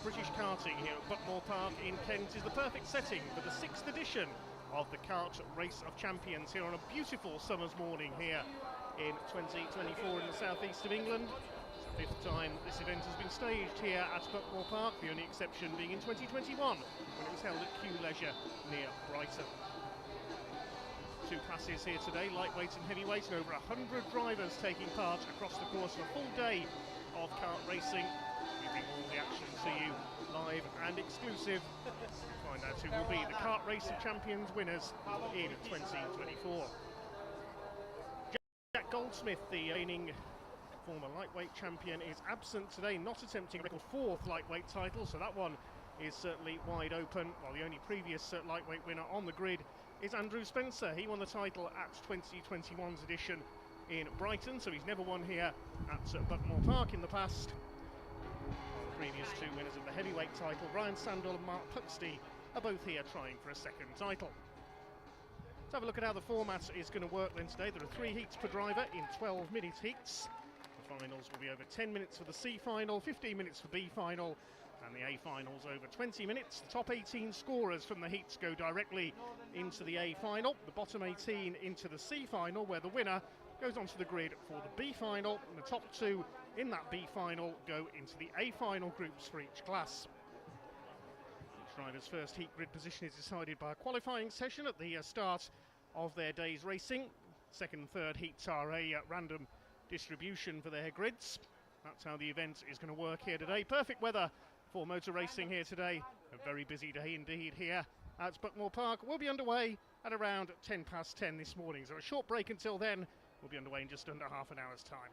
British Karting here at Buckmore Park in Kent is the perfect setting for the 6th edition of the Kart Race of Champions here on a beautiful summer's morning here in 2024 in the southeast of England. It's the 5th time this event has been staged here at Buckmore Park, the only exception being in 2021 when it was held at Q Leisure near Brighton. Two classes here today, lightweight and heavyweight, and over 100 drivers taking part across the course of a full day of kart racing. We bring all the action to you live and exclusive. We'll find out who will be the Kart Race of Champions winners in 2024. Jack Goldsmith, the reigning former lightweight champion, is absent today, not attempting a record 4th lightweight title, so that one is certainly wide open, while the only previous lightweight winner on the grid is Andrew Spencer. He won the title at 2021's edition in Brighton, so he's never won here at Buckmore Park in the past. The previous two winners of the heavyweight title, Ryan Sandall and Mark Puxty, are both here trying for a second title. Let's have a look at how the format is going to work then today. There are 3 heats per driver in 12-minute heats. The finals will be over 10 minutes for the C final, 15 minutes for B final, and the A finals over 20 minutes. The top 18 scorers from the heats go directly into the A final, the bottom 18 into the C final, where the winner goes onto the grid for the B final, and the top 2 in that B final go into the A final groups for each class. Each driver's first heat grid position is decided by a qualifying session at the start of their day's racing. Second and third heats are a random distribution for their grids. That's how the event is going to work here today. Perfect weather for motor racing here today. A very busy day indeed here at Buckmore Park. We'll be underway at around 10 past 10 this morning. So a short break until then. We'll be underway in just under half an hour's time.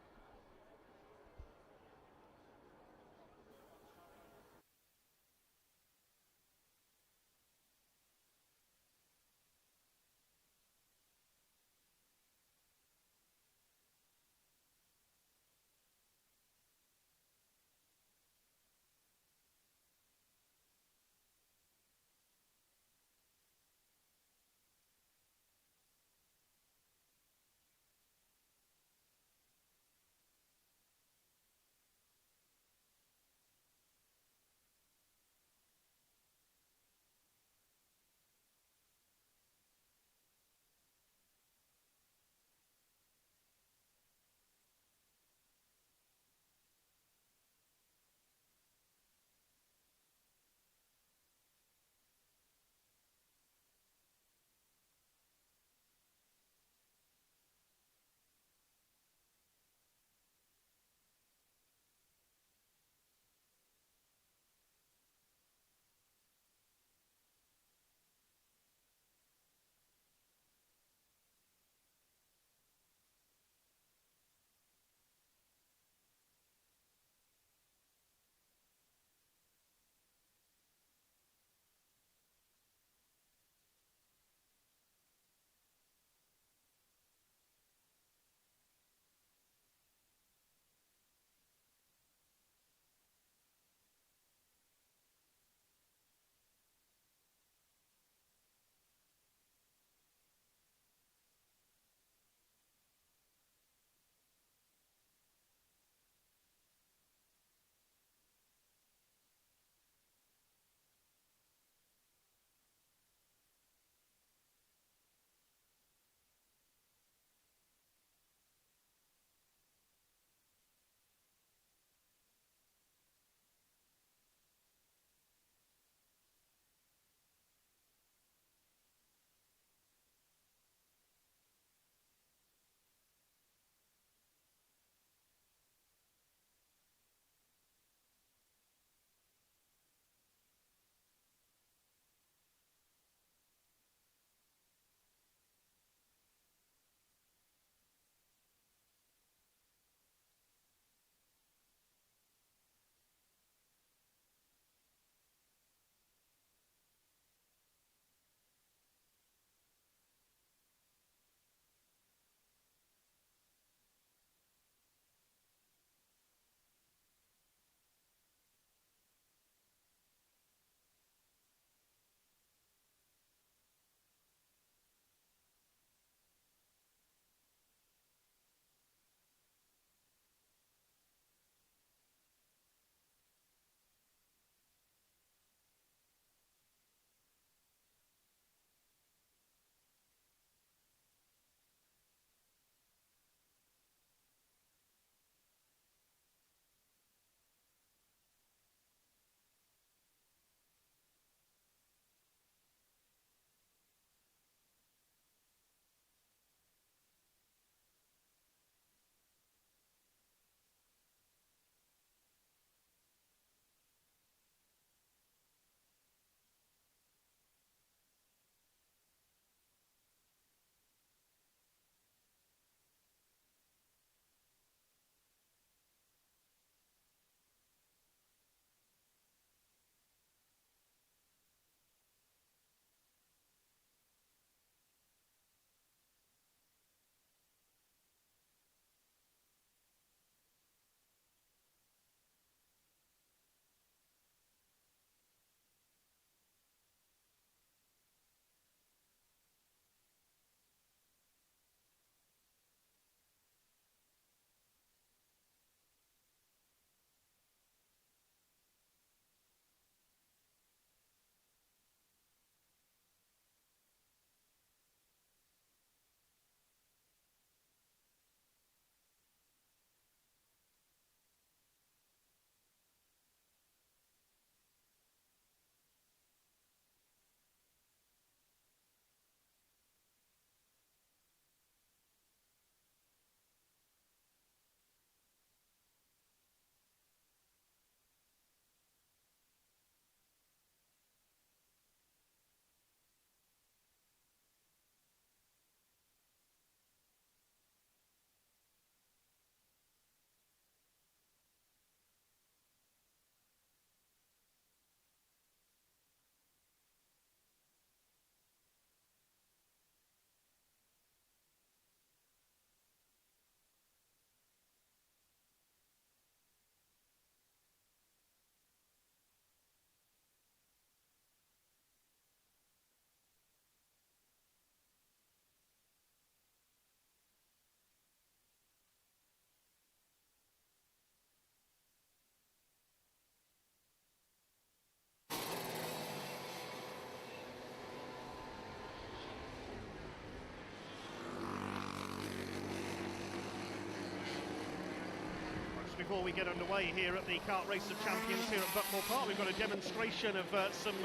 before we get underway here at the Kart Race of Champions here at Buckmore Park. We've got a demonstration of some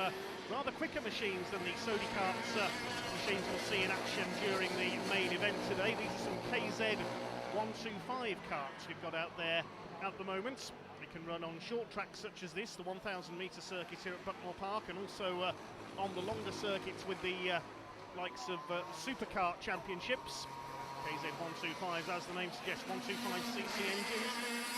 rather quicker machines than the Sodi Karts machines we'll see in action during the main event today. These are some KZ 125 karts we've got out there at the moment. They can run on short tracks such as this, the 1,000 metre circuit here at Buckmore Park, and also on the longer circuits with the likes of Superkart Championships. KZ 125s, as the name suggests, 125cc engines,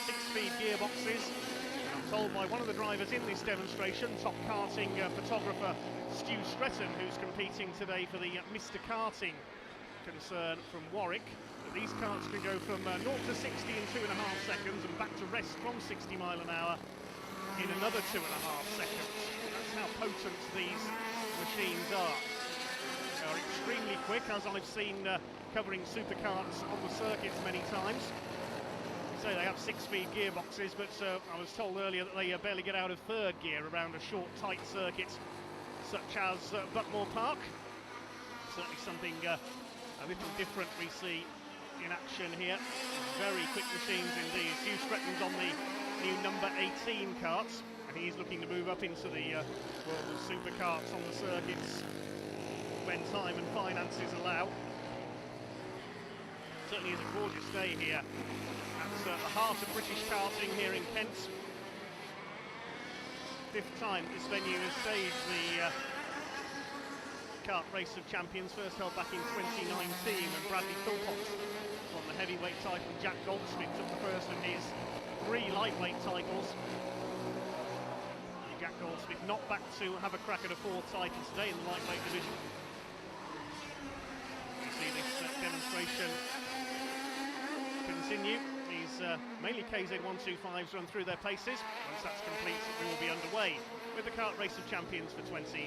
6-speed gearboxes. And I'm told by one of the drivers in this demonstration, top karting photographer Stu Stretton, who's competing today for the Mr. Karting concern from Warwick, that these karts can go from 0 to 60 in 2.5 seconds and back to rest from 60 mile an hour in another 2.5 seconds. That's how potent these machines are. They are extremely quick, as I've seen covering superkarts on the circuits many times. Say they have 6-speed gearboxes, but I was told earlier that they barely get out of third gear around a short, tight circuit such as Buckmore Park. Certainly something a little different we see in action here. Very quick machines indeed. Stu Stretton's on the new number 18 karts, and he's looking to move up into the world of superkarts on the circuits when time and finances allow. Certainly is a gorgeous day here at the heart of British karting here in Kent. 5th time this venue has staged the Kart Race of Champions, first held back in 2019 when Bradley Philpott won the heavyweight title. Jack Goldsmith took the first of his 3 lightweight titles. Jack Goldsmith not back to have a crack at a 4th title today in the lightweight division. You see this demonstration continue. These mainly KZ 125s run through their paces. Once that's complete, we will be underway with the Kart Race of Champions for 2024.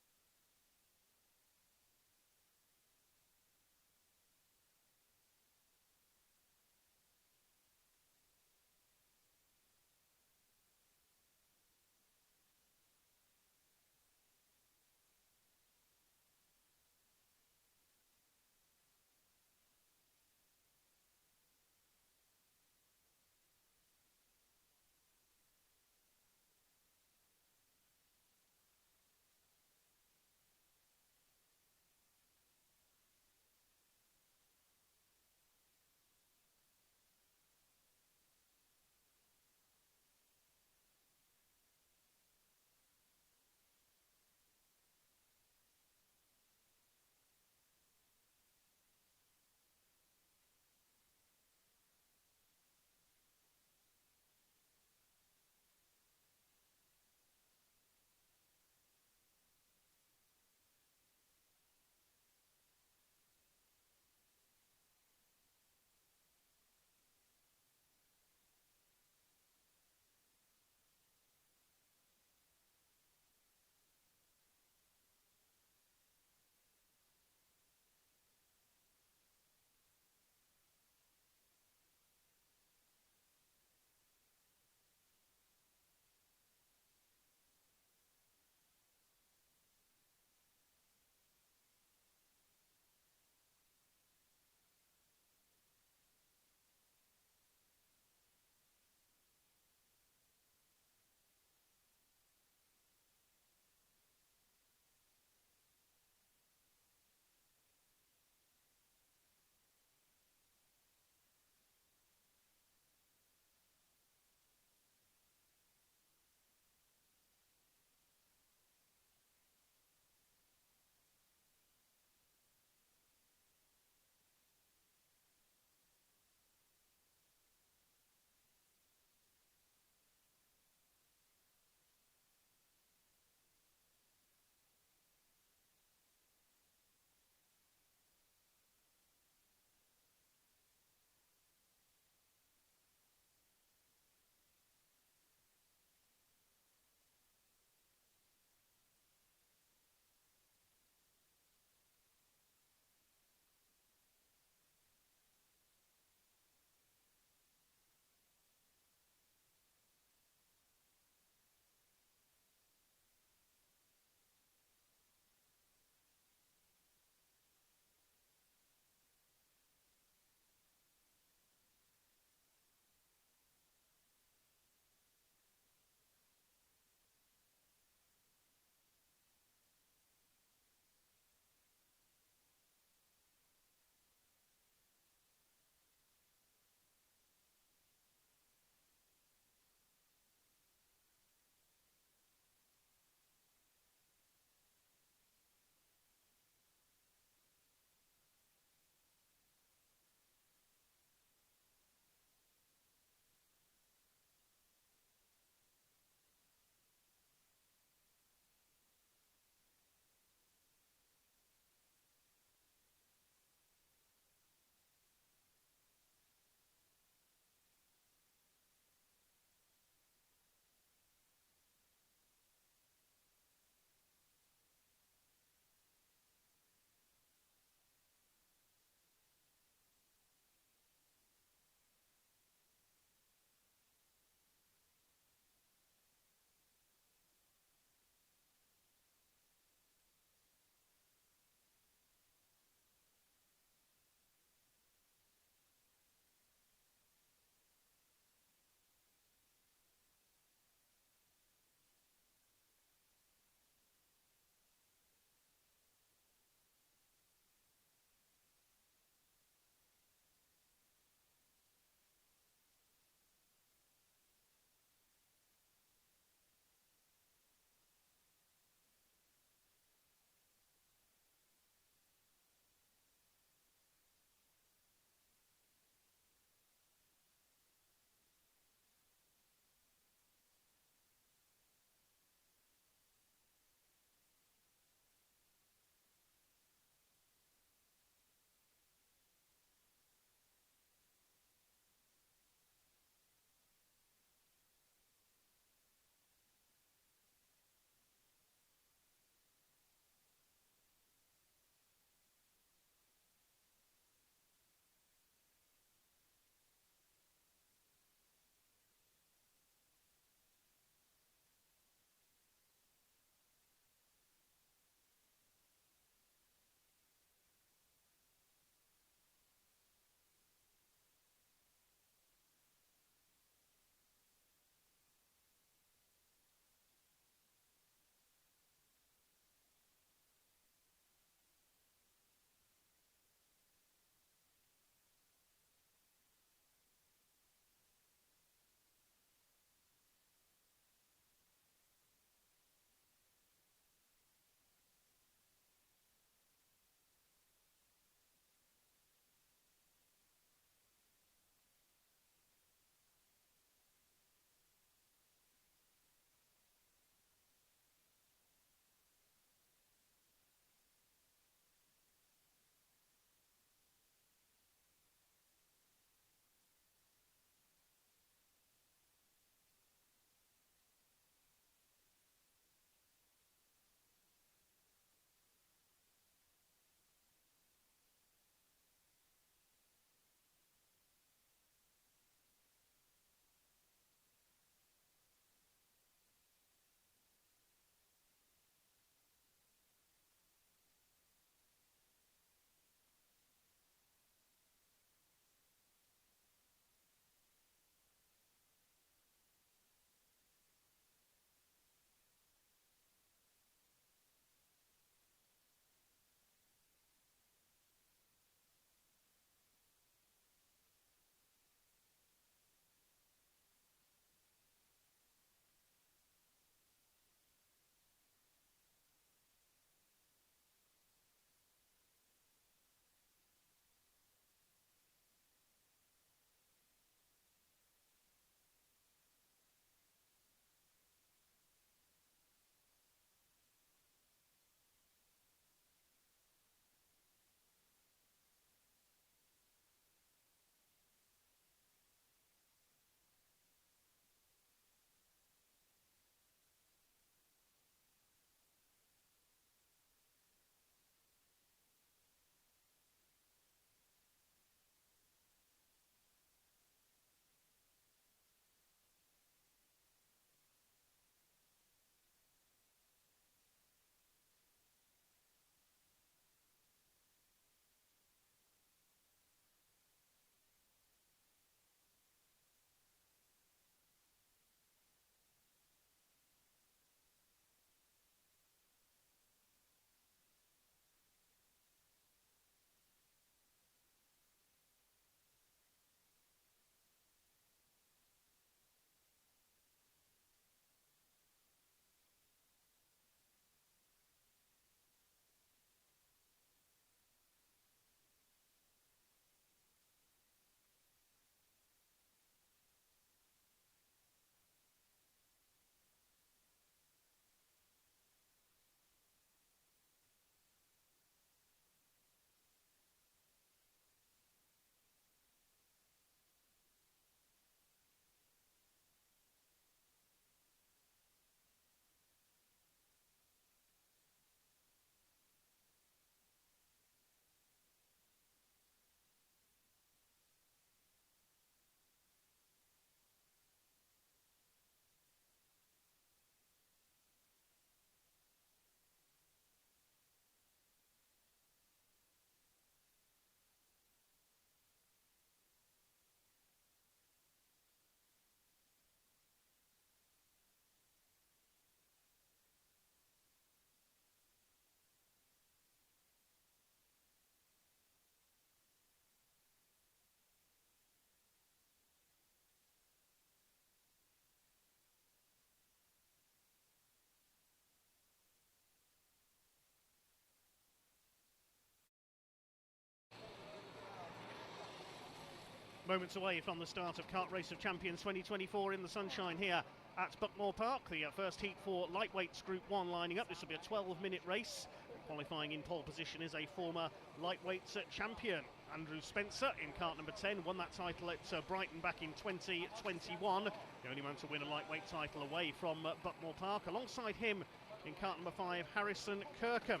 Moments away from the start of Kart Race of Champions 2024 in the sunshine here at Buckmore Park. The first heat for lightweights Group 1 lining up. This will be a 12-minute race. Qualifying in pole position is a former lightweight champion, Andrew Spencer, in kart number 10. Won that title at Brighton back in 2021. The only man to win a lightweight title away from Buckmore Park. Alongside him in kart number 5, Harrison Kirkham,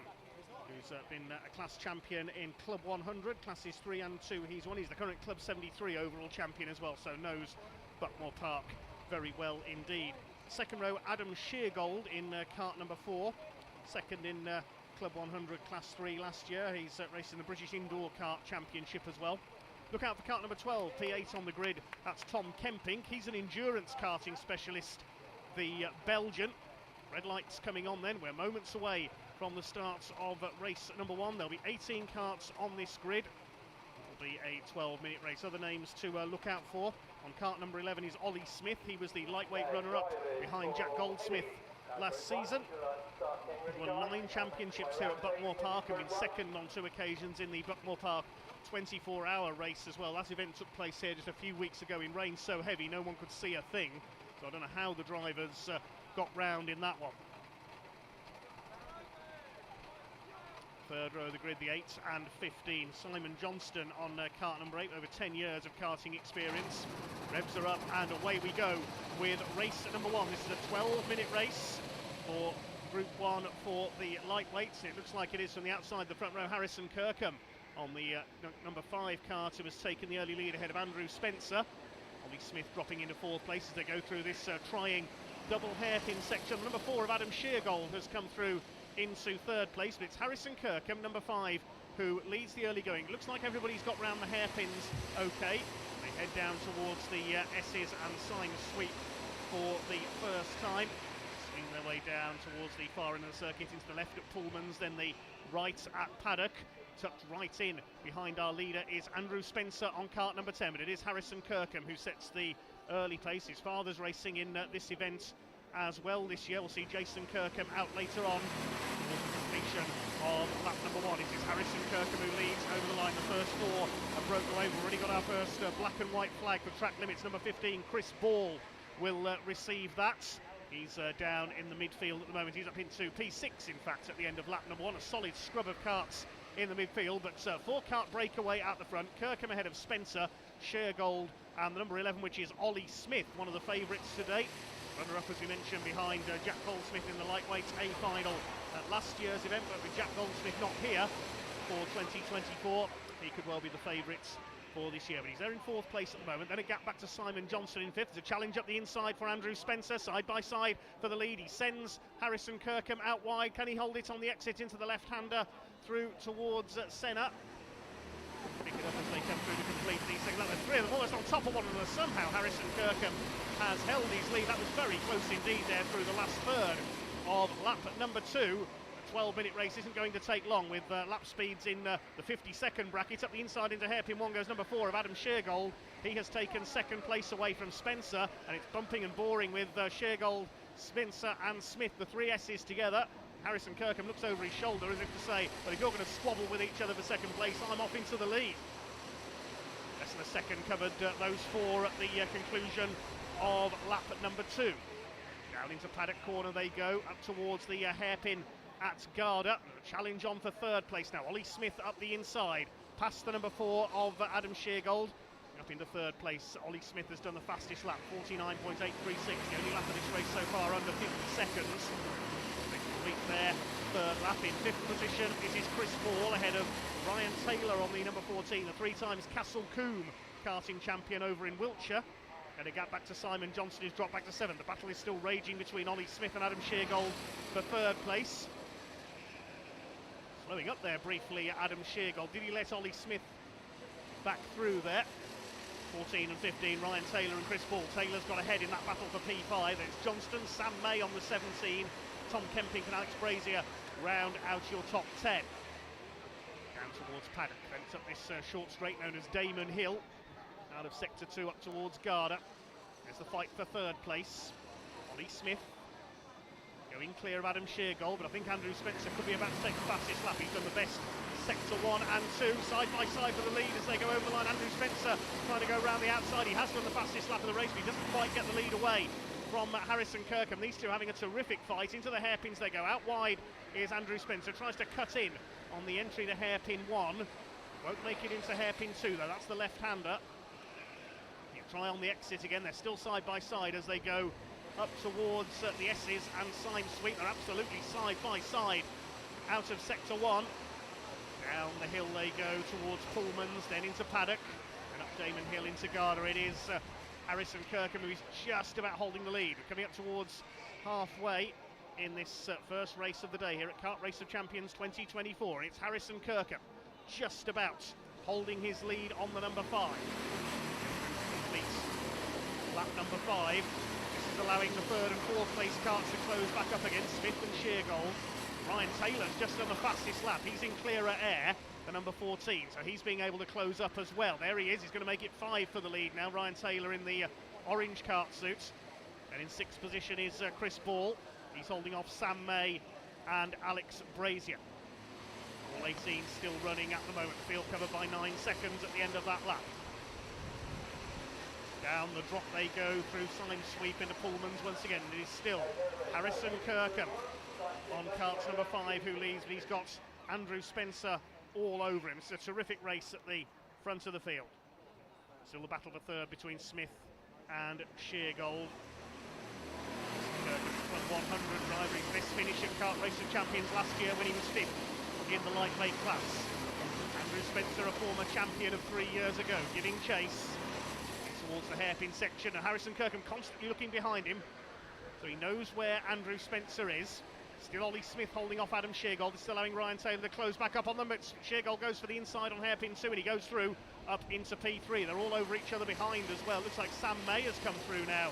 who's been a class champion in Club 100, classes 3 and 2 he's won. He's the current Club 73 overall champion as well, so knows Buckmore Park very well indeed. Second row, Adam Sheargold in kart number 4, second in Club 100 class 3 last year. He's racing the British Indoor Kart Championship as well. Look out for kart number 12, P8 on the grid, that's Tom Kemping. He's an endurance karting specialist, the Belgian. Red lights coming on then, we're moments away from the start of race number 1. There'll be 18 karts on this grid. It'll be a 12-minute race. Other names to look out for. On kart number 11 is Ollie Smith. He was the lightweight runner-up behind Jack Goldsmith last season. He's won 9 championships here at Buckmore Park and been second on 2 occasions in the Buckmore Park 24-hour race as well. That event took place here just a few weeks ago in rain so heavy no one could see a thing. So I don't know how the drivers got round in that one. Third row of the grid, the 8 and 15. Simon Johnston on kart number 8, over 10 years of karting experience. Revs are up and away we go with race number 1. This is a 12-minute race for Group 1 for the lightweights. It looks like it is from the outside the front row. Harrison Kirkham on the number 5 kart, who has taken the early lead ahead of Andrew Spencer. Ollie Smith dropping into 4th place as they go through this trying double hairpin section. Number 4 of Adam Sheargold has come through into 3rd place, but it's Harrison Kirkham, number 5, who leads the early going. Looks like everybody's got round the hairpins okay. They head down towards the S's and sign sweep for the first time. Swing their way down towards the far end of the circuit, into the left at Pullman's, then the right at Paddock. Tucked right in behind our leader is Andrew Spencer on kart number 10, but it is Harrison Kirkham who sets the early pace. His father's racing in this event as well this year. We'll see Jason Kirkham out later on towards the completion of lap number 1. It is Harrison Kirkham who leads over the line. The first 4 have broken away. We've already got our first black and white flag for track limits. Number 15, Chris Ball, will receive that. He's down in the midfield at the moment. He's up into P6, in fact, at the end of lap number 1. A solid scrub of karts in the midfield, but 4-kart breakaway at the front. Kirkham ahead of Spencer, Sheargold, and the number 11, which is Ollie Smith, one of the favourites today. Runner-up, as we mentioned, behind Jack Goldsmith in the lightweight A final at last year's event, but with Jack Goldsmith not here for 2024, he could well be the favourite for this year. But he's there in 4th place at the moment. Then a gap back to Simon Johnston in 5th. There's a challenge up the inside for Andrew Spencer, side by side for the lead. He sends Harrison Kirkham out wide. Can he hold it on the exit into the left-hander through towards Senna? Pick it up as they come through to complete the second lap. There's 3 of them almost on top of one another. Somehow Harrison Kirkham has held his lead. That was very close indeed there through the last third of lap number 2. A 12-minute race isn't going to take long with lap speeds in the 50-second bracket. Up the inside into hairpin 1 goes number 4 of Adam Sheargold. He has taken 2nd place away from Spencer, and it's bumping and boring with Sheargold, Spencer and Smith, the 3 S's together. Harrison Kirkham looks over his shoulder as if to say, well, if you're going to squabble with each other for 2nd place, I'm off into the lead. Less than a second covered those 4 at the conclusion of lap number 2. Down into paddock corner they go, up towards the hairpin at Garda. Challenge on for 3rd place now. Ollie Smith up the inside, past the number 4 of Adam Sheargold. Up into 3rd place, Ollie Smith has done the fastest lap, 49.836. The only lap of this race so far under 50 seconds. They complete their 3rd lap. In 5th position, it is Chris Ball ahead of Ryan Taylor on the number 14, the 3 times Castle Coombe karting champion over in Wiltshire. And a gap back to Simon Johnston, who's dropped back to 7th. The battle is still raging between Ollie Smith and Adam Sheargold for 3rd place. Slowing up there briefly, Adam Sheargold. Did he let Ollie Smith back through there? 14 and 15, Ryan Taylor and Chris Ball. Taylor's got ahead in that battle for P5. It's Johnston, Sam May on the 17. Tom Kemping and Alex Brazier round out your top 10. Down towards Paddock, fence up this short straight known as Damon Hill. Out of sector 2 up towards Garda. There's the fight for 3rd place. Ollie Smith going clear of Adam Sheargold, but I think Andrew Spencer could be about to take the fastest lap. He's done the best sector 1 and 2, side by side for the lead as they go over the line. Andrew Spencer trying to go around the outside. He has done the fastest lap of the race, but he doesn't quite get the lead away from Harrison Kirkham. These two having a terrific fight. Into the hairpins they go. Out wide is Andrew Spencer. Tries to cut in on the entry to hairpin 1. Won't make it into hairpin 2 though. That's the left-hander. He'll try on the exit again. They're still side by side as they go up towards the S's and Syme Sweet. They're absolutely side by side out of sector 1. Down the hill they go towards Pullman's, then into Paddock, and up Damon Hill into Garda. It is Harrison Kirkham who is just about holding the lead. We're coming up towards halfway in this first race of the day here at Kart Race of Champions 2024. It's Harrison Kirkham just about holding his lead on the number 5. Completes lap number 5. Allowing the third and fourth place karts to close back up against Smith and Sheargold. Ryan Taylor's just done the fastest lap. He's in clearer air, the number 14, so he's being able to close up as well. There he is. He's going to make it 5 for the lead now. Ryan Taylor in the orange kart suit. And in 6th position is Chris Ball. He's holding off Sam May and Alex Brazier. All 18 still running at the moment. Field covered by 9 seconds at the end of that lap. Down the drop they go through Syme Sweep into Pullman's once again. It is still Harrison Kirkham on karts number 5 who leads, but he's got Andrew Spencer all over him. It's a terrific race at the front of the field. Still the battle for third between Smith and Sheargold. Kirkham won 100 driver. His best finish at Kart Race of Champions last year when he was 5th in the lightweight class. Andrew Spencer, a former champion of 3 years ago, giving chase towards the hairpin section, and Harrison Kirkham constantly looking behind him, so he knows where Andrew Spencer is. Still Ollie Smith holding off Adam Sheargold. It's still allowing Ryan Taylor to close back up on them, but Sheargold goes for the inside on hairpin 2 and he goes through up into P3. They're all over each other behind as well. Looks like Sam May has come through now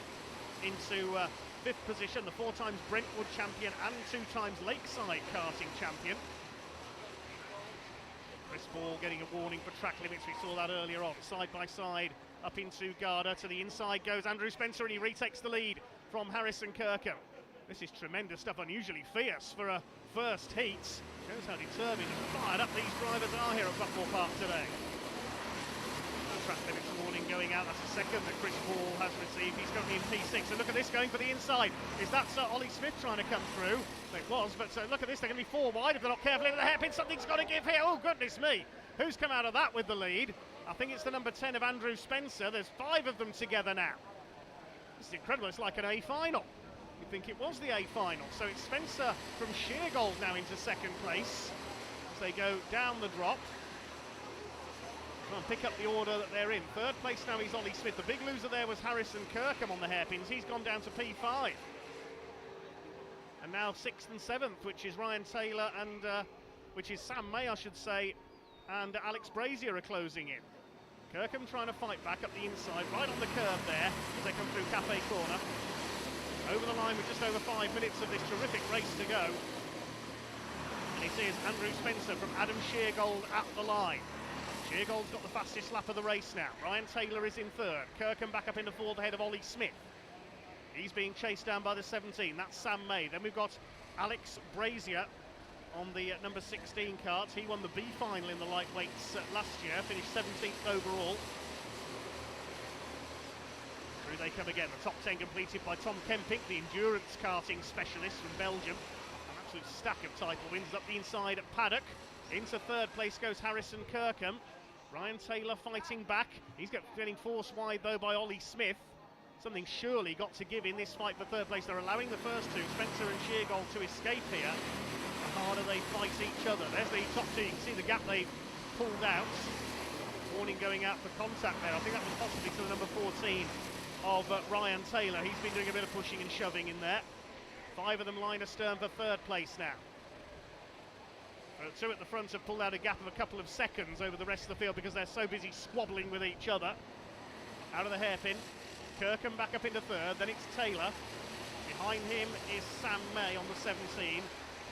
into 5th position, the 4 times Brentwood champion and 2 times Lakeside karting champion. Chris Ball getting a warning for track limits. We saw that earlier on. Side by side up into Garda. To the inside goes Andrew Spencer and he retakes the lead from Harrison Kirkham. This is tremendous stuff, unusually fierce for a first heat. Shows how determined and fired up these drivers are here at Buckmore Park today. Track limits warning going out. That's the second that Chris Ball has received. He's currently in P6. And look at this going for the inside. Is that Ollie Smith trying to come through? It was, but look at this. They're going to be 4 wide if they're not careful into the hairpin. Something's got to give here. Oh, goodness me. Who's come out of that with the lead? I think it's the number 10 of Andrew Spencer. There's 5 of them together now. This is incredible. It's like an A final. You'd think it was the A final. So it's Spencer from Sheargold now into 2nd place as they go down the drop. Try and pick up the order that they're in. 3rd place now is Ollie Smith. The big loser there was Harrison Kirkham on the hairpins. He's gone down to P5. And now 6th and 7th, which is Ryan Taylor and which is Sam May, I should say, and Alex Brazier are closing in. Kirkham trying to fight back up the inside, right on the curve there as they come through Cafe Corner. Over the line with just over 5 minutes of this terrific race to go. And it is Andrew Spencer from Adam Sheargold at the line. Sheargold's got the fastest lap of the race now. Ryan Taylor is in 3rd. Kirkham back up into 4th ahead of Ollie Smith. He's being chased down by the 17. That's Sam May. Then we've got Alex Brazier on the number 16 kart. He won the B final in the lightweights last year, finished 17th overall. Through they come again. The top 10 completed by Tom Kemping, the endurance karting specialist from Belgium. An absolute stack of title wins up the inside at Paddock. Into 3rd place goes Harrison Kirkham. Ryan Taylor fighting back. He's getting forced wide though by Ollie Smith. Something surely got to give in this fight for 3rd place. They're allowing the first 2, Spencer and Sheargold, to escape here. The harder they fight each other. There's the top 2. You can see the gap they've pulled out. Warning going out for contact there. I think that was possibly to the number 14 of Ryan Taylor. He's been doing a bit of pushing and shoving in there. 5 of them line astern for 3rd place now. 2 at the front have pulled out a gap of a couple of seconds over the rest of the field because they're so busy squabbling with each other. Out of the hairpin. Kirkham back up into 3rd, then it's Taylor. Behind him is Sam May on the 17.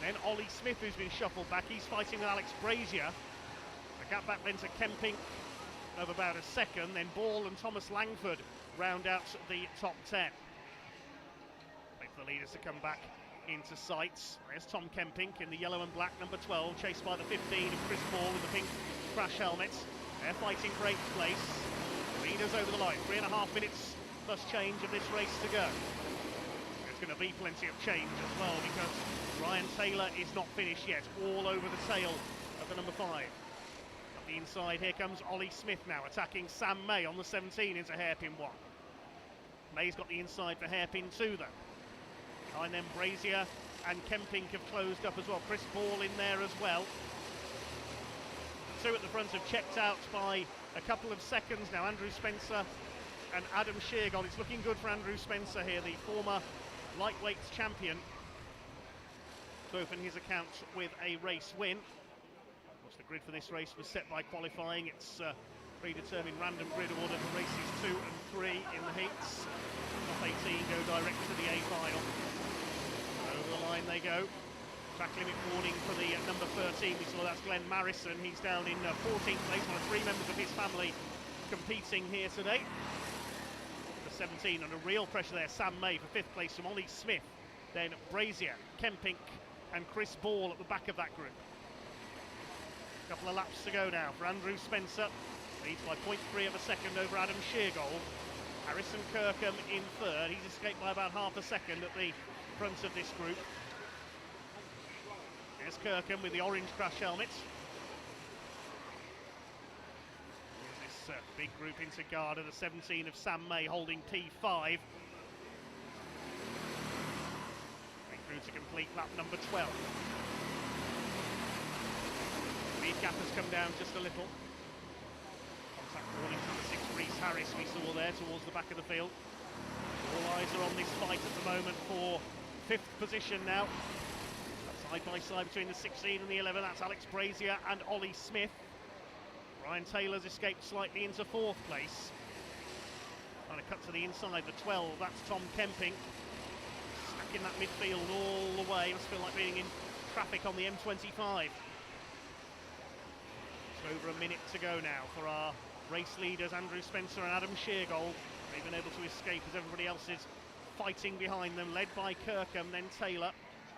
Then Ollie Smith, who's been shuffled back. He's fighting with Alex Brazier. A gap back then to Kemping of about a second. Then Ball and Thomas Langford round out the top 10. Wait for the leaders to come back into sight. There's Tom Kempink in the yellow and black, number 12, chased by the 15 of Chris Ball with the pink crash helmet. They're fighting for 8th place. Leaders over the line, 3.5 minutes plus change of this race to go. There's going to be plenty of change as well because Ryan Taylor is not finished yet, all over the tail of the number 5. Up the inside, here comes Ollie Smith now, attacking Sam May on the 17 into hairpin 1. May's got the inside for hairpin 2 though. Behind them, Brazier and Kempink have closed up as well. Chris Ball in there as well. Two at the front have checked out by a couple of seconds now. Andrew Spencer and Adam Sheargold. It's looking good for Andrew Spencer here, the former lightweight champion, to open his account with a race win. Of course, the grid for this race was set by qualifying. It's predetermined random grid order for races 2 and 3 in the heats. Top 18 go direct to the A final. Over the line they go. Track limit warning for the number 13. We saw that's Glenn Marrison. He's down in 14th place. One of 3 members of his family competing here today. The 17 under real pressure there. Sam May for 5th place from Ollie Smith. Then Brazier, Kempink and Chris Ball at the back of that group. Couple of laps to go now for Andrew Spencer. Leads by 0.3 of a second over Adam Sheargold. Harrison Kirkham in 3rd. He's escaped by about half a second at the front of this group. There's Kirkham with the orange crash helmet. Here's this big group into Garda, the 17 of Sam May holding P5. Going through to complete lap number 12. Lead gap has come down just a little. Contact warning from the 6 Reese Harris we saw there towards the back of the field. All eyes are on this fight at the moment for 5th position now. Side by side between the 16 and the 11, that's Alex Brazier and Ollie Smith. Ryan Taylor's escaped slightly into 4th place. Trying to cut to the inside, the 12, that's Tom Kempink. Stuck in that midfield all the way, must feel like being in traffic on the M25. It's over a minute to go now for our race leaders, Andrew Spencer and Adam Sheargold. They've been able to escape as everybody else is fighting behind them, led by Kirkham, then Taylor.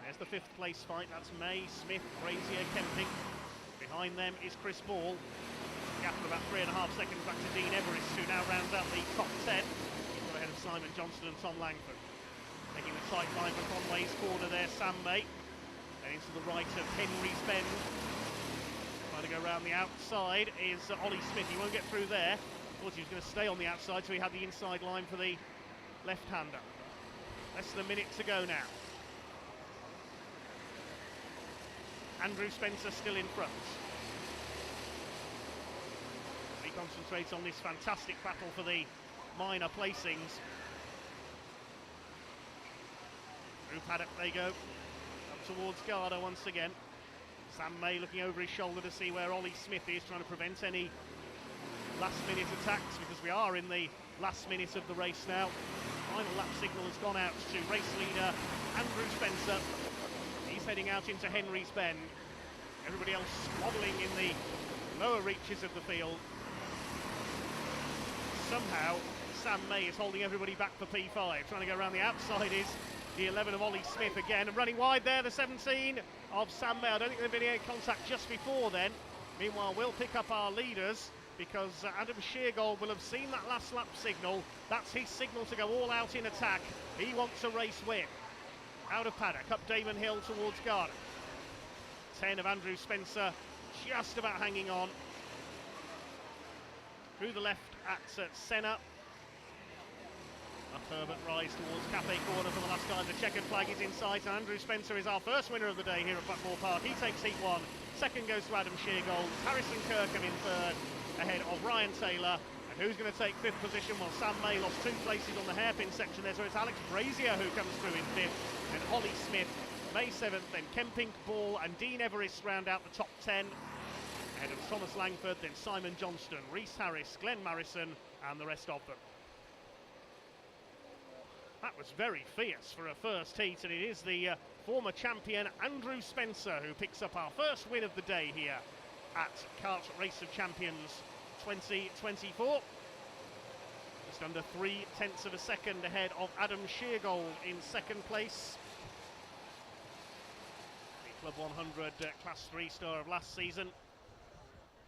There's the 5th place fight, that's May, Smith, Brazier, Kempink. Behind them is Chris Ball. Gap of about 3.5 seconds back to Dean Everest, who now rounds out the top 10. He's got ahead of Simon Johnston and Tom Langford. Taking the tight line for Conway's corner there, Sam May. Then into the right of Henry's Bend. Trying to go around the outside is Ollie Smith. He won't get through there. Thought he was going to stay on the outside, so he had the inside line for the left-hander. Less than a minute to go now. Andrew Spencer still in front. He concentrates on this fantastic battle for the minor placings. Through paddock they go. Up towards Garda once again. Sam May looking over his shoulder to see where Ollie Smith is, trying to prevent any last-minute attacks, because we are in the last minute of the race now. Final lap signal has gone out to race leader Andrew Spencer. He's heading out into Henry's Bend. Everybody else squabbling in the lower reaches of the field. Somehow, Sam May is holding everybody back for P5. Trying to go around the outside is the 11 of Ollie Smith again. And running wide there, the 17 of Sam May. I don't think there'd been any contact just before then. Meanwhile, we'll pick up our leaders because Adam Sheargold will have seen that last lap signal. That's his signal to go all out in attack. He wants a race win. Out of paddock, up Damon Hill towards Garda. 10 of Andrew Spencer, just about hanging on. Through the left at Senna. Up Herbert Rise towards Cafe Corner for the last time. The checkered flag is inside, and Andrew Spencer is our first winner of the day here at Buckmore Park. He takes heat 1. Second goes to Adam Sheargold. Harrison Kirkham in 3rd, ahead of Ryan Taylor. And who's going to take 5th position? Well, Sam May lost 2 places on the hairpin section there, so it's Alex Brazier who comes through in 5th. Then Ollie Smith, May 7th, then Kempink, Ball and Dean Everest round out the top 10. Ahead of Thomas Langford, then Simon Johnston, Reese Harris, Glenn Marrison and the rest of them. That was very fierce for a first heat, and it is the former champion Andrew Spencer who picks up our first win of the day here at Kart Race of Champions 2024. Just under 0.3 of a second ahead of Adam Sheargold in 2nd place. Club 100 Class 3 star of last season.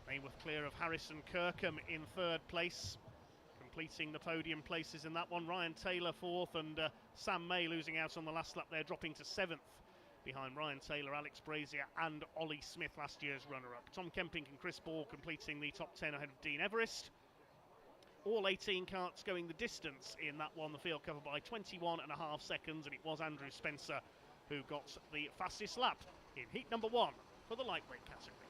Mayworth clear of Harrison Kirkham in third place, completing the podium places in that one. Ryan Taylor fourth, and Sam May losing out on the last lap there, dropping to seventh behind Ryan Taylor, Alex Brazier and Ollie Smith, last year's runner-up. Tom Kemping and Chris Ball completing the top 10 ahead of Dean Everest. All 18 karts going the distance in that one, the field covered by 21.5 seconds, and it was Andrew Spencer who got the fastest lap in heat number 1 for the lightweight category.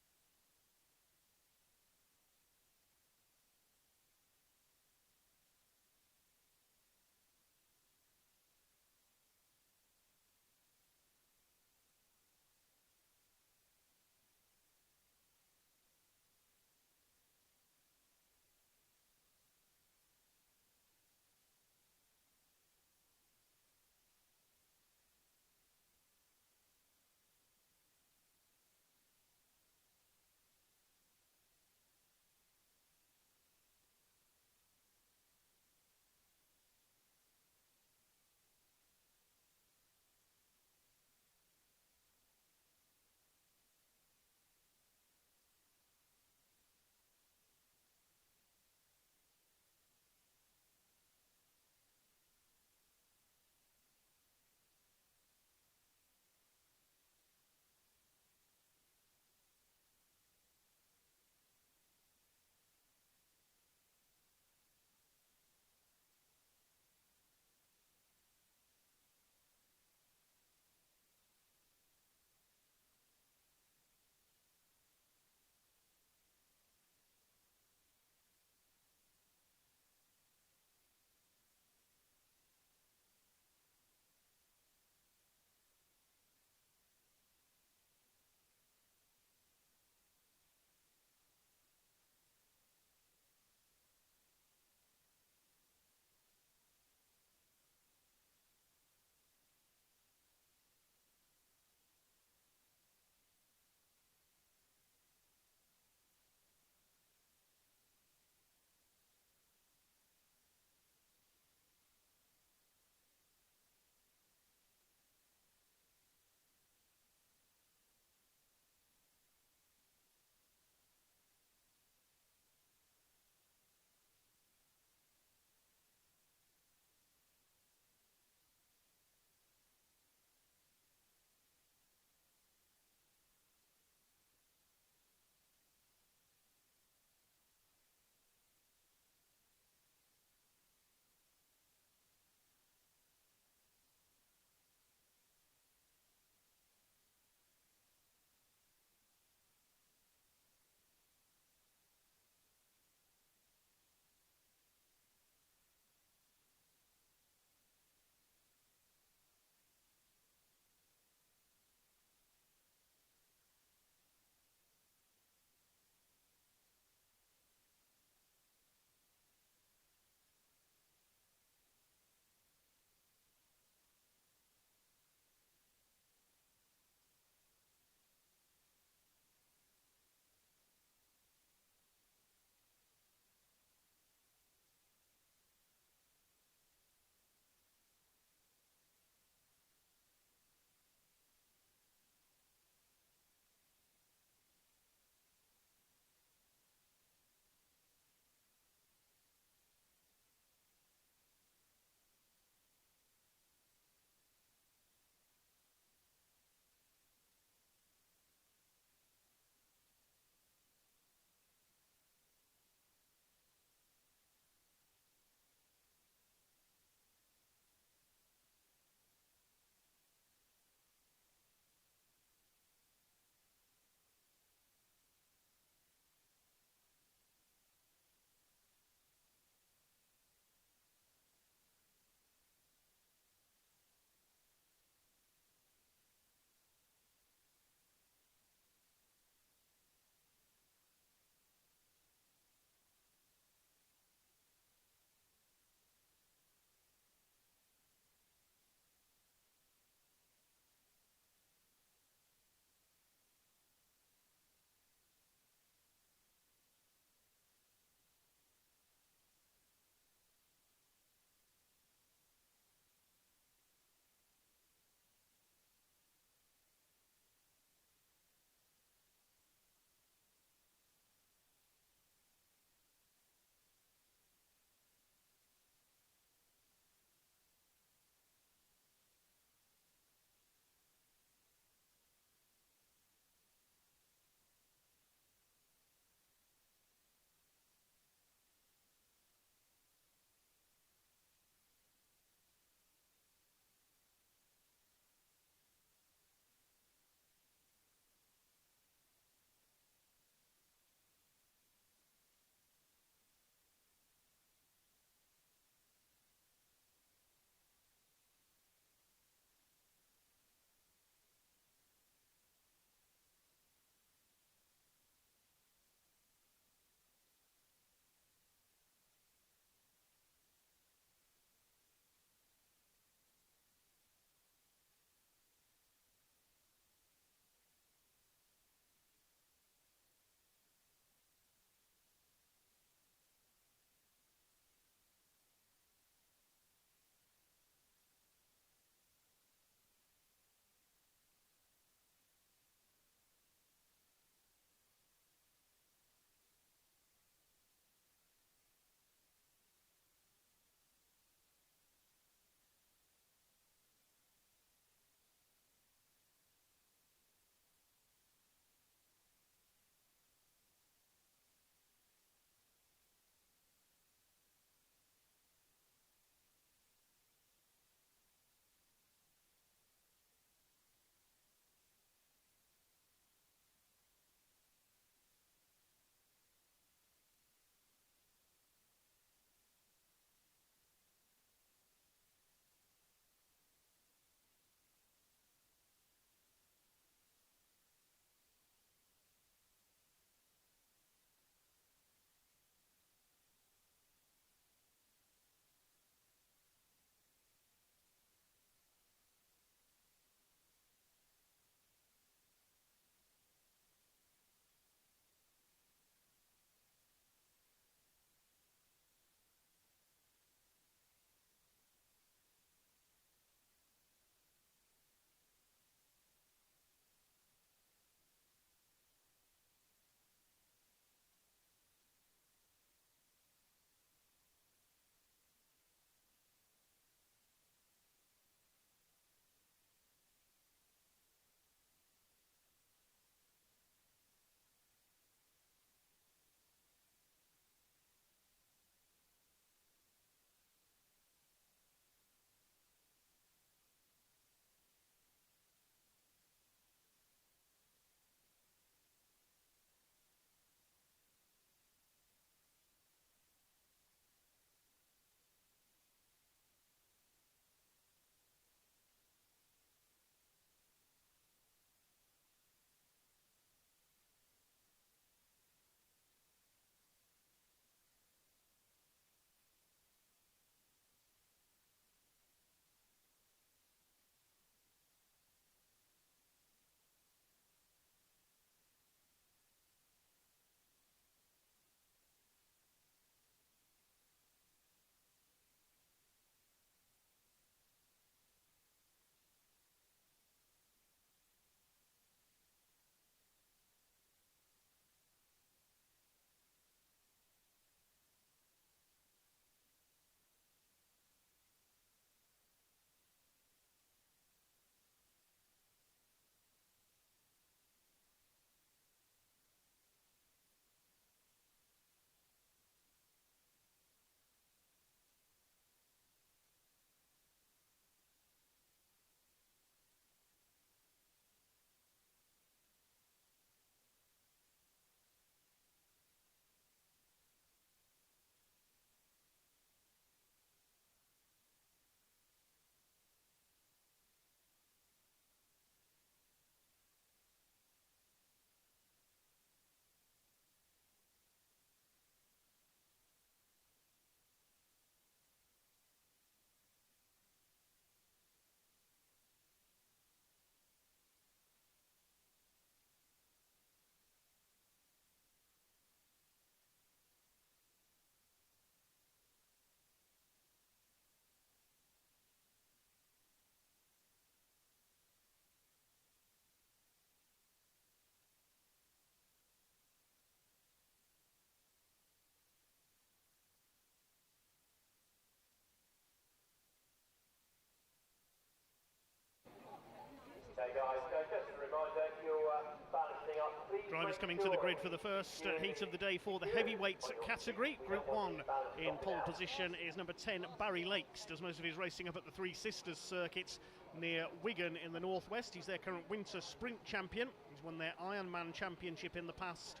Drivers coming to the grid for the first heat of the day for the heavyweight category. Group 1 in pole position is number 10, Barry Lakes. Does most of his racing up at the Three Sisters circuit near Wigan in the northwest. He's their current winter sprint champion. He's won their Ironman championship in the past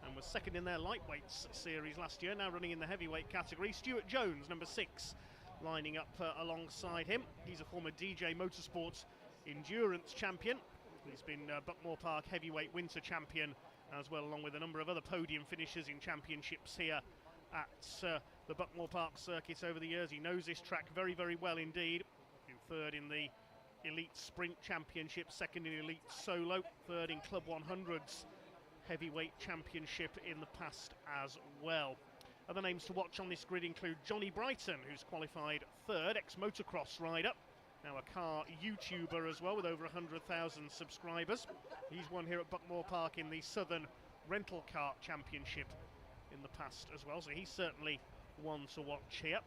and was second in their lightweights series last year, now running in the heavyweight category. Stuart Jones, number 6, lining up alongside him. He's a former DJ Motorsports endurance champion. He's been Buckmore Park heavyweight winter champion as well, along with a number of other podium finishers in championships here at the Buckmore Park circuit over the years. He knows this track very, very well indeed. Been third in the Elite Sprint Championship, second in Elite Solo, third in Club 100's heavyweight championship in the past as well. Other names to watch on this grid include Johnny Brighton, who's qualified third, ex-motocross rider, now a car YouTuber as well with over 100,000 subscribers. He's won here at Buckmore Park in the Southern Rental Kart Championship in the past as well, so he's certainly one to watch here.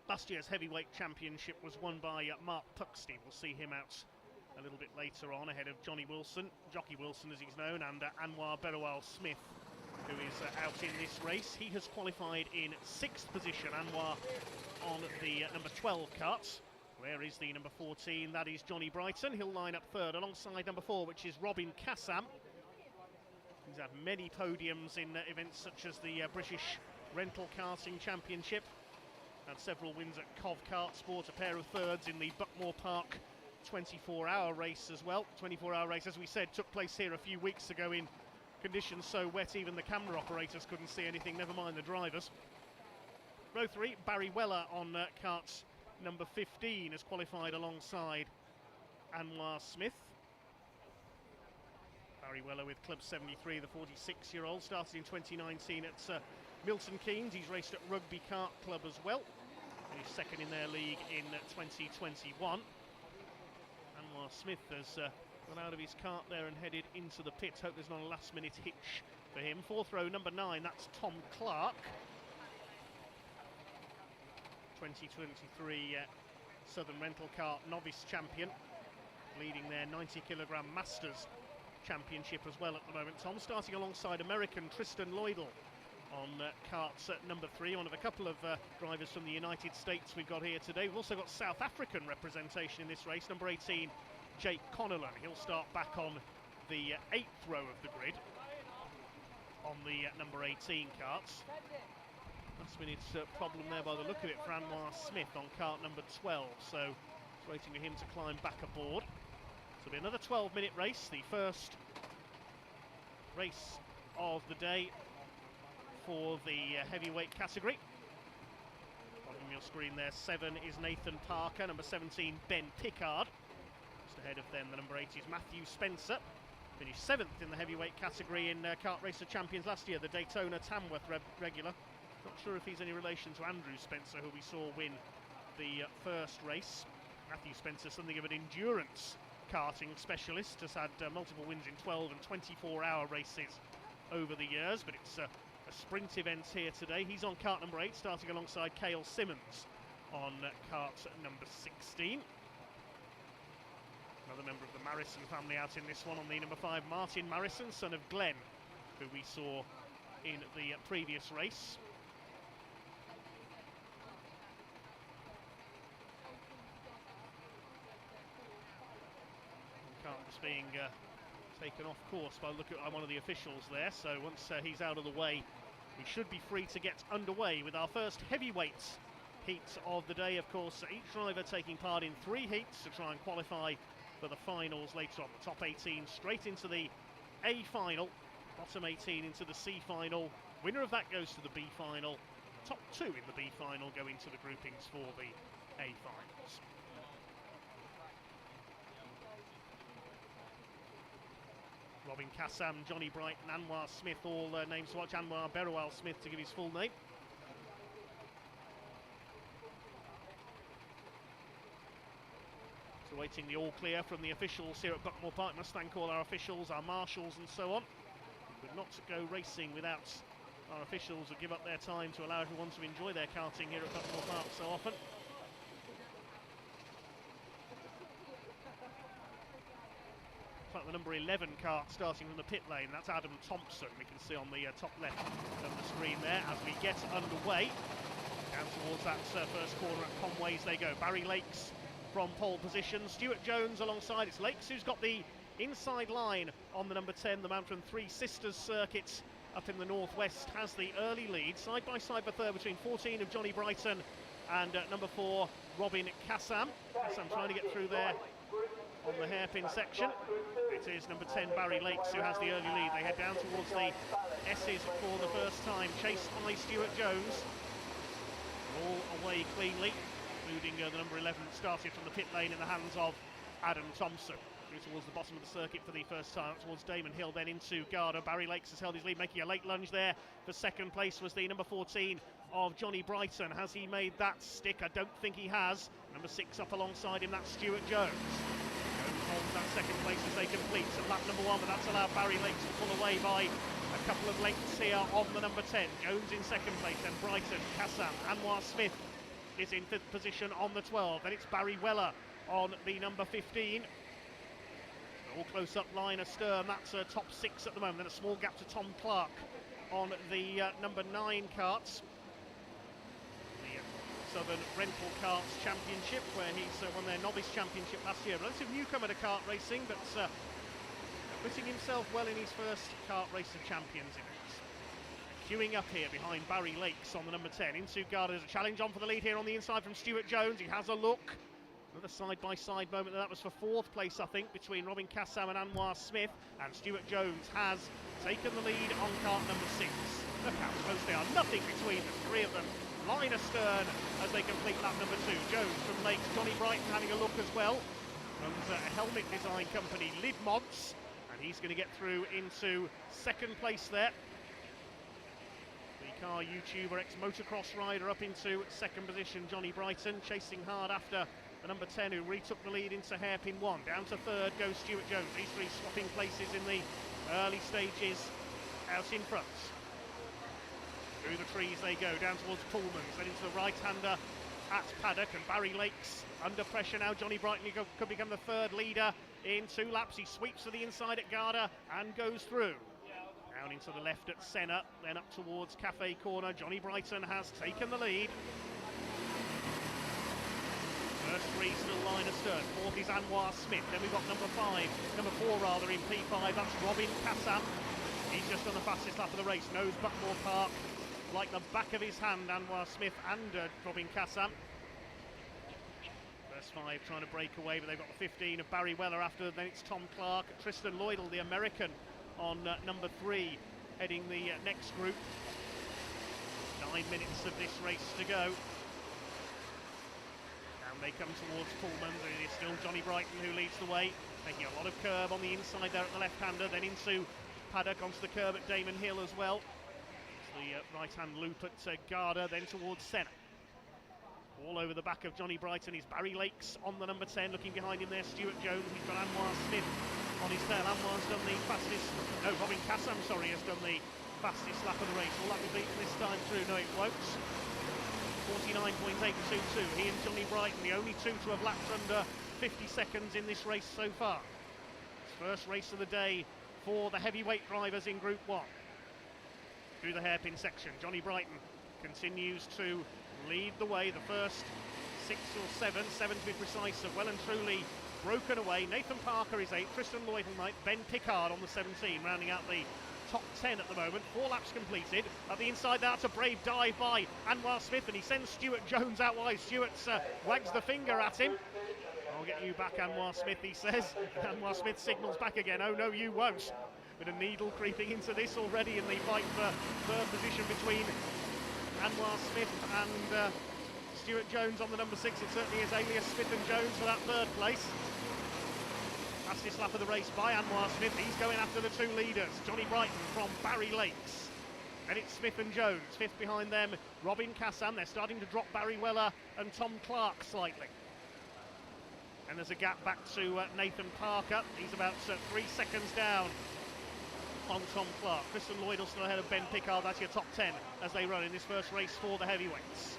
Last year's heavyweight championship was won by Mark Puxty. We'll see him out a little bit later on, ahead of Johnny Wilson, Jockey Wilson as he's known, and Anwar Berawal Smith, who is out in this race. He has qualified in 6th position, Anwar on the number 12 kart. Where is the number 14? That is Johnny Brighton. He'll line up third alongside number 4, which is Robin Kassam. He's had many podiums in events such as the British Rental Karting Championship. Had several wins at Cov Kart Sport, a pair of thirds in the Buckmore Park 24-hour race as well. 24-hour race, as we said, took place here a few weeks ago in conditions so wet even the camera operators couldn't see anything, never mind the drivers. Row 3, Barry Weller on karts number 15 has qualified alongside Anwar Smith. Barry Weller with Club 73, the 46-year-old, started in 2019 at Milton Keynes. He's raced at Rugby Kart Club as well. He's second in their league in 2021. Anwar Smith has gone out of his kart there and headed into the pit. Hope there's not a last-minute hitch for him. 4th row, number 9, that's Tom Clark. 2023 Southern Rental Kart Novice Champion, leading their 90kg Masters Championship as well at the moment. Tom starting alongside American Tristan Lloydell on karts at number 3, one of a couple of drivers from the United States we've got here today. We've also got South African representation in this race, number 18, Jake Connellan. He'll start back on the 8th row of the grid on the number 18 karts. Last minute problem there by the look of it for Anwar Smith on kart number 12, so it's waiting for him to climb back aboard. So it'll be another 12-minute race, the first race of the day for the heavyweight category. Bottom of your screen there, 7 is Nathan Parker, number 17 Ben Pickard. Just ahead of them, the number 8 is Matthew Spencer. Finished 7th in the heavyweight category in Kart Racer Champions last year, the Daytona Tamworth regular. Not sure if he's any relation to Andrew Spencer, who we saw win the first race. Matthew Spencer, something of an endurance karting specialist, has had multiple wins in 12 and 24-hour races over the years, but it's a sprint event here today. He's on kart number 8, starting alongside Cale Simmons on kart number 16. Another member of the Marison family out in this one on the number 5, Martin Marison, son of Glenn, who we saw in the previous race. Kart was being taken off course by look at one of the officials there, so once he's out of the way, we should be free to get underway with our first heavyweight heat of the day. Of course, each driver taking part in 3 heats to try and qualify for the finals later on. The top 18 straight into the A final, bottom 18 into the C final. Winner of that goes to the B final. Top 2 in the B final go into the groupings for the A finals. Robin Kassam, Johnny Brighton, Anwar Smith, all names to watch. Anwar Berawal Smith to give his full name. So waiting the all clear from the officials here at Buckmore Park. Must thank all our officials, our marshals and so on. We would not go racing without our officials who give up their time to allow everyone to enjoy their karting here at Buckmore Park so often. fact, the number 11 kart starting from the pit lane. That's Adam Thompson, we can see on the top left of the screen there as we get underway. Down towards that first corner at Conways they go. Barry Lakes from pole position. Stuart Jones alongside. It's Lakes who's got the inside line on the number 10. The man from Three Sisters circuits up in the northwest has the early lead. Side by side for third between 14 of Johnny Brighton and number 4 Robin Kassam. Kassam trying to get through there on the hairpin section. It is number 10 Barry Lakes who has the early lead. They head down towards the S's for the first time, chased by Stuart Jones. All away cleanly, including the number 11 that started from the pit lane in the hands of Adam Thompson. Through towards the bottom of the circuit for the first time, towards Damon Hill, then into Garda. Barry Lakes has held his lead, making a late lunge there. For second place was the number 14 of Johnny Brighton. Has he made that stick? I don't think he has. Number 6 up alongside him, that's Stuart Jones. Jones holds that second place as they complete to lap number 1, but that's allowed Barry Lakes to pull away by a couple of lengths here on the number 10. Jones in second place, then Brighton, Kassam, Anwar Smith is in 5th position on the 12. Then it's Barry Weller on the number 15. All close up line astern, that's top 6 at the moment. Then a small gap to Tom Clark on the number 9 karts. The Southern Rental Karts Championship, where he's won their novice championship last year. Relative newcomer to kart racing, but putting himself well in his first kart race of champions events. Queuing up here behind Barry Lakes on the number 10. Into Garda, there's a challenge on for the lead here on the inside from Stuart Jones. He has a look. Another side-by-side moment, and that was for 4th place, I think, between Robin Kassam and Anwar Smith. And Stuart Jones has taken the lead on kart number 6. Look how close they are, nothing between the 3 of them. Line astern as they complete lap number 2. Jones from Lakes, Johnny Brighton having a look as well. Runs a helmet design company, Lidmonts, and he's going to get through into 2nd place there. The car YouTuber, ex-motocross rider up into 2nd position, Johnny Brighton, chasing hard after the number 10 who retook the lead into hairpin 1. Down to 3rd goes Stuart Jones. These 3 swapping places in the early stages out in front. Through the trees they go, down towards Pullman's, then into the right-hander at Paddock, and Barry Lakes under pressure now. Johnny Brighton could become the 3rd leader in 2 laps. He sweeps to the inside at Garda and goes through. Down into the left at Senna, then up towards Cafe Corner. Johnny Brighton has taken the lead. First 3 still line astern. 4th is Anwar Smith. Then we've got number 4 rather, in P5. That's Robin Kassam. He's just on the fastest lap of the race. Knows Buckmore Park like the back of his hand, Anwar Smith and Robin Kassam. First 5 trying to break away, but they've got the 15 of Barry Weller after. Then it's Tom Clark, Tristan Lloydell, the American, on number 3, heading the next group. 9 minutes of this race to go. They come towards Pullman, but it is still Johnny Brighton who leads the way, making a lot of curb on the inside there at the left-hander, then into Paddock onto the curb at Damon Hill as well. It's the right-hand loop at Garda, then towards Senna. All over the back of Johnny Brighton is Barry Lakes on the number 10, looking behind him there, Stuart Jones. He's got Anwar Smith on his tail. Anwar's done the fastest, no, Robin Kassam, sorry, has done the fastest lap of the race. Will that be beaten this time through? No, it won't. 49.822. He and Johnny Brighton, the only 2 to have lapped under 50 seconds in this race so far. It's first race of the day for the heavyweight drivers in Group 1. Through the hairpin section, Johnny Brighton continues to lead the way. The first 6 or 7 to be precise, have well and truly broken away. Nathan Parker is 8th, Tristan Lloydell 9th, Ben Pickard on the 17, rounding out the top 10 at the moment. 4 laps completed. At the inside, that's a brave dive by Anwar Smith, and he sends Stuart Jones out wide. Stuart wags the finger at him. I'll get you back, Anwar Smith, he says. Anwar Smith signals back again. Oh no, you won't. With a needle creeping into this already in the fight for 3rd position between Anwar Smith and Stuart Jones on the number 6. It certainly is alias Smith and Jones for that 3rd place. Fastest lap of the race by Anwar Smith. He's going after the 2 leaders. Johnny Brighton from Barry Lakes. Then it's Smith and Jones. 5th behind them, Robin Kassam. They're starting to drop Barry Weller and Tom Clark slightly. And there's a gap back to Nathan Parker. He's about 3 seconds down on Tom Clark. Tristan Lloydell still ahead of Ben Pickard. That's your top 10 as they run in this first race for the heavyweights.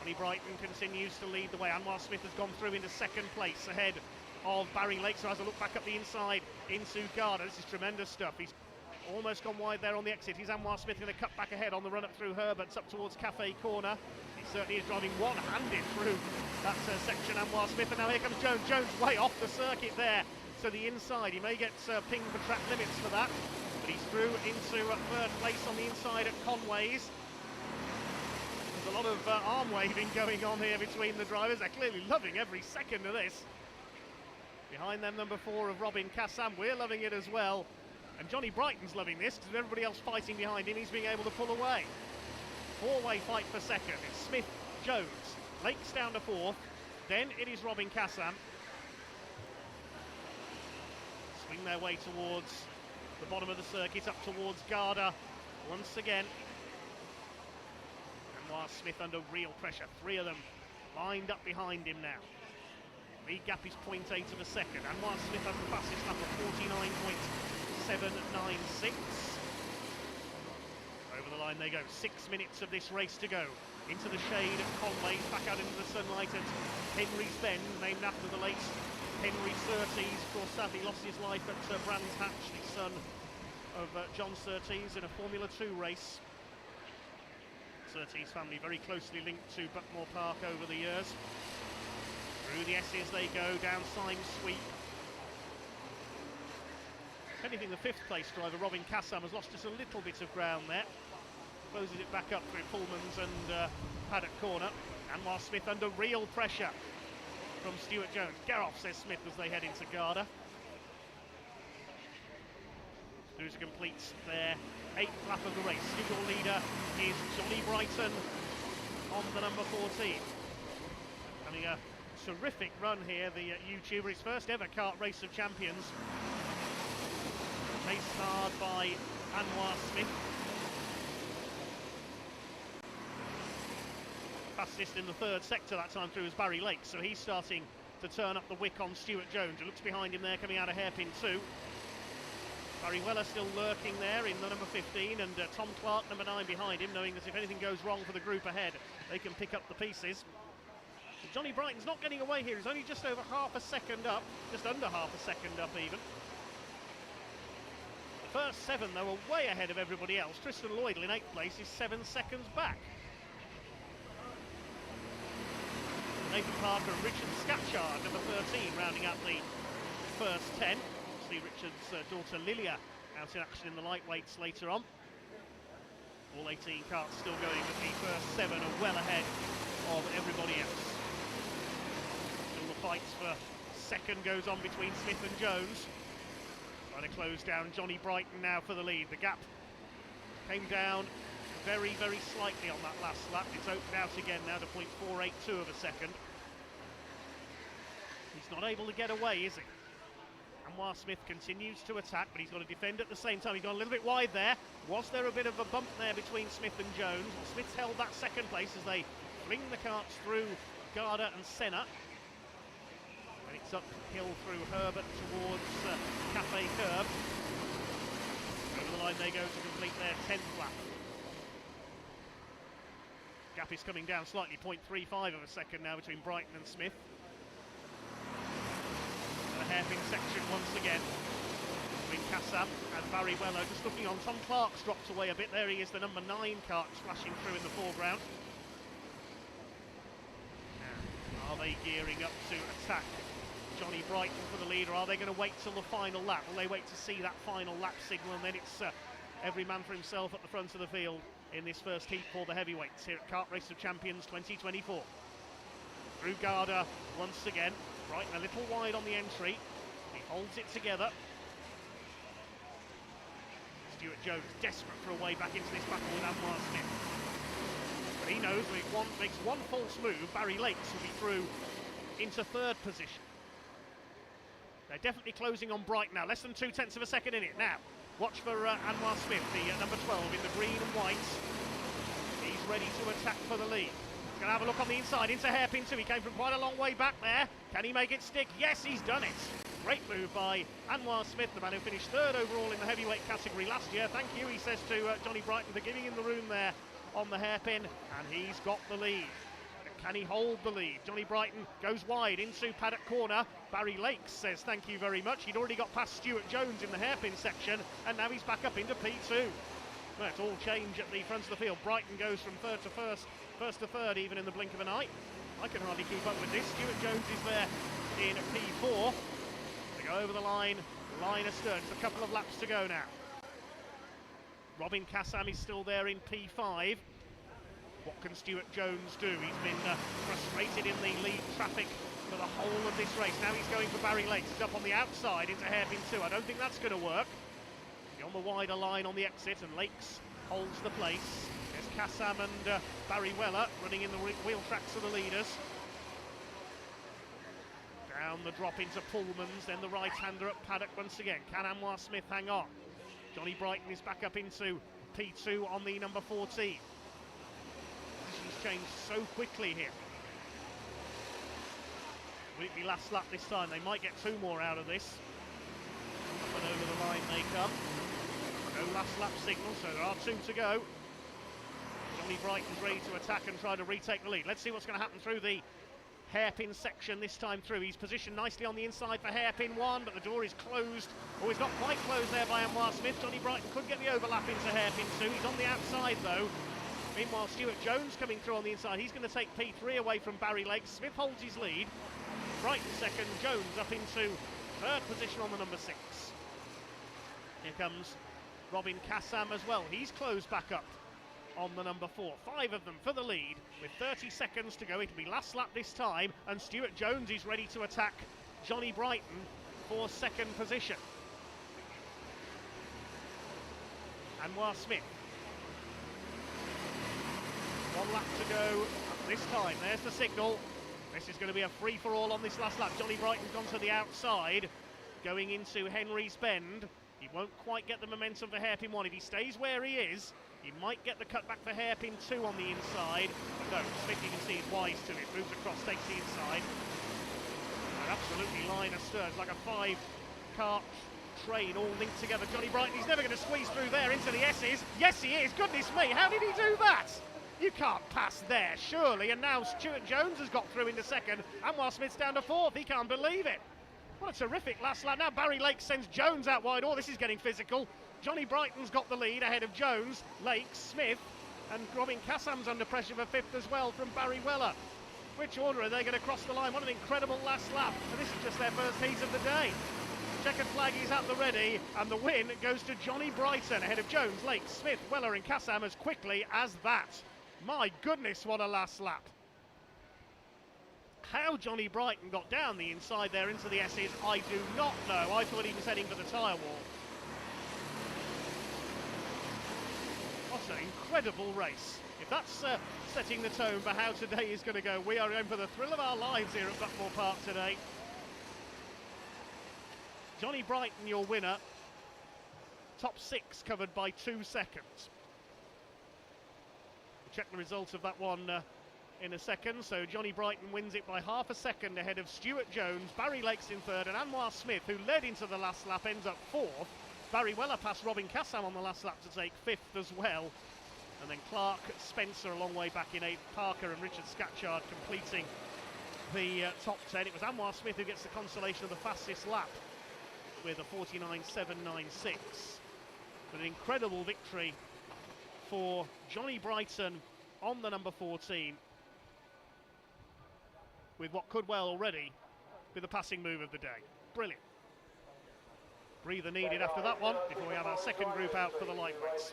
Johnny Brighton continues to lead the way. Anwar Smith has gone through into 2nd place ahead of Barry Lake, so has a look back up the inside into Garda. This is tremendous stuff. He's almost gone wide there on the exit. He's Anwar Smith going to cut back ahead on the run up through Herbert's up towards Cafe Corner. He certainly is driving one-handed through that section, Anwar Smith, and now here comes Jones. Jones way off the circuit there to the inside. He may get pinged for track limits for that, but he's through into third place on the inside at Conway's. There's a lot of arm waving going on here between the drivers. They're clearly loving every second of this. Behind them, number 4 of Robin Kassam. We're loving it as well. And Johnny Brighton's loving this because everybody else fighting behind him, he's being able to pull away. 4-way fight for second. It's Smith, Jones, Lake's down to 4th. Then it is Robin Kassam. Swing their way towards the bottom of the circuit, up towards Garda once again. Anwar Smith under real pressure. 3 of them lined up behind him now. Lead gap is 0.8 of a second. Anwar Smith has the fastest lap of 49.796. Over the line they go. 6 minutes of this race to go. Into the shade at Conway's, back out into the sunlight at Henry's Bend, named after the late Henry Surtees. Of course, sadly lost his life at Brands Hatch, the son of John Surtees in a Formula 2 race. Surtees family very closely linked to Buckmore Park over the years. Through the S's they go, down Symes Sweep. If anything, the 5th place driver, Robin Kassam, has lost just a little bit of ground there. Closes it back up through Pullman's and Paddock Corner. Anwar Smith under real pressure from Stuart Jones. Get off, says Smith as they head into Garda. Who's completes their 8th lap of the race. Your leader is Johnny Brighton on the number 14. Having a terrific run here, the YouTuber, his first ever kart race of champions. Paced hard by Anwar Smith. Fastest in the 3rd sector that time through is Barry Lake, so he's starting to turn up the wick on Stuart Jones, who looks behind him there coming out of hairpin 2. Barry Weller still lurking there in the number 15, and Tom Clark, number 9, behind him, knowing that if anything goes wrong for the group ahead, they can pick up the pieces. But Johnny Brighton's not getting away here. He's only just over half a second up, just under half a second up even. The first 7, though, are way ahead of everybody else. Tristan Lloydell in 8th place is 7 seconds back. Nathan Parker and Richard Scatchard, number 13, rounding out the first 10. See Richard's daughter Lilia out in action in the lightweights later on. All 18 karts still going, but the first 7 are well ahead of everybody else. Still the fights for second goes on between Smith and Jones. Trying to close down Johnny Brighton now for the lead. The gap came down very, very slightly on that last lap. It's opened out again now to 0.482 of a second. He's not able to get away, is he? Anwar Smith continues to attack, but he's got to defend at the same time. He's gone a little bit wide there. Was there a bit of a bump there between Smith and Jones? Smith's held that second place as they fling the karts through Garda and Senna. And it's uphill through Herbert towards Cafe Curb. Over the line they go to complete their 10th lap. Gap is coming down slightly, 0.35 of a second now between Brighton and Smith. And a hairpin section once again between Kassam and Barry Weller. Just looking on, Tom Clark's dropped away a bit. There he is, the number 9 kart flashing through in the foreground. Now, are they gearing up to attack Johnny Brighton for the lead, or are they going to wait till the final lap? Will they wait to see that final lap signal, and then it's every man for himself at the front of the field in this first heat for the heavyweights here at Kart Race of Champions 2024. Through Garda once again. Brighton a little wide on the entry. He holds it together. Stuart Jones desperate for a way back into this battle with Anwar Smith. But he knows when he makes one false move, Barry Lakes will be through into 3rd position. They're definitely closing on Brighton now. Less than 0.2 of a second in it. Now, watch for Anwar Smith, the number 12 in the green and white. He's ready to attack for the lead. He's going to have a look on the inside into hairpin 2. He came from quite a long way back there. Can he make it stick? Yes, he's done it. Great move by Anwar Smith, the man who finished 3rd overall in the heavyweight category last year. Thank you, he says to Johnny Brighton, for giving him the room there on the hairpin, and he's got the lead. A Can he hold the lead? Johnny Brighton goes wide into paddock corner. Barry Lakes says thank you very much. He'd already got past Stuart Jones in the hairpin section, and now he's back up into P2. Well, it's all change at the front of the field. Brighton goes from third to first to third, even in the blink of an eye. I can hardly keep up with this. Stuart Jones is there in P4. They go over the line astern. Just a couple of laps to go now. Robin Kassam is still there in P5. What can Stuart Jones do? He's been frustrated in the lead traffic for the whole of this race. Now he's going for Barry Lakes. He's up on the outside into hairpin 2. I don't think that's going to work. He's on the wider line on the exit, and Lakes holds the place. There's Kassam and Barry Weller running in the wheel tracks of the leaders. Down the drop into Pullman's, then the right-hander at paddock once again. Can Anwar Smith hang on? Johnny Brighton is back up into P2 on the number 14. Position's changed so quickly here. Will it be last lap this time? They might get 2 more out of this. Up and over the line they come. No last lap signal, so there are 2 to go. Johnny Brighton's ready to attack and try to retake the lead. Let's see what's going to happen through the hairpin section this time through. He's positioned nicely on the inside for hairpin 1, but the door is closed. Oh, it's not quite closed there by Anwar Smith. Johnny Brighton could get the overlap into hairpin 2. He's on the outside though. Meanwhile, Stuart Jones coming through on the inside. He's going to take P3 away from Barry Lakes. Smith holds his lead. Brighton second, Jones up into third position on the number 6. Here comes Robin Kassam as well. He's closed back up on the number 4. 5 of them for the lead with 30 seconds to go. It'll be last lap this time, and Stuart Jones is ready to attack Johnny Brighton for second position. Anwar Smith. 1 lap to go this time. There's the signal. This is going to be a free-for-all on this last lap. Johnny Brighton's gone to the outside, going into Henry's Bend. He won't quite get the momentum for hairpin 1. If he stays where he is, he might get the cutback for hairpin 2 on the inside. But no, Smith, you can see, is wise to it. Moves across, takes the inside. And absolutely line astern. It's like a 5-cart train all linked together. Johnny Brighton, he's never going to squeeze through there into the S's. Yes, he is. Goodness me, how did he do that? You can't pass there, surely. And now Stuart Jones has got through into second. Anwar Smith's down to 4th. He can't believe it. What a terrific last lap. Now Barry Lakes sends Jones out wide. Oh, this is getting physical. Johnny Brighton's got the lead ahead of Jones, Lakes, Smith, and Robin Kassam's under pressure for 5th as well from Barry Weller. Which order are they going to cross the line? What an incredible last lap. And this is just their first heat of the day. Checkered flag is at the ready, and the win goes to Johnny Brighton ahead of Jones, Lakes, Smith, Weller and Kassam as quickly as that. My goodness, what a last lap. How Johnny Brighton got down the inside there into the S's, I do not know. I thought he was heading for the tyre wall. What an incredible race. If that's setting the tone for how today is going to go, we are going for the thrill of our lives here at Buckmore Park today. Johnny Brighton, your winner. Top 6 covered by 2 seconds. We'll check the result of that one in a second. So Johnny Brighton wins it by half a second ahead of Stuart Jones, Barry Lakes in 3rd, and Anwar Smith, who led into the last lap, ends up 4th. Barry Weller passed Robin Kassam on the last lap to take 5th as well. And then Clark, Spencer a long way back in 8th, Parker and Richard Scatchard completing the top 10. It was Anwar Smith who gets the consolation of the fastest lap with a 49.796. But an incredible victory for Johnny Brighton on the number 14, with what could well already be the passing move of the day. Brilliant. Breather needed after that one before we have our second group out for the lightweights.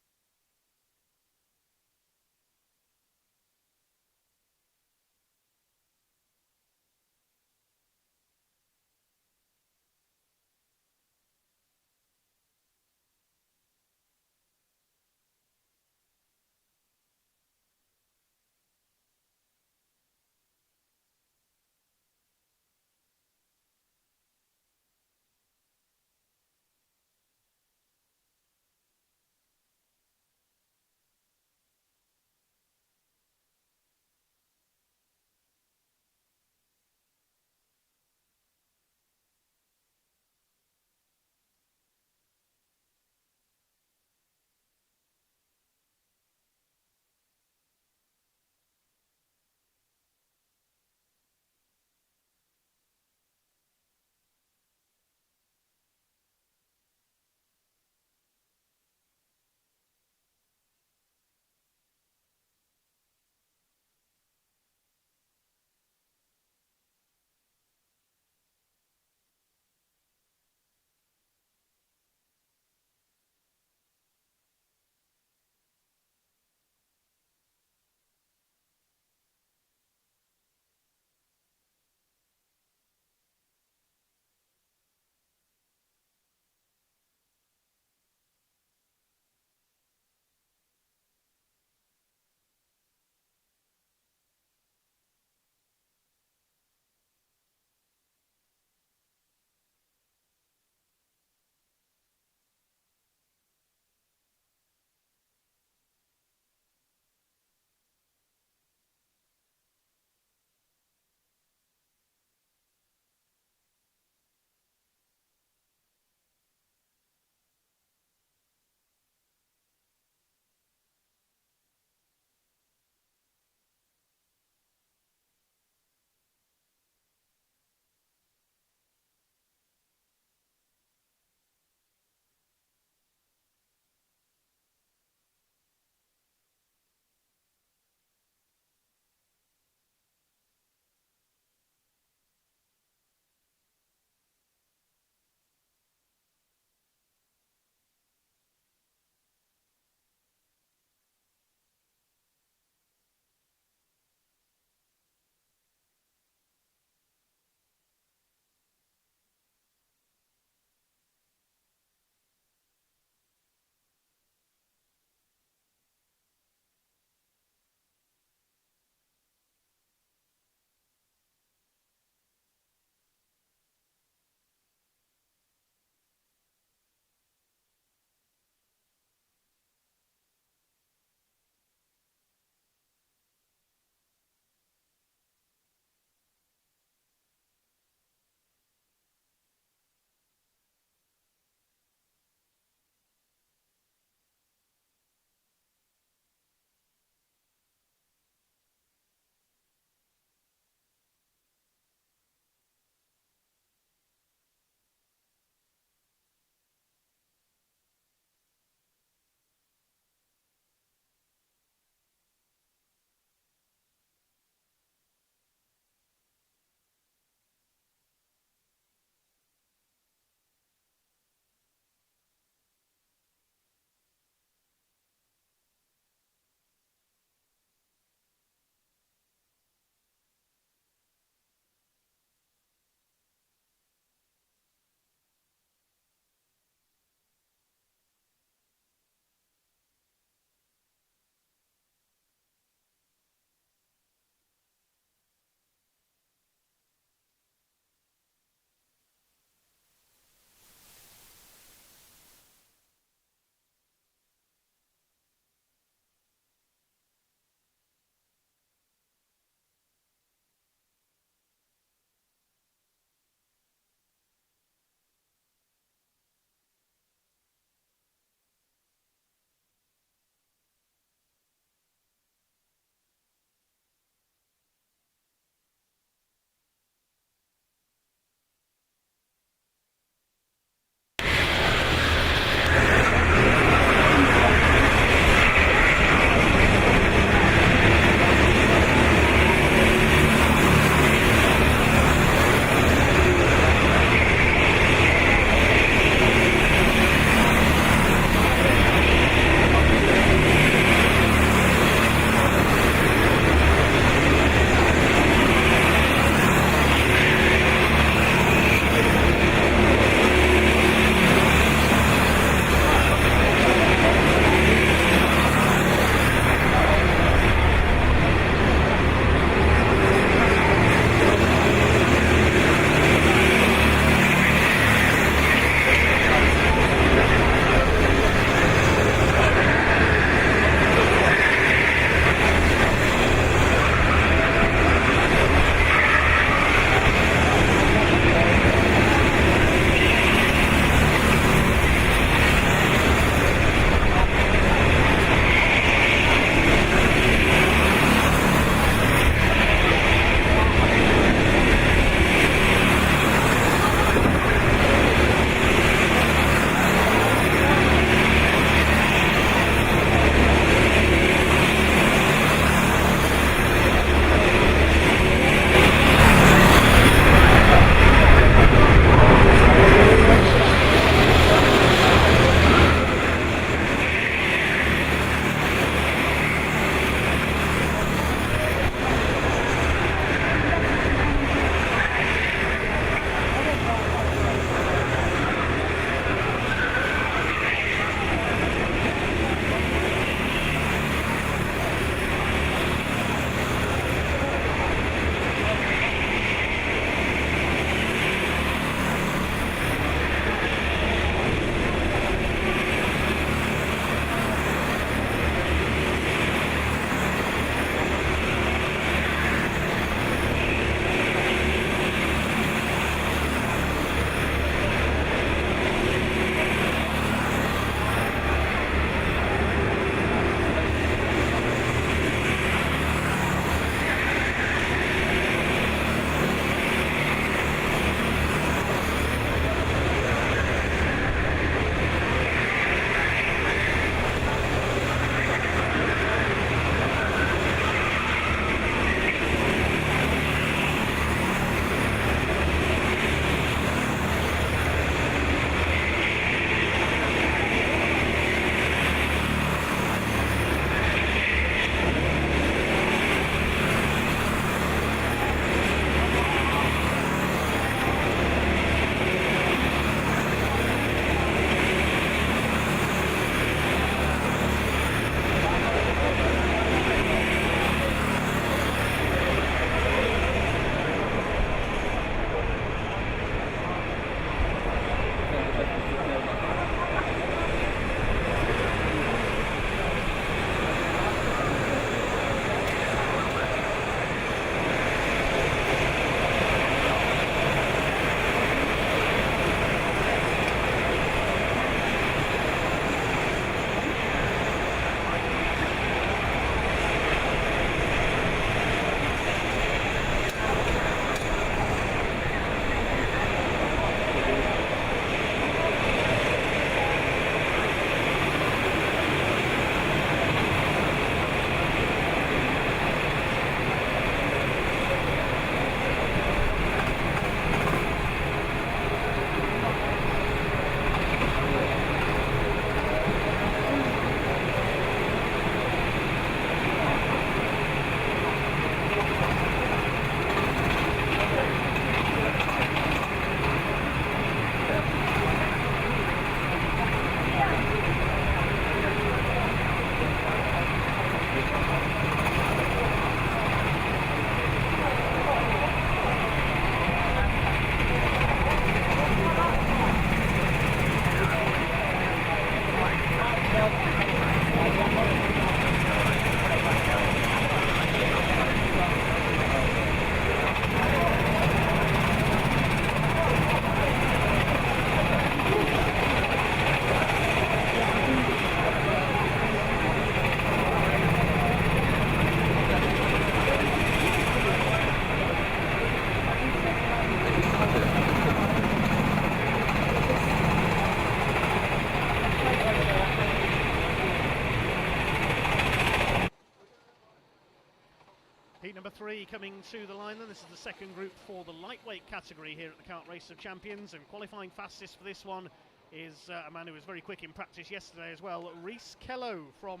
number 3 coming to the line then. This is the second group for the lightweight category here at the Kart Race of Champions, and qualifying fastest for this one is a man who was very quick in practice yesterday as well, Rhys Kello from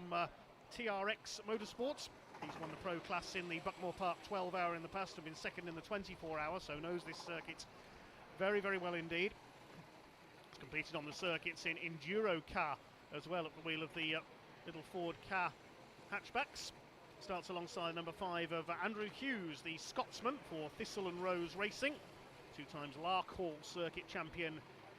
TRX Motorsports. He's won the pro class in the Buckmore Park 12 hour in the past, have been second in the 24 hour, so knows this circuit very, very well indeed. He's competed on the circuits in Enduro car as well, at the wheel of the little Ford car hatchbacks. Starts alongside number 5 of Andrew Hughes, the Scotsman for Thistle and Rose Racing. 2 times Larkhall circuit champion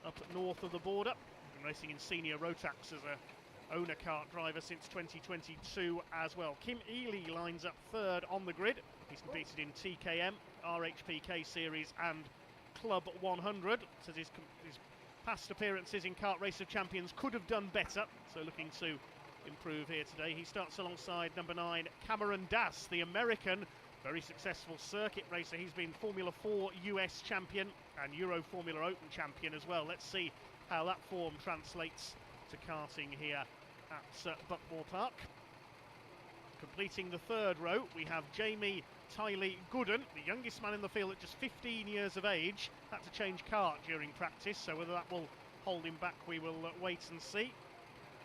up north of the border. Been racing in senior Rotax as a owner kart driver since 2022 as well. Kim Ely lines up 3rd on the grid. He's competed in TKM, RHPK Series and Club 100. Says his past appearances in Kart Race of Champions could have done better, so looking to improve here today. He starts alongside number 9, Cameron Dass, the American, very successful circuit racer. He's been Formula 4 US champion and Euro Formula Open champion as well. Let's see how that form translates to karting here at Buckmore Park. Completing the 3rd row, we have Jamie Tylee Gooden, the youngest man in the field at just 15 years of age. Had to change kart during practice, so whether that will hold him back, we will wait and see.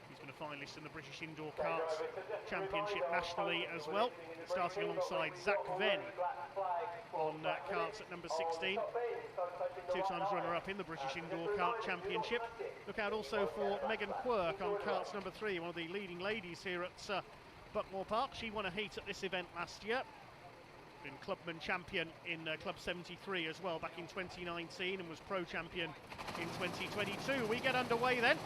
He's been a finalist in the British Indoor Kart Championship nationally as well, starting alongside Zach Venn on karts at number 16. 2 times runner-up in the British Indoor Kart Championship. Look out also for Megan Quirk on karts number 3, one of the leading ladies here at Buckmore Park. She won a heat at this event last year. Been clubman champion in Club 73 as well back in 2019, and was pro champion in 2022. We get underway then.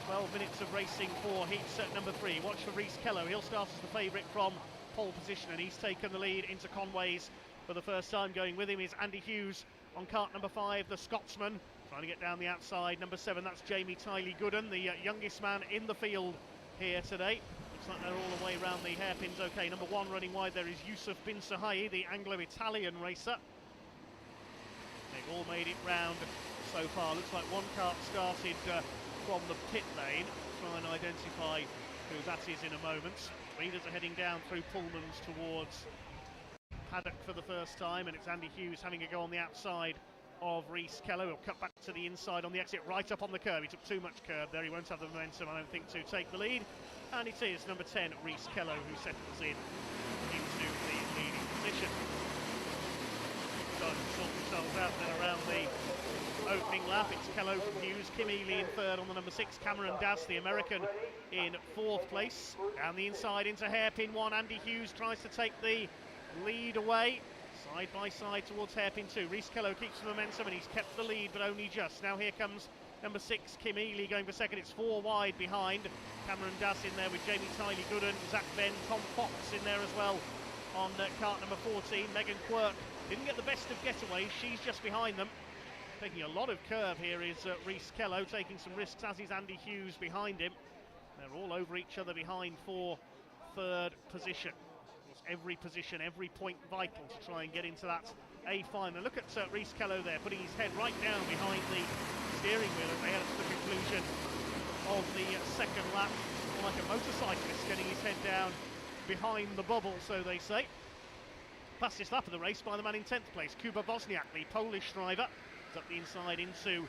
12 minutes of racing for heats at number 3. Watch for Rhys Kello. He'll start as the favourite from pole position, and he's taken the lead into Conways for the first time. Going with him is Andy Hughes on kart number 5, the Scotsman. Trying to get down the outside. Number 7, that's Jamie Tylee Gooden, the youngest man in the field here today. Looks like they're all the way around the hairpins okay. Number 1 running wide there is Yusuf Bin Sahai, the Anglo-Italian racer. They've all made it round so far. Looks like one kart started from the pit lane. Try and identify who that is in a moment. Leaders are heading down through Pullmans towards paddock for the first time, and it's Andy Hughes having a go on the outside of Rhys Kello. He'll cut back to the inside on the exit, right up on the curb. He took too much curb there. He won't have the momentum, I don't think, to take the lead. And it is number 10, Rhys Kello, who settles in into the leading position. Starting to sort themselves out then around the opening lap. It's Kello from Hughes, Kim Ely in 3rd on the number 6, Cameron Dass, the American, in 4th place. Down the inside into hairpin 1, Andy Hughes tries to take the lead away. Side by side towards hairpin 2. Rhys Kello keeps the momentum, and he's kept the lead, but only just. Now here comes number 6, Kim Ely, going for second. It's 4 wide behind. Cameron Dass in there with Jamie Tylee Gooden, Zach Venn, Tom Fox in there as well on kart number 14. Megan Quirk didn't get the best of getaways. She's just behind them. Taking a lot of curve here is Rhys Kello, taking some risks, as is Andy Hughes behind him. They're all over each other behind for 3rd position. Every position, every point vital to try and get into that A final. Look at Rhys Kello there, putting his head right down behind the steering wheel as they head to the conclusion of the 2nd lap. Like a motorcyclist getting his head down behind the bubble, so they say. Fastest lap of the race by the man in 10th place, Kuba Wozniak, the Polish driver. Up the inside into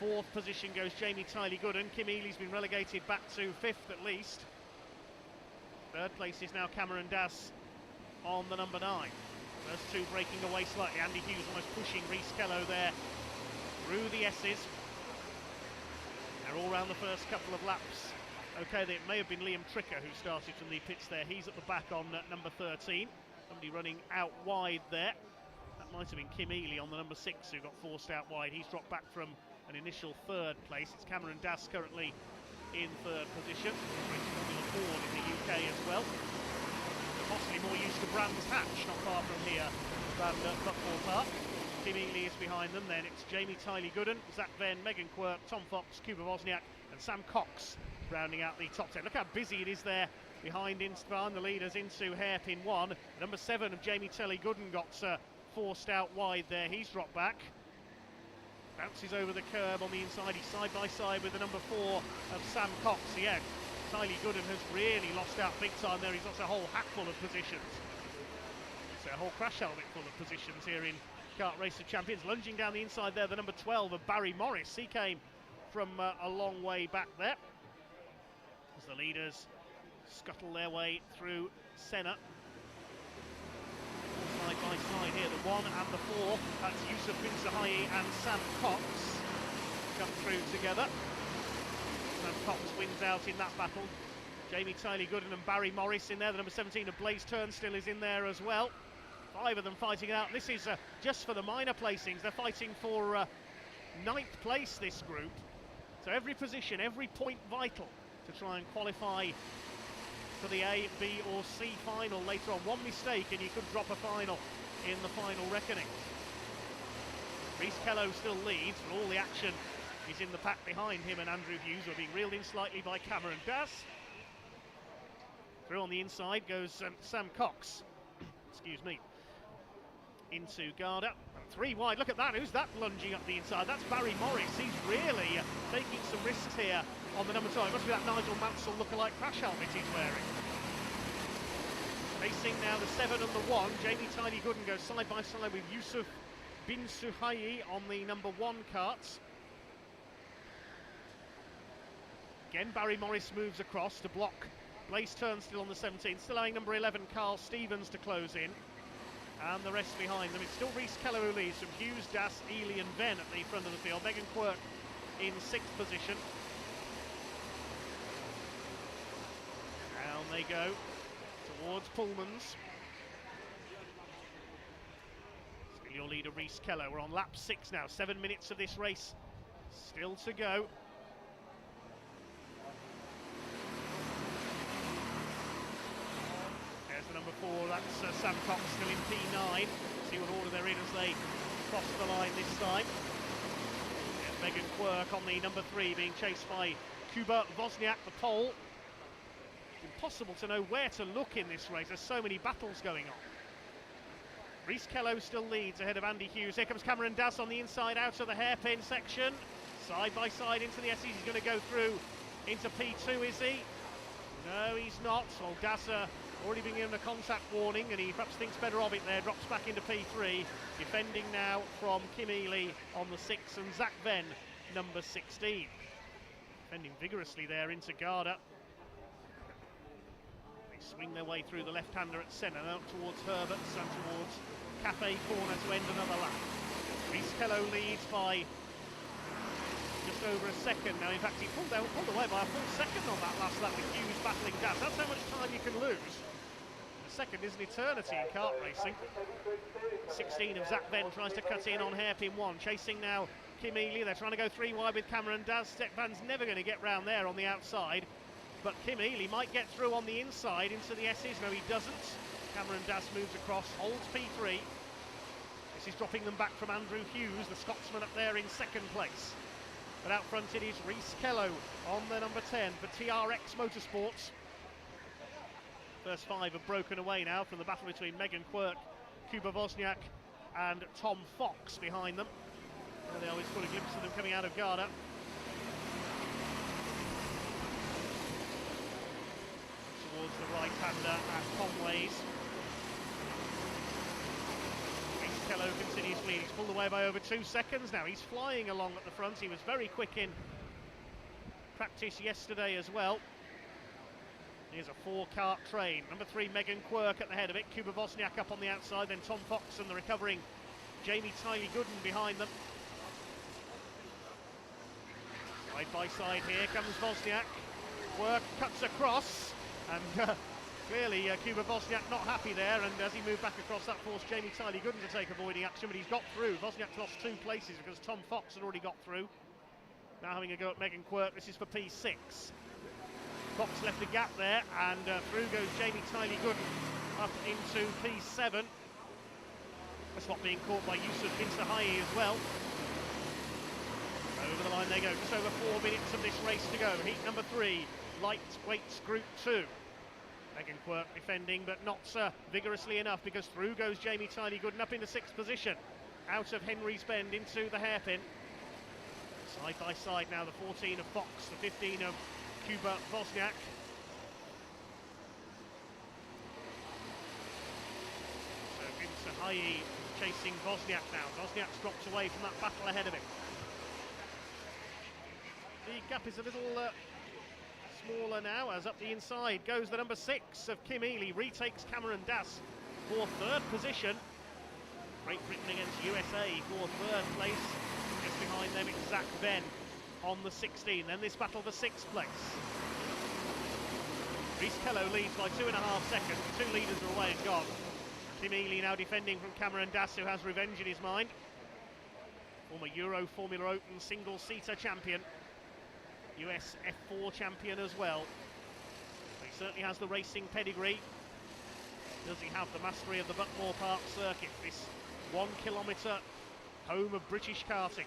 4th position goes Jamie Tylee Gooden. Kim Ely's been relegated back to 5th at least. 3rd place is now Cameron Dass on the number 9. First 2 breaking away slightly. Andy Hughes almost pushing Rhys Kello there through the S's. They're all round the first couple of laps. Okay, it may have been Liam Tricker who started from the pits there. He's at the back on number 13. Somebody running out wide there. That might have been Kim Ely on the number 6 who got forced out wide. He's dropped back from an initial 3rd place. It's Cameron Dass currently in 3rd position. Racing Formula Ford in the UK as well. Possibly more used to Brands Hatch, not far from here, than Buckmore Park. Kim Ely is behind them. Then it's Jamie Tylee Gooden, Zach Venn, Megan Quirk, Tom Fox, Kuba Wozniak and Sam Cox rounding out the top 10. Look how busy it is there behind the leaders into hairpin 1. Number 7 of Jamie Tylee Gooden got forced out wide there. He's dropped back. Bounces over the curb on the inside. He's side by side with the number 4 of Sam Cox. Yeah, Tylee Gooden has really lost out big time there. He's lost a whole hatful of positions. So a whole crash helmet full of positions here in Kart Race of Champions. Lunging down the inside there, the number 12 of Barry Morris. He came from a long way back there. As the leaders scuttle their way through Senna. Side by side here, the 1 and the 4. That's Yusuf Bin Suhayi and Sam Cox come through together. Sam Cox wins out in that battle. Jamie Tyler-Gooden and Barry Morris in there. The number 17 of Blaze Turnstill is in there as well. 5 of them fighting out. This is just for the minor placings. They're fighting for 9th place, this group. So every position, every point vital to try and qualify for the A, B or C final later on. One mistake and you could drop a final in the final reckoning. Reece Kello still leads, but all the action is in the pack behind him and Andrew Hughes, who are being reeled in slightly by Cameron Das. Through on the inside goes Sam Cox, excuse me, into Garda. 3 wide, look at that, who's that lunging up the inside? That's Barry Morris. He's really taking some risks here on the number 2. It must be that Nigel Mansell lookalike crash helmet he's wearing. Racing now the 7 and the 1. Jamie Tyler-Gooden goes side by side with Yusuf Bin Suhayi on the number 1 karts. Again, Barry Morris moves across to block Blaze Turnstill on the 17, still allowing number 11 Carl Stevens to close in, and the rest behind them. It's still Reece Kello who leads, from Hughes, Das, Ely and Venn at the front of the field. Megan Quirk in 6th position. Down they go towards Pullman's. Still your leader Reece Kello. We're on lap 6 now, 7 minutes of this race still to go. The number 4, that's Sam Cox still in P9. See what order they're in as they cross the line this time. There's Megan Quirk on the number 3, being chased by Kuba Wozniak, the pole. It's impossible to know where to look in this race. There's so many battles going on. Reece Kello still leads ahead of Andy Hughes. Here comes Cameron Das on the inside, out of the hairpin section. Side by side into the SEs. He's going to go through into P2, is he? No, he's not. Well, Das already been given a contact warning, and he perhaps thinks better of it there. Drops back into P3. Defending now from Kim Ely on the 6, and Zach Venn, number 16. Defending vigorously there into Garda. They swing their way through the left-hander at Senna, out towards Herberts and towards Cafe Corner to end another lap. Reece Kello leads by just over a second now. In fact, he pulled away by a full second on that last lap with Hughes battling Das. That's how much time you can lose. A second is an eternity in kart racing. 16 of Zach Venn tries to cut in on hairpin 1. Chasing now Kim Ely. They're trying to go 3 wide with Cameron Das. Step Van's never going to get round there on the outside. But Kim Ely might get through on the inside into the S's. No, he doesn't. Cameron Das moves across, holds P3. This is dropping them back from Andrew Hughes, the Scotsman up there in 2nd place. But out front it is Reece Kello on the number 10 for TRX Motorsports. First 5 have broken away now from the battle between Megan Quirk, Kuba Wozniak and Tom Fox behind them. There they always caught a glimpse of them coming out of Garda. Towards the right-hander at Conway's. Kello continues leading. He's pulled away by over 2 seconds now. He's flying along at the front. He was very quick in practice yesterday as well. Here's a 4-kart train. Number 3, Megan Quirk at the head of it. Kuba Wozniak up on the outside. Then Tom Fox and the recovering Jamie Tyler-Gooden behind them. Side by side here comes Wozniak. Quirk cuts across. And clearly, Kuba Wozniak not happy there, and as he moved back across, that forced Jamie Tyler-Gooden to take avoiding action, but he's got through. Wozniak's lost 2 places because Tom Fox had already got through. Now having a go at Megan Quirk. This is for P6. Fox left a gap there, and through goes Jamie Tyler-Gooden up into P7. That's not being caught by Yusuf Bin Suhayi as well. Over the line they go. Just over 4 minutes of this race to go. Heat number 3, lightweights Group 2. Megan Quirk defending, but not vigorously enough, because through goes Jamie Tyler-Gooden up into 6th position. Out of Henry's Bend into the hairpin. Side by side now, the 14 of Fox, the 15 of Kuba Wozniak. So i.e. chasing Wozniak now. Wozniak's dropped away from that battle ahead of him. The gap is a little smaller now, as up the inside goes the number 6 of Kim Healy, retakes Cameron Dass for 3rd position. Great Britain against USA for 3rd place. Just behind them it's Zach Venn on the 16. Then this battle for 6th place. Reece Kello leads by 2.5 seconds. 2 leaders are away and gone. Kim Healy now defending from Cameron Dass, who has revenge in his mind. Former Euro Formula Open single-seater champion. US F4 champion as well. He certainly has the racing pedigree. Does he have the mastery of the Buckmore Park circuit, this 1 kilometre home of British karting?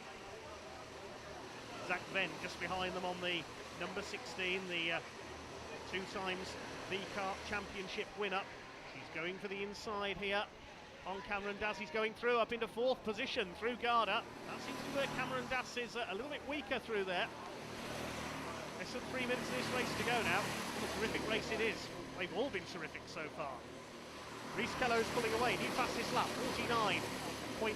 Zach Venn just behind them on the number 16, the 2 times V-Kart championship winner. He's going for the inside here on Cameron Dass. He's going through up into 4th position through Garda. That seems to be where Cameron Dass is a little bit weaker through there. Less than 3 minutes of this race to go now. What a terrific race it is. They've all been terrific so far. Reece Kello's pulling away. New fastest lap, 49.633.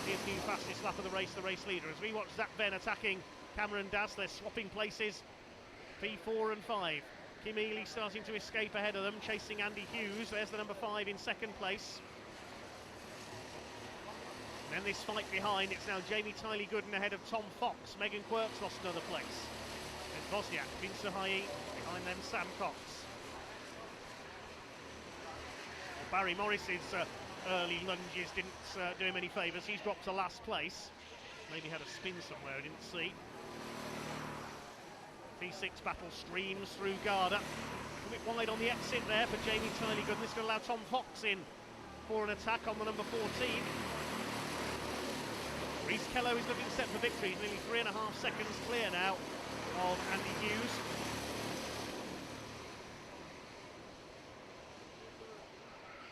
His new fastest lap of the race leader. As we watch Zach Venn attacking Cameron Dass, they're swapping places. P4 and 5. Kim Healy starting to escape ahead of them, chasing Andy Hughes. There's the number 5 in 2nd place. And then this fight behind, it's now Jamie Tyley-Gooden ahead of Tom Fox. Megan Quirk's lost another place. There's Wozniak, Vince Hayi, behind them Sam Cox. Well, Barry Morris's early lunges didn't do him any favours. He's dropped to last place. Maybe had a spin somewhere, I didn't see. P6 battle streams through Garda. A bit wide on the exit there for Jamie Tyley-Gooden. This is going to allow Tom Fox in for an attack on the number 14. Reece Kello is looking set for victory. He's nearly 3.5 seconds clear now of Andy Hughes.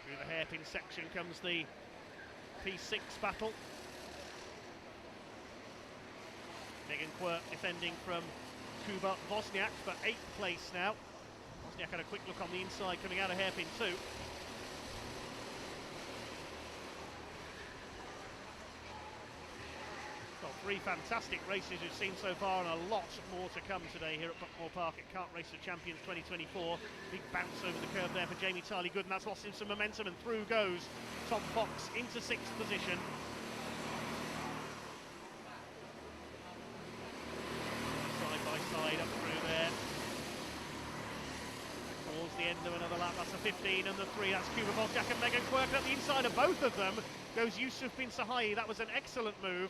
Through the hairpin section comes the P6 battle. Megan Quirk defending from Kuba Wozniak for 8th place now. Wozniak had a quick look on the inside coming out of hairpin 2. Well, 3 fantastic races we've seen so far, and a lot more to come today here at Buckmore Park at Kart Race of Champions 2024. Big bounce over the curve there for Jamie Tyley-Gooden. That's lost him some momentum, and through goes Tom Fox into 6th position. Side by side up through there. Towards the end of another lap, that's a 15 and the 3. That's Kuba Wozniak and Megan Quirk. At the inside of both of them goes Yusuf Bin Sahayi. That was an excellent move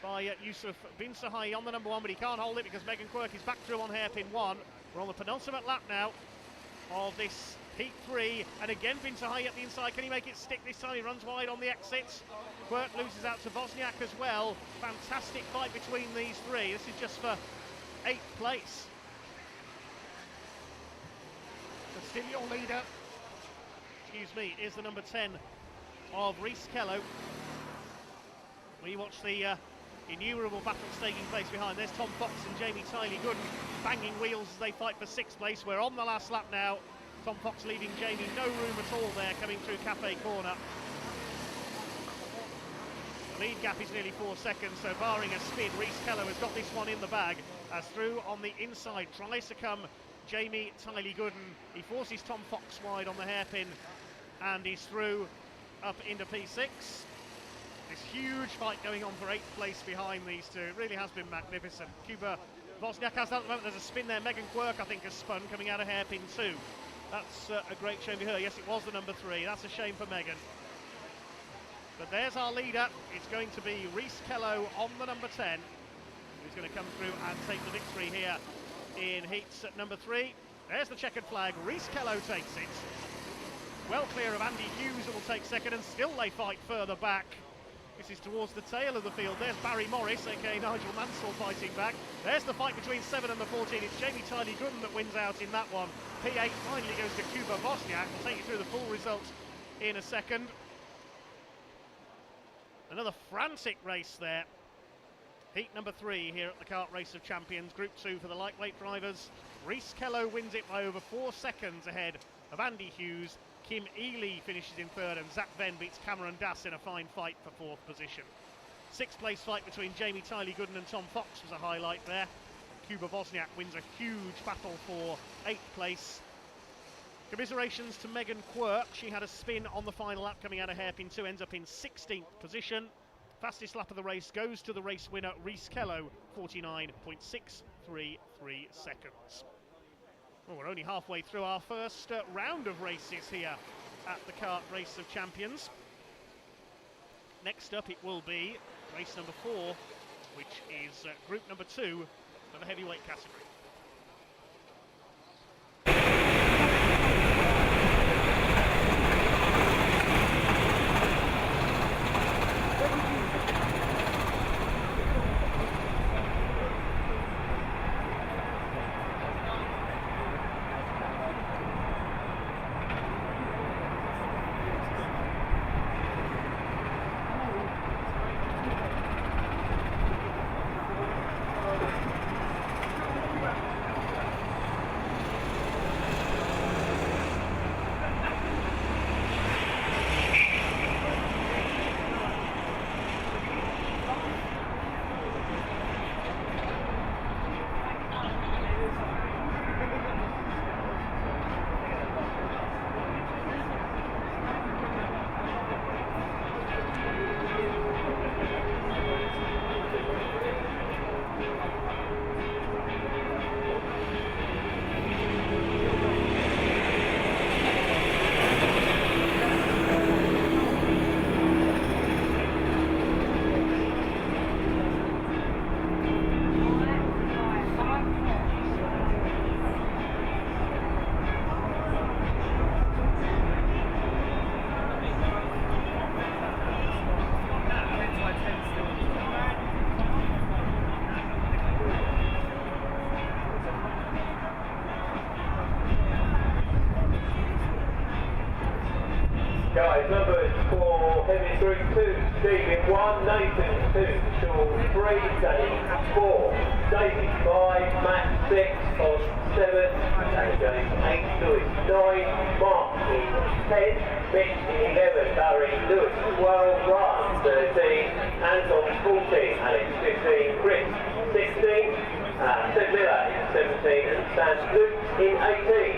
by Yusuf Bin Sahayi on the number 1, but he can't hold it because Megan Quirk is back through on hairpin 1. We're on the penultimate lap now of this heat 3, and again Bin Sahayi at the inside. Can he make it stick this time? He runs wide on the exits. Quirk loses out to Wozniak as well. Fantastic fight between these 3. This is just for 8th place. But still your leader, excuse me, is the number 10 of Reece Kello. We watch the innumerable battles taking place behind. There's Tom Fox and Jamie Tyley-Gooden banging wheels as they fight for 6th place. We're on the last lap now. Tom Fox leaving Jamie no room at all there coming through Cafe Corner. The lead gap is nearly 4 seconds, so barring a spin, Reece Kello has got this one in the bag as through on the inside tries to come Jamie Tyley-Gooden. He forces Tom Fox wide on the hairpin and he's through up into P6. This huge fight going on for 8th place behind these 2. It really has been magnificent. Kuba Wozniak has that at the moment. There's a spin there. Megan Quirk, I think, has spun coming out of hairpin 2. That's a great shame for her. Yes, it was the number 3. That's a shame for Megan. But there's our leader. It's going to be Reece Kello on the number 10, who's going to come through and take the victory here in heats at number 3. There's the checkered flag. Reece Kello takes it. Well clear of Andy Hughes, who will take 2nd, and still they fight further back. This is towards the tail of the field. There's Barry Morris, aka Nigel Mansell, fighting back. There's the fight between 7 and the 14. It's Jamie Tyley-Gooden that wins out in that one. P8 finally goes to Kuba Wozniak. We'll take you through the full results in a second. Another frantic race there. Heat number 3 here at the Kart Race of Champions. Group 2 for the lightweight drivers. Reece Kello wins it by over 4 seconds ahead of Andy Hughes. Kim Ely finishes in third, and Zach Venn beats Cameron Das in a fine fight for fourth position. Sixth place fight between Jamie Tiley Gooden and Tom Fox was a highlight there. Kuba Wozniak wins a huge battle for 8th place. Commiserations to Megan Quirk. She had a spin on the final lap coming out of hairpin 2, ends up in 16th position. Fastest lap of the race goes to the race winner, Reese Kello, 49.633 seconds. Well, we're only halfway through our first round of races here at the Kart Race of Champions. Next up it will be race number 4, which is group number 2 for the heavyweight category. Guys, numbers for heavy group 2, Stephen 1, Nathan 2, Sean 3, Dave 4, David 5, Matt 6, Oz 7, and James 8, Lewis 9, Mark in 10, Mitch in 11, Barry, Lewis 12, Ryan 13, Anton 14, Alex 15, Chris 16, Seb Miller in 17, and Sam Luke in 18.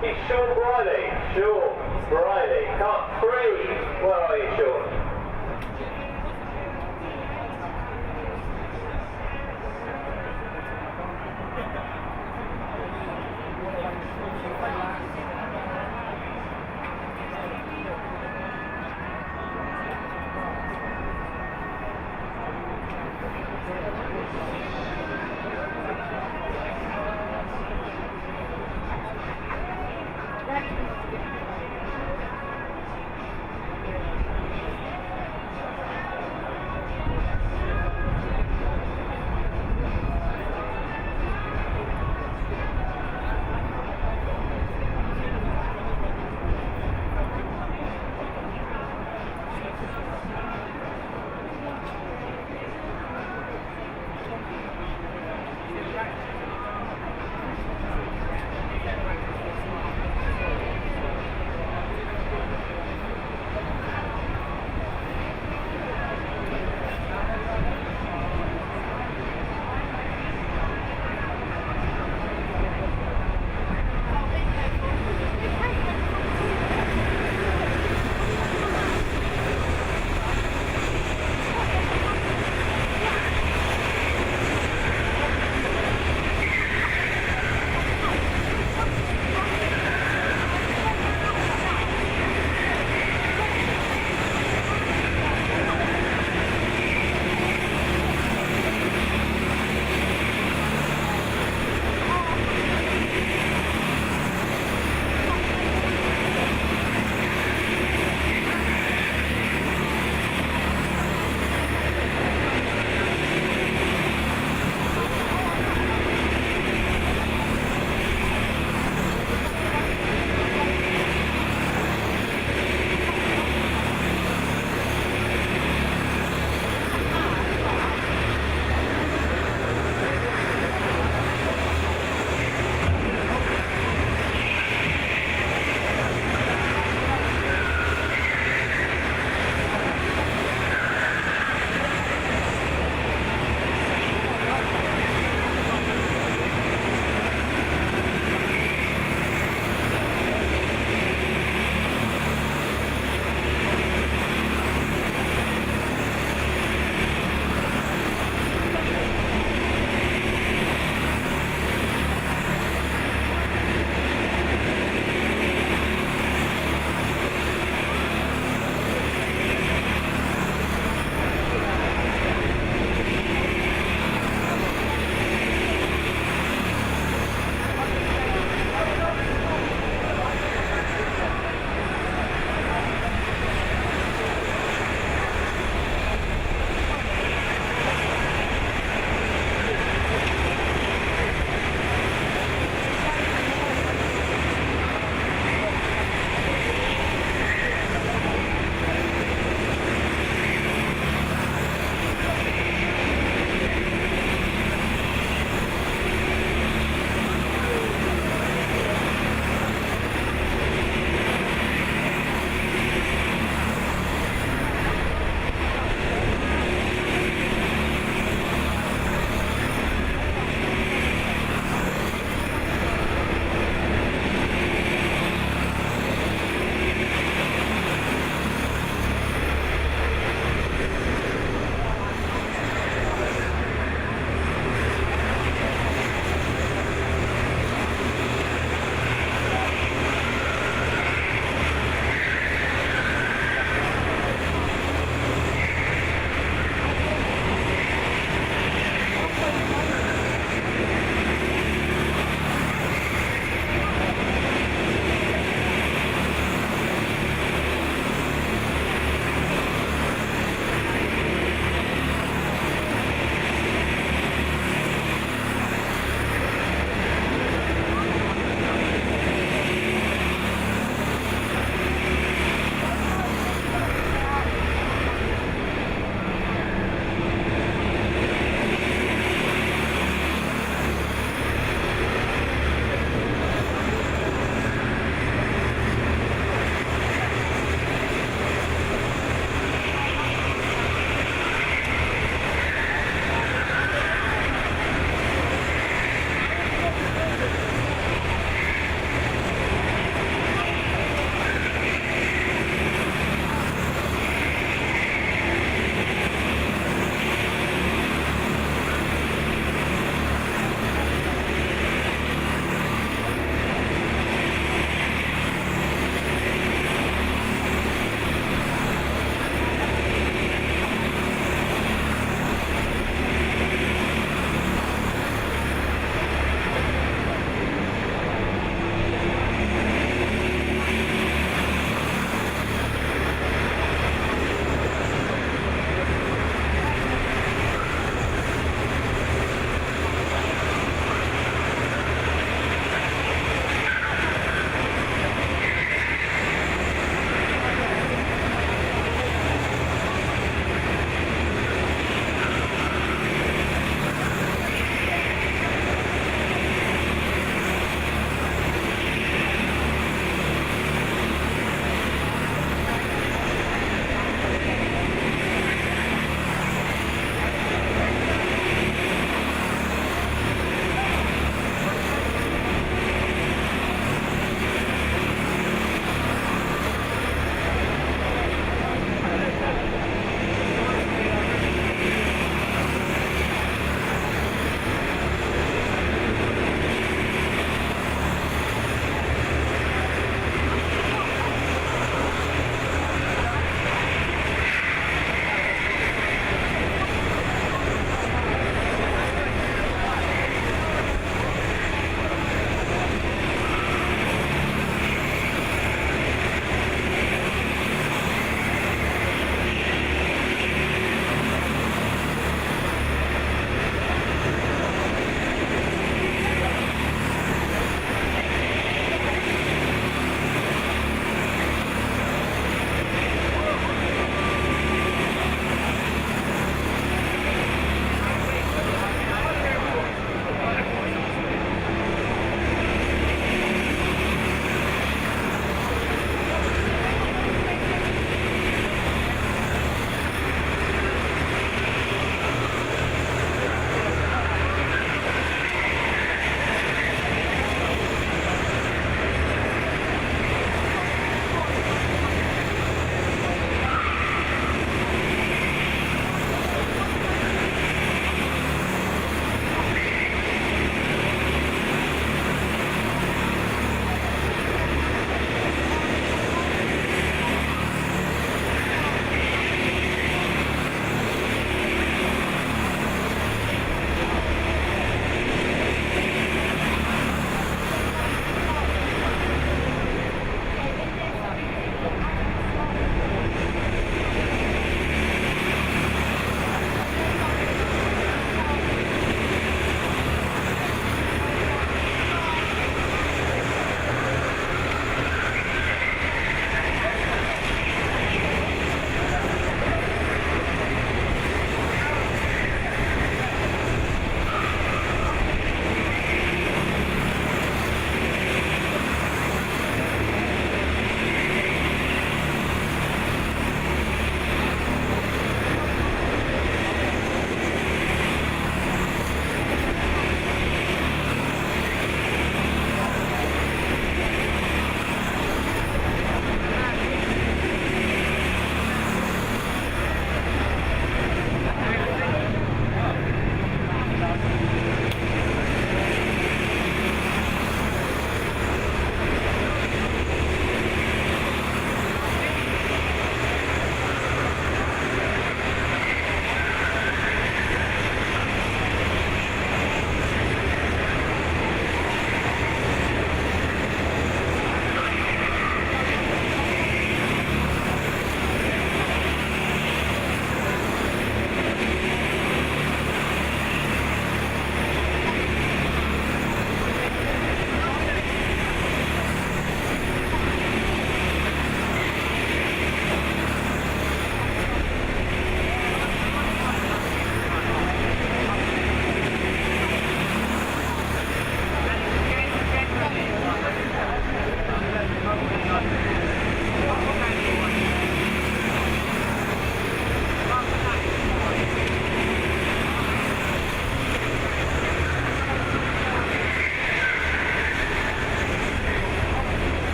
It's Sean Briley. Sean Briley. Cut 3. Where are you, Sean?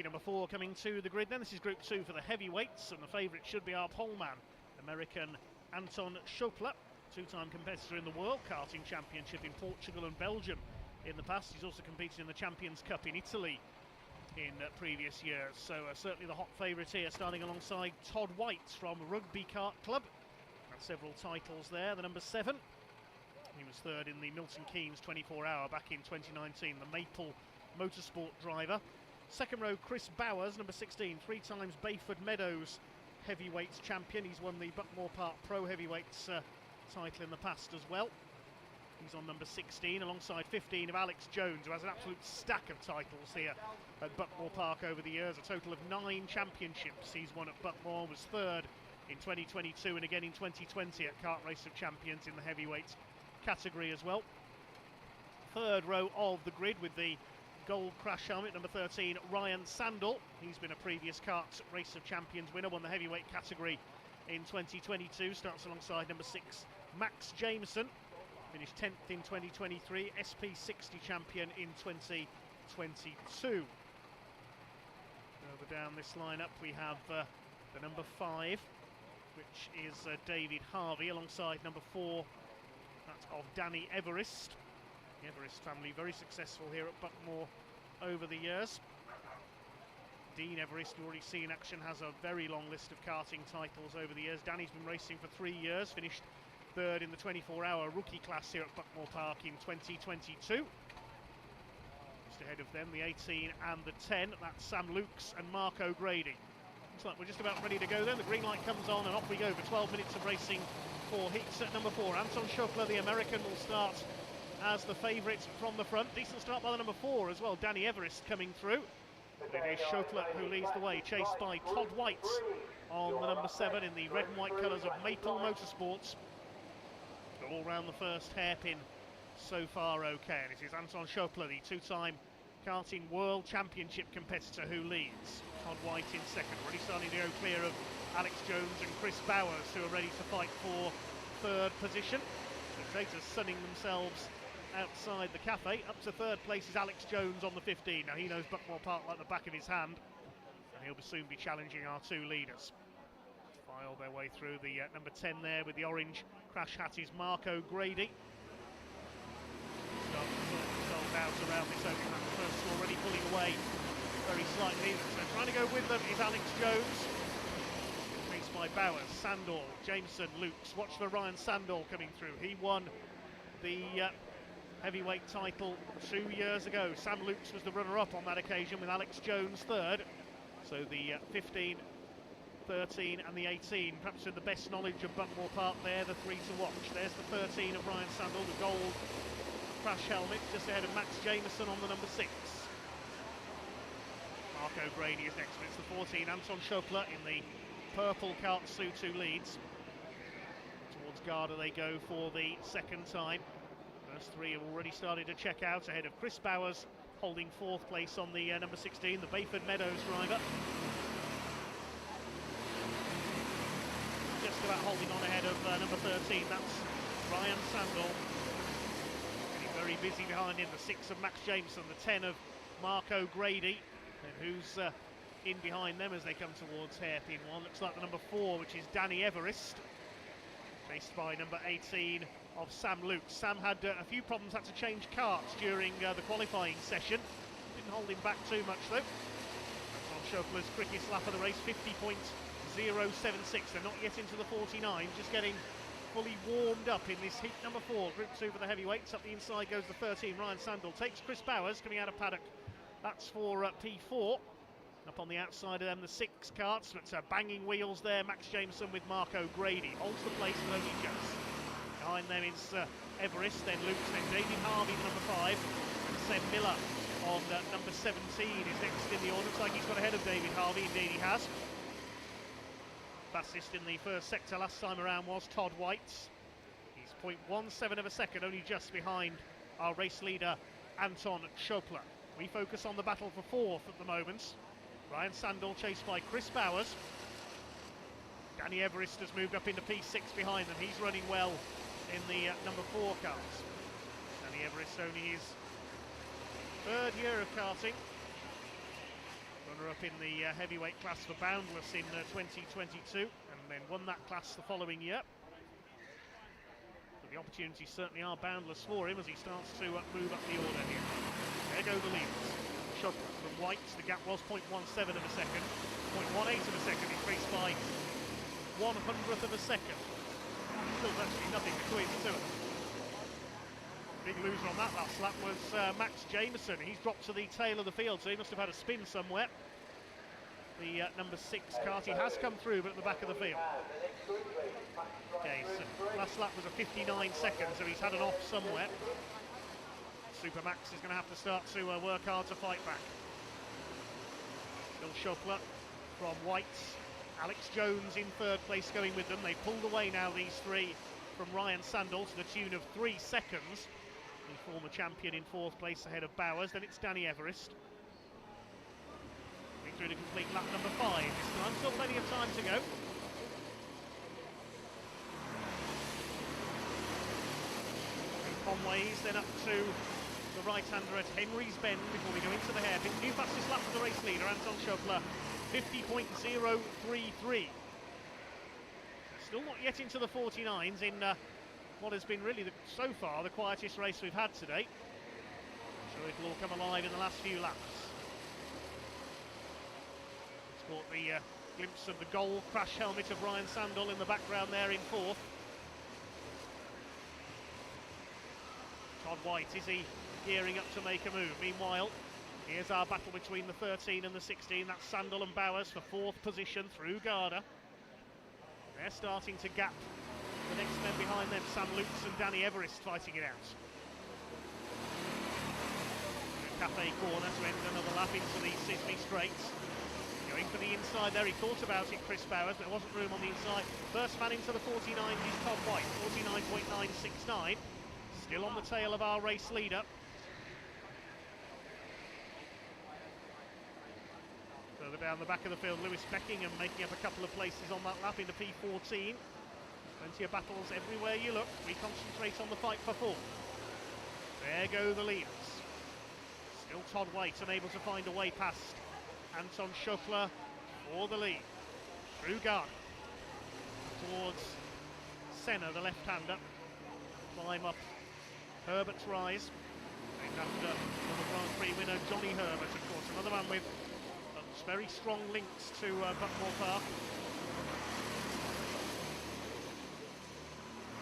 Number 4 coming to the grid then. This is Group 2 for the heavyweights, and the favourite should be our poleman, American Anton Schopler, two-time competitor in the World Karting Championship in Portugal and Belgium in the past. He's also competed in the Champions Cup in Italy in previous years, so certainly the hot favourite here, starting alongside Todd White from Rugby Kart Club. Had several titles there. The number 7, he was third in the Milton Keynes 24-hour back in 2019, the Maple Motorsport driver. Second row, Chris Bowers, number 16, 3 times Bayford Meadows heavyweights champion. He's won the Buckmore Park Pro Heavyweights title in the past as well. He's on number 16, alongside 15 of Alex Jones, who has an absolute stack of titles here at Buckmore Park over the years. A total of 9 championships he's won at Buckmore, was third in 2022 and again in 2020 at Kart Race of Champions in the heavyweight category as well. Third row of the grid with the gold crash helmet, number 13, Ryan Sandel. He's been a previous Kart Race of Champions winner, won the heavyweight category in 2022. Starts alongside number 6, Max Jameson. Finished 10th in 2023, SP60 champion in 2022. Over down this lineup we have the number 5, which is David Harvey, alongside number 4, that's of Danny Everest. The Everest family very successful here at Buckmore over the years. Dean Everest, you already seen action, has a very long list of karting titles over the years. Danny's been racing for 3 years, finished third in the 24-hour rookie class here at Buckmore Park in 2022. Just ahead of them, the 18 and the 10, that's Sam Lukes and Mark O'Grady. Looks like we're just about ready to go then. The green light comes on and off we go for 12 minutes of racing for heats at number 4. Anton Schopler, the American, will start as the favourite from the front. Decent start by the number 4 as well, Danny Everest coming through. But it is Schopler who leads the way, chased by Todd White on the number 7 in the red and white colours of Maple Motorsports. All round the first hairpin so far okay, and it is Anton Schopler, the 2-time karting world championship competitor, who leads. Todd White in second, already starting to go clear of Alex Jones and Chris Bowers, who are ready to fight for third position. The spectators sunning themselves outside the cafe. Up to third place is Alex Jones on the 15. Now he knows Buckmore Park like the back of his hand, and he'll soon be challenging our 2 leaders. File their way through. The number 10 there with the orange crash hat is Mark O'Grady. Starting to sort themselves out around this opening lap. The first already pulling away very slightly. So trying to go with them is Alex Jones. Chased by Bowers, Sandal, Jameson, Lukes. Watch for Ryan Sandal coming through. He won the heavyweight title 2 years ago. Sam Lukes was the runner-up on that occasion, with Alex Jones third. So the 15, 13 and the 18, perhaps with the best knowledge of Buckmore Park there, the 3 to watch. There's the 13 of Ryan Sandal, the gold crash helmet, just ahead of Max Jameson on the number 6. Mark O'Grady is next, but it's the 14, Anton Schopler in the purple kart suit, who leads. Towards Garda they go for the second time. First 3 have already started to check out, ahead of Chris Bowers, holding 4th place on the number 16, the Bayford Meadows driver. Just about holding on ahead of number 13, that's Ryan Sandal. Getting very busy behind him, the 6 of Max Jameson, the 10 of Mark O'Grady, and who's in behind them as they come towards hairpin 1. Looks like the number 4, which is Danny Everest, chased by number 18 of Sam Lukes. Sam had a few problems, had to change karts during the qualifying session. Didn't hold him back too much though. Anton Schopler's quickest lap of the race, 50.076. They're not yet into the 49, just getting fully warmed up in this heat number 4. Group 2 for the heavyweights. Up the inside goes the 13, Ryan Sandal. Takes Chris Bowers coming out of paddock. That's for P4. Up on the outside of them, the 6 karts, but banging wheels there. Max Jameson with Mark O'Grady. Holds the place with only just. Behind them is Everest, then Lukes, then David Harvey, number 5. And Seb Miller on number 17 is next in the order. Looks like he's got ahead of David Harvey, indeed he has. Fastest in the first sector last time around was Todd White. He's 0.17 of a second, only just behind our race leader, Anton Schopler. We focus on the battle for 4th at the moment. Ryan Sandal chased by Chris Bowers. Danny Everest has moved up into P6 behind them. He's running well in the number 4 cars. Danny Everest only his 3rd year of karting. runner-up in the heavyweight class for Boundless in 2022, and then won that class the following year. But the opportunities certainly are boundless for him as he starts to move up the order here. There go the leaders. Shot from White, the gap was 0.17 of a second. 0.18 of a second, increased by 1/100th of a second. Still virtually nothing between the two of them. Big loser on that last lap was Max Jameson. He's dropped to the tail of the field, so he must have had a spin somewhere. The number 6 Karting has come through, but at the back of the field. Okay, so last lap was a 59 seconds, so he's had an off somewhere. Super Max is going to have to start to work hard to fight back. Still Schuppler from White. Alex Jones in third place going with them. They pulled away now, these three, from Ryan Sandall to the tune of 3 seconds. The former champion in fourth place ahead of Bowers. Then it's Danny Everest. Going through to complete lap number 5 this time. Still plenty of time to go. Conways then up to the right-hander at Henry's Bend before we go into the hairpin. New fastest lap for the race leader, Anton Schuppler, 50.033. Still not yet into the 49s in what has been really, so far, the quietest race we've had today. So it'll all come alive in the last few laps. It's caught the glimpse of the gold crash helmet of Ryan Sandall in the background there in fourth. Todd White, is he gearing up to make a move? Meanwhile, here's our battle between the 13 and the 16. That's Sandall and Bowers for fourth position through Garda. They're starting to gap the next men behind them, Sam Lutz and Danny Everest fighting it out. Cafe corner to end another lap into the Sisney Straights. Going for the inside there, he thought about it, Chris Bowers, but there wasn't room on the inside. First man into the 49 is Todd White, 49.969. Still on the tail of our race leader. Further down the back of the field, Lewis Beckingham making up a couple of places on that lap into P14. Plenty of battles everywhere you look. We concentrate on the fight for fourth. There go the leaders. Still Todd White unable to find a way past Anton Schuppler for the lead. Through Garda towards Senna, the left-hander. Climb up Herbert's Rise. Named after the Grand Prix winner Johnny Herbert, of course. Another man with very strong links to Buckmore Park.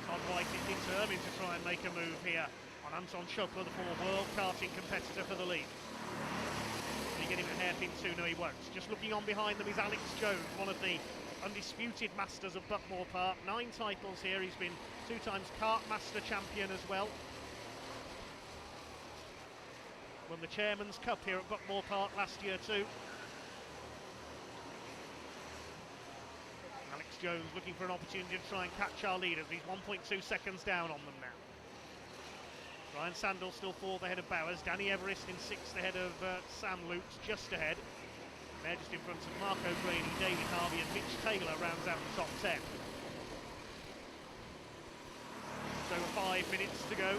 Todd White is determined to try and make a move here on Anton Schuppler, the former world karting competitor, for the lead. Will he get him a hairpin too? No, he won't. Just looking on behind them is Alex Jones, one of the undisputed masters of Buckmore Park. 9 titles here. He's been 2 times kart master champion as well. Won the Chairman's Cup here at Buckmore Park last year too. Alex Jones looking for an opportunity to try and catch our leaders. He's 1.2 seconds down on them now. Ryan Sandall still 4th ahead of Bowers. Danny Everest in 6th ahead of Sam Lutz, just ahead. And they're just in front of Mark O'Grady, David Harvey and Mitch Taylor rounds out the top 10. So 5 minutes to go.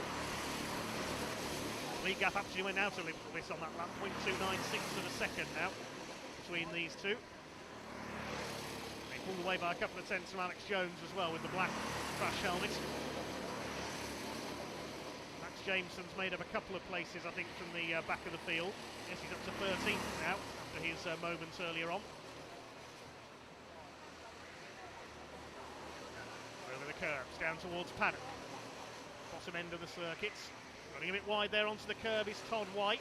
Lead gap actually went out a little bit on that lap, 0.296 of a second now between these two. They pulled away by a couple of tenths from Alex Jones as well with the black crash helmet. Max Jameson's made up a couple of places, I think, from the back of the field. Yes, he's up to 13th now after his moments earlier on. Over the curbs, down towards Paddock. Bottom end of the circuits. Running a bit wide there onto the curb is Todd White.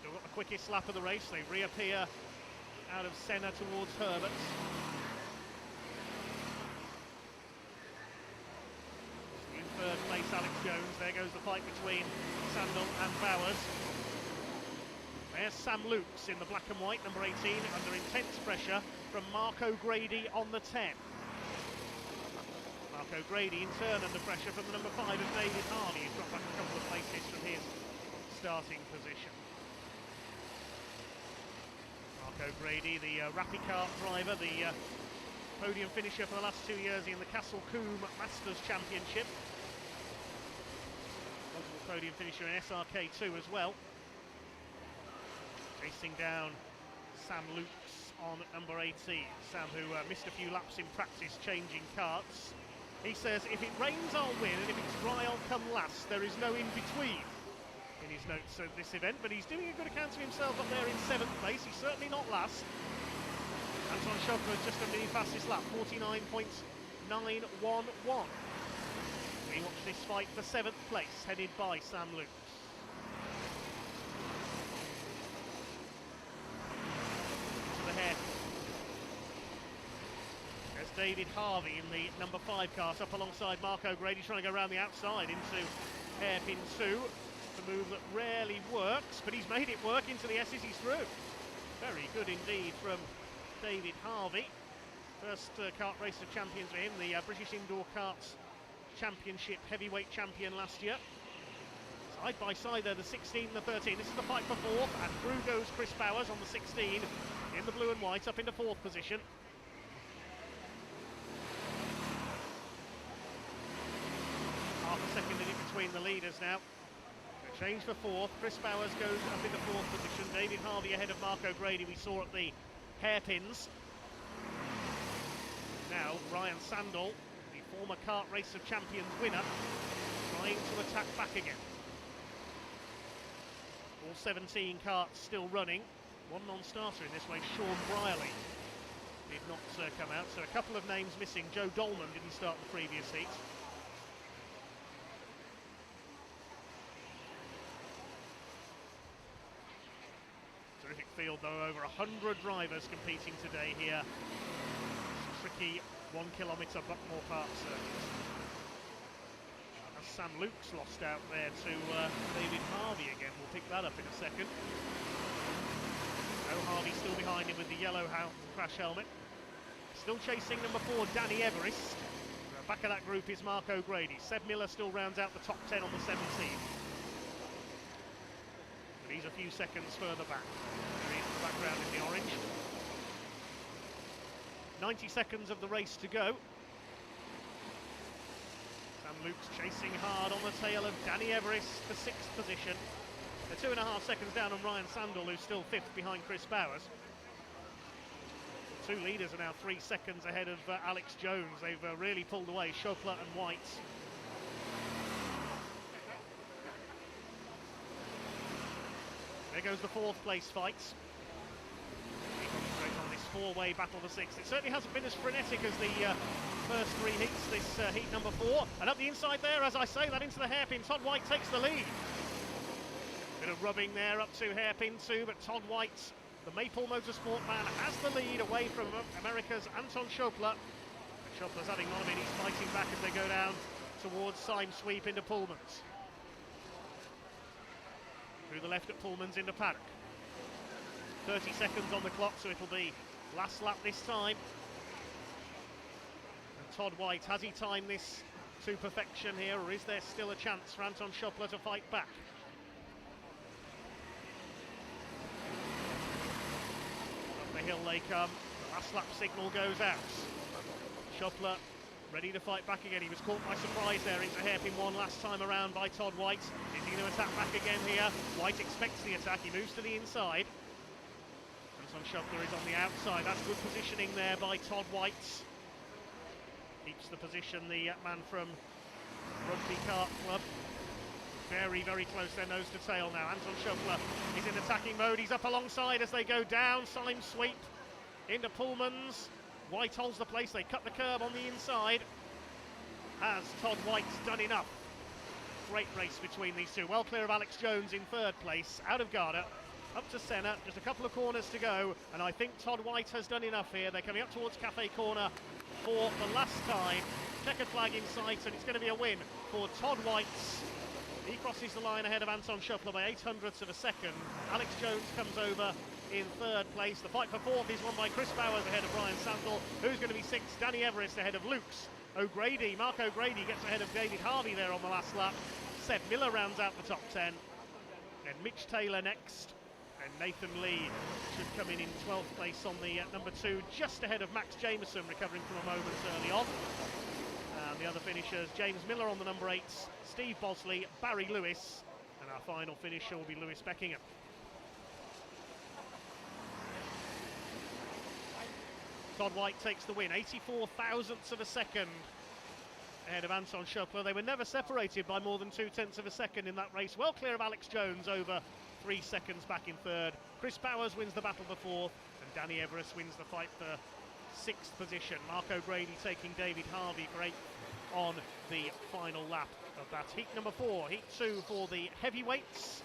Still got the quickest lap of the race. They reappear out of Senna towards Herbert. Still in third place, Alex Jones. There goes the fight between Sandall and Bowers. There's Sam Lutz in the black and white, number 18, under intense pressure from Mark O'Grady on the 10. Mark O'Grady in turn under pressure from the number 5 of David Harvey. He's dropped back a couple of places from his starting position. Mark O'Grady, the Rappy Kart driver, the podium finisher for the last 2 years in the Castle Combe Masters Championship. Multiple podium finisher in SRK2 as well. Chasing down Sam Lukes on number 18. Sam, who missed a few laps in practice changing karts. He says, if it rains I'll win, and if it's dry I'll come last. There is no in-between in his notes at this event, but he's doing a good account of himself up there in 7th place. He's certainly not last. Anton Schopler just under the fastest lap, 49.911. We watch this fight for 7th place, headed by Sam Lukes. To the head. There's David Harvey in the number 5 car, up alongside Mark O'Grady, trying to go around the outside into hairpin 2. It's a move that rarely works, but he's made it work into the S's. He's through. Very good indeed from David Harvey. First kart race of champions for him, the British Indoor Karts Championship heavyweight champion last year. Side by side there, the 16 and the 13. This is the fight for 4th, and through goes Chris Bowers on the 16 in the blue and white, up into 4th position. Half a second in between the leaders now. A change for 4th. Chris Bowers goes up into 4th position. David Harvey ahead of Mark O'Grady, we saw at the hairpins. Now Ryan Sandall, the former Kart Race of Champions winner, trying to attack back again. All 17 karts still running. One non-starter in this way, Sean Brierley, did not come out. So a couple of names missing. Joe Dolman didn't start the previous heat. Terrific field though, over 100 drivers competing today here. Tricky 1 kilometre Buckmore Park circuit. As Sam Lukes lost out there to David Harvey again. We'll pick that up in a second. No, Harvey still behind him with the yellow crash helmet. Still chasing number 4, Danny Everest. Back of that group is Mark O'Grady. Seb Miller still rounds out the top 10 on the 17. But he's a few seconds further back. There he is in the background in the orange. 90 seconds of the race to go. Sam Lukes chasing hard on the tail of Danny Everest for 6th position. They're 2.5 seconds down on Ryan Sandall, who's still 5th behind Chris Bowers. The 2 leaders are now 3 seconds ahead of Alex Jones. They've really pulled away, Schopler and White. There goes the 4th place fight. On this 4-way battle for 6th. It certainly hasn't been as frenetic as the first 3 heats, this heat number 4. And up the inside there, as I say that, into the hairpin, Todd White takes the lead. Bit of rubbing there up to hairpin 2, but Todd White, the Maple Motorsport man, has the lead away from America's Anton Schopler. Schopler's having none of it, he's fighting back as they go down towards Syme Sweep into Pullman's. Through the left at Pullman's into Paddock. 30 seconds on the clock, so it'll be last lap this time. And Todd White, has he timed this to perfection here, or is there still a chance for Anton Schopler to fight back? Up the hill they come, the last lap signal goes out. Schopler ready to fight back again. He was caught by surprise there into hairpin 1 last time around by Todd White. Is he going to attack back again here? White expects the attack, he moves to the inside. Anton Schopler is on the outside. That's good positioning there by Todd White. Keeps the position, the man from Rugby Kart Club. Very, very close, their nose to tail now. Anton Schopler is in attacking mode. He's up alongside as they go down. Syme Sweep into Pullman's. White holds the place. They cut the curb on the inside. Has Todd White done enough? Great race between these two. Well clear of Alex Jones in 3rd place. Out of Garda. Up to Senna, just a couple of corners to go, and I think Todd White has done enough here. They're coming up towards Cafe Corner for the last time. Checkered flag in sight, and it's going to be a win for Todd White. He crosses the line ahead of Anton Schopler by 0.08 of a second. Alex Jones comes over in 3rd place. The fight for 4th is won by Chris Bowers ahead of Ryan Sandall. Who's going to be 6th? Danny Everest ahead of Lukes. O'Grady, Mark O'Grady gets ahead of David Harvey there on the last lap. Seb Miller rounds out the top 10. Then Mitch Taylor next. And Nathan Lee should come in 12th place on the number 2, just ahead of Max Jameson, recovering from a moment early on. And the other finishers, James Miller on the number 8, Steve Bosley, Barry Lewis, and our final finisher will be Lewis Beckingham. Todd White takes the win, 84 thousandths of a second ahead of Anton Schöppler. They were never separated by more than 0.2 of a second in that race, well clear of Alex Jones over 3 seconds back in third. Chris Bowers wins the battle for fourth, and Danny Everest wins the fight for 6th position. Mark O'Grady taking David Harvey for 8th on the final lap of that heat number 4. Heat 2 for the heavyweights.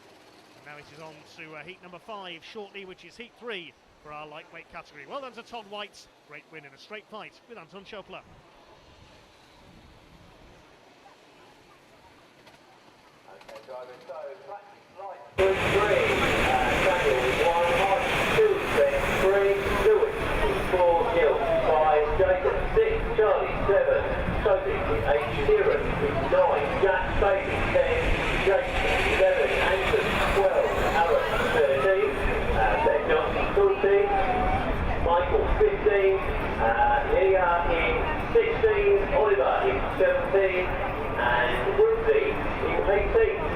And now it is on to heat number 5 shortly, which is heat 3 for our lightweight category. Well done to Todd White. Great win in a straight fight with Anton Schöppler. Okay, drivers, so practice light. Green, Daniel, 1, Hodge, 2, then 3, Lewis, 4, Gill, 5, Jacob, 6, Charlie, 7, Sophie, 8, Kieran, 9, Jack, Baby, 10, Jason, 11, Anton, 12, Aaron, 13, Ben Johnson, 14, Michael, 15, Leah in 16, Oliver in 17, and Woodley in 18.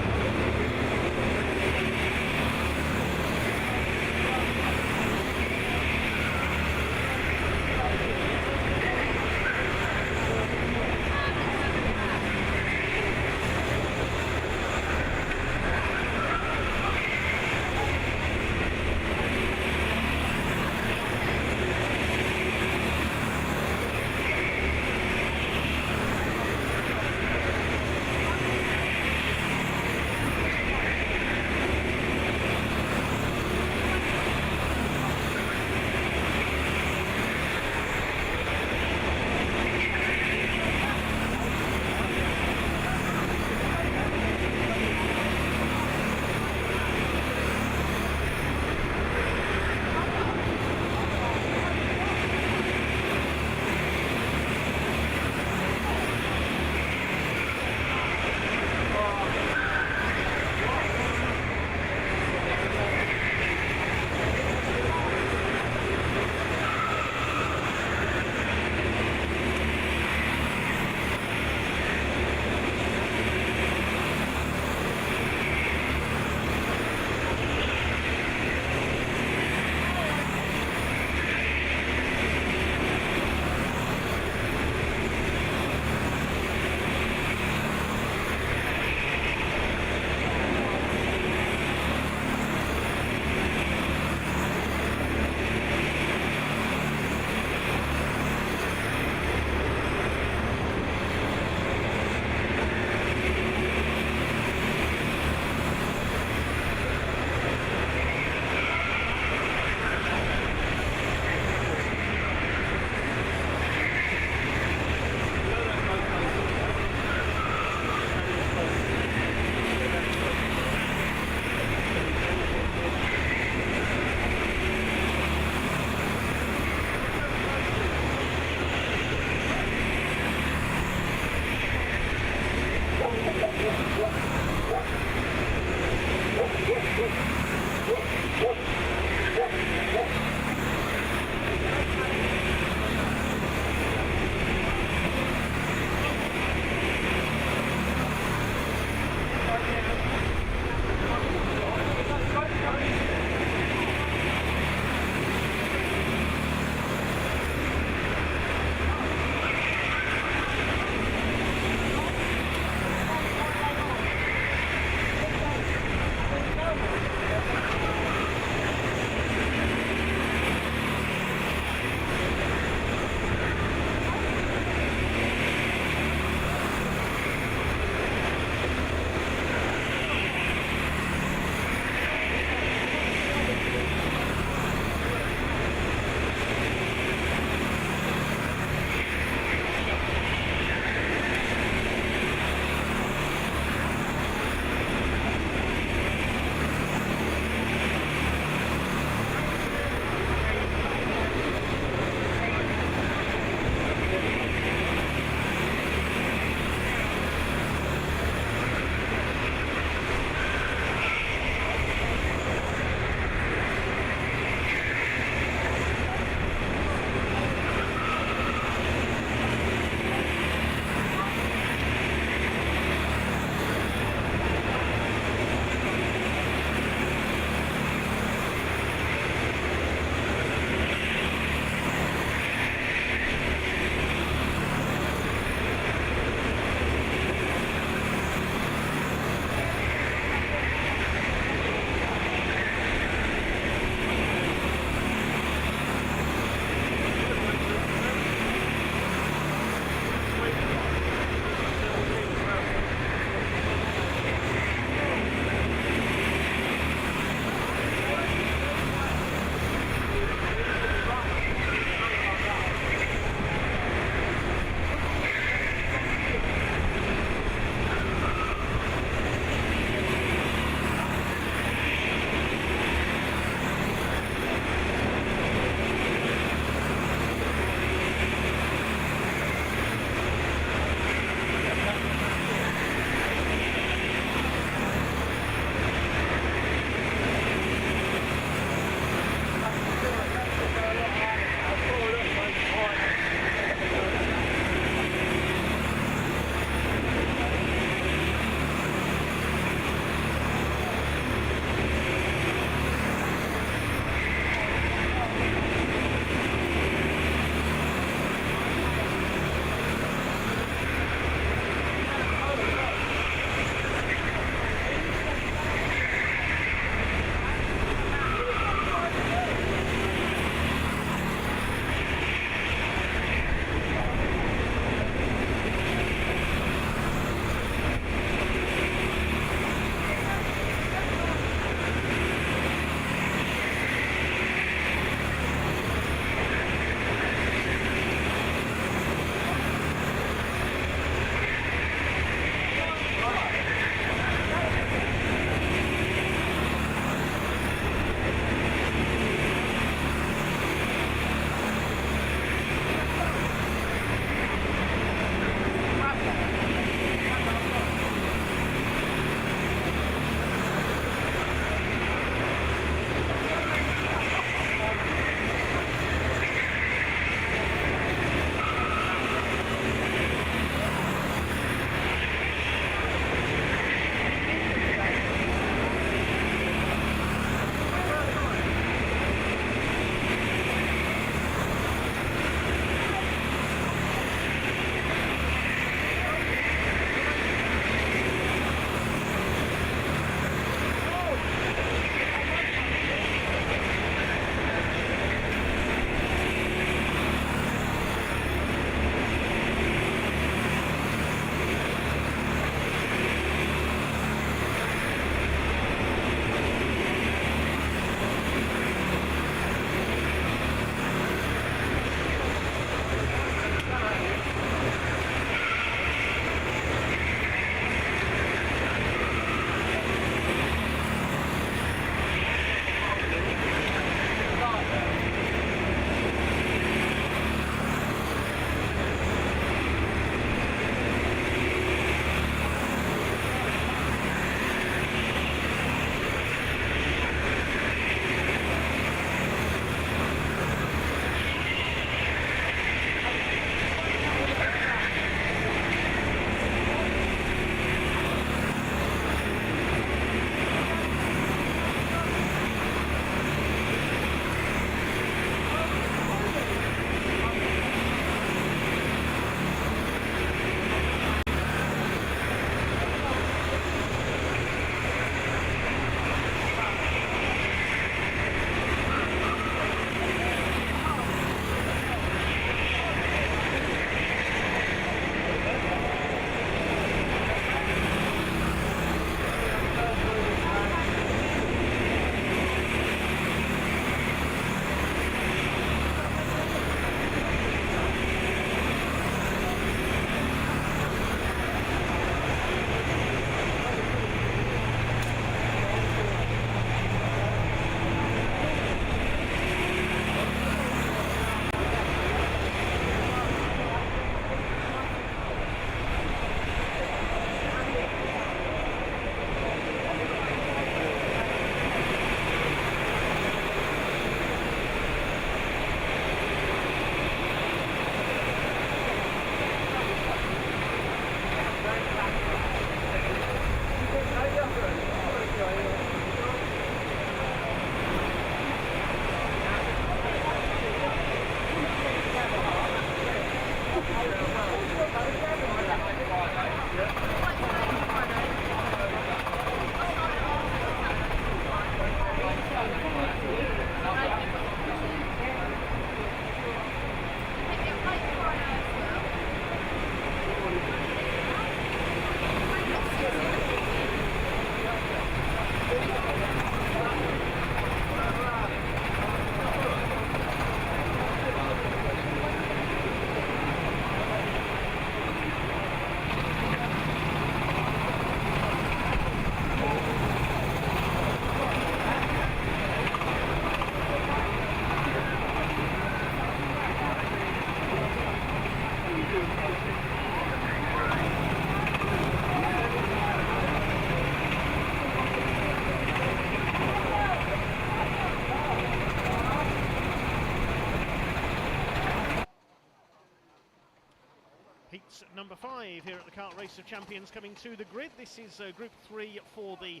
number 5 here at the Kart Race of Champions coming to the grid. This is Group 3 for the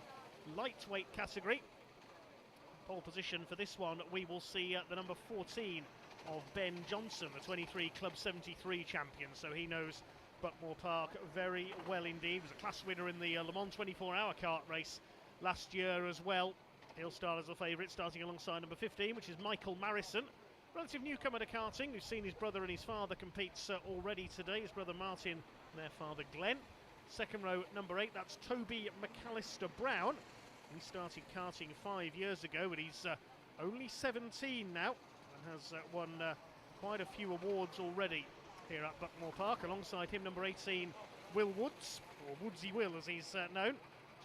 lightweight category. Pole position for this one, we will see the number 14 of Ben Johnson, the 23 Club 73 champion. So he knows Buckmore Park very well indeed. He was a class winner in the Le Mans 24-hour kart race last year as well. He'll start as a favourite, starting alongside number 15, which is Michael Marison. Relative newcomer to karting, who's seen his brother and his father compete already today. His brother Martin and their father Glenn. Second row, number 8, that's Toby McAllister Brown. He started karting 5 years ago, but he's only 17 now and has won quite a few awards already here at Buckmore Park. Alongside him, number 18, Will Woods, or Woodsy Will as he's known,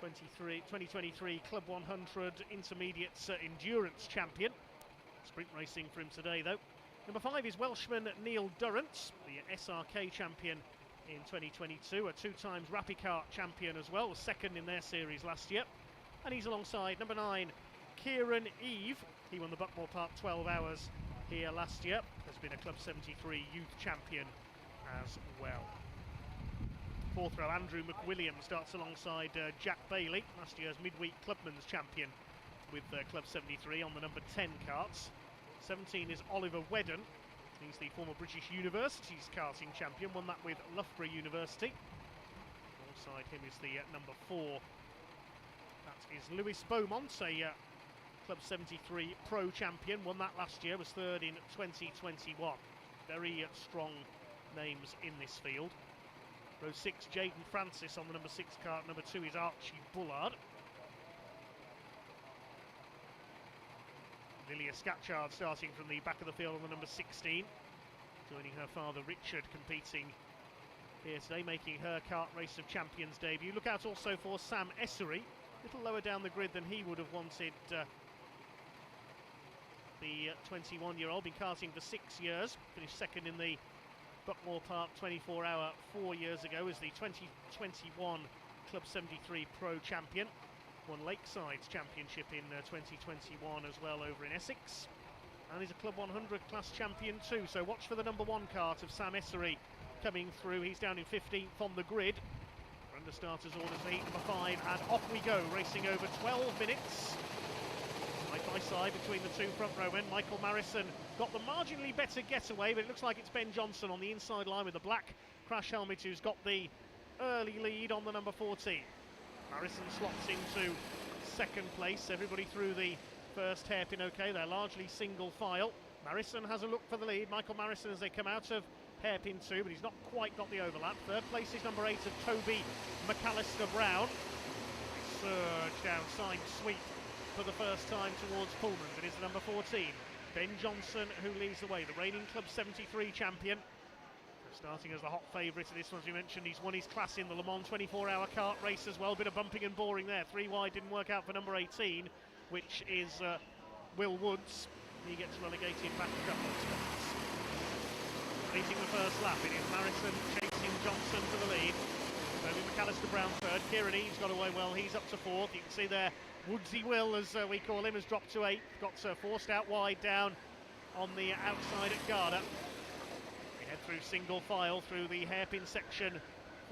2023 Club 100 Intermediate Endurance Champion. Sprint racing for him today, though. Number 5 is Welshman Neil Durrant, the SRK champion in 2022, a 2 times Rapid Kart champion as well, was second in their series last year. And he's alongside number 9, Kieran Eve. He won the Buckmore Park 12 hours here last year. Has been a Club 73 youth champion as well. Fourth row, Andrew McWilliam starts alongside Jack Bailey, last year's midweek Clubman's champion with Club 73 on the number 10 karts. 17 is Oliver Wedden. He's the former British University's karting champion, won that with Loughborough University. Alongside him is the number 4. That is Lewis Beaumont, a Club 73 Pro champion, won that last year, was third in 2021. Very strong names in this field. Row 6, Jaden Francis on the number 6 kart. Number 2 is Archie Bullard. Lilia Scatchard starting from the back of the field on the number 16. Joining her father Richard competing here today, making her Kart Race of Champions debut. Look out also for Sam Essery, a little lower down the grid than he would have wanted. The 21-year-old, been karting for 6 years, finished second in the Buckmore Park 24-hour 4 years ago as the 2021 Club 73 Pro champion. Won Lakeside's championship in 2021 as well over in Essex. And he's a Club 100 class champion too, so watch for the number 1 kart of Sam Essery coming through. He's down in 15th on the grid. We're under starters orders for heat number 5, and off we go, racing over 12 minutes. Side by side between the 2 front rowmen. Michael Marison got the marginally better getaway, but it looks like it's Ben Johnson on the inside line with the black crash helmet who's got the early lead on the number 14. Marison slots into second place. Everybody through the first hairpin okay. They're largely single file. Marison has a look for the lead. Michael Marison as they come out of hairpin 2, but he's not quite got the overlap. Third place is number 8 of Toby McAllister Brown. Surge down side sweep for the first time towards Pullman's. It is the number 14, Ben Johnson, who leads the way, the reigning Club 73 champion. Starting as the hot favourite of this one, as we mentioned, he's won his class in the Le Mans 24-hour kart race as well. Bit of bumping and boring there. 3 wide didn't work out for number 18, which is Will Woods. He gets relegated back a couple of spots. Leading the first lap, it is Marison chasing Johnson for the lead. Toby McAllister Brown third. Kieran Eves got away well. He's up to 4th. You can see there, Woodsy Will, as we call him, has dropped to 8th. Got forced out wide down on the outside at Garda. Head through single file through the hairpin section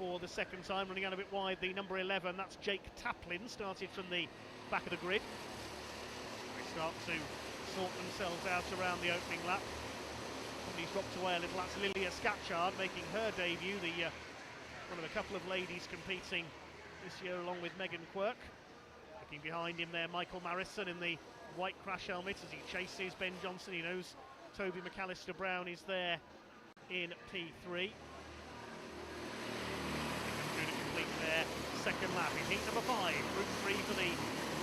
for the second time, running out a bit wide. The number 11, that's Jake Taplin, started from the back of the grid. They start to sort themselves out around the opening lap. Somebody's dropped away a little. That's Lilia Scatchard making her debut, the one of a couple of ladies competing this year along with Megan Quirk. Looking behind him there, Michael Marison in the white crash helmet as he chases Ben Johnson. He knows Toby McAllister Brown is there in P3. Through to complete their second lap in heat number 5. Group 3 for the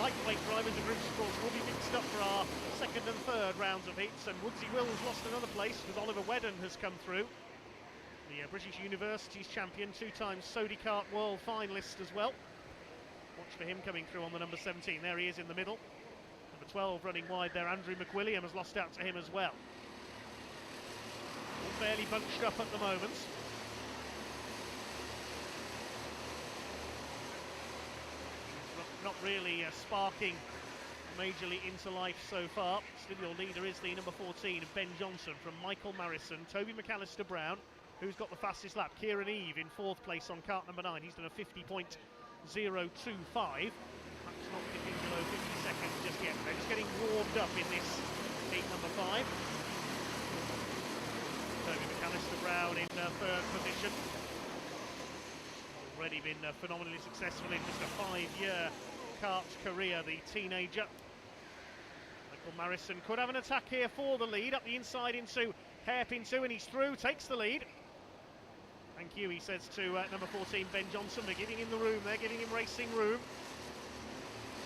lightweight drivers. The groups, of course, will be mixed up for our second and third rounds of heats. And Woodsy Will's lost another place because Oliver Wedden has come through. The British University's champion, 2 times Sodi Kart World finalist as well. Watch for him coming through on the number 17. There he is in the middle. Number 12 running wide there. Andrew McWilliam has lost out to him as well. All fairly bunched up at the moment. Not really sparking majorly into life so far. Still your leader is the number 14, Ben Johnson, from Michael Marison. Toby McAllister Brown who's got the fastest lap. Kieran Eve in 4th place on kart number 9. He's done a 50.025. Perhaps not dipping below 50 seconds just yet. They're just getting warmed up in this heat number 5. Toby McAllister-Brown in 3rd position. Already been phenomenally successful in just a 5-year kart career, the teenager. Michael Marison could have an attack here for the lead, up the inside into hairpin 2, and he's through, takes the lead. Thank you, he says to number 14, Ben Johnson. They're giving him the room, they're giving him racing room.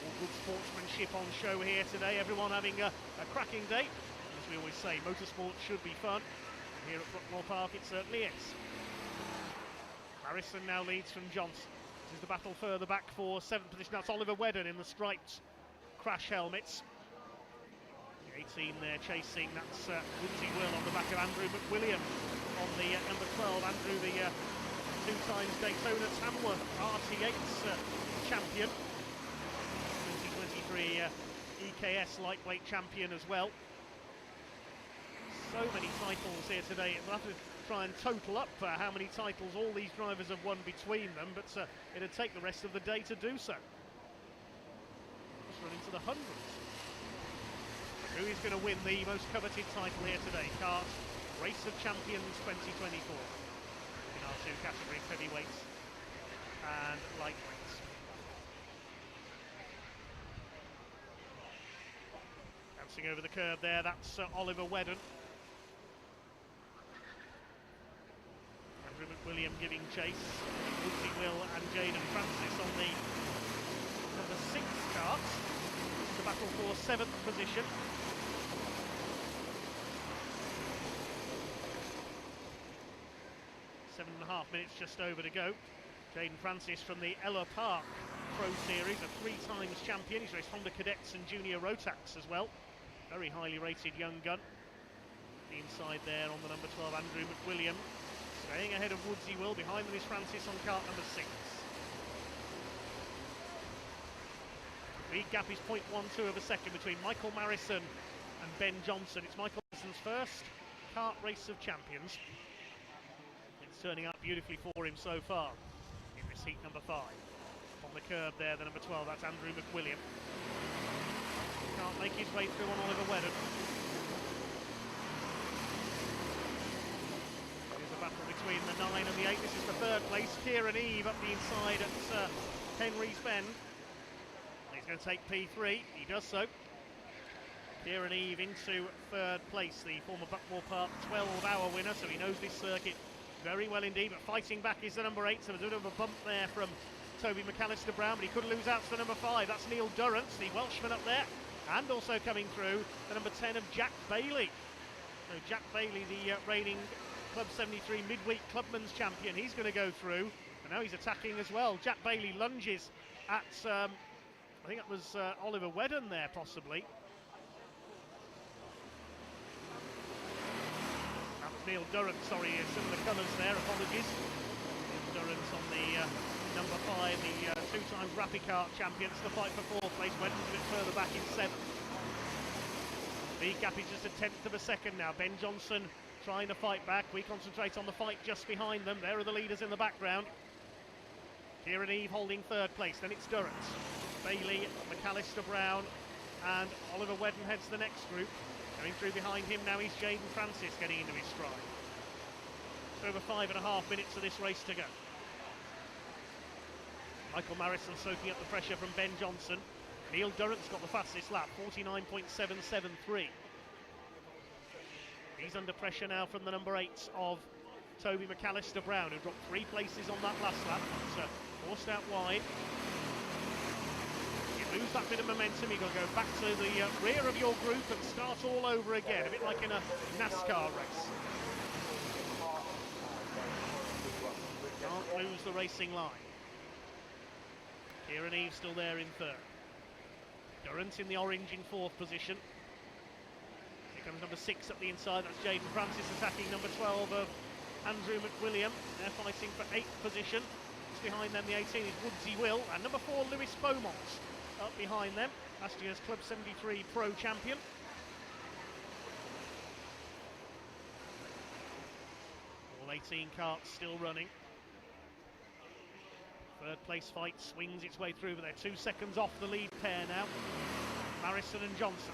All good sportsmanship on show here today, everyone having a cracking day. As we always say, motorsport should be fun. And here at Brookmore Park it certainly is. Harrison now leads from Johnson. This is the battle further back for 7th position. That's Oliver Wedden in the striped crash helmets. The 18 there chasing, that's Lindsay Will on the back of Andrew McWilliam on the number 12. Andrew, the 2 times Daytona Tamworth RT8's champion. 2023 EKS lightweight champion as well. So many titles here today. We'll have to try and total up how many titles all these drivers have won between them, but it'd take the rest of the day to do so. Just running to the hundreds. Who is going to win the most coveted title here today? Kart Race of Champions 2024. In our 2 categories, heavyweights and lightweights. Bouncing over the curb there, that's Oliver Wedden. Andrew McWilliam giving chase. Lindsay Will and Jaden Francis on the number 6 kart. This is the battle for 7th position. 7.5 minutes just over to go. Jaden Francis from the Ella Park Pro Series, a 3 times champion. He's raced Honda Cadets and Junior Rotax as well. Very highly rated young gun. The inside there on the number 12, Andrew McWilliam. Staying ahead of Woodsy Will. Behind them is Francis on kart number 6. Lead gap is 0.12 of a second between Michael Marison and Ben Johnson. It's Michael Marison's first kart race of champions. It's turning out beautifully for him so far in this heat number 5. On the curb there, the number 12, that's Andrew McWilliam. Can't make his way through on Oliver Wedden. There's a battle between the 9 and the 8. This is the 3rd place. Kieran Eve up the inside at Henry's Bend. He's going to take P3. He does so. Kieran Eve into 3rd place, the former Buckmore Park 12-hour winner, so he knows this circuit very well indeed, but fighting back is the number 8, so there's a bit of a bump there from Toby McAllister-Brown, but he could lose out to the number 5. That's Neil Durrance, the Welshman up there, and also coming through, the number 10 of Jack Bailey. So Jack Bailey, the reigning Club 73 midweek Clubman's champion, he's going to go through, and now he's attacking as well. Jack Bailey lunges at, I think that was Oliver Wedden there, possibly. Neil Durrance, sorry, similar colours there, apologies. Neil Durrance on the number 5, the 2 times Rapid Kart champions. The fight for 4th place, went a bit further back in 7th. The gap is just a 10th of a second now. Ben Johnson trying to fight back. We concentrate on the fight just behind them. There are the leaders in the background. Kieran Eve holding 3rd place, then it's Durrance. Bailey, McAllister-Brown and Oliver Wedden heads the next group. Going through behind him now is Jaden Francis getting into his stride. It's over 5.5 minutes of this race to go. Michael Marison soaking up the pressure from Ben Johnson. Neil Durrance got the fastest lap, 49.773. He's under pressure now from the number 8 of Toby McAllister-Brown, who dropped 3 places on that last lap. So forced out wide. Lose that bit of momentum, you've got to go back to the rear of your group and start all over again, a bit like in a NASCAR race. Can't lose the racing line. Kieran Eve still there in 3rd. Durrance in the orange in 4th position. Here comes number 6 up the inside, that's Jaden Francis attacking number 12 of Andrew McWilliam. They're fighting for 8th position. Just behind them the 18 is Woodsy Will, and number 4 Lewis Beaumont. Up behind them, last year's Club 73 Pro champion. All All 18 karts still running. Third place fight swings its way through, but they're 2 seconds off the lead pair now. Marison and Johnson.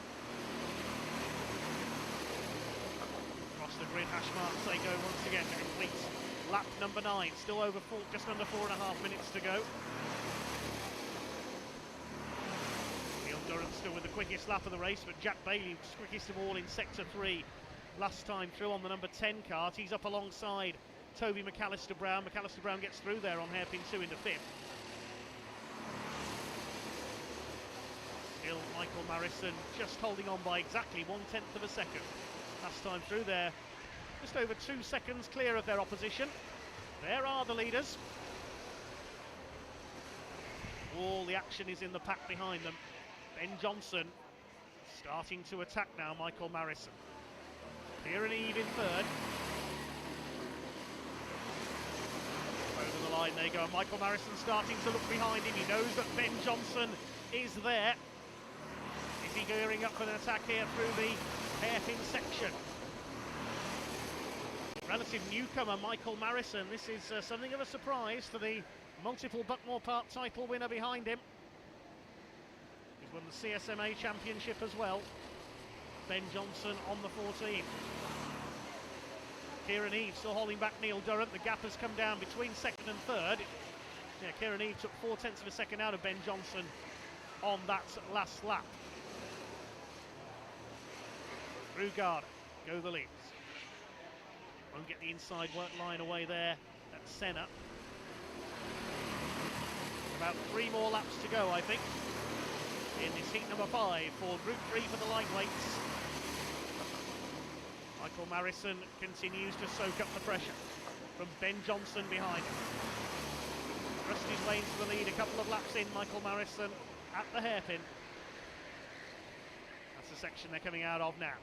Across the grid, hash marks they go once again to complete lap number 9. Still over just under 4.5 minutes to go. Neil Durrant still with the quickest lap of the race, but Jack Bailey was quickest of all in sector 3 last time through on the number 10 kart. He's up alongside Toby McAllister-Brown. McAllister-Brown gets through there on hairpin 2 into 5th. Still Michael Marison just holding on by exactly 1/10 of a second. Last time through there, just over 2 seconds clear of their opposition. There are the leaders. All the action is in the pack behind them. Ben Johnson starting to attack now Michael Marison. Kieran Eve in third. Over the line they go. Michael Marison starting to look behind him. He knows that Ben Johnson is there. Is he gearing up for an attack here through the hairpin section? Relative newcomer Michael Marison. This is something of a surprise to the multiple Buckmore Park title winner behind him. He's won the CSMA Championship as well. Ben Johnson on the 14. Kieran Eve still holding back Neil Durrant. The gap has come down between second and third. Yeah, Kieran Eve took 4/10 of a second out of Ben Johnson on that last lap. Through Garda go the leads. Won't get the inside work line away there at Senna. About 3 more laps to go, I think, in this heat number 5 for Group 3 for the lightweights. Michael Marison continues to soak up the pressure from Ben Johnson behind him. Thrust his way into the lead a couple of laps in, Michael Marison at the hairpin. That's the section they're coming out of now.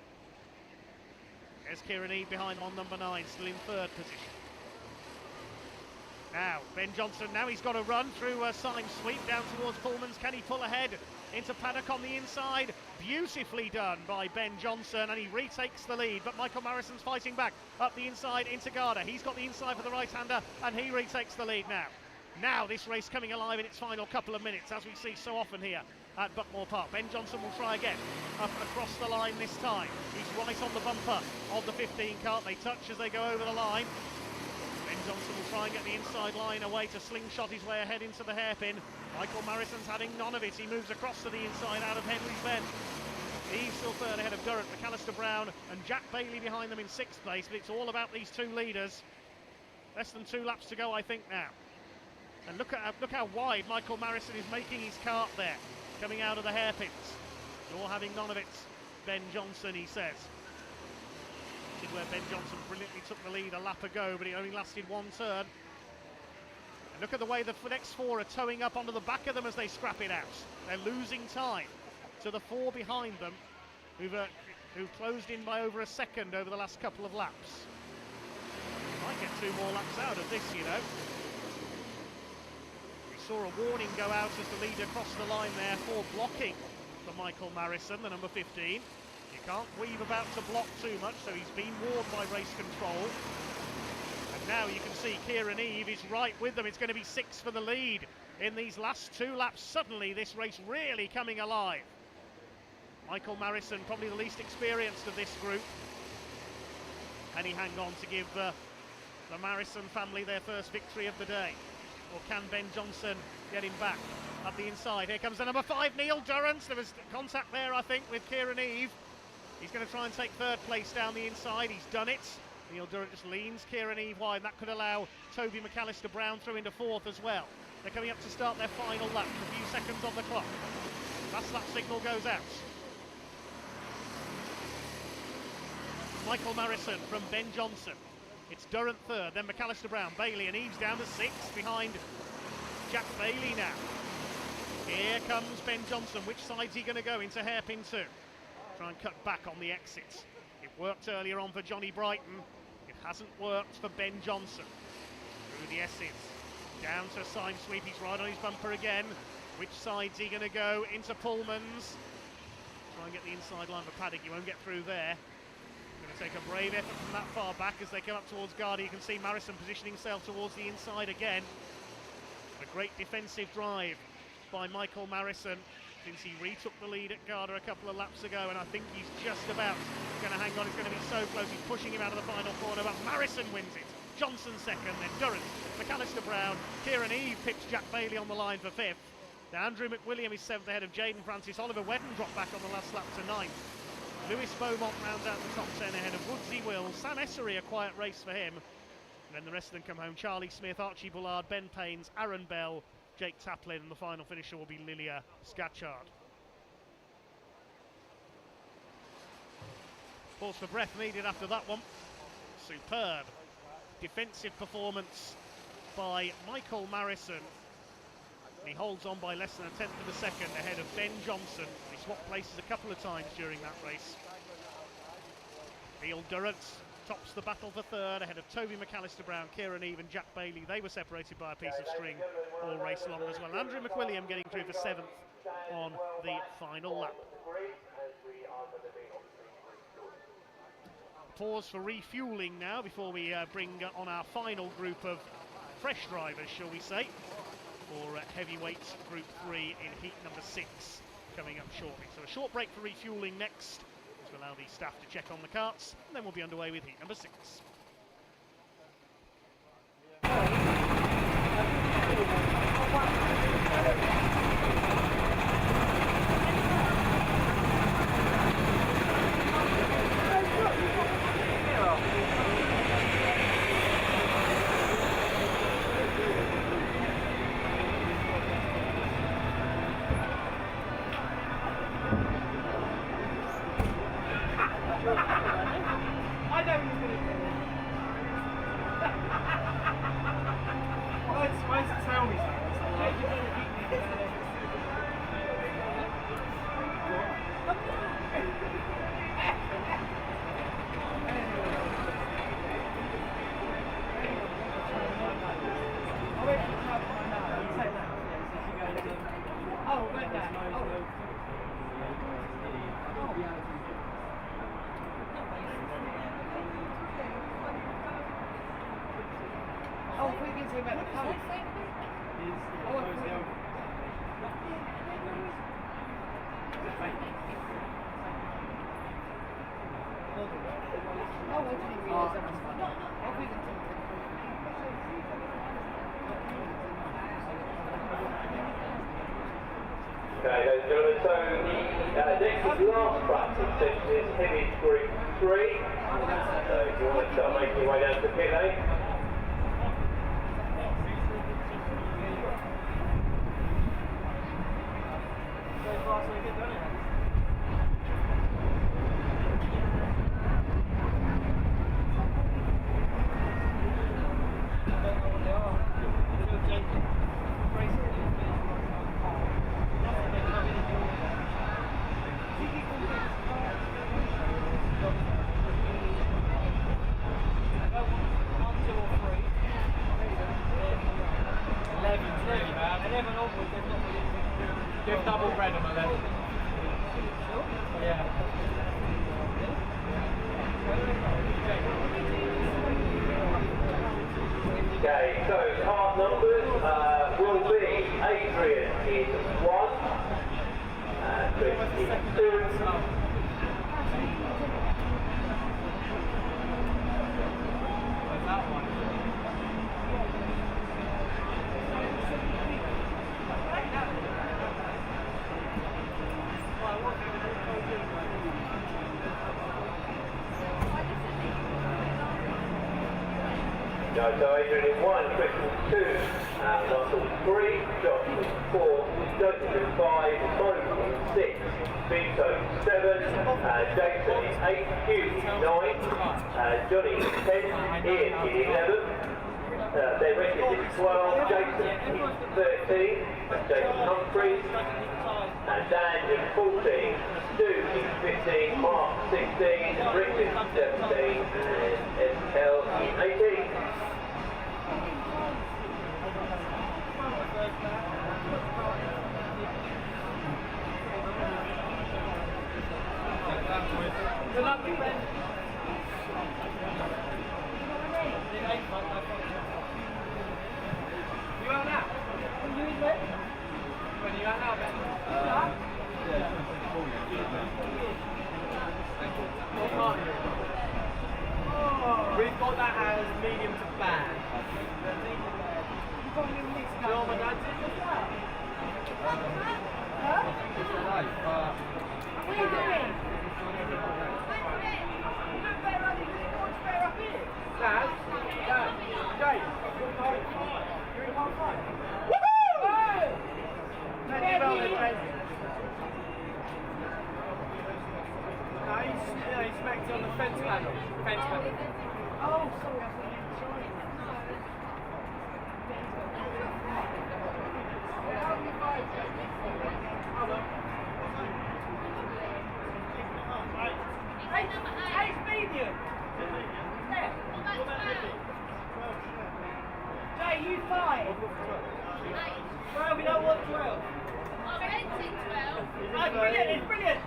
There's Kieran Eve behind him on number 9, still in third position. Now, Ben Johnson, now he's got a run through a Syme sweep down towards Pullman's. Can he pull ahead into paddock on the inside? Beautifully done by Ben Johnson, and he retakes the lead, but Michael Marison's fighting back up the inside into Garda. He's got the inside for the right-hander, and he retakes the lead now. Now this race coming alive in its final couple of minutes, as we see so often here at Buckmore Park. Ben Johnson will try again, up across the line this time. He's right on the bumper of the 15 kart. They touch as they go over the line. Ben Johnson will try and get the inside line away to slingshot his way ahead into the hairpin. Michael Marison's having none of it. He moves across to the inside out of Henry's Bend. He's still third ahead of Durrant, McAllister-Brown and Jack Bailey behind them in 6th place, but it's all about these 2 leaders. Less than 2 laps to go, I think, now. And look how wide Michael Marison is making his kart there, coming out of the hairpins. You're having none of it, Ben Johnson, he says. This is where Ben Johnson brilliantly took the lead a lap ago, but it only lasted 1 turn. And look at the way the next 4 are towing up onto the back of them as they scrap it out. They're losing time to the 4 behind them, who've closed in by over a second over the last couple of laps. Might get 2 more laps out of this, you know. We saw a warning go out as the leader crossed the line there for blocking for Michael Marison, the number 15. You can't weave about to block too much, so he's been warned by race control. And now you can see Kieran Eve is right with them. It's going to be 6 for the lead in these last 2 laps. Suddenly this race really coming alive. Michael Marison, probably the least experienced of this group. And he hang on to give the Marison family their first victory of the day. Or can Ben Johnson get him back up the inside? Here comes the number 5, Neil Durrant. There was contact there, I think, with Kieran Eve. He's going to try and take 3rd place down the inside. He's done it. Neil Durrant just leans Kieran Eve wide, and that could allow Toby McAllister-Brown through into 4th as well. They're coming up to start their final lap. A few seconds on the clock. Last lap signal goes out. Michael Marison from Ben Johnson. It's Durrant 3rd, then McAllister-Brown, Bailey and Eves down to 6th behind Jack Bailey now. Here comes Ben Johnson. Which side's he going to go into hairpin 2? Try and cut back on the exits. It worked earlier on for Johnny Brighton. It hasn't worked for Ben Johnson. Through the S's. Down to Syme sweep. He's right on his bumper again. Which side's he going to go? Into Pullman's. Try and get the inside line for Paddock. You won't get through there. Going to take a brave effort from that far back as they come up towards Garda. You can see Marison positioning himself towards the inside again. A great defensive drive by Michael Marison since he retook the lead at Garda a couple of laps ago, and I think he's just about going to hang on. It's going to be so close. He's pushing him out of the final corner, but Marison wins it. Johnson second, then Durrant, McAllister Brown, Kieran Eve pips Jack Bailey on the line for fifth. Now Andrew McWilliam is seventh ahead of Jaden Francis. Oliver Wedden dropped back on the last lap to ninth. Lewis Beaumont rounds out the top 10 ahead of Woodsy Will. Sam Essery, a quiet race for him. And then the rest of them come home. Charlie Smith, Archie Bullard, Ben Paynes, Aaron Bell, Jake Taplin, and the final finisher will be Lilia Scatchard. Pause for breath needed after that one. Superb defensive performance by Michael Marison. And he holds on by less than a tenth of a second ahead of Ben Johnson. He swapped places a couple of times during that race. Neil Durrant tops the battle for third ahead of Toby McAllister Brown, Kieran Eve and Jack Bailey. They were separated by a piece of string all race long as well. Andrew McWilliam getting through for seventh on the final lap. Pause for refuelling now before we bring on our final group of fresh drivers, shall we say, for heavyweight Group 3 in heat number 6 coming up shortly. So a short break for refuelling next to allow the staff to check on the karts, and then we'll be underway with heat number 6. Okay, ladies and gentlemen, so the next last practice session is heavy Group 3. So if you want to start making your way down to the pit lane. Okay, so card numbers will be Adrian in 1, Chris in 2, so Adrian in 1, Chris in 2, Russell 3, Josh in 4, Joseph in 5, Bo in 6, Vito 7, Jason in 8, Hugh in 9, Johnny in 10, Ian in 11, Ben Richards in 12, Jason in 13, Jason Humphreys, Dan in 14, Stu in 15, Mark 16, Richard 17, and SL in 18. Good luck, Ben. You out now? When you out now, Ben? We've got that as medium to bad. You've got a little mix of that. My dad did that. Huh? What are you doing? Dad, Jay, you're in half five. Woohoo! No, he smacked it on the fence panel. Oh, sorry. Hey, it's medium. Jay, you 5. 12, we don't want 12. Oh, fencing 12. Oh, brilliant, it's brilliant.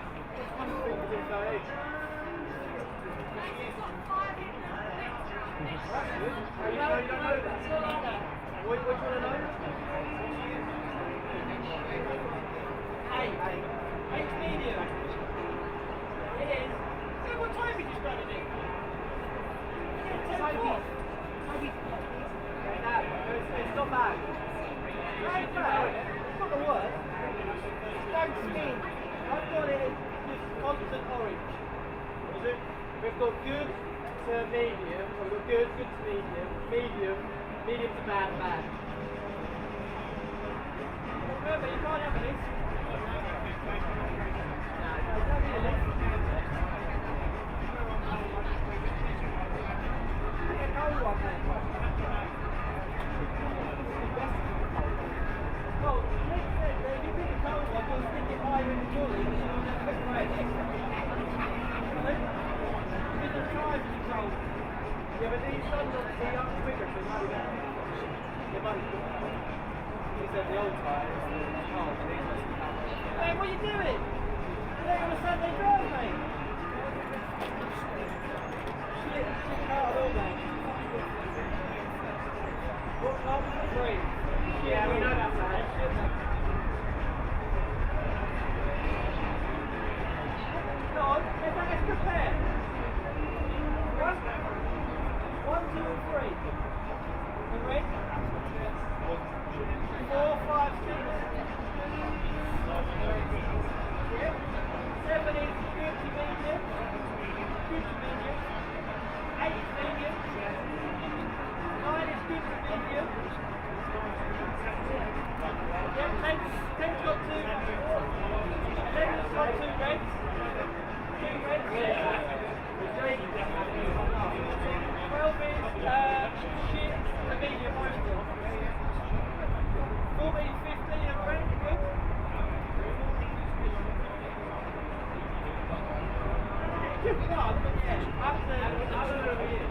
You don't know that. What do you want to know? Hey, it's medium. It is. Look what time we just done it in. It's 10:04. It's not bad. It's not the worst. Don't spin. I've got it as constant orange. Is it? We've got good to medium, we've got good to medium, medium to bad. Remember, you can't have a list. No, don't need a list. Get a cold one, mate. Well, Nick said that if you pick a cold one, you'll stick it higher in the trolley and you'll never put it right next to it. Because the drive is cold. Yeah, but these suns obviously up quicker, so money better. They're money quicker. He said the old tires, they're cold, and these must be cold. Hey, what are you doing? You're on a Sunday drive, mate. Shit, Kart all day. What club? 3. Yeah, we know that, man. No, let's compare. 1, 2, and 3. You ready? 4, 5, 6. Yep. 7 is good to medium. Good to medium. 8 is medium. 9 is good to medium. Yep, 10's got 2. 11's got 2 reds. 2 reds. 12 is shit to medium mostly. 14, 15 and red, good. Good fun, but yeah, up to, I don't know who he is.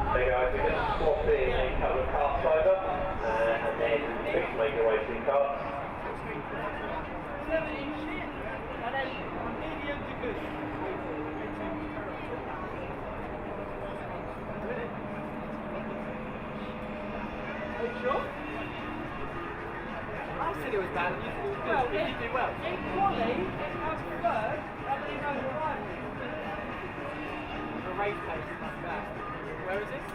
There you go, if you just swap in a couple of carts over, and then please make your way to the carts. 7 is shit, and then medium to good. Are you sure? I said it was bad, and you said it was good. Well, you did well. In quali, it comes third, and then he goes to rival. The race pace is like that. Where is this?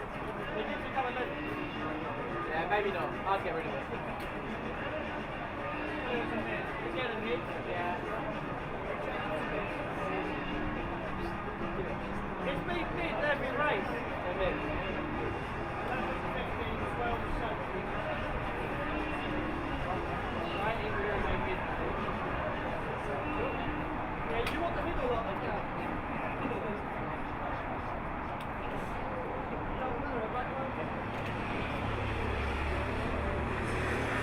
It did become a legend. Yeah, maybe not. I'd get rid of it. It's getting hit. Yeah. It's been mid every race. They're mid. 15, 12, 7. Right in the mid. Yeah, you want the middle lot of that.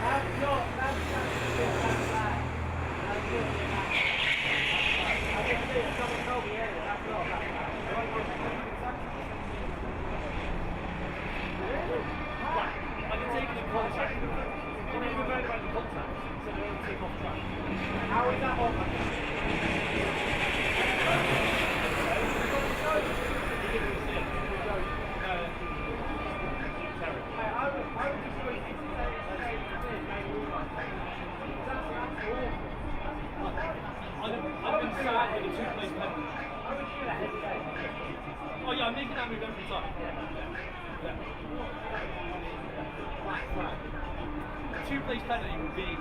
That's not bad. I can see it. Someone told me earlier. That's not bad. I can take it in contact. Can you revert about the contact? So they don't take off track. How is that on? so that hit a 2-place penalty. Oh yeah, I'm making that move every time. Yeah. A 2-place penalty would be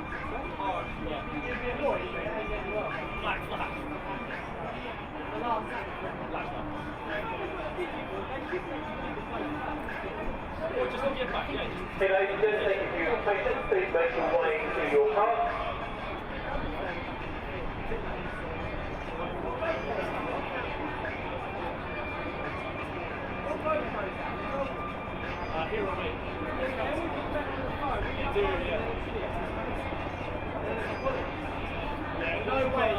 hard. Yeah. Black flag. Black flag. Or just to get back, yeah. Hey ladies and gentlemen, thank you for your patience. Please make your way to your car. Here or me? You do, yeah. No way.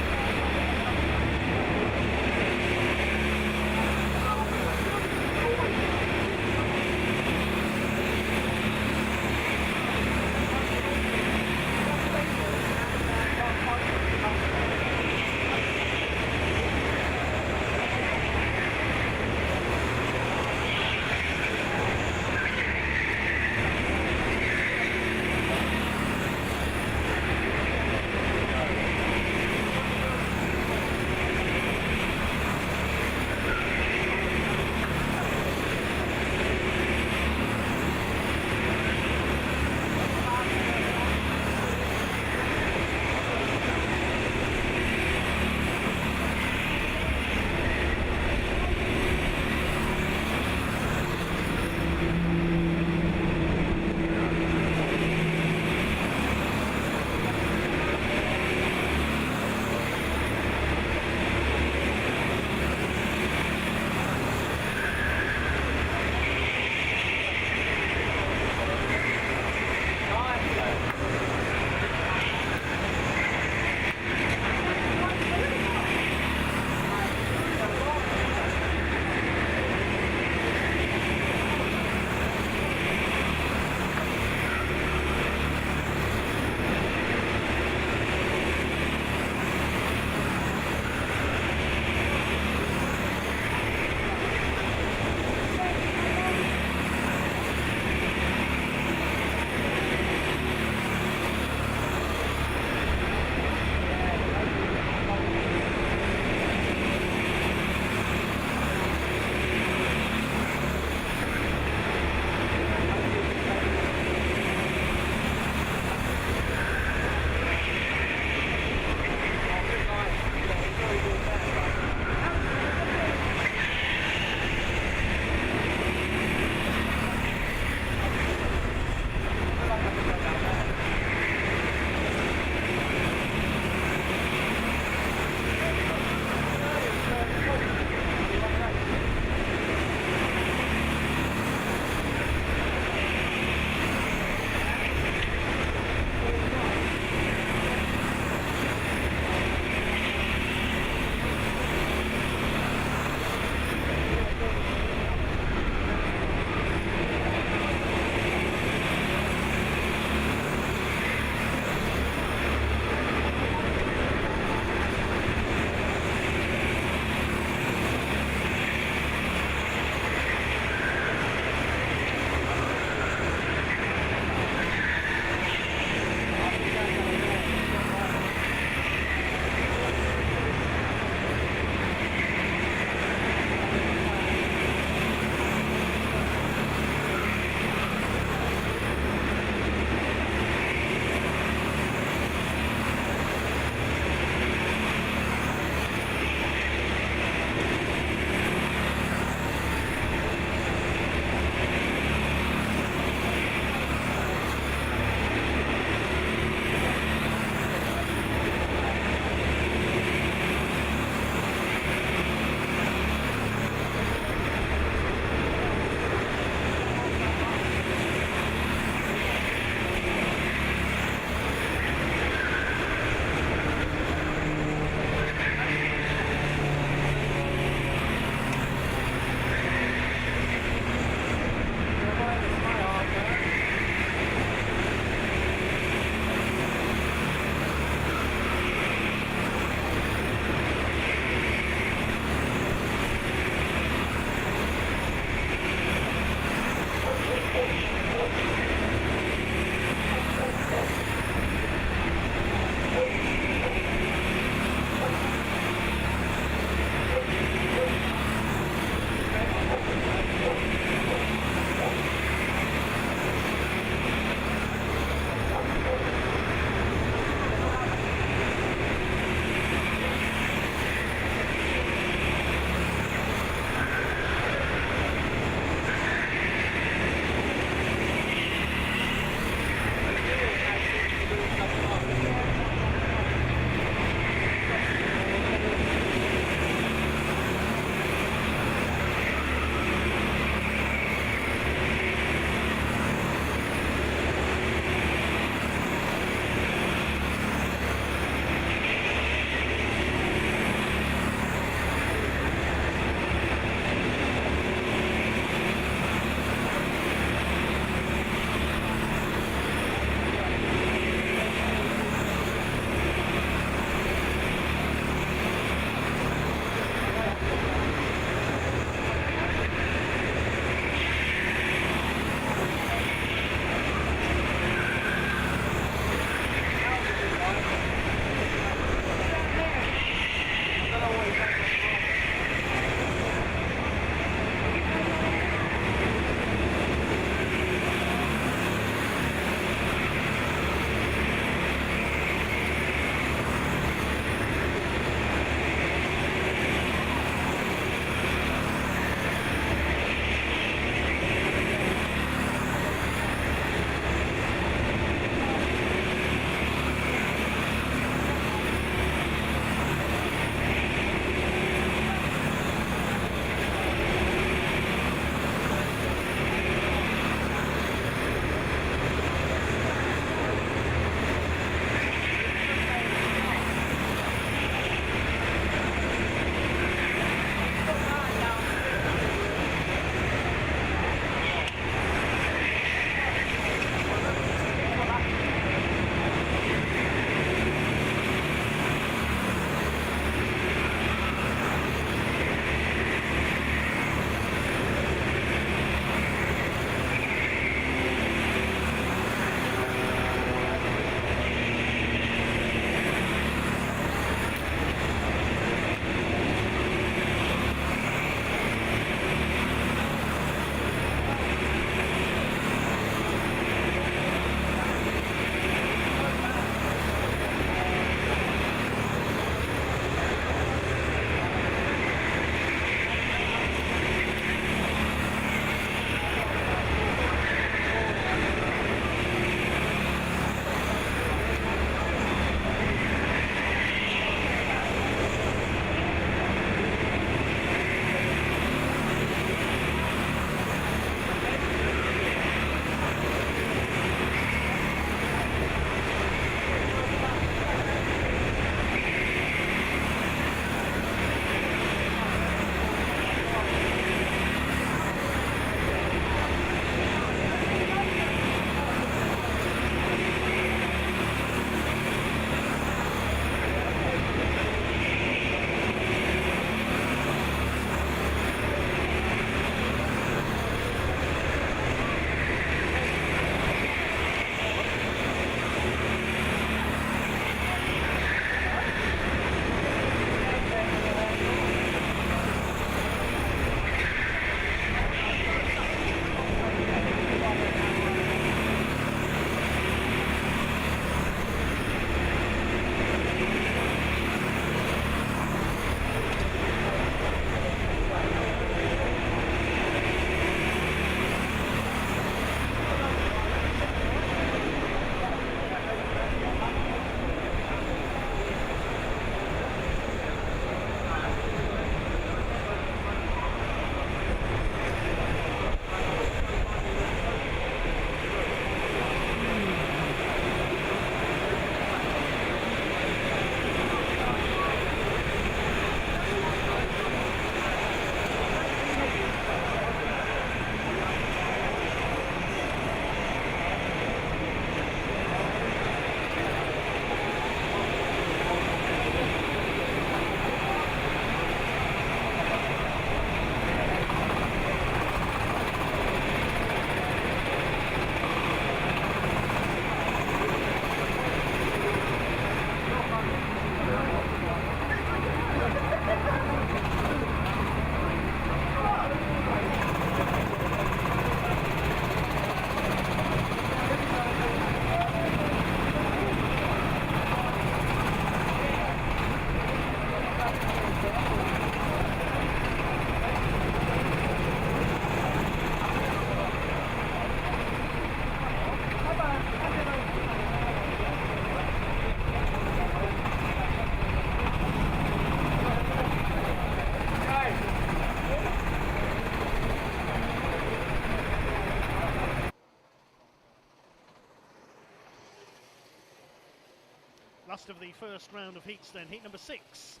Last of the first round of heats then, heat number 6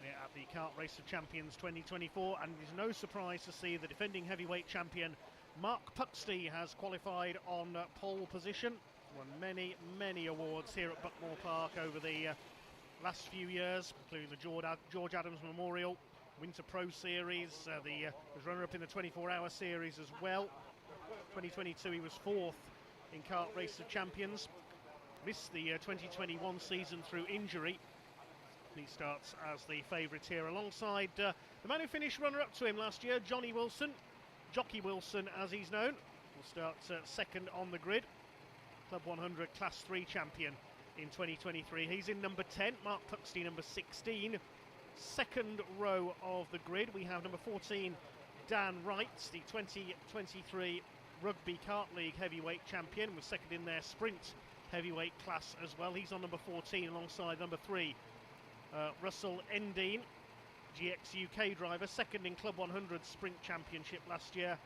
at the Kart Race of Champions 2024, and it is no surprise to see the defending heavyweight champion Mark Puxty has qualified on pole position. Won many awards here at Buckmore Park over the last few years, including the George Adams Memorial, Winter Pro Series, was runner-up in the 24-hour series as well. 2022 he was 4th in Kart Race of Champions. Missed the 2021 season through injury. He starts as the favourite here alongside the man who finished runner-up to him last year, Johnny Wilson. Jockey Wilson, as he's known, will start second on the grid. Club 100 Class 3 champion in 2023. He's in number 10, Mark Puxty number 16. Second row of the grid, we have number 14, Dan Wright, the 2023 Rugby Kart League heavyweight champion, was second in their sprint heavyweight class as well. He's on number 14 alongside number 3, Russell Endine, GX UK driver, second in Club 100 Sprint Championship last year,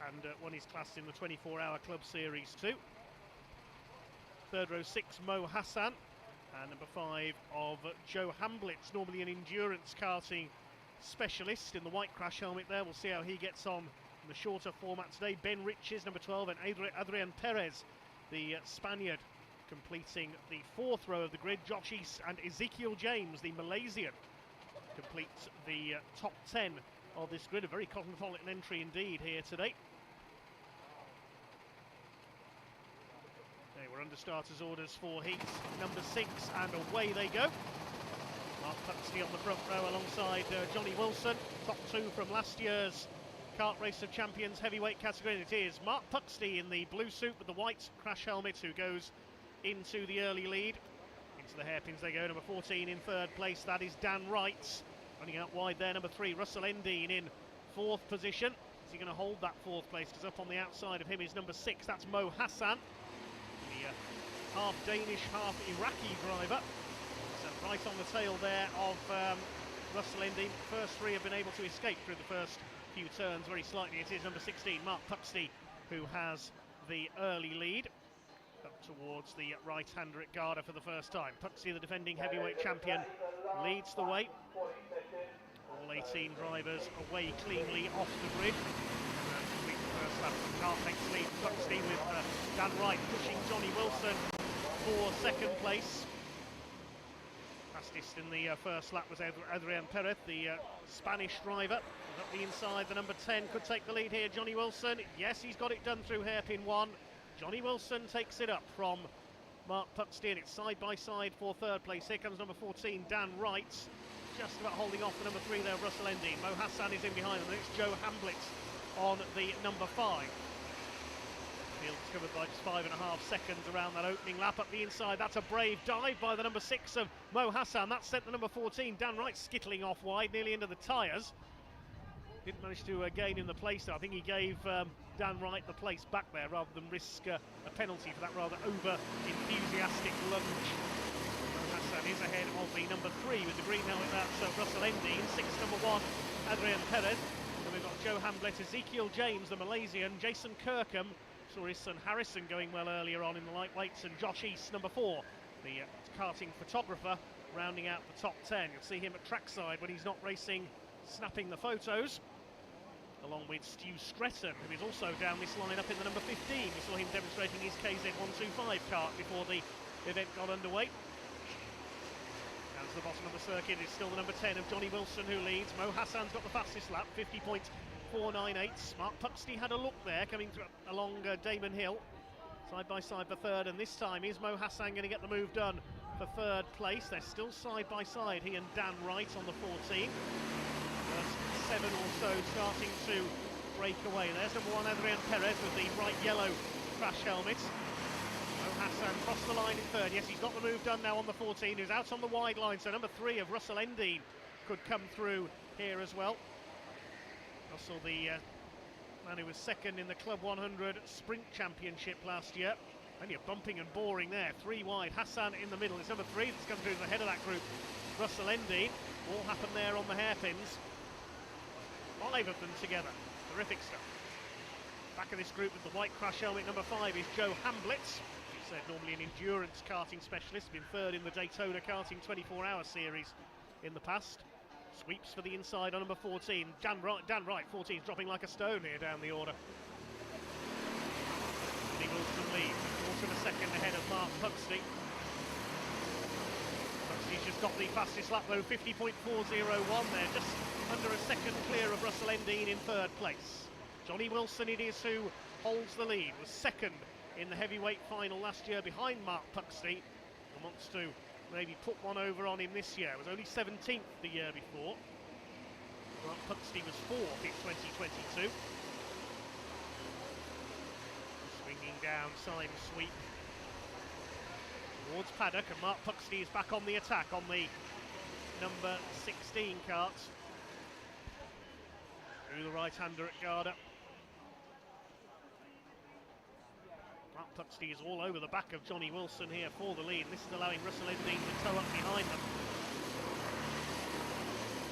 and won his class in the 24-hour Club Series too. Third row 6, Mo Hassan, and number 5 of Joe Hamblitz, normally an endurance karting specialist in the white crash helmet there. We'll see how he gets on in the shorter format today. Ben Riches, number 12, and Adrian Perez, the Spaniard, completing the 4th row of the grid. Josh East and Ezekiel James, the Malaysian, complete the top 10 of this grid. A very cosmopolitan entry indeed here today. Okay, we're under starters orders for heat number 6, and away they go. Mark Puxty on the front row alongside Johnny Wilson, top 2 from last year's Kart Race of Champions heavyweight category. And it is Mark Puxty in the blue suit with the white crash helmet who goes into the early lead. Into the hairpins they go. Number 14 in 3rd place, that is Dan Wright. Running out wide there, number 3, Russell Endine in 4th position. Is he going to hold that 4th place? Because up on the outside of him is number 6, that's Mo Hassan, the half Danish, half Iraqi driver. So right on the tail there of Russell Endine. First 3 have been able to escape through the first few turns very slightly. It is number 16, Mark Puxty, who has the early lead. Up towards the right-hander at Garda for the first time. Puxty, the defending heavyweight champion, leads the way. All 18 drivers away cleanly off the grid. Complete the first lap. Kart takes lead. Puxty with Dan Wright pushing Johnny Wilson for 2nd place. Fastest in the first lap was Adrian Perez, the Spanish driver. Up the inside, the number 10 could take the lead here. Johnny Wilson, yes, he's got it done through hairpin 1. Johnny Wilson takes it up from Mark Puxty, and it's side by side for 3rd place. Here comes number 14, Dan Wright, just about holding off the number 3 there, Russell Endine. Mo Hassan is in behind them, and it's Joe Hamblitz on the number 5. Field's covered by just 5.5 seconds around that opening lap. Up the inside, that's a brave dive by the number 6 of Mo Hassan. That sent the number 14, Dan Wright, skittling off wide, nearly into the tyres. Didn't manage to gain in the place though. I think he gave Dan Wright the place back there rather than risk a penalty for that rather over-enthusiastic lunge. Hassan is ahead of the number 3 with the green helmet, that's Russell Endine. 6th, number 1, Adrian Perez. And we've got Joe Hamblett, Ezekiel James, the Malaysian, Jason Kirkham, saw his son Harrison going well earlier on in the lightweights, and Josh East, number 4, the karting photographer, rounding out the top 10. You'll see him at trackside when he's not racing, snapping the photos, along with Stu Stretton, who is also down this line up in the number 15. We saw him demonstrating his KZ125 kart before the event got underway. Down to the bottom of the circuit is still the number 10 of Johnny Wilson who leads. Mo Hassan's got the fastest lap, 50.498. Mark Puxty had a look there coming through along Damon Hill. Side by side for 3rd, and this time is Mo Hassan going to get the move done for 3rd place. They're still side by side, he and Dan Wright on the 14. First 7 or so starting to break away. There's number 1, Adrian Perez, with the bright yellow crash helmet. Mo Hassan crossed the line in 3rd. Yes, he's got the move done now on the 14, who's out on the wide line. So number 3 of Russell Endine could come through here as well. Russell, the man who was 2nd in the Club 100 Sprint Championship last year. Only a bumping and boring there. 3 wide. Hassan in the middle. It's number 3 that's come through the head of that group. Russell Endine. All happened there on the hairpins. 5 of them together. Terrific stuff. Back of this group with the white crash helmet, number 5 is Joe Hamblitz. said, normally an endurance karting specialist, been third in the Daytona Karting 24-hour series in the past. Sweeps for the inside on number 14. Dan Wright, 14, is dropping like a stone here down the order. Johnny Wilson leads, quarter of a second ahead of Mark Puxley. Puxley's just got the fastest lap though, 50.401 there, just under a second clear of Russell Endine in third place. Johnny Wilson it is who holds the lead, was second in the heavyweight final last year behind Mark Puxley, and wants to maybe put one over on him this year. Was only 17th the year before. Mark Puxley was 4th in 2022. Swinging down, Symes sweep towards paddock, and Mark Puxley is back on the attack on the number 16 kart. Through the right-hander at Garda. Mark Puxley is all over the back of Johnny Wilson here for the lead. This is allowing Russell Endine to tow up behind them.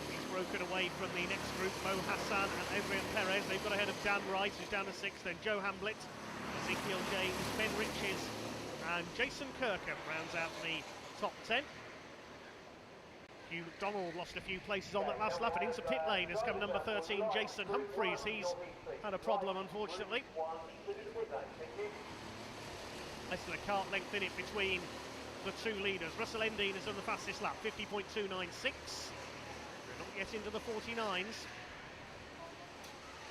He's broken away from the next group, Mo Hassan and Adrian Perez. They've got ahead of Dan Wright, who's down to 6th, then Joe Hamblett, Ezekiel James, Ben Riches, and Jason Kirkham rounds out the top 10. Hugh McDonald lost a few places on that last lap, and into pit lane has come number 13, Jason Humphreys. He's had a problem, unfortunately. Less than a kart length in it between the two leaders. Russell Endine is on the fastest lap, 50.296. We're not yet into the 49s.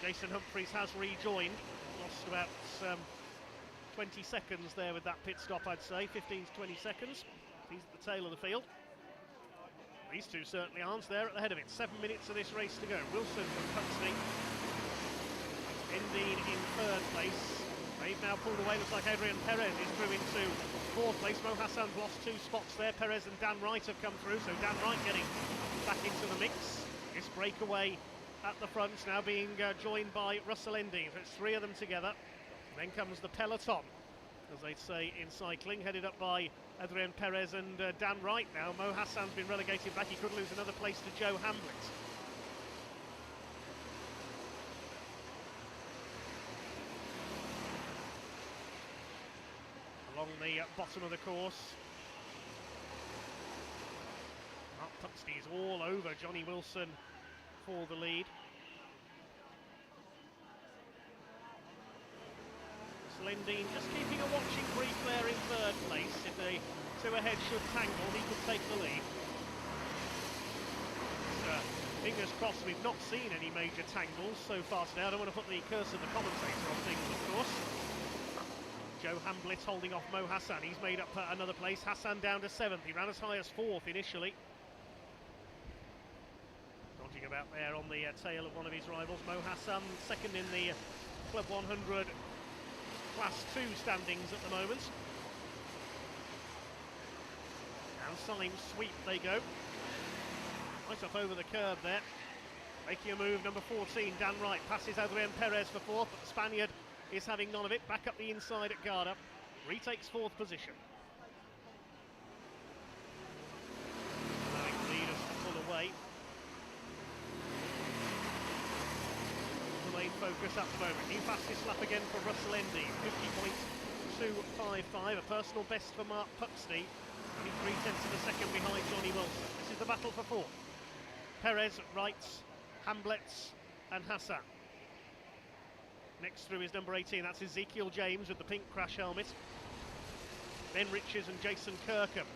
Jason Humphreys has rejoined. Lost about 20 seconds there with that pit stop, I'd say. 15 to 20 seconds. He's at the tail of the field. These two certainly aren't. They're at the head of it. 7 minutes of this race to go. Wilson from Puxley. Endine in third place. They've now pulled away. Looks like Adrian Perez is through into fourth place. Mo Hassan's lost 2 spots there. Perez and Dan Wright have come through, so Dan Wright getting back into the mix. This breakaway at the front now being joined by Russell Endine. So it's 3 of them together. And then comes the peloton, as they'd say in cycling, headed up by Adrian Perez and Dan Wright now. Mo Hassan's been relegated back. He could lose another place to Joe Hamblett. Along the bottom of the course, Mark Puxley is all over Johnny Wilson for the lead. Endine just keeping a watching brief there in third place. If the two ahead should tangle, he could take the lead. Fingers crossed, we've not seen any major tangles so far today. I don't want to put the curse of the commentator on things, of course. Joe Hamblett holding off Mo Hassan. He's made up another place. Hassan down to 7th. He ran as high as 4th initially. Dodging about there on the tail of one of his rivals. Mo Hassan second in the Club 100 Class 2 standings at the moment. And Symes sweep they go. Right up over the curb there. Making a move, number 14, Dan Wright passes Adrian Perez for 4th, but the Spaniard is having none of it. Back up the inside at Garda. Retakes 4th position. Allowing the leaders to pull away. The main focus at the moment. New fastest lap again for Russell Endine, 50.255, a personal best for Mark Puxley, only 0.3 of a second behind Johnny Wilson. This is the battle for 4th. Perez, Wright, Hamblett and Hassan. Next through is number 18, that's Ezekiel James with the pink crash helmet. Ben Riches and Jason Kirkham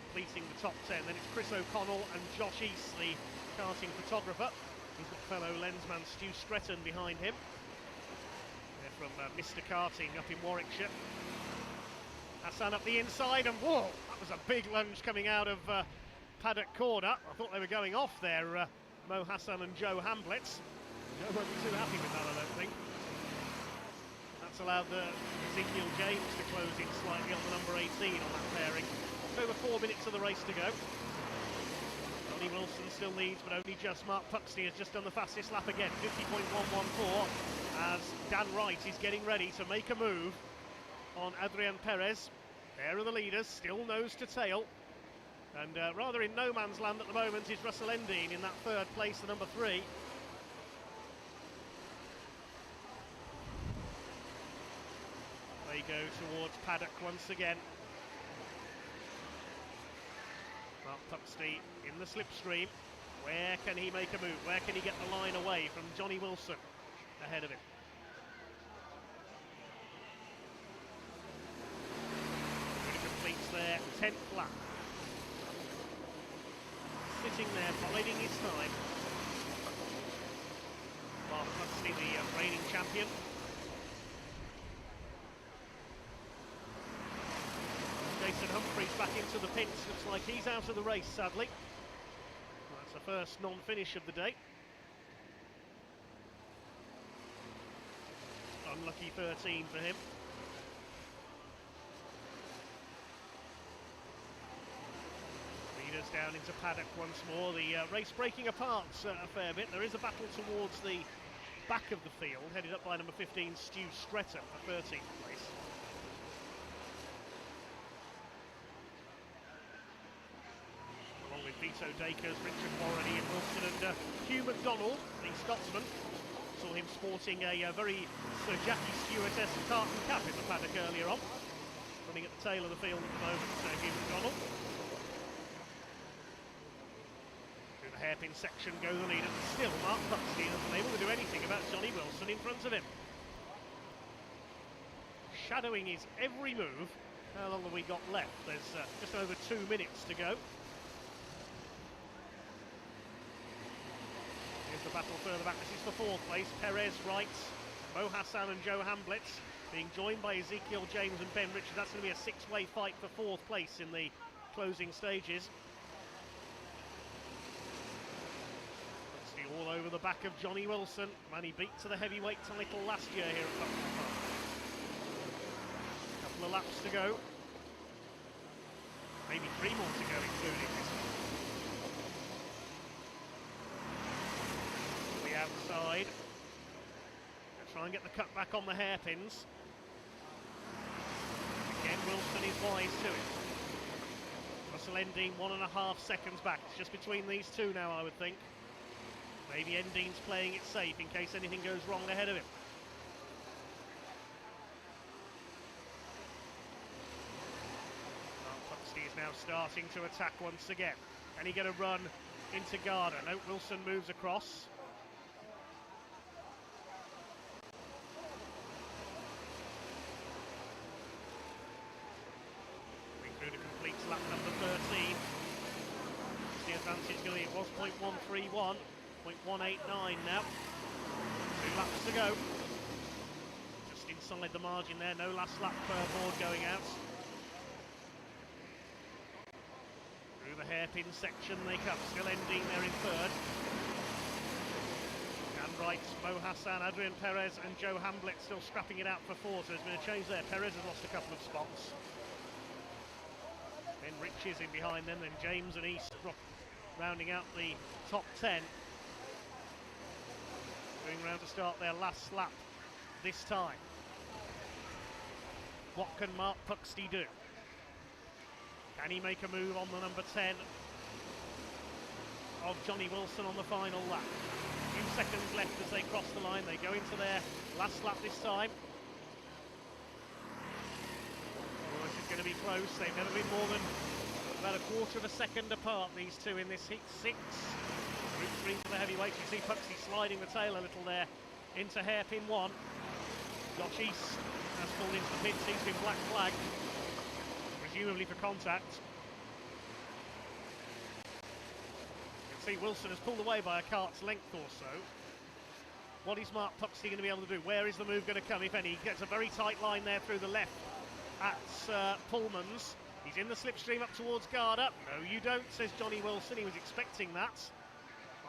completing the top 10. Then it's Chris O'Connell and Josh East, the karting photographer. He's got fellow lensman Stu Stretton behind him. They're from Mr. Karting up in Warwickshire. Hassan up the inside, and whoa, that was a big lunge coming out of paddock corner. I thought they were going off there, Mo Hassan and Joe Hamblett. Joe won't be too happy with that, I don't think. That's allowed Ezekiel James to close in slightly on the number 18 on that pairing. Over 4 minutes of the race to go. Johnny Wilson still leads, but only just. Mark Puxley has just done the fastest lap again, 50.114, as Dan Wright is getting ready to make a move on Adrian Perez. There are the leaders, still nose to tail. And rather in no man's land at the moment is Russell Endine in that third place, the number 3. They go towards paddock once again. Mark Puxty in the slipstream. Where can he make a move? Where can he get the line away from Johnny Wilson ahead of him? He completes their 10th lap. Sitting there, biding his time. Mark Puxty, the reigning champion. Jason Humphreys back into the pits. Looks like he's out of the race, sadly. That's the first non-finish of the day. Unlucky 13 for him. Leaders down into paddock once more. The race breaking apart a fair bit. There is a battle towards the back of the field, headed up by number 15, Stu Stretter, for 13th place. Along with Vito Dacres, Richard Warren, Ian Wilson and Hugh McDonald, the Scotsman. Saw him sporting a very Sir Jackie Stewart-esque Karting cap in the paddock earlier on. Running at the tail of the field at the moment, Hugh McDonald. Through the hairpin section go the leaders. Still, Mark Puxty isn't able to do anything about Johnny Wilson in front of him. Shadowing his every move. How long have we got left? There's just over 2 minutes to go. Here's the battle further back. This is for 4th place. Perez, Wright, Mo Hassan and Joe Hamblitz being joined by Ezekiel James and Ben Richards. That's going to be a 6-way fight for 4th place in the closing stages. Puxty all over the back of Johnny Wilson. Man he beat to the heavyweight title last year here at Buckingham Park. Couple of laps to go. Maybe 3 more to go, including this one. The outside. They'll try and get the cut back on the hairpins. Again, Wilson is wise to it. Russell Endine 1.5 seconds back. It's just between these two now, I would think. Maybe Endine's playing it safe in case anything goes wrong ahead of him. Puxty is now starting to attack once again. Can he get a run into Garda? No, Wilson moves across. Winkruder completes lap number 13. The advantage going, it was 0.131, 0.189 now. 2 laps to go. Just inside the margin there, no last lap board going out. Through the hairpin section they come, still Endine there in 3rd. Dan Wright, Mo Hassan, Adrian Perez and Joe Hamblett still scrapping it out for 4th. So there's been a change there. Perez has lost a couple of spots. Then Riches in behind them, then James and East rounding out the top 10. Going round to start their last lap this time. What can Mark Puxty do? Can he make a move on the number 10 of Johnny Wilson on the final lap? A few seconds left as they cross the line. They go into their last lap this time. Oh, this is going to be close. They've never been more than about a quarter of a second apart, these two, in this heat 6. Group 3 for the heavyweights. You see Puxty sliding the tail a little there into hairpin 1. Josh East has pulled into the pits. He's been black flagged, presumably for contact. You can see Wilson has pulled away by a cart's length or so. What is Mark Puxty going to be able to do? Where is the move going to come, if any? He gets a very tight line there through the left at Pullman's. He's in the slipstream up towards Garda. No, you don't, says Johnny Wilson. He was expecting that.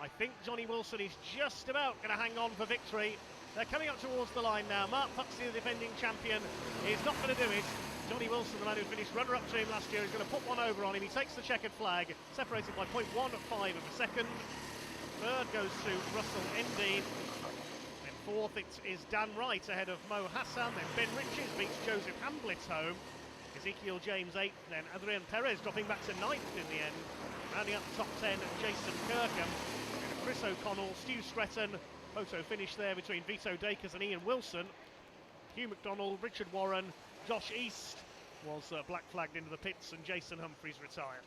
I think Johnny Wilson is just about going to hang on for victory. They're coming up towards the line now. Mark Puxty, the defending champion, is not going to do it. Johnny Wilson, the man who finished runner-up to him last year, is going to put one over on him. He takes the checkered flag, separated by 0.15 of a second. 3rd goes to Russell Endine. Then 4th it is Dan Wright ahead of Mo Hassan. Then Ben Richards beats Joseph Hamblitz home. Ezekiel James 8th, then Adrian Perez dropping back to 9th in the end. Rounding up the top 10, Jason Kirkham, Chris O'Connell, Stu Stretton. Photo finish there between Vito Dacres and Ian Wilson. Hugh McDonald, Richard Warren, Josh East was black flagged into the pits and Jason Humphreys retired.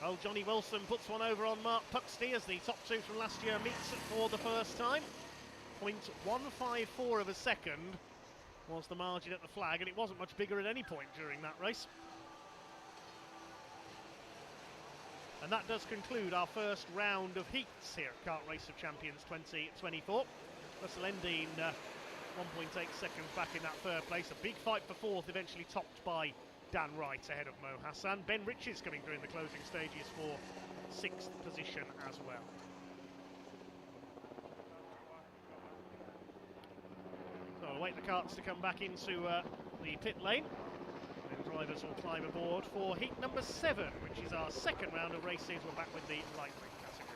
Oh, Johnny Wilson puts one over on Mark Puxty as the top two from last year meets for the first time. 0.154 of a second was the margin at the flag, and it wasn't much bigger at any point during that race. And that does conclude our first round of heats here at Kart Race of Champions 2024. Russell Endine 1.8 seconds back in that third place. A big fight for fourth, eventually topped by Dan Wright ahead of Mo Hassan. Ben Riches coming through in the closing stages for sixth position as well. So we'll wait the karts to come back into the pit lane. And drivers will climb aboard for heat number 7, which is our second round of races. We're back with the lightweight category.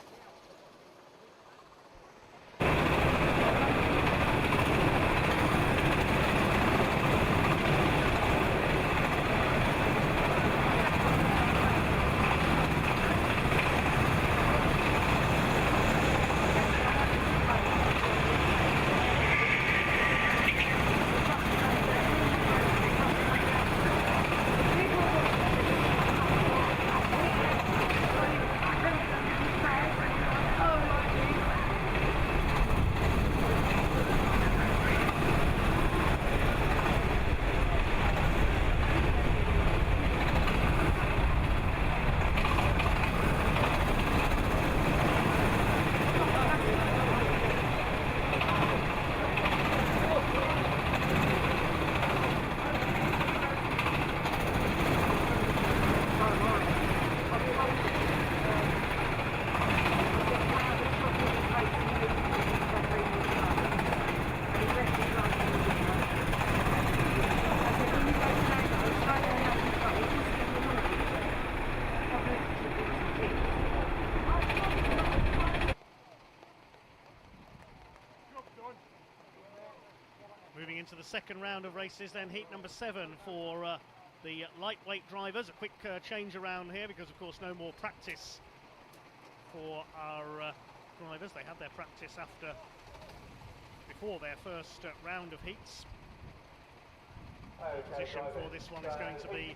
Moving into the second round of races, then heat number 7 for the lightweight drivers. A quick change around here because, of course, no more practice for our drivers. They had their practice before their first round of heats. Position for this one is going to be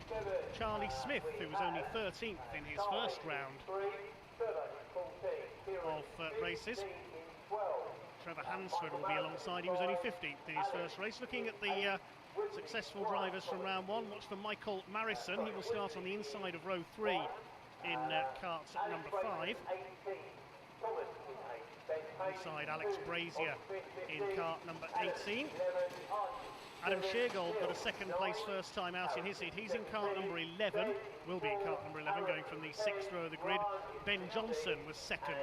Charlie Smith, who was only 13th in his first round of races. Trevor Hansford will be alongside. He was only 15th in his first race. Looking at the successful drivers from round 1, watch for Michael Marison. He will start on the inside of row 3 in kart number 5. Inside Alex Brazier in kart number 18. Adam Sheargold got a second place first time out in his heat. He's in kart number 11, will be in kart number 11, going from the 6th row of the grid. Ben Johnson was second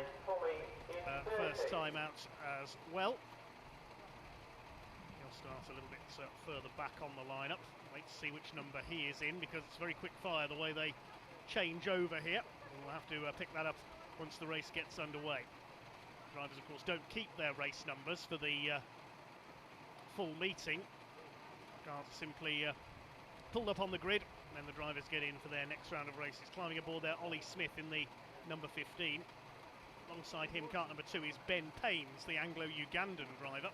first time out as well. He'll start a little bit further back on the lineup. Wait to see which number he is in, because it's very quick fire the way they change over here. We'll have to pick that up once the race gets underway. Drivers, of course, don't keep their race numbers for the full meeting. Cars are simply pulled up on the grid, and then the drivers get in for their next round of races. Climbing aboard there, Ollie Smith in the number 15. Alongside him, kart number 2 is Ben Paynes, the Anglo-Ugandan driver.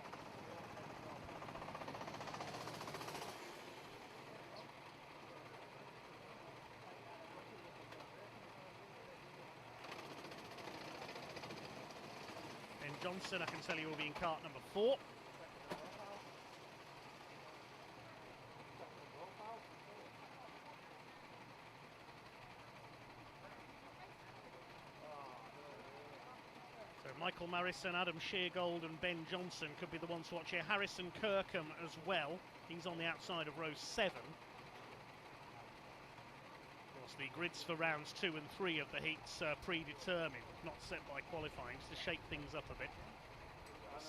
Ben Johnson, I can tell you, will be in kart number 4. Michael Marison, Adam Sheargold and Ben Johnson could be the ones to watch here. Harrison Kirkham as well. He's on the outside of row 7. Of course, the grids for rounds 2 and 3 of the heats are predetermined, not set by qualifying, just to shake things up a bit.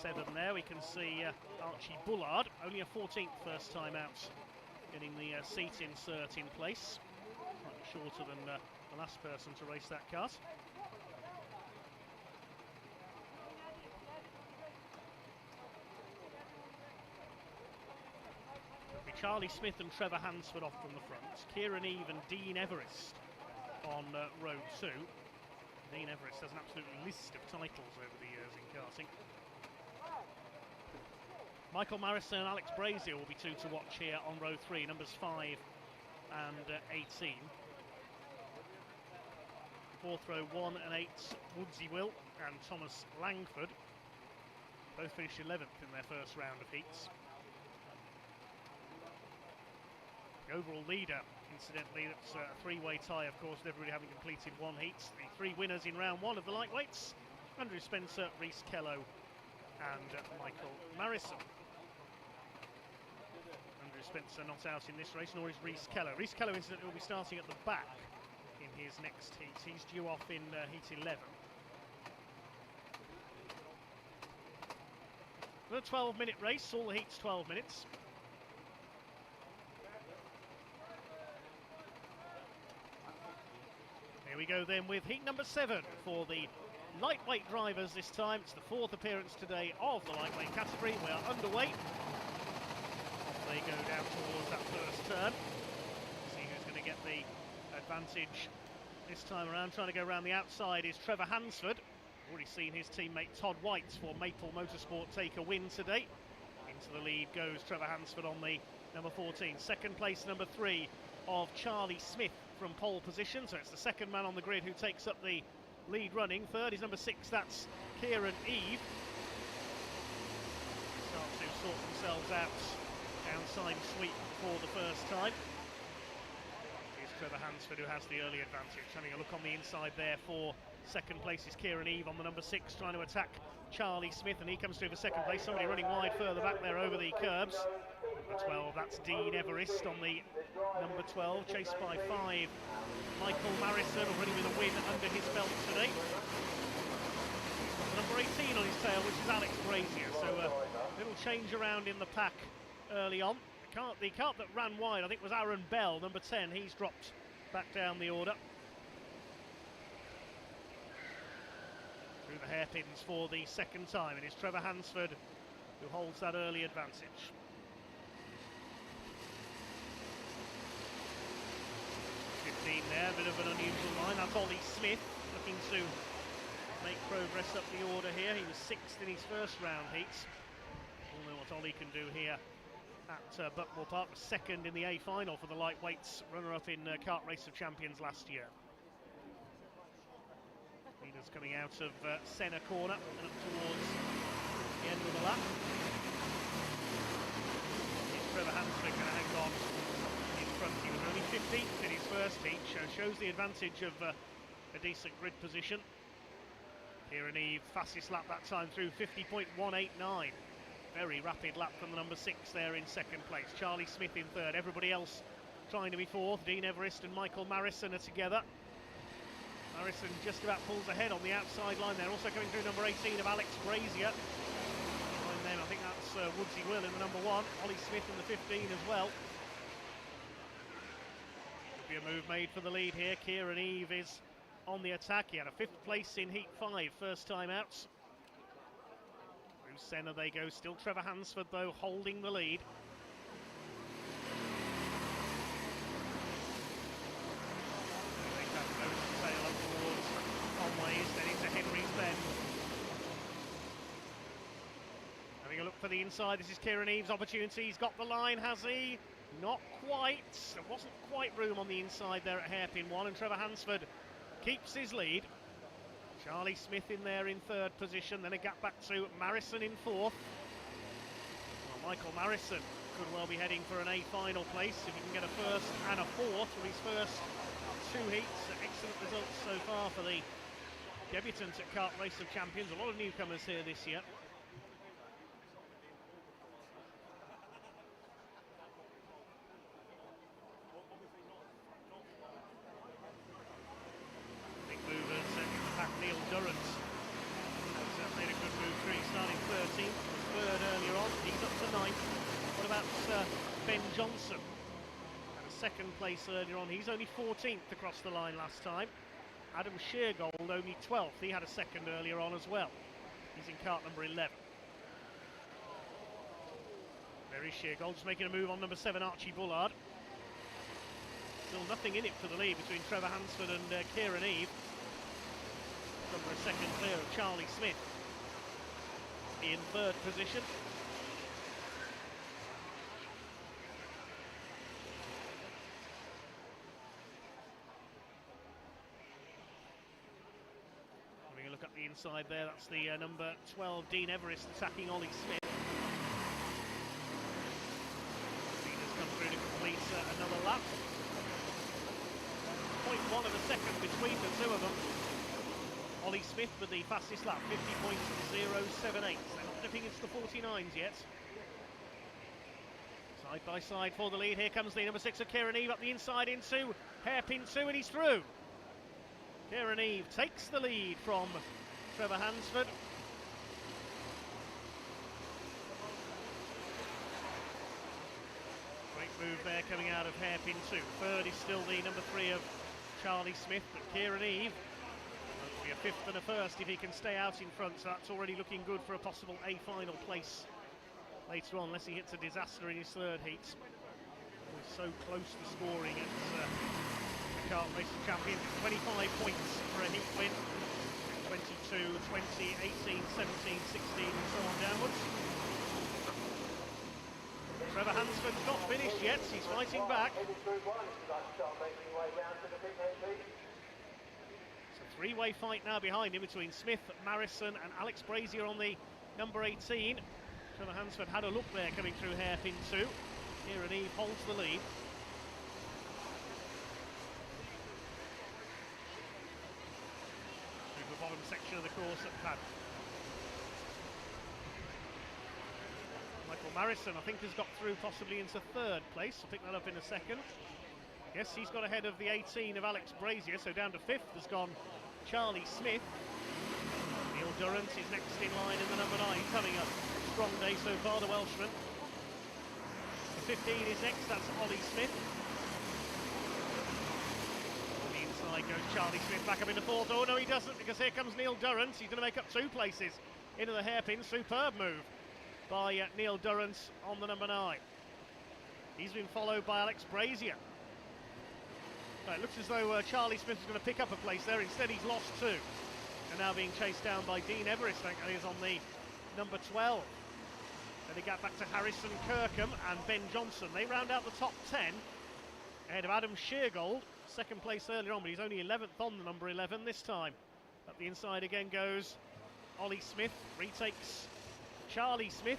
7 there, we can see Archie Bullard, only a 14th first time out, getting the seat insert in place. Slightly shorter than the last person to race that kart. Charlie Smith and Trevor Hansford off from the front. Kieran Eve and Dean Everest on row 2. Dean Everest has an absolute list of titles over the years in karting. Michael Marison and Alex Brazier will be two to watch here on row 3, numbers 5 and 18. Fourth row 1 and 8, Woodsy Will and Thomas Langford. Both finished 11th in their first round of heats. The overall leader, incidentally, that's a three-way tie, of course, with everybody having completed one heat. The three winners in round 1 of the lightweights: Andrew Spencer, Rhys Kello and Michael Marison. Andrew Spencer not out in this race, nor is Rhys Kello. Rhys Kello, incidentally, will be starting at the back in his next heat. He's due off in heat 11. A 12-minute race, all the heats 12 minutes. Here we go then with heat number 7 for the lightweight drivers this time. It's the 4th appearance today of the lightweight category. We are underway. Off they go down towards that first turn. See who's going to get the advantage this time around. Trying to go around the outside is Trevor Hansford. Already seen his teammate Todd White for Maple Motorsport take a win today. Into the lead goes Trevor Hansford on the number 14. Second place, number 3 of Charlie Smith from pole position. So it's the second man on the grid who takes up the lead running. Third is number 6, that's Kieran Eve. Start to sort themselves out downside sweep for the first time. Here's Trevor Hansford who has the early advantage. Having a look on the inside there for second place is Kieran Eve on the number 6, trying to attack Charlie Smith, and he comes through for second place. Somebody running wide further back there over the curbs. Number 12, that's Dean Everest on the number 12, chased by 5. Michael Marison already with a win under his belt today. Number 18 on his tail, which is Alex Brazier. So a little change around in the pack early on. The cart that ran wide, I think, was Aaron Bell, number 10. He's dropped back down the order. Through the hairpins for the second time, and it's Trevor Hansford who holds that early advantage. 15 there, a bit of an unusual line. That's Ollie Smith looking to make progress up the order here. He was 6th in his first round heats. We'll know what Ollie can do here at Buckmore Park. 2nd in the A final for the lightweights, runner-up in Kart Race of Champions last year. Leaders coming out of Senna corner and up towards the end of the lap. It's Trevor Hansford going to hang on in front. He was only 15th in his first heat, shows the advantage of a decent grid position. Kieran Eve, fastest lap that time through, 50.189. Very rapid lap from the number 6 there in second place. Charlie Smith in third, everybody else trying to be fourth. Dean Everest and Michael Marison are together. Marison just about pulls ahead on the outside line there. Also coming through number 18 of Alex Brazier. Behind them, I think that's Woodsy Will in the number 1. Ollie Smith in the 15 as well. Could be a move made for the lead here. Kieran Eve is on the attack. He had a 5th place in Heat 5, first time out. Through Senna they go. Still Trevor Hansford, though, holding the lead. Tail up towards Conway's, then into Henry's Bend. Having a look for the inside, this is Kieran Eve's opportunity. He's got the line, has he? Not quite. There wasn't quite room on the inside there at hairpin 1, and Trevor Hansford keeps his lead. Charlie Smith in there in third position, then a gap back to Marison in fourth. Well, Michael Marison could well be heading for an A final place if he can get a first and a fourth from his first 2 heats. Excellent results so far for the debutant at Kart Race of Champions. A lot of newcomers here this year. Big movers in the pack. Neil Durrant has made a good move through, starting 13th, third earlier on. He's up to 9th. What about Ben Johnson? Second place earlier on. He's only 14th across the line last time. Adam Sheargold only 12th. He had a second earlier on as well. He's in cart number 11. There is Sheargold just making a move on number 7, Archie Bullard. Still nothing in it for the lead between Trevor Hansford and Kieran Eve. Number a second clear of Charlie Smith in third position. inside there, that's the number 12, Dean Everest, attacking Ollie Smith. Dean has come through to complete another lap. 0.1 of a second between the two of them. Ollie Smith with the fastest lap, 50.078. They're not dipping into the 49s yet. Side by side for the lead. Here comes the number 6 of Kieran Eve up the inside into hairpin 2, and he's through. Kieran Eve takes the lead from Trevor Hansford. Great move there coming out of hairpin 2. Third is still the number 3 of Charlie Smith, but Kieran Eve will be a 5th and a 1st if he can stay out in front, so that's already looking good for a possible A final place later on, unless he hits a disaster in his third heat. We're so close to scoring at the Kart Racing Champions. 25 points for a heat win. 22, 20, 18, 17, 16 and so on downwards. Trevor Hansford's not finished yet, he's fighting back. It's a three-way fight now behind him between Smith, Marison and Alex Brazier on the number 18. Trevor Hansford had a look there coming through hairpin 2. Kieran Eve holds the lead. Through the bottom section of the course at Pad. Michael Marison, I think, has got through possibly into third place. I'll pick that up in a second. Yes, he's got ahead of the 18 of Alex Brazier, so down to 5th has gone Charlie Smith. Neil Durrant is next in line in the number 9, coming up. Strong day so far, the Welshman. The 15 is next, that's Ollie Smith. On the inside goes Charlie Smith, back up into 4th. Oh no, he doesn't, because here comes Neil Durrant. He's going to make up 2 places into the hairpin. Superb move by Neil Durrant on the number 9. He's been followed by Alex Brazier. It looks as though Charlie Smith is going to pick up a place there. Instead, he's lost 2. And now being chased down by Dean Everest, thankfully, is on the number 12. Then he got back to Harrison Kirkham and Ben Johnson. They round out the top 10 ahead of Adam Sheargold, 2nd place earlier on, but he's only 11th on the number 11 this time. Up the inside again goes Ollie Smith, retakes Charlie Smith.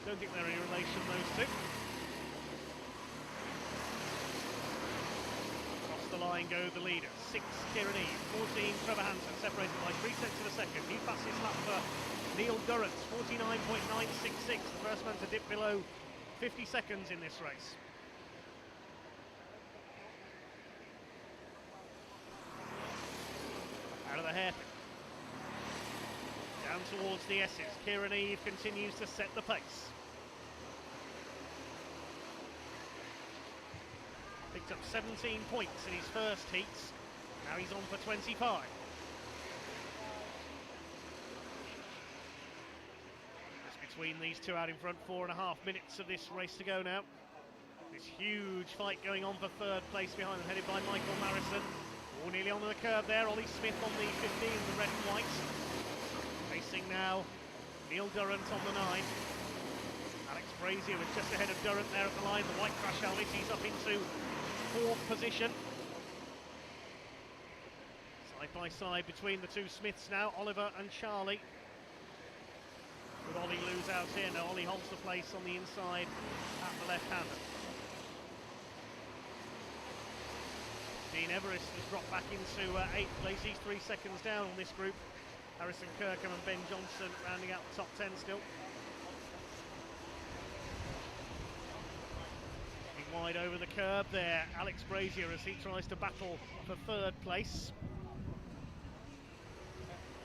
Don't think they're any relation, those two. Across the line go the leaders. 6 Kieran Eve, 14 Trevor Hansen, separated by 3 tenths of a second. New fastest lap for Neil Durrant, 49.966. The first man to dip below 50 seconds in this race. Out of the hairpin. Down towards the S's. Kieran Eve continues to set the pace. Picked up 17 points in his first heats. Now he's on for 25. Just between these two out in front, 4.5 minutes of this race to go now. This huge fight going on for third place behind them, headed by Michael Marison. All nearly onto the curb there. Ollie Smith on the 15, the red and white. Racing now, Neil Durrant on the 9. Alex Brazier was just ahead of Durrant there at the line. The white crash helmet, he's up into 4th position. Side by side between the two Smiths now, Oliver and Charlie. Would Ollie lose out here? No, Ollie holds the place on the inside at the left-hander. Dean Everest has dropped back into 8th place. He's 3 seconds down on this group. Harrison Kirkham and Ben Johnson rounding out the top 10 still. Looking wide over the curb there, Alex Brazier as he tries to battle for 3rd place.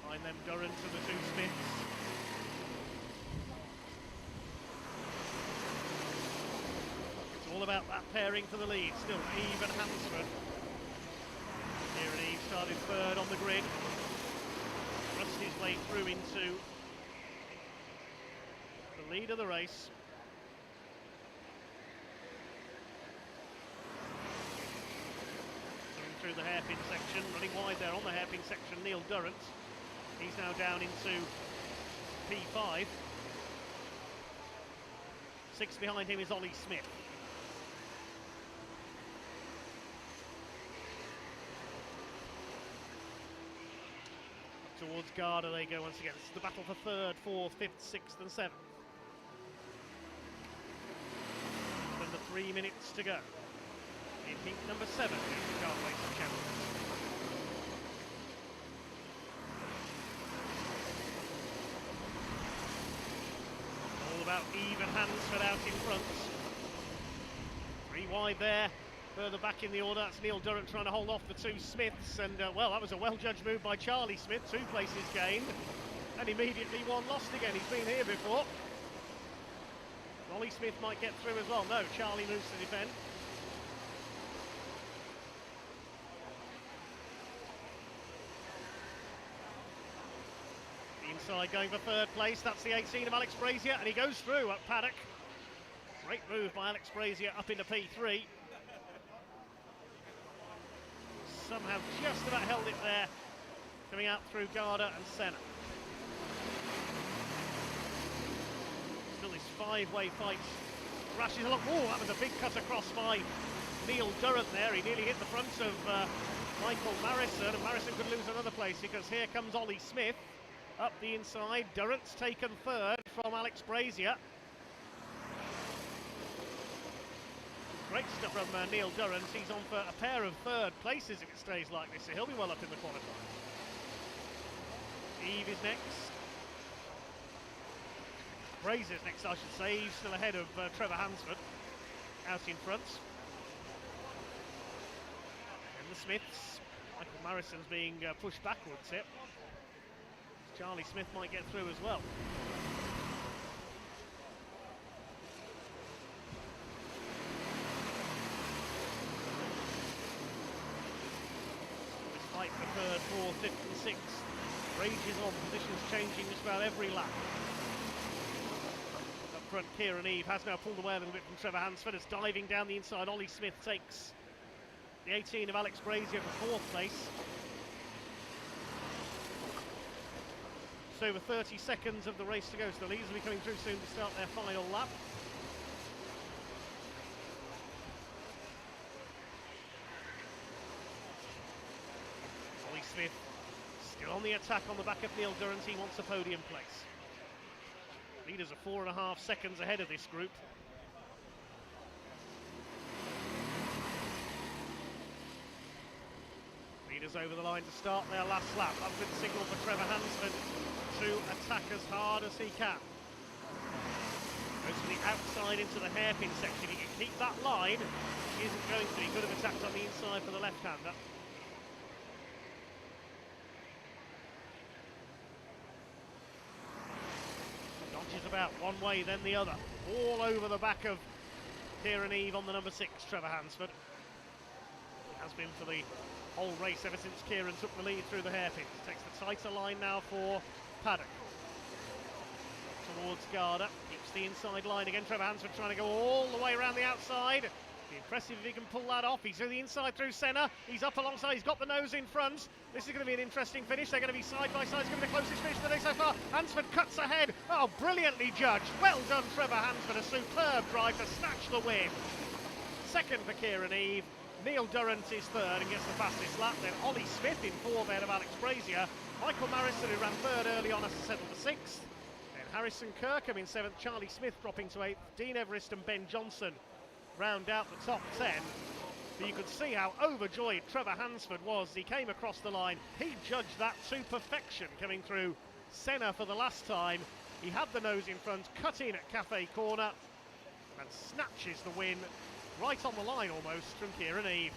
Behind them, Durrant and the 2 Smiths. It's all about that pairing for the lead. Still Eve and Hansford. Kieran Eve started 3rd on the grid. Thrust his way through into the lead of the race. Coming through the hairpin section, running wide there on the hairpin section, Neil Durrant. He's now down into P5. 6 behind him is Ollie Smith. Towards Towards Garda they go once again. This is the battle for 3rd, 4th, 5th, 6th and 7th. Under 3 minutes to go. In heat number 7, the Kart Racing Champions. All about even Hansford out in front. 3 wide there. Further back in the order, that's Neil Durrant trying to hold off the 2 Smiths, and well, that was a well-judged move by Charlie Smith. 2 places gained, and immediately 1 lost again. He's been here before. Ollie Smith might get through as well. No, Charlie moves to defend. The inside going for 3rd place. That's the 18 of Alex Brazier, and he goes through at Paddock. Great move by Alex Brazier up into P3. Somehow just about held it there, coming out through Garda and Senna. Still this 5-way fight. Rashes along. Oh, that was a big cut across by Neil Durrant there. He nearly hit the front of Michael Marison, and Marison could lose another place because here comes Ollie Smith up the inside. Durrant's taken 3rd from Alex Brazier. Great stuff from Neil Durrant. He's on for a pair of 3rd places if it stays like this, so he'll be well up in the qualifying. Eve is next. Brazier's next, I should say. He's still ahead of Trevor Hansford out in front. And the Smiths. Michael Marison's being pushed backwards here. Charlie Smith might get through as well. Fight for 3rd, 4th, 5th and 6th. Rages on, positions changing just about every lap. Up front, Kieran Eve has now pulled away a little bit from Trevor Hansford. It's diving down the inside. Ollie Smith takes the 18 of Alex Brazier for 4th place. Just over 30 seconds of the race to go, so the leaders will be coming through soon to start their final lap. Smith still on the attack on the back of Neil Durrant. He wants a podium place. Leaders are 4.5 seconds ahead of this group. Leaders over the line to start their last lap. That's been the signal for Trevor Hansford to attack as hard as he can. Goes to the outside into the hairpin section. He can keep that line. He isn't going to. He could have attacked on the inside for the left-hander. Dodges about one way, then the other. All over the back of Kieran Eve on the number 6, Trevor Hansford. It has been for the whole race ever since Kieran took the lead through the hairpins. Takes the tighter line now for Paddock. Towards Garda, keeps the inside line again. Trevor Hansford trying to go all the way around the outside. Be impressive if he can pull that off. He's to the inside through Senna. He's up alongside. He's got the nose in front. This is going to be an interesting finish. They're going to be side by side. It's going to be the closest finish of the day so far. Hansford cuts ahead. Oh, brilliantly judged. Well done, Trevor Hansford. A superb drive to snatch the win. Second for Kieran Eve. Neil Durrant is 3rd and gets the fastest lap. Then Ollie Smith in 4th ahead of Alex Brazier. Michael Marison, who ran 3rd early on, has to settle for 6th. Then Harrison Kirkham in 7th. Charlie Smith dropping to 8th. Dean Everest and Ben Johnson round out the top 10. But you could see how overjoyed Trevor Hansford was. He came across the line. He judged that to perfection coming through Senna for the last time. He had the nose in front, cut in at Cafe Corner and snatches the win right on the line almost from Kieran Eve.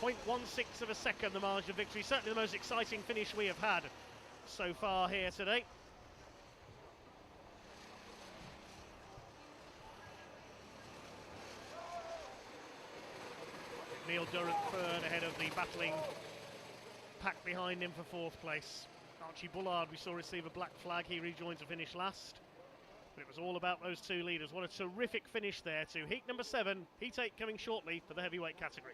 0.16 of a second the margin of victory. Certainly the most exciting finish we have had so far here today. Neil Durrant 3rd ahead of the battling pack behind him for 4th place. Archie Bullard we saw receive a black flag. He rejoins the finish last. But it was all about those 2 leaders. What a terrific finish there to heat number 7. Heat 8 coming shortly for the heavyweight category.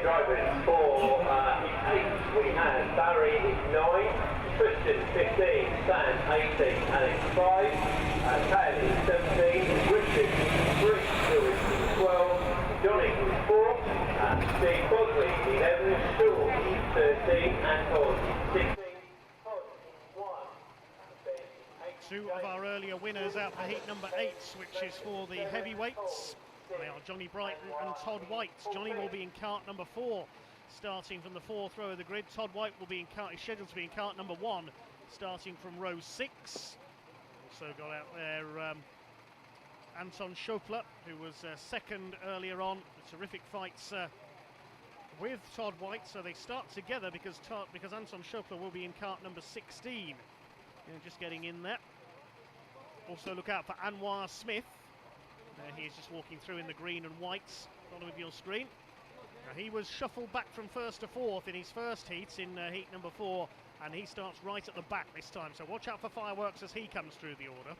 drivers for heat 8, we have Barry 9, Tristan 15, Stan 18, Alex 5, Paddy 17, Richard 3, Lewis 12, Johnny 4, Steve Bosley 11, Sean 13, Anton 16, Todd 1, Ben 8. Two of our earlier winners out for heat number 8, which is for the heavyweights. They are Johnny Brighton and Todd White. Johnny will be in cart number 4, starting from the 4th row of the grid. Todd White will be in cart, is scheduled to be in cart number 1, starting from row 6. Also got out there Anton Schopler, who was second earlier on. Terrific fights with Todd White, so they start together because Anton Schopler will be in cart number 16. Just getting in there. Also look out for Anwar Smith. He is just walking through in the green and whites, bottom of your screen. Now, he was shuffled back from 1st to 4th in his first heat, in heat number 4, and he starts right at the back this time, so watch out for fireworks as he comes through the order.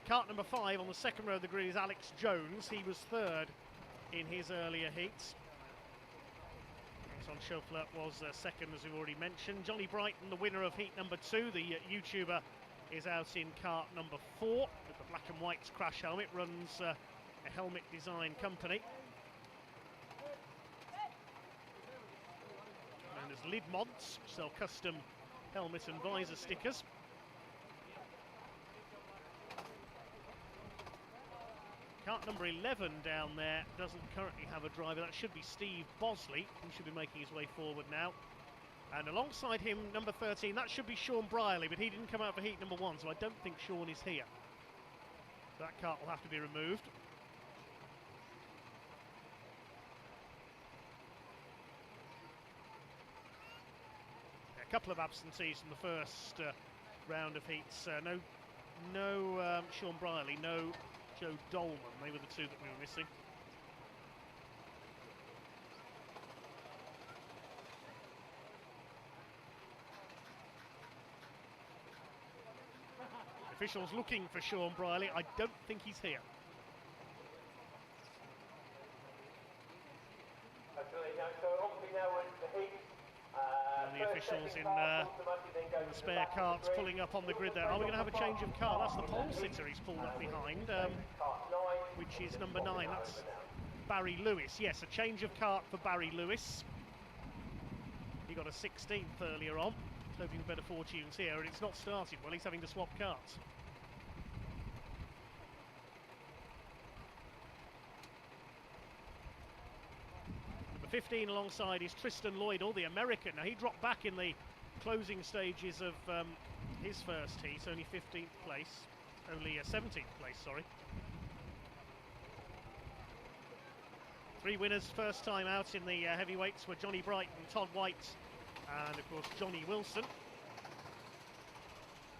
Cart number 5 on the 2nd row of the grid is Alex Jones. He was 3rd in his earlier heats. Anton Schopler was 2nd, as we've already mentioned. Johnny Brighton, the winner of heat number 2, the YouTuber, is out in cart number 4 with the black and white crash helmet. Runs a helmet design company known as Lid Mods, sell custom helmet and visor stickers. Cart number 11 down there doesn't currently have a driver. That should be Steve Bosley, who should be making his way forward now. And alongside him, number 13, that should be Sean Brierley, but he didn't come out for heat number 1, so I don't think Sean is here. That cart will have to be removed. A couple of absentees from the first round of heats. No Sean Brierley, no Joe Dolman. They were the two that we were missing. Officials looking for Sean Brierley. I don't think he's here. And the officials in the spare carts pulling up on the grid there. Are we going to have a change of car? That's the pole sitter he's pulled up behind, which is number 9. That's Barry Lewis. Yes, a change of cart for Barry Lewis. He got a 16th earlier on. Hoping for better fortunes here, and it's not started well. He's having to swap carts. Number 15 alongside is Tristan Lloydell, the American. Now he dropped back in the closing stages of his first heat, only 15th place, only 17th place, sorry. 3 winners first time out in the heavyweights were Johnny Brighton, Todd White, and of course Johnny Wilson.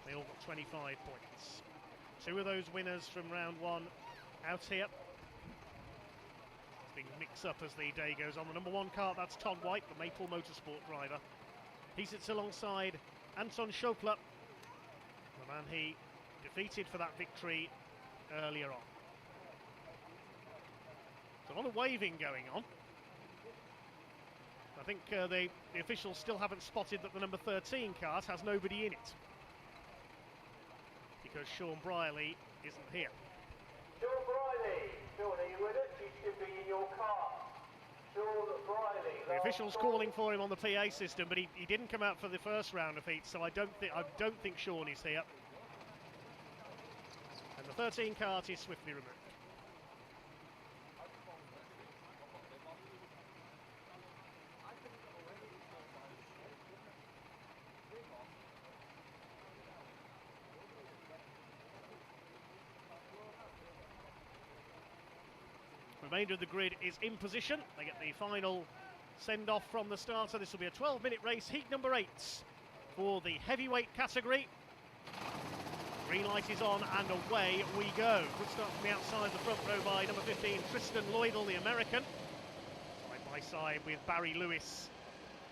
They all got 25 points. 2 of those winners from round 1 out here. Things mix up as the day goes on. The number 1 cart, that's Todd White, the Maple Motorsport driver. He sits alongside Anton Schopler, the man he defeated for that victory earlier on. So a lot of waving going on. I think the officials still haven't spotted that the number 13 cart has nobody in it, because Sean Brierley isn't here. Sean Brierley, Sean, are you with us? You should be in your car. Sean Brierley. The officials calling for him on the PA system, but he didn't come out for the first round of heat, so I don't think Sean is here. And the 13 cart is swiftly removed. Remainder of the grid is in position. They get the final send-off from the starter. This will be a 12-minute race, heat number 8 for the heavyweight category. Green light is on and away we go. Good start from the outside, the front row by number 15, Tristan Lloydell, the American. Side by side with Barry Lewis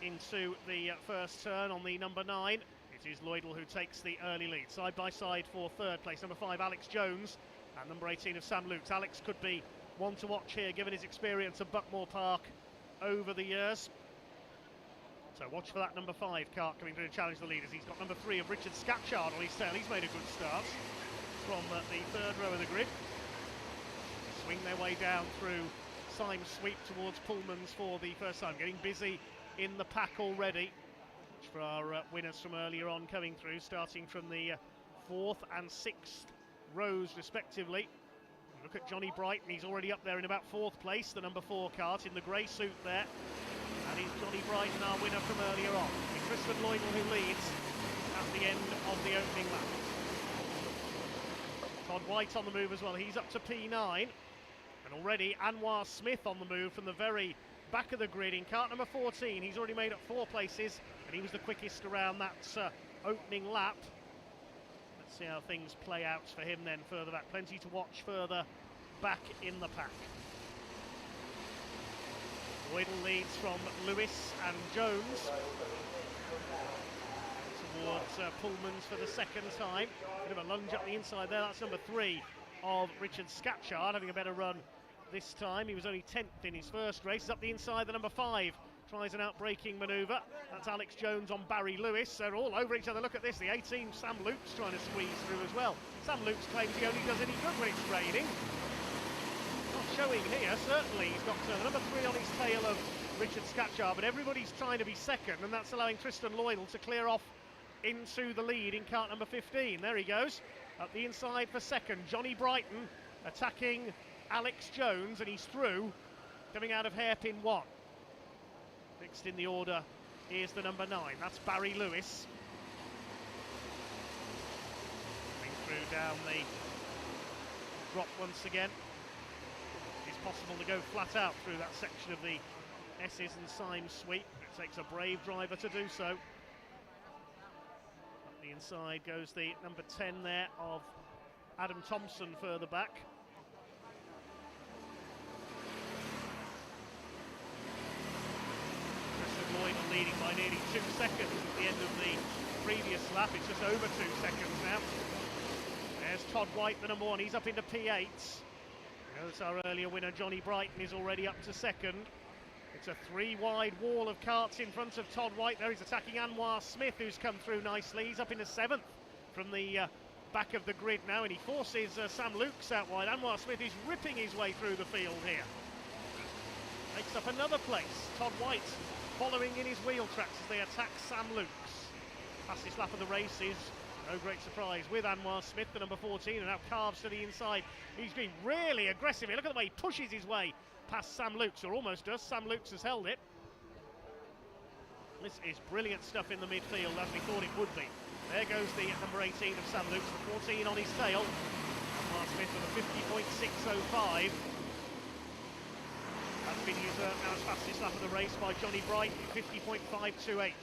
into the first turn on the number 9. It is Lloydell who takes the early lead. Side by side for 3rd place, number 5, Alex Jones, and number 18 of Sam Lukes. Alex could be one to watch here, given his experience at Buckmore Park over the years. So watch for that number 5 Kart coming through to challenge the leaders. He's got number 3 of Richard Scatchard on his tail. He's made a good start from the 3rd row of the grid. Swing their way down through Symes sweep towards Pullman's for the first time. Getting busy in the pack already. Watch for our winners from earlier on coming through, starting from the 4th and 6th rows respectively. Look at Johnny Brighton, he's already up there in about 4th place, the number 4 Kart in the grey suit there. And is Johnny Brighton our winner from earlier on. It's Tristan Loydal who leads at the end of the opening lap. Todd White on the move as well, he's up to P9. And already Anwar Smith on the move from the very back of the grid in kart number 14. He's already made up 4 places and he was the quickest around that opening lap. Let's see how things play out for him then further back. Plenty to watch further back in the pack. Loydal leads from Lewis and Jones towards Pullman's for the second time. Bit of a lunge up the inside there. That's number 3 of Richard Scatchard, having a better run this time. He was only 10th in his first race. He's up the inside, the number 5 tries an out-braking manoeuvre. That's Alex Jones on Barry Lewis. They're all over each other. Look at this, the 18 Sam Luke's trying to squeeze through as well. Sam Luke's claims he only does any good when it's raining. Not showing here, certainly. He's got the number 3 on his tail of Richard Scatchard, but everybody's trying to be second, and that's allowing Tristan Loydal to clear off into the lead in kart number 15. There he goes, up the inside for second. Johnny Brighton attacking Alex Jones, and he's through, coming out of hairpin 1. Next in the order is the number 9, that's Barry Lewis. Coming through down the drop once again. It's possible to go flat out through that section of the S's and Symes sweep. It takes a brave driver to do so. Up the inside goes the number 10 there of Adam Thompson further back. Loydal leading by nearly 2 seconds at the end of the previous lap. It's just over 2 seconds now. There's Todd White, the number 1. He's up into P8. Notice our earlier winner, Johnny Brighton, is already up to second. It's a 3-wide wall of karts in front of Todd White there. He's attacking Anwar Smith, who's come through nicely. He's up into 7th from the back of the grid now, and he forces Sam Lukes out wide. Anwar Smith is ripping his way through the field here. Makes up another place. Todd White following in his wheel tracks as they attack Sam Lukes. Fastest lap of the race is, no great surprise, with Anwar Smith, the number 14, and now carves to the inside. He's been really aggressive here. Look at the way he pushes his way past Sam Lukes, or almost does. Sam Lukes has held it. This is brilliant stuff in the midfield, as we thought it would be. There goes the number 18 of Sam Lukes, the 14 on his tail. Anwar Smith with a 50.605. That's been usurped now as fastest lap of the race by Johnny Brighton, 50.528.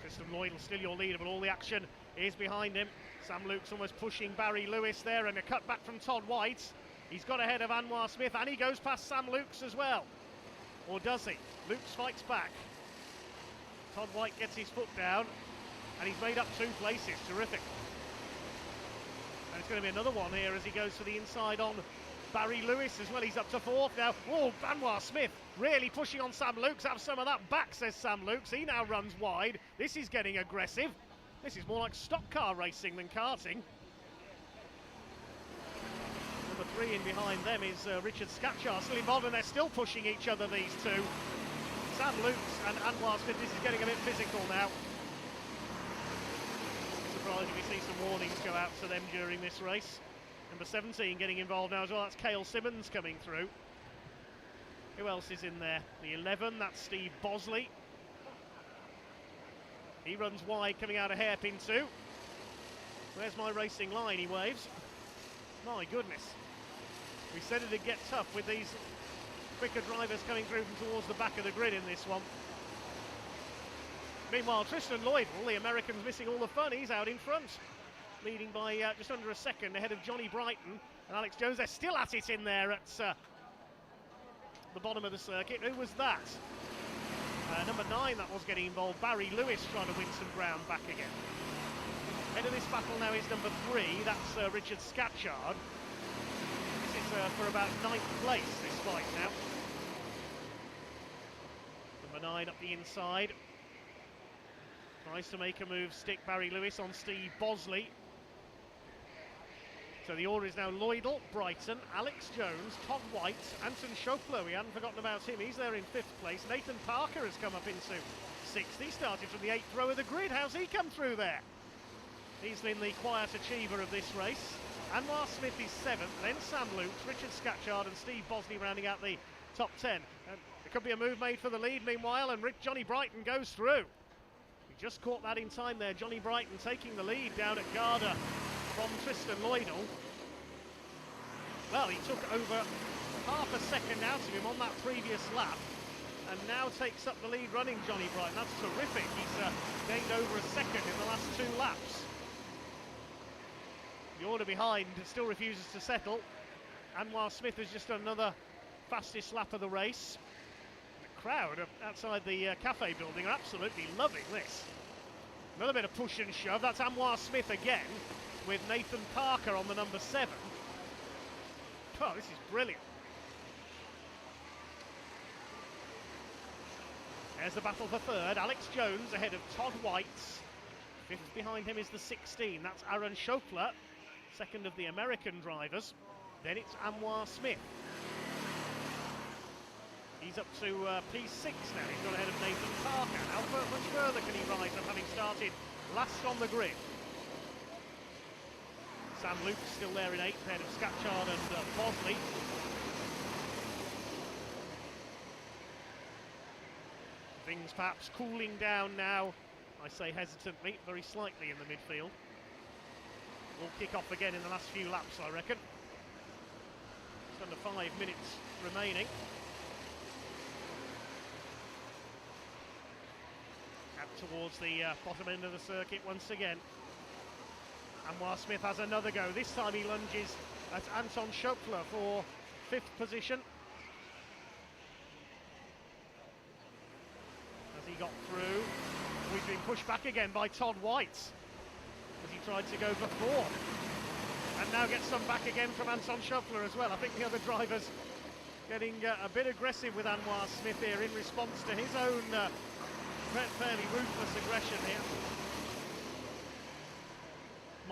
Tristan Loydal still your leader, but all the action is behind him. Sam Lukes almost pushing Barry Lewis there, and a cut back from Todd White. He's got ahead of Anwar Smith, and he goes past Sam Lukes as well. Or does he? Lukes fights back. Todd White gets his foot down, and he's made up 2 places. Terrific. And it's going to be another one here as he goes to the inside on Barry Lewis as well. He's up to 4th now. Oh, Anwar Smith really pushing on Sam Lukes. Have some of that back, says Sam Lukes. He now runs wide. This is getting aggressive. This is more like stock car racing than karting. Number 3 in behind them is Richard Scatchard, still involved, and they're still pushing each other, these two. Sam Lukes and Anwar Smith. This is getting a bit physical now. Surprised if we see some warnings go out to them during this race. Number 17 getting involved now as well. That's Cale Simmons coming through. Who else is in there? The 11, that's Steve Bosley. He runs wide coming out of hairpin 2. Where's my racing line, he waves. My goodness. We said it'd get tough with these quicker drivers coming through from towards the back of the grid in this one. Meanwhile, Tristan Loydal, the American's missing all the fun. He's out in front, leading by just under a second ahead of Johnny Brighton and Alex Jones. They're still at it in there at the bottom of the circuit. Who was that? Number 9 that was getting involved. Barry Lewis trying to win some ground back again. Head of this battle now is number 3. That's Richard Scatchard. This is for about 9th place, this fight now. Number 9 up the inside. Tries to make a move, stick Barry Lewis on Steve Bosley. So the order is now Lloydell, Brighton, Alex Jones, Todd White, Anton Schopler, we hadn't forgotten about him, he's there in 5th place. Nathan Parker has come up into 6th. He started from the 8th row of the grid. How's he come through there? He's been the quiet achiever of this race. Anwar Smith is 7th, then Sam Lukes, Richard Scatchard and Steve Bosley rounding out the top 10. And there could be a move made for the lead meanwhile, and Johnny Brighton goes through. He just caught that in time there. Johnny Brighton taking the lead down at Garda from Tristan Lloydell. Well, he took over half a second out of him on that previous lap, and now takes up the lead running Johnny Brighton. That's terrific. He's gained over a second in the last 2 laps. The order behind still refuses to settle. Anwar Smith has just done another fastest lap of the race. The crowd outside the cafe building are absolutely loving this. Another bit of push and shove. That's Anwar Smith again, with Nathan Parker on the number 7. Oh, this is brilliant. There's the battle for 3rd. Alex Jones ahead of Todd White. 5th behind him is the 16. That's Aaron Schopler, 2nd of the American drivers. Then it's Anwar Smith. He's up to P6 now. He's gone ahead of Nathan Parker. How much further can he rise from having started last on the grid? Sam Lukes still there in 8th, ahead of Scatchard and Bosley. Things perhaps cooling down now, I say hesitantly, very slightly in the midfield. Will kick off again in the last few laps, I reckon. Just under 5 minutes remaining. Out towards the bottom end of the circuit once again. Anwar Smith has another go. This time he lunges at Anton Schopler for 5th position. As he got through, he's been pushed back again by Todd White as he tried to go for 4th. And now gets some back again from Anton Schopler as well. I think the other drivers getting a bit aggressive with Anwar Smith here in response to his own fairly ruthless aggression here.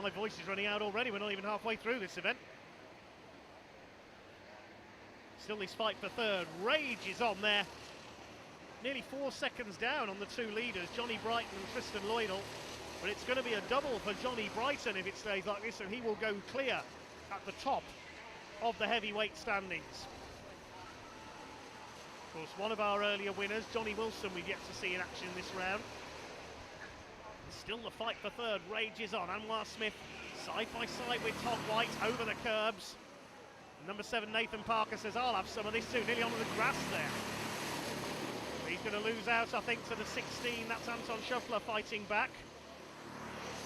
My voice is running out already. We're not even halfway through this event. Still this fight for 3rd. Rage is on there. Nearly 4 seconds down on the 2 leaders, Johnny Brighton and Tristan Lloydell. But it's going to be a double for Johnny Brighton if it stays like this, and he will go clear at the top of the heavyweight standings. Of course, one of our earlier winners, Johnny Wilson, we've yet to see in action this round. Still the fight for 3rd rages on. Anwar Smith side by side with Todd White over the curbs. Number 7 Nathan Parker says, I'll have some of this too, nearly onto the grass there. He's going to lose out, I think, to the 16. That's Anton Schopler fighting back.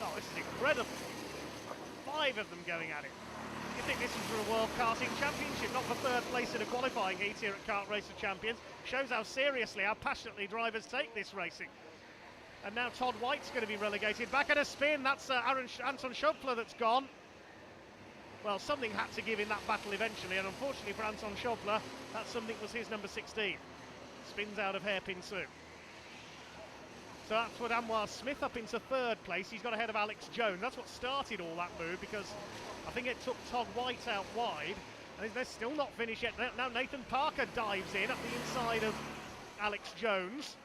Oh, this is incredible. 5 of them going at it. You think this is for a World Karting Championship, not for 3rd place in a qualifying heat here at Kart Race of Champions. Shows how seriously, how passionately drivers take this racing. And now Todd White's going to be relegated. Back at a spin, that's Anton Schopler that's gone. Well, something had to give in that battle eventually, and unfortunately for Anton Schopler, that something was his number 16. Spins out of hairpin Sue. So that's put Anwar Smith up into 3rd place. He's got ahead of Alex Jones. That's what started all that move, because I think it took Todd White out wide. And they're still not finished yet. Now Nathan Parker dives in up the inside of Alex Jones.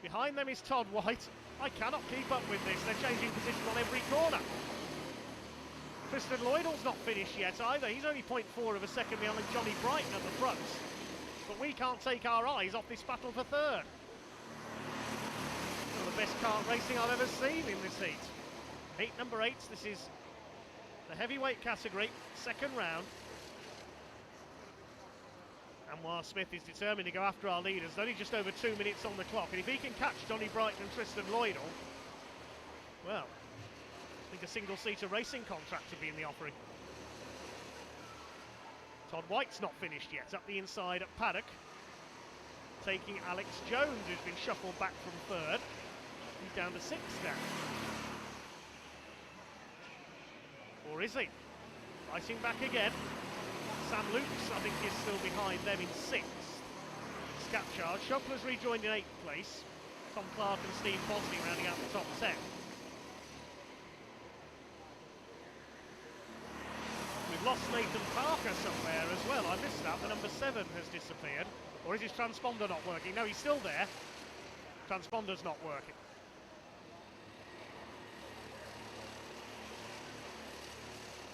Behind them is Todd White. I cannot keep up with this. They're changing position on every corner. Tristan Lloydell's not finished yet either. He's only 0.4 of a second behind Johnny Brighton at the front. But we can't take our eyes off this battle for 3rd. One of the best kart racing I've ever seen in this heat. Heat number 8. This is the heavyweight category, 2nd round. Anwar Smith is determined to go after our leaders. There's only just over 2 minutes on the clock, and if he can catch Johnny Brighton and Tristan Lloydell, well, I think a single-seater racing contract would be in the offering. Todd White's not finished yet. Up the inside at Paddock, taking Alex Jones, who's been shuffled back from 3rd. He's down to 6th now. Or is he? Fighting back again. Sam Lukes, I think, is still behind them in 6th. Scatchard. Schopler's rejoined in 8th place. Tom Clark and Steve Bosley rounding out the top 10. We've lost Nathan Parker somewhere as well. I missed that. The number 7 has disappeared. Or is his transponder not working? No, he's still there. Transponder's not working.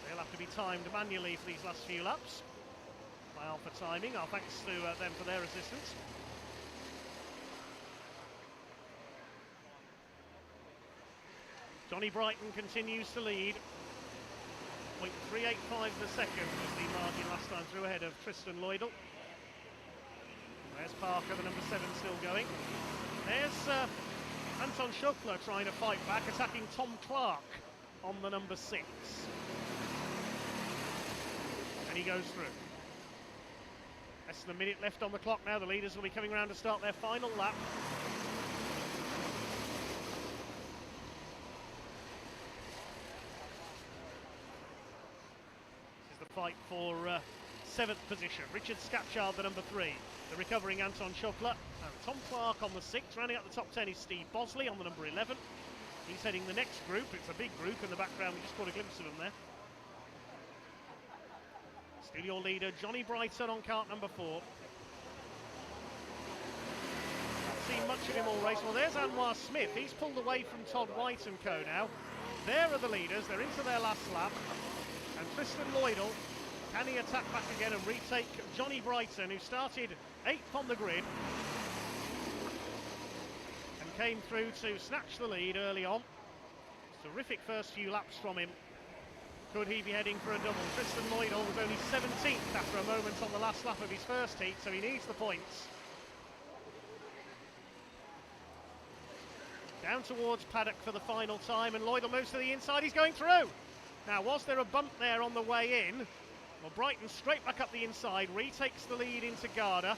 They'll have to be timed manually for these last few laps. By Alpha Timing. Our thanks to them for their assistance. Johnny Brighton continues to lead. 0.385 of a second was the margin last time through, ahead of Tristan Lloydell. There's Parker, the number 7, still going. There's Anton Schopler trying to fight back, attacking Tom Clark on the number 6. And he goes through. Less than a minute left on the clock now. The leaders will be coming around to start their final lap. This is the fight for 7th position. Richard Scatchard, the number 3. The recovering Anton Schopler. And Tom Clark on the 6th. Rounding out the top 10 is Steve Bosley on the number 11. He's heading the next group. It's a big group in the background. We just caught a glimpse of him there. Still your leader, Johnny Brighton on kart number 4. Not seen much of him all race. Well, there's Anwar Smith. He's pulled away from Todd White and co now. There are the leaders. They're into their last lap. And Tristan Lloydell, can he attack back again and retake Johnny Brighton, who started 8th on the grid and came through to snatch the lead early on. Terrific first few laps from him. Could he be heading for a double? Tristan Lloydell was only 17th after a moment on the last lap of his first heat, so he needs the points. Down towards paddock for the final time, and Lloydell moves to the inside. He's going through. Now, was there a bump there on the way in? Well, Brighton straight back up the inside, retakes the lead into Garda.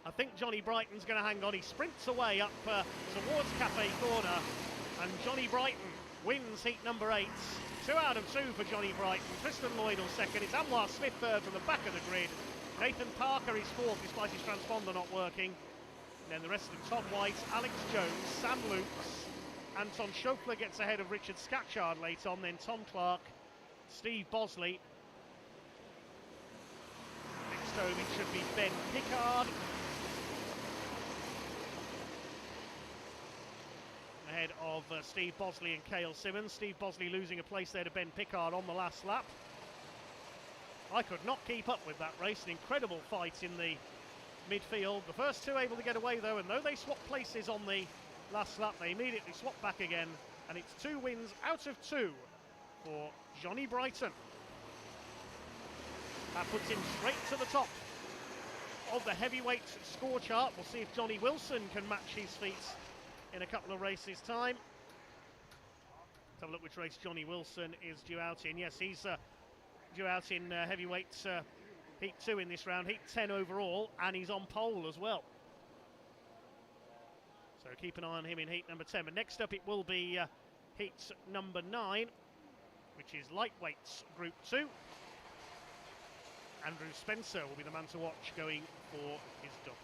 I think Johnny Brighton's going to hang on. He sprints away up towards Cafe Corner, and Johnny Brighton wins heat number 8. 2 out of 2 for Johnny Brighton. Tristan Lloydell second. It's Anwar Smith third from the back of the grid. Nathan Parker is 4th despite his transponder not working. And then the rest of them, Todd White, Alex Jones, Sam Lukes. Anton Schopler gets ahead of Richard Scatchard late on, then Tom Clark, Steve Bosley. Next home it should be Ben Pickard. Ahead of Steve Bosley and Cale Simmons. Steve Bosley losing a place there to Ben Pickard on the last lap. I could not keep up with that race. An incredible fight in the midfield. The first 2 able to get away though, and though they swapped places on the last lap, they immediately swapped back again, and it's 2 wins out of 2 for Johnny Brighton. That puts him straight to the top of the heavyweight score chart. We'll see if Johnny Wilson can match his feet in a couple of races' time. Let's have a look which race Johnny Wilson is due out in. Yes, he's due out in heavyweight heat 2 in this round, heat 10 overall, and he's on pole as well. So keep an eye on him in heat number 10. But next up it will be heat number 9, which is lightweights group 2. Andrew Spencer will be the man to watch going for his double.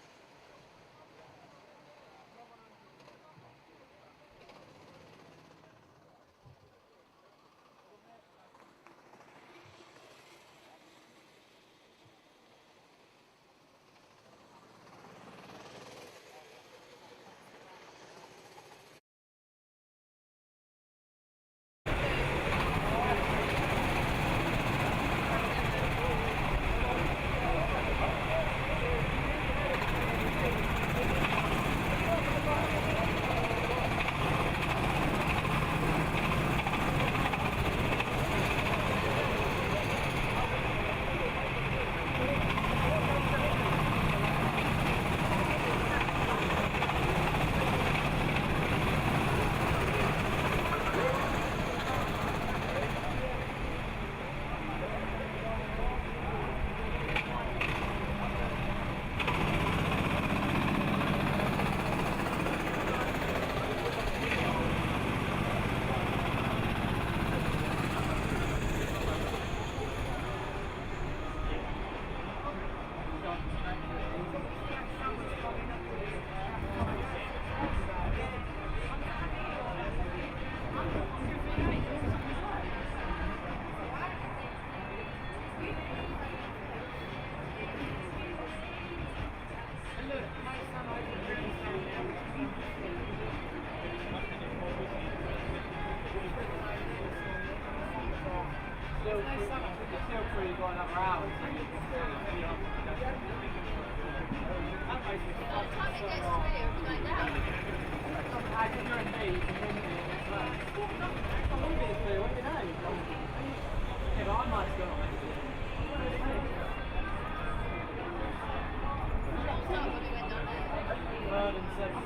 feel free to go another hour. So you can feel that makes me By the time it gets clear, it's going down. I think you're in me, you can win me as well. I wouldn't be clear, what do you know? Yeah, but I might still not make it. What was that when we went down there? Third and seventh.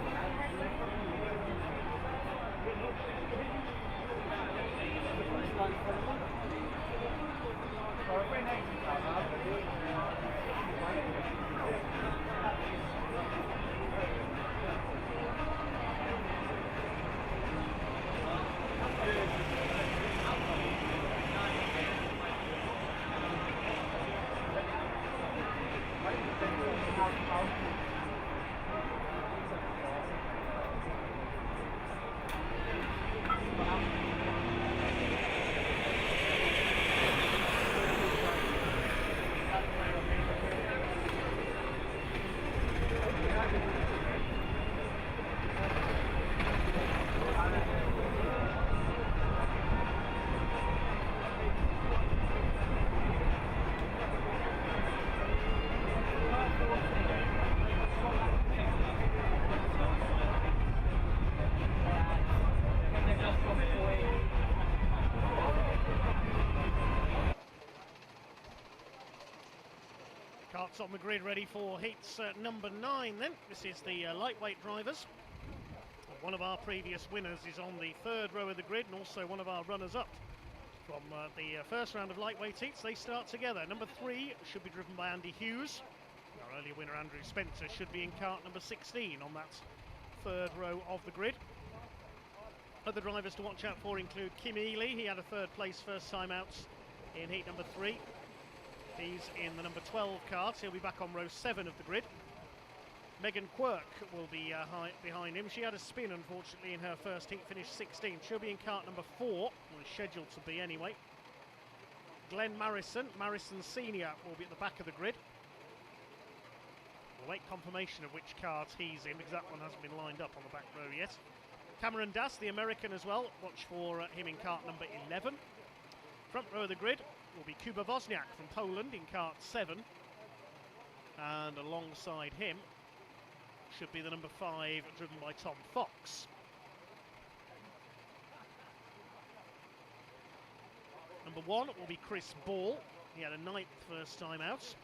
Kart's on the grid ready for heats number 9 then. This is the lightweight drivers. One of our previous winners is on the 3rd row of the grid and also one of our runners-up from the first round of lightweight heats. They start together. Number 3 should be driven by Andy Hughes. Our earlier winner Andrew Spencer should be in kart number 16 on that 3rd row of the grid. Other drivers to watch out for include Kim Ely. He had a 3rd place first time out in heat number 3. He's in the number 12 kart. He'll be back on row 7 of the grid. Megan Quirk will be behind him. She had a spin, unfortunately, in her first heat, finished 16th. She'll be in kart number 4, or is scheduled to be anyway. Glenn Marison Senior, will be at the back of the grid. We'll wait confirmation of which kart he's in, because that one hasn't been lined up on the back row yet. Cameron Das, the American as well. Watch for him in kart number 11. Front row of the grid will be Kuba Wozniak from Poland in kart 7. And alongside him should be the number 5, driven by Tom Fox. Number 1 will be Chris Ball. He had a 9th first time out.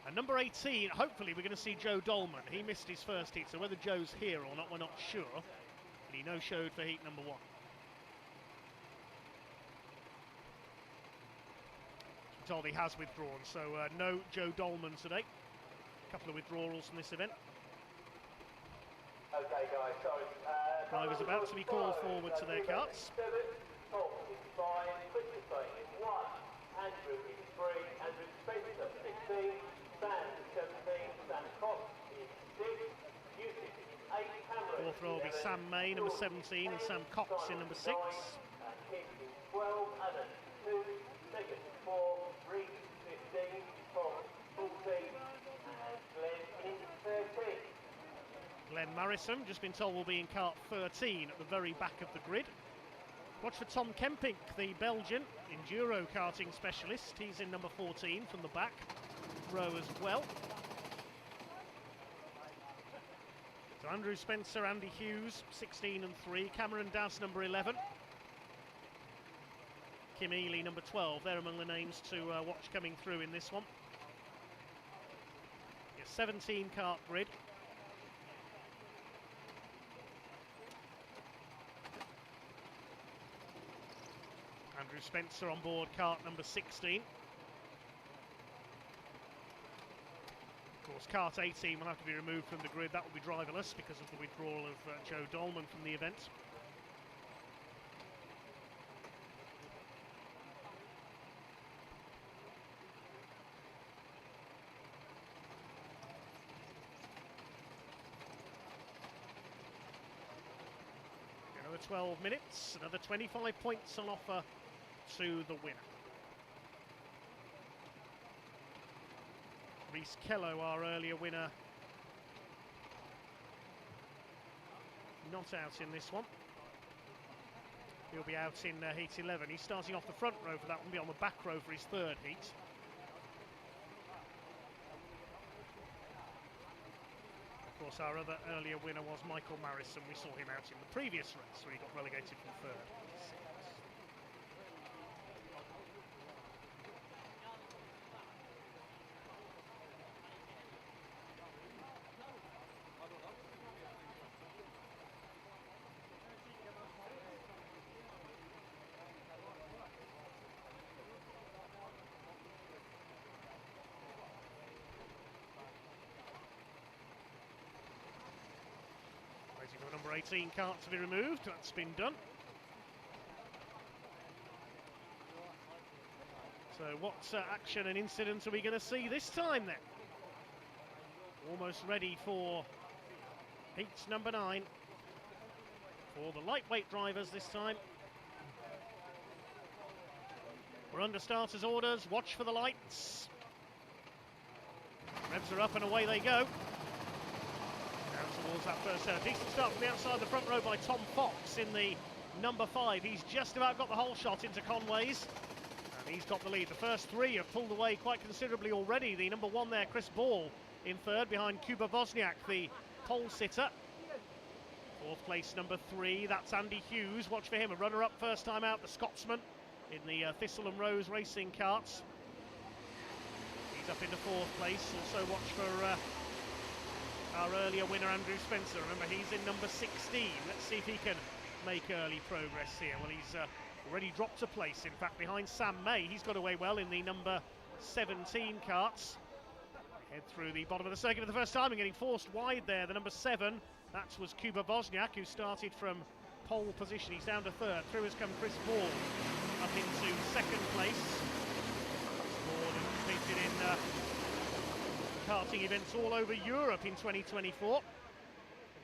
And number 18, hopefully we're going to see Joe Dolman. He missed his first heat, so whether Joe's here or not, we're not sure. But he no-showed for heat number 1. I'm told he has withdrawn, so no Joe Dolman today. A couple of withdrawals from this event. Okay, guys, so Drivers about to be called forward to their karts. 7, Tom is 5, Christopher is 1, Andrew is 3, Andrew Spencer 16, Sam is 17, Sam Cox is 6, Yusuf is 8, Cameron. Fourth row will be Sam May, number 17, and Sam Cox in number 6. Kim is 12, Adam 2, Megan 4, Reed 15, Tom 14, and Glenn is 13. Glenn Marison, just been told, will be in kart 13 at the very back of the grid. Watch for Tom Kempink, the Belgian enduro karting specialist. He's in number 14 from the back row as well. So Andrew Spencer, Andy Hughes, 16 and 3. Cameron Das, number 11. Kim Ely, number 12. They're among the names to watch coming through in this one. 17 kart grid. Andrew Spencer on board kart number 16. Of course, kart 18 will have to be removed from the grid. That will be driverless because of the withdrawal of Joe Dolman from the event. Another 12 minutes, another 25 points on offer to the winner. Reese Kello, our earlier winner, not out in this one. He'll be out in heat 11. He's starting off the front row for that one, be on the back row for his third heat. Of course, our other earlier winner was Michael Marison. We saw him out in the previous race where he got relegated from third. Waiting for number 18 Kart to be removed. That's been done. So what action and incident are we going to see this time then? Almost ready for heat number 9 for the lightweight drivers this time. We're under starters orders. Watch for the lights. Revs are up and away they go. Down towards that first set. Decent start from the outside of the front row by Tom Fox in the number 5. He's just about got the whole shot into Conway's. And he's got the lead. The first 3 have pulled away quite considerably already. The number 1 there, Chris Ball, in third behind Kuba Wozniak, the pole sitter. Fourth place, number 3, that's Andy Hughes. Watch for him, a runner-up first time out, the Scotsman in the Thistle and Rose racing karts. He's up into 4th place. Also watch for our earlier winner, Andrew Spencer. Remember, he's in number 16. Let's see if he can make early progress here. Well, he's already dropped a place, in fact, behind Sam May. He's got away well in the number 17 karts. Head through the bottom of the circuit for the first time and getting forced wide there. The number 7, that was Kuba Wozniak, who started from pole position. He's down to 3rd. Through has come Chris Ball up into 2nd place. Ball has competed in karting events all over Europe in 2024.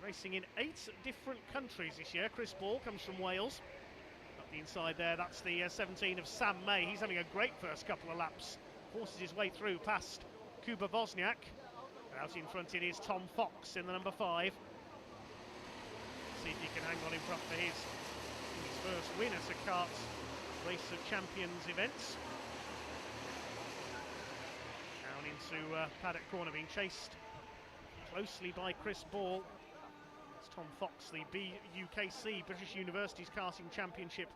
Racing in 8 different countries this year. Chris Ball comes from Wales. Up the inside there, that's the 17 of Sam May. He's having a great first couple of laps. Forces his way through past Kuba Wozniak. Out in front it is Tom Fox in the number 5. See if he can hang on in front for his first win at a kart Race of Champions events. Down into paddock corner, being chased closely by Chris Ball. It's Tom Fox, the BUKC, British Universities Karting Championship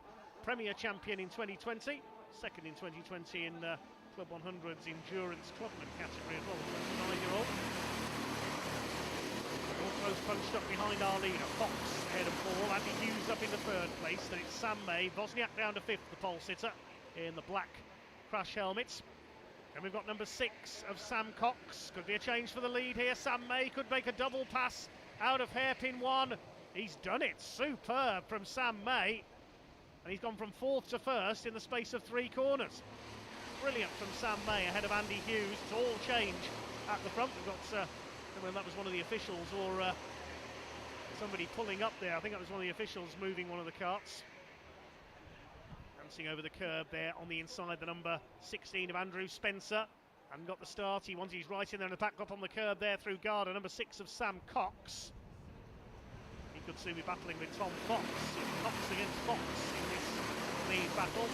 Premier Champion in 2020. Second in 2020 in Club 100's Endurance Clubman category as well, 29-year-old. All close punched up behind our leader. Fox ahead of Ball. Andy Hughes up in the 3rd place. Then it's Sam May. Wozniak down to 5th, the pole sitter in the black crash helmets. And we've got number 6 of Sam Cox. Could be a change for the lead here. Sam May could make a double pass out of hairpin 1. He's done it. Superb from Sam May. And he's gone from 4th to 1st in the space of 3 corners. Brilliant from Sam May ahead of Andy Hughes. It's all change at the front. We've got, I don't know if that was one of the officials or somebody pulling up there. I think that was one of the officials moving one of the carts. Dancing over the curb there on the inside, the number 16 of Andrew Spencer. Hadn't got the start. He wants, he's right in there in the back up on the curb there through Garda. Number 6 of Sam Cox. He could soon be battling with Tom Fox. Cox against Fox in this lead battle.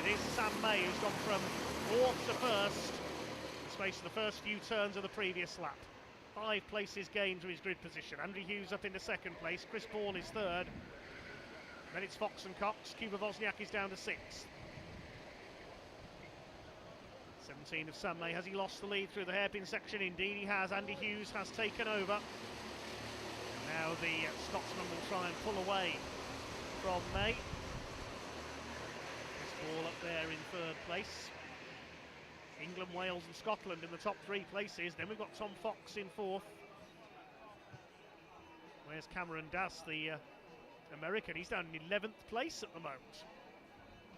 It is Sam May who's gone from 4th to 1st in the space of the first few turns of the previous lap. 5 places gained to his grid position. Andrew Hughes up into 2nd place. Chris Ball is 3rd. Then it's Fox and Cox. Kuba Wozniak is down to 6th. 17 of Sam May. Has he lost the lead through the hairpin section? Indeed he has. Andy Hughes has taken over. Now the Scotsman will try and pull away from May. Ball up there in 3rd place. England, Wales and Scotland in the top 3 places. Then we've got Tom Fox in 4th. Where's Cameron Das, the American? He's down in 11th place at the moment.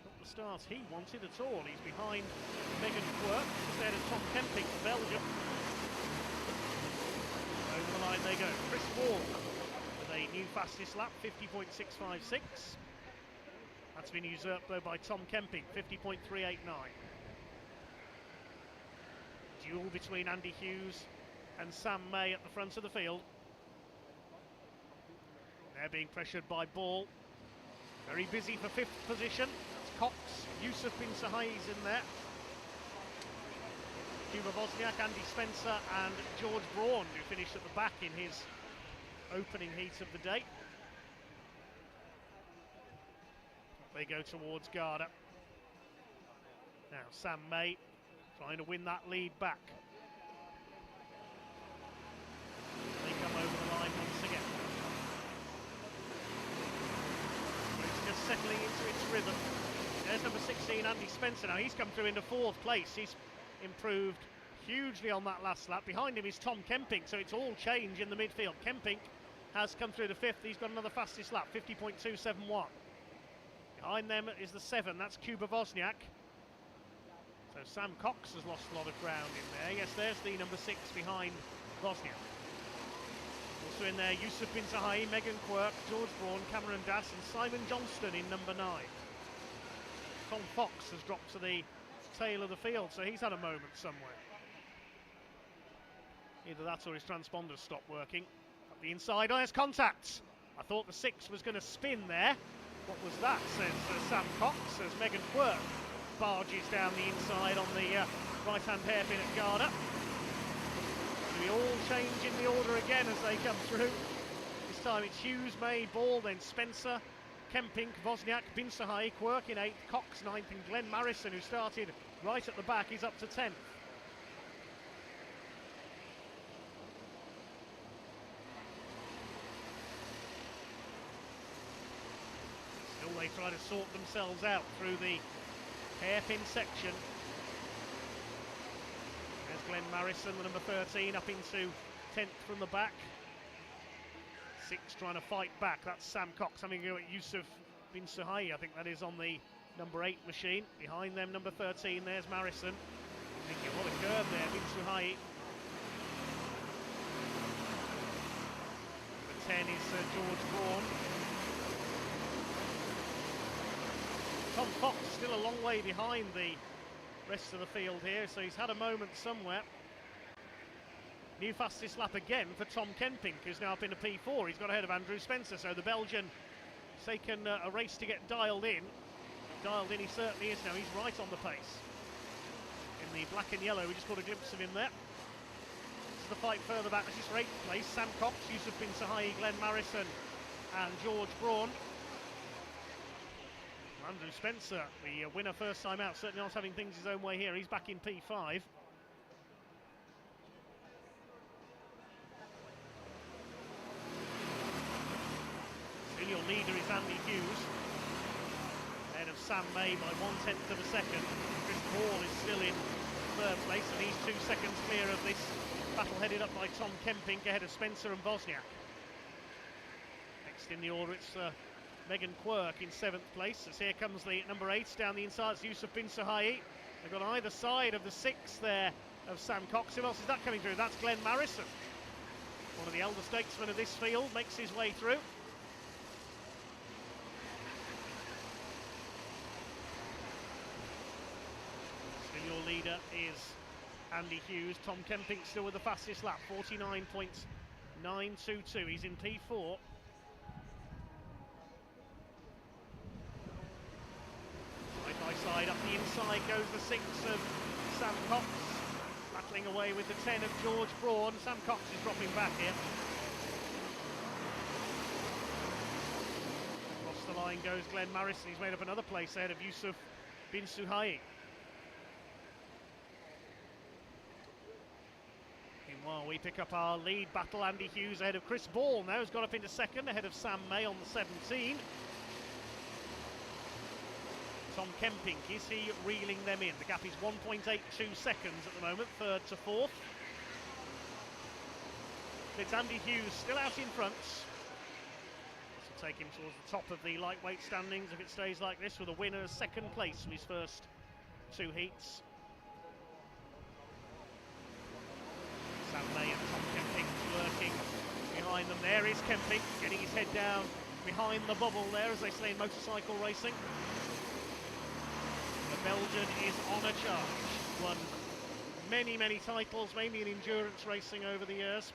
Not the start he wanted at all. He's behind Megan Quirk. Instead of Tom Kemping from Belgium. Over the line they go. Chris Ball with a new fastest lap, 50.656. That's been usurped though by Tom Kemping, 50.389. Duel between Andy Hughes and Sam May at the front of the field. They're being pressured by Ball. Very busy for 5th position. That's Cox, Yusuf Bin Sahai's in there. Kuba Wozniak, Andy Spencer and George Braun, who finished at the back in his opening heat of the day. They go towards Garda. Now Sam May trying to win that lead back. They come over the line once again. It's just settling into its rhythm. There's number 16, Andy Spencer. Now he's come through into 4th place. He's improved hugely on that last lap. Behind him is Tom Kempink, so it's all change in the midfield. Kempink has come through to 5th. He's got another fastest lap, 50.271. Behind them is the 7, that's Kuba Wozniak. So Sam Cox has lost a lot of ground in there. Yes, there's the number 6 behind Wozniak. Also in there, Yusuf Bin Sahai, Megan Quirk, George Braun, Cameron Das and Simon Johnston in number 9. Tom Fox has dropped to the tail of the field, so he's had a moment somewhere. Either that or his transponders stopped working. Up the inside, oh, there's contact. I thought the 6 was going to spin there. What was that, says Sam Cox, as Megan Quirk barges down the inside on the right-hand hairpin at Garda. We all change in the order again as they come through. This time it's Hughes, May, Ball, then Spencer, Kempink, Wozniak, Bin Sahai, Quirk in 8th, Cox 9th, and Glenn Marrison, who started right at the back, is up to 10th. Still they try to sort themselves out through the hairpin section. There's Glenn Marrison, the number 13, up into 10th from the back. 6 trying to fight back, that's Sam Cox having a go at Yusuf Bin Sahai, I think that is on the number 8 machine. Behind them, number 13, there's Marrison. Thinking, what a curve there, Bin Sahai. Number 10 is George Braun. Tom Fox still a long way behind the rest of the field here, so he's had a moment somewhere. New fastest lap again for Tom Kempink, who's now up into P4. He's got ahead of Andrew Spencer, so the Belgian has taken a race to get dialed in. Dialed in he certainly is now, he's right on the pace. In the black and yellow, we just caught a glimpse of him there. This is the fight further back, this is for 8th place. Sam Cox, Yusuf Bin Sahai, Glenn Marrison and George Braun. Andrew Spencer, the winner first time out, certainly not having things his own way here. He's back in P5. Still your leader is Andy Hughes, ahead of Sam May by 1/10 of a second. Chris Ball is still in 3rd place, and he's 2 seconds clear of this battle headed up by Tom Kempink ahead of Spencer and Wozniak. Next in the order, it's Megan Quirk in 7th place, as here comes the number 8 down the inside. It's Yusuf Bin Sahai. They've got either side of the 6 there of Sam Cox. Who else is that coming through? That's Glenn Marrison. One of the elder statesmen of this field makes his way through. Still your leader is Andy Hughes. Tom Kempink still with the fastest lap, 49.922. He's in P4. Side up the inside goes the 6 of Sam Cox, battling away with the 10 of George Braun. Sam Cox is dropping back here. Across the line goes Glenn Marrison. He's made up another place ahead of Yusuf Bin Sahai. Meanwhile, we pick up our lead battle. Andy Hughes ahead of Chris Ball now, has got up into 2nd ahead of Sam May on the 17. Tom Kempink, is he reeling them in? The gap is 1.82 seconds at the moment, 3rd to 4th. It's Andy Hughes still out in front. This will take him towards the top of the lightweight standings if it stays like this, with a winner 2nd place from his first 2 heats. Sam May and Tom Kempink working behind them. There is Kempink getting his head down behind the bubble there, as they say in motorcycle racing. The Belgian is on a charge. Won many, many titles, mainly in endurance racing over the years.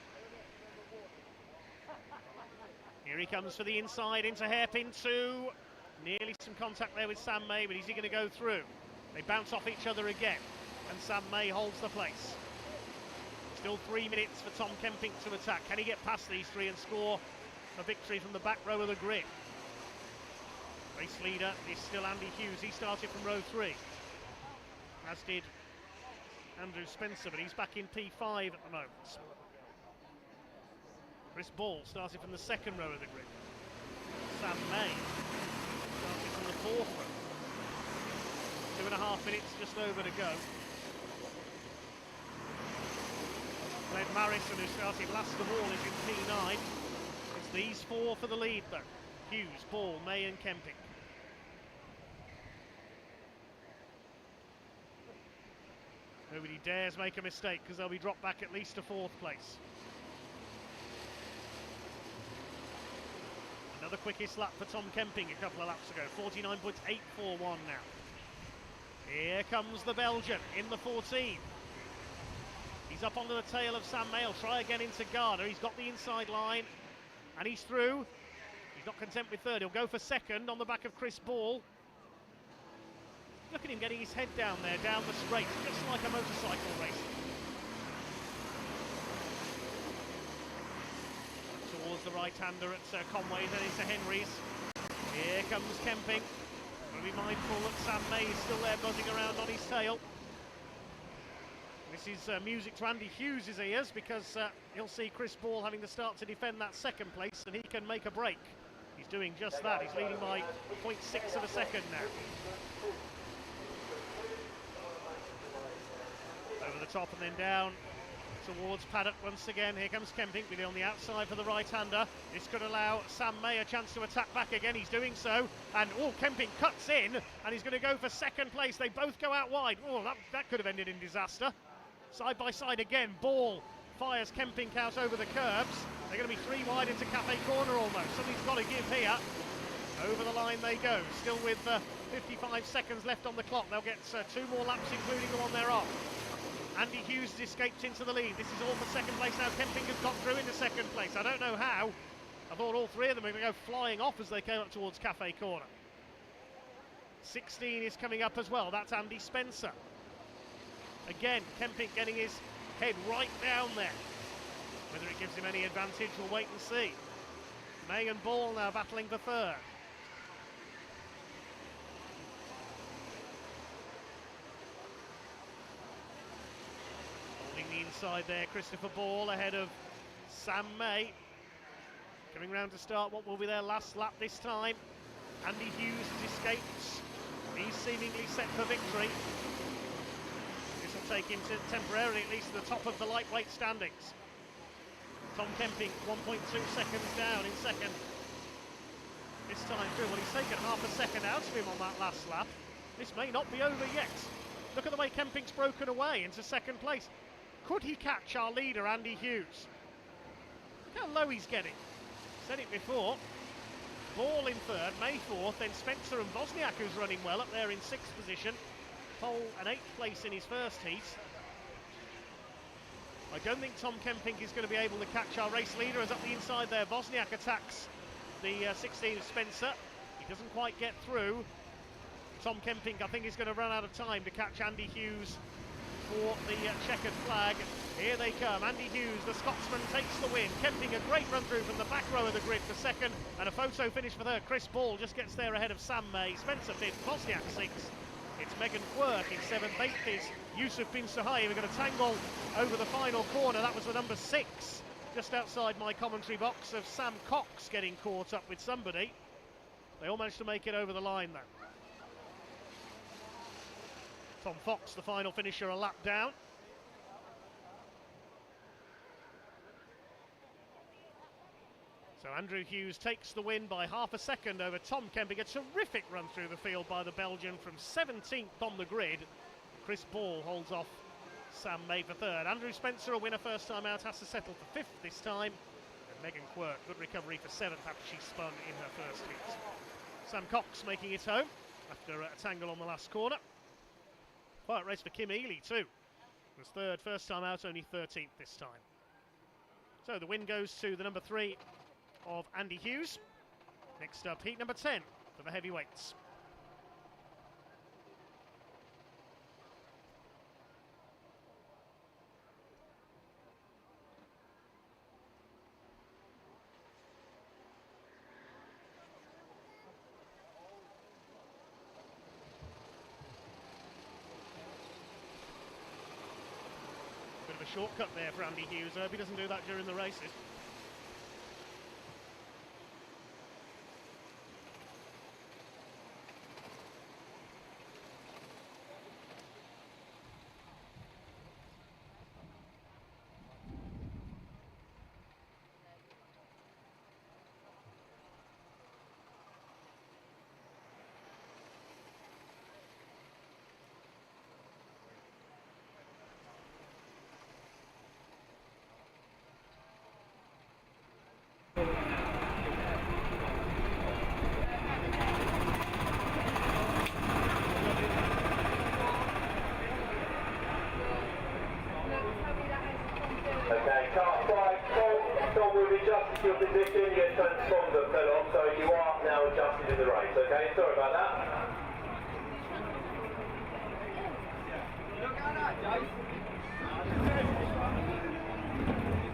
Here he comes for the inside into hairpin 2. Nearly some contact there with Sam May, but is he going to go through? They bounce off each other again, and Sam May holds the place. Still 3 minutes for Tom Kemping to attack. Can he get past these three and score a victory from the back row of the grid? Race leader is still Andy Hughes. He started from row 3, as did Andrew Spencer, but he's back in P5 at the moment. Chris Ball started from the second row of the grid. Sam May started from the fourth row. 2.5 minutes just over to go. Glenn Marrison, who started last of all, is in P9. It's these four for the lead though. Hughes, Ball, May and Kemping. Nobody dares make a mistake because they'll be dropped back at least to fourth place. Another quickest lap for Tom Kemping a couple of laps ago, 49.841 now. Here comes the Belgian in the 14. He's up onto the tail of Sam May. Try again into Garda. He's got the inside line and he's through. He's not content with third. He'll go for second on the back of Chris Ball. Look at him getting his head down there, down the straight, just like a motorcycle race. Towards the right-hander at Conway, then into Henry's. Here comes Kemping. We'll be mindful that Sam May is still there buzzing around on his tail. This is music to Andy Hughes' ears because he'll see Chris Ball having to start to defend that second place and he can make a break. He's doing just that. He's leading by 0.6 of a second now. Over the top and then down towards paddock once again. Here comes Kemping, with it on the outside for the right-hander. This could allow Sam May a chance to attack back again. He's doing so, and Kemping cuts in, and he's going to go for second place. They both go out wide. That could have ended in disaster. Side by side again, Ball fires Kemping out over the curbs. They're going to be 3 wide into Cafe Corner almost. Something's got to give here. Over the line they go, still with 55 seconds left on the clock. They'll get 2 more laps, including the one they're on. Andy Hughes has escaped into the lead. This is all for second place now. Kemping has got through into second place. I don't know how. I thought all 3 of them were going to go flying off as they came up towards Cafe Corner. 16 is coming up as well. That's Andy Spencer. Again, Kemping getting his head right down there. Whether it gives him any advantage, we'll wait and see. May and Ball now battling for third. The inside there, Christopher Ball ahead of Sam May. Coming round to start what will be their last lap this time. Andy Hughes has escaped. He's seemingly set for victory. This will take him to temporarily at least to the top of the lightweight standings. Tom Kemping 1.2 seconds down in second. This time through, well, he's taken half a second out of him on that last lap. This may not be over yet. Look at the way Kemping's broken away into second place. Could he catch our leader, Andy Hughes? Look how low he's getting. Said it before. Ball in third, May fourth, then Spencer and Wozniak, who's running well, up there in 6th position. Pole and 8th place in his first heat. I don't think Tom Kemping is going to be able to catch our race leader, as up the inside there, Wozniak attacks the 16 of Spencer. He doesn't quite get through. Tom Kemping, I think, is going to run out of time to catch Andy Hughes for the checkered flag. Here they come. Andy Hughes, the Scotsman, takes the win. Kemping a great run through from the back row of the grid for second, and a photo finish for third. Chris Ball just gets there ahead of Sam May. Spencer fifth, Wozniak sixth. It's Megan Quirk in 7th. 8th is Yusuf Bin Suhail. We're going to tangle over the final corner. That was the number 6, just outside my commentary box, of Sam Cox getting caught up with somebody. They all managed to make it over the line though. Tom Fox, the final finisher, a lap down. So Andrew Hughes takes the win by half a second over Tom Kemping. A terrific run through the field by the Belgian from 17th on the grid. Chris Ball holds off Sam May for third. Andrew Spencer, a winner first time out, has to settle for 5th this time. And Megan Quirk, good recovery for 7th after she spun in her first heat. Sam Cox making it home after a tangle on the last corner. Quiet race for Kim Ely too. Was third first time out, only 13th this time. So the win goes to the number 3 of Andy Hughes. Next up, heat number 10 for the heavyweights. Bit of a shortcut there for Andy Hughes. I hope he doesn't do that during the races. Okay, Kart 5, Tom, we've adjusted your position, your transponder fell off, so you are now adjusted in the race, okay? Sorry about that.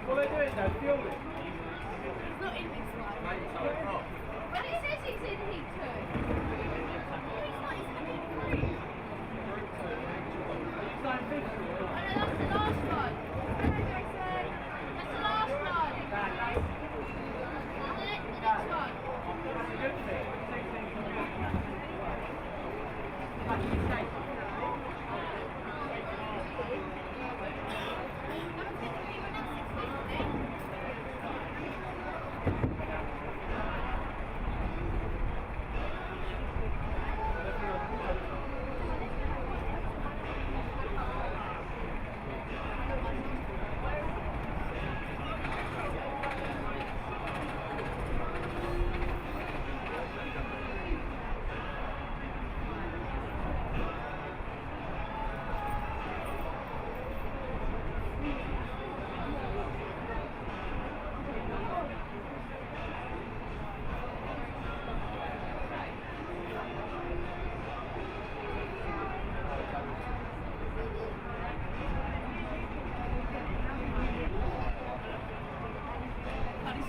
What are they doing now? Filming? He's not in this one. But it says he's in heat 2. He's not, he's in heat 3. He's not in this one. Oh no, that's the last one. That's the last one. The next one.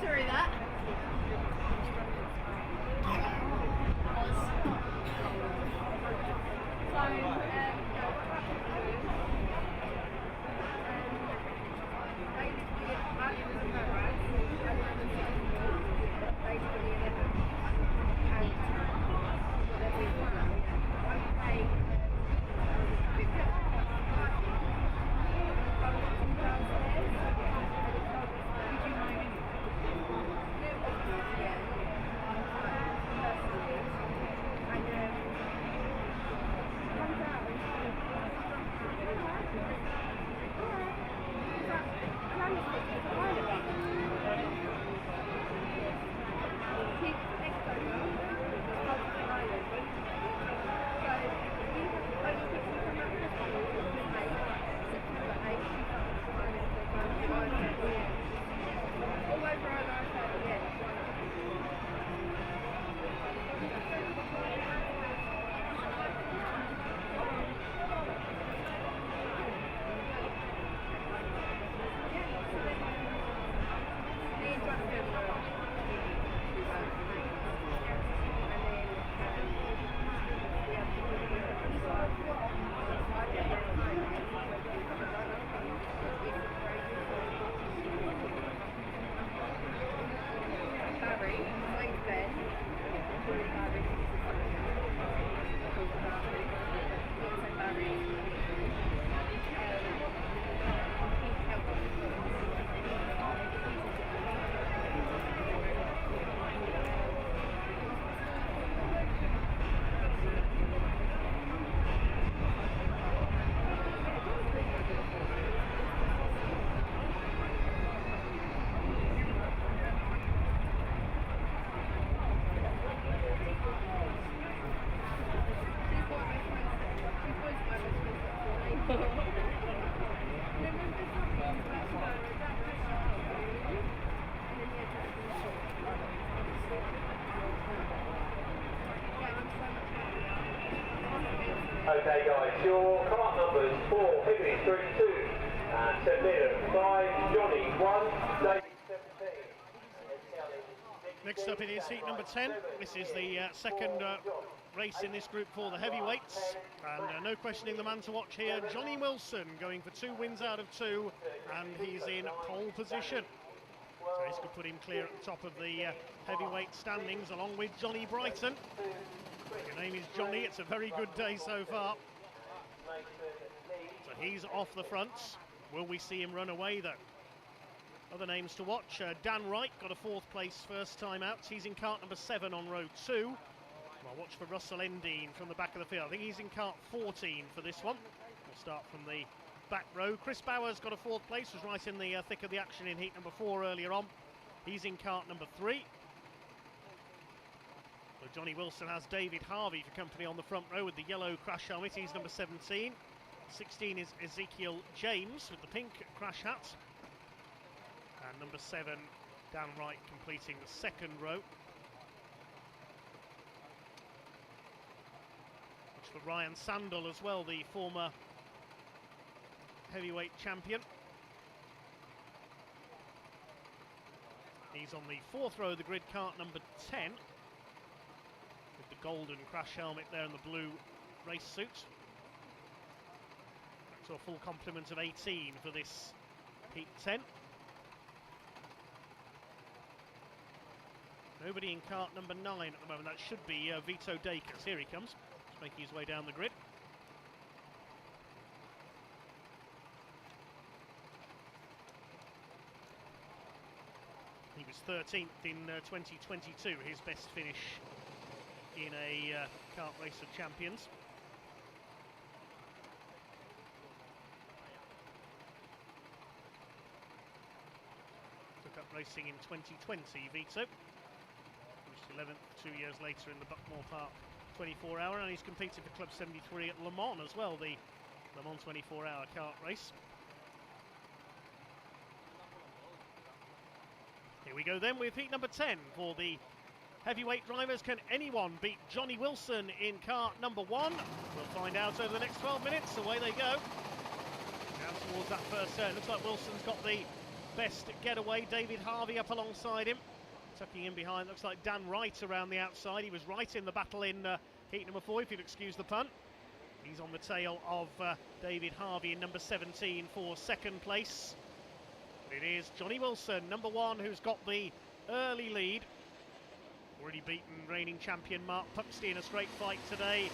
Sorry that. Okay guys, your cart numbers 4, Hibbity 3, 2, 7 metre, 5, Johnny 1, David 17. Next up it is heat number 10. This is the second race in this group for the heavyweights, and no questioning the man to watch here, Johnny Wilson, going for 2 wins out of 2, and he's in pole position. So this could put him clear at the top of the heavyweight standings, along with Johnny Brighton. If your name is Johnny, it's a very good day so far. So he's off the front. Will we see him run away though? Other names to watch, Dan Wright got a 4th place first time out. He's in cart number 7 on row 2. Well, watch for Russell Endine from the back of the field. I think he's in cart 14 for this one. We'll start from the back row. Chris Bowers got a 4th place, was right in the thick of the action in heat number 4 earlier on. He's in cart number 3. So Johnny Wilson has David Harvey for company on the front row with the yellow crash helmet. He's number 17. 16 is Ezekiel James with the pink crash hat. And number 7, Dan Wright, completing the second row. Watch for Ryan Sandel as well, the former heavyweight champion. He's on the 4th row of the grid, cart number 10. With the golden crash helmet there and the blue race suit. Back to a full complement of 18 for this heat 10. Nobody in cart number 9 at the moment. That should be Vito Dacus. Here he comes. He's making his way down the grid. He was 13th in 2022, his best finish in a kart race of champions. Took up racing in 2020, Vito. 11th 2 years later in the Buckmore Park 24 hour, and he's competed for Club 73 at Le Mans as well, the Le Mans 24 hour kart race. Here we go then with heat number 10 for the heavyweight drivers. Can anyone beat Johnny Wilson in kart number 1? We'll find out over the next 12 minutes. Away they go. Down towards that first turn. Looks like Wilson's got the best getaway. David Harvey up alongside him. Tucking in behind, looks like Dan Wright around the outside. He was right in the battle in heat number 4, if you'll excuse the pun. He's on the tail of David Harvey in number 17 for 2nd place. But it is Johnny Wilson, number 1, who's got the early lead. Already beaten reigning champion Mark Puxty in a straight fight today.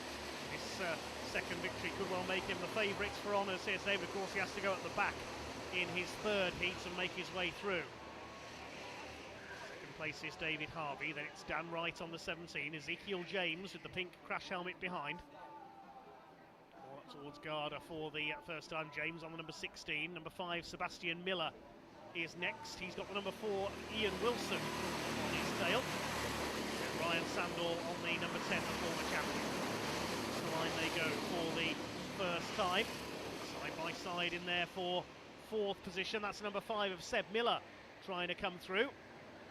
This 2nd victory could well make him the favourites for honours here today, but of course he has to go at the back in his 3rd heat and make his way through. Place is David Harvey, then it's Dan Wright on the 17, Ezekiel James with the pink crash helmet behind. All up towards Garda for the first time. James on the number 16, number 5 Sebastian Miller is next. He's got the number 4 Ian Wilson on his tail. And Ryan Sandel on the number 10, the former champion. That's the line they go for the first time. Side by side in there for 4th position. That's number 5 of Seb Miller trying to come through.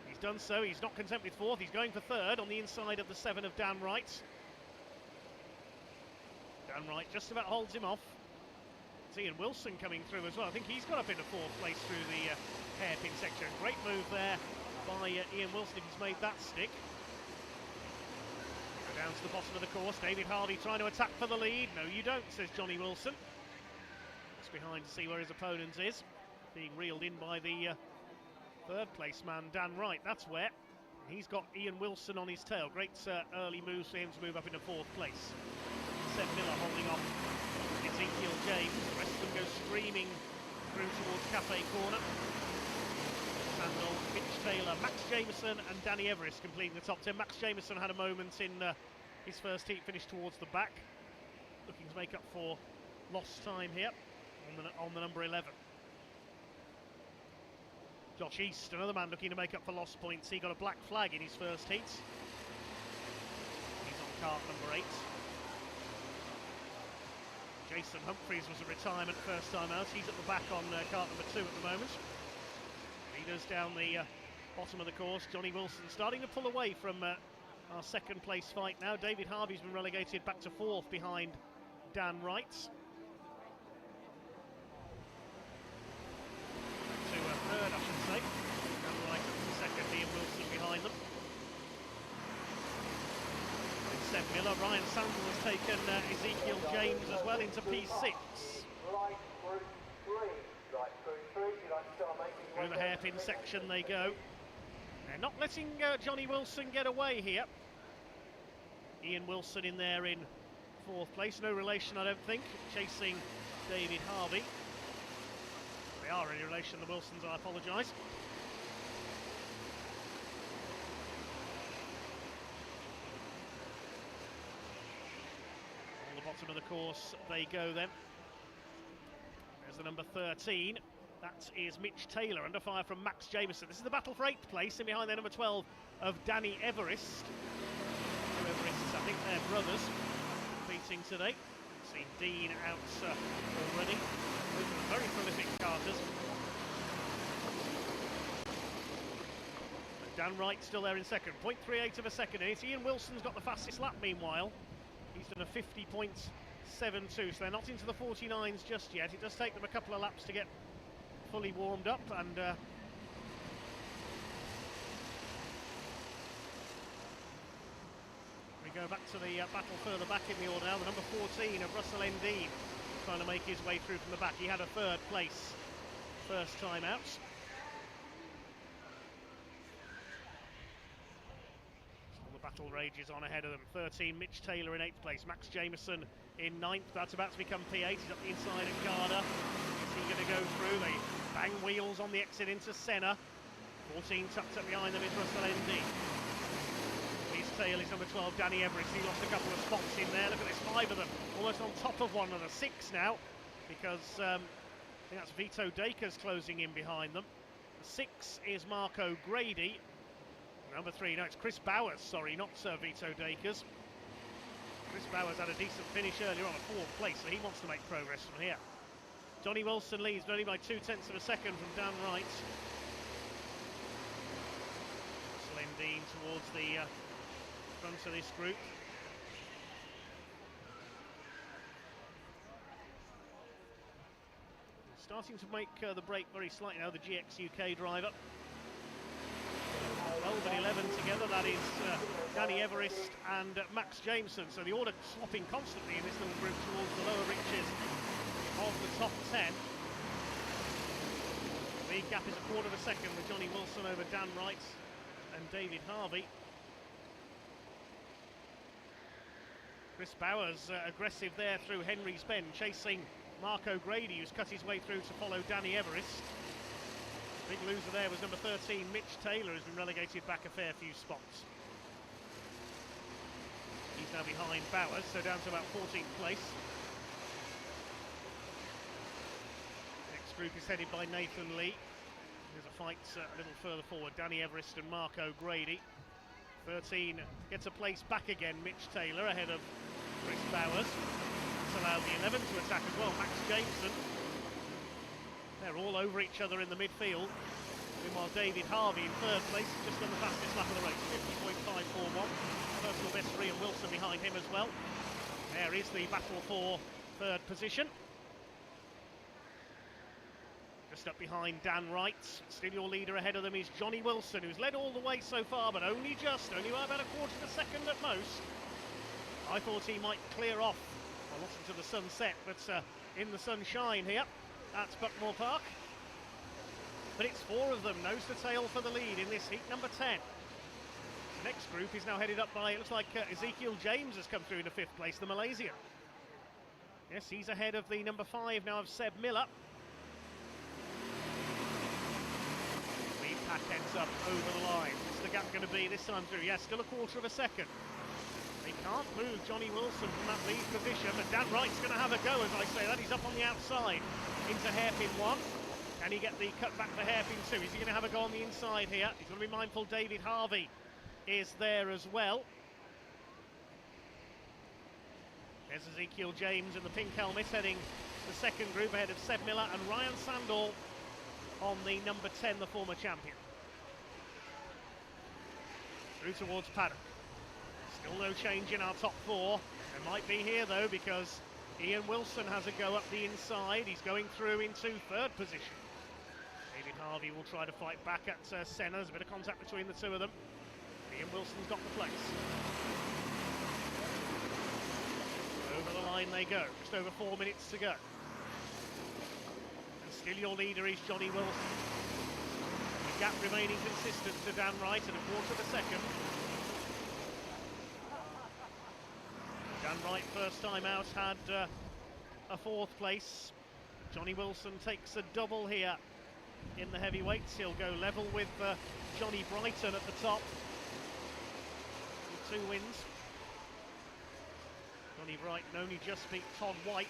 He's done so, he's not content with 4th, he's going for 3rd on the inside of the 7 of Dan Wright. Dan Wright just about holds him off. It's Ian Wilson coming through as well. I think he's got up into 4th place through the hairpin section. Great move there by Ian Wilson if he's made that stick. Go down to the bottom of the course. David Harvey trying to attack for the lead. No, you don't, says Johnny Wilson. Looks behind to see where his opponent is. Being reeled in by the 3rd place man Dan Wright, that's where. He's got Ian Wilson on his tail. Great early moves for him to move up into 4th place. Seb Miller holding off Ezekiel James. The rest of them go streaming through towards Cafe Corner. Sandel, Mitch Taylor, Max Jameson and Danny Everest completing the top 10. Max Jameson had a moment in his first heat, finished towards the back. Looking to make up for lost time here on the number 11. Josh East, another man looking to make up for lost points. He got a black flag in his first heat. He's on cart number 8. Jason Humphreys was a retirement first time out. He's at the back on cart number 2 at the moment. Leaders down the bottom of the course. Johnny Wilson starting to pull away from our 2nd place fight now. David Harvey's been relegated back to 4th behind Dan Wright. To a third, I should say. Dan Wright up to second, Ian Wilson behind them. And Seb Miller, Ryan Sandel has taken Ezekiel James as well into P6. Right through three. Right through three. You like to start making Through the hairpin section they go. They're not letting Johnny Wilson get away here. Ian Wilson in there in fourth place. No relation, I don't think, chasing David Harvey. They are in relation, the Wilsons, I apologise. On the bottom of the course they go then. There's the number 13. That is Mitch Taylor, under fire from Max Jameson. This is the battle for 8th place, and behind the number 12 of Danny Everest. Two Everests, I think they're brothers, competing today. Seen Dean out already. Both of them very prolific karters. And Dan Wright still there in second, 0.38 of a second. And it's Ian Wilson's got the fastest lap meanwhile. He's done a 50.72, so they're not into the 49s just yet. It does take them a couple of laps to get fully warmed up, and we go back to the battle further back in the order now. The number 14 of Russell Endine trying to make his way through from the back. He had a third place first time out. The battle rages on ahead of them. 13 Mitch Taylor in 8th place, Max Jameson in 9th. That's about to become P8. He's up the inside of Garda. Is he going to go through? They bang wheels on the exit into Senna. 14 tucked up behind them is Russell Endine. His tail is number 12, Danny Everest. He lost a couple of spots in there. Look at this, 5 of them almost on top of one another. 6 now, because I think that's Vito Dacres closing in behind them. 6 is Marco Grady. Number 3, no, it's Chris Bowers, sorry, not Vito Dacres. Chris Bowers had a decent finish earlier on, a 4th place, so he wants to make progress from here. Johnny Wilson leads, but only by 0.2 of a second from Dan Wright. Russell Endine towards the front of this group. Starting to make the break very slightly now, the GX UK driver. 12 and 11 together, that is Danny Everest and Max Jameson. So the order swapping constantly in this little group towards the lower reaches of the top 10. The gap is a quarter of a second with Johnny Wilson over Dan Wright and David Harvey. Chris Bowers aggressive there through Henry's Bend, chasing Marco Grady, who's cut his way through to follow Danny Everest. Big loser there was number 13, Mitch Taylor, who's been relegated back a fair few spots. He's now behind Bowers, so down to about 14th place. Next group is headed by Nathan Lee. There's a fight a little further forward, Danny Everest and Marco Grady. 13 gets a place back again, Mitch Taylor ahead of Chris Bowers. It's allowed the 11 to attack as well, Max Jameson. They're all over each other in the midfield. Meanwhile, David Harvey in 3rd place, just on the fastest lap of the race, 50.541. Personal best for Ian Wilson behind him as well. There is the battle for 3rd position. Just up behind Dan Wright. Still your leader ahead of them is Johnny Wilson, who's led all the way so far, but only by about a quarter of a second at most. I thought he might clear off, well, not into the sunset, but in the sunshine here at Buckmore Park. But it's 4 of them, nose to tail for the lead in this heat number 10. The next group is now headed up by, it looks like Ezekiel James has come through into 5th place, the Malaysian. Yes, he's ahead of the number 5 now of Seb Miller. Lead pack ends up over the line. What's the gap going to be this time through? Yes, still a quarter of a second. They can't move Johnny Wilson from that lead position, but Dan Wright's going to have a go, as I say that. He's up on the outside into hairpin 1. Can he get the cut back for hairpin 2? Is he going to have a go on the inside here? He's going to be mindful David Harvey is there as well. There's Ezekiel James in the pink helmet heading the second group ahead of Seb Miller and Ryan Sandal on the number 10, the former champion. Through towards paddock. Still no change in our top 4. There might be here though, because Ian Wilson has a go up the inside. He's going through into third position. David Harvey will try to fight back at Senna. There's a bit of contact between the two of them. Ian Wilson's got the place. Over the line they go. Just over 4 minutes to go. And still your leader is Johnny Wilson. The gap remaining consistent to Dan Wright at a quarter of a second. Dan Wright, first time out, had a fourth place. Johnny Wilson takes a double here in the heavyweights. He'll go level with Johnny Brighton at the top with 2 wins. Johnny Brighton only just beat Todd White.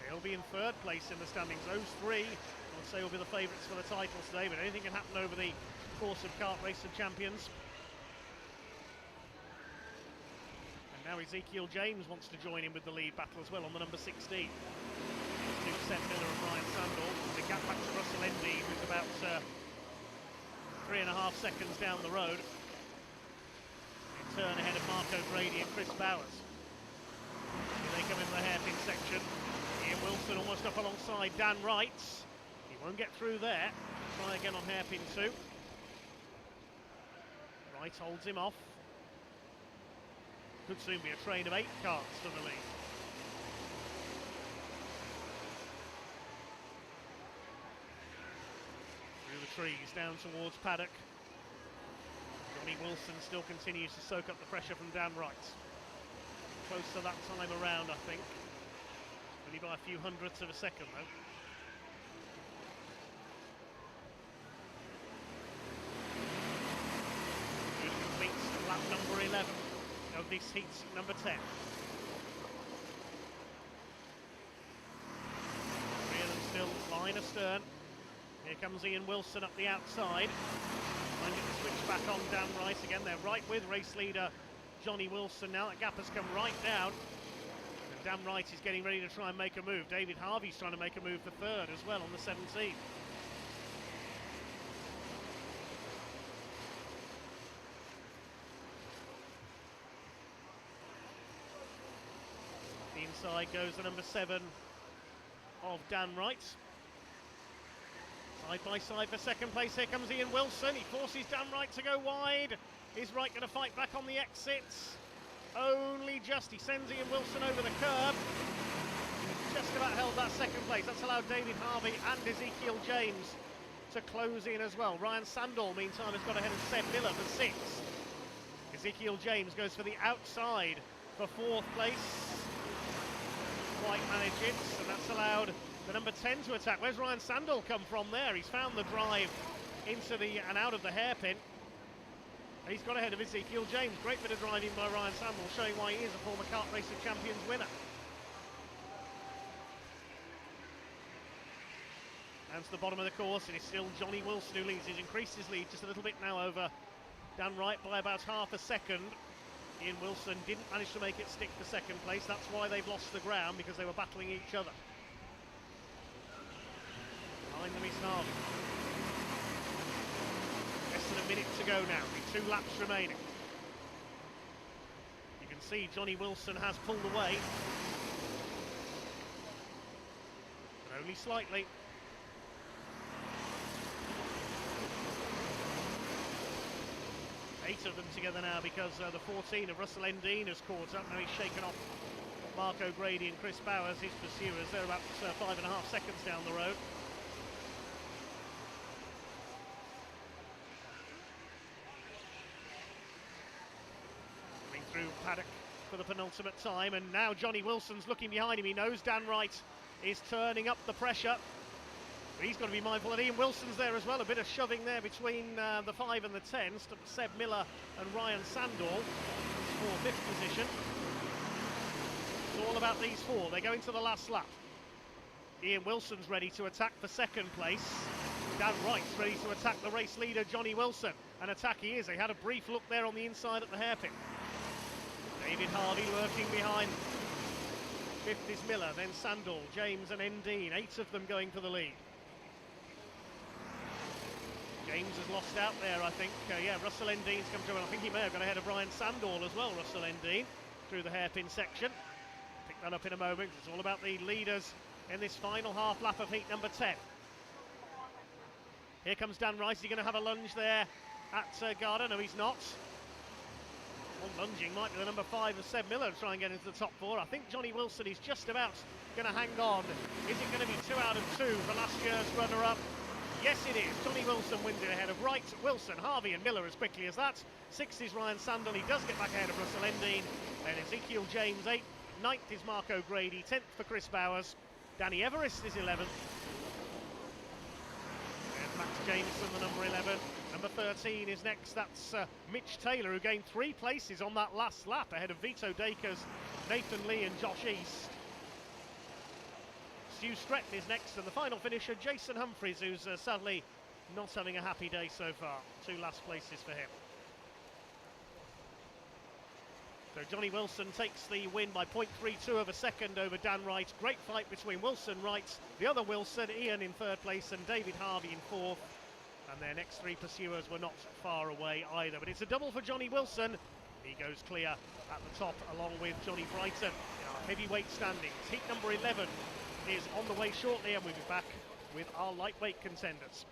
He'll be in third place in the standings. Those 3, I would say, will be the favourites for the title today, but anything can happen over the course of Kart Race of Champions. Now Ezekiel James wants to join in with the lead battle as well on the number 16. Seb Miller and Ryan Sandall. The gap back to Russell Endy, who's about 3.5 seconds down the road. In turn ahead of Marco Grady and Chris Bowers. Here they come in the hairpin section. Ian Wilson almost up alongside Dan Wright. He won't get through there. Try again on hairpin 2. Wright holds him off. Could soon be a train of 8 carts for the lead. Through the trees, down towards paddock. Johnny Wilson still continues to soak up the pressure from Dan Wright. Close to that time around, I think. Only by a few hundredths of a second, though. Good completes lap number 11. Of this heat's number 10. 3 of them still line astern. Here comes Ian Wilson up the outside. Trying to get the switch back on Dan Wright again. They're right with race leader Johnny Wilson now. That gap has come right down. And Dan Wright is getting ready to try and make a move. David Harvey's trying to make a move for third as well on the 17. Inside goes the number 7 of Dan Wright. Side by side for second place. Here comes Ian Wilson. He forces Dan Wright to go wide. Is Wright going to fight back on the exits? Only just. He sends Ian Wilson over the curb. Just about held that second place. That's allowed David Harvey and Ezekiel James to close in as well. Ryan Sandall, meantime, has got ahead of Seb Miller for 6. Ezekiel James goes for the outside for 4th place. Quite manage it, and that's allowed the number 10 to attack. Where's Ryan Sandall come from there? He's found the drive into the and out of the hairpin. He's got ahead of Ezekiel James. Great bit of driving by Ryan Sandall, showing why he is a former Kart Race of Champions winner. Down to the bottom of the course, and it's still Johnny Wilson who leads. He's increased his lead just a little bit now over Dan Wright by about half a second. Ian Wilson didn't manage to make it stick for second place. That's why they've lost the ground, because they were battling each other. Behind them is Harvey. Less than a minute to go now, with 2 laps remaining. You can see Johnny Wilson has pulled away, but only slightly. Eight of them together now, because the 14 of Russell Endine has caught up. Now he's shaken off Marco Grady and Chris Bowers, his pursuers. They're about 5.5 seconds down the road. Coming through paddock for the penultimate time, and now Johnny Wilson's looking behind him. He knows Dan Wright is turning up the pressure. But he's got to be mindful that Ian Wilson's there as well. A bit of shoving there between the 5 and the 10. Seb Miller and Ryan Sandall for 5th position. It's all about these 4. They're going to the last lap. Ian Wilson's ready to attack for second place. Dan Wright's ready to attack the race leader, Johnny Wilson. An attack he is. They had a brief look there on the inside at the hairpin. David Harvey lurking behind. 5th is Miller, then Sandall, James and Endine. 8 of them going for the lead. James has lost out there, I think. Yeah, Russell Endine's come through, and I think he may have got ahead of Ryan Sandall as well, Russell Endine, through the hairpin section. Picked that up in a moment. It's all about the leaders in this final half lap of heat number 10. Here comes Dan Rice. Is he going to have a lunge there at Garda? No, he's not. One lunging might be the number 5 of Seb Miller to try and get into the top 4. I think Johnny Wilson is just about going to hang on. Is it going to be 2 out of 2 for last year's runner-up? Yes, it is. Johnny Wilson wins it ahead of Wright, Wilson, Harvey and Miller as quickly as that. 6th is Ryan Sandel. He does get back ahead of Russell Endine. Then Ezekiel James 8th. 9th is Marco Grady. 10th for Chris Bowers. Danny Everest is 11th. And Max Jameson, the number 11. Number 13 is next. That's Mitch Taylor, who gained 3 places on that last lap ahead of Vito Dacres, Nathan Lee and Josh East. Stu Stretton is next, and the final finisher, Jason Humphreys, who's sadly not having a happy day so far. 2 last places for him. So Johnny Wilson takes the win by 0.32 of a second over Dan Wright. Great fight between Wilson, Wright, the other Wilson, Ian in 3rd place, and David Harvey in 4th. And their next 3 pursuers were not far away either. But it's a double for Johnny Wilson. He goes clear at the top along with Johnny Brighton in our heavyweight standings. Heat number 11 is on the way shortly, and we'll be back with our lightweight contenders.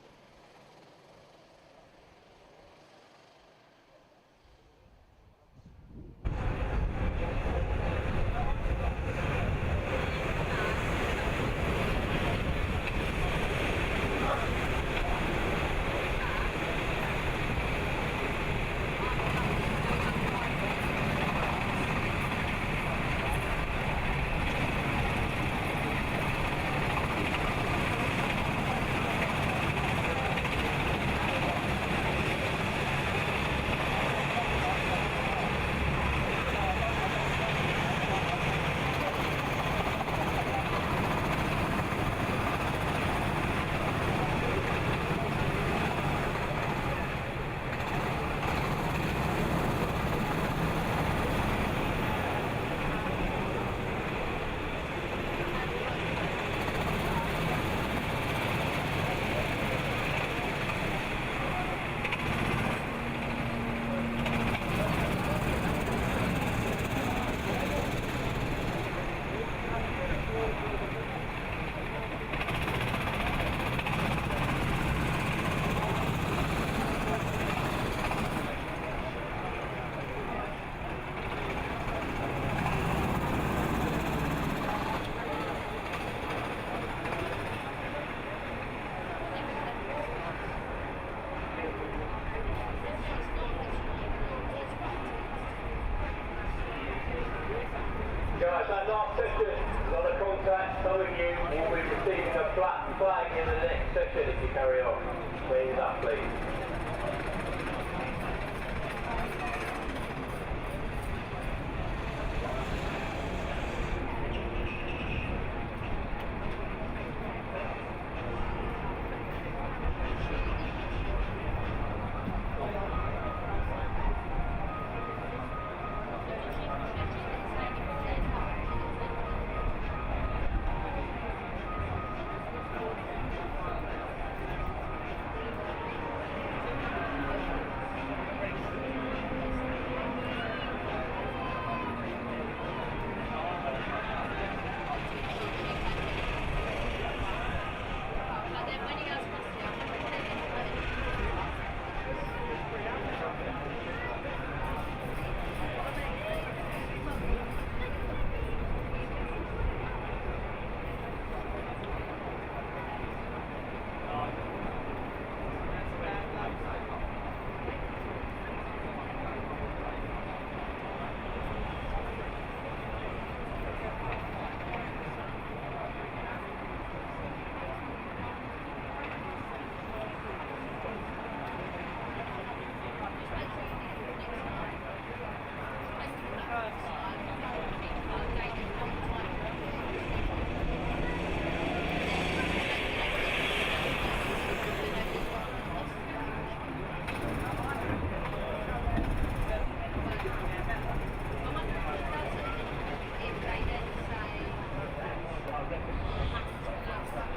Guys, that last session is on a contact. Some of you will be receiving a black flag in the next session if you carry on. Clean that, please.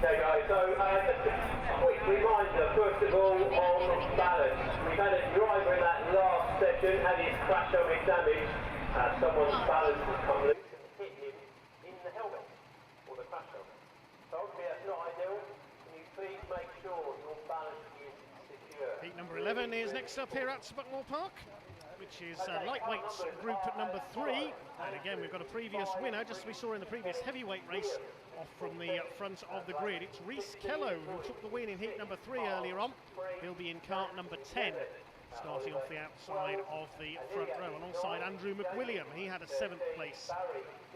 Okay guys, so just a quick reminder, first of all, on balance. We've had a driver in that last session, had his crash helmet damaged, someone's balance has come loose and hit him in Heat number 11 is next up here at Buckmore Park, which is lightweight group at number 3. And again, we've got a previous winner, just as we saw in the previous heavyweight race, off from the front of the grid. It's Rhys Kello who took the win in heat number 3 earlier on. He'll be in cart number 10, starting off the outside of the front row, alongside Andrew McWilliam. He had a 7th place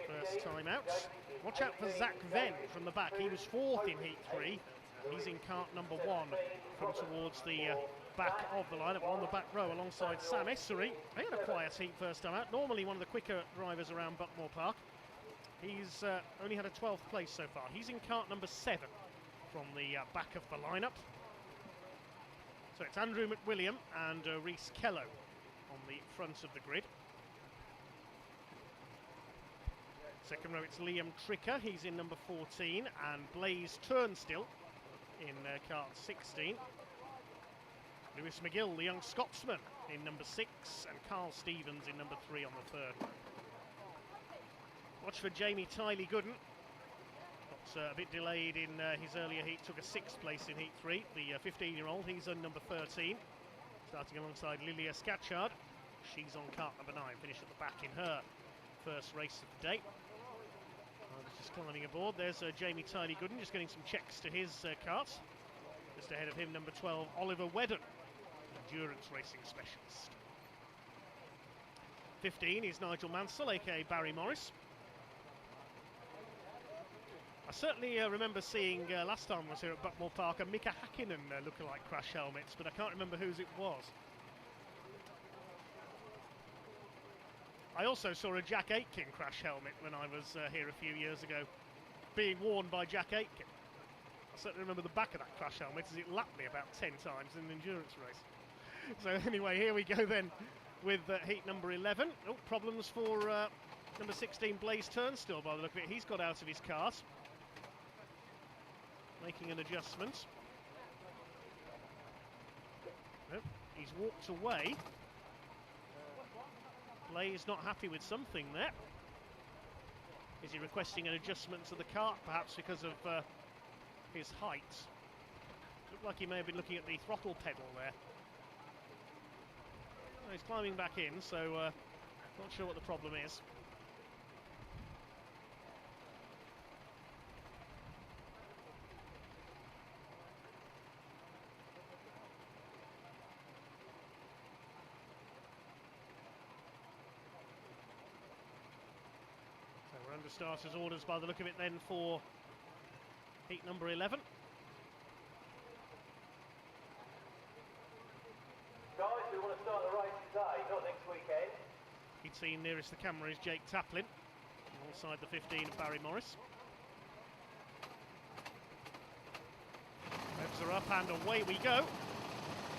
first time out. Watch out for Zach Venn from the back. He was 4th in heat 3. He's in cart number 1 from towards the back of the lineup on the back row, alongside Sam Essery. They had a quiet heat first time out, normally one of the quicker drivers around Buckmore Park. He's only had a 12th place so far. He's in cart number 7 from the back of the lineup. So it's Andrew McWilliam and Rhys Kello on the front of the grid. Second row, it's Liam Tricker. He's in number 14, and Blaze Turnstill in cart 16. Lewis McGill, the young Scotsman, in number 6, and Carl Stevens in number 3 on the 3rd. Watch for Jamie Tiley Gooden. Got a bit delayed in his earlier heat, took a 6th place in heat 3. The 15-year-old, he's on number 13, starting alongside Lilia Scatchard. She's on cart number 9, finished at the back in her first race of the day. Just climbing aboard. There's Jamie Tiley Gooden, just getting some checks to his cart. Just ahead of him, number 12, Oliver Wedden, endurance racing specialist. 15 is Nigel Mansell, aka Barry Morris. I certainly remember seeing last time I was here at Buckmore Park a Mika Hakkinen lookalike crash helmets, but I can't remember whose it was. I also saw a Jack Aitken crash helmet when I was here a few years ago, being worn by Jack Aitken. I certainly remember the back of that crash helmet as it lapped me about 10 times in an endurance race. So anyway, here we go then with heat number 11. Oh, problems for number 16, Blaze Turnstill, by the look of it. He's got out of his cart, making an adjustment. Nope, he's walked away. Blaze not happy with something there. Is he requesting an adjustment to the cart, perhaps because of his height? Looked like he may have been looking at the throttle pedal there. Well, he's climbing back in, so not sure what the problem is. We're under starters orders by the look of it then for heat number 11. Guys, we want to start the race today, not next weekend. He'd seen nearest the camera is Jake Taplin, alongside the 15 of Barry Morris. Revs are up and away we go.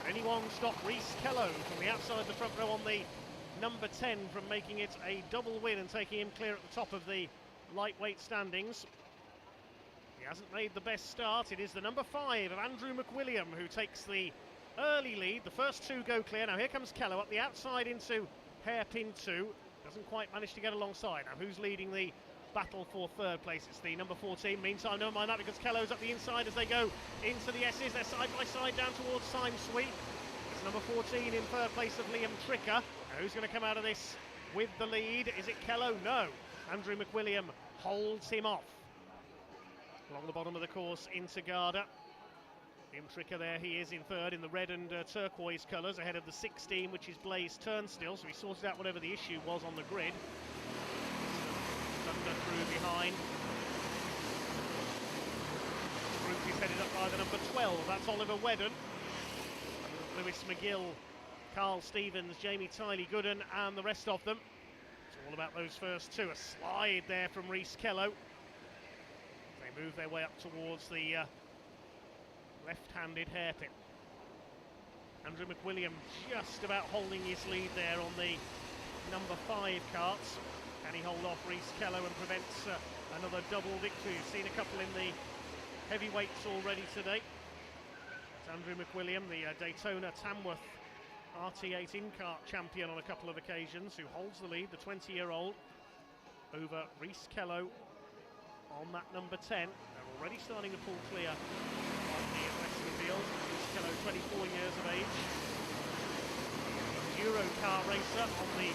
Anyone stop Rhys Kello from the outside the front row on the number 10 from making it a double win and taking him clear at the top of the lightweight standings. He hasn't made the best start. It is the number 5 of Andrew McWilliam who takes the early lead. The first two go clear. Now here comes Kello up the outside into hairpin 2. Doesn't quite manage to get alongside. Now who's leading the battle for 3rd place? It's the number 14. Meantime, don't mind that because Kello's up the inside as they go into the S's. They're side by side down towards Syme Sweet. It's number 14 in 3rd place of Liam Tricker. Now who's going to come out of this with the lead? Is it Kello? No. Andrew McWilliam holds him off. Along the bottom of the course into Garda. Liam Tricker there, he is in 3rd in the red and turquoise colours, ahead of the 16, which is Blaze Turnstill. So he sorted out whatever the issue was on the grid. Thunder through behind. The group is headed up by the number 12. That's Oliver Wedden. Lewis McGill, Carl Stevens, Jamie Tiley Gooden, and the rest of them. It's all about those first two. A slide there from Rhys Kello. They move their way up towards the left-handed hairpin. Andrew McWilliam just about holding his lead there on the number 5 carts. Can he hold off Rhys Kello and prevent another double victory? We've seen a couple in the heavyweights already today. It's Andrew McWilliam, the Daytona Tamworth RT8 in-kart champion on a couple of occasions, who holds the lead, the 20-year-old, over Rhys Kello on that number 10. They're already starting to pull clear by Near Westfield, Kello 24 years of age. Euro car racer on the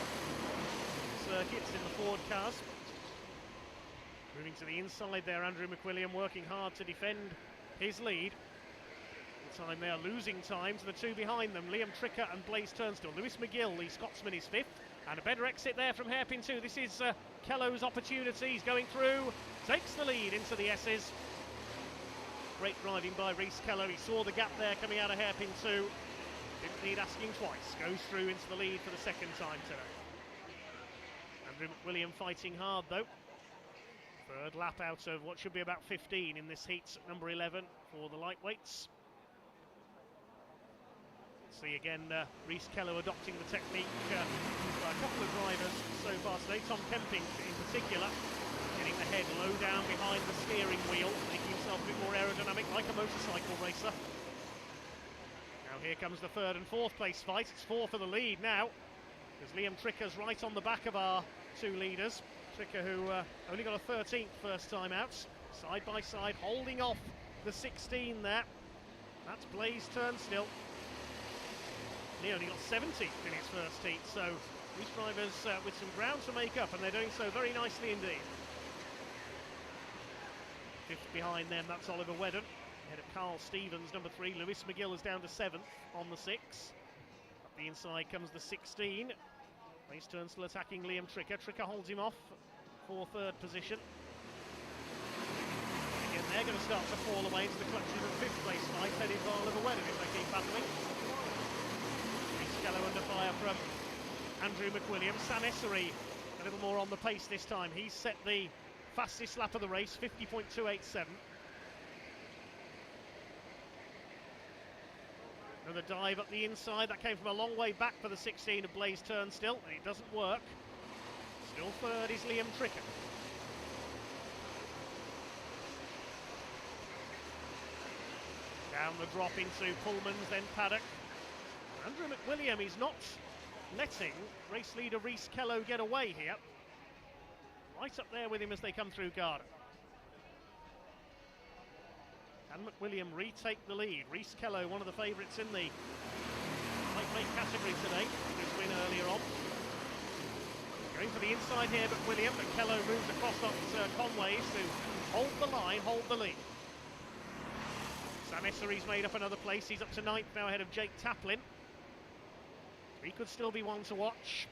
circuits in the Ford cars. Moving to the inside there, Andrew McWilliam working hard to defend his lead. The time they are losing time to the two behind them, Liam Tricker and Blaze Turnstile. Lewis McGill, the Scotsman, is fifth, and a better exit there from hairpin 2. This is Kello's opportunity. He's going through, takes the lead into the S's. Great driving by Rhys Kello. He saw the gap there coming out of hairpin 2. Didn't need asking twice. Goes through into the lead for the second time today. Andrew McWilliam fighting hard though. Third lap out of what should be about 15 in this heat, number 11 for the lightweights. See again Rhys Kello adopting the technique by a couple of drivers so far today. Tom Kemping in particular, getting the head low down behind the steering wheel, making himself a bit more aerodynamic like a motorcycle racer. Now here comes the third and fourth place fight. It's 4 for the lead now, because Liam Tricker's right on the back of our two leaders. Tricker, who only got a 13th first time out, side by side, holding off the 16 there. That's Blaze Turnstile. He only got 17th in his first heat, so these drivers with some ground to make up, and they're doing so very nicely indeed. Fifth behind them, that's Oliver Wedden. Ahead of Carl Stevens, number 3. Lewis McGill is down to 7th on the 6. Up the inside comes the 16. Blaze Turnstile attacking Liam Tricker. Tricker holds him off for third position. Again, they're going to start to fall away into the clutches of 5th place fight, headed by Oliver Wedden if they keep battling. Kello under fire from Andrew McWilliam. Sam Essery a little more on the pace this time. He's set the fastest lap of the race, 50.287. Another dive up the inside. That came from a long way back for the 16 of Blaze Turnstile, and it doesn't work. Still third is Liam Tricker. Down the drop into Pullman's, then Paddock. Andrew McWilliam is not letting race leader Rhys Kello get away here. Right up there with him as they come through Garden. Can McWilliam retake the lead? Rhys Kello, one of the favourites in the lightweight category today, his win earlier on. Going for the inside here, McWilliam, but Kello moves across on Conways to hold the line, hold the lead. Sam Essery's made up another place. He's up to 9th now ahead of Jake Taplin. He could still be one to watch.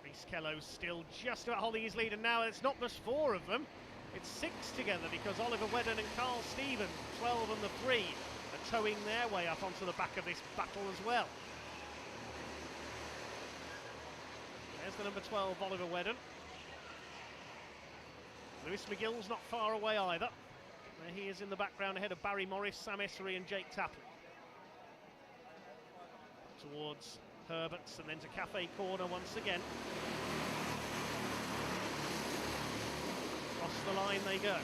Rhys Kello still just about holding his lead, and now it's not just 4 of them, it's 6 together, because Oliver Wedden and Carl Stevens, 12 and the 3, are towing their way up onto the back of this battle as well. There's the number 12, Oliver Wedden. Lewis McGill's not far away either. There he is in the background ahead of Barry Morris, Sam Essery and Jake Taplin. Towards Herberts and then to Cafe Corner once again. Across the line they go.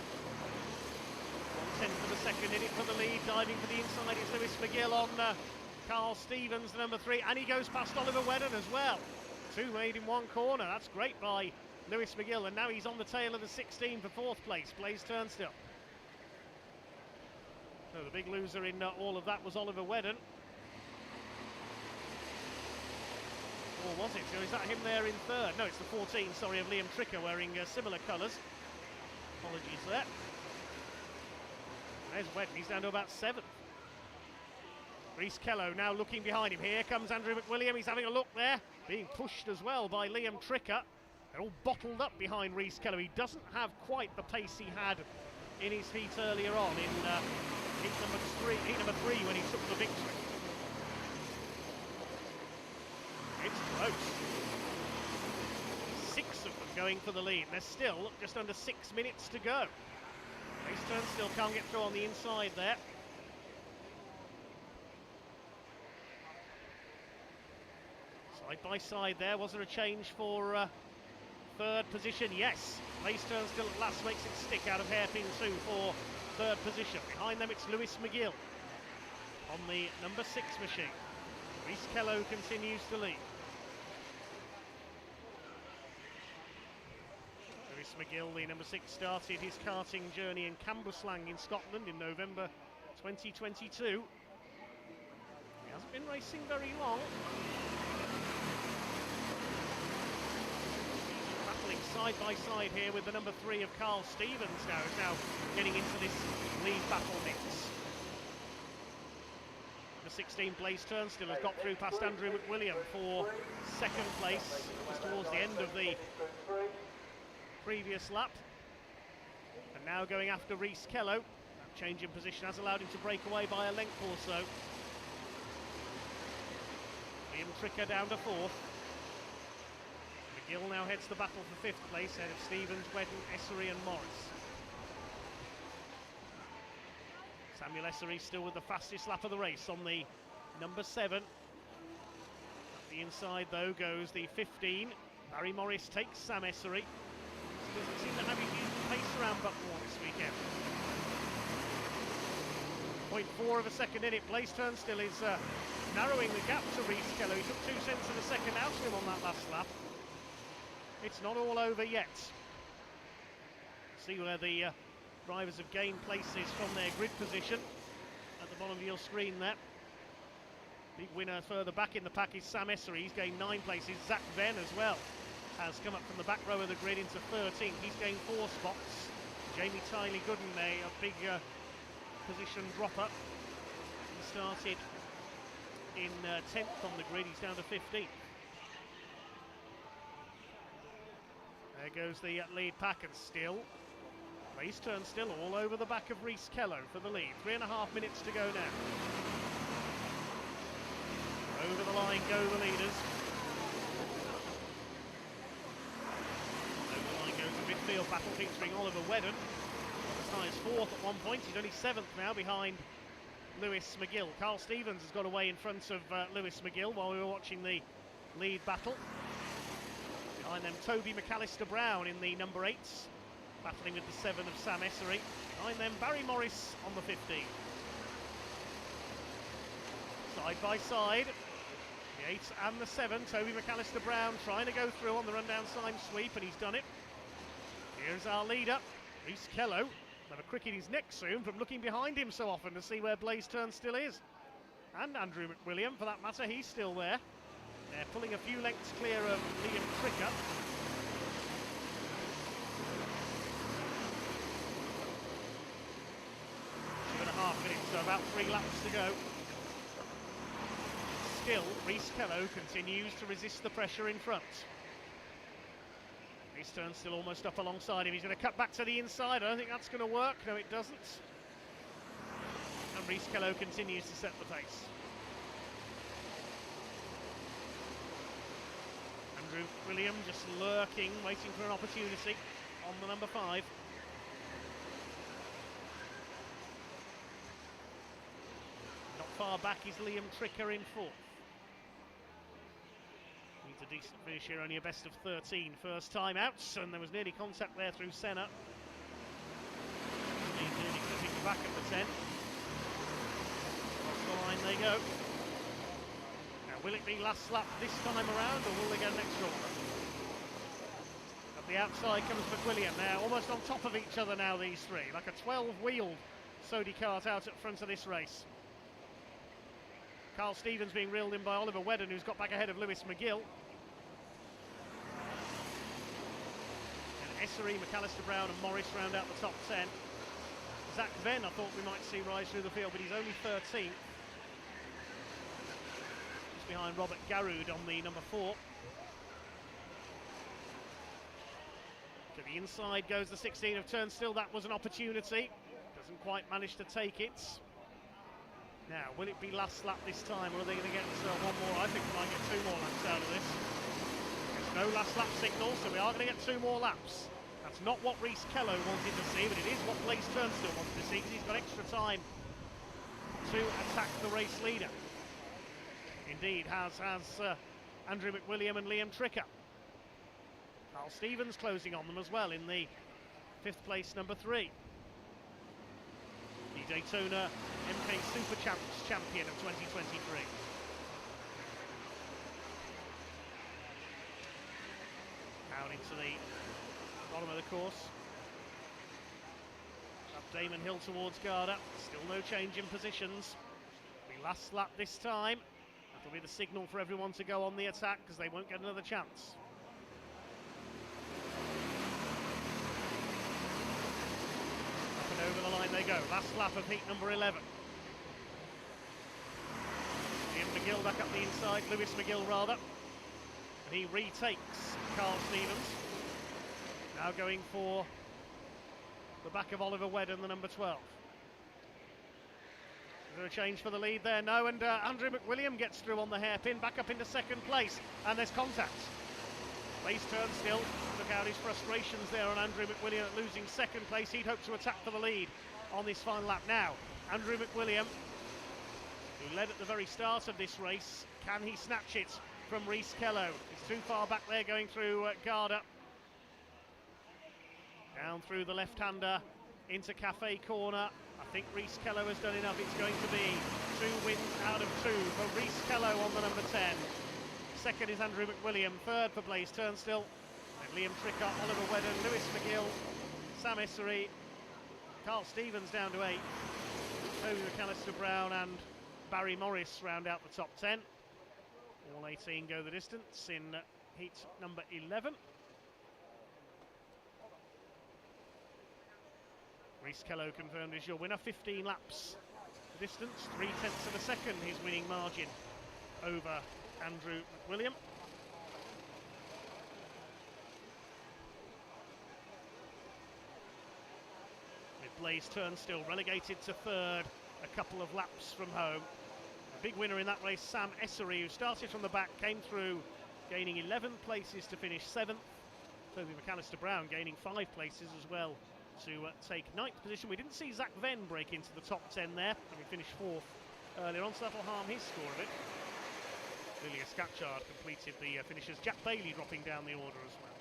1/10 of a second in it for the lead. Diving for the inside is Lewis McGill on Carl Stevens, the number 3, and he goes past Oliver Wedden as well. 2 made in 1 corner. That's great by Lewis McGill, and now he's on the tail of the 16 for 4th place, Blaze Turnstile. So the big loser in all of that was Oliver Wedden. Or was it? So is that him there in 3rd? No, it's the 14, sorry, of Liam Tricker wearing similar colours. Apologies there. There's Wedden, he's down to about 7th. Rhys Kello now looking behind him. Here comes Andrew McWilliam, he's having a look there. Being pushed as well by Liam Tricker. They're all bottled up behind Rhys Kello. He doesn't have quite the pace he had in his heat earlier on in heat number 3 when he took the victory. It's close. 6 of them going for the lead. There's still just under 6 minutes to go. Blaze Turnstile can't get through on the inside there. Side by side there. Was there a change for 3rd position? Yes. Blaze Turnstile at last makes it stick out of hairpin 2 for 3rd position. Behind them it's Lewis McGill on the number 6 machine. Rhys Kello continues to lead. Lewis Lewis McGill, the number 6, started his karting journey in Cambuslang in Scotland in November 2022. He hasn't been racing very long. Battling side by side here with the number 3 of Carl Stevens now, who's now getting into this lead battle mix. The 16 Blaze Turnstill has got through past Andrew McWilliam for second place just towards the end of the previous lap. And now going after Rhys Kello. That change in position has allowed him to break away by a length or so. Liam Tricker down to 4th. McGill now heads the battle for 5th place ahead of Stevens, Wedden, Essery and Morris. Samuel Essery still with the fastest lap of the race on the number 7. At the inside though goes the 15. Barry Morris takes Sam Essery. Doesn't seem to have his usual pace around Buckmore this weekend. 0.4 of a second in it. Blaze Turnstill is narrowing the gap to Rhys Kello. He took 2 cents of a second out of him on that last lap. It's not all over yet. See where the drivers have gained places from their grid position at the bottom of your screen there. Big winner further back in the pack is Sam Essery. He's gained 9 places. Zach Venn as well has come up from the back row of the grid into 13th. He's gained 4 spots. Jamie Tiley Gooden, a big position dropper. He started in 10th on the grid. He's down to 15th. There goes the lead pack, and still Blaze Turnstill all over the back of Rhys Kello for the lead. 3.5 minutes to go now. Over the line go the leaders. Over the line goes the midfield battle featuring Oliver Wedden. As high as 4th at one point. He's only 7th now behind Lewis McGill. Carl Stevens has got away in front of Lewis McGill while we were watching the lead battle. Behind them Toby McAllister Brown in the number 8s, battling with the 7 of Sam Essery. Behind them Barry Morris on the 15. Side by side, the 8 and the 7, Toby McAllister Brown trying to go through on the rundown side sweep, and he's done it. Here's our leader, Rhys Kello. Have a crick in his neck soon from looking behind him so often to see where Blaze Turnstill is. And Andrew McWilliam, for that matter, he's still there. They're pulling a few lengths clear of Liam Tricker. Two and a half minutes, so about 3 laps to go. Still, Rhys Kello continues to resist the pressure in front. Rhys Turnstill almost up alongside him. He's going to cut back to the inside. I don't think that's going to work. No, it doesn't. And Rhys Kello continues to set the pace. Andrew William just lurking, waiting for an opportunity on the number 5. Not far back is Liam Tricker in 4th. Needs a decent finish here, only a best of 13 first time out, and there was nearly contact there through Senna. He's nearly clipping back at the 10. Across the line they go. Will it be last lap this time around, or will they get an extra one? At the outside comes McWilliam. They're almost on top of each other now, these three, like a 12-wheeled Sodi Kart out at front of this race. Carl Stevens being reeled in by Oliver Wedden, who's got back ahead of Lewis McGill. And Essery, McAllister Brown and Morris round out the top 10. Zach Venn I thought we might see rise through the field, but he's only 13th. Behind Robert Garud on the number 4. To the inside goes the 16 of Turnstill. That was an opportunity. Doesn't quite manage to take it. Now, will it be last lap this time, or are they going to get one more? I think we might get 2 more laps out of this. There's no last lap signal, so we are going to get 2 more laps. That's not what Rhys Kello wanted to see, but it is what Blaze Turnstill wanted to see, because he's got extra time to attack the race leader. Indeed, has Andrew McWilliam and Liam Tricker. Carl Stevens closing on them as well in the 5th place number 3. The Daytona MK Super Champs champion of 2023. Down into the bottom of the course. Up Damon Hill towards Garda. Still no change in positions. Be last lap this time. That'll be the signal for everyone to go on the attack because they won't get another chance. Up and over the line they go. Last lap of heat number 11. Ian McGill back up the inside. Lewis McGill rather. And he retakes Carl Stevens. Now going for the back of Oliver Wedden, the number 12. Is there a change for the lead there? No, and Andrew McWilliam gets through on the hairpin, back up into second place, and there's contact. Blaze Turnstill took out his frustrations there on Andrew McWilliam at losing second place. He'd hoped to attack for the lead on this final lap now. Andrew McWilliam, who led at the very start of this race, can he snatch it from Rhys Kello? He's too far back there going through Garda. Down through the left-hander into Cafe Corner. I think Rhys Kello has done enough. It's going to be 2 wins out of 2 for Rhys Kello on the number 10. Second is Andrew McWilliam. Third for Blaze Turnstill. And Liam Trickott, Oliver Wedden, Lewis McGill, Sam Essery, Carl Stevens down to 8. Toby McAllister Brown and Barry Morris round out the top 10. All 18 go the distance in heat number 11. Rhys Kello confirmed as your winner, 15 laps the distance, 0.3 of a second his winning margin over Andrew McWilliam. With Blaze Turnstill relegated to third, a couple of laps from home. A big winner in that race, Sam Essery, who started from the back, came through, gaining 11 places to finish 7th. Toby McAllister Brown gaining 5 places as well to take 9th position. We didn't see Zach Venn break into the top 10 there, and he finished 4th earlier on, so that'll harm his score a bit. Lilia Scatchard completed the finishes. Jack Bailey dropping down the order as well.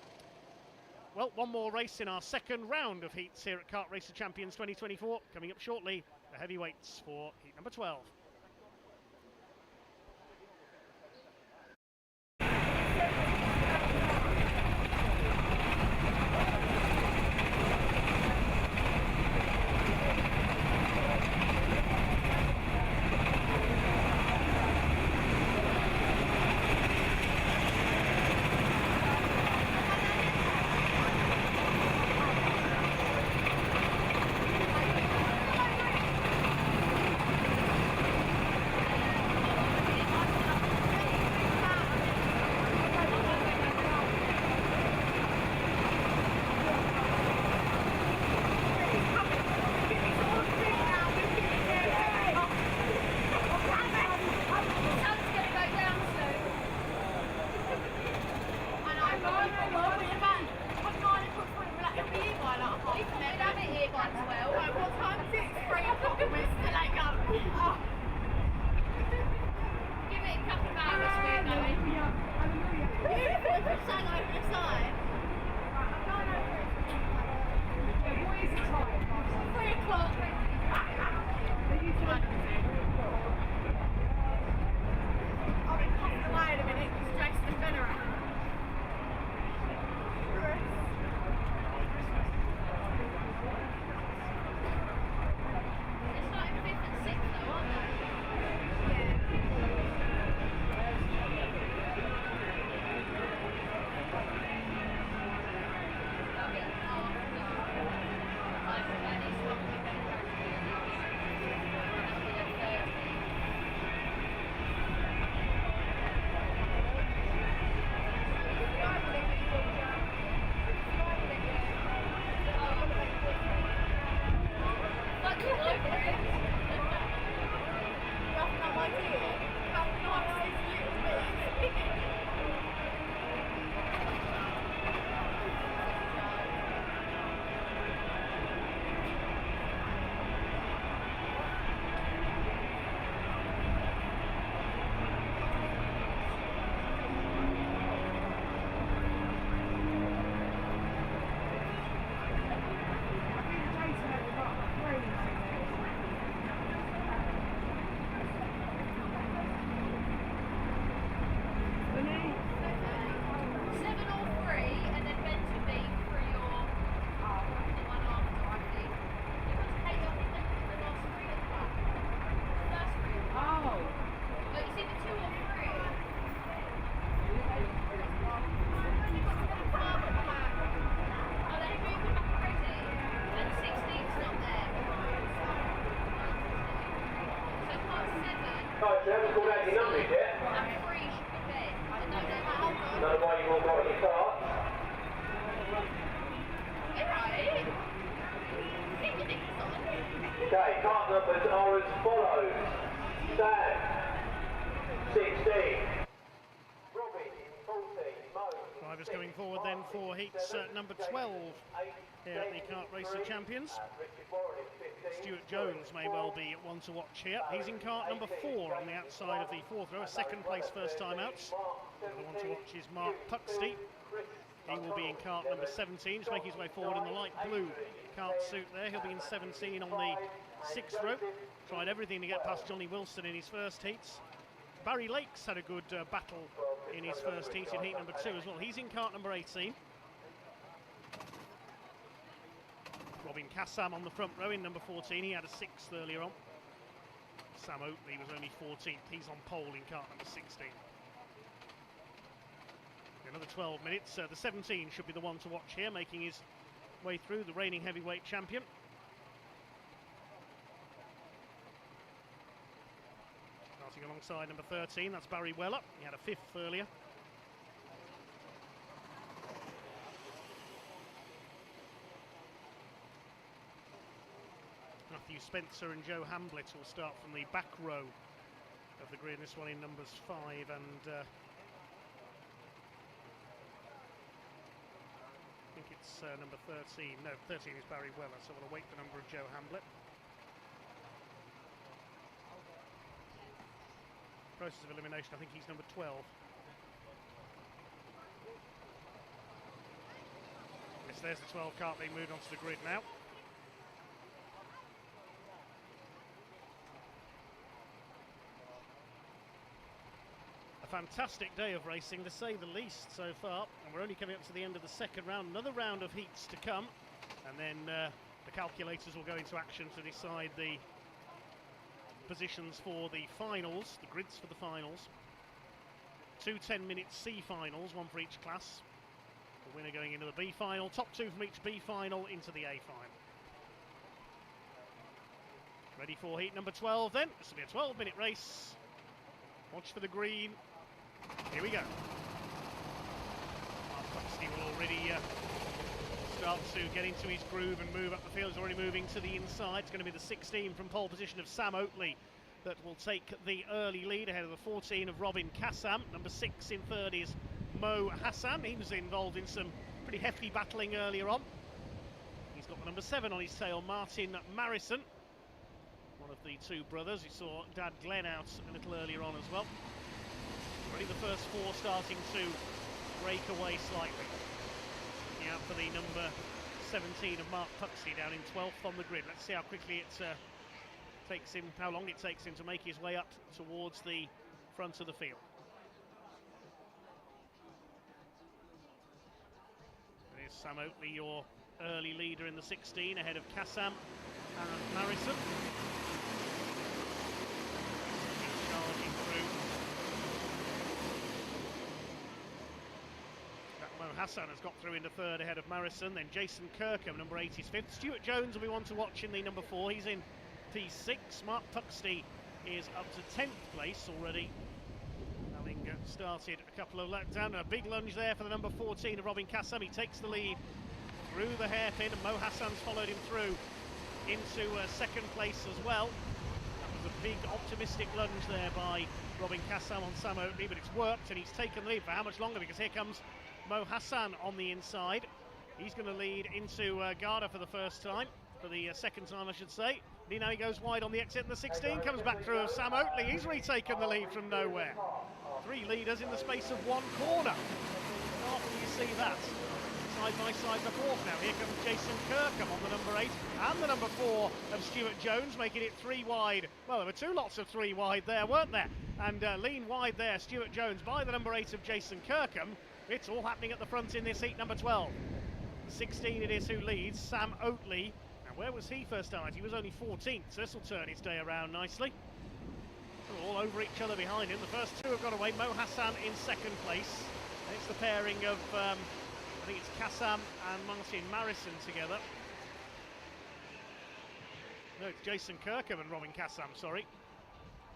Well, one more race in our second round of heats here at Kart Racer Champions 2024. Coming up shortly, the heavyweights for heat number 12. sorted yet? I'm free, should be paid. I know that. Hold on. Know why you won't go on your card? You're right. Get your knees on. Okay, card numbers are as follows. Sam, 16. Robin, 14. Mo. Drivers going forward then for heats number 12 here at the Kart Racer Champions. Stuart Jones may well be one to watch here. He's in kart number 4 on the outside of the 4th row, a second place first time outs. The other one to watch is Mark Puxty. He will be in kart number 17, just making his way forward in the light blue kart suit there. He'll be in 17 on the 6th row. Tried everything to get past Johnny Wilson in his first heats. Barry Lakes had a good battle in his first heat in heat number 2 as well. He's in kart number 18. Robin Kassam on the front row in number 14. He had a 6th earlier on. Sam Oakley was only 14th. He's on pole in kart number 16. Another 12 minutes. The 17 should be the one to watch here, making his way through, the reigning heavyweight champion. Starting alongside number 13, that's Barry Weller. He had a 5th earlier. Matthew Spencer and Joe Hamblett will start from the back row of the grid. This one in numbers 5 and I think it's number 13. No, 13 is Barry Weller, so we'll await the number of Joe Hamblett. Process of elimination, I think he's number 12. Yes, there's the 12 kart being moved onto the grid now. A fantastic day of racing, to say the least, so far, and we're only coming up to the end of the second round. Another round of heats to come, and then the calculators will go into action to decide the positions for the finals, the grids for the finals. 2 10-minute C finals, one for each class. The winner going into the B final, top 2 from each B final into the A final. Ready for heat number 12 then. This will be a 12-minute race. Watch for the green. Here we go. Mark Puxty will already start to get into his groove and move up the field. He's already moving to the inside. It's going to be the 16 from pole position of Sam Oakley that will take the early lead ahead of the 14 of Robin Kassam. Number 6 in third is Mo Hassan. He was involved in some pretty hefty battling earlier on. He's got the number 7 on his tail, Martin Marison, one of the 2 brothers. You saw Dad Glenn out a little earlier on as well. Already the first 4 starting to break away slightly. Looking out for the number 17 of Mark Puxty down in 12th on the grid. Let's see how quickly it takes him, how long it takes him to make his way up towards the front of the field. There's Sam Oakley, your early leader in the 16, ahead of Kassam and Marison. Charging through. Mo Hassan has got through into third ahead of Marison. Then Jason Kirkham, number 8, is 5th. Stuart Jones will be one to watch in the number 4. He's in P6. Mark Puxty is up to 10th place already, having started a couple of laps down. A big lunge there for the number 14 of Robin Kassam. He takes the lead through the hairpin, and Mo Hassan's followed him through into second place as well. That was a big optimistic lunge there by Robin Kassam on Sam Oakley, but it's worked and he's taken the lead for how much longer, because here comes Mo Hassan on the inside. He's going to lead into Garda for the first time, for the second time I should say. Now he goes wide on the exit, and the 16 comes back through of Sam Oakley. He's retaken the lead from nowhere. 3 leaders in the space of 1 corner. How often do you see that? Side by side the 4th now. Here comes Jason Kirkham on the number 8 and the number 4 of Stuart Jones, making it 3 wide. Well, there were 2 lots of 3 wide there, weren't there? And lean wide there, Stuart Jones by the number 8 of Jason Kirkham. It's all happening at the front in this heat number 12. The 16 it is who leads, Sam Oakley. Now, where was he first time out? He was only 14th, so this will turn his day around nicely. They're all over each other behind him. The first 2 have got away. Mo Hassan in second place. And it's the pairing of, I think it's Kassam and Martin Marison together. No, it's Jason Kirkham and Robin Kassam, sorry.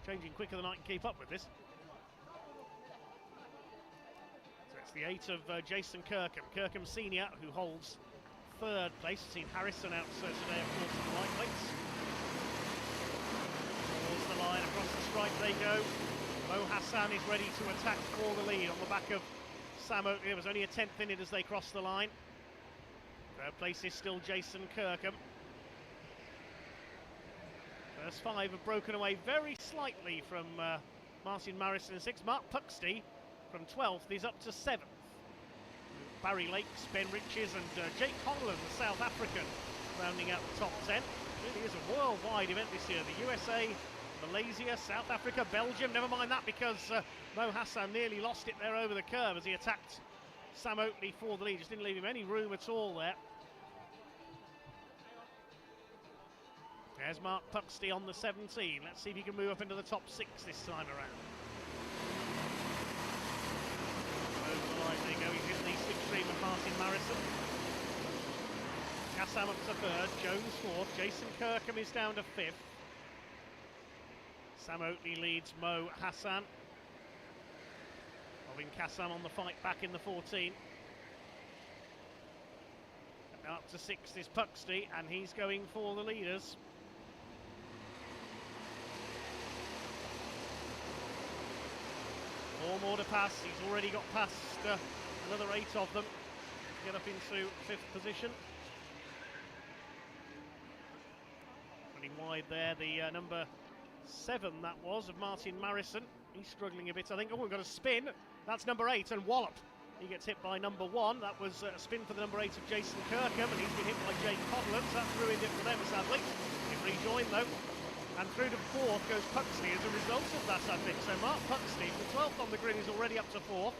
Changing quicker than I can keep up with this. the 8 of Jason Kirkham. Kirkham Senior, who holds 3rd place. We've seen Harrison out today, of course, in the lightweights. Towards the line, across the stripe they go. Mo Hassan is ready to attack for the lead on the back of Sam Oakley. There was only a 10th in it as they crossed the line. 3rd place is still Jason Kirkham. First 5 have broken away very slightly from Martin Marison in 6th. Mark Puxty from 12th is up to 7th. Barry Lakes, Ben Riches and Jake Conlon, the South African, rounding out the top 10. It really is a worldwide event this year. The USA, Malaysia, South Africa, Belgium. Never mind that, because Mo Hassan nearly lost it there over the curve as he attacked Sam Oakley for the lead. Just didn't leave him any room at all there. There's Mark Puxty on the 17. Let's see if he can move up into the top 6 this time around. Over the line they go. He's in the slipstream of Martin Marison. Kassam up to 3rd, Jones 4th, Jason Kirkham is down to 5th. Sam Oakley leads Mo Hassan. Robin Kassam on the fight back in the 14. And now up to 6th is Puxty, and he's going for the leaders. Four more to pass. He's already got past another 8 of them to get up into 5th position. Running wide there, the number 7 that was of Martin Marison. He's struggling a bit, I think. Oh, we've got a spin. That's number 8, and wallop. He gets hit by number 1. That was a spin for the number 8 of Jason Kirkham, and he's been hit by Jake Codland. So that's ruined it for them, sadly. He rejoined though. And through to 4th goes Puxty as a result of that, I think. So Mark Puxty, from 12th on the grid, is already up to 4th.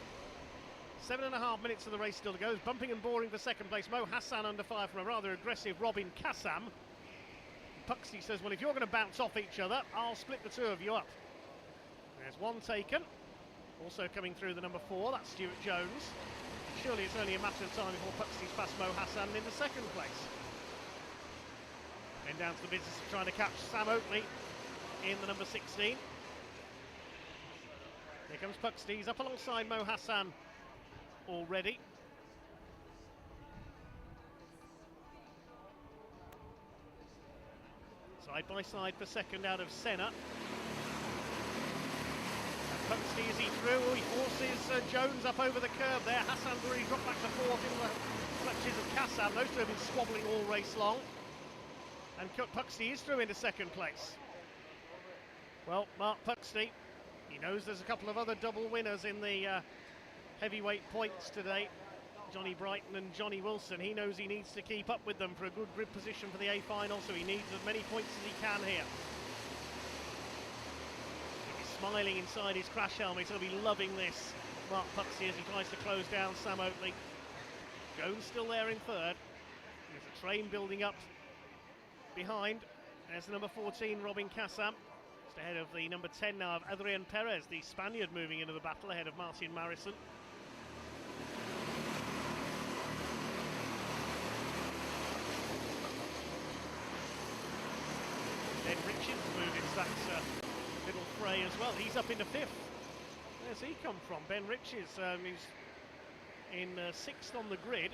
7.5 minutes of the race still to go. He's bumping and boring for 2nd place. Mo Hassan under fire from a rather aggressive Robin Kassam. Puxty says, well, if you're going to bounce off each other, I'll split the 2 of you up. There's 1 taken. Also coming through the number 4, that's Stuart Jones. Surely it's only a matter of time before Puxty's past Mo Hassan into 2nd place. Then down to the business of trying to catch Sam Oakley in the number 16. Here comes Puxty, he's up alongside Mo Hassan already. Side by side for 2nd out of Senna. And Puxty, is he through? Oh, he forces Jones up over the curve there. Hassan's already dropped back to 4th in the clutches of Kassam. Those 2 have been squabbling all race long. And Puxty is through into 2nd place. Well, Mark Puxty, he knows there's a couple of other double winners in the heavyweight points today. Johnny Brighton and Johnny Wilson. He knows he needs to keep up with them for a good grid position for the A final, so he needs as many points as he can here. He's smiling inside his crash helmet. He'll be loving this, Mark Puxty, as he tries to close down Sam Oakley. Jones still there in 3rd. There's a train building up behind. There's the number 14, Robin Kassam. Just ahead of the number 10 now of Adrian Perez, the Spaniard, moving into the battle ahead of Martin Marison. Ben Richards moved into that little fray as well. He's up into 5th. Where's he come from? Ben Richards, he's in 6th on the grid.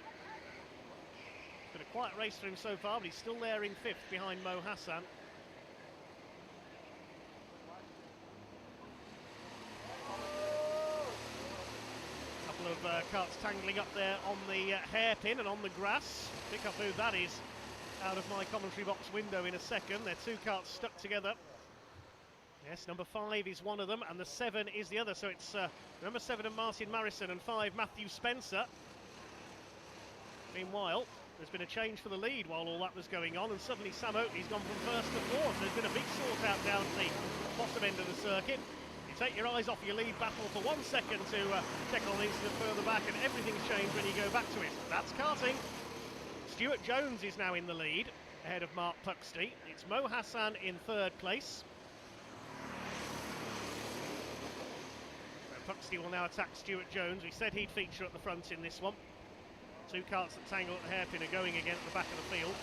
It's been a quiet race for him so far, but he's still there in 5th behind Mo Hassan. Couple of carts tangling up there on the hairpin and on the grass. Pick up who that is out of my commentary box window in a second. They're 2 carts stuck together. Yes, number 5 is one of them, and the 7 is the other. So it's number 7 of Martin Marison and 5 Matthew Spencer. Meanwhile, there's been a change for the lead while all that was going on, and suddenly Sam Oakley's gone from 1st to 4th. There's been a big sort out down at the bottom end of the circuit. You take your eyes off your lead battle for 1 second to check on the incident further back, and everything's changed when you go back to it. That's karting. Stuart Jones is now in the lead, ahead of Mark Puxty. It's Mo Hassan in 3rd place. So Puxty will now attack Stuart Jones. We said he'd feature at the front in this one. 2 carts that tangle at the hairpin are going again at the back of the field.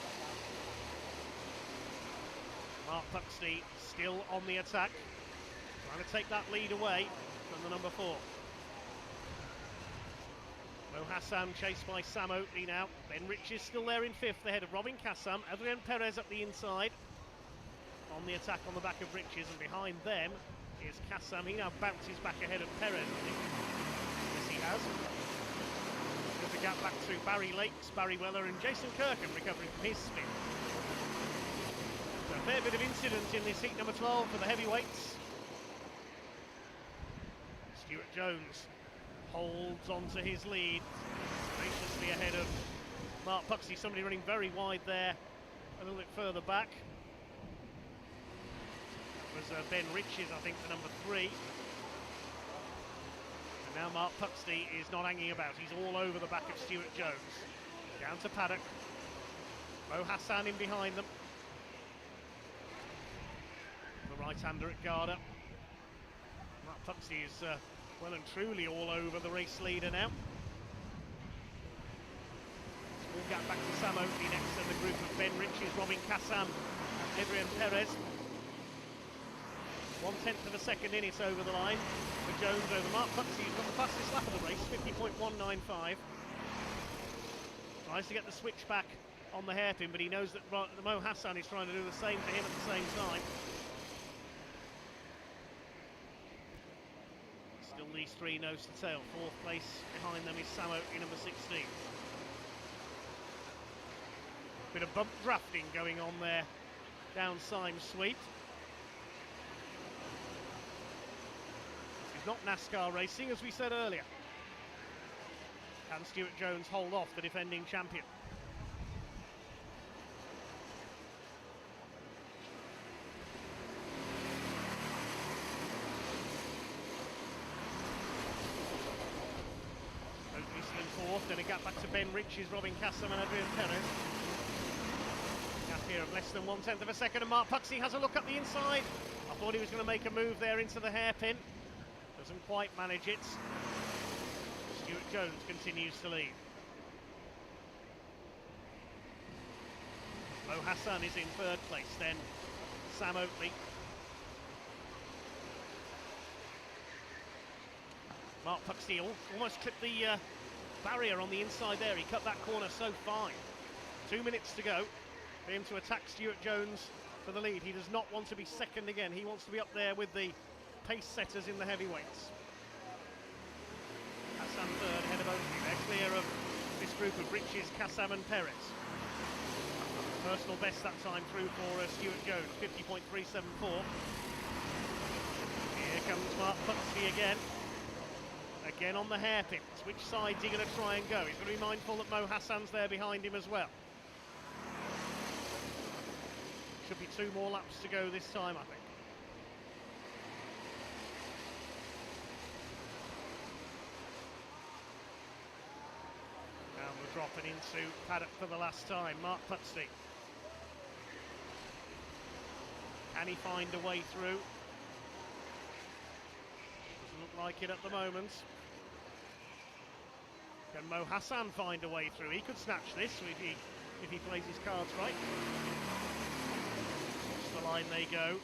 Mark Puxty still on the attack, trying to take that lead away from the number 4. Mo Hassan chased by Sam Oatley now. Ben Rich is still there in fifth ahead of Robin Kassam. Adrian Perez up the inside. On the attack on the back of Riches, and behind them is Kassam. He now bounces back ahead of Perez, I think. Yes, he has. There's a gap back to Barry Lakes, Barry Weller and Jason Kirkham recovering from his spin. So a fair bit of incident in this heat number 12 for the heavyweights. Stuart Jones holds on to his lead, graciously ahead of Mark Puxey. Somebody running very wide there, a little bit further back. That was Ben Riches, I think, the number 3. And now Mark Puxey is not hanging about. He's all over the back of Stuart Jones. Down to paddock. Mo Hassan in behind them. The right-hander at Garda. Mark Puxey is well and truly all over the race leader now. We'll get back to Sam Oatley next, and the group of Ben Riches, Robin Kassam and Adrian Perez. 1/10 of a second in, it's over the line for Jones over Mark Puxey, who's got the fastest lap of the race, 50.195. Tries to get the switch back on the hairpin, but he knows that Mo Hassan is trying to do the same to him at the same time. Still these three nose to tail. Fourth place behind them is Sam Oatley, number 16. Bit of bump drafting going on there down Symes Sweet. This is not NASCAR racing, as we said earlier. Can Stuart Jones hold off the defending champion? Oatley still in fourth, then a gap back to Ben Riches, Robin Kassam and Adrian Perez. Gap here of less than 1/10 of a second, and Mark Puxey has a look up the inside. I thought he was going to make a move there into the hairpin. Doesn't quite manage it. Stuart Jones continues to lead. Mo Hassan is in third place, then Sam Oatley. Mark Puxey almost clipped the barrier on the inside there. He cut that corner so fine. 2 minutes to go for him to attack Stuart Jones for the lead. He does not want to be second again. He wants to be up there with the pace setters in the heavyweights. Hassan third, ahead of Oatley. They're clear of this group of Riches, Kassam and Perez. Personal best that time through for Stuart Jones, 50.374. Here comes Mark Puxey again. Again on the hairpins. Which side's he going to try and go? He's going to be mindful that Mo Hassan's there behind him as well. Should be 2 more laps to go this time, I think. And we're dropping into paddock for the last time. Mark Puxey. Can he find a way through? Doesn't look like it at the moment. Can Mo Hassan find a way through? He could snatch this if he plays his cards right. Across the line they go.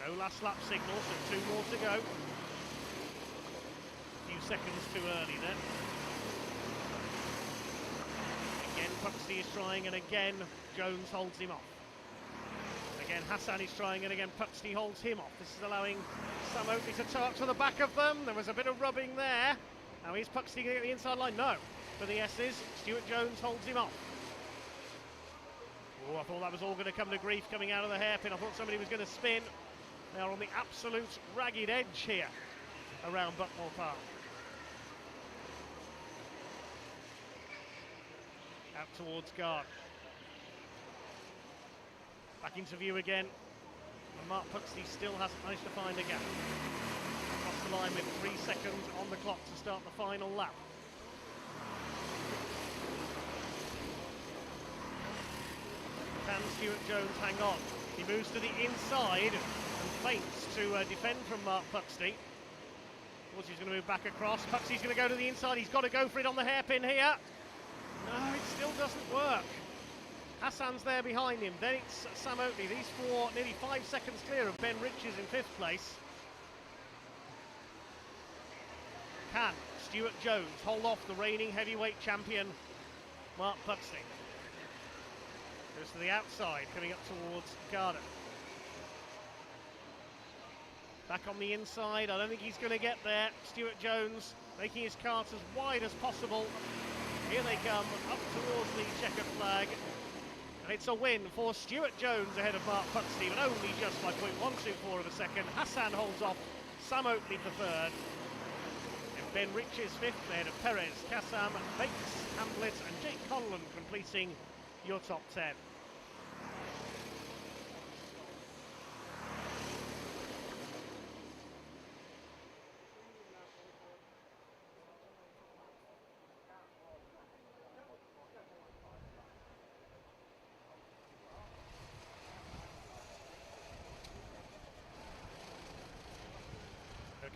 No last lap signal, so 2 more to go. A few seconds too early then. Again, Puxey is trying, and again, Jones holds him off. Again, Hassan is trying, and again, Puxey holds him off. This is allowing Sam Oatley to tow up to the back of them. There was a bit of rubbing there. Now is Puxey going to get the inside line? No. For the S's, Stuart Jones holds him off. Oh, I thought that was all going to come to grief coming out of the hairpin. I thought somebody was going to spin. They are on the absolute ragged edge here around Buckmore Park. Out towards Kart. Back into view again. And Mark Puxey still hasn't managed to find a gap. Across the line with 3 seconds on the clock to start the final lap. Can Stuart Jones hang on? He moves to the inside and feints to defend from Mark Puxey. Of course, he's going to move back across. Puxey's going to go to the inside. He's got to go for it on the hairpin here. No, it still doesn't work. Hassan's there behind him. Then it's Sam Oatley. These 4 nearly 5 seconds clear of Ben Riches in 5th place. Can Stuart Jones hold off the reigning heavyweight champion, Mark Puxley. Goes to the outside, coming up towards Kart. Back on the inside, I don't think he's going to get there. Stuart Jones making his kart as wide as possible. Here they come, up towards the checkered flag. And it's a win for Stuart Jones ahead of Mark Puxley, but only just by 0.124 of a second. Hassan holds off Sam Oakley for third. And Ben Rich is fifth, ahead of Perez, Kassam, Bates, Hamlet and Jake Conlon completing your top 10.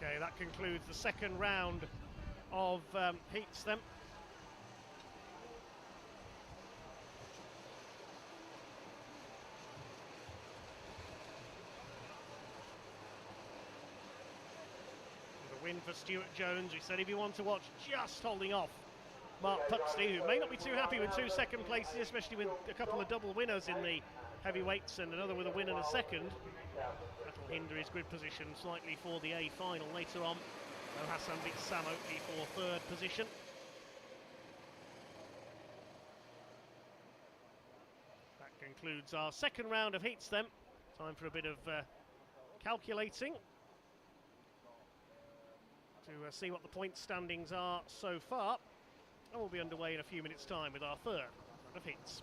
Okay, that concludes the second round of heats then. The win for Stuart Jones. We said he'd be one to watch, just holding off Mark Puxley, who may not be too happy with 2 second places, especially with a couple of double winners in the heavyweights and another with a win and a second. That'll hinder his grid position slightly for the A final later on. Though Hassan beats Sam Oakley for third position. That concludes our second round of heats then. Time for a bit of calculating to see what the point standings are so far. And we'll be underway in a few minutes' time with our third round of heats.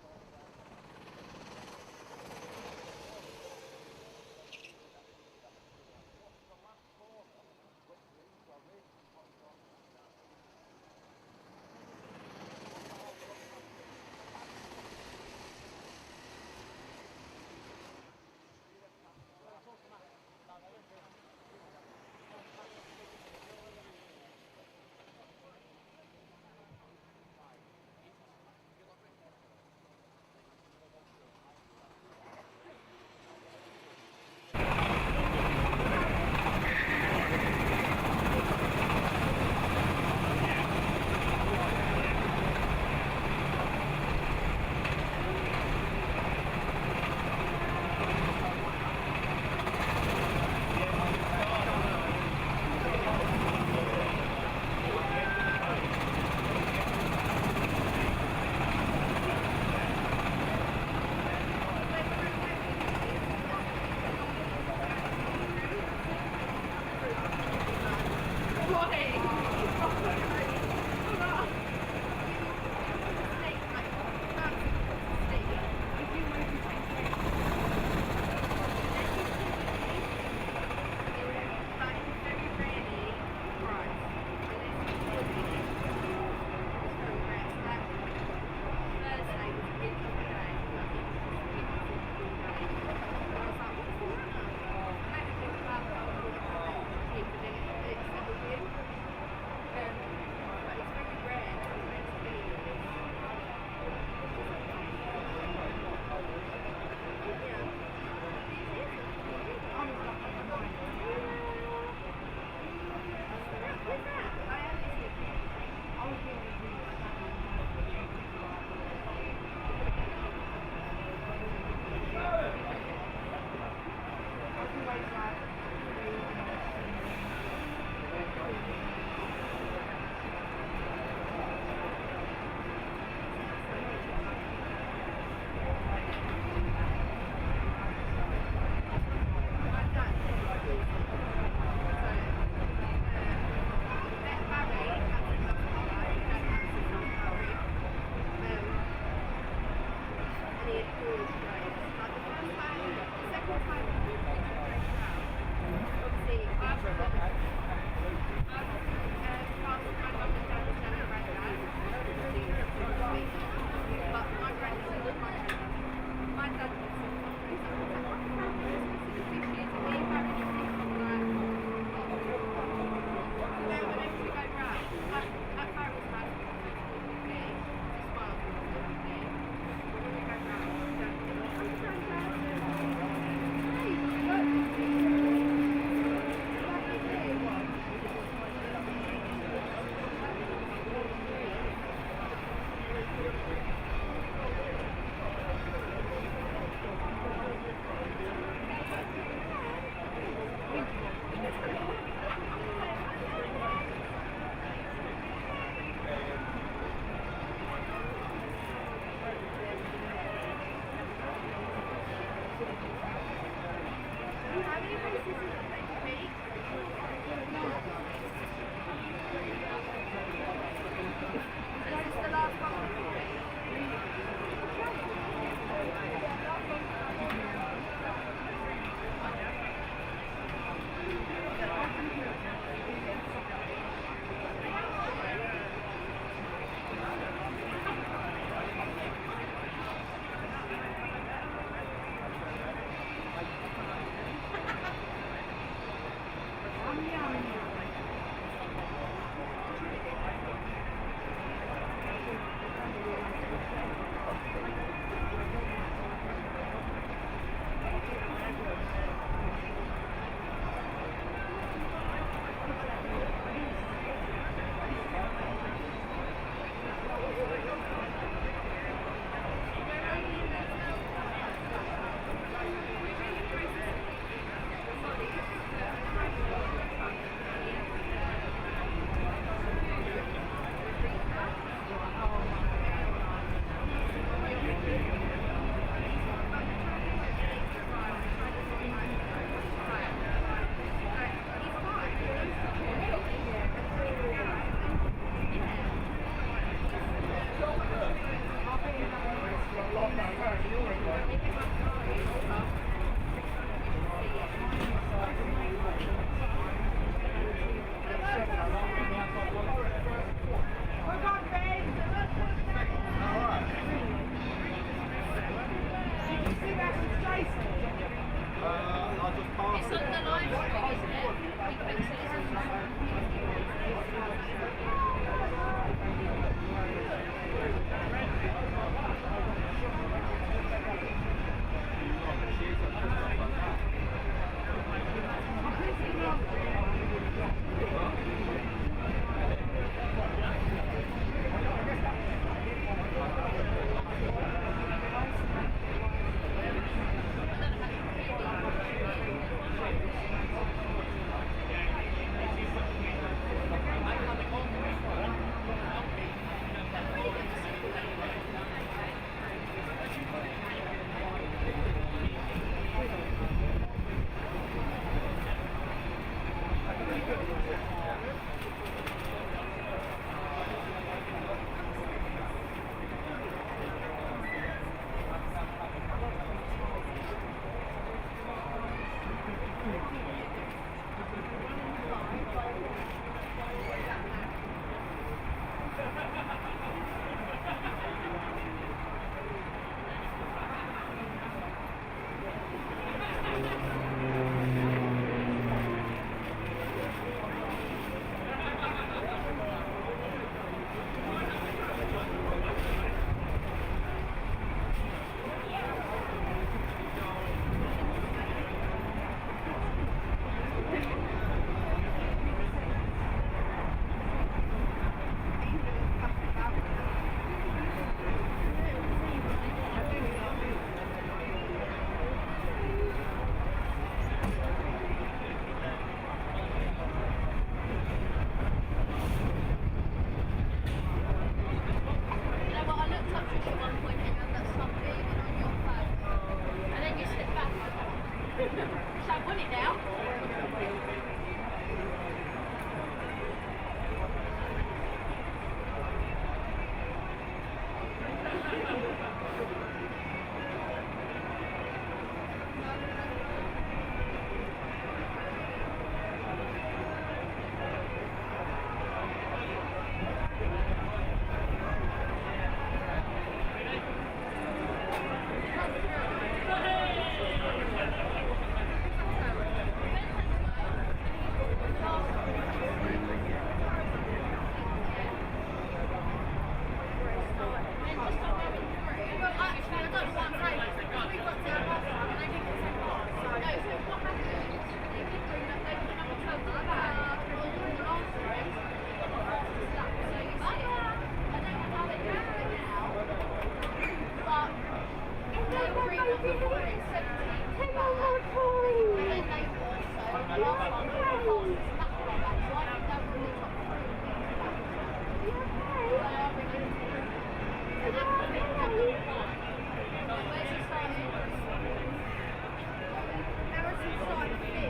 Harrison started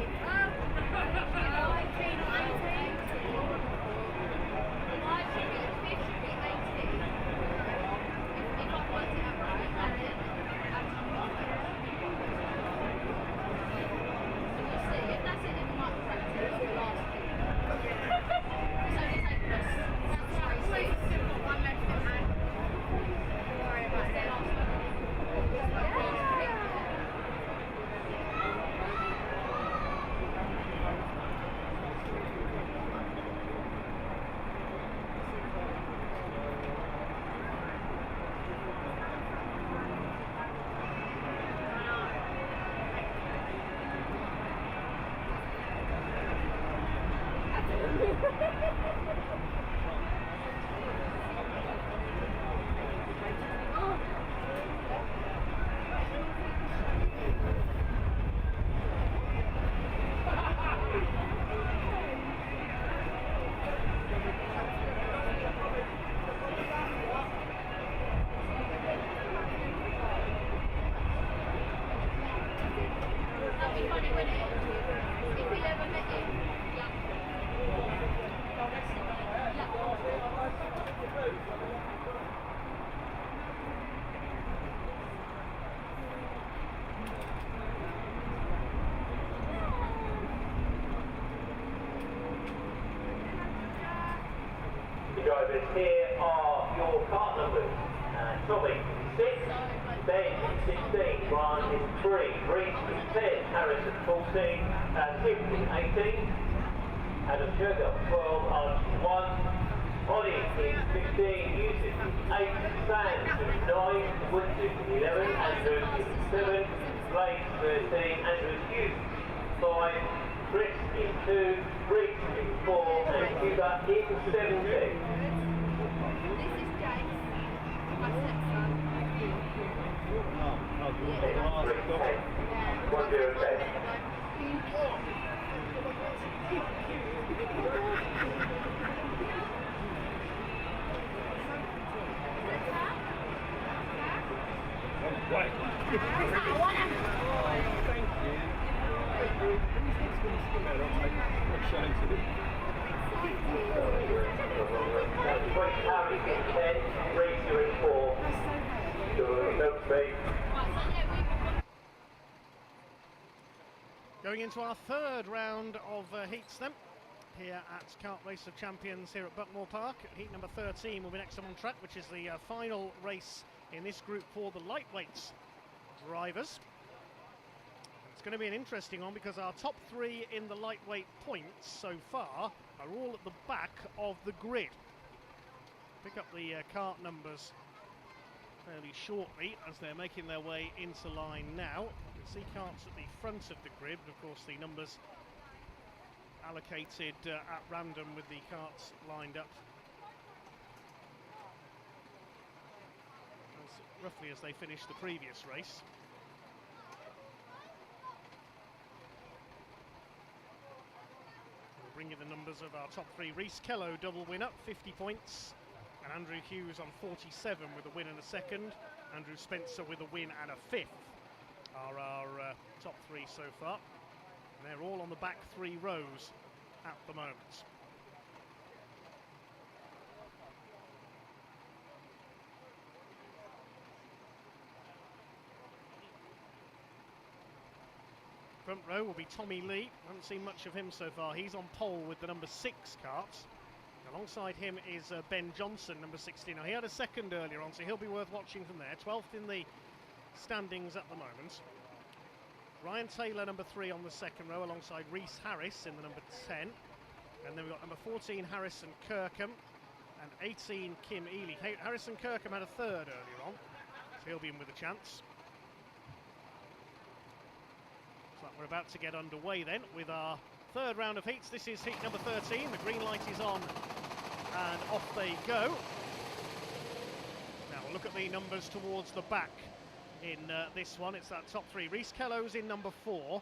funny, wouldn't it? If we ever met you. The drivers here are your car numbers. Tommy, 6, Ben, 16, Ryan is 3, Reese is 10, Harrison 14, Tim is 18, Adam Sugar 12, Archie 1, Ollie is 15, Yusuf is 8, Sam is 9, Woods is 11, Andrew is 7, Blake 13, Andrew Hughes 5, Chris is 2, Reese is 4, and Cuba is 17. This is Jace, my stepson. Yeah. 1 0 10. Harry is 10, Reese is 4. Note me. Going into our third round of heats then, here at Kart Race of Champions here at Buckmore Park. Heat number 13 will be next on track, which is the final race in this group for the lightweights drivers. It's going to be an interesting one because our top 3 in the lightweight points so far are all at the back of the grid. Pick up the kart numbers fairly shortly as they're making their way into line now. You can see karts at the front of the grid, but of course the numbers allocated at random with the karts lined up roughly as they finished the previous race. We'll bring you the numbers of our top 3. Reese Kello, double winner, 50 points. And Andrew Hughes on 47 with a win and a second. Andrew Spencer with a win and a 5th are our top 3 so far. And they're all on the back 3 rows at the moment. Front row will be Tommy Lee. Haven't seen much of him so far. He's on pole with the number 6 kart. Alongside him is Ben Johnson, number 16. Now, he had a second earlier on, so he'll be worth watching from there. 12th in the standings at the moment. Ryan Taylor, number 3 on the second row, alongside Reese Harris in the number 10. And then we've got number 14, Harrison Kirkham, and 18, Kim Ely. Harrison Kirkham had a third earlier on, so he'll be in with a chance. So we're about to get underway then with our third round of heats. This is heat number 13. The green light is on and off they go. Now we'll look at the numbers towards the back in this one. It's that top 3. Reese Kello's in number 4.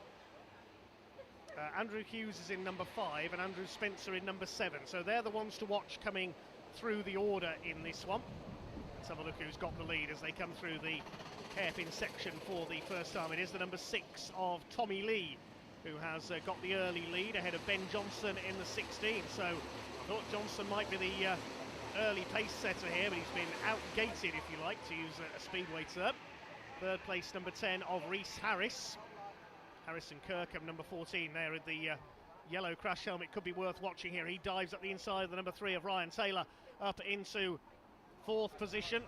Andrew Hughes is in number 5 and Andrew Spencer in number 7. So they're the ones to watch coming through the order in this one. Let's have a look who's got the lead as they come through the hairpin section for the first time. It is the number 6 of Tommy Lee, who has got the early lead ahead of Ben Johnson in the 16. So I thought Johnson might be the early pace setter here, but he's been out-gated, if you like, to use a speedway term. Third place, number 10 of Reese Harris. Harrison Kirkham, number 14, there with the yellow crash helmet. Could be worth watching here. He dives up the inside of the number 3 of Ryan Taylor, up into 4th position.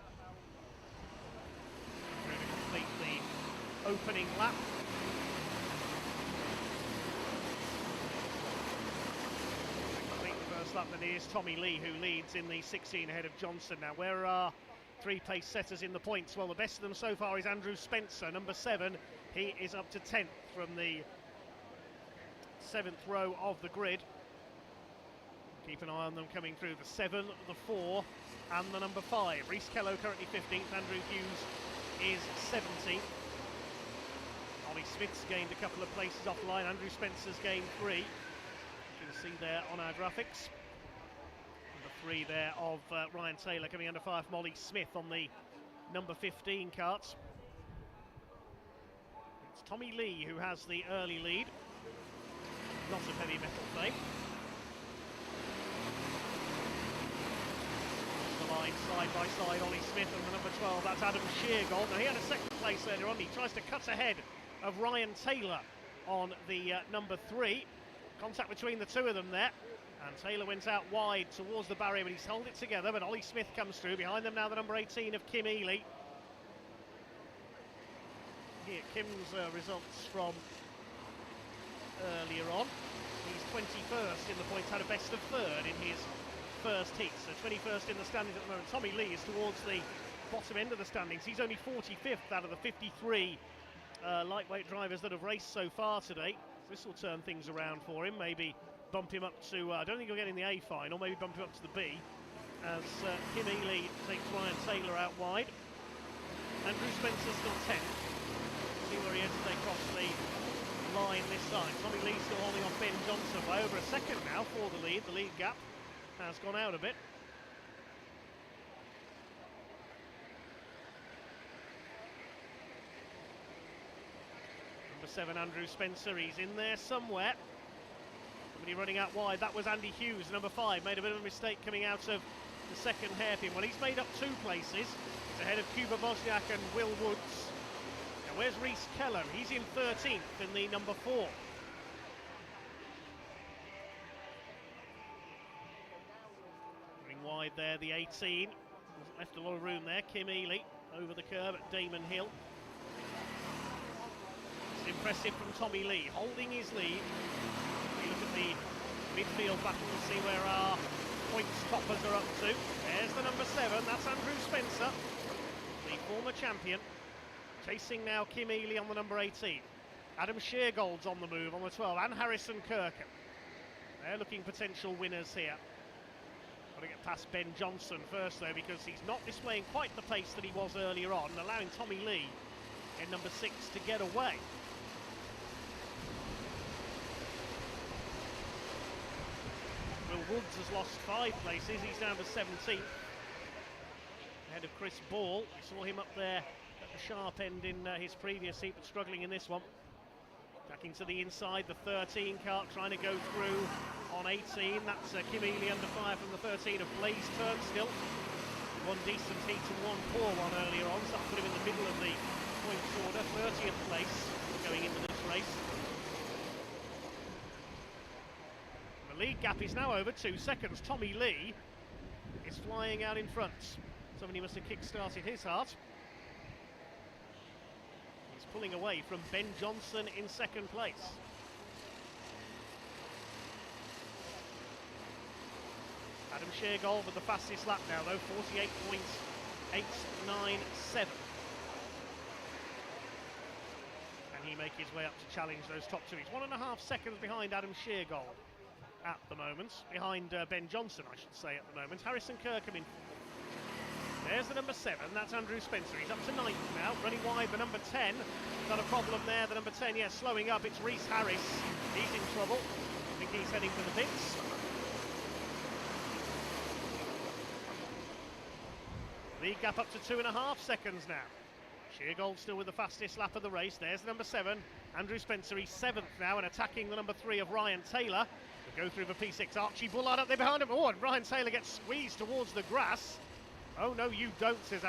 Going to complete the opening lap. Lap, and it is Tommy Lee who leads in the 16 ahead of Johnson. Now, where are 3 pace setters in the points? Well, the best of them so far is Andrew Spencer, number 7. He is up to 10th from the 7th row of the grid. Keep an eye on them coming through. The 7, the 4, and the number 5. Reese Kello currently 15th. Andrew Hughes is 17th. Ollie Smith's gained a couple of places offline. Andrew Spencer's gained 3. You can see there on our graphics. Number 3 there of Ryan Taylor coming under fire from Ollie Smith on the number 15 karts. It's Tommy Lee, who has the early lead. Lots of heavy metal fame. The line side by side, Ollie Smith and the number 12, that's Adam Sheargold. Now he had a second place earlier on, he tries to cut ahead of Ryan Taylor on the number 3. Contact between the two of them there, and Taylor went out wide towards the barrier, but he's held it together, but Ollie Smith comes through. Behind them now the number 18 of Kim Ely. Here Kim's results from earlier on. He's 21st in the points, had a best of 3rd in his first heat, so 21st in the standings at the moment. Tommy Lee is towards the bottom end of the standings. He's only 45th out of the 53 lightweight drivers that have raced so far today. This will turn things around for him, maybe bump him up to, I don't think he'll get in the A final, maybe bump him up to the B, as Kim Ely takes Ryan Taylor out wide. Andrew Spencer's still 10th. See where he is as they cross the line this side. Tommy Lee still holding on Ben Johnson by over a second now for the lead. The lead gap has gone out a bit. Number 7, Andrew Spencer, he's in there somewhere. Somebody running out wide, that was Andy Hughes. Number 5 made a bit of a mistake coming out of the second hairpin. Well, he's made up 2 places. He's ahead of Cuba Bosniak and Will Woods. Now where's Reece Kello? He's in 13th in the number 4. Running wide there, the 18. Left a lot of room there. Kim Ely over the curve at Damon Hill. It's impressive from Tommy Lee, holding his lead. We look at the midfield battle to see where our points toppers are up to. There's the number 7, that's Andrew Spencer, the former champion. Chasing now Kim Ely on the number 18. Adam Sheargold's on the move on the 12, and Harrison Kirkham. They're looking potential winners here. Got to get past Ben Johnson first though, because he's not displaying quite the pace that he was earlier on, allowing Tommy Lee in number 6 to get away. Will Woods has lost 5 places, he's down to 17th. Ahead of Chris Ball, we saw him up there at the sharp end in his previous heat, but struggling in this one. Backing to the inside, the 13 Kart trying to go through on 18. That's Kim Ely under fire from the 13 of Blaze Turnstill. One decent heat and one poor one earlier on, so that put him in the middle of the points order, 30th place going into this race. The lead gap is now over 2 seconds. Tommy Lee is flying out in front. Somebody must have kick-started his heart. He's pulling away from Ben Johnson in second place. Adam Sheargold with the fastest lap now though, 48.897. Can he make his way up to challenge those top 2? He's 1.5 seconds behind Adam Sheargold at the moment. Behind Ben Johnson, I should say, at the moment. Harrison Kirkham in. There's the number 7, that's Andrew Spencer. He's up to 9th now, running wide, the number 10. Got a problem there, the number 10, yeah, slowing up. It's Reece Harris. He's in trouble. I think he's heading for the pits. Lead gap up to 2.5 seconds now. Sheargold still with the fastest lap of the race. There's the number 7, Andrew Spencer. He's 7th now and attacking the number 3 of Ryan Taylor. They'll go through the P6. Archie Bullard up there behind him. Oh, and Ryan Taylor gets squeezed towards the grass. Oh no, you don't, says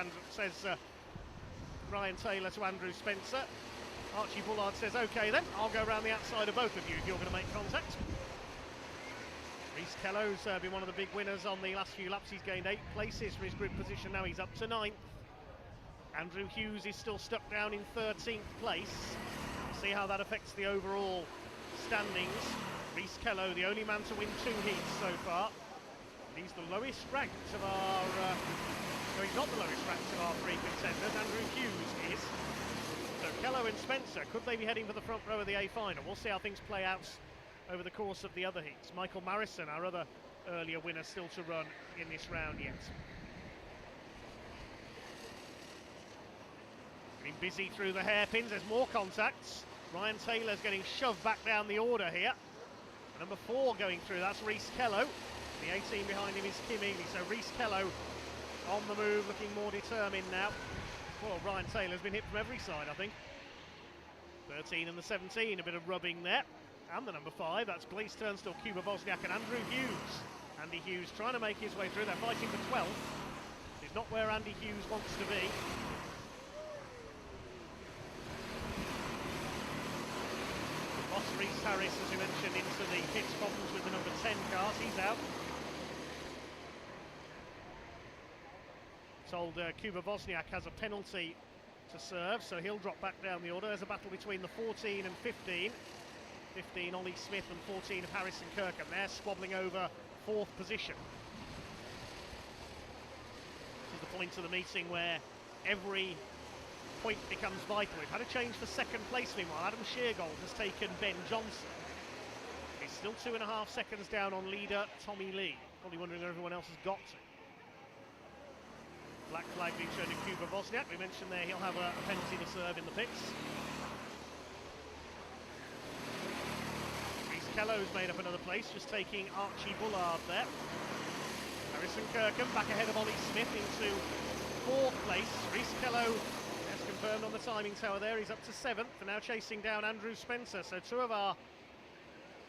Ryan Taylor to Andrew Spencer. Archie Bullard says, okay then, I'll go around the outside of both of you if you're going to make contact. Reece Kello's been one of the big winners on the last few laps. He's gained 8 places for his grid position. Now he's up to 9th. Andrew Hughes is still stuck down in 13th place. We'll see how that affects the overall standings. Reece Kello, the only man to win 2 heats so far. He's the lowest ranked of our... no, he's not the lowest ranked of our 3 contenders. Andrew Hughes is. So Kello and Spencer, could they be heading for the front row of the A final? We'll see how things play out over the course of the other heats. Michael Marison, our other earlier winner, still to run in this round yet. Getting busy through the hairpins, there's more contacts. Ryan Taylor's getting shoved back down the order here. Number 4 going through, that's Reece Kello. The 18 behind him is Kim Ely, so Reece Kello on the move, looking more determined now. Well, Ryan Taylor's been hit from every side, I think. 13 and the 17, a bit of rubbing there. And the number 5, that's Blaise Turnstile, Kuba Wozniak and Andrew Hughes. Andy Hughes trying to make his way through. They're fighting for 12th. Is not where Andy Hughes wants to be. Ross Reese Harris, as we mentioned, into the pits problems with the number 10 cars. He's out. Told Kuba Wozniak has a penalty to serve, so he'll drop back down the order. There's a battle between the 14 and 15. 15 Ollie Smith and 14 of Harrison Kirkham. They're squabbling over 4th position. This is the point of the meeting where every point becomes vital. We've had a change for 2nd place meanwhile. Adam Sheargold has taken Ben Johnson. He's still 2.5 seconds down on leader Tommy Lee. Probably wondering where everyone else has got to. Black flag being shown to Kuba Wozniak. We mentioned there he'll have a penalty to serve in the pits. Reece Kello's made up another place, just taking Archie Bullard there. Harrison Kirkham back ahead of Ollie Smith into 4th place. Reece Kello, that's confirmed on the timing tower there, he's up to 7th, and now chasing down Andrew Spencer. So 2 of our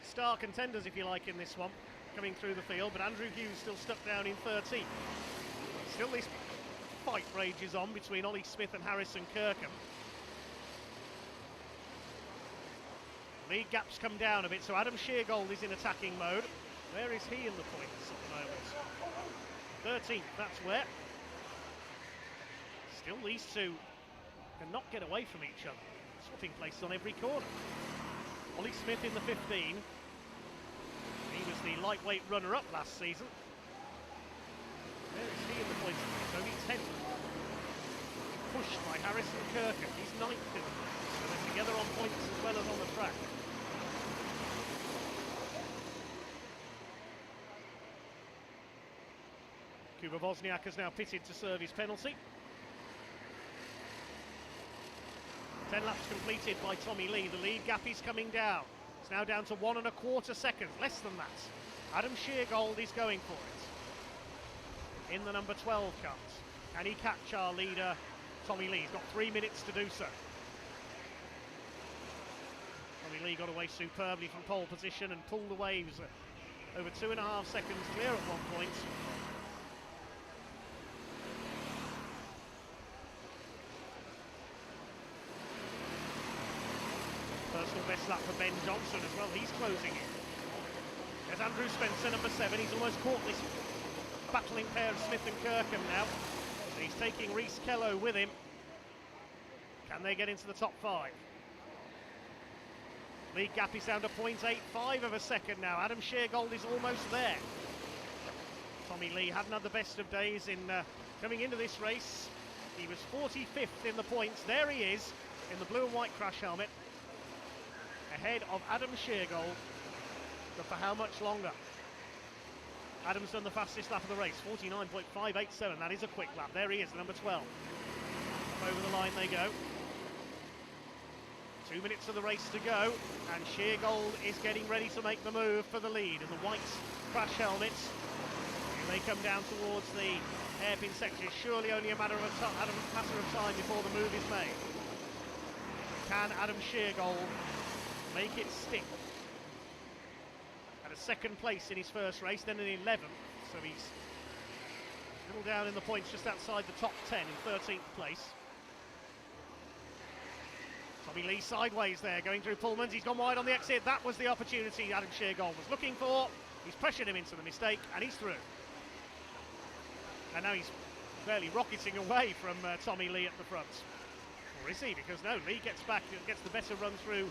star contenders, if you like, in this one, coming through the field, but Andrew Hughes still stuck down in 13th. Still this fight rages on between Ollie Smith and Harrison Kirkham. Lead gaps come down a bit, so Adam Sheargold is in attacking mode. Where is he in the points at the moment? 13th, that's where. Still these two cannot get away from each other. Swapping places on every corner. Ollie Smith in the 15. He was the lightweight runner-up last season. Where is he in the points? He's only 10th. Pushed by Harrison Kirkham. He's 9th in the points. So they're together on points as well as on the track. Kuba Wozniak has now pitted to serve his penalty. 10 laps completed by Tommy Lee. The lead gap is coming down. It's now down to 1.25 seconds, less than that. Adam Sheargold is going for it. In the number 12 comes. Can he catch our leader, Tommy Lee? He's got 3 minutes to do so. Tommy Lee got away superbly from pole position and pulled the waves over 2.5 seconds clear at one point. Personal best lap for Ben Johnson as well, he's closing in. There's Andrew Spencer, number 7, he's almost caught this battling pair of Smith and Kirkham now. So he's taking Reece Kello with him. Can they get into the top 5? Lead gap is down to 0.85 of a second now. Adam Sheargold is almost there. Tommy Lee hadn't had the best of days in coming into this race. He was 45th in the points. There he is in the blue and white crash helmet, ahead of Adam Sheargold. But for how much longer? Adam's done the fastest lap of the race, 49.587. That is a quick lap. There he is, the number 12. Over the line they go. 2 minutes of the race to go, and Sheargold is getting ready to make the move for the lead. And the white crash helmets, here they come down towards the hairpin section. It's surely only a matter of time before the move is made. Can Adam Sheargold make it stick? At a 2nd place in his first race, then an 11th, so he's a little down in the points, just outside the top 10 in 13th place. Tommy Lee sideways there, going through Pullmans. He's gone wide on the exit. That was the opportunity Adam Sheargold was looking for. He's pressured him into the mistake, and he's through. And now he's barely rocketing away from Tommy Lee at the front. Or is he? Because no, Lee gets back, gets the better run through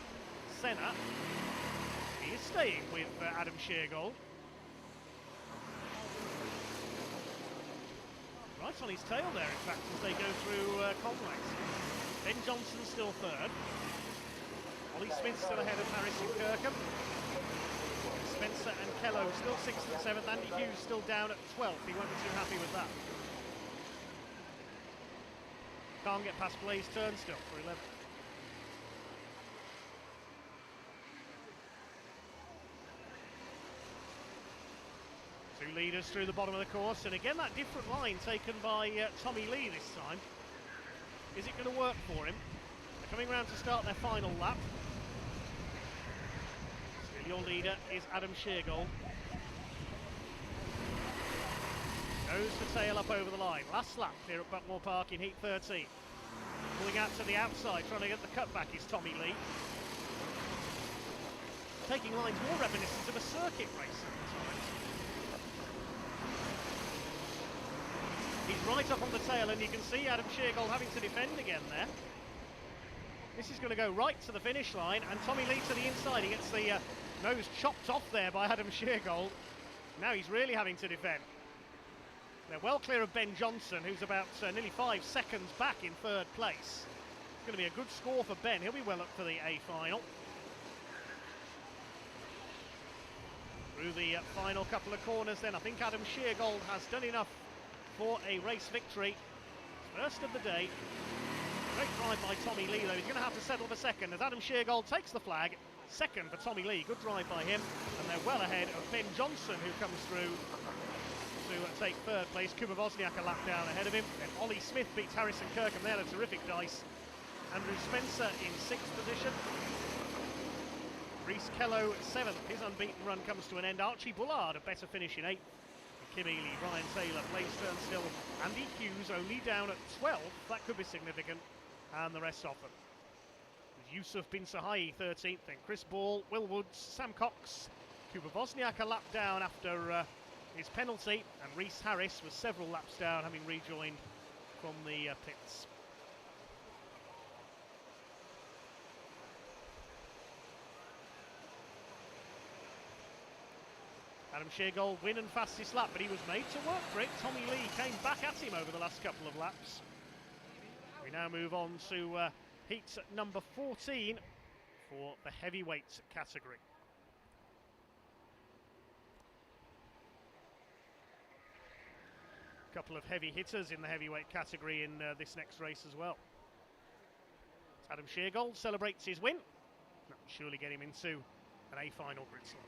Senna. He is staying with Adam Sheargold. Right on his tail there, in fact, as they go through Conway. Ben Johnson still 3rd. Ollie Smith still ahead of Harrison Kirkham. Spencer and Kello still 6th and 7th. Andy Hughes still down at 12th. He won't be too happy with that. Can't get past Blaise Turnstile for 11th. Two leaders through the bottom of the course, and again that different line taken by Tommy Lee this time. Is it going to work for him? A coming round to start their final lap. Still your leader is Adam Sheargold. Goes the tail up over the line. Last lap here at Buckmore Park in Heat 13. Pulling out to the outside, trying to get the cutback is Tommy Lee. Taking lines more reminiscent of a circuit race at times. He's right up on the tail, and you can see Adam Sheargold having to defend again there. This is going to go right to the finish line, and Tommy Lee to the inside. He gets the nose chopped off there by Adam Sheargold. Now he's really having to defend. They're well clear of Ben Johnson, who's about nearly 5 seconds back in third place. It's going to be a good score for Ben. He'll be well up for the A final. Through the final couple of corners then, I think Adam Sheargold has done enough for a race victory. First of the day. Great drive by Tommy Lee, though. He's going to have to settle for second as Adam Sheargold takes the flag. Second for Tommy Lee. Good drive by him. And they're well ahead of Ben Johnson, who comes through to take third place. Kuba Wozniak a lap down ahead of him. Then Ollie Smith beats Harrison Kirkham there, a terrific dice. Andrew Spencer in 6th position. Reece Kello 7th. His unbeaten run comes to an end. Archie Bullard a better finish in 8th. Kim Ely, Ryan Taylor, Blaze Turnstill, Andy Hughes only down at 12th. That could be significant. And the rest of them. Yusuf Bin Sahai 13th. Then Chris Ball, Will Woods, Sam Cox, Kuba Wozniak a lap down after his penalty, and Reece Harris was several laps down, having rejoined from the pits. Adam Sheargold win and fastest lap, but he was made to work for it. Tommy Lee came back at him over the last couple of laps. We now move on to heat number 14 for the heavyweight category. Couple of heavy hitters in the heavyweight category in this next race as well. Adam Sheargold celebrates his win. That will surely get him into an A final grid slot.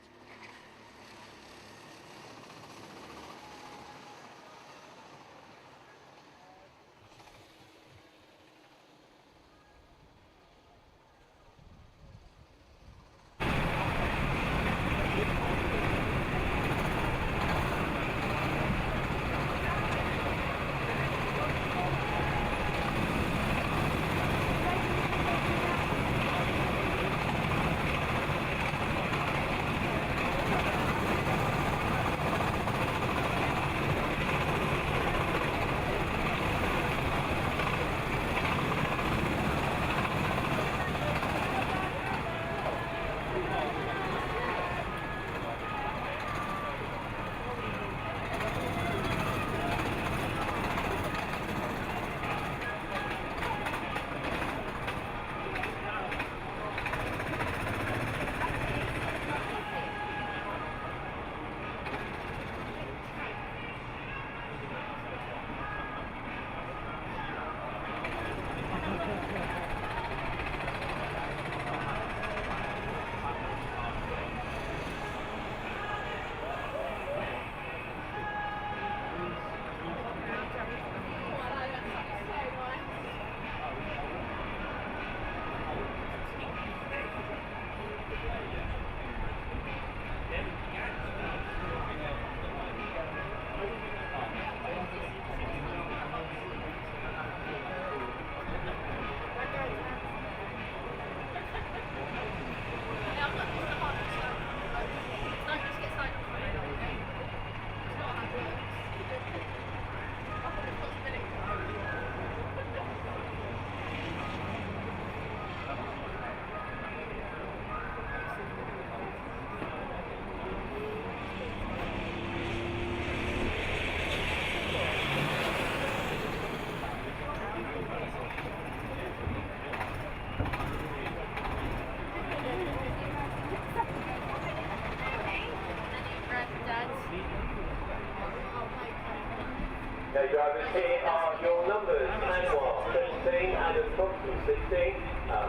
Okay, drivers, here are your numbers. Anwar, 17, Adam Thompson, 16,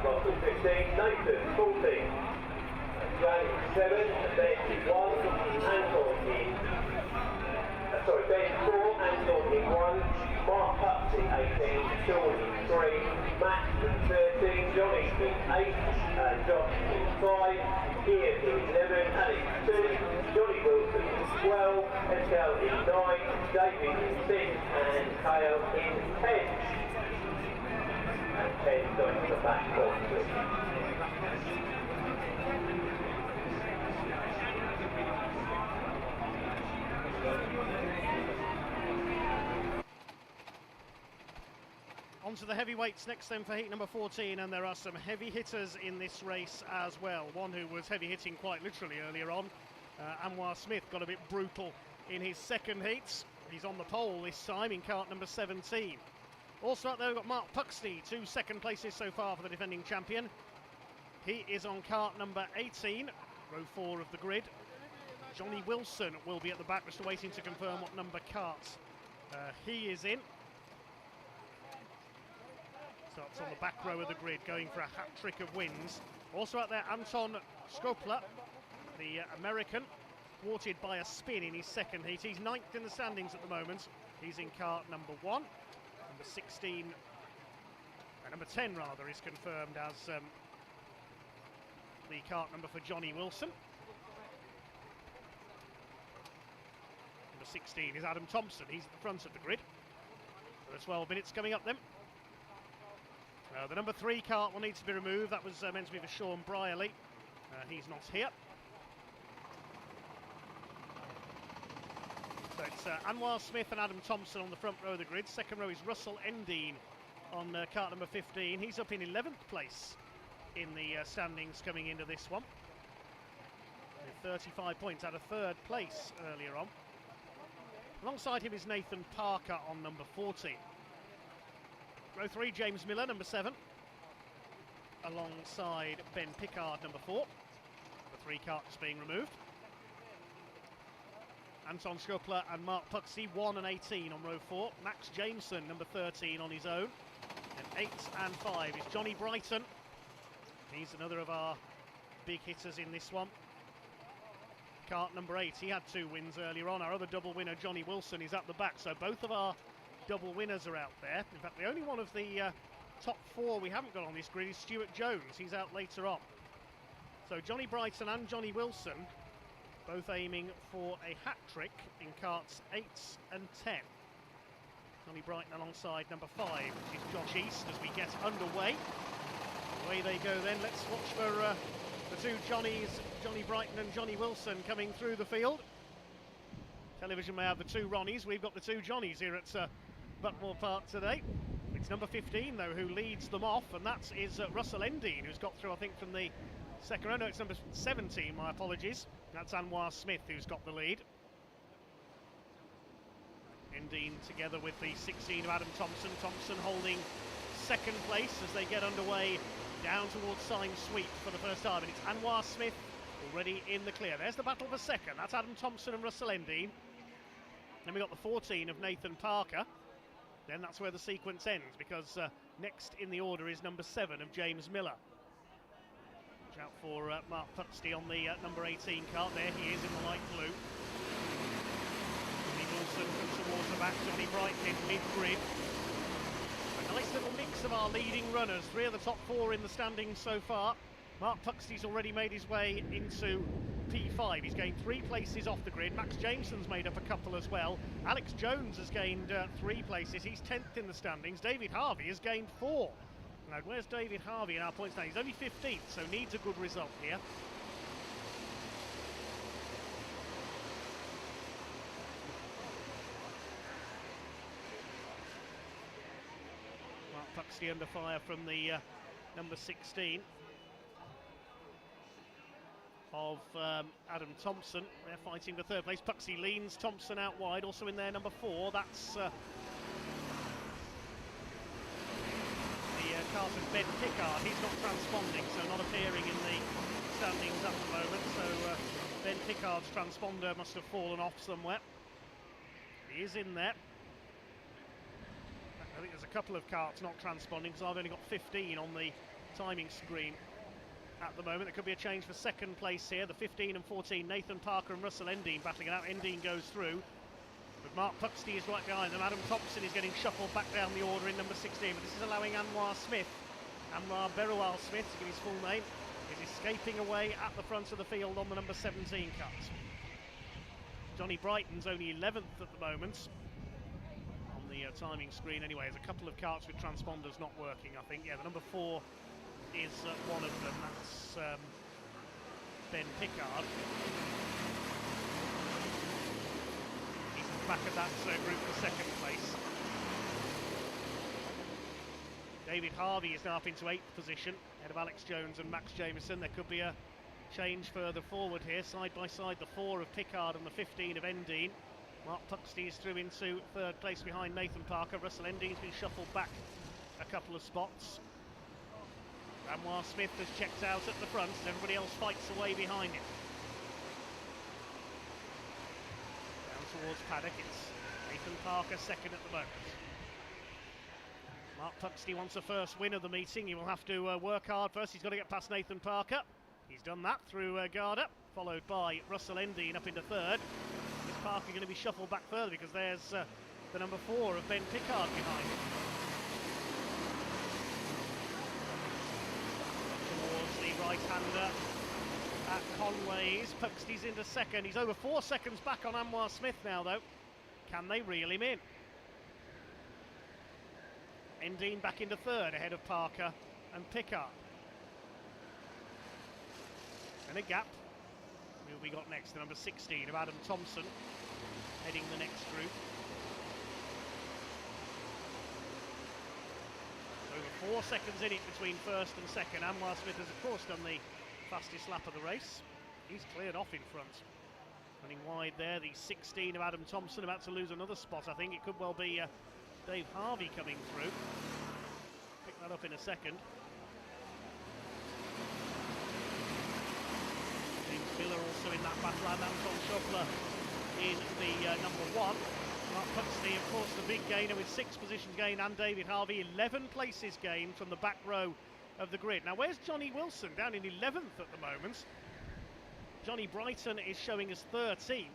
Russell, 15, Nathan, 14, Jay, 7, Ben, 1, Anton, Ben, 4, Anton, 1, Mark Pupsey, 18, Sean, 3, Matt, 13, John, Stephen 8, Josh is 5, Ian is 11, Alex 2, Johnny Wilson is 12, Escal is 9, David is 6, and Kale is 10. And 10 going to the back box. On to the heavyweights next then for heat number 14, and there are some heavy hitters in this race as well. One who was heavy hitting quite literally earlier on, Anwar Smith, got a bit brutal in his second heat. He's on the pole this time in cart number 17. Also out there we've got Mark Puxley, 2 second places so far for the defending champion. He is on cart number 18, row 4 of the grid. Johnny Wilson will be at the back, just waiting to confirm what number cart he is in. Starts on the back row of the grid, going for a hat-trick of wins. Also out there, Anton Skopla, the American, thwarted by a spin in his second heat. He's 9th in the standings at the moment. He's in cart number 1. Number 16, number 10 rather, is confirmed as the cart number for Johnny Wilson. Number 16 is Adam Thompson. He's at the front of the grid. For the 12 minutes coming up then. The number 3 cart will need to be removed. That was meant to be for Sean Brierley. He's not here. So it's Anwar Smith and Adam Thompson on the front row of the grid. Second row is Russell Endine on cart number 15. He's up in 11th place in the standings coming into this one, with 35 points out of 3rd place earlier on. Alongside him is Nathan Parker on number 14. Row 3, James Miller, number 7, alongside Ben Pickard, number 4. The 3 carts being removed. Anton Skopla and Mark Puxley, 1 and 18 on row 4. Max Jameson, number 13, on his own. And 8 and 5 is Johnny Brighton. He's another of our big hitters in this one. Cart number 8, he had 2 wins earlier on. Our other double winner, Johnny Wilson, is at the back. So both of our double winners are out there. In fact, the only one of the top 4 we haven't got on this grid is Stuart Jones. He's out later on. So Johnny Brighton and Johnny Wilson both aiming for a hat-trick in carts 8 and 10. Johnny Brighton alongside number 5, which is Josh East, as we get underway. Away they go then. Let's watch for the 2 Johnnies, Johnny Brighton and Johnny Wilson, coming through the field. Television may have the 2 Ronnies. We've got the 2 Johnnies here at Buckmore Park today. It's number 15 though who leads them off, and that is Russell Endine, who's got through I think from the second row. No, it's number 17, my apologies. That's Anwar Smith who's got the lead. Endine together with the 16 of Adam Thompson. Thompson holding second place as they get underway down towards Sign Sweep for the first time, and it's Anwar Smith already in the clear. There's the battle for second. That's Adam Thompson and Russell Endine. Then we've got the 14 of Nathan Parker. Then that's where the sequence ends, because next in the order is number 7 of James Miller. Watch out for Mark Puxley on the number 18 cart. There he is in the light blue. Johnny Wilson comes towards the back. Johnny Brighton in mid-grid. A nice little mix of our leading runners. 3 of the top 4 in the standings so far. Mark Puxley's already made his way into P5. He's gained 3 places off the grid. Max Jameson's made up a couple as well. Alex Jones has gained 3 places. He's 10th in the standings. David Harvey has gained 4. Now, where's David Harvey in our points now? He's only 15th, so needs a good result here. Mark Puxley under fire from the number 16. Of Adam Thompson. They're fighting for 3rd place. Puxley leans Thompson out wide. Also in there, number 4. That's the cart of Ben Pickard. He's not transponding, so not appearing in the standings at the moment. So Ben Pickard's transponder must have fallen off somewhere. He is in there. I think there's a couple of carts not transponding, because I've only got 15 on the timing screen at the moment. There could be a change for 2nd place here. The 15 and 14, Nathan Parker and Russell Endine battling it out. Endine goes through, but Mark Puxley is right behind them. Adam Thompson is getting shuffled back down the order in number 16, but this is allowing Anwar Smith Anwar Berual Smith, to give his full name, is escaping away at the front of the field on the number 17 Kart. Johnny Brighton's only 11th at the moment. On the timing screen anyway, there's a couple of karts with transponders not working, I think. Yeah, the number 4 is one of them. That's Ben Pickard. He's at the back of that group for second place. David Harvey is now up into 8th position, ahead of Alex Jones and Max Jameson. There could be a change further forward here, side by side, the 4 of Pickard and the 15 of Endine. Mark Puxty is through into 3rd place behind Nathan Parker. Russell Endine's been shuffled back a couple of spots. Anwar Smith has checked out at the front, and everybody else fights away behind him. Down towards paddock, it's Nathan Parker second at the moment. Mark Puxty wants a first win of the meeting. He will have to work hard first. He's got to get past Nathan Parker. He's done that through Garda, followed by Russell Endine up into 3rd. Is Parker going to be shuffled back further because there's the number 4 of Ben Pickard behind him. Towards the right-hander at Conway's. Puxty's into second. He's over 4 seconds back on Anwar Smith now, though. Can they reel him in? Endine back into 3rd, ahead of Parker and Pickard. And a gap. Who have we got next? The number 16 of Adam Thompson, heading the next group. Over 4 seconds in it between 1st and 2nd. Anwar Smith has, of course, done the fastest lap of the race. He's cleared off in front. Running wide there, the 16 of Adam Thompson, about to lose another spot, I think. It could well be Dave Harvey coming through. Pick that up in a second. James Miller also in that battle, and Anton Schobler in the number 1. Mark Puxty, of course, the big gainer with 6 positions gained, and David Harvey, 11 places gained from the back row of the grid. Now, where's Johnny Wilson? Down in 11th at the moment. Johnny Brighton is showing us 13th.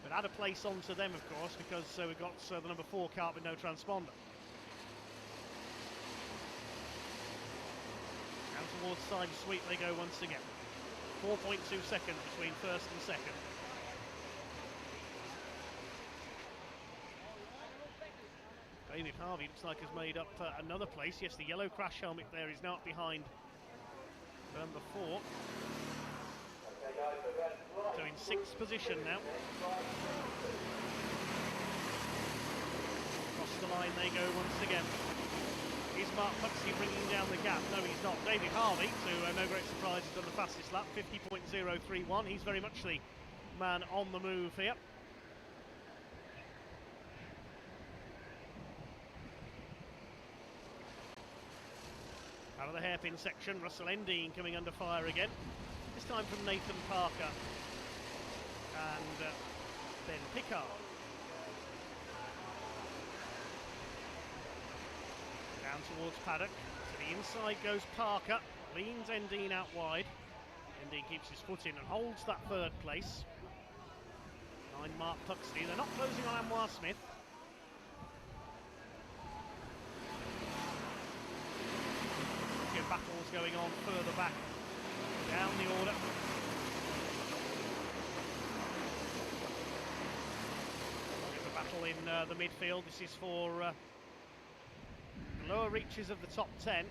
But add a place onto them, of course, because we've got the number 4 kart with no transponder. Down towards Sime Sweet they go once again. 4.2 seconds between 1st and 2nd. David Harvey looks like has made up another place. Yes, the yellow crash helmet there is now up behind number 4. So in 6th position now. Across the line they go once again. Is Mark Puxty bringing down the gap? No, he's not. David Harvey, to no great surprise, has done the fastest lap, 50.031. He's very much the man on the move here. Out of the hairpin section, Russell Endine coming under fire again. This time from Nathan Parker and Ben Pickard. Down towards paddock. To the inside goes Parker. Leans Endine out wide. Endine keeps his foot in and holds that 3rd place. 9 Mark Puxty. They're not closing on Anwar Smith. Battles going on further back down the order. There's a battle in the midfield. This is for the lower reaches of the top 10.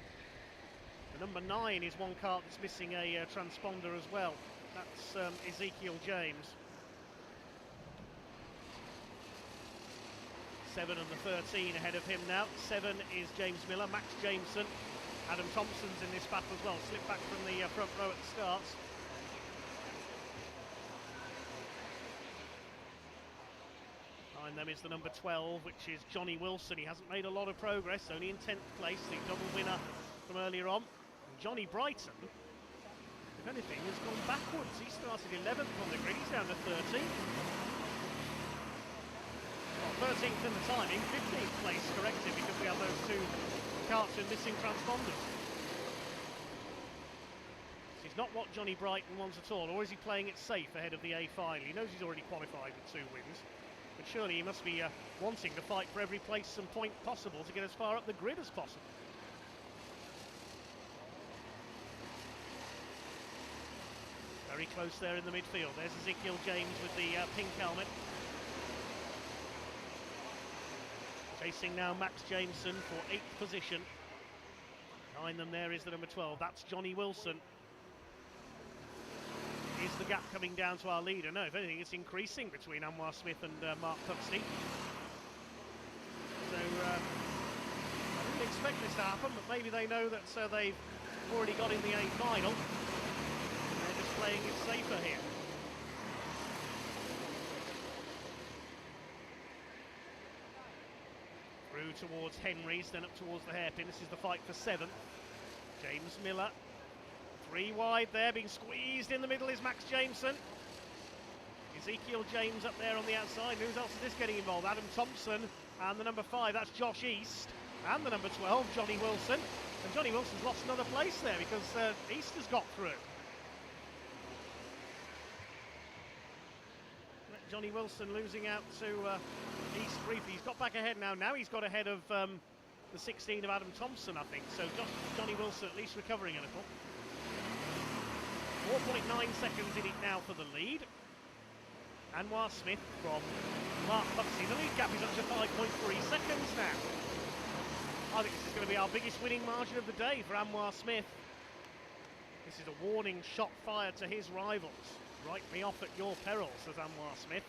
The number 9 is one kart that's missing a transponder as well. That's Ezekiel James. 7 and the 13 ahead of him now. 7 is James Miller, Max Jameson. Adam Thompson's in this battle as well, slipped back from the front row at the starts. Behind them is the number 12, which is Johnny Wilson. He hasn't made a lot of progress, only in 10th place, the double winner from earlier on. And Johnny Brighton, if anything, has gone backwards. He started 11th on the grid, he's down to 13th. Well, 13th in the timing, 15th place corrected because we have those 2 karts with missing transponders. This is not what Johnny Brighton wants at all, or is he playing it safe ahead of the A final? He knows he's already qualified with 2 wins, but surely he must be wanting to fight for every place and point possible to get as far up the grid as possible. Very close there in the midfield. There's Ezekiel James with the pink helmet. Chasing now Max Jameson for 8th position. Behind them there is the number 12. That's Johnny Wilson. Is the gap coming down to our leader? No, if anything, it's increasing between Anwar Smith and Mark Puxley. So I didn't expect this to happen, but maybe they know that they've already got in the A final. And they're just playing it safer here. Through towards Henry's, then up towards the hairpin. This is the fight for 7th. James Miller. 3 wide there, being squeezed in the middle is Max Jameson. Ezekiel James up there on the outside. Who else is this getting involved? Adam Thompson and the number 5, that's Josh East. And the number 12, Johnny Wilson. And Johnny Wilson's lost another place there because East has got through. Johnny Wilson losing out to East briefly. He's got back ahead now. Now he's got ahead of the 16 of Adam Thompson, I think. So Johnny Wilson at least recovering a little. 4.9 seconds in it now for the lead. Anwar Smith from Mark Puxley. The lead gap is up to 5.3 seconds now. I think this is going to be our biggest winning margin of the day for Anwar Smith. This is a warning shot fired to his rivals. Write me off at your peril, says Anwar Smith.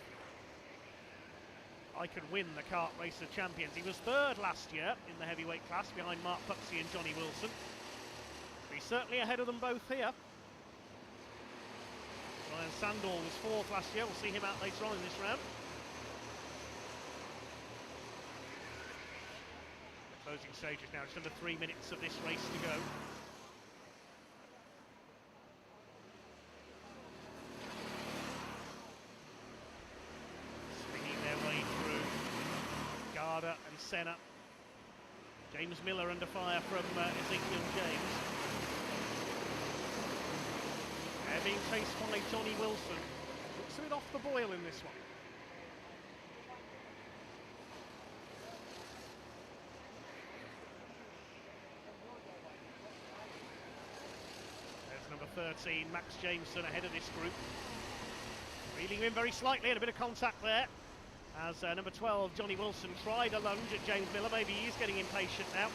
I can win the Kart Race of Champions. He was 3rd last year in the heavyweight class behind Mark Puxley and Johnny Wilson. He's certainly ahead of them both here. Ryan Sandall was 4th last year. We'll see him out later on in this round. The closing stages now. Just under 3 minutes of this race to go. Swinging their way through Garda and Senna. James Miller under fire from Ezekiel James. They're being chased by Johnny Wilson. Looks a bit off the boil in this one. There's number 13, Max Jameson, ahead of this group. Reeling him in very slightly, and a bit of contact there. As number 12, Johnny Wilson, tried a lunge at James Miller. Maybe he's getting impatient now.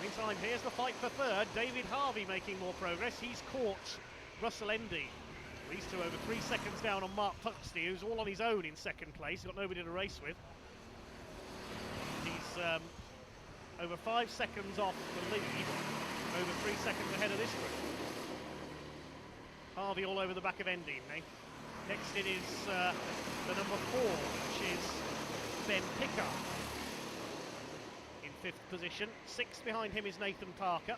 Meantime, here's the fight for 3rd. David Harvey making more progress. He's caught Russell Endy. These two over 3 seconds down on Mark Puxley, who's all on his own in 2nd place. He's got nobody to race with. He's over 5 seconds off the lead, over 3 seconds ahead of this group. Harvey all over the back of Endy. Next it is the number 4, which is Ben Pickard in 5th position. 6th behind him is Nathan Parker.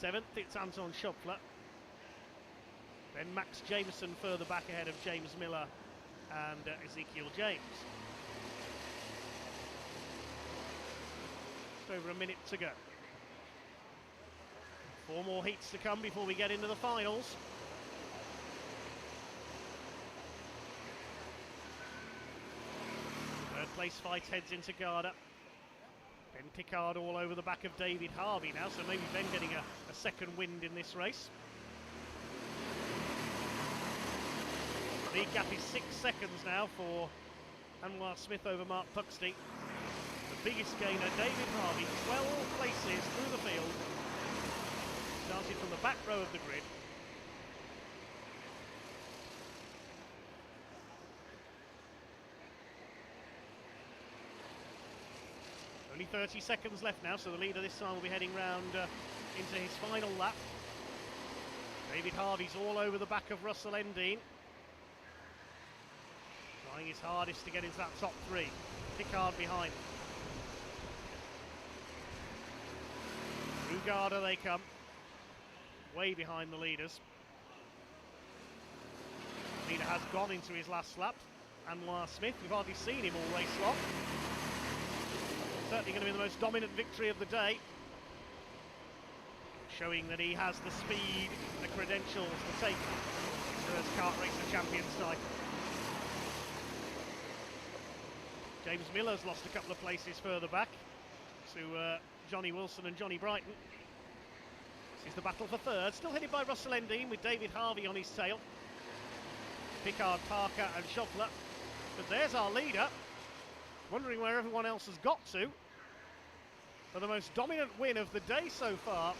7th, it's Anton Schopfler. Then Max Jameson further back ahead of James Miller and Ezekiel James. Just over a minute to go. 4 more heats to come before we get into the finals. Third place fight heads into Garda. Ben Pickard all over the back of David Harvey now, so maybe Ben getting a second wind in this race. The lead gap is 6 seconds now for Anwar Smith over Mark Puxley. The biggest gainer, David Harvey, 12 places through the field. Started from the back row of the grid. Only 30 seconds left now, so the leader this time will be heading round into his final lap. David Harvey's all over the back of Russell Endine. Trying his hardest to get into that top 3. Pickard behind. Through Garda they come. Way behind the leaders. The leader has gone into his last lap. Anwar Smith, we've hardly seen him all race long. Certainly going to be the most dominant victory of the day. Showing that he has the speed and the credentials to take this Kart Race of Champions title. James Miller's lost a couple of places further back to Johnny Wilson and Johnny Brighton. This is the battle for third, still headed by Russell Endine with David Harvey on his tail. Pickard, Parker and Schoeffler. But there's our leader, wondering where everyone else has got to for the most dominant win of the day so far.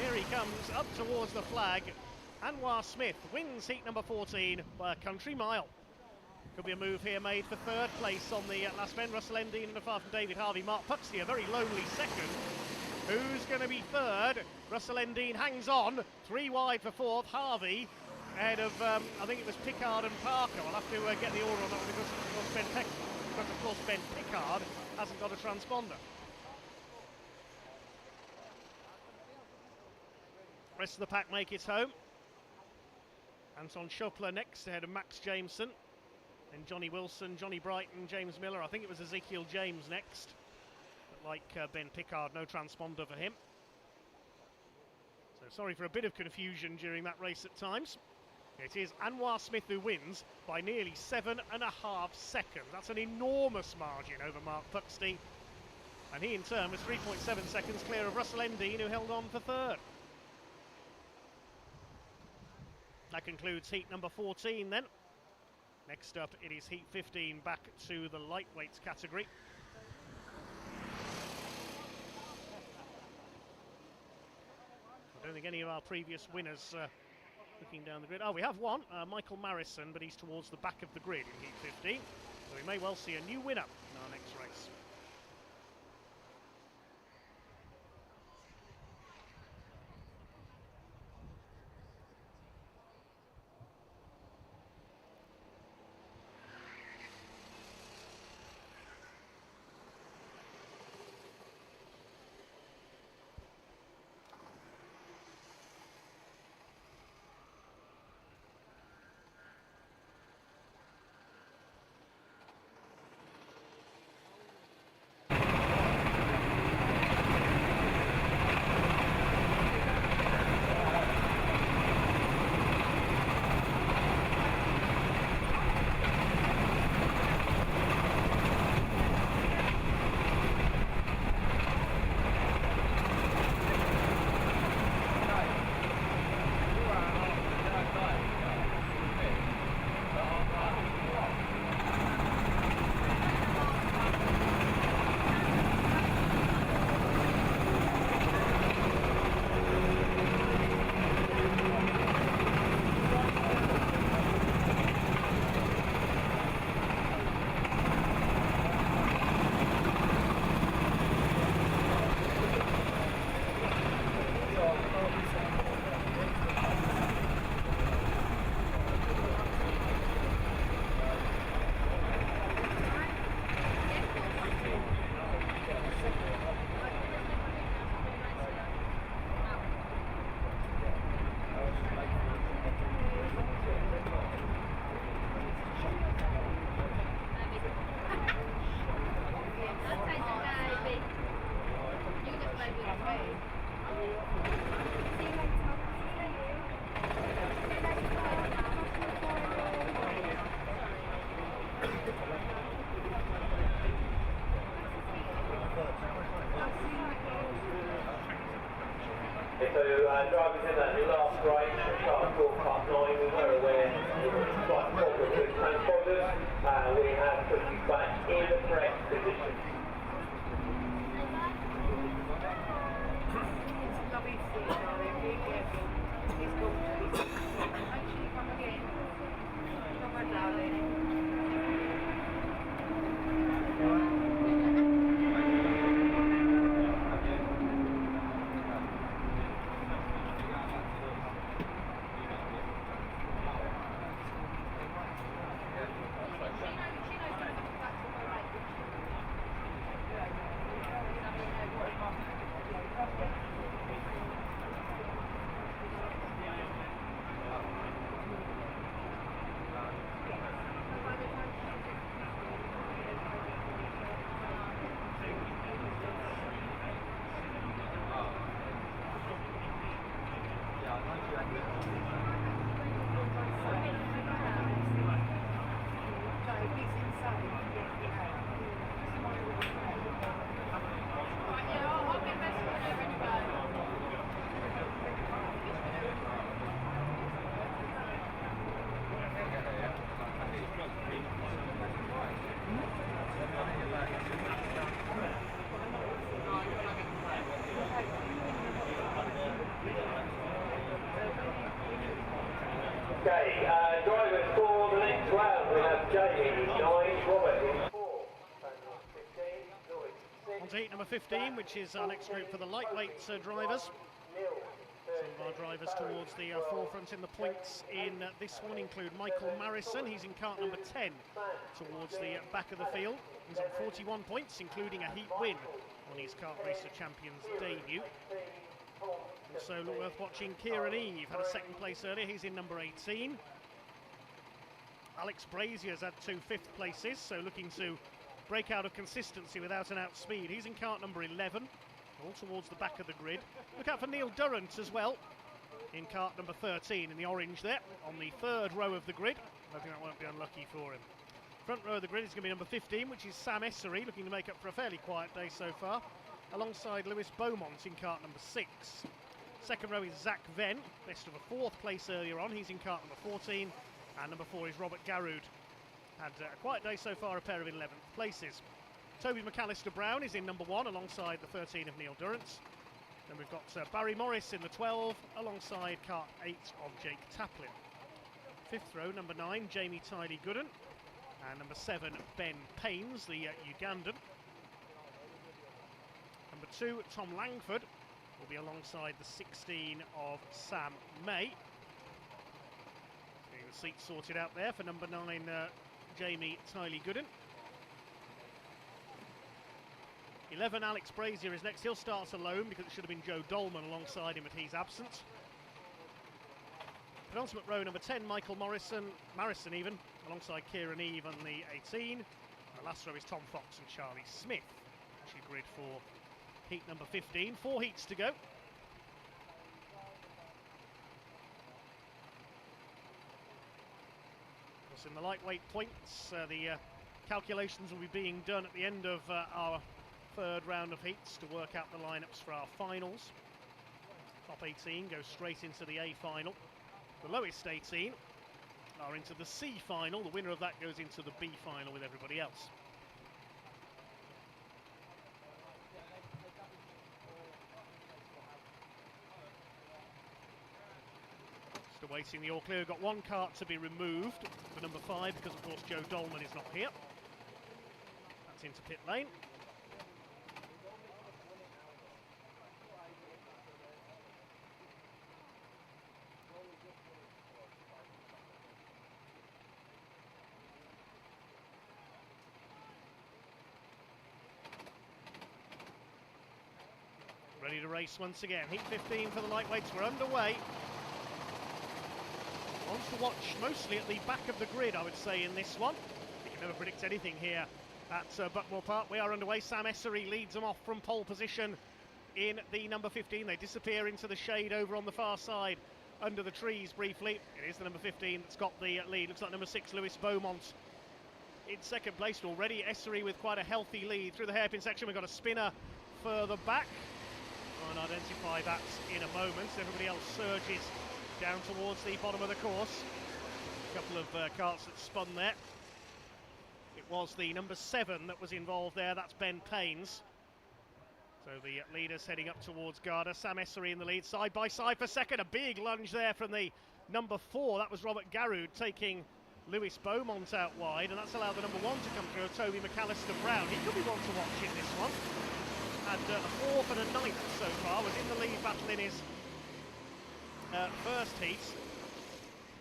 Here he comes up towards the flag. Anwar Smith wins heat number 14 by a country mile. Could be a move here made for third place on the last men. Russell Endine and afar from David Harvey. Mark Puxley, a very lonely second. Who's going to be third? Russell Endine hangs on, 3 wide for fourth. Harvey ahead of, I think it was Pickard and Parker. I'll have to get the order on that one because of course Ben Pickard hasn't got a transponder. Rest of the pack make it home. Anton Schoeffler next ahead of Max Jameson. Then Johnny Wilson, Johnny Brighton, James Miller. I think it was Ezekiel James next. But like Ben Pickard, no transponder for him. So sorry for a bit of confusion during that race at times. It is Anwar Smith who wins by nearly 7.5 seconds. That's an enormous margin over Mark Puxley. And he in turn was 3.7 seconds clear of Russell Endine, who held on for third. That concludes heat number 14 then. Next up it is heat 15, back to the lightweights category. I don't think any of our previous winners looking down the grid. Oh, we have one, Michael Marison, but he's towards the back of the grid in heat 15. So we may well see a new winner in our next race. Drivers in that last race, Kart Cut 9, we were aware it was quite a problem with transponders. We have put you back in the correct position. It's lovely to see you, darling. Be careful. He's got to be. Make sure you come again. Come on, darling. Okay, drivers for the next round, we have Jamie, 9, Robert in 4, 15, Lloyd, 6. On to heat number 15, which is our next group for the lightweight drivers. Some of our drivers towards the forefront in the points in this one include Michael Marison. He's in kart number 10 towards the back of the field. He's on 41 points, including a heat win on his Kart Racer Champions debut. Also worth watching, Kieran Eve had a second place earlier. He's in number 18. Alex Brazier's had 2 fifth places, so looking to break out of consistency without an outspeed. He's in kart number 11, all towards the back of the grid. Look out for Neil Durrant as well, in kart number 13, in the orange there, on the third row of the grid. Hoping that won't be unlucky for him. Front row of the grid is going to be number 15, which is Sam Essery, looking to make up for a fairly quiet day so far, alongside Lewis Beaumont in kart number 6. Second row is Zach Venn, best of a 4th place earlier on. He's in kart number 14, and number 4 is Robert Garrood. Had a quiet day so far, a pair of 11th places. Toby McAllister Brown is in number 1 alongside the 13 of Neil Durrant. Then we've got Barry Morris in the 12 alongside kart 8 of Jake Taplin. 5th row, number 9, Jamie Tiley Gooden, and number 7, Ben Paynes, the Ugandan. Number 2, Tom Langford, will be alongside the 16 of Sam May. Getting the seat sorted out there for number 9, Jamie Tiley Gooden. 11, Alex Brazier is next. He'll start alone because it should have been Joe Dolman alongside him, but he's absent. Penultimate row, number 10, Michael Marison even, alongside Kieran Eve on the 18. And the last row is Tom Fox and Charlie Smith. Actually grid for heat number 15. 4 heats to go. In the lightweight points, the calculations will be being done at the end of our 3rd round of heats to work out the lineups for our finals. Top 18 goes straight into the A final. The lowest 18 are into the C final. The winner of that goes into the B final with everybody else. Just awaiting the all clear. We've got 1 kart to be removed for number 5 because of course Joe Dolman is not here. That's into pit lane. Ready to race once again. Heat 15 for the lightweights. We're underway. One to watch mostly at the back of the grid, I would say, in this one. You can never predict anything here at Buckmore Park. We are underway. Sam Essery leads them off from pole position in the number 15. They disappear into the shade over on the far side under the trees briefly. It is the number 15 that's got the lead. Looks like number 6, Lewis Beaumont, in second place already. Essery with quite a healthy lead through the hairpin section. We've got a spinner further back. I'll identify that in a moment. Everybody else surges down towards the bottom of the course. A couple of karts that spun there. It was the number 7 that was involved there. That's Ben Paynes. So the leaders heading up towards Garda. Sam Essery in the lead, side by side for second. A big lunge there from the number 4. That was Robert Garrood taking Lewis Beaumont out wide, and that's allowed the number 1 to come through, Toby McAllister Brown. He could be one to watch in this one. Had a 4th and a 9th so far, was in the lead battle in his first heat.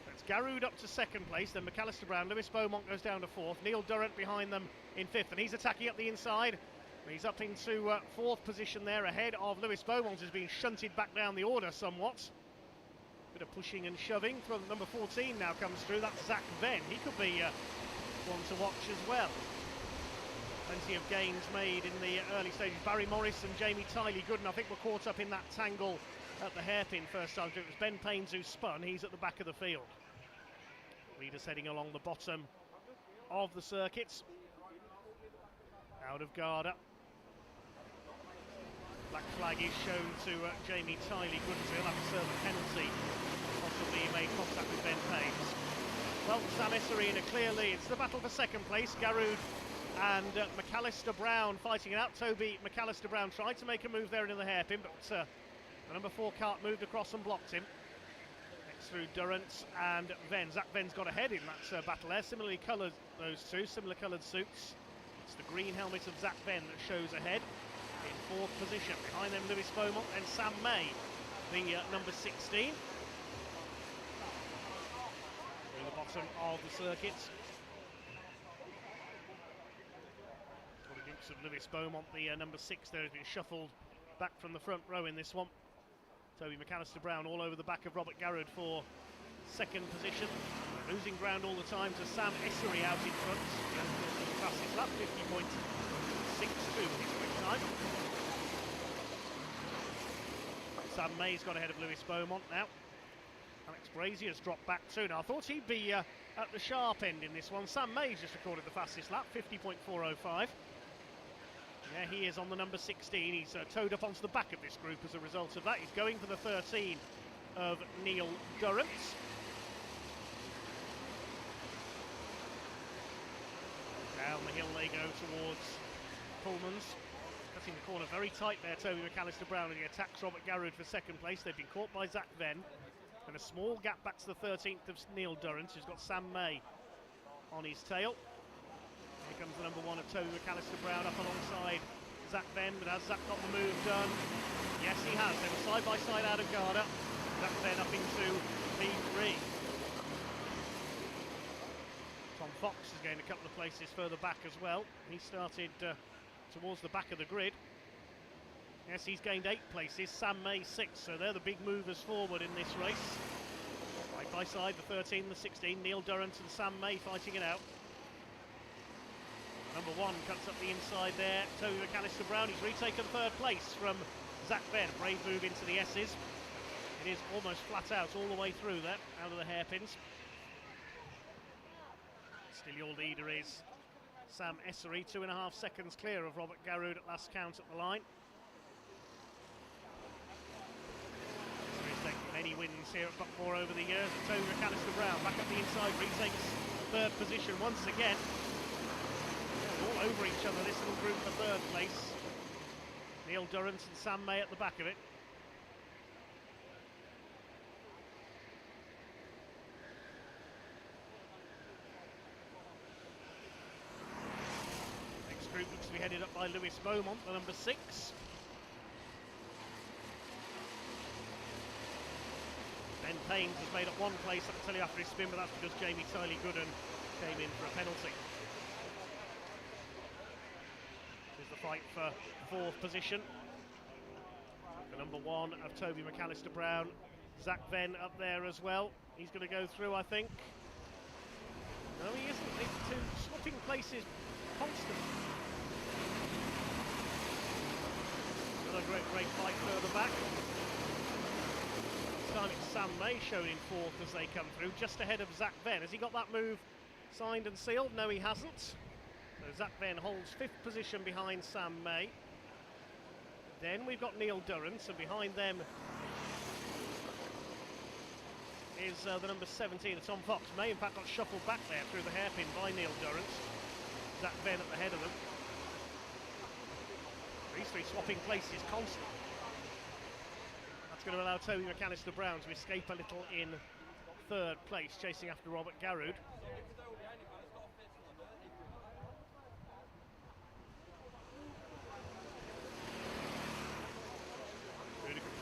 That's Garrood up to second place, then McAllister Brown. Lewis Beaumont goes down to 4th. Neil Durrant behind them in 5th, and he's attacking up the inside. He's up into 4th position there, ahead of Lewis Beaumont, who's been shunted back down the order somewhat. Bit of pushing and shoving from number 14 now comes through. That's Zach Venn. He could be one to watch as well. Plenty of gains made in the early stages. Barry Morris and Jamie Tiley Gooden, I think, were caught up in that tangle at the hairpin first time through. It was Ben Paynes who spun. He's at the back of the field. Leaders heading along the bottom of the circuits. Out of Garda. Black flag is shown to Jamie Tiley Gooden, so he'll have to serve a penalty. Possibly he made contact with Ben Paynes. Well, Sam Essery in a clear lead. It's the battle for second place. Garrood and McAllister Brown fighting it out. Toby McAllister Brown tried to make a move there into the hairpin, but the number 4 kart moved across and blocked him. through Durrant and Venn. Zach Venn's got ahead in that battle there. Similarly coloured, those two, similar coloured suits. It's the green helmet of Zach Venn that shows ahead in 4th position. Behind them, Lewis Beaumont and Sam May, the number 16. Through the bottom of the circuit. Got a glimpse of Lewis Beaumont, the number 6 there, has been shuffled back from the front row in this one. Toby McAllister-Brown all over the back of Robert Garrod for 2nd position. Losing ground all the time to Sam Essery out in front. The fastest lap, 50.62 his quick time. Sam May's got ahead of Lewis Beaumont now. Alex Brazier's dropped back too. Now I thought he'd be at the sharp end in this one. Sam May's just recorded the fastest lap, 50.405. Yeah, he is on the number 16. He's towed up onto the back of this group as a result of that. He's going for the 13 of Neil Durrant. Down the hill they go towards Pullman's. Cutting the corner very tight there, Toby McAllister-Brown, and he attacks Robert Garrod for 2nd place. They've been caught by Zach Venn. And a small gap back to the 13th of Neil Durrant, who's got Sam May on his tail. Here comes the number 1 of Toby McAllister-Brown up alongside Zach Venn, but has Zach got the move done? Yes, he has. They were side by side out of Garda. Zach Venn up into P3. Tom Fox has gained a couple of places further back as well. He started towards the back of the grid. Yes, he's gained 8 places. Sam May 6, so they're the big movers forward in this race. Side by side, the 13, the 16, Neil Durrant and Sam May fighting it out. Number 1 cuts up the inside there. Toby McAllister-Brown, he's retaken 3rd place from Zach Venn. Brave move into the S's. It is almost flat out all the way through there, out of the hairpins. Still your leader is Sam Essery, 2.5 seconds clear of Robert Garrod at last count at the line. Essery's taken many wins here at Buckmore over the years. And Toby McAllister-Brown back up the inside, retakes 3rd position once again. All over each other, this little group for 3rd place. Neil Durrant and Sam May at the back of it. Next group looks to be headed up by Lewis Beaumont, the number 6. Ben Paynes has made up 1 place, I can tell you, after his spin, but that's because Jamie Tiley-Gooden came in for a penalty. The fight for 4th position. The number 1 of Toby McAllister-Brown. Zach Venn up there as well. He's going to go through, I think. No, he isn't. It's 2 swapping places constantly. Another great fight further back. This time it's Sam May shown in 4th as they come through, just ahead of Zach Venn. Has he got that move signed and sealed? No, he hasn't. So Zach Venn holds 5th position behind Sam May. Then we've got Neil Durrant, and behind them is the number 17 of Tom Fox. May in fact got shuffled back there through the hairpin by Neil Durrant. Zach Venn at the head of them. These 3 swapping places constantly. That's going to allow Toby McAllister-Brown to escape a little in 3rd place, chasing after Robert Garrod.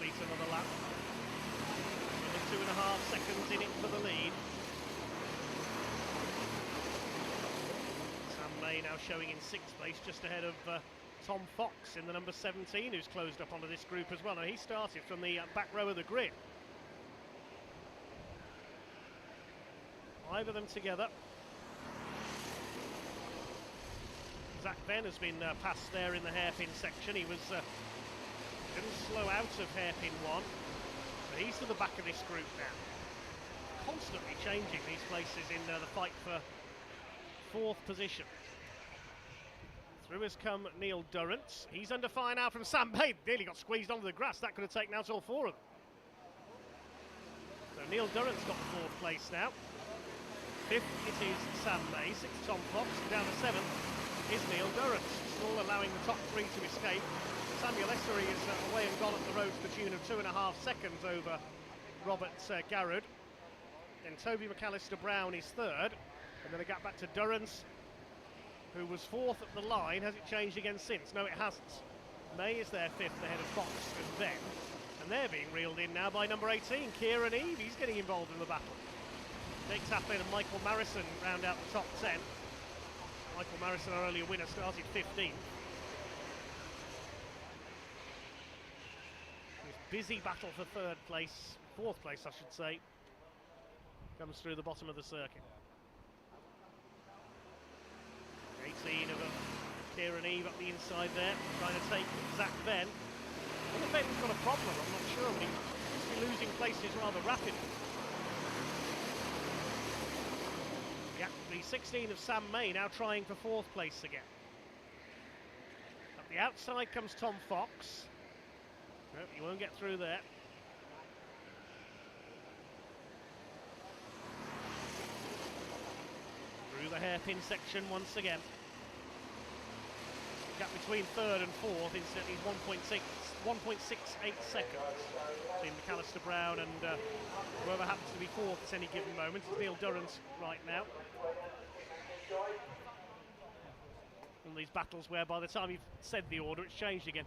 Another lap. Another 2.5 seconds in it for the lead. Sam May now showing in 6th place, just ahead of Tom Fox in the number 17, who's closed up onto this group as well. Now he started from the back row of the grid. 5 of them together. Zach Venn has been passed there in the hairpin section. He was didn't slow out of hairpin 1, but he's to the back of this group now. Constantly changing these places in the fight for 4th position. Through has come Neil Durrant. He's under fire now from Sam May. Nearly got squeezed onto the grass. That could have taken out all 4 of them. So Neil Durrant's got 4th place now. 5th it is Sam May. 6th Tom Fox. And down to 7th is Neil Durrant. Still allowing the top 3 to escape. Samuel Essery is away and gone at the road to the tune of 2.5 seconds over Robert Garrod. Then Toby McAllister-Brown is third. And then a gap back to Durrance, who was fourth at the line. Has it changed again since? No, it hasn't. May is there fifth ahead of Fox and Ben. And they're being reeled in now by number 18, Kieran Eve. He's getting involved in the battle. Jake Taplin and Michael Marison round out the top 10. Michael Marison, our earlier winner, started 15th. Busy battle for fourth place I should say, comes through the bottom of the circuit. 18 of Kieran Eve up the inside there, trying to take Zach Ben. Well, Ben's got a problem, I'm not sure, but he seems to be losing places rather rapidly. The 16 of Sam May now trying for fourth place again. At the outside comes Tom Fox. Nope, he won't get through there. Through the hairpin section once again. Gap between third and fourth instantly is 1.68 seconds between McAllister-Brown and whoever happens to be fourth at any given moment. It's Neil Durrance right now. One of these battles where by the time you've said the order, it's changed again.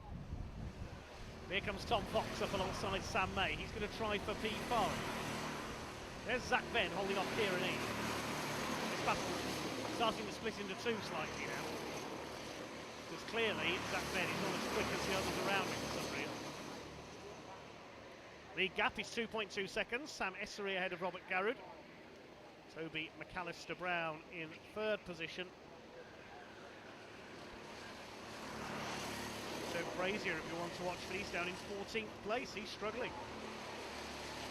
Here comes Tom Fox up alongside Sam May. He's going to try for P5. There's Zach Ben holding off Kieran Eve. This battle starting to split into two slightly now. Because clearly Zach Ben is not as quick as the others around him for some reason. The gap is 2.2 seconds. Sam Essery ahead of Robert Garrod. Toby McAllister-Brown in third position. So Brazier, if you want to watch, but he's down in 14th place. He's struggling.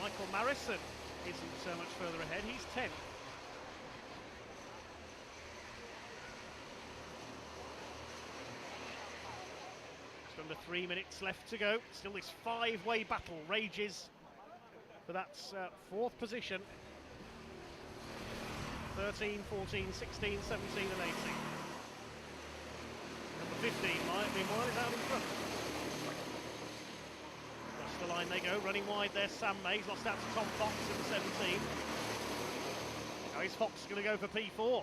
Michael Marison isn't so much further ahead. He's 10th. Just under 3 minutes left to go. Still this five-way battle rages for that fourth position. 13, 14, 16, 17 and 18. Number 15 might be more, is out in front. Across the line they go, running wide there, Sam May. He's lost out to Tom Fox in the 17. Now is Fox going to go for P4.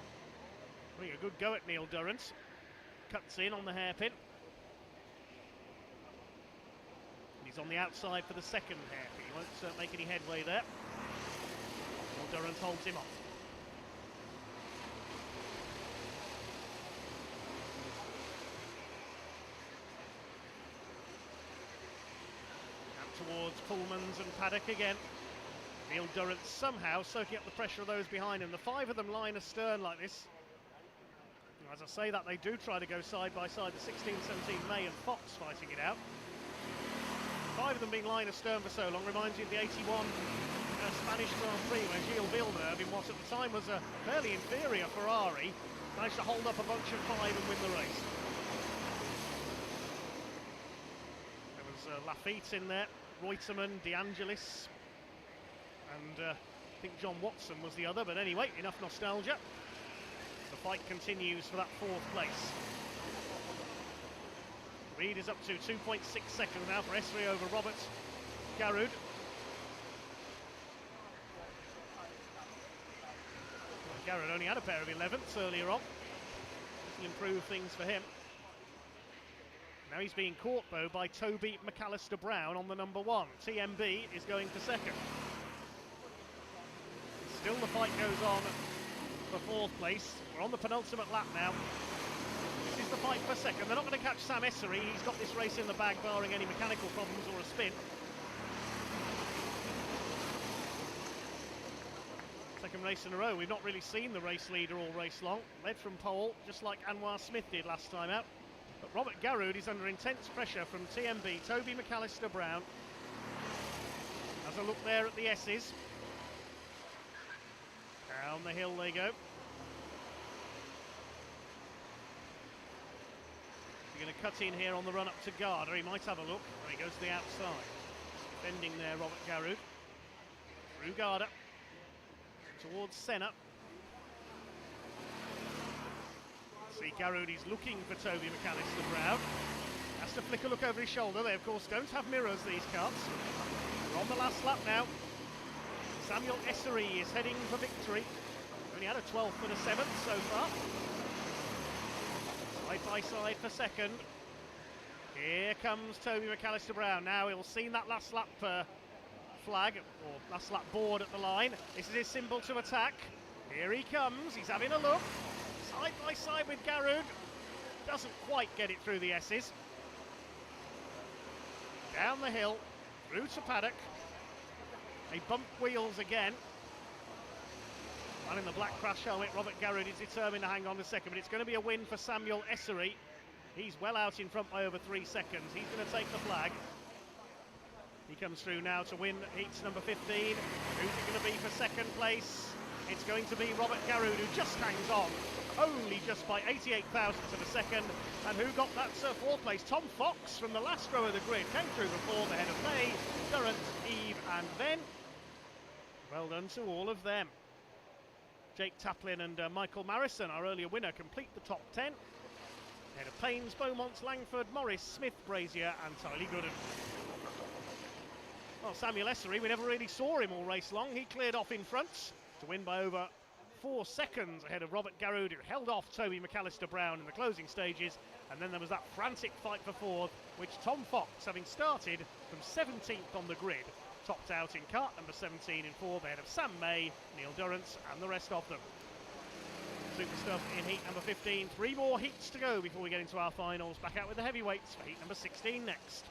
Having a good go at Neil Durrance. Cuts in on the hairpin. He's on the outside for the second hairpin. He won't make any headway there. Neil Durrance holds him off. Towards Pullmans and Paddock again. Neil Durrance somehow soaking up the pressure of those behind him. The five of them line astern like this. As I say that, they do try to go side by side. The 16, 17, May and Fox fighting it out. Five of them being line astern for so long reminds you of the 81 Spanish Grand Prix where Gilles Villeneuve, in what at the time was a fairly inferior Ferrari, managed to hold up a bunch of five and win the race. There was Lafitte in there. Reutemann, De Angelis, and I think John Watson was the other, but anyway, enough nostalgia. The fight continues for that fourth place. Reid is up to 2.6 seconds now for Essery over Robert Garrod. Garrod only had a pair of 11ths earlier on. This will improve things for him. Now he's being caught, though, by Toby McAllister-Brown on the number one. TMB is going for second. Still the fight goes on for fourth place. We're on the penultimate lap now. This is the fight for second. They're not going to catch Sam Essery. He's got this race in the bag, barring any mechanical problems or a spin. Second race in a row. We've not really seen the race leader all race long. Led from pole, just like Anwar Smith did last time out. But Robert Garrod is under intense pressure from TMB, Toby McAllister-Brown. Has a look there at the S's. Down the hill they go. He's going to cut in here on the run up to Garda. He might have a look. There he goes to the outside. Defending there, Robert Garrod. Through Garda. Towards Senna. See, Garrod is looking for Toby McAllister-Brown. Has to flick a look over his shoulder. They, of course, don't have mirrors, these carts. We're on the last lap now. Samuel Essery is heading for victory. Only had a 12th and a 7th so far. Side by side for second. Here comes Toby McAllister-Brown. Now he'll see that last lap flag, or last lap board at the line. This is his symbol to attack. Here he comes, he's having a look. Side by side with Garud. Doesn't quite get it through the S's. Down the hill, through to paddock. They bump wheels again. And in the black crash helmet, Robert Garud is determined to hang on a second, but it's going to be a win for Samuel Essery. He's well out in front by over 3 seconds. He's going to take the flag. He comes through now to win heats number 15. Who's it going to be for second place? It's going to be Robert Garud, who just hangs on, only just by 88 thousandths of a second. And who got that fourth place? Tom Fox from the last row of the grid came through the fourth ahead of May, Durrant, Eve and Ben. Well done to all of them. Jake Taplin and Michael Marison, our earlier winner, complete the top 10. Ahead of Paynes, Beaumont, Langford, Morris, Smith, Brazier and Tylee Gooden. Well, Samuel Essery, we never really saw him all race long. He cleared off in front to win by over 4 seconds ahead of Robert Garud, who held off Toby McAllister-Brown in the closing stages. And then there was that frantic fight for fourth, which Tom Fox, having started from 17th on the grid, topped out in kart number 17 in fourth ahead of Sam May, Neil Durrant and the rest of them. Super stuff in heat number 15. 3 more heats to go before we get into our finals. Back out with the heavyweights for heat number 16 next.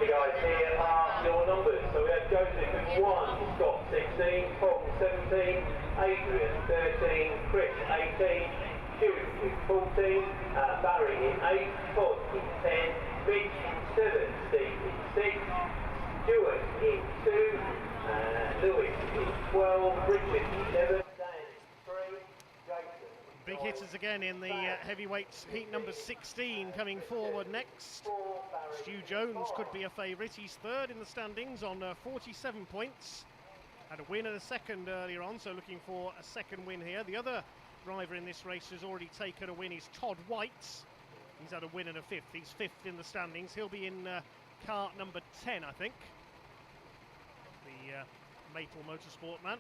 You guys here are your numbers. So we have Joseph with 1, Scott 16, Paul 17, Adrian 13, Chris 18, Stu with 14, Barry in 8, Todd in 10, Mitch in 7, Steve in 6, Stuart in 2, Lewis in 12, Richard in 11, Dan in 3, Jason. Big hitters again in the heavyweights heat number 16 coming forward next. Stu Jones could be a favourite. He's third in the standings on 47 points. Had a win and a second earlier on, so looking for a second win here. The other driver in this race who's already taken a win is Todd White. He's had a win and a fifth. He's fifth in the standings. He'll be in car number 10, I think. The Maple Motorsport man.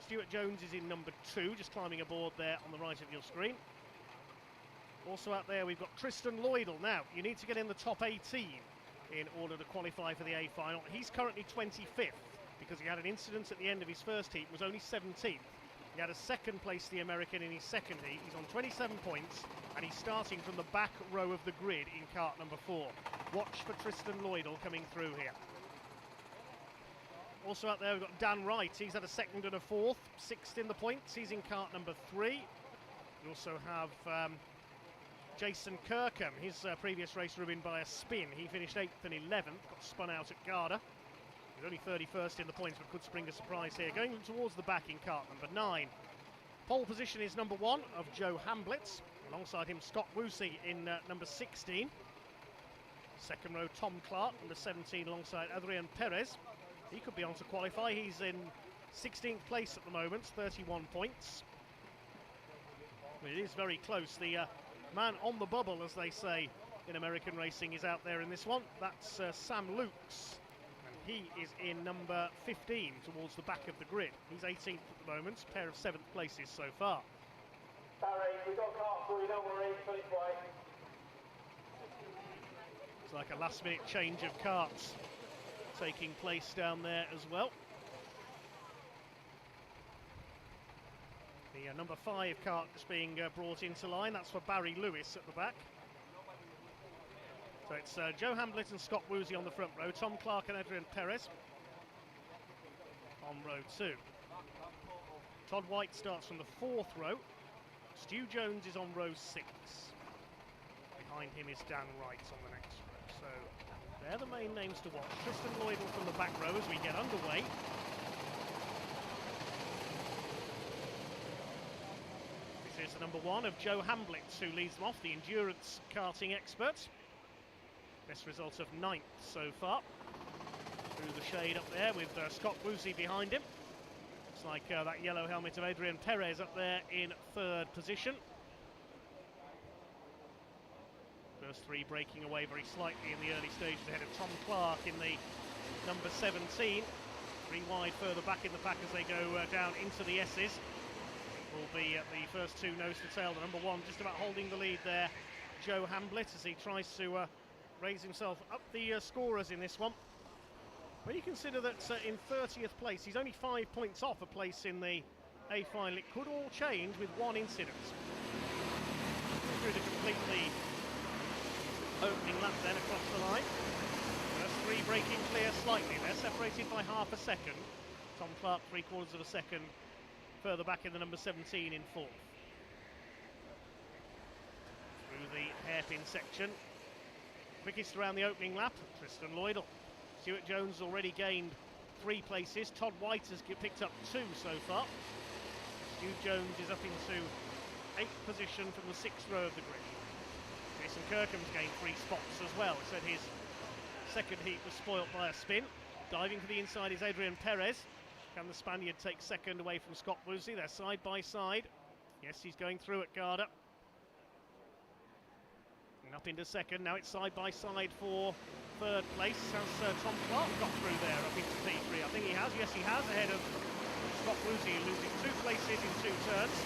Stuart Jones is in number 2, just climbing aboard there on the right of your screen. Also out there we've got Tristan Lloydell. Now, you need to get in the top 18 in order to qualify for the A final. He's currently 25th because he had an incident at the end of his first heat, was only 17th. He had a second place, the American, in his second heat. He's on 27 points and he's starting from the back row of the grid in kart number 4. Watch for Tristan Lloydell coming through here. Also out there we've got Dan Wright. He's had a second and a fourth, 6th in the points. He's in kart number 3. We also have Jason Kirkham. His previous race would have been by a spin. He finished 8th and 11th, got spun out at Garda. He's only 31st in the points, but could spring a surprise here. Going towards the back in kart number 9. Pole position is number 1 of Joe Hamblitz. Alongside him, Scott Woosie in number 16. Second row, Tom Clark, number 17, alongside Adrian Perez. He could be on to qualify. He's in 16th place at the moment, 31 points. But it is very close. The man on the bubble, as they say in American racing, is out there in this one. That's Sam Lukes, and he is in number 15 towards the back of the grid. He's 18th at the moment, a pair of 7th places so far. Barry, we've got kart for you, don't worry, put it away. It's like a last-minute change of karts taking place down there as well. The number 5 kart is being brought into line. That's for Barry Lewis at the back. So it's Joe Hamblett and Scott Woosie on the front row, Tom Clark and Adrian Perez on row 2. Todd White starts from the 4th row. Stu Jones is on row 6. Behind him is Dan Wright on the next row. So they're the main names to watch. Tristan Lloydell from the back row as we get underway. This is the number 1 of Joe Hamblitz, who leads them off, the endurance karting expert. Best result of 9th so far. Through the shade up there with Scott Woosie behind him. Looks like that yellow helmet of Adrian Perez up there in 3rd position. First 3 breaking away very slightly in the early stages ahead of Tom Clark in the number 17. 3 wide further back in the pack as they go down into the S's. Will be the first 2 nose to tail. The number 1 just about holding the lead there, Joe Hamblett, as he tries to raise himself up the scorers in this one. When you consider that in 30th place, he's only 5 points off a place in the A final, it could all change with 1 incident. Through to complete the opening lap then across the line. First 3 breaking clear slightly. They're separated by half a second. Tom Clark 3/4 of a second further back in the number 17 in 4th. Through the hairpin section. Quickest around the opening lap, Tristan Lloydell. Stuart Jones already gained 3 places. Todd White has picked up 2 so far. Stu Jones is up into 8th position from the 6th row of the grid. Jason Kirkham's gained 3 spots as well. He said his second heat was spoilt by a spin. Diving for the inside is Adrian Perez. Can the Spaniard take second away from Scott Woosie? They're side by side. Yes, he's going through at Garda. And up into second. Now it's side by side for 3rd place. Has Tom Clark got through there up into P3? I think he has. Yes, he has. Ahead of Scott Woosie, losing 2 places in 2 turns.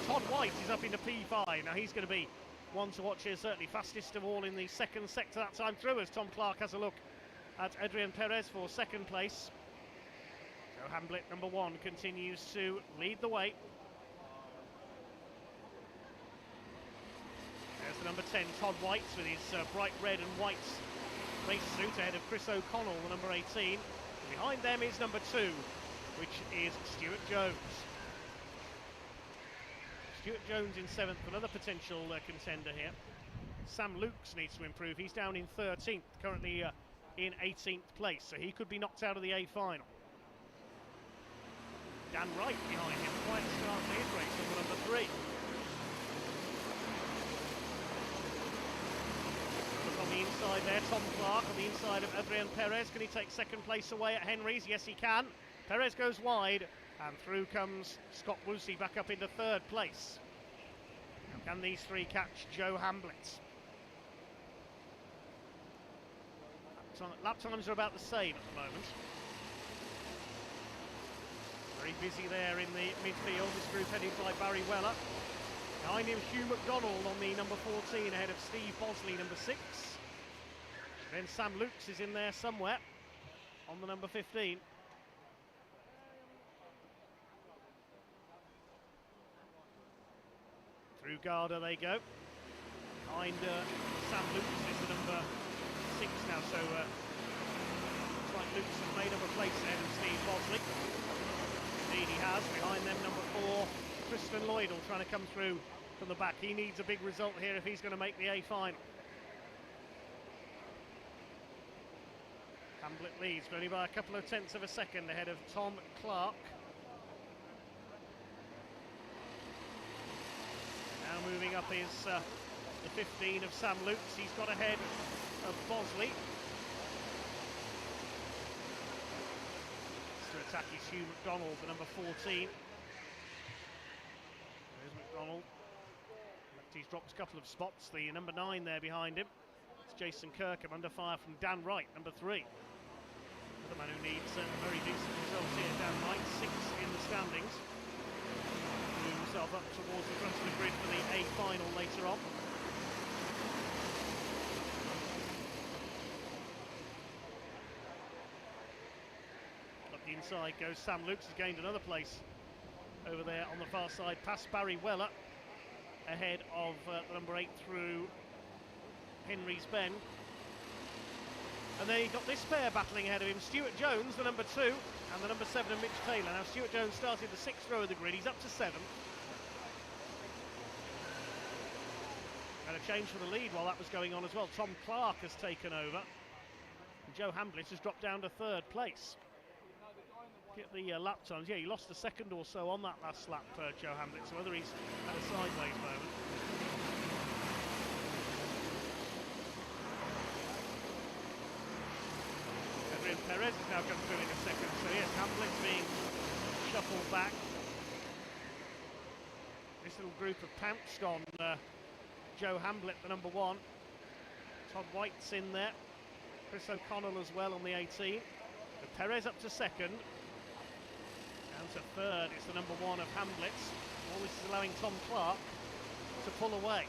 Todd White is up into P5. Now he's going to be one to watch here, certainly fastest of all in the 2nd sector that time through, as Tom Clark has a look at Adrian Perez for 2nd place. Joe Hamblett, number 1, continues to lead the way. There's the number 10, Todd White, with his bright red and white race suit ahead of Chris O'Connell, the number 18. Behind them is number 2, which is Stuart Jones. Stuart Jones in 7th, another potential contender here. Sam Lukes needs to improve. He's down in 13th, currently in 18th place, so he could be knocked out of the A final. Dan Wright behind him, quite a start to his race, number 3. Look on the inside there, Tom Clark on the inside of Adrian Perez. Can he take second place away at Henry's? Yes, he can. Perez goes wide, and through comes Scott Woosey back up into 3rd place. Now, can these 3 catch Joe Hamblett? Lap times are about the same at the moment. Very busy there in the midfield, this group headed by Barry Weller. Behind him, Hugh McDonald on the number 14, ahead of Steve Bosley, number 6. Then Sam Lukes is in there somewhere on the number 15. Through Garda they go. Behind Sam Lukes is the number 6 now, so looks like Lukes has made up a place ahead of Steve Bosley. Indeed he has. Behind them, number 4, Tristan Lloydell trying to come through from the back. He needs a big result here if he's going to make the A final. Hamblett leads, but only by a couple of tenths of a second ahead of Tom Clark. Now moving up is the 15 of Sam Lukes. He's got ahead of Bosley. To attack is Hugh McDonald, the number 14. There's McDonald. He's dropped a couple of spots. The number 9 there behind him. It's Jason Kirkham under fire from Dan Wright, number 3. The man who needs a very decent result here, Dan Wright, 6th in the standings. Moving himself up towards the front of the grid for the A final later on. Inside goes Sam Lukes, has gained another place over there on the far side, past Barry Weller, ahead of the number 8 through Henry's Bend. And then you've got this pair battling ahead of him, Stuart Jones, the number 2, and the number 7 of Mitch Taylor. Now Stuart Jones started the 6th row of the grid, he's up to 7th. And a change for the lead while that was going on as well. Tom Clark has taken over, and Joe Hamblett has dropped down to 3rd place. Get the lap times. Yeah, he lost a second or so on that last lap, Joe Hamblett, so whether he's had a sideways moment. Adrian Perez has now come through in a second, so yes, Hamblett's being shuffled back. This little group have pounced on Joe Hamblett, the number 1. Todd White's in there. Chris O'Connell as well on the 18. But Perez up to 2nd. And to 3rd is the number 1 of Hamblett. All this is allowing Tom Clark to pull away.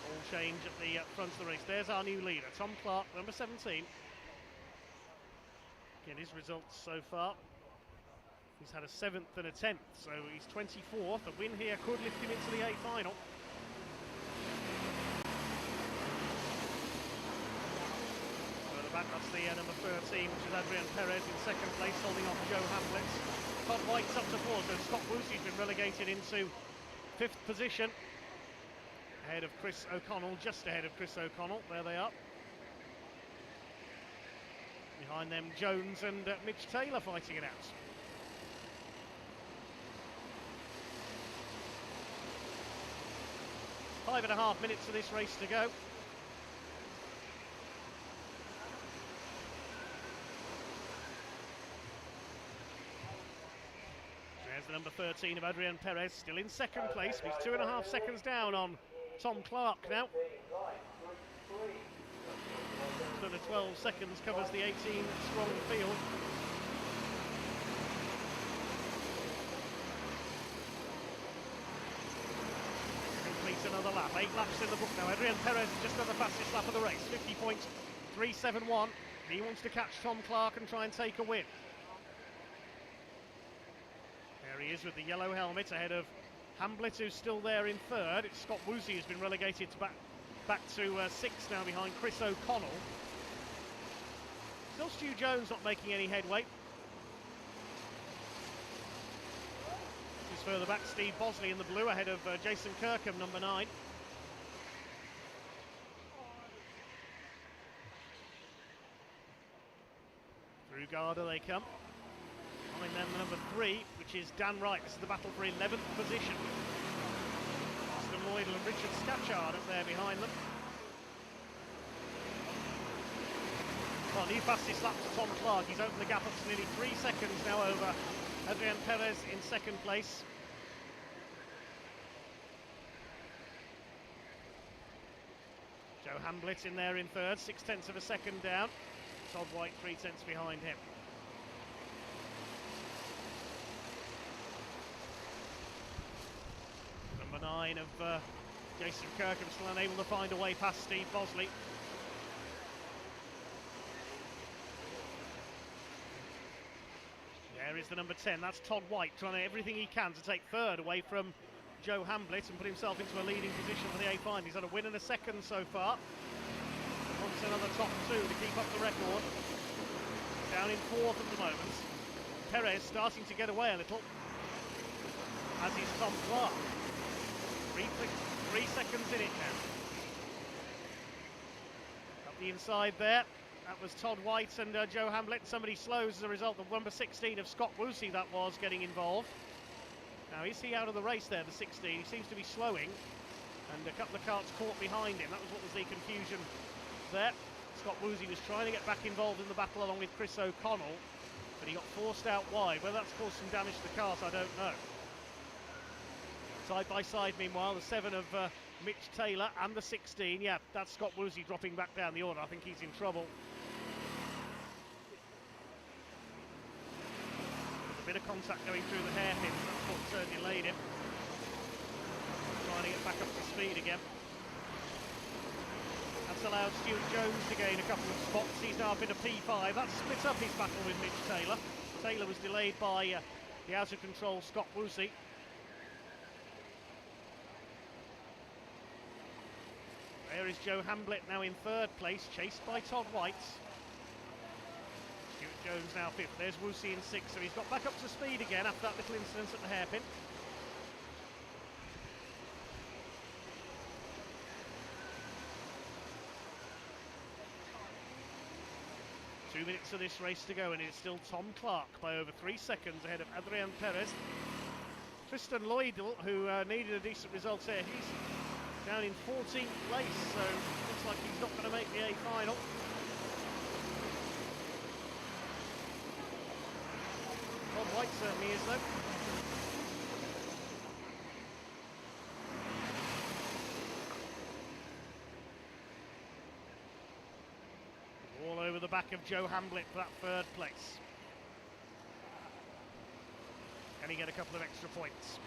All change at the front of the race. There's our new leader, Tom Clark, number 17. Again, his results so far. He's had a 7th and a 10th, so he's 24th. A win here could lift him into the A final. Back, that's the number 13, which is Adrian Perez in 2nd place, holding off Joe Hamblett. Todd White's up to 4th, so Scott Woosey's been relegated into 5th position. Ahead of Chris O'Connell, just ahead of Chris O'Connell, there they are. Behind them, Jones and Mitch Taylor fighting it out. Five and a half minutes of this race to go. There's the number 13 of Adrian Perez, still in 2nd place. He's 2.5 seconds down on Tom Clark now. So the 12 seconds covers the 18 strong field. Completes another lap. 8 laps in the book now. Adrian Perez has just done the fastest lap of the race, 50.371. He wants to catch Tom Clark and try and take a win. There he is with the yellow helmet ahead of Hamblett, who's still there in third. It's Scott Woozy who's been relegated to back to sixth now behind Chris O'Connell. Still Stu Jones not making any headway. Just further back, Steve Bosley in the blue ahead of Jason Kirkham, number 9. Through Garda they come. Behind them the number 3, which is Dan Wright. This is the battle for 11th position. Austin Lloyd and Richard Scatchard up there behind them. Well, new fastest lap to Tom Clark. He's opened the gap up to nearly 3 seconds now over Adrian Perez in second place. Joe Hamblett in there in third, 0.6 of a second down. Todd White 0.3 behind him. Number 9 of Jason Kirkham still unable to find a way past Steve Bosley. There is the number 10, that's Todd White, trying everything he can to take third away from Joe Hamblett and put himself into a leading position for the A-Final. He's had a win and a second so far. Wants another top 2 to keep up the record. Down in fourth at the moment. Perez starting to get away a little, as is Tom Clark. 3 seconds in it now. Up the inside there. That was Todd White and Joe Hamblett. Somebody slows as a result of number 16 of Scott Woozy that was getting involved. Now is he out of the race there, the 16? He seems to be slowing, and a couple of carts caught behind him. That was what was the confusion there. Scott Woozy was trying to get back involved in the battle along with Chris O'Connell, but he got forced out wide. Whether that's caused some damage to the cart, I don't know. Side by side, meanwhile, the 7 of Mitch Taylor and the 16. Yeah, that's Scott Woozy dropping back down the order. I think he's in trouble. A bit of contact going through the hairpin, that's what delayed him. Trying to get back up to speed again. That's allowed Stuart Jones to gain a couple of spots. He's now up in a P5. That split up his battle with Mitch Taylor. Taylor was delayed by the out of control Scott Woozy. There is Joe Hamblett now in third place, chased by Todd White. Stuart Jones now fifth. There's Woozy in sixth, so he's got back up to speed again after that little incident at the hairpin. Two minutes of this race to go, and it's still Tom Clark by over 3 seconds ahead of Adrian Perez. Tristan Lloyd, who needed a decent result here, he's down in 14th place, so looks like he's not going to make the A final. Todd White certainly is, though. All over the back of Joe Hamblett for that third place. Can he get a couple of extra points?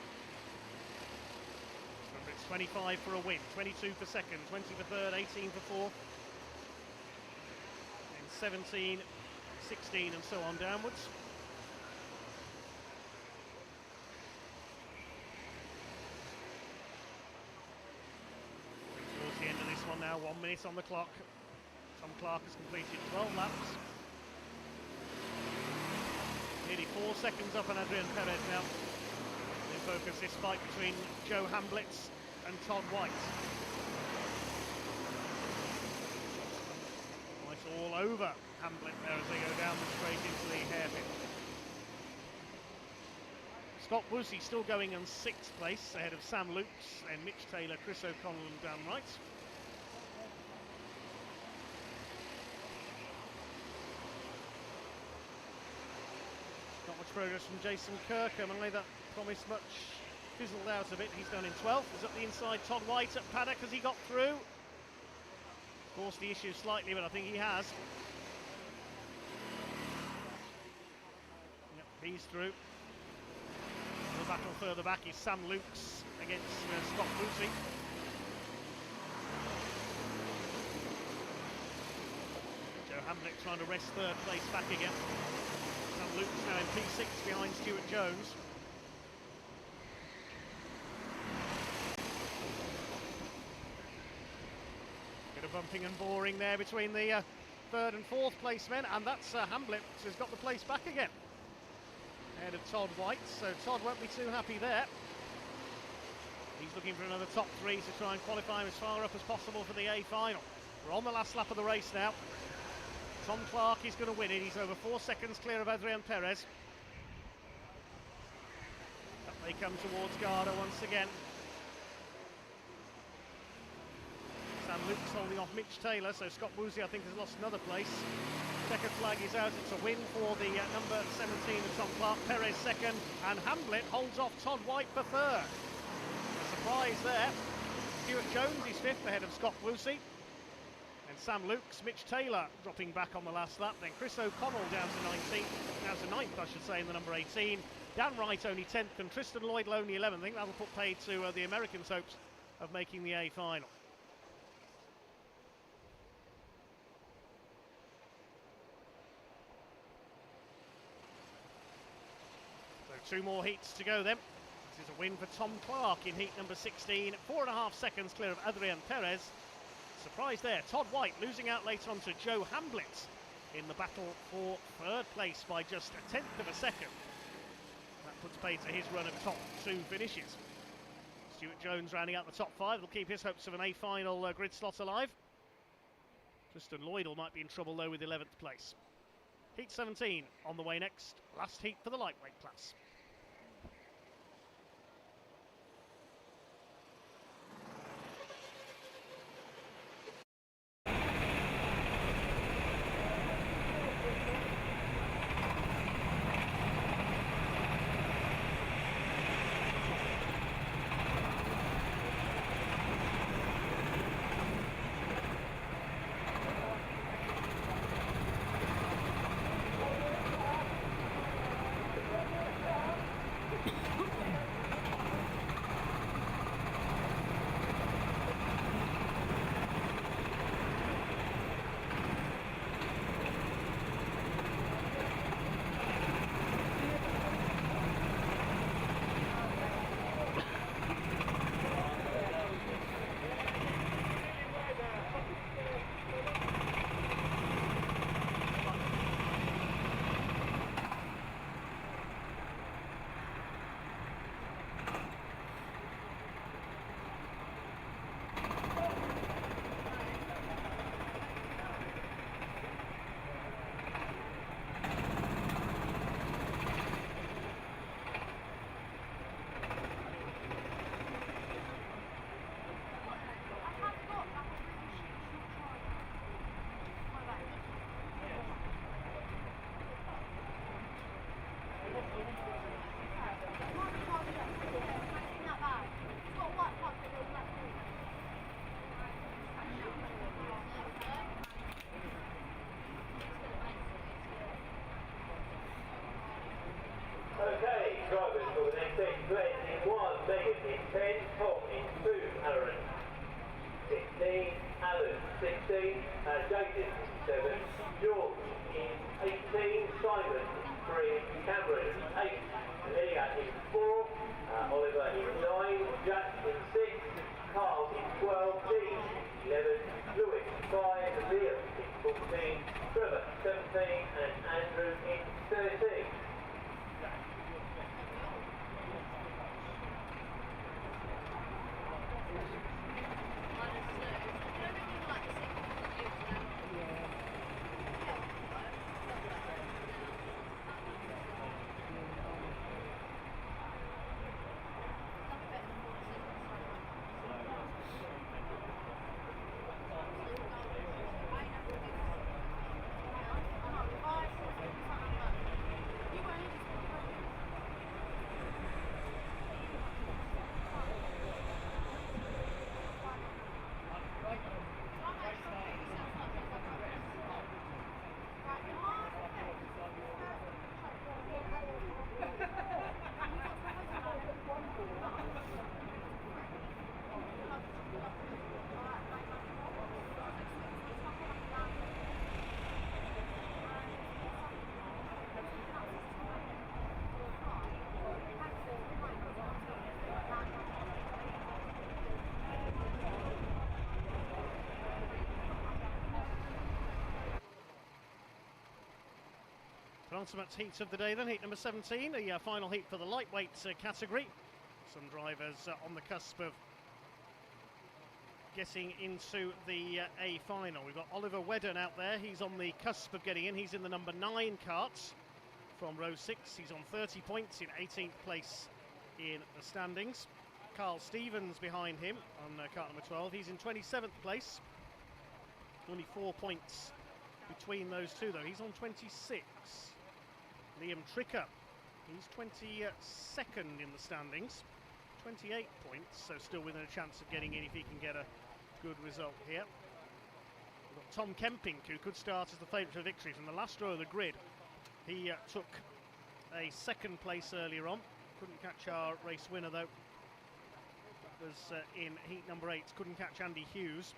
Remember, it's 25 for a win, 22 for second, 20 for third, 18 for fourth, and 17, 16 and so on downwards. Towards the end of this one now, 1 minute on the clock. Tom Clark has completed 12 laps. Nearly 4 seconds up on Adrian Perez now. In focus, this fight between Joe Hamblett and Todd White. White all over Hamblett there as they go down the straight into the hairpin. Scott Woozy still going in 6th place ahead of Sam Lukes and Mitch Taylor, Chris O'Connell and Dan Wright. Not much progress from Jason Kirkham, either promised much, fizzled out a bit. He's down in 12th. He's up the inside. Todd White at paddock as he got through. Forced the issue slightly, but I think he has. Yep, he's through. The battle further back is Sam Lukes against Scott Woozy. Joe Hamblett trying to wrest third place back again. Sam Lukes now in P6 behind Stuart Jones. bumping and boring there between the third and fourth placemen, and that's Hamlet has got the place back again. Ahead of Todd White, so Todd won't be too happy there. He's looking for another top three to try and qualify him as far up as possible for the A final. We're on the last lap of the race now. Tom Clark is going to win it. He's over 4 seconds clear of Adrian Perez. Up they come towards Garda once again. Sam Luke's holding off Mitch Taylor, so Scott Woosley I think has lost another place. Checkered flag is out. It's a win for the number 17 of Tom Clark. Perez second, and Hamlet holds off Todd White for third. Surprise there. Stuart Jones is fifth ahead of Scott Woosley. And Sam Lukes, Mitch Taylor dropping back on the last lap. Then Chris O'Connell down to 19th, down to 9th I should say in the number 18. Dan Wright only 10th and Tristan Lloyd only 11th. I think that'll put paid to the Americans' hopes of making the A final. So 2 more heats to go then. This is a win for Tom Clark in heat number 16, 4.5 seconds clear of Adrian Perez. Surprise there, Todd White losing out later on to Joe Hamblett in the battle for third place by just 1/10 of a second. That puts paid to his run of top 2 finishes. Stuart Jones rounding out the top 5 will keep his hopes of an A final grid slot alive. Tristan Lloyd might be in trouble though with 11th place. Heat 17 on the way next, last heat for the lightweight class. Okay, drivers for the next stage. Glenn in 1, Megan in 10, Tom in 2, Aaron 16, Alan 16, Jason 7, George in 18, Simon 3, Cameron 8, Leah in 4, Oliver in 9, Jack in 6, Carl in 12, Dean 11, Lewis 5, Liam in 14, Trevor 17 and Andrew in 13. Penultimate heat of the day then, heat number 17, the final heat for the lightweight category. Some drivers on the cusp of getting into the A final. We've got Oliver Wedden out there, he's on the cusp of getting in, he's in the number 9 kart from row 6, he's on 30 points in 18th place in the standings. Carl Stevens behind him on kart number 12, he's in 27th place, only 4 points between those two though, he's on 26. Liam Tricker, he's 22nd in the standings, 28 points, so still within a chance of getting in if he can get a good result here. We've got Tom Kemping, who could start as the favourite for victory from the last row of the grid. He took a 2nd place earlier on, couldn't catch our race winner though. That was in heat number 8, couldn't catch Andy Hughes.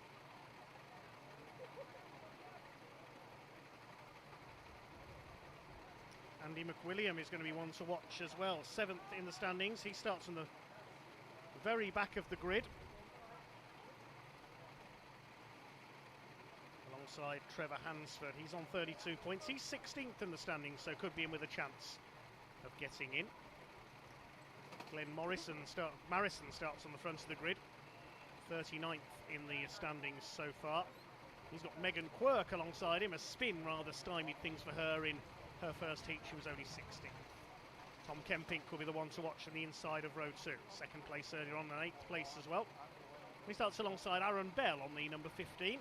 Andy McWilliam is going to be one to watch as well, 7th in the standings. He starts on the very back of the grid, alongside Trevor Hansford. He's on 32 points. He's 16th in the standings, so could be in with a chance of getting in. Glenn Marrison starts on the front of the grid, 39th in the standings so far. He's got Megan Quirk alongside him. A spin rather stymied things for her in her first heat. She was only 16th. Tom Kemping will be the one to watch on the inside of row 2. 2nd place earlier on and 8th place as well. He starts alongside Aaron Bell on the number 15.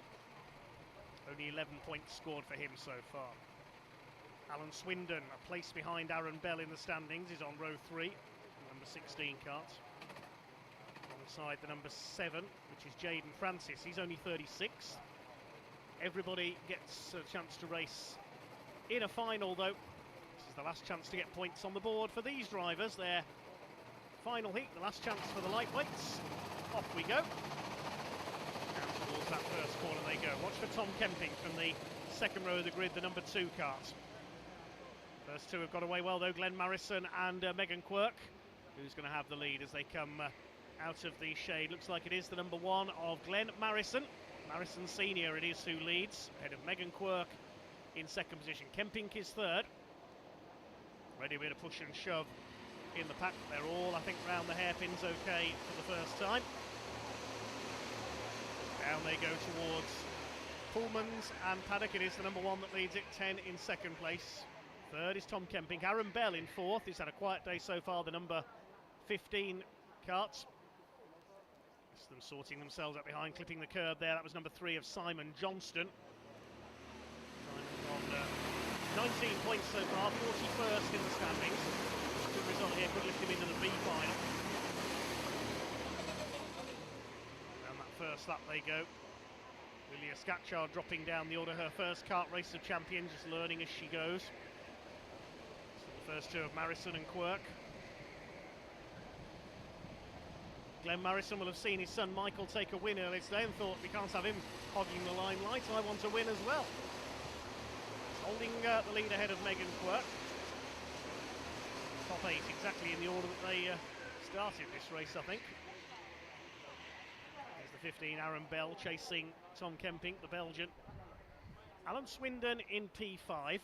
Only 11 points scored for him so far. Alan Swindon, a place behind Aaron Bell in the standings, is on row 3, number 16 kart. Alongside the number 7, which is Jaden Francis. He's only 36. Everybody gets a chance to race in a final though. This is the last chance to get points on the board for these drivers. Their final heat, the last chance for the lightweights. Off we go. And towards that first corner they go. Watch for Tom Kemping from the 2nd row of the grid, the number 2 kart. First two have got away well though, Glenn Marrison and Megan Quirk. Who's going to have the lead as they come out of the shade? Looks like it is the number 1 of Glenn Marrison. Marrison Senior it is who leads, ahead of Megan Quirk in 2nd position. Kemping is 3rd. Ready a bit of push and shove in the pack. They're all, I think, round the hairpins okay for the first time. Down they go towards Pullmans and Paddock. It is the number 1 that leads it, 10 in 2nd place. 3rd is Tom Kemping. Aaron Bell in 4th. He's had a quiet day so far, the number 15 karts. It's them sorting themselves up behind, clipping the curb there. That was number 3 of Simon Johnston. Simon's on 19 points so far, 41st in the standings. Good result here, could lift him into the B final. And that first lap they go. Lilia Scatchard dropping down the order, her first kart race of champion, just learning as she goes. So the first two of Marrison and Quirk. Glenn Marrison will have seen his son Michael take a win earlier today and thought, we can't have him hogging the limelight, I want to win as well. Holding the lead ahead of Megan Quirk. Top 8 exactly in the order that they started this race, I think. There's the 15, Aaron Bell, chasing Tom Kemping, the Belgian. Alan Swindon in P5.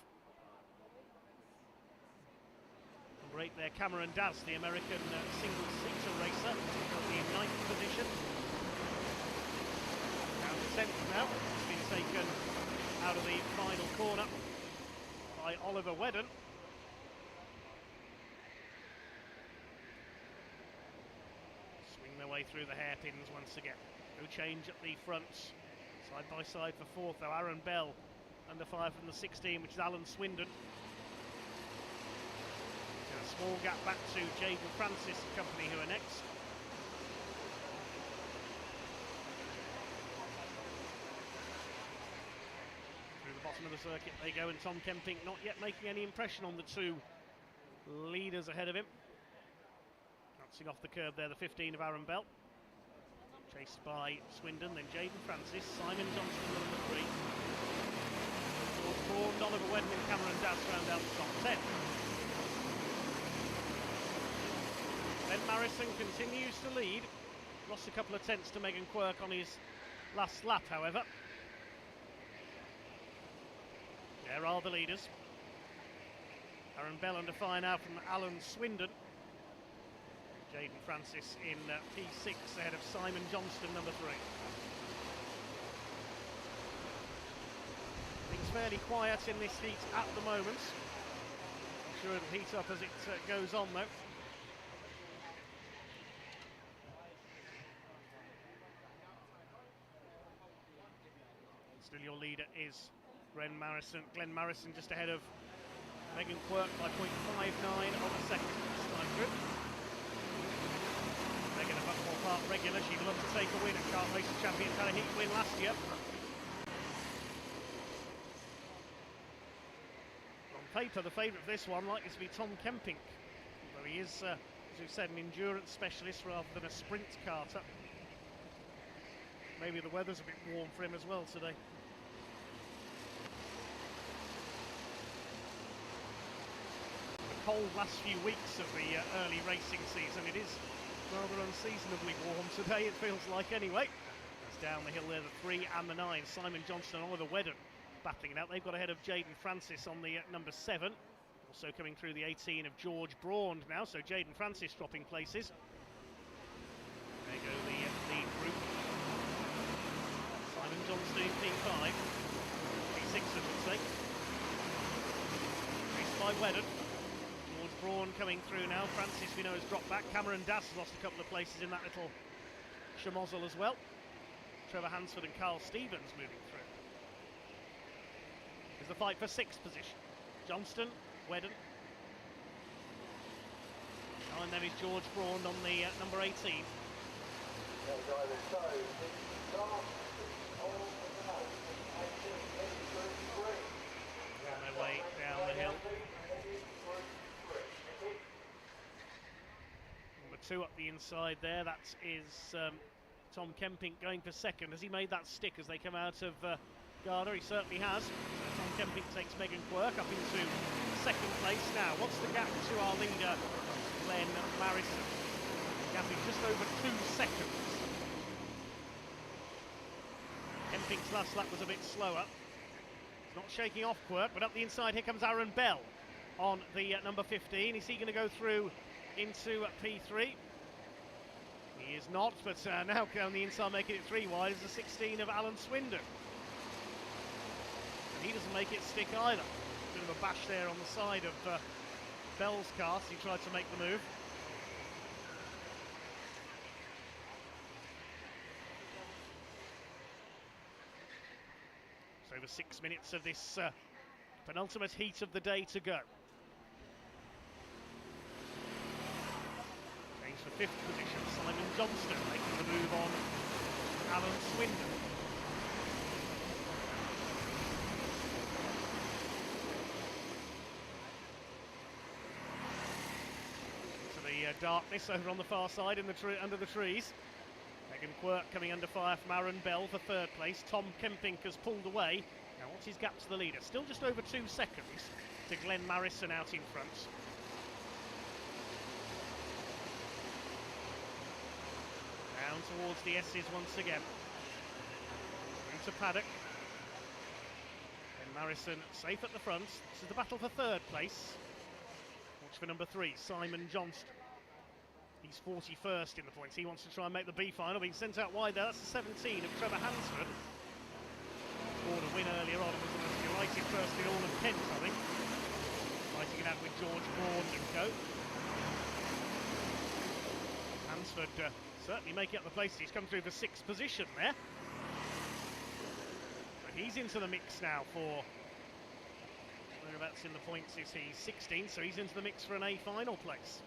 Number 8 there, Cameron Daz, the American single-seater racer, currently in 9th position. Down to 10th now. It's been taken out of the final corner by Oliver Wedden. Swing their way through the hairpins once again. No change at the front. Side by side for 4th though, Aaron Bell under fire from the 16, which is Alan Swindon. And a small gap back to Jaden Francis and company, who are next. Through the bottom of the circuit they go, and Tom Kemping not yet making any impression on the two leaders ahead of him. Bouncing off the curb there, the 15 of Aaron Bell. Chased by Swindon, then Jaden Francis, Simon Johnston number 3. George Braun, Oliver Wedden and Cameron Daz round out the top 10. Then Marrison continues to lead. Lost a couple of tenths to Megan Quirk on his last lap, however. There are the leaders. Aaron Bell under fire now from Alan Swindon. Jaden Francis in P6 ahead of Simon Johnston, number 3. Things fairly quiet in this heat at the moment. I'm sure it'll heat up as it goes on though. Still your leader is Glenn Marison just ahead of Megan Quirk by 0.59 on the second time through. Megan, a Buckmore Park regular, she'd love to take a win at Kart Racing Champions, had a heat win last year. On paper, the favourite of this one likely to be Tom Kempink, although he is, as we've said, an endurance specialist rather than a sprint karter. Maybe the weather's a bit warm for him as well today. Cold last few weeks of the early racing season. It is rather unseasonably warm today, it feels like anyway. It's down the hill there, the 3 and the 9. Simon Johnston and Oliver Wedden battling it out. They've got ahead of Jaden Francis on the number 7. Also coming through the 18 of George Braund now, so Jaden Francis dropping places. There go the lead group. Simon Johnston in P5. P6 I should say. Raced by Wedden. Braun coming through now. Francis, we know, has dropped back. Cameron Das has lost a couple of places in that little schmozzle as well. Trevor Hansford and Carl Stevens moving through. There's the fight for 6th position. Johnston, Wedden. Behind them is George Braun on the number 18. On their way down the hill. Number 2 up the inside there, that is Tom Kempink going for 2nd. Has he made that stick as they come out of Garda? He certainly has. So Tom Kempink takes Megan Quirk up into 2nd place now. What's the gap to our leader, Glenn Marison? The gap is just over 2 seconds. Kempink's last lap was a bit slower. He's not shaking off Quirk, but up the inside here comes Aaron Bell on the number 15. Is he going to go through into P3? He is not, but now on the inside making it 3 wide is the 16 of Alan Swindon. And he doesn't make it stick either. Bit of a bash there on the side of Bell's car as he tried to make the move. It's over 6 minutes of this penultimate heat of the day to go. For 5th position, Simon Johnston making the move on Alan Swindon. To the darkness over on the far side in the under the trees. Megan Quirk coming under fire from Aaron Bell for 3rd place. Tom Kempink has pulled away. Now what's his gap to the leader? Still just over 2 seconds to Glenn Marison out in front. Down towards the S's once again. Into paddock. And Marison safe at the front. This is the battle for 3rd place. Watch for number 3, Simon Johnston. He's 41st in the points. He wants to try and make the B final. Being sent out wide there. That's the 17 of Trevor Hansford. Scored a win earlier on and was almost delighted first in all of Kent, I think. Fighting it out with George Braun and co. Hansford certainly making up the places. He's come through for 6th position there. So he's into the mix now for, whereabouts in the points is he? 16, so he's into the mix for an A final place.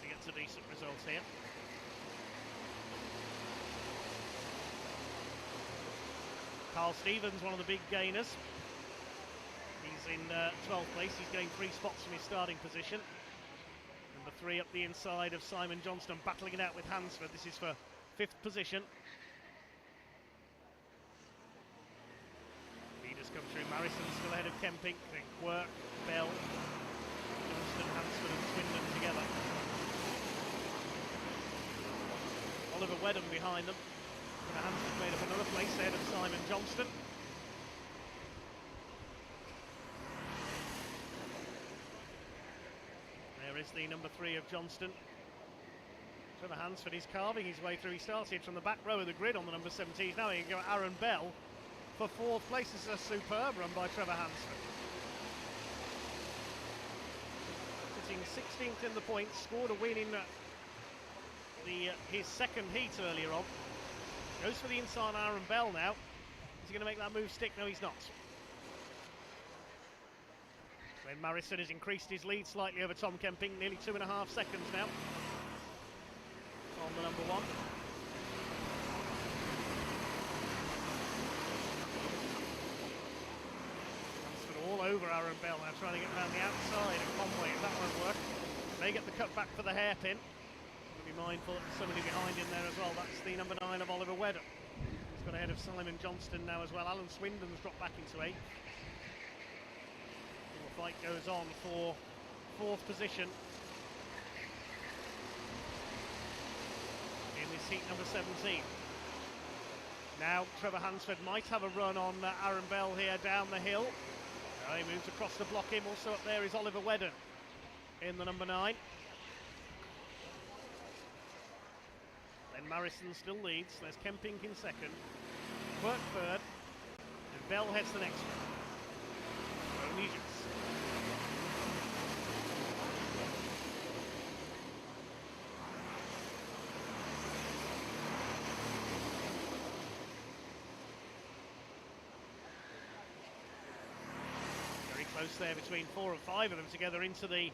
He gets a decent result here. Carl Stevens, one of the big gainers. He's in 12th place. He's gained 3 spots from his starting position. Number 3 up the inside of Simon Johnston, battling it out with Hansford. This is for 5th position. Leaders come through. Marison still ahead of Kempink, then Quirk, Bell, Johnston, Hansford and Swindon together. Oliver Wedden behind them. And Hansford made up another place ahead of Simon Johnston. is the number 3 of Johnston. Trevor Hansford is carving his way through. He started from the back row of the grid on the number 17. He's now going to go Aaron Bell for 4th place. This is a superb run by Trevor Hansford. Sitting 16th in the points, scored a win in his second heat earlier on. Goes for the inside Aaron Bell now. Is he going to make that move stick? No, he's not. Glenn Marison has increased his lead slightly over Tom Kemping, nearly 2.5 seconds now on the number 1. Hansford all over Aaron Bell now, trying to get around the outside of Conway. If that won't work, they get the cut back for the hairpin. Be mindful that there's somebody behind in there as well. That's the number 9 of Oliver Wedder. He's got ahead of Simon Johnston now as well. Alan Swindon's dropped back into 8th. The fight goes on for 4th position in this heat number 17. Now Trevor Hansford might have a run on Aaron Bell here down the hill. He moves across to block him. Also up there is Oliver Wedder in the number 9. Then Marison still leads. There's Kemping in second, Quirk third, and Bell heads the next one. Very close there between 4 and 5 of them together into the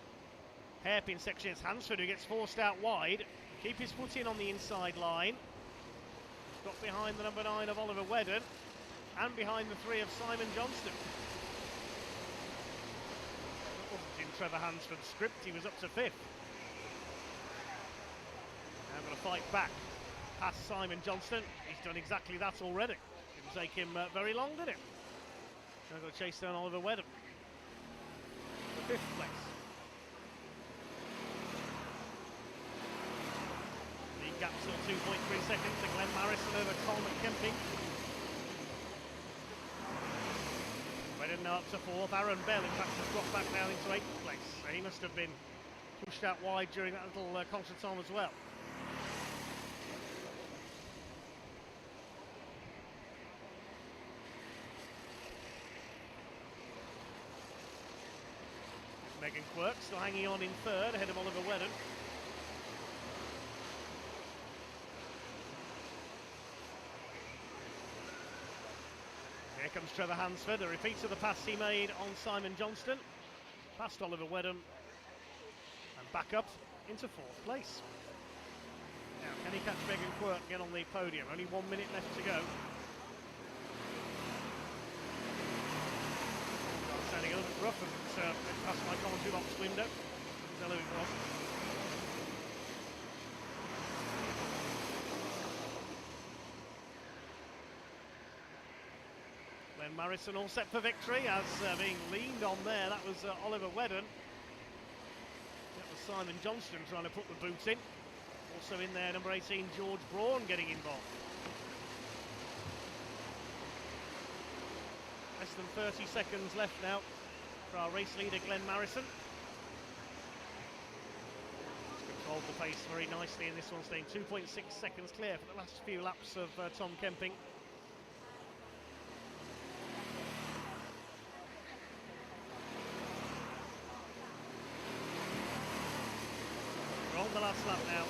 hairpin section. It's Hansford who gets forced out wide. Keep his foot in on the inside line. He's got behind the number 9 of Oliver Wedden and behind the 3 of Simon Johnston. That wasn't in Trevor Hansford's script. He was up to 5th. Now going to fight back past Simon Johnston. He's done exactly that already. Didn't take him very long, did it? Now going to chase down Oliver Wedden for 5th place. Gap still 2.3 seconds to Glenn Marison over Tom Kemping. Wedden now up to 4th. Aaron Bell, in fact, has dropped back now into 8th place. So he must have been pushed out wide during that little contretemps as well. Megan Quirk still hanging on in 3rd ahead of Oliver Wedden. Here comes Trevor Hansford, a repeat of the pass he made on Simon Johnston, past Oliver Wedden, and back up into 4th place. Now, can he catch Megan Quirk again on the podium? Only 1 minute left to go. Sounding a little bit rough as it's past my commentary box window. Tell who it was. Glenn Marison all set for victory, as being leaned on there. That was Oliver Wedden. That was Simon Johnston trying to put the boot in. Also in there, number 18, George Braun getting involved. Less than 30 seconds left now for our race leader, Glenn Marison. He's controlled the pace very nicely in this one, staying 2.6 seconds clear for the last few laps of Tom Kemping. We're on the last lap now.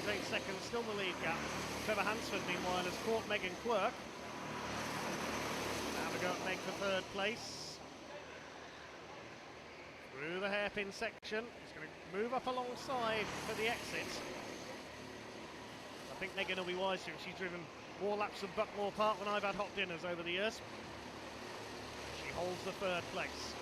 2.8 seconds, still the lead gap. Trevor Hansford, meanwhile, has caught Megan Quirk. Now we go at Meg for 3rd place. Through the hairpin section. He's going to move up alongside for the exit. I think Megan will be wise to him. She's driven more laps of Buckmore Park when I've had hot dinners over the years. She holds the 3rd place.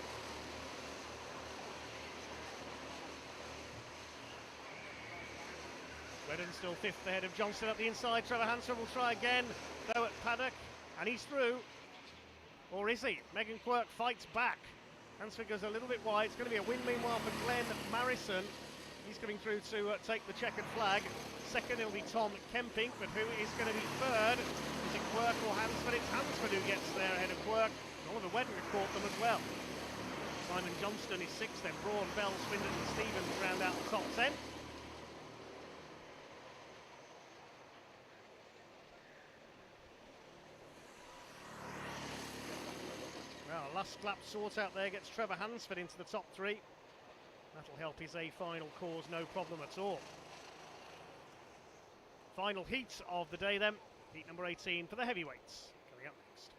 Wedden still 5th ahead of Johnston up the inside. Trevor Hansford will try again, though at paddock, and he's through. Or is he? Megan Quirk fights back. Hansford goes a little bit wide. It's going to be a win meanwhile for Glenn Marison. He's coming through to take the checkered flag. Second it'll be Tom Kemping, but who is going to be 3rd? Is it Quirk or Hansford? It's Hansford who gets there ahead of Quirk. Oliver Wedden caught them as well. Simon Johnston is 6th, then Braun, Bell, Swindon and Stevens round out the top 10. Well, last lap sort out there gets Trevor Hansford into the top 3. That'll help his A final cause no problem at all. Final heat of the day then, heat number 18 for the heavyweights, coming up next.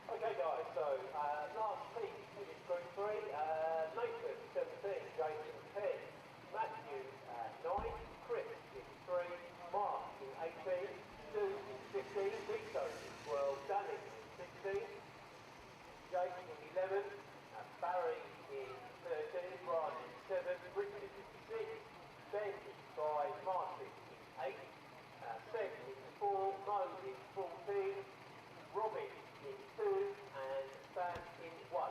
Okay guys, so last heat is Group 3, Nathan 17, Jason 10, Matthew 9, Chris in 3, Mark in 18, Stu in 15, Victor in 12, Danny in 16, Jake in 11, Barry in 13, Brian in 7, Richard in 6, Ben in 5, Martin in 8, Seth in 4, Mo in 14, Robin in 2 and Sam in 1.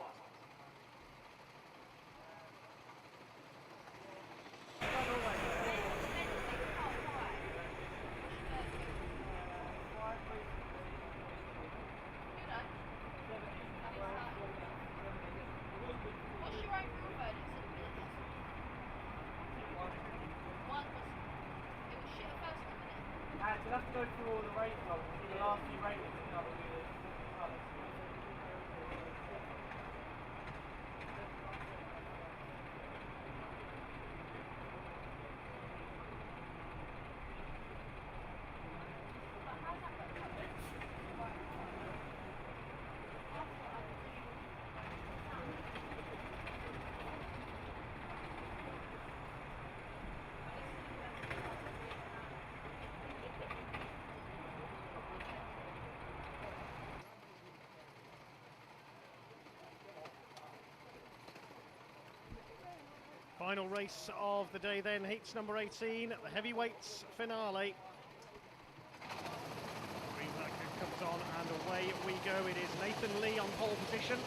What's your overall verdict? One was, it was shit at first, wasn't it? We'll have to go through all the rating levels. The last few ratings and that will be the colours. But how's that work? Final race of the day then, heats number 18, the heavyweights finale. Green flag comes on and away we go. It is Nathan Lee on pole position,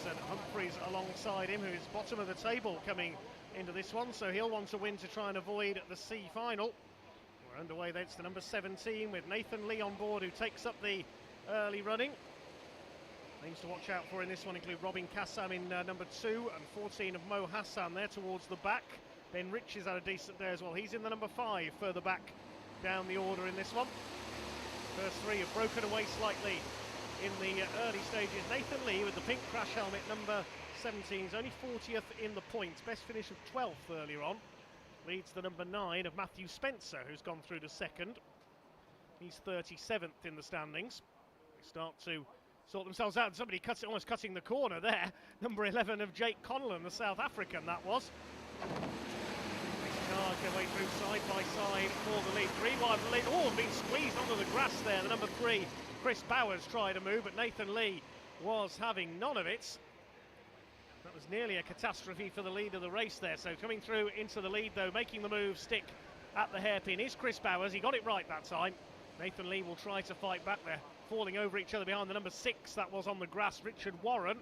Jason Humphreys alongside him, who is bottom of the table coming into this one, so he'll want to win to try and avoid the C final. We're underway then. It's the number 17 with Nathan Lee on board, who takes up the early running. Names to watch out for in this one include Robin Kassam in number 2 and 14 of Mo Hassan there towards the back. Ben Rich has had a decent day as well. He's in the number 5 further back down the order in this one. First three have broken away slightly in the early stages. Nathan Lee with the pink crash helmet, number 17, is only 40th in the points. Best finish of 12th earlier on. Leads the number 9 of Matthew Spencer, who's gone through to second. He's 37th in the standings. They start to sort themselves out. Somebody almost cutting the corner there. Number 11 of Jake Conlon, the South African, that was. Cars their way through side by side for the lead. 3 wide of the lead. Oh, being squeezed onto the grass there. The number 3, Chris Bowers, tried to move, but Nathan Lee was having none of it. That was nearly a catastrophe for the lead of the race there. So coming through into the lead, though, making the move stick at the hairpin is Chris Bowers. He got it right that time. Nathan Lee will try to fight back there, falling over each other behind the number 6. That was on the grass, Richard Warren.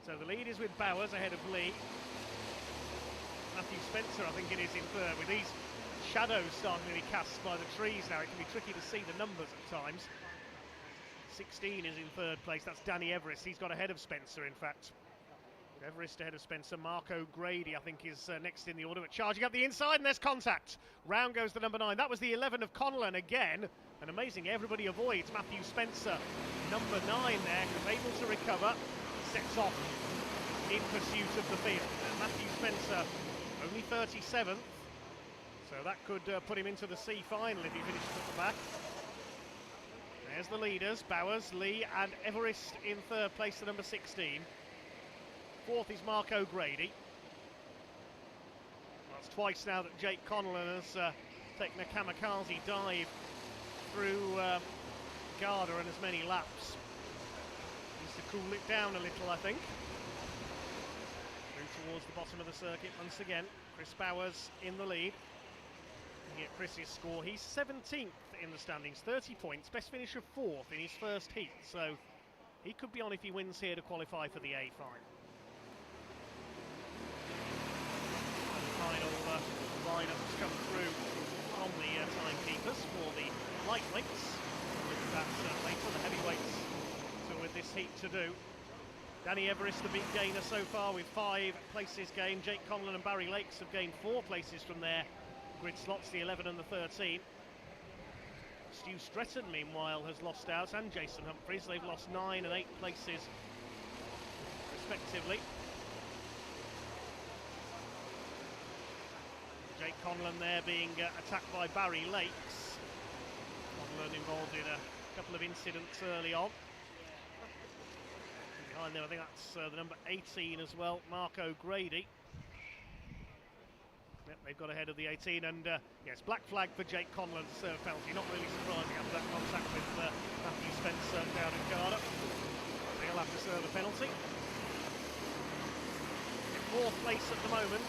So the lead is with Bowers ahead of Lee. Matthew Spencer, I think it is, in third. With these shadows starting to be cast by the trees now, it can be tricky to see the numbers at times. 16 is in third place. That's Danny Everest. He's got ahead of Spencer, in fact. Everest ahead of Spencer. Marco Grady, I think, is next in the order, but charging up the inside, and there's contact. Round goes the number 9. That was the 11 of Conlon again. And amazing, everybody avoids Matthew Spencer. Number 9 there, was able to recover. Sets off in pursuit of the field. And Matthew Spencer, only 37th. So that could put him into the C final if he finishes at the back. There's the leaders, Bowers, Lee and Everest in third place to number 16. Fourth is Marco Grady. That's twice now that Jake Conlon has taken a kamikaze dive through Garda and as many laps. Needs to cool it down a little, I think. Move towards the bottom of the circuit once again. Chris Bowers in the lead. Looking at Chris's score, he's 17th in the standings, 30 points, best finish of 4th in his first heat, so he could be on if he wins here to qualify for the A final. Final lineups come through from the timekeepers for the lightweights. Look at that later, the heavyweights. So with this heat to do, Danny Everest, the big gainer so far with 5 places gained. Jake Conlon and Barry Lakes have gained 4 places from their grid slots, the 11 and the 13. Stu Stretton, meanwhile, has lost out, and Jason Humphreys. They've lost 9 and 8 places, respectively. Jake Conlon there being attacked by Barry Lakes. Conlon involved in a couple of incidents early on. Behind them, I think that's the number 18 as well, Marco Grady. Yep, they've got ahead of the 18, and yes, black flag for Jake Conlon to serve penalty. Not really surprising after that contact with Matthew Spencer down in Garda. They'll have to serve a penalty. In 4th place at the moment.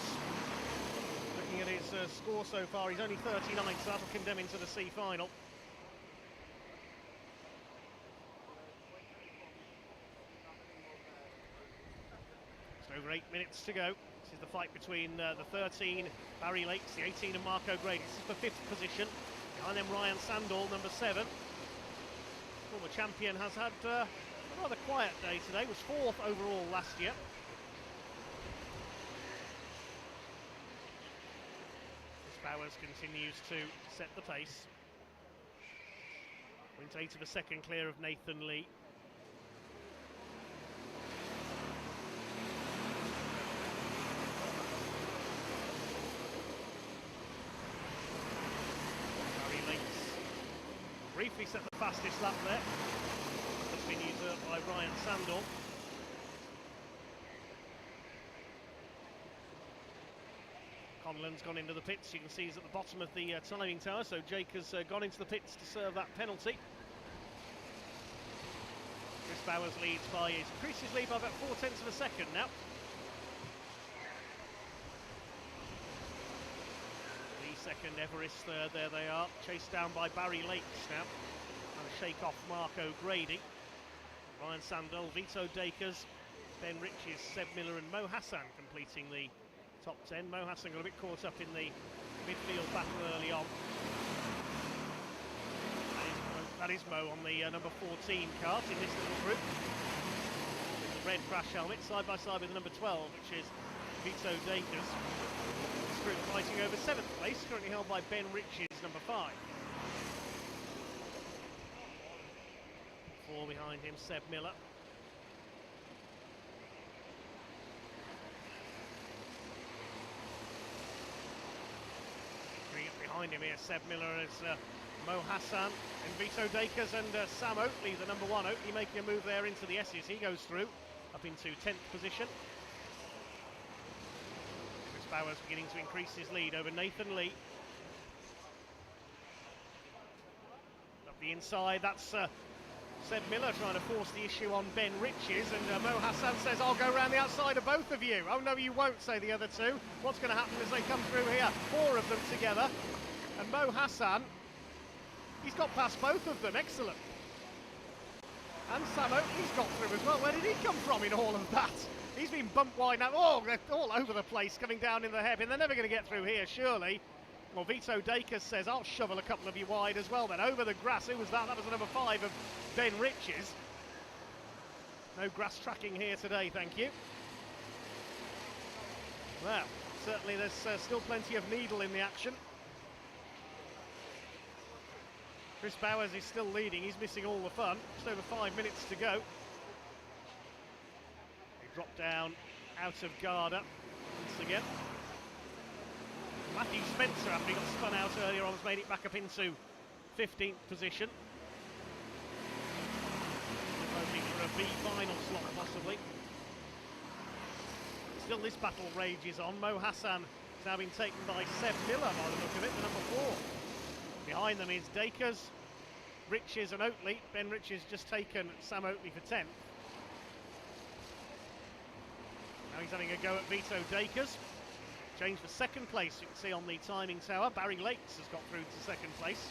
Looking at his score so far, he's only 39, so that'll condemn him to the C final. Just over 8 minutes to go. This is the fight between the 13, Barry Lakes, the 18 and Marco Grady. This is for 5th position. Behind them Ryan Sandall, number 7. Former champion has had a rather quiet day today, was 4th overall last year. Bowers continues to set the pace. 0.8 of a second clear of Nathan Lee. Barry Lakes briefly set the fastest lap there. That's been usurped by Ryan Sandall. Conlon's gone into the pits. You can see he's at the bottom of the timing tower, so Jake has gone into the pits to serve that penalty. Chris Bowers leads by increases lead by about 0.4 of a second now. The second, Everest third, there they are, chased down by Barry Lakes now. And shake off Marco Grady. Ryan Sandell, Vito Dakers Ben Riches, Seb Miller and Mo Hassan completing the top 10. Mo Hassan got a bit caught up in the midfield battle early on. That is Mo on the number 14 kart in this little group. With the red crash helmet, side by side with the number 12, which is Vito Dakers. This group fighting over 7th place, currently held by Ben Riches, number 5. 4 behind him, Seb Miller. Bring it behind him here, Seb Miller as Mo Hassan and Vito Dakers and Sam Oatley, the number 1. Oatley making a move there into the S's. He goes through, up into 10th position. Chris Bowers beginning to increase his lead over Nathan Lee. Up the inside, that's Seb Miller trying to force the issue on Ben Riches, and Mo Hassan says, I'll go around the outside of both of you. Oh no, you won't, say the other two. What's going to happen as they come through here? 4 of them together, and Mo Hassan, he's got past both of them, excellent. And Sam Oatley's got through as well. Where did he come from in all of that? He's been bumped wide now. Oh, they're all over the place, coming down in the hairpin. They're never going to get through here, surely. Well, Vito Dakers says, I'll shovel a couple of you wide as well then. Over the grass, who was that? That was the number 5 of Ben Riches. No grass tracking here today, thank you. Well, certainly there's still plenty of needle in the action. Chris Bowers is still leading, he's missing all the fun. Just over 5 minutes to go. They drop down out of Garda once again. Matthew Spencer, after he got spun out earlier on, has made it back up into 15th position. Hoping for a B final slot, possibly. Still, this battle rages on. Mo Hassan has now been taken by Seb Miller, by the look of it, the number 4. Behind them is Dakers, Riches and Oatley. Ben Riches just taken Sam Oatley for 10th. Now he's having a go at Vito Dakers. Change for 2nd place, you can see on the timing tower. Barry Lakes has got through to 2nd place.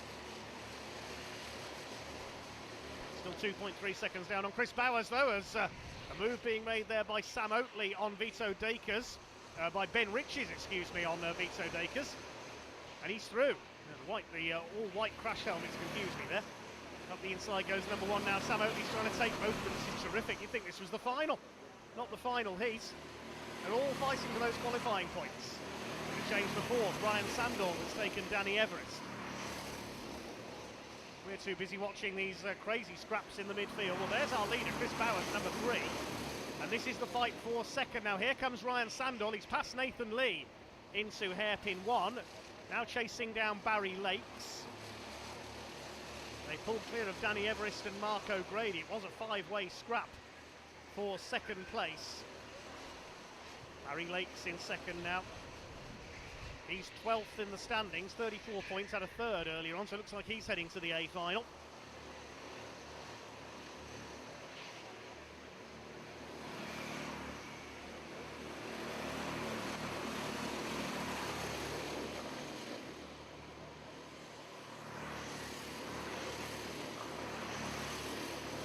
Still 2.3 seconds down on Chris Bowers, though, as a move being made there by Sam Oatley on Vito Dakers. By Ben Riches, excuse me, on Vito Dakers. And he's through. The all-white crash helmets confused me there. Up the inside goes number 1 now. Sam Oatley's trying to take both of them. This is terrific. You'd think this was the final. Not the final heat. They're all fighting for those qualifying points. The change for 4th. Ryan Sandor has taken Danny Everest. We're too busy watching these crazy scraps in the midfield. Well, there's our leader, Chris Bowers, number 3. And this is the fight for 2nd. Now here comes Ryan Sandor. He's past Nathan Lee into hairpin 1. Now chasing down Barry Lakes. They pulled clear of Danny Everest and Mark O'Grady. It was a 5-way scrap for 2nd place. Barry Lakes in 2nd now. He's 12th in the standings, 34 points, had a 3rd earlier on, so it looks like he's heading to the A final.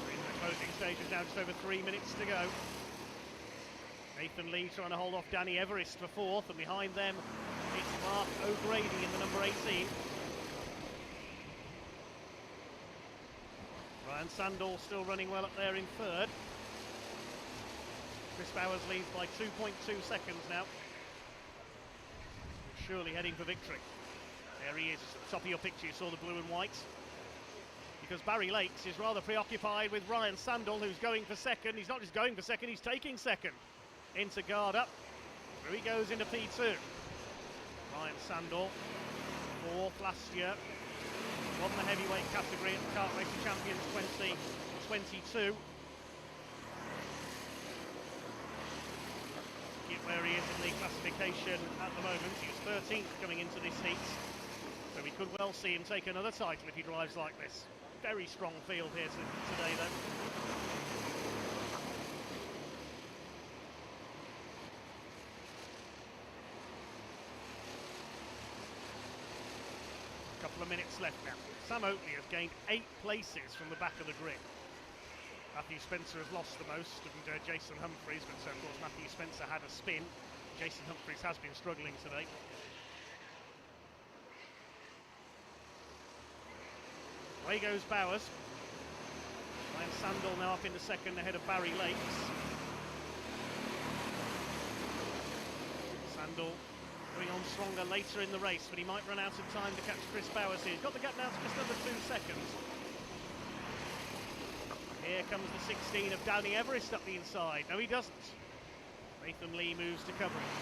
We're in the closing stages now, just over 3 minutes to go. Nathan Lee trying to hold off Danny Everest for 4th, and behind them it's Mark O'Grady in the number 18. Ryan Sandor still running well up there in 3rd. Chris Bowers leads by 2.2 seconds now. Surely heading for victory. There he is, at the top of your picture, you saw the blue and white. Because Barry Lakes is rather preoccupied with Ryan Sandor, who's going for 2nd. He's not just going for 2nd, he's taking 2nd. Into Garda, where he goes into P2. Ryan Sandor, 4th last year, won the heavyweight category at the Kart Racing Champions 2022. Look where he is in the classification at the moment. He was 13th coming into this heat, so we could well see him take another title if he drives like this. Very strong field here today, though. Couple of minutes left now. Sam Oatley has gained 8 places from the back of the grid. Matthew Spencer has lost the most, and Jason Humphreys, but of course Matthew Spencer had a spin. Jason Humphreys has been struggling today. Away goes Bowers. Ryan Sandel now up in the second ahead of Barry Lakes. Sandel going on stronger later in the race, but he might run out of time to catch Chris Bowers here. He's got the gap now to just under 2 seconds. Here comes the 16 of Danny Everest up the inside. No, he doesn't. Nathan Lee moves to cover him.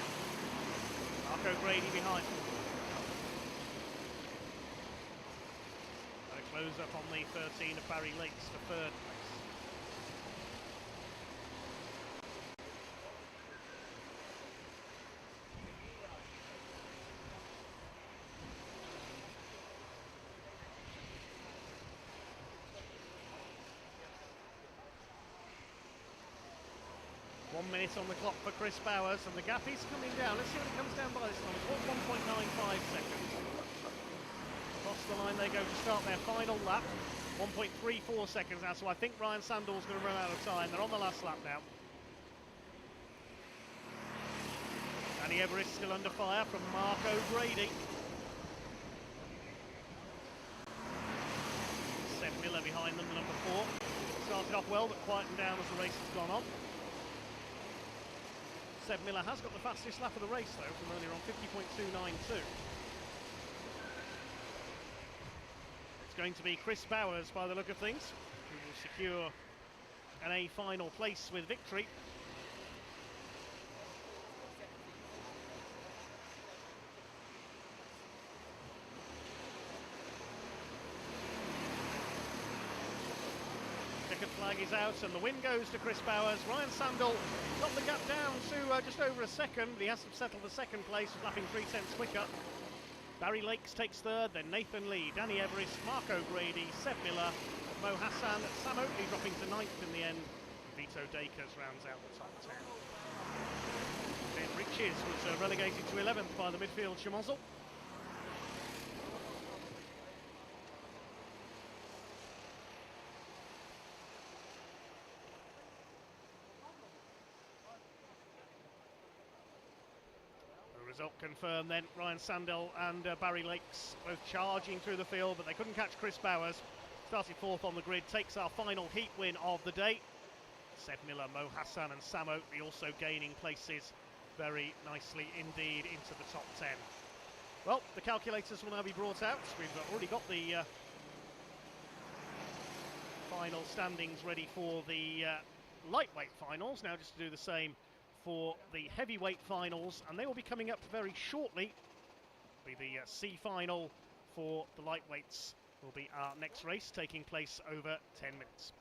Mark O'Grady behind him. A close up on the 13 of Barry Lakes for third place. One minute on the clock for Chris Bowers, and the gap is coming down. Let's see what it comes down by this time. It's 1.95 seconds. Across the line they go to start their final lap. 1.34 seconds now, so I think Ryan Sandel's going to run out of time. They're on the last lap now. Danny Everest still under fire from Mark O'Grady. Seb Miller behind them, the number 4. Started off well, but quietened down as the race has gone on. Seb Miller has got the fastest lap of the race, though, from earlier on, 50.292. It's going to be Chris Bowers, by the look of things, who will secure an A final place with victory. Checkered flag is out, and the win goes to Chris Bowers. Ryan Sandel got the gap down to just over a second. He has to settle the second place, lapping 3/10 quicker. Barry Lakes takes third, then Nathan Lee, Danny Everest, Mark O'Grady, Seb Miller, Mo Hassan, Sam Oakley dropping to 9th in the end. Vito Dacres rounds out the top 10. Ben Riches was relegated to 11th by the midfield Schmozzle. Result confirmed then. Ryan Sandel and Barry Lakes both charging through the field, but they couldn't catch Chris Bowers. Started 4th on the grid, takes our final heat win of the day. Seb Miller, Mo Hassan and Sam Oakley also gaining places very nicely indeed into the top 10. Well, the calculators will now be brought out. We've already got the final standings ready for the lightweight finals. Now just to do the same for the heavyweight finals, and they will be coming up very shortly. Be the C final for the lightweights will be our next race, taking place over 10 minutes.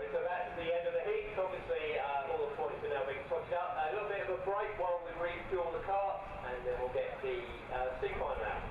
So that's the end of the heat. Obviously, all the points are now being totted up. A little bit of a break while we refuel the car, and then we'll get the C final out.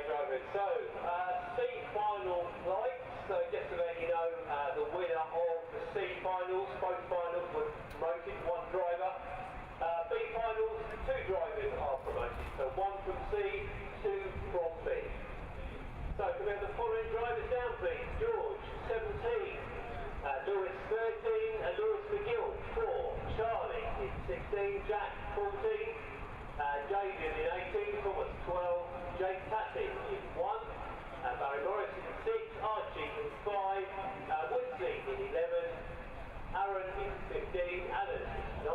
drivers. So, C final lights. So just to let you know, the winner of the C finals, both finals were promoted, one driver. B finals, two drivers are promoted. So one from C, two from B. So can we have the following drivers down, please? George, 17. Lewis 13, and Lewis McGill 4, Charlie in 16, Jack 14, Jaden in 18, Thomas 12, Jake Tatty in 1, Barry Morris in 6, Archie in 5, Woodsy in 11, Aaron in 15, Alan in 9.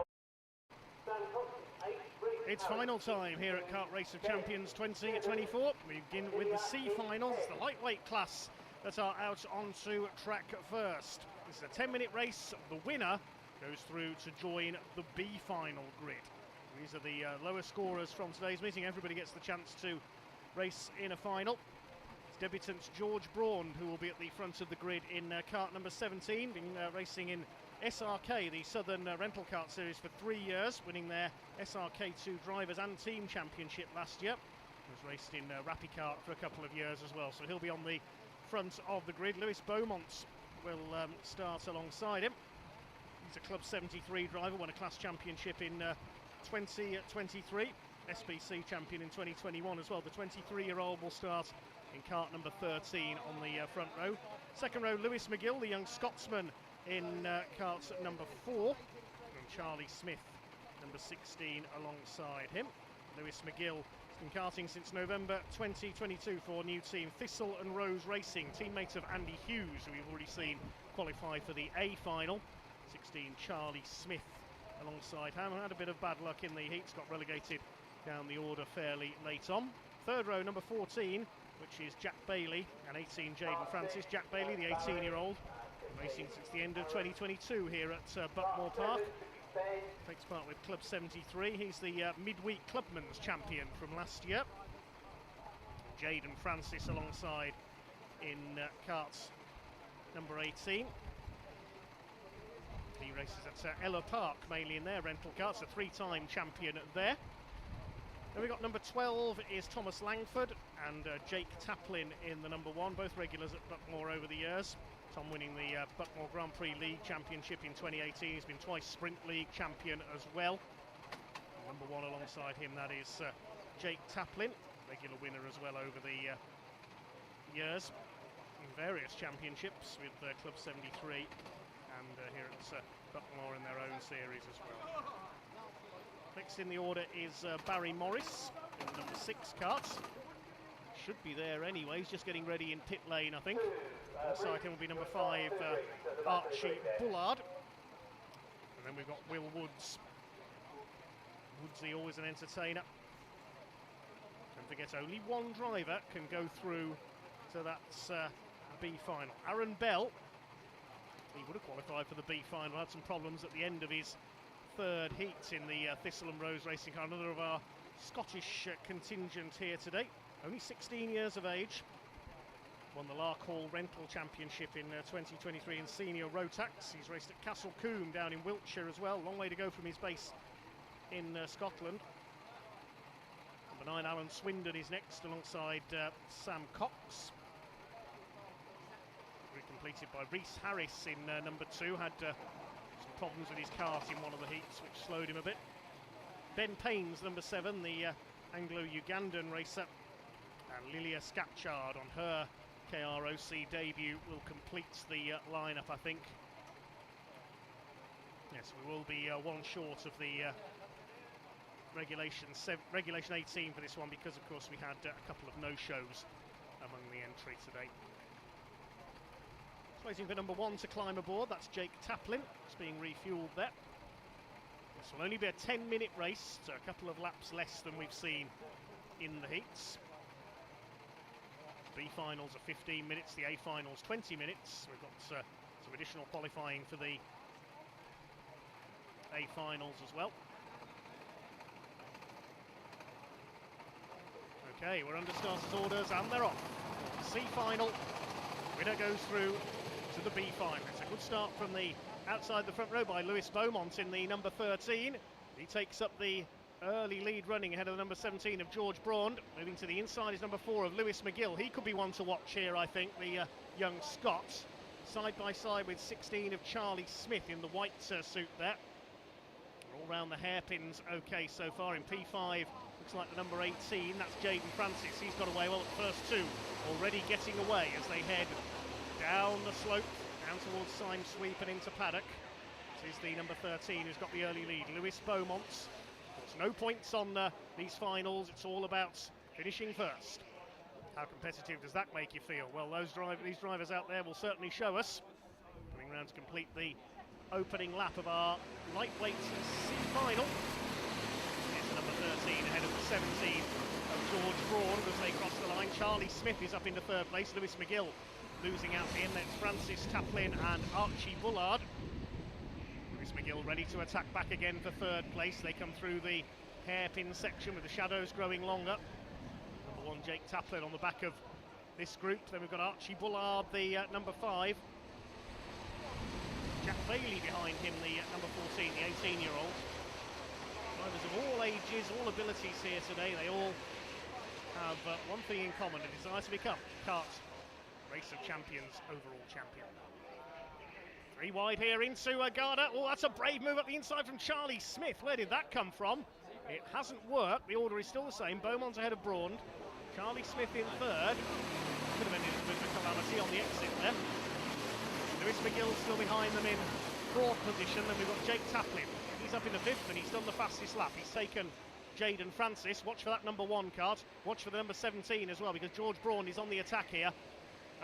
It's final time here at Kart Race of Champions 2024. We begin with the C finals, the lightweight class that are out onto track first. This is a 10-minute race. The winner goes through to join the B final grid. These are the lower scorers from today's meeting. Everybody gets the chance to race in a final. It's debutant George Braun who will be at the front of the grid in kart number 17, been racing in SRK, the Southern Rental Kart Series, for 3 years, winning their SRK2 Drivers and Team Championship last year. He was raced in Rapikart for a couple of years as well, so he'll be on the front of the grid. Lewis Beaumont will start alongside him. He's a Club 73 driver, won a class championship in 2023, SBC champion in 2021 as well. The 23-year-old will start in kart number 13 on the front row. Second row, Lewis McGill, the young Scotsman, in kart number 4, and Charlie Smith, number 16, alongside him. Lewis McGill has been karting since November 2022 for new team Thistle and Rose Racing, teammate of Andy Hughes, who we've already seen qualify for the A final. 16, Charlie Smith, alongside him. Had a bit of bad luck in the heats, got relegated down the order fairly late on. Third row, number 14, which is Jack Bailey, and 18, Jaden Francis. Jack Bailey, the 18-year-old, racing since the end of 2022 here at Buckmore Park. Takes part with Club 73. He's the midweek Clubman's champion from last year. Jaden Francis alongside in karts number 18. He races at Ella Park, mainly in their rental karts, a 3-time champion there. Then we've got number 12 is Thomas Langford, and Jake Taplin in the number 1, both regulars at Buckmore over the years. Tom winning the Buckmore Grand Prix League Championship in 2018. He's been twice Sprint League champion as well. And number 1 alongside him, that is Jake Taplin, regular winner as well over the years in various championships with Club 73 and here at Buckmore in their own series as well. Next in the order is Barry Morris in the number 6 kart. Should be there anyway, he's just getting ready in pit lane, I think. Alongside him will be number 5, Archie Bullard. And then we've got Will Woods. Woodsy, always an entertainer. Don't forget, only one driver can go through to that B final. Aaron Bell, he would have qualified for the B final, had some problems at the end of his third heat in the Thistle and Rose Racing car. Another of our Scottish contingent here today. Only 16 years of age. Won the Lark Hall Rental Championship in 2023 in Senior Rotax. He's raced at Castle Combe down in Wiltshire as well. Long way to go from his base in Scotland. Number 9, Alan Swindon is next alongside Sam Cox. Completed by Rhys Harris in number 2. Had some problems with his kart in one of the heats, which slowed him a bit. Ben Payne's number 7, the Anglo-Ugandan racer. And Lilia Scatchard on her KROC debut will complete the lineup, I think. Yes, we will be one short of the regulation 18 for this one, because of course we had a couple of no-shows among the entry today. Waiting for number 1 to climb aboard, that's Jake Taplin. It's being refueled there. This will only be a 10-minute race, so a couple of laps less than we've seen in the heats. B finals are 15 minutes, the A finals 20 minutes. We've got some additional qualifying for the A finals as well. Okay, we're under starters orders and they're off. C final, winner goes through to the B final. It's a good start from the outside the front row by Lewis Beaumont in the number 13. He takes up the early lead running ahead of the number 17 of George Braun. Moving to the inside is number 4 of Lewis McGill. He could be one to watch here, I think, the young Scot. Side by side with 16 of Charlie Smith in the white suit there. All round the hairpins okay so far. In P5, looks like the number 18, that's Jaden Francis. He's got away well at the first two, already getting away as they head down the slope, down towards Syme Sweep and into paddock. This is the number 13 who's got the early lead, Lewis Beaumont. There's no points on these finals, it's all about finishing first. How competitive does that make you feel? Well, these drivers out there will certainly show us. Coming round to complete the opening lap of our lightweight C final. Here's the number 13 ahead of the 17 of George Braun as they cross the line. Charlie Smith is up into third place. Lewis McGill losing out the end. That's Francis Taplin and Archie Bullard. Lewis McGill ready to attack back again for third place. They come through the hairpin section with the shadows growing longer. Number 1 Jake Taplin on the back of this group. Then we've got Archie Bullard, the number 5. Jack Bailey behind him, the number 14, the 18-year-old. Drivers of all ages, all abilities here today. They all have one thing in common, a desire to become Kart Race of Champions overall champion. 3 wide here into Garda. Oh, that's a brave move up the inside from Charlie Smith. Where did that come from? It hasn't worked. The order is still the same. Beaumont ahead of Braun. Charlie Smith in third. Could have ended a bit of a calamity on the exit there. Lewis McGill still behind them in 4th position. Then we've got Jake Taplin. He's up in the 5th and he's done the fastest lap. He's taken Jaden Francis. Watch for that number 1 Kart. Watch for the number 17 as well, because George Braun is on the attack here.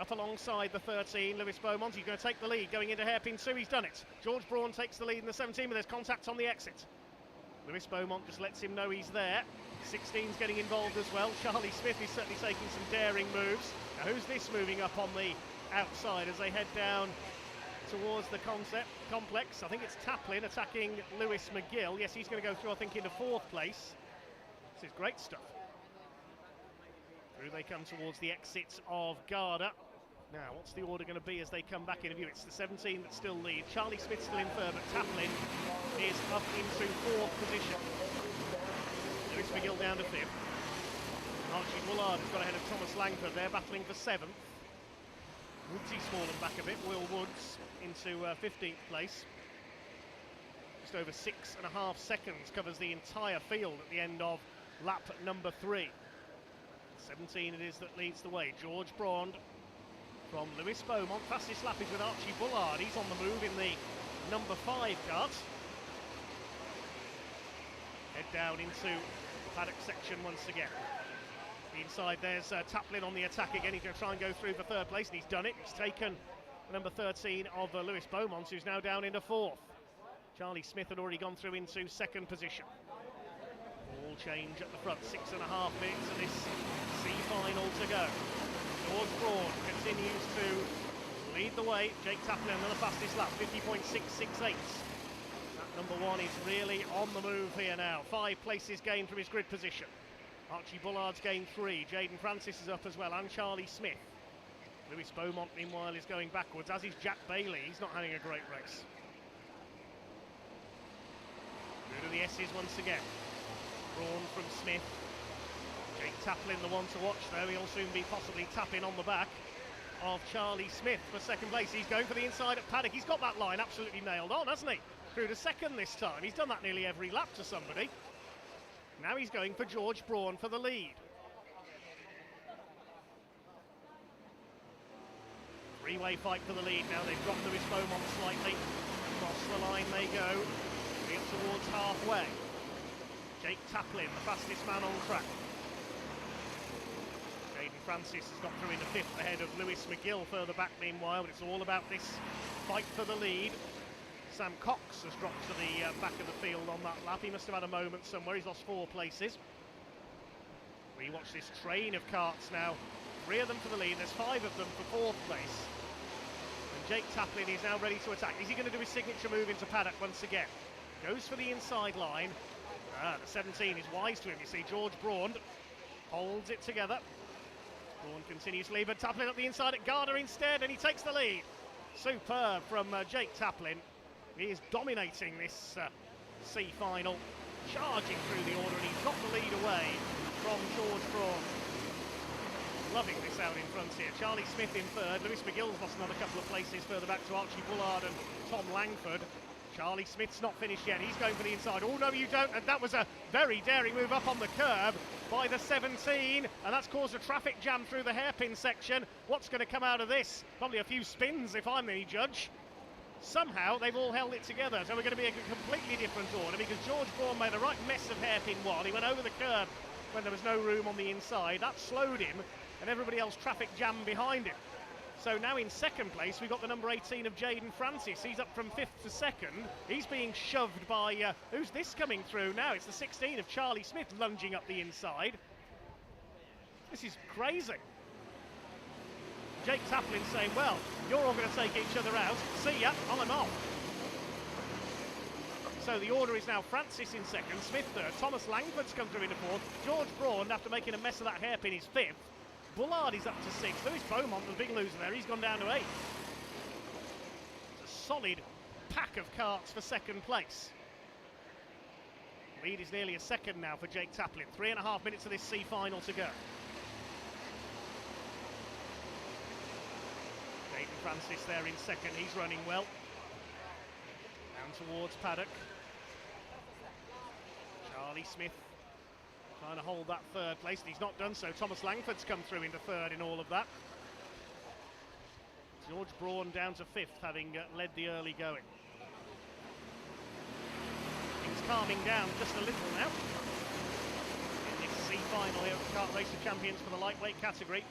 Up alongside the 13, Lewis Beaumont. He's going to take the lead going into hairpin 2. He's done it. George Braun takes the lead in the 17, but there's contact on the exit. Lewis Beaumont just lets him know he's there. 16's getting involved as well. Charlie Smith is certainly taking some daring moves. Now who's this moving up on the outside as they head down towards the complex? I think it's Taplin attacking Lewis McGill. Yes, he's going to go through, I think, into 4th place. This is great stuff. Through they come towards the exit of Garda. Now, what's the order going to be as they come back into view? It's the 17 that still lead. Charlie Smith still in third, but Taplin is up into 4th position. Lewis McGill down to 5th. Archie Bullard has got ahead of Thomas Langford. They're battling for 7th. Woodsy's fallen back a bit. Will Woods into 15th place. Just over 6.5 seconds covers the entire field at the end of lap number 3. 17 it is that leads the way. George Braun from Lewis Beaumont. Fastest lap is with Archie Bullard. He's on the move in the number 5 Kart. Head down into the paddock section once again. Inside there's Taplin on the attack again. He's going to try and go through for 3rd place, and he's done it. He's taken number 13 of Lewis Beaumont, who's now down into 4th. Charlie Smith had already gone through into 2nd position. All change at the front. 6.5 minutes of this C final to go. George Braun continues to lead the way. Jake Taplin on the fastest lap, 50.668. That number 1 is really on the move here now. 5 places gained from his grid position. Archie Bullard's gained 3. Jaden Francis is up as well, and Charlie Smith. Lewis Beaumont, meanwhile, is going backwards, as is Jack Bailey. He's not having a great race. Through to the S's once again. Braun from Smith. Jake Taplin, the one to watch, though. He'll soon be possibly tapping on the back of Charlie Smith for 2nd place. He's going for the inside at paddock. He's got that line absolutely nailed on, hasn't he? Through to 2nd this time. He's done that nearly every lap to somebody. Now he's going for George Braun for the lead. 3-way fight for the lead. Now they've dropped Lewis Beaumont slightly. Across the line they go. Up towards halfway. Jake Taplin, the fastest man on track. Jaden Francis has got through into 5th ahead of Lewis McGill further back meanwhile, but it's all about this fight for the lead. Sam Cox has dropped to the back of the field on that lap. He must have had a moment somewhere. He's lost 4 places. We watch this train of karts now. 3 of them for the lead. There's 5 of them for 4th place. And Jake Taplin is now ready to attack. Is he going to do his signature move into paddock once again? Goes for the inside line. The 17 is wise to him. You see George Braun holds it together. Braun continues to lead, but Taplin up the inside at Garda instead, and he takes the lead. Superb from Jake Taplin. He is dominating this C final. charging through the order, and he's got the lead away from George Braun. Loving this out in front here. Charlie Smith in third. Lewis McGill's lost another couple of places further back to Archie Bullard and Tom Langford. Charlie Smith's not finished yet. He's going for the inside. Oh, no, you don't. And that was a very daring move up on the curb by the 17. And that's caused a traffic jam through the hairpin section. What's going to come out of this? Probably a few spins, if I'm any judge. Somehow they've all held it together. So we're going to be a completely different order, because George Braun made a right mess of hairpin one. He went over the curb when there was no room on the inside. That slowed him, and everybody else traffic jammed behind him. So now in second place we've got the number 18 of Jaden Francis. He's up from 5th to 2nd. He's being shoved by, who's this coming through now? It's the 16 of Charlie Smith lunging up the inside. This is crazy. Jake Taplin saying, well, you're all going to take each other out. See ya, I'm off. So the order is now Francis in second, Smith third, Thomas Langford's come through into fourth, George Braun, after making a mess of that hairpin, is 5th. Bullard is up to 6th. Lewis Beaumont, the big loser there, he's gone down to 8th. It's a solid pack of karts for second place. Lead is nearly a second now for Jake Taplin. 3.5 minutes of this C final to go. Jaden Francis there in second, he's running well. Down towards paddock. Charlie Smith trying to hold that third place, and he's not done so. Thomas Langford's come through into third in all of that. George Braun down to 5th, having led the early going. Things calming down just a little now. In this C final here at the Kart Racer Champions for the lightweight category.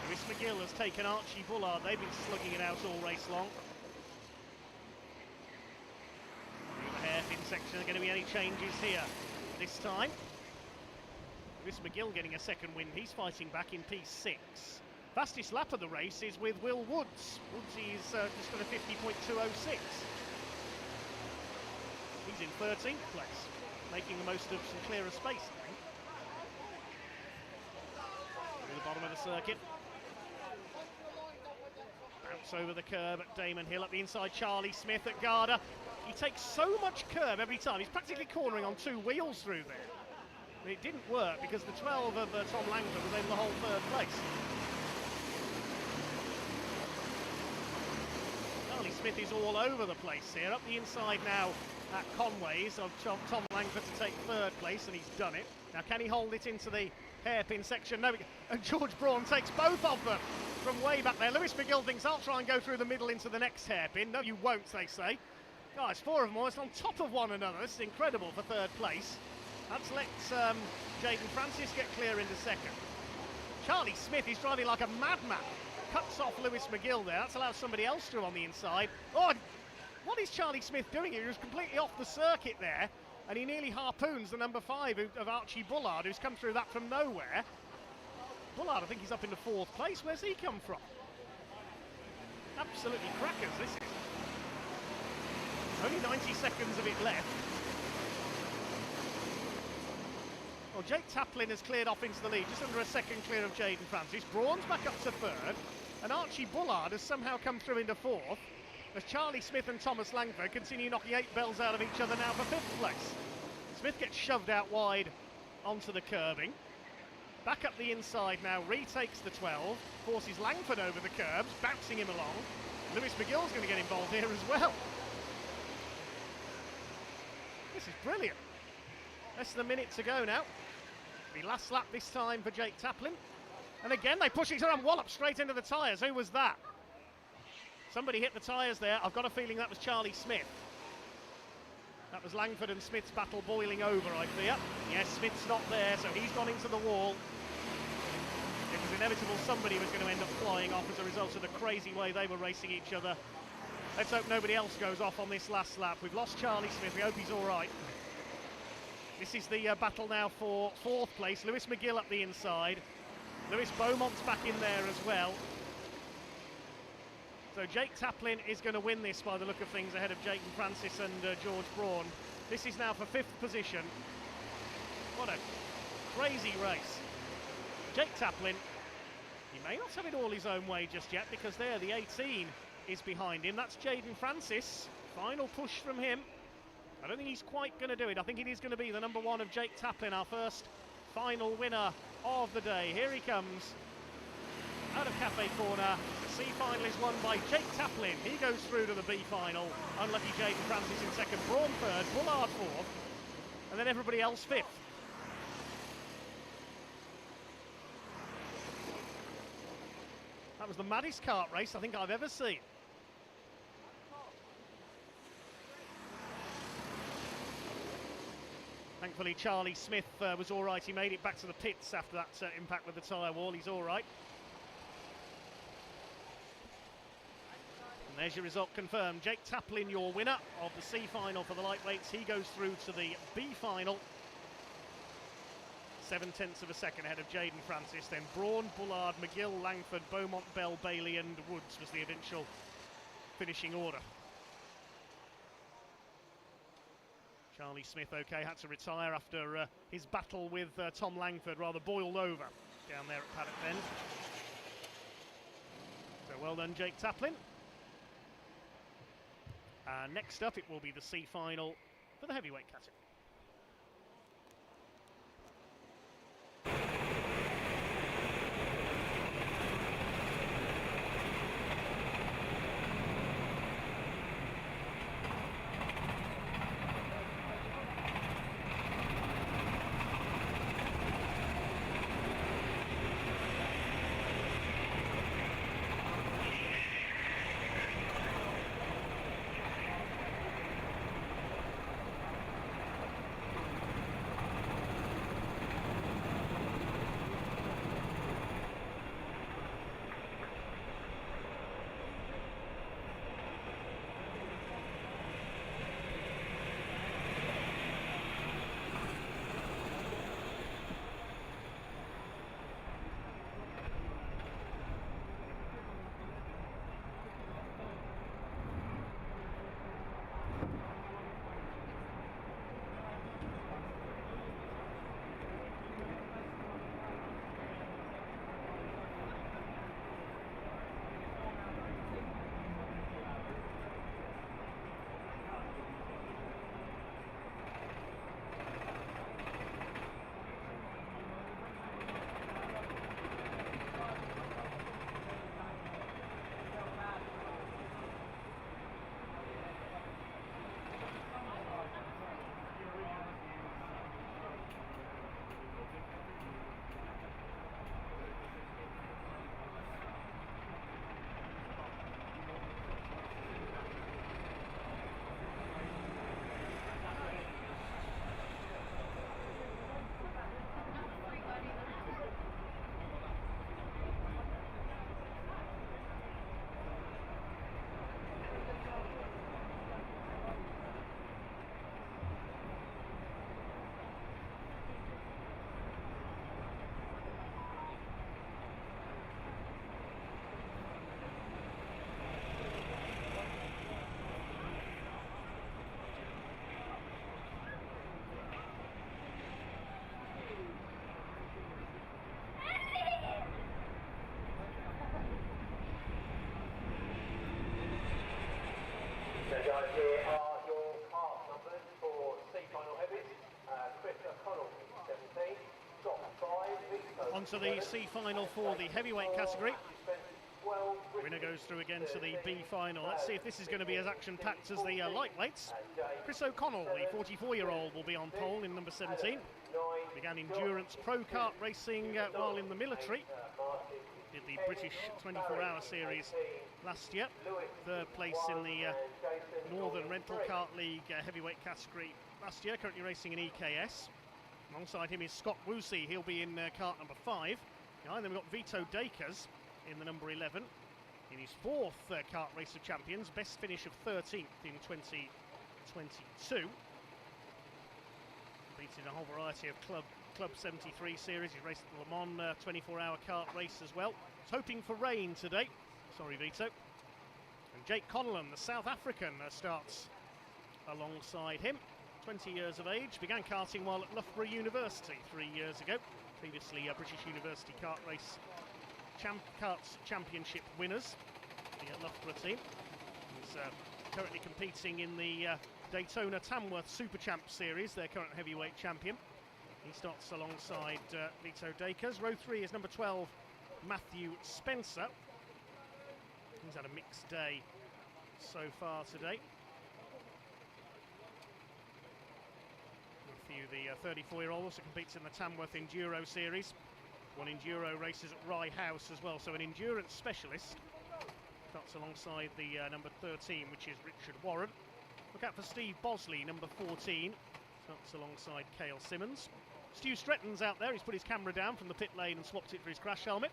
Lewis McGill has taken Archie Bullard. They've been slugging it out all race long. Through the hairpin section, are going to be any changes here this time? Lewis McGill getting a second win. He's fighting back in P6. Fastest lap of the race is with Will Woods. Woods is just at a 50.206. He's in 13th place, making the most of some clearer space, I think. To the bottom of the circuit. Bounce over the curb at Damon Hill. Up the inside, Charlie Smith at Garda. He takes so much curb every time. He's practically cornering on 2 wheels through there. But it didn't work because the 12 of Tom Langford was able to hold third place. Charlie Smith is all over the place here. Up the inside now at Conway's of Tom Langford to take third place, and he's done it. Now can he hold it into the hairpin section? No, and George Braun takes both of them from way back there. Lewis McGill thinks, I'll try and go through the middle into the next hairpin. No, you won't, they say. Guys, 4 of them almost on top of one another. This is incredible for third place. That's let Jaden Francis get clear into second. Charlie Smith is driving like a madman. Cuts off Lewis McGill there. That's allowed somebody else through on the inside. Oh, what is Charlie Smith doing here? He was completely off the circuit there, and he nearly harpoons the number 5 of Archie Bullard, who's come through that from nowhere. Bullard, I think he's up into 4th place. Where's he come from? Absolutely crackers, this is. Only 90 seconds of it left. Well, Jake Taplin has cleared off into the lead, just under a second clear of Jaden Francis. Braun's back up to 3rd, and Archie Bullard has somehow come through into 4th, as Charlie Smith and Thomas Langford continue knocking 8 bells out of each other now for 5th place. Smith gets shoved out wide onto the curbing. Back up the inside now, retakes the 12, forces Langford over the curbs, bouncing him along. Lewis McGill's going to get involved here as well. This is brilliant. Less than a minute to go now. The last lap this time for Jake Taplin. And again, they push each other and wallop straight into the tyres. Who was that? Somebody hit the tyres there. I've got a feeling that was Charlie Smith. That was Langford and Smith's battle boiling over, I fear. Yes, Smith's not there, so he's gone into the wall. It was inevitable somebody was going to end up flying off as a result of the crazy way they were racing each other. Let's hope nobody else goes off on this last lap. We've lost Charlie Smith. We hope he's all right. This is the battle now for 4th place. Lewis McGill up the inside. Lewis Beaumont's back in there as well. So Jake Taplin is going to win this by the look of things, ahead of Jaden Francis and George Braun. This is now for 5th position. What a crazy race. Jake Taplin, he may not have it all his own way just yet, because there, the 18 is behind him. That's Jaden Francis. Final push from him. I don't think he's quite going to do it. I think it is going to be the number 1 of Jake Taplin, our first final winner of the day. Here he comes out of Cafe Corner. The C final is won by Jake Taplin. He goes through to the B final. Unlucky Jaden Francis in second, Braun third, Bullard fourth, and then everybody else fifth. That was the maddest kart race I think I've ever seen. Thankfully, Charlie Smith was all right. He made it back to the pits after that impact with the tyre wall. He's all right. And there's your result confirmed. Jake Taplin, your winner of the C final for the lightweights. He goes through to the B final. 7/10 of a second ahead of Jaden Francis. Then Braun, Bullard, McGill, Langford, Beaumont, Bell, Bailey and Woods was the eventual finishing order. Charlie Smith, okay, had to retire after his battle with Tom Langford, rather boiled over down there at Paddock Bend. So well done, Jake Taplin. Next up, it will be the C final for the heavyweight category. So guys, here are your kart numbers for C final heavies. Chris O'Connell, 17, Scott 5, On to the C final for the heavyweight category. Winner goes through again to the B final. Let's see if this is going to be as action-packed as the lightweights. Chris O'Connell, the 44-year-old, will be on pole in number 17. Began endurance pro kart racing while in the military. Did the British 24-hour series last year. Third place in the Northern Rental Kart League heavyweight category last year. Currently racing in EKS. Alongside him is Scott Woosey. He'll be in kart number 5. Behind them we've got Vito Dakers in the number 11. In his fourth kart race of champions, best finish of 13th in 2022. Beating a whole variety of Club 73 series. He's raced at the Le Mans 24-hour kart race as well. He's hoping for rain today. Sorry, Vito. And Jake Connellan, the South African, starts alongside him. 20 years of age. Began karting while at Loughborough University 3 years ago. Previously British University kart race karts championship winners. The Loughborough team. He's currently competing in the Daytona Tamworth Super Champ Series, their current heavyweight champion. He starts alongside Vito Dakers. Row 3 is number 12, Matthew Spencer. He's had a mixed day so far today. Matthew, the 34-year-old, also competes in the Tamworth Enduro Series. Won Enduro races at Rye House as well, so an endurance specialist. Starts alongside the number 13, which is Richard Warren. Look out for Steve Bosley, number 14. Starts alongside Cale Simmons. Stu Stretton's out there. He's put his camera down from the pit lane and swapped it for his crash helmet.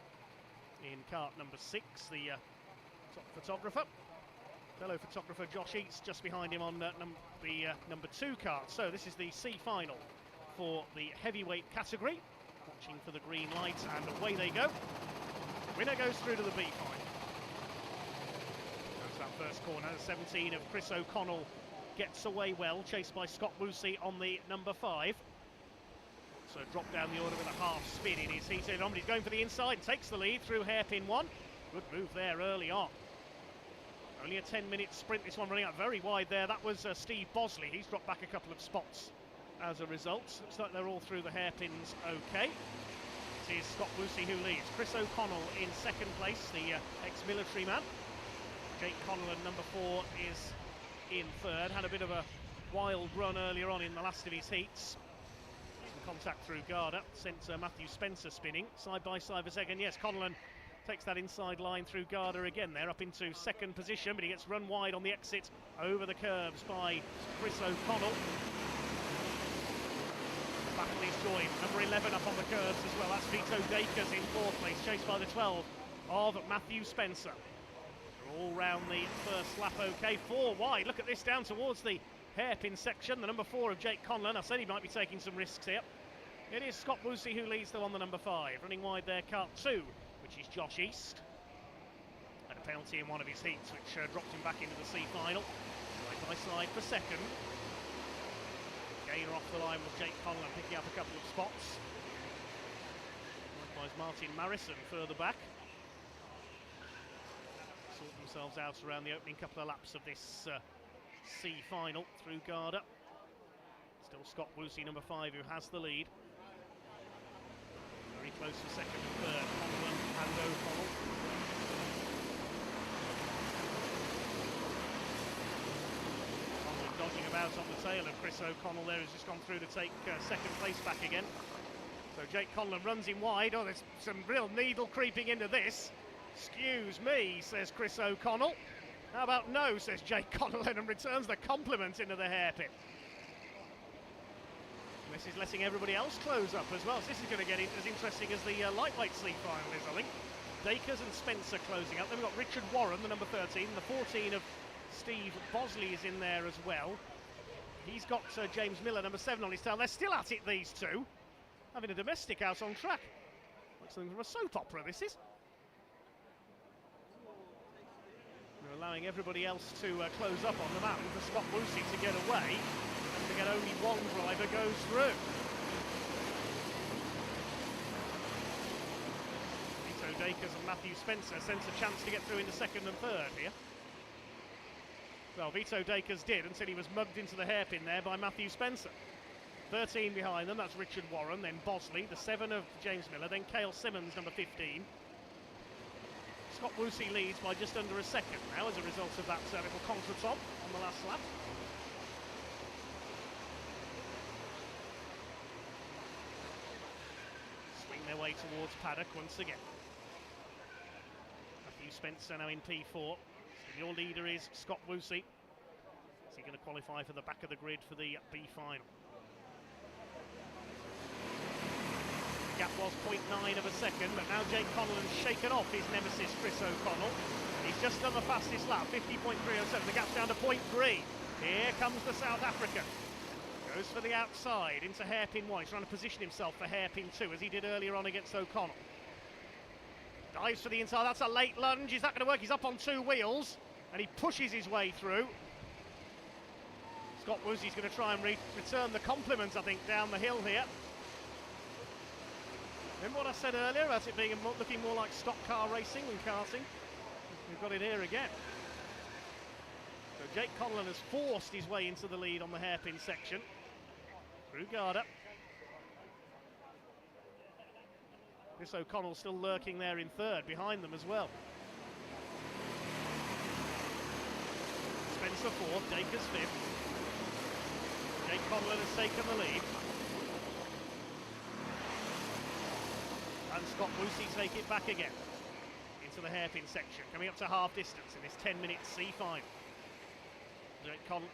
In cart number 6, the top photographer. Fellow photographer Josh East just behind him on the number 2 cart. So this is the C final for the heavyweight category. Watching for the green light, and away they go. Winner goes through to the B final. That's that first corner. 17 of Chris O'Connell gets away well, chased by Scott Woosey on the number 5. So drop down the order with a half spin in his heated on, but he's going for the inside, takes the lead through hairpin 1. Good move there early on. Only a 10-minute sprint, this one running out very wide there. That was Steve Bosley. He's dropped back a couple of spots as a result. Looks like they're all through the hairpins okay. It is Scott Woosey who leads. Chris O'Connell in second place, the ex-military man. Jake Connellan, number 4, is in third. Had a bit of a wild run earlier on in the last of his heats. Some contact through Garda, sent Matthew Spencer spinning. Side by side for second. Yes, Connellan takes that inside line through Garda again. They're up into second position, but he gets run wide on the exit over the curbs by Chris O'Connell. Battle is joined. Number 11 up on the curves as well. That's Vito Dakers in 4th place, chased by the 12 of Matthew Spencer. They're all round the first lap okay. 4 wide. Look at this down towards the hairpin section. The number 4 of Jake Conlon. I said he might be taking some risks here. It is Scott Woosey who leads though on the number 5. Running wide there, cart 2, which is Josh East. Had a penalty in one of his heats, which dropped him back into the C final. Side by side for second. Gainer off the line was Jake Conlon, picking up a couple of spots. Likewise Martin Marison further back. Sort themselves out around the opening couple of laps of this C final through Garda. Still Scott Woosey, number 5, who has the lead. Very close for second and third, Conlon and O'Connell. Dodging about on the tail of Chris O'Connell there, has just gone through to take second place back again. So Jake Conlon runs him wide. Oh, there's some real needle creeping into this. Excuse me, says Chris O'Connell. How about no, says Jake Conlon, and returns the compliment into the hairpin. This is letting everybody else close up as well. So this is going to get as interesting as the lightweight sleep final is, I think. Dakers and Spencer closing up. Then we've got Richard Warren, the number 13, the 14 of Steve Bosley is in there as well. He's got James Miller, number 7, on his tail. They're still at it, these two. Having a domestic out on track. Like something from a soap opera, this is. They're allowing everybody else to close up on the mountain for Scott Woosey to get away. And to get only one driver goes through. Vito Dakers and Matthew Spencer sense a chance to get through into second and third here. Well, Vito Dakers did until he was mugged into the hairpin there by Matthew Spencer. 13 behind them, that's Richard Warren, then Bosley, the 7 of James Miller, then Cale Simmons, number 15. Scott Woosey leads by just under a second now as a result of that little contretemps on the last lap. Swing their way towards paddock once again. Matthew Spencer now in P4. Your leader is Scott Woosey. Is he going to qualify for the back of the grid for the B final? The gap was 0.9 of a second, but now Jake Conlon's shaken off his nemesis Chris O'Connell. He's just done the fastest lap, 50.307. The gap's down to 0.3. Here comes the South African. Goes for the outside into hairpin 1. He's trying to position himself for hairpin 2, as he did earlier on against O'Connell. Dives for the inside, that's a late lunge. Is that going to work? He's up on 2 wheels, and he pushes his way through. Scott Woosey's going to try and return the compliment, I think, down the hill here. Remember what I said earlier about it being looking more like stock car racing than karting? We've got it here again. So Jake Conlon has forced his way into the lead on the hairpin section. Through Garda. Chris O'Connell still lurking there in third, behind them as well. Spencer fourth, Dacres fifth. Jake Conlon has taken the lead. And Scott Woosey take it back again into the hairpin section, coming up to half distance in this 10-minute C5.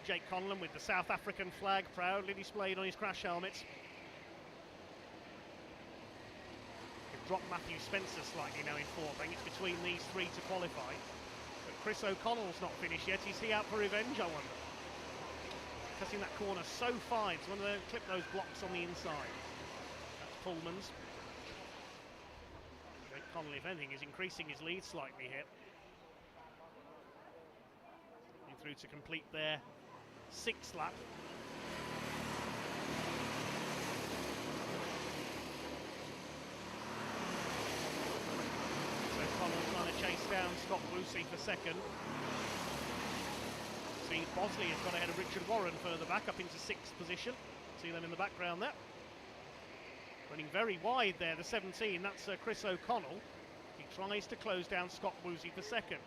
Jake Conlon with the South African flag proudly displayed on his crash helmet. He'll drop Matthew Spencer slightly now in fourth. I think it's between these three to qualify. But Chris O'Connell's not finished yet. Is he out for revenge, I wonder? Cutting that corner so fine. It's one of them, clip those blocks on the inside. That's Pullman's. Jake Connolly, if anything, is increasing his lead slightly here. Through to complete their sixth lap. So Connell trying to chase down Scott Woosey for second. Steve Bosley has got ahead of Richard Warren further back up into sixth position. See them in the background there. Running very wide there, the 17, that's Chris O'Connell. He tries to close down Scott Woosey for second.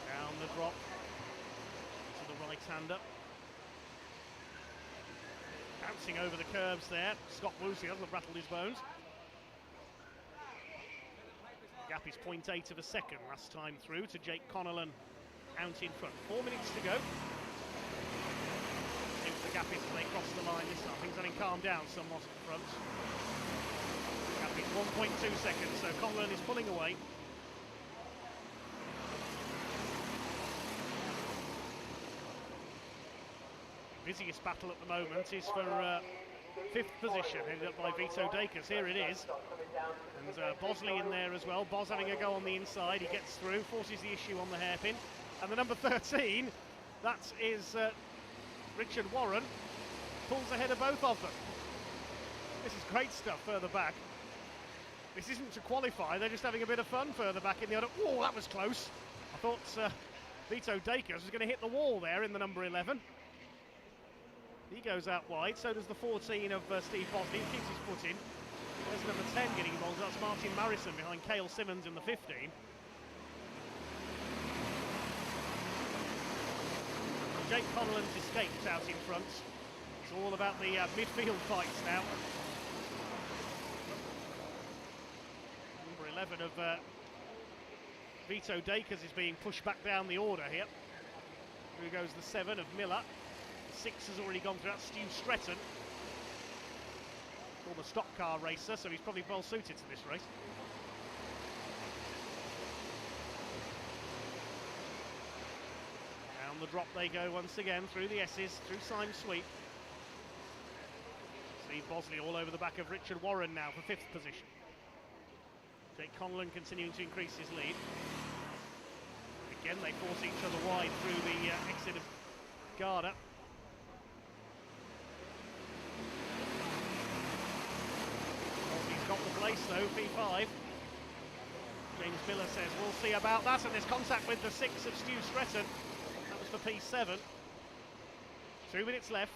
Down the drop to the right-hander. Bouncing over the curbs there. Scott Woosey hasn't rattled his bones. Gap is 0.8 of a second last time through to Jake Conlon out in front. 4 minutes to go. See what the gap is as they cross the line this time. Things having calmed down somewhat in front. Gap is 1.2 seconds, so Conlon is pulling away. Busiest battle at the moment is for fifth position, headed up by Vito Dacres. Here it is. And Bosley in there as well. Boz having a go on the inside. He gets through, forces the issue on the hairpin. And the number 13, that is Richard Warren, pulls ahead of both of them. This is great stuff further back. This isn't to qualify, they're just having a bit of fun further back in the other. Oh, that was close. I thought Vito Dacres was going to hit the wall there in the number 11. He goes out wide, so does the 14 of Steve Bosley, who keeps his foot in. There's number 10 getting involved, that's Martin Marrison behind Cale Simmons in the 15. Jake Conlon's escaped out in front. It's all about the midfield fights now. Number 11 of Vito Dacres is being pushed back down the order here. Here goes the 7 of Miller. 6 has already gone through. That's Stu Stretton, former stock car racer, so he's probably well suited to this race. Down the drop they go once again through the S's, through Syme Sweep. Steve Bosley all over the back of Richard Warren now for fifth position. Jake Conlon continuing to increase his lead. Again, they force each other wide through the exit of Garda. He's got the place though, P5. James Miller says we'll see about that, and there's contact with the 6 of Stu Stretton. That was for P7. 2 minutes left.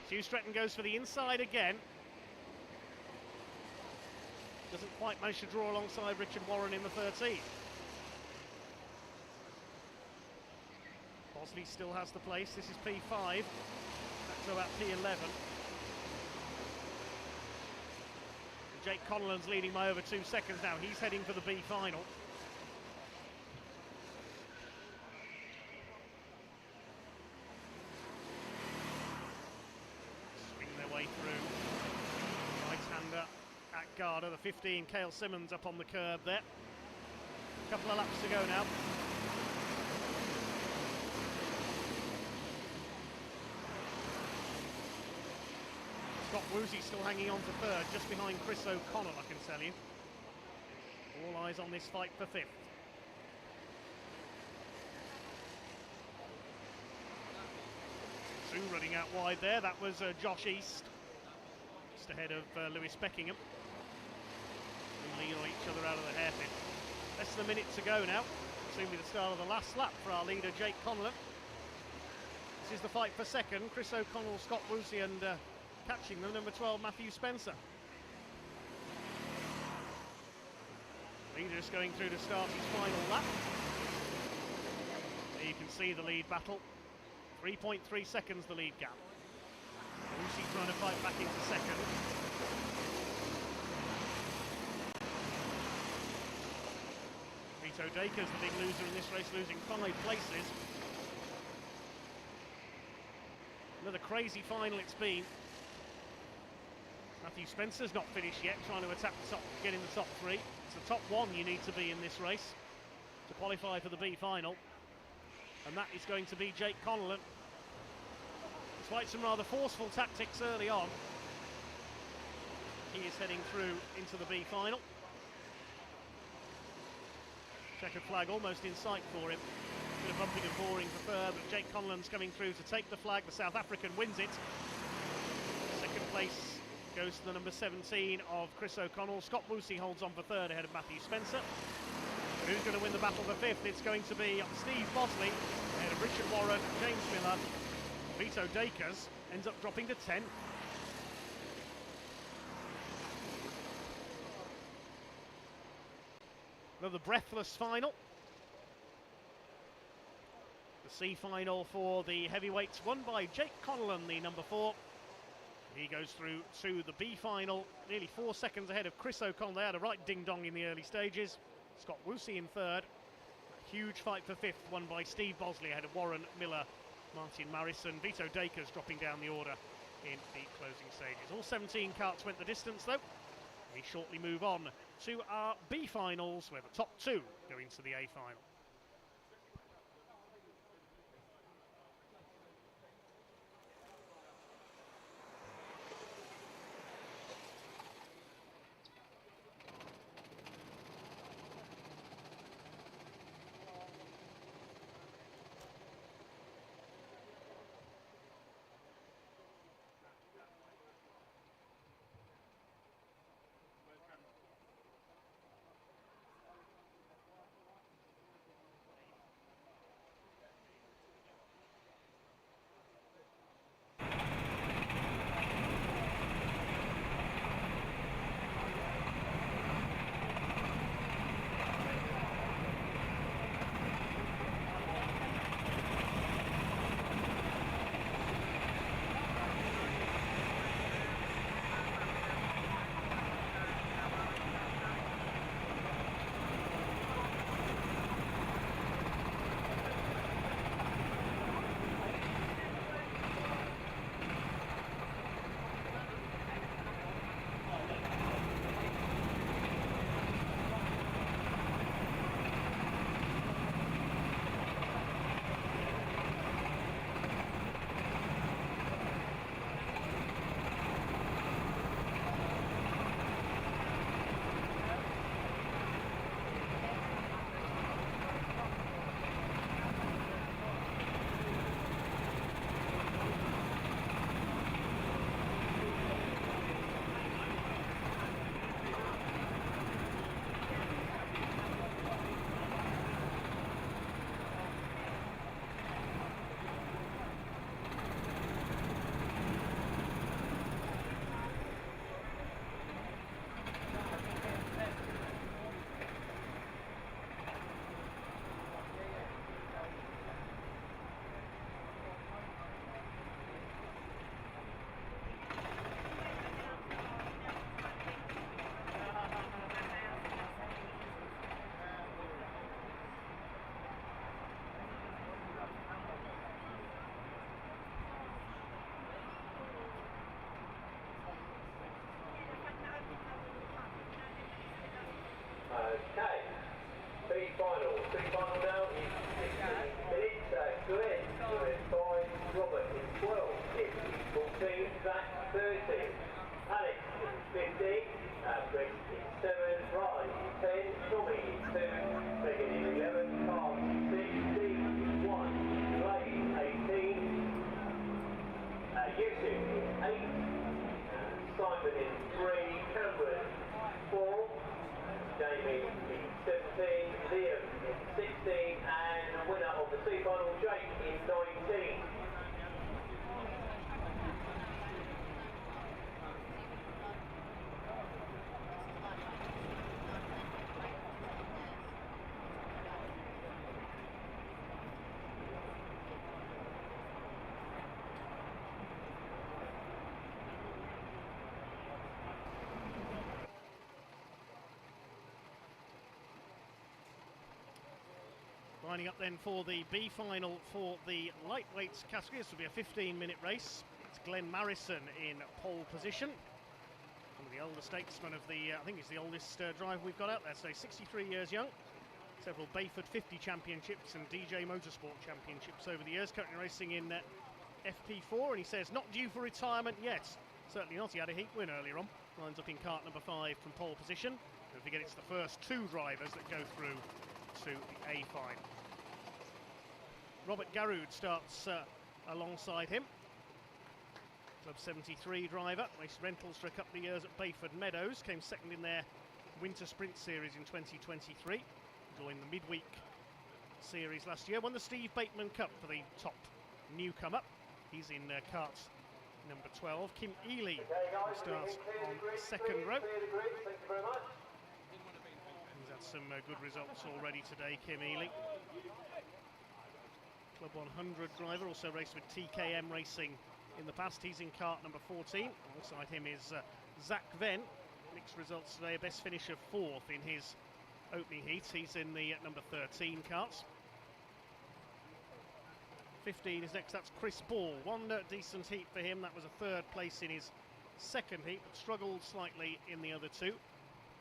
Stu Stretton goes for the inside again. Doesn't quite manage to draw alongside Richard Warren in the 13. Bosley still has the place. This is P5. Back to about P11. Jake Conlon's leading by over 2 seconds now. He's heading for the B final. Swing their way through. Right-hander at Garda. The 15, Cale Simmons up on the curb there. A couple of laps to go now. Scott Woosey still hanging on to third, just behind Chris O'Connell, I can tell you. All eyes on this fight for fifth. Sue running out wide there, that was Josh East. just ahead of Lewis Beckingham. They lean on each other out of the hairpin. Less than a minute to go now. Soon be the start of the last lap for our leader, Jake Connellan. This is the fight for second. Chris O'Connell, Scott Woosey, and catching them, number 12, Matthew Spencer. Leader just going through to start his final lap. There you can see the lead battle. 3.3 seconds the lead gap. Woosey trying to fight back into second. Vito Dacres, the big loser in this race, losing 5 places. Another crazy final it's been. Matthew Spencer's not finished yet, trying to attack the top, get in the top 3. It's the top 1 you need to be in this race to qualify for the B final. And that is going to be Jake Connellan. Despite some rather forceful tactics early on, he is heading through into the B final. Checkered flag almost in sight for him. Bit of bumping and boring for third, but Jake Connellan's coming through to take the flag. The South African wins it. Second place goes to the number 17 of Chris O'Connell. Scott Woosey holds on for third ahead of Matthew Spencer. Who's going to win the battle for fifth? It's going to be Steve Bosley ahead of Richard Warren, James Miller. Vito Dacres ends up dropping to 10th. Another breathless final. The C final for the heavyweights, won by Jake Connellan, the number 4. He goes through to the B final, nearly 4 seconds ahead of Chris O'Connell. They had a right ding-dong in the early stages. Scott Woosey in third. A huge fight for fifth, won by Steve Bosley ahead of Warren, Miller, Martin Marison. Vito Dacres dropping down the order in the closing stages. All 17 karts went the distance though. We shortly move on to our B finals, where the top 2 go into the A final. Lining up then for the B final for the lightweights category. This will be a 15-minute race. It's Glenn Marrison in pole position. One of the older statesmen of the, I think he's the oldest driver we've got out there, so 63 years young. Several Bayford 50 championships and DJ Motorsport championships over the years. Currently racing in FP4, and he says not due for retirement yet. Certainly not. He had a heat win earlier on. Lines up in kart number 5 from pole position. Don't forget it's the first 2 drivers that go through to the A final. Robert Garroud starts alongside him. Club 73 driver, raced rentals for a couple of years at Bayford Meadows, came second in their Winter Sprint Series in 2023, joined the midweek series last year, won the Steve Bateman Cup for the top newcomer. He's in kart number 12. Kim Ely, who starts on the second row. He's had some good results already today, Kim Ely. Club 100 driver, also raced with TKM Racing in the past. He's in kart number 14. Alongside him is Zach Venn. Mixed results today, a best finish of 4th in his opening heat. He's in the number 13 karts. 15 is next, that's Chris Ball. One decent heat for him, that was a 3rd place in his second heat, but struggled slightly in the other 2.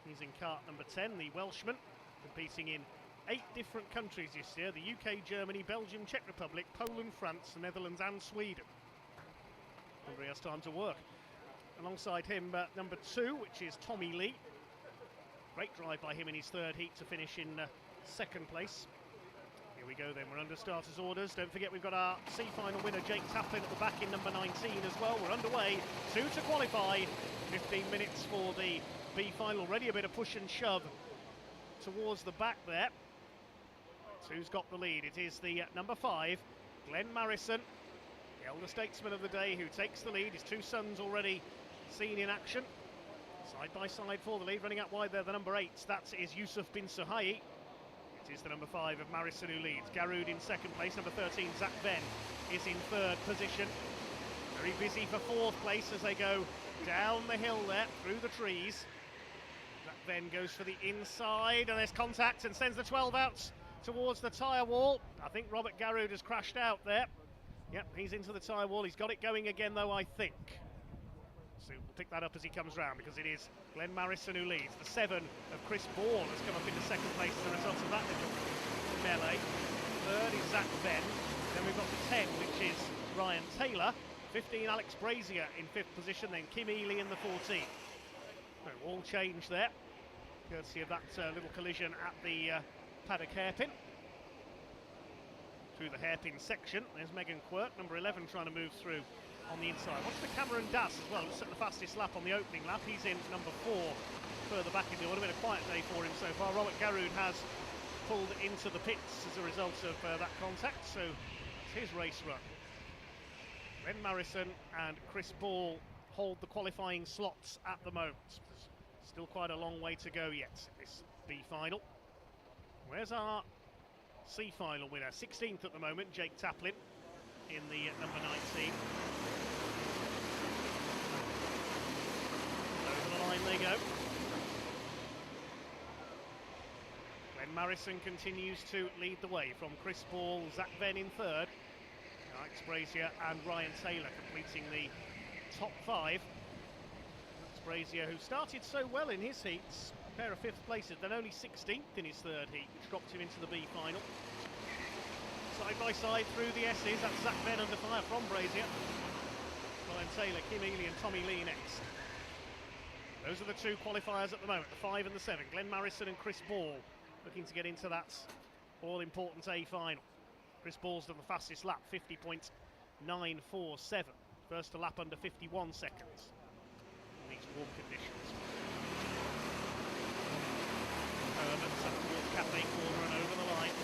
He's in kart number 10, the Welshman, competing in 8 different countries this year: the UK, Germany, Belgium, Czech Republic, Poland, France, the Netherlands and Sweden. Wonder he has time to work. Alongside him, number 2, which is Tommy Lee. Great drive by him in his 3rd heat to finish in 2nd place. Here we go then, we're under starters orders. Don't forget we've got our C final winner Jake Taplin at the back in number 19 as well. We're underway, 2 to qualify, 15 minutes for the B final. Already a bit of push and shove towards the back there. Who's got the lead? It is the number 5, Glenn Marrison, the elder statesman of the day, who takes the lead. His 2 sons already seen in action. Side by side for the lead, running out wide there, the number 8, that is Yusuf bin Suhai. It is the number 5 of Marrison who leads. Garroud in 2nd place, number 13, Zach Venn, is in 3rd position. Very busy for 4th place as they go down the hill there, through the trees. Zach Venn goes for the inside, and there's contact and sends the 12 out towards the tyre wall. I think Robert Garroud has crashed out there. Yep, he's into the tyre wall. He's got it going again though, I think. So we'll pick that up as he comes round, because it is Glenn Marrison who leads. The 7 of Chris Ball has come up into 2nd place as a result of that little melee. 3rd is Zach Venn. Then we've got the 10, which is Ryan Taylor. 15, Alex Brazier in 5th position. Then Kim Ely in the 14. So all change there, courtesy of that little collision at the paddock hairpin. Through the hairpin section, there's Megan Quirk, number 11, trying to move through on the inside. Watch the Cameron Das as well, who set the fastest lap on the opening lap. He's in number 4, further back in the order. Been a quiet day for him so far. Robert Garroud has pulled into the pits as a result of that contact, so it's his race run. Glenn Marrison and Chris Ball hold the qualifying slots at the moment. Still quite a long way to go yet, this B final. Where's our C final winner? 16th at the moment, Jake Taplin in the number 19. Over the line they go. Glenn Marrison continues to lead the way from Chris Ball, Zach Venn in 3rd. Alex Brazier and Ryan Taylor completing the top 5. Alex Brazier, who started so well in his heats, a pair of 5th places, then only 16th in his 3rd heat, which dropped him into the B final. Side by side through the S's, that's Zach Venn under fire from Brazier. Ryan Taylor, Kim Ely and Tommy Lee next. Those are the 2 qualifiers at the moment, the 5 and the 7. Glenn Marrison and Chris Ball looking to get into that all-important A final. Chris Ball's done the fastest lap, 50.947. First to lap under 51 seconds in these warm conditions. Herman's up towards Cafe corner and over the line.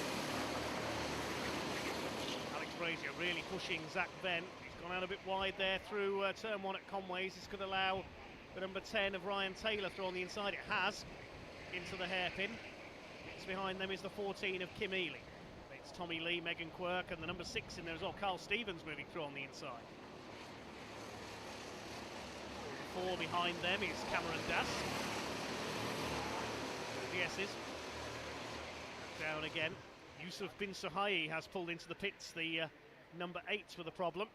Alex Brazier really pushing Zach Venn. He's gone out a bit wide there through turn 1 at Conways. This could allow the number 10 of Ryan Taylor through on the inside. It has, into the hairpin. Next behind them is the 14 of Kim Ely. It's Tommy Lee, Megan Quirk, and the number 6 in there as well, Carl Stevens, moving through on the inside. 4 behind them is Cameron Das. The S's. Down again. Yusuf bin Suhai has pulled into the pits, the number 8 with a problem.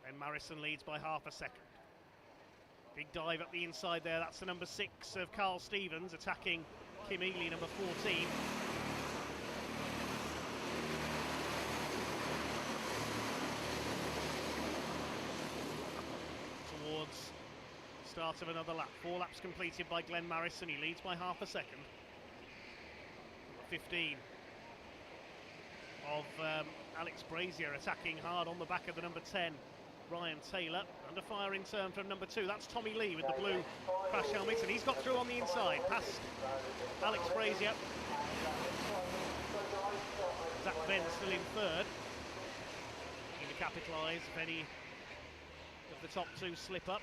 And Marison leads by half a second. Big dive up the inside there, that's the number 6 of Carl Stevens attacking Kim Ely, number 14. Towards the start of another lap. 4 laps completed by Glenn Marison, he leads by half a second. 15 of Alex Brazier attacking hard on the back of the number 10, Ryan Taylor. Under fire in turn from number 2, that's Tommy Lee with the blue crash helmet, and he's got through on the inside, past Alex Brazier. Zach Venn still in third. Looking to capitalise if any of the top 2 slip up.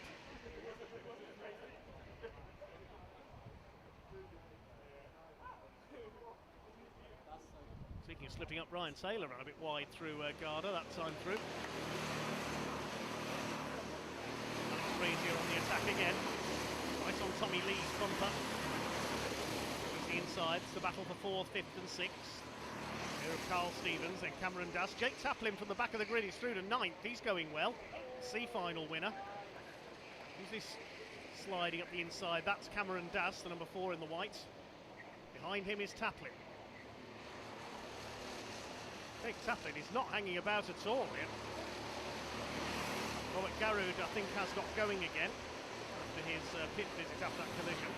Speaking of slipping up, Ryan Taylor ran a bit wide through Garda that time through. Alex Brazier on the attack again. Right on Tommy Lee's bumper. Towards the inside, it's the battle for 4th, 5th and 6th. Here of Carl Stevens, then Cameron Dass. Jake Taplin from the back of the grid, he's through to 9th. He's going well. C-final winner. Who's this sliding up the inside? That's Cameron Dass, the number 4 in the white. Behind him is Taplin. Jake Taplin is not hanging about at all here. Robert Garud, I think, has got going again after his pit visit after that collision.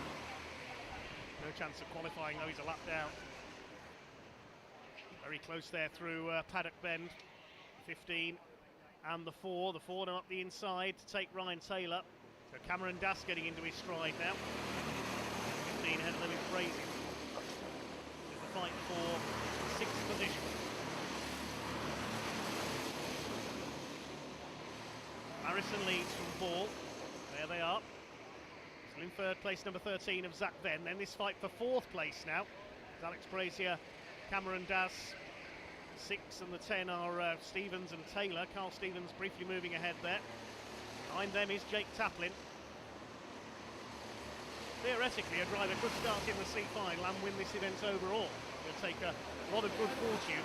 No chance of qualifying though, he's a lap down. Very close there through Paddock Bend. 15 and the 4. The 4 now up the inside to take Ryan Taylor. So Cameron Dass getting into his stride now. 15 ahead of them is Brazier. There's the fight for 6th position. Marison leads from Ball. There they are. Still in third place, number 13 of Zach Venn. Then this fight for 4th place now. It's Alex Brazier, Cameron Dass. 6 and the 10 are Stevens and Taylor. Carl Stevens briefly moving ahead there. Behind them is Jake Taplin. Theoretically, a driver could start in the C final and win this event overall. It'll take a lot of good fortune.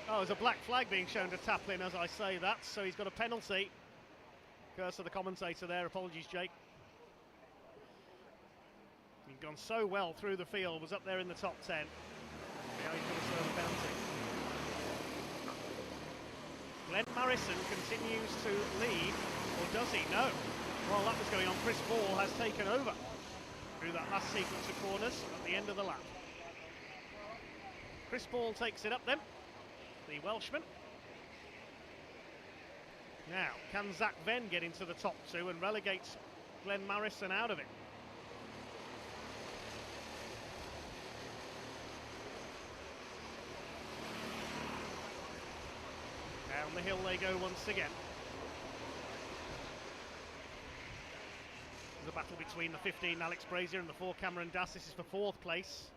Oh, there's a black flag being shown to Taplin as I say that, so he's got a penalty. Curse of the commentator there, apologies Jake. He'd gone so well through the field, was up there in the top 10. Now he's going to serve a penalty. Glenn Marison continues to lead, or does he? No. While that was going on, Chris Ball has taken over through that last sequence of corners at the end of the lap. Chris Ball takes it up then. The Welshman. Now, can Zach Venn get into the top 2 and relegate Glenn Marison out of it? Down the hill they go once again. There's a battle between the 15 Alex Brazier and the 4 Cameron Dass. This is for 4th place.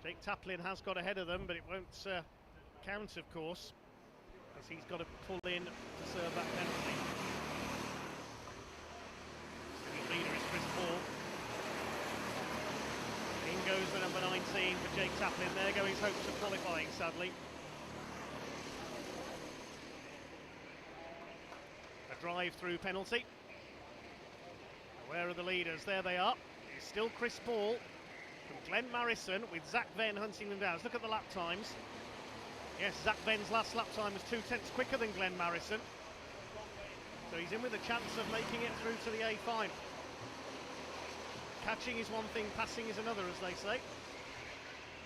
Jake Taplin has got ahead of them, but it won't count, of course, as he's got to pull in to serve that penalty. The leader is Chris Ball. In goes the number 19 for Jake Taplin. There go his hopes of qualifying, sadly. A drive-through penalty. Where are the leaders? There they are. It's still Chris Ball from Glenn Marison with Zach Venn hunting them down. Look at the lap times. Yes, Zach Venn's last lap time was 2/10 quicker than Glenn Marison. So he's in with a chance of making it through to the A final. Catching is one thing, passing is another, as they say.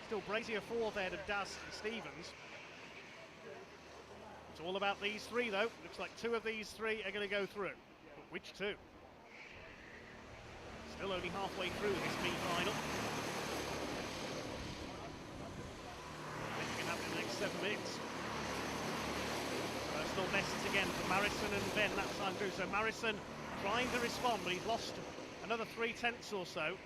Still Brazier 4th ahead of Dass and Stevens. It's all about these 3 though. Looks like 2 of these 3 are going to go through. But which 2? Still only halfway through this B final. Anything can happen in the next 7 minutes. Personal bests again for Marison and Venn that time through. So Marison trying to respond, but he's lost another 3/10 or so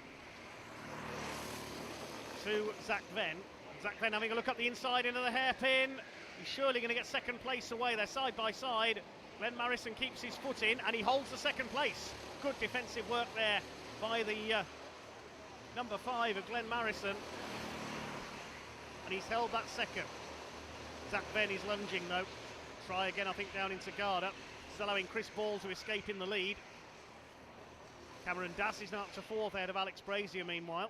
to Zach Venn. Zach Venn having a look up the inside into the hairpin. He's surely going to get second place away. They're side by side. Glenn Marison keeps his foot in and he holds the second place. Good defensive work there by the number 5 of Glenn Marison. And he's held that second. Zach Venn is lunging though. Try again, I think, down into Garda. Still allowing Chris Ball to escape in the lead. Cameron Dass is now up to 4th ahead of Alex Brazier meanwhile.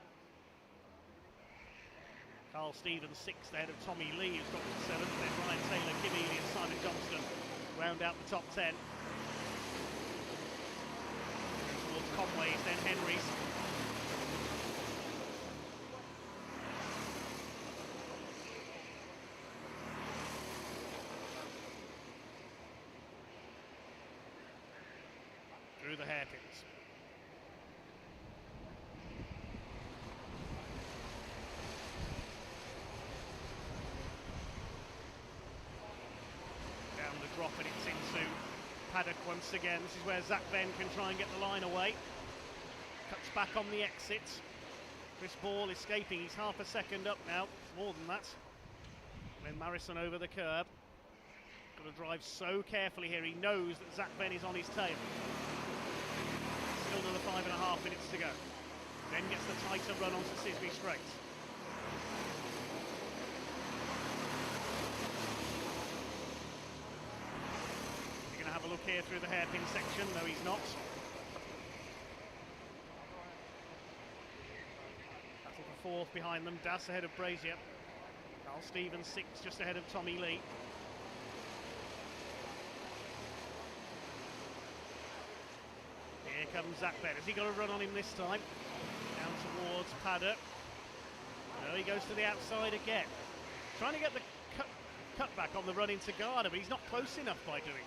Carl Stevens 6th ahead of Tommy Lee, who's got to 7th. Then Ryan Taylor, Kim Ely and Simon Johnston round out the top 10. Towards Conway's, then Henry's. Through the hairpins. Down the drop, and it's into Paddock once again. This is where Zach Venn can try and get the line away. Cuts back on the exit. Chris Ball escaping, he's half a second up now, more than that. Then Marison over the curb. Got to drive so carefully here, he knows that Zach Venn is on his tail. Still another 5.5 minutes to go. Then gets the tighter run onto Sisby Straight. He's going to have a look here through the hairpin section. No, he's not. Battle for 4th behind them. Das ahead of Brazier. Carl Stevens 6th, just ahead of Tommy Lee. Here comes Zach Venn. Has he got a run on him this time? Down towards Paddock. No, he goes to the outside again. Trying to get the cut back on the run into Garda, but he's not close enough by doing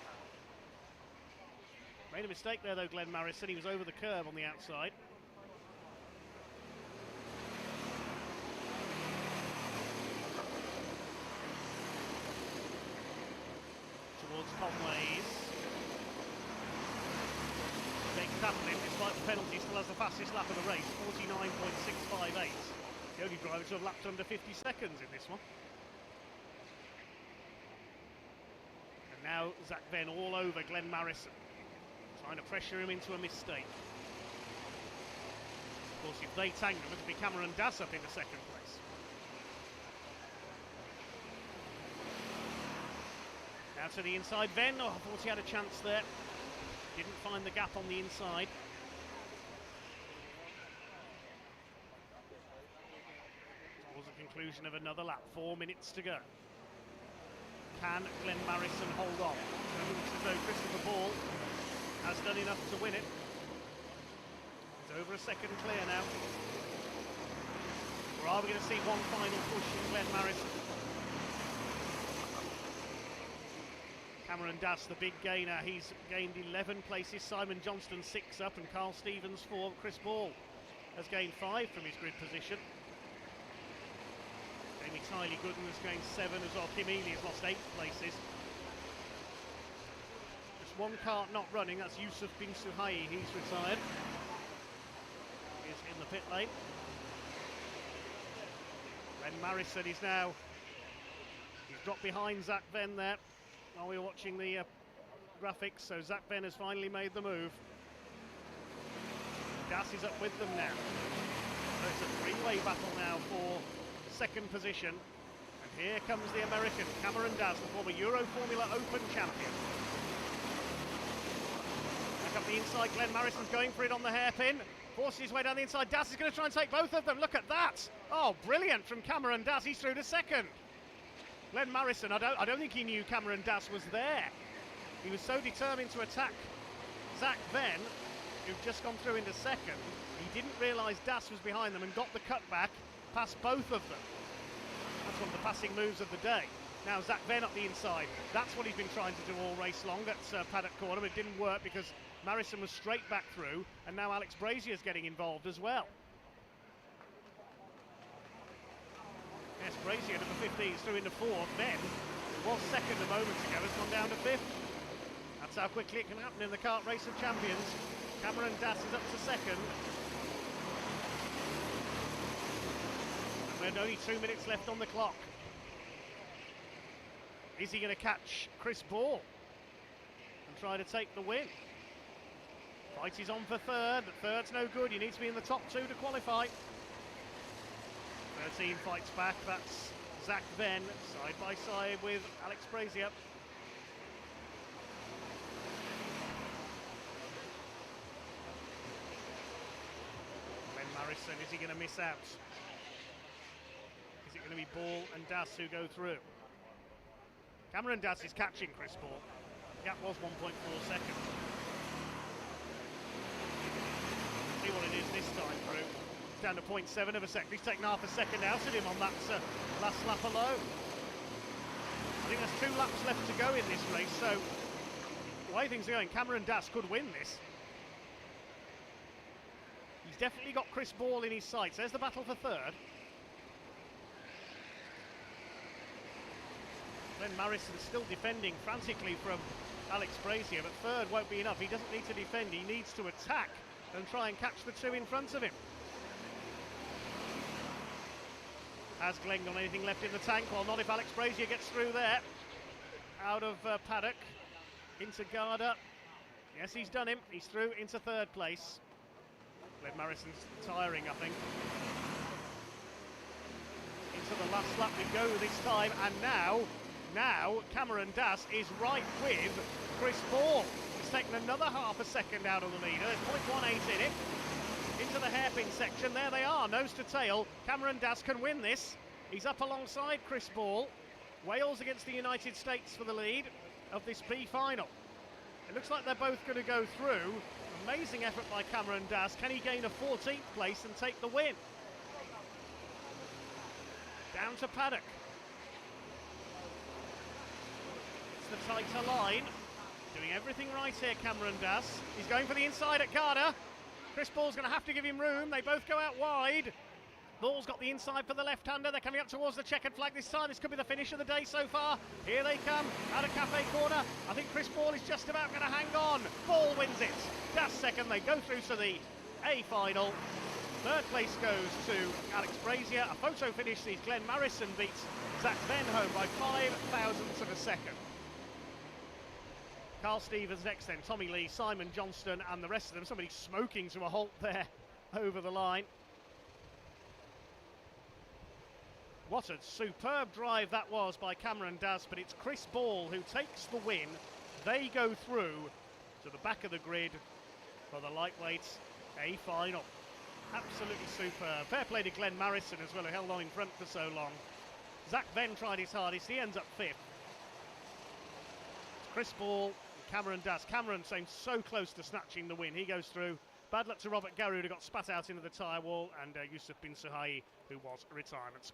that. Made a mistake there though, Glenn Marison. He was over the curb on the outside. Towards Conway's. Jake Taplin, despite the penalty, still has the fastest lap of the race, 49.658. The only driver to have lapped under 50 seconds in this one. And now Zach Venn all over Glenn Marison, trying to pressure him into a mistake. Of course, if they tangle, it'll be Cameron Dass up into second place. Now to the inside, Venn. Oh, I thought he had a chance there. Didn't find the gap on the inside. Towards the conclusion of another lap, 4 minutes to go. Can Glenn Marison hold on? It looks as though Christopher Ball has done enough to win it. It's over a second clear now. Or are we going to see one final push from Glenn Marison? Cameron Dass, the big gainer, he's gained 11 places. Simon Johnston 6 up, and Carl Stevens 4. Chris Ball has gained 5 from his grid position. Jamie Tylee Gooden has gained 7 as well. Kim Ely has lost 8 places. Just one kart not running, that's Yusuf Bin Suhayi, he's retired. He's in the pit lane. Glenn Marison is now, he's dropped behind Zach Venn there. While we were watching the graphics, so Zach Venn has finally made the move. Das is up with them now. So it's a three-way battle now for second position. And here comes the American, Cameron Das, the former Euro Formula Open champion. Back up the inside, Glenn Marison's going for it on the hairpin. Forces his way down the inside. Das is going to try and take both of them. Look at that! Oh, brilliant from Cameron Das. He's through to second. Glenn Marison, I don't think he knew Cameron Das was there. He was so determined to attack Zach Venn, who'd just gone through into second. He didn't realise Das was behind them and got the cutback past both of them. That's one of the passing moves of the day. Now Zach Venn up the inside. That's what he's been trying to do all race long at Paddock Corner, but it didn't work because Marison was straight back through, and now Alex Brazier is getting involved as well. Yes, Brazier, number 15, is through into 4th. Venn was second a moment ago, has gone down to 5th. That's how quickly it can happen in the kart race of champions. Cameron Das is up to second. And only 2 minutes left on the clock. Is he going to catch Chris Ball and try to take the win? Fight is on for third, but third's no good. You need to be in the top 2 to qualify. 13 fights back. That's Zach Venn side by side with Alex Brazier. Ben Marison, is he going to miss out? Is it going to be Ball and Das who go through? Cameron Das is catching Chris Ball. The gap was 1.4 seconds. See what it is this time through. It's down to 0.7 of a second. He's taken half a second out of him on that last lap alone. I think there's 2 laps left to go in this race, so the way things are going, Cameron Das could win this. He's definitely got Chris Ball in his sights. There's the battle for third. Then Marison still defending frantically from Alex Brazier, but third won't be enough. He doesn't need to defend, he needs to attack and try and catch the 2 in front of him. Has Glenn got anything left in the tank? Well, not if Alex Brazier gets through there. Out of paddock, into Garda. Yes, he's done him. He's through into third place. Glenn Marison's tiring, I think. Into the last lap we go this time, and now Cameron Das is right with Chris Ball. He's taken another half a second out of the leader. There's 0.18 in it. Into the hairpin section, there they are, nose to tail. Cameron Das can win this. He's up alongside Chris Ball. Wales against the United States for the lead of this B final. It looks like they're both going to go through. Amazing effort by Cameron Das. Can he gain a 14th place and take the win? Down to paddock. It's the tighter line. Doing everything right here, Cameron Das. He's going for the inside at Garda. Chris Ball's going to have to give him room. They both go out wide. Ball's got the inside for the left-hander. They're coming up towards the checkered flag this time. This could be the finish of the day so far. Here they come, out of Cafe Corner. I think Chris Ball is just about going to hang on. Ball wins it. Das second. They go through to the A final. Third place goes to Alex Brazier. A photo finish sees Glenn Marison beats Zach Venn home by 5 thousandths of a second. Carl Stevens next then, Tommy Lee, Simon Johnston and the rest of them. Somebody smoking to a halt there over the line. What a superb drive that was by Cameron Das, but it's Chris Ball who takes the win. They go through to the back of the grid for the lightweights A final. Absolutely superb. Fair play to Glenn Marison as well, who held on in front for so long. Zach Venn tried his hardest, he ends up 5th. Chris Ball, Cameron Das. Cameron seems so close to snatching the win. He goes through. Bad luck to Robert Garud, who got spat out into the tyre wall, and Yusuf bin Suhai, who was retirement.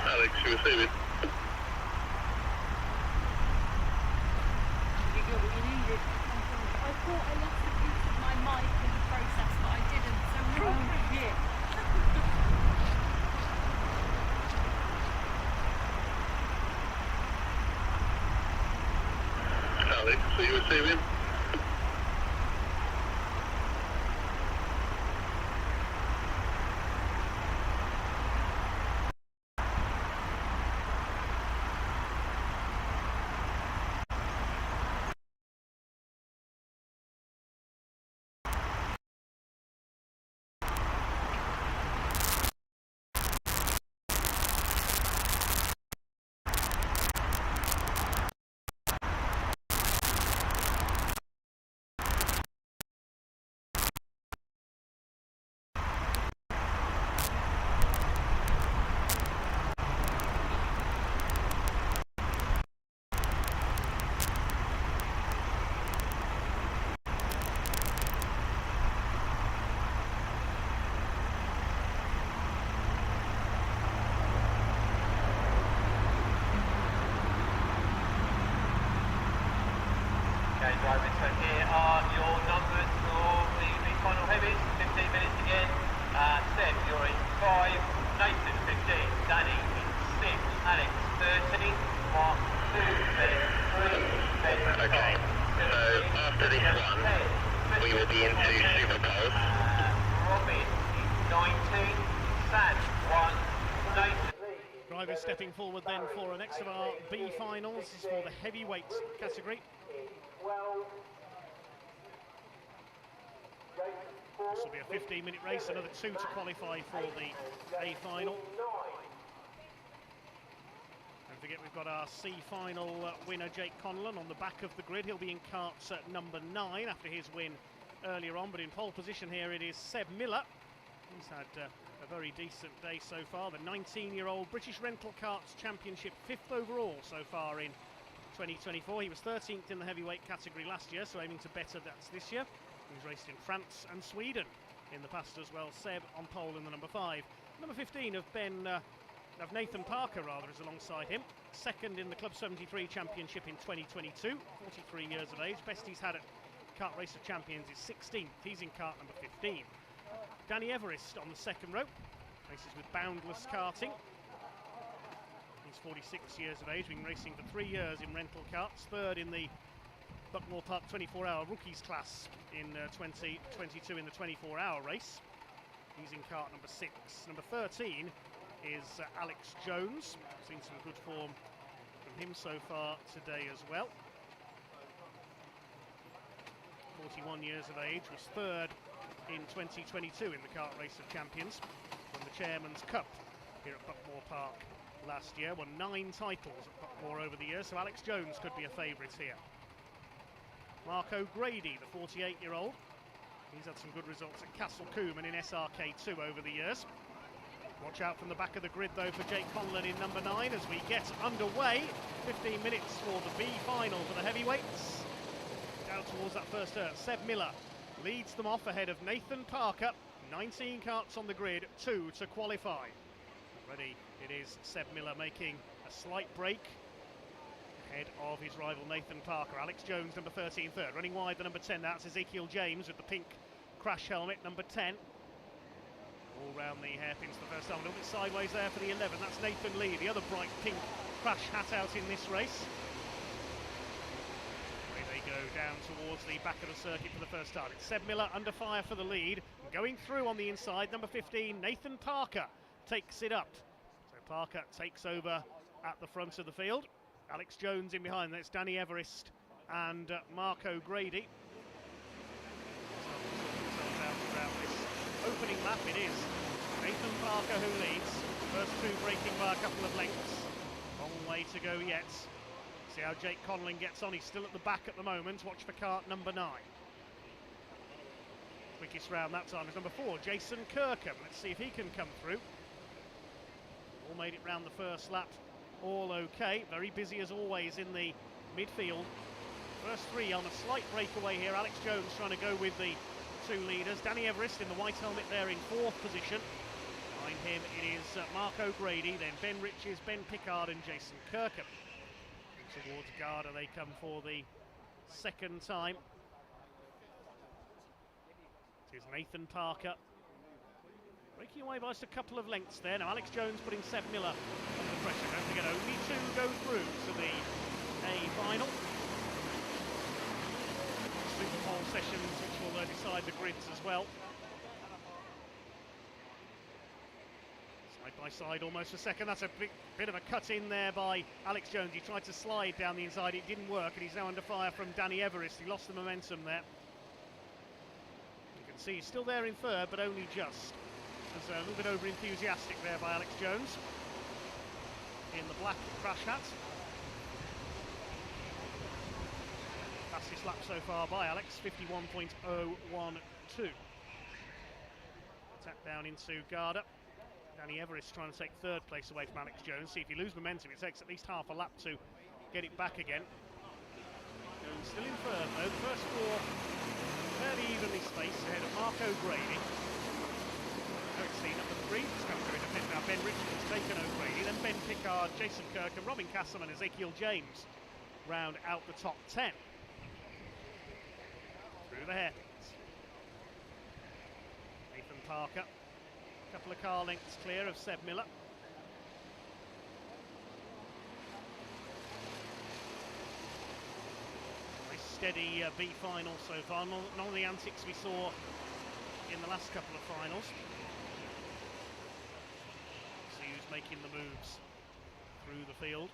Alex, you were saving. You got what you needed. I thought I lost the use of my mic in the process, but I didn't, so yeah. Alex, so you were saving? drivers, so here are your numbers for the final heavies. 15 minutes again. Seb, you're in 5, Nathan 15, Danny in 6, Alex 13, Mark 2, Ben 3, Ben 5. Okay, so after this one, we will be into Superpole. Robin is 19, Sam 1, Nathan. Drivers stepping forward then for the next of our B finals. This is for the heavyweight category. This will be a 15-minute race, another 2 to qualify for the A final. Don't forget we've got our C final winner Jake Conlon on the back of the grid. He'll be in karts at number 9 after his win earlier on, but in pole position here it is Seb Miller. He's had a very decent day so far. The 19-year-old British Rental Karts Championship 5th overall so far in 2024. He was 13th in the heavyweight category last year, so aiming to better that this year. He's raced in France and Sweden in the past as well. Seb on pole in the number 5. Number 15 of Nathan Parker is alongside him. Second in the Club 73 Championship in 2022. 43 years of age. Best he's had at Kart Race of Champions is 16th. He's in kart number 15. Danny Everest on the second row. Races with Boundless Karting. He's 46 years of age. Been racing for 3 years in rental karts. Third in the Buckmore Park 24-hour rookies class in 2022 in the 24-hour race. He's in kart number 6. Number 13 is Alex Jones. Seen some good form from him so far today as well. 41 years of age, was third in 2022 in the Kart Race of Champions from the Chairman's Cup here at Buckmore Park last year. Won 9 titles at Buckmore over the years, so Alex Jones could be a favourite here. Mark O'Grady, the 48-year-old. He's had some good results at Castle Coombe and in SRK2 over the years. Watch out from the back of the grid, though, for Jake Conlon in number 9 as we get underway. 15 minutes for the B final for the heavyweights. Down towards that first turn. Seb Miller leads them off ahead of Nathan Parker. 19 karts on the grid, 2 to qualify. Already it is Seb Miller making a slight break ahead of his rival Nathan Parker. Alex Jones, number 13, third. Running wide, the number 10, that's Ezekiel James with the pink crash helmet, number 10. All round the hairpins for the first time. A little bit sideways there for the 11. That's Nathan Lee, the other bright pink crash hat out in this race. Away they go down towards the back of the circuit for the first time. It's Seb Miller under fire for the lead. Going through on the inside, number 15, Nathan Parker takes it up. So Parker takes over at the front of the field. Alex Jones in behind, that's Danny Everest and Mark O'Grady. Around this opening lap it is Nathan Parker who leads. First 2 breaking by a couple of lengths. Long way to go yet. See how Jake Conlon gets on, he's still at the back at the moment. Watch for kart number 9. Quickest round that time is number 4, Jason Kirkham. Let's see if he can come through. All made it round the first lap. All okay, very busy as always in the midfield. First 3 on a slight breakaway here. Alex Jones trying to go with the 2 leaders. Danny Everest in the white helmet there in 4th position. Behind him it is Mark O'Grady, then Ben Riches, Ben Pickard and Jason Kirkham. Towards Garda they come for the second time. It is Nathan Parker. Breaking away by just a couple of lengths there. Now Alex Jones putting Seb Miller under pressure. Don't forget, only 2 go through to the A final. Super pole sessions which will decide the grids as well. Side by side almost a second. That's a bit of a cut in there by Alex Jones. He tried to slide down the inside, it didn't work, and he's now under fire from Danny Everest. He lost the momentum there. You can see he's still there in third, but only just. There's a little bit over-enthusiastic there by Alex Jones in the black crash hat. Fastest lap so far by Alex, 51.012. Tap down into Garda. Danny Everest trying to take 3rd place away from Alex Jones. See if you lose momentum, it takes at least half a lap to get it back again. Jones still in third though. The first 4 fairly evenly spaced ahead of Mark O'Grady. Number 3, it's come through in the pit now. Ben Richards taken O'Grady, then Ben Pickard, Jason Kirkham, Robin Castleman, Ezekiel James round out the top 10. through the hairpins. Nathan Parker, a couple of car lengths clear of Seb Miller. Nice steady B final so far, none of the antics we saw in the last couple of finals. See who's making the moves through the field.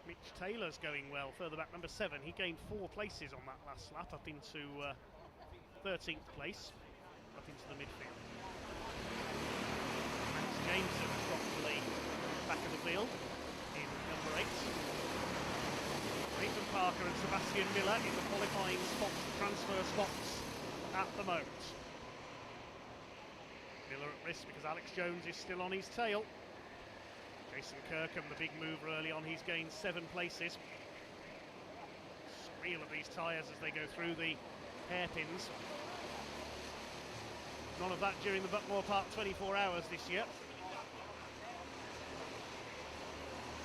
Mitch Taylor's going well, further back, number 7. He gained 4 places on that last lap, up into 13th place, up into the midfield. Max Jameson dropped the lead back of the field in number 8. Nathan Parker and Sebastian Miller in the qualifying spots, the transfer spots at the moment. Miller at risk because Alex Jones is still on his tail. Jason Kirkham, the big mover early on, he's gained 7 places. Squeal of these tyres as they go through the hairpins. None of that during the Buckmore Park 24 hours this year.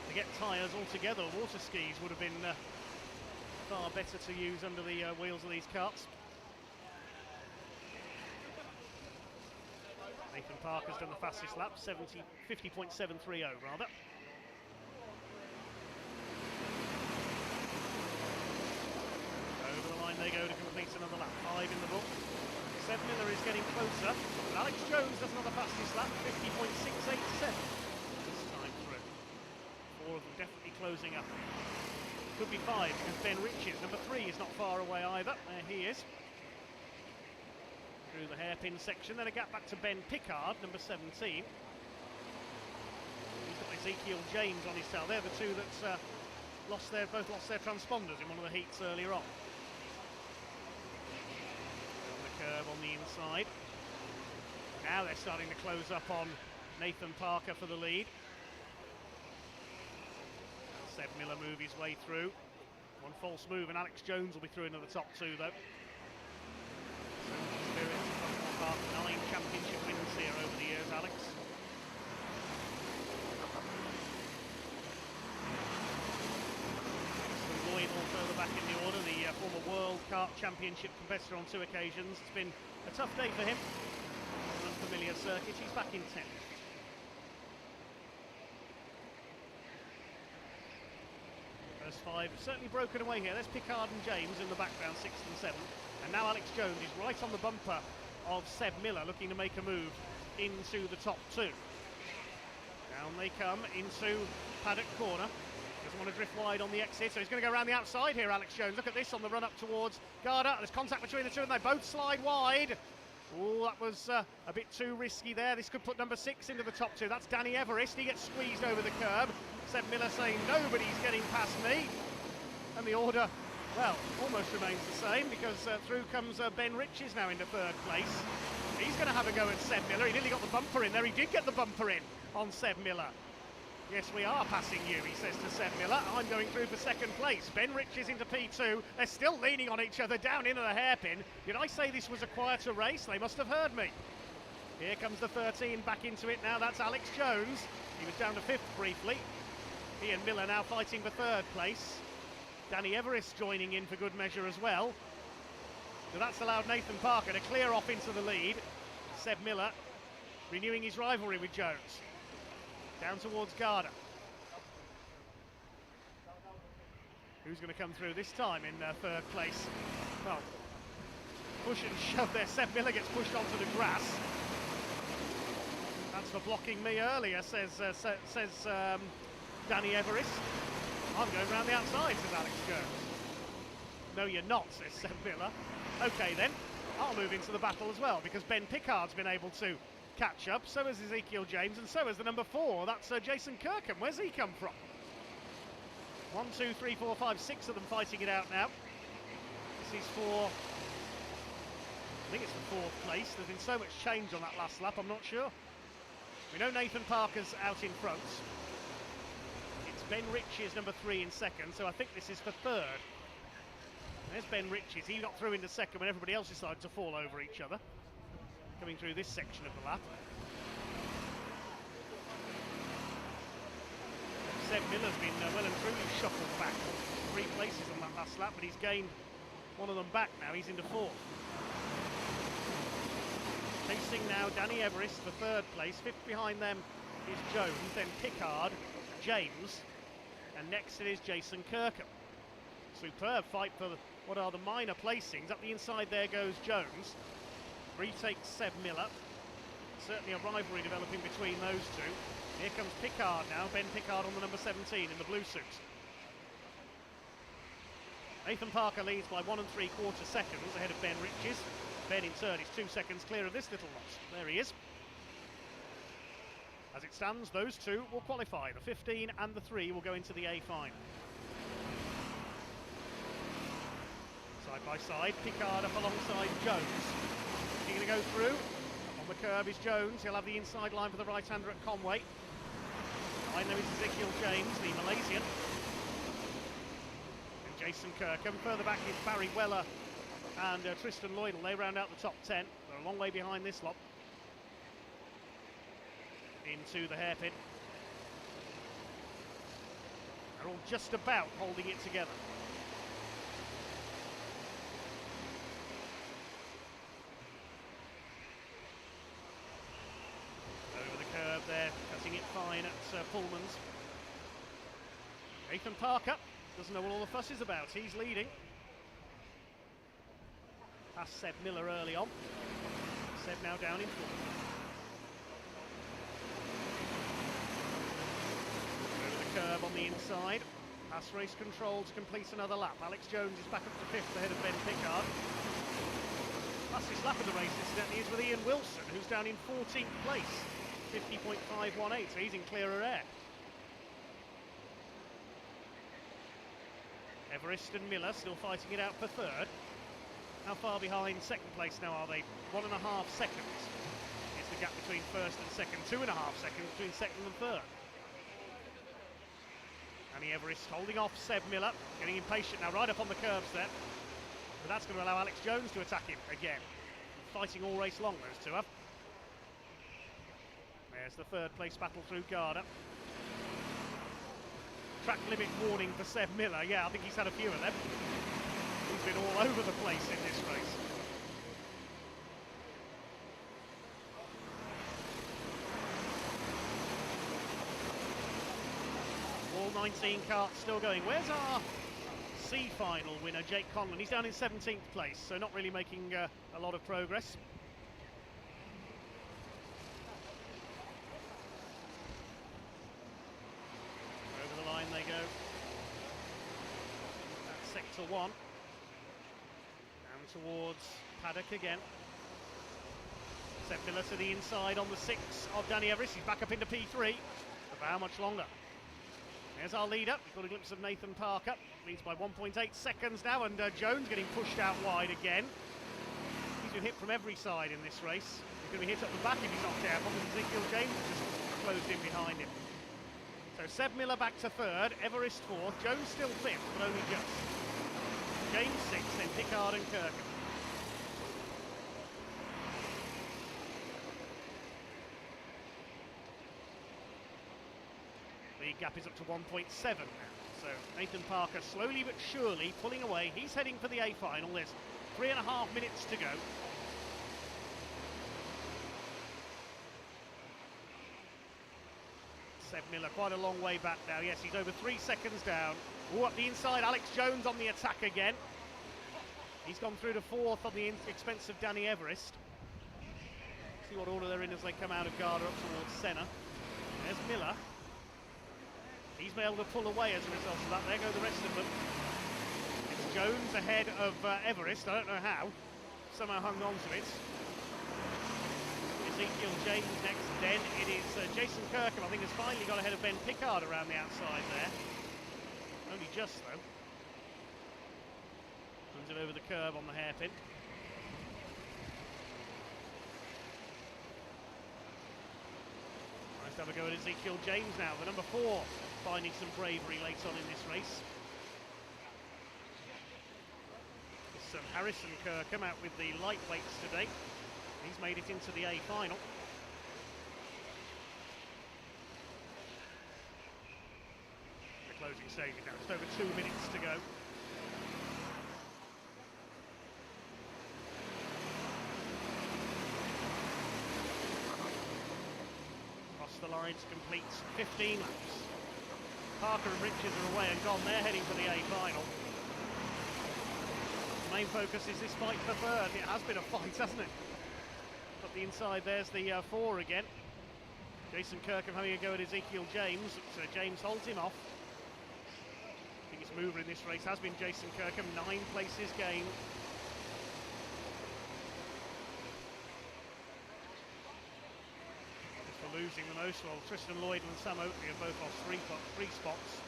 To get tyres altogether, water skis would have been far better to use under the wheels of these karts. Nathan Parker's done the fastest lap, 50.730 rather. Over the line they go to complete another lap, 5 in the book. Seb Miller is getting closer, but Alex Jones does another fastest lap, 50.687 this time through. 4 of them definitely closing up. Could be 5 because Ben Riches, number 3, is not far away either. There he is. Through the hairpin section, then a gap back to Ben Pickard, number 17. He's got Ezekiel James on his tail. They're the two that both lost their transponders in one of the heats earlier on. On the curve on the inside. Now they're starting to close up on Nathan Parker for the lead. Seb Miller move his way through. One false move and Alex Jones will be through into the top 2 though. Spirit, 9 championship wins here over the years, Alex. Lloyd all further back in the order, the former World Kart Championship competitor on 2 occasions. It's been a tough day for him. An unfamiliar circuit, he's back in 10th. First 5 certainly broken away here. There's Pickard and James in the background, 6th and 7th. And now Alex Jones is right on the bumper of Seb Miller, looking to make a move into the top 2. Down they come into paddock corner. Doesn't want to drift wide on the exit, so he's going to go around the outside here, Alex Jones. Look at this on the run up towards Garda. There's contact between the two and they both slide wide. Oh, that was a bit too risky there. This could put number 6 into the top 2. That's Danny Everest. He gets squeezed over the curb. Seb Miller saying, nobody's getting past me. And the order, well, almost remains the same because through comes Ben Riches now into 3rd place. He's going to have a go at Seb Miller. He nearly got the bumper in there. He did get the bumper in on Seb Miller. Yes, we are passing you, he says to Seb Miller. I'm going through for 2nd place. Ben Riches into P2. They're still leaning on each other down into the hairpin. Did I say this was a quieter race? They must have heard me. Here comes the 13 back into it now. That's Alex Jones. He was down to 5th briefly. He and Miller now fighting for 3rd place. Danny Everest joining in for good measure as well. So that's allowed Nathan Parker to clear off into the lead. Seb Miller renewing his rivalry with Jones. Down towards Garda. Who's going to come through this time in 3rd place? Well, push and shove there. Seb Miller gets pushed onto the grass. That's for blocking me earlier, says Danny Everest. I'm going round the outside, says Alex Jones. No, you're not, says Seb Miller. Okay then, I'll move into the battle as well because Ben Pickard's been able to catch up, so has Ezekiel James, and so has the number 4. That's Jason Kirkham. Where's he come from? 1, 2, 3, 4, 5, 6 of them fighting it out now. This is for, I think it's the 4th place. There's been so much change on that last lap, I'm not sure. We know Nathan Parker's out in front. It's Ben Riches, number 3 in 2nd, so I think this is for 3rd. There's Ben Riches. He got through into 2nd when everybody else decided to fall over each other. Coming through this section of the lap. Seb Miller's been well and truly shuffled back 3 places on that last lap, but he's gained one of them back now, he's into fourth. Chasing now Danny Everest for third place. Fifth behind them is Jones, then Pickard, James, and next it is Jason Kirkham. Superb fight for what are the minor placings. Up the inside there goes Jones. Retakes Seb Miller. Certainly a rivalry developing between those two. Here comes Pickard now, Ben Pickard on the number 17 in the blue suit. Nathan Parker leads by 1 3/4 seconds ahead of Ben Riches. Ben in third is 2 seconds clear of this little lot. There he is. As it stands, those two will qualify. The 15 and the 3 will go into the A final. Side by side, Pickard up alongside Jones. Is he going to go through? On the curb is Jones. He'll have the inside line for the right-hander at Conway. Behind them is Ezekiel James, the Malaysian. And Jason Kirkham. Further back is Barry Weller and Tristan Lloydell. They round out the top 10. They're a long way behind this lot. Into the hairpin. They're all just about holding it together. Over the curve there, cutting it fine at Pullman's. Nathan Parker doesn't know what all the fuss is about. He's leading. Past Seb Miller early on. Seb now down in fourth. Over the curve on the inside. Past race control to complete another lap. Alex Jones is back up to fifth ahead of Ben Pickard. Fastest lap of the race incidentally is with Ian Wilson, who's down in 14th place. 50.518, so he's in clearer air. Everest and Miller still fighting it out for third. How far behind second place now are they? 1.5 seconds is the gap between first and second. 2.5 seconds between second and third. Danny Everest holding off Seb Miller, getting impatient now, right up on the curbs there. But that's going to allow Alex Jones to attack him again. Fighting all race long, those two have. There's the third place battle through Garda. Track limit warning for Seb Miller. Yeah, I think he's had a few of them. He's been all over the place in this race. All 19 karts still going. Where's our C final winner, Jake Conlon? He's down in 17th place, so not really making a lot of progress. Over the line they go. That's sector 1. Down towards paddock again. Seb Miller to the inside on the 6 of Danny Everest. He's back up into P3. But for how much longer? There's our leader. We've got a glimpse of Nathan Parker. Leads by 1.8 seconds now, and Jones getting pushed out wide again. He's been hit from every side in this race. He's going to be hit up the back if he's not careful, because Ezekiel James has just closed in behind him. So Seb Miller back to third, Everest fourth, Jones still fifth, but only just. James sixth, then Pickard and Kirkham. The gap is up to 1.7 now. So Nathan Parker slowly but surely pulling away. He's heading for the A final. There's 3.5 minutes to go. Seb Miller quite a long way back now. Yes, he's over 3 seconds down. Oh, up the inside, Alex Jones on the attack again. He's gone through to fourth on the expense of Danny Everest. See what order they're in as they come out of Garda up towards Senna. There's Miller. He's been able to pull away as a result of that. There go the rest of them. It's Jones ahead of Everest. I don't know how. Somehow hung on to it. Ezekiel James next. Then it is Jason Kirkham, I think, has finally got ahead of Ben Pickard around the outside there. Only just, though. Runs it over the curb on the hairpin. Nice to have a go at Ezekiel James now, the number 4. Finding some bravery late on in this race. It's Harrison Kirkham out with the lightweights today. He's made it into the A final. The closing stage now, just over 2 minutes to go. across the line to complete 15 laps. Parker and Richards are away and gone. They're heading for the A final. The main focus is this fight for third. It has been a fight, hasn't it? Up the inside, there's the 4 again. Jason Kirkham having a go at Ezekiel James. So James holds him off. Biggest mover in this race has been Jason Kirkham, 9 places gained. For losing the most, well, Tristan Lloyd and Sam Oakley are both off 3 spots.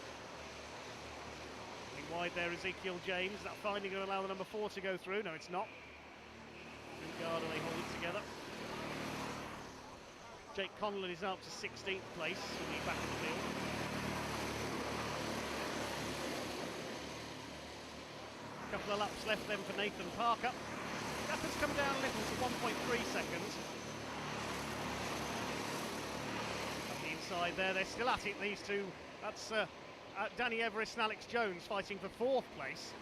Looking wide there, Ezekiel James. Is that finally going to allow the number 4 to go through? No, it's not. Gardner, they hold it together. Jake Conlon is now up to 16th place in the back of the field. A couple of laps left then for Nathan Parker. Gap has come down a little to 1.3 seconds. Up the inside there, they're still at it, these two. That's Danny Everest and Alex Jones fighting for 4th place.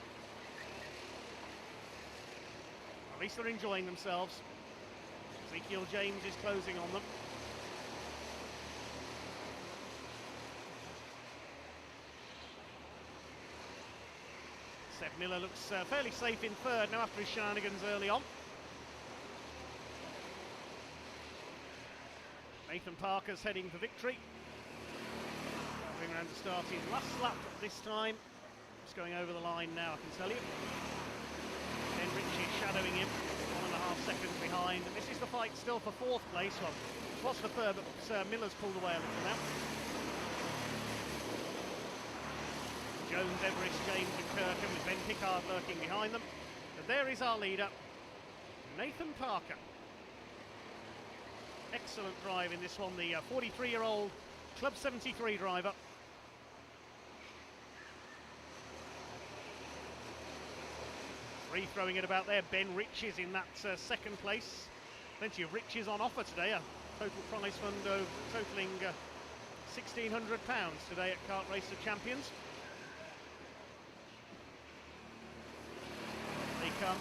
At least they're enjoying themselves. Ezekiel James is closing on them. Seb Miller looks fairly safe in 3rd now after his shenanigans early on. Nathan Parker's heading for victory. Going around to start his last lap this time. Just going over the line now, I can tell you. Ben Ritchie shadowing him, 1.5 seconds behind. And this is the fight still for 4th place. Well, it was for 3rd, but Miller's pulled away a little now. Jones, Everest, James and Kirkham with Ben Pickard lurking behind them. But there is our leader, Nathan Parker. Excellent drive in this one, the 43-year-old Club 73 driver. Throwing it about there, Ben Riches in that 2nd place. Plenty of riches on offer today, a total prize fund totalling £1,600 today at Kart Race of Champions. They come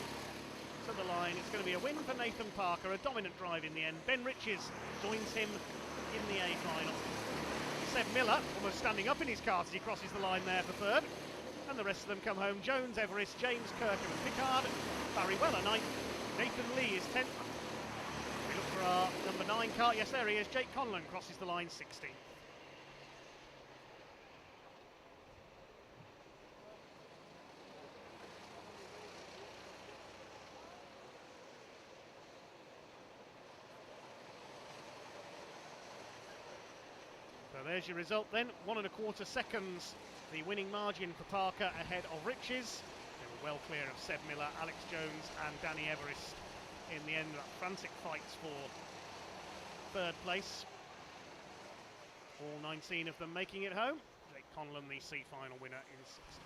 to the line. It's going to be a win for Nathan Parker, a dominant drive in the end. Ben Riches joins him in the A final. Seb Miller almost standing up in his car as he crosses the line there for 3rd. And the rest of them come home. Jones, Everest, James, Kirkham and Pickard. Barry Weller 9th. Nathan Lee is 10th. We look for our number 9 car. Yes, there he is. Jake Conlon crosses the line 16th. So there's your result then, 1.25 seconds, the winning margin for Parker ahead of Riches. They were well clear of Seb Miller, Alex Jones and Danny Everest in the end. That frantic fights for 3rd place. All 19 of them making it home. Jake Conlon, the C final winner in 6th.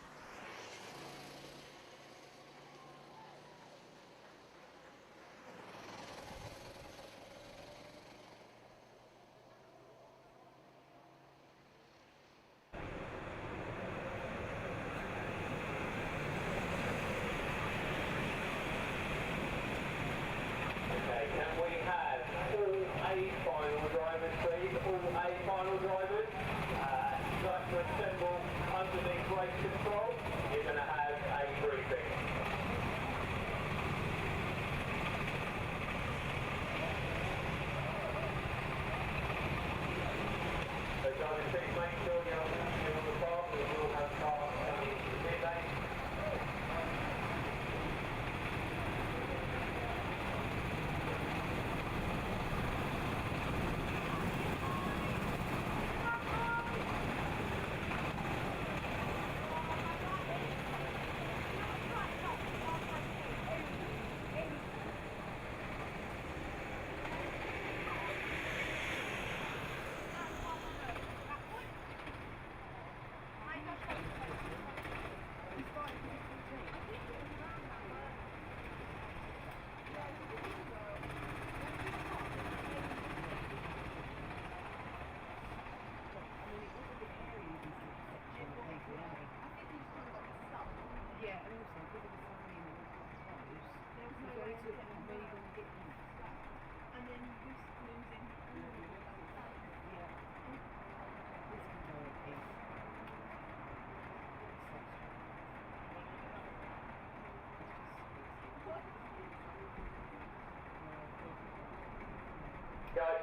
All A final drivers, like to assemble underneath race control.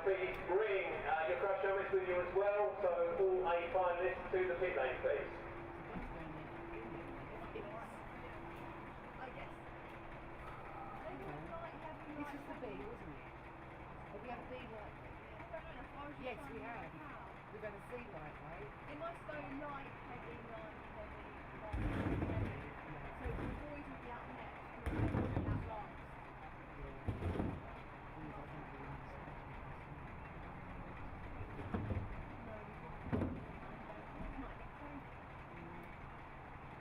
please bring your crash helmets with you as well, so all A finalists to the pit lane, please. I guess. This is the B, wasn't it? Have we had a B light? Yes, we have. We've had a C light, right? It must go light, heavy, light, heavy, light, heavy. So the boys will be out next, and the girls will be out last.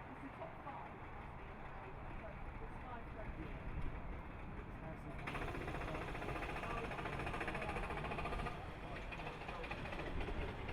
It's the top five must be in that. It's 5 races. So now I've had them their cars, high cars, and motors trying to pick in the city.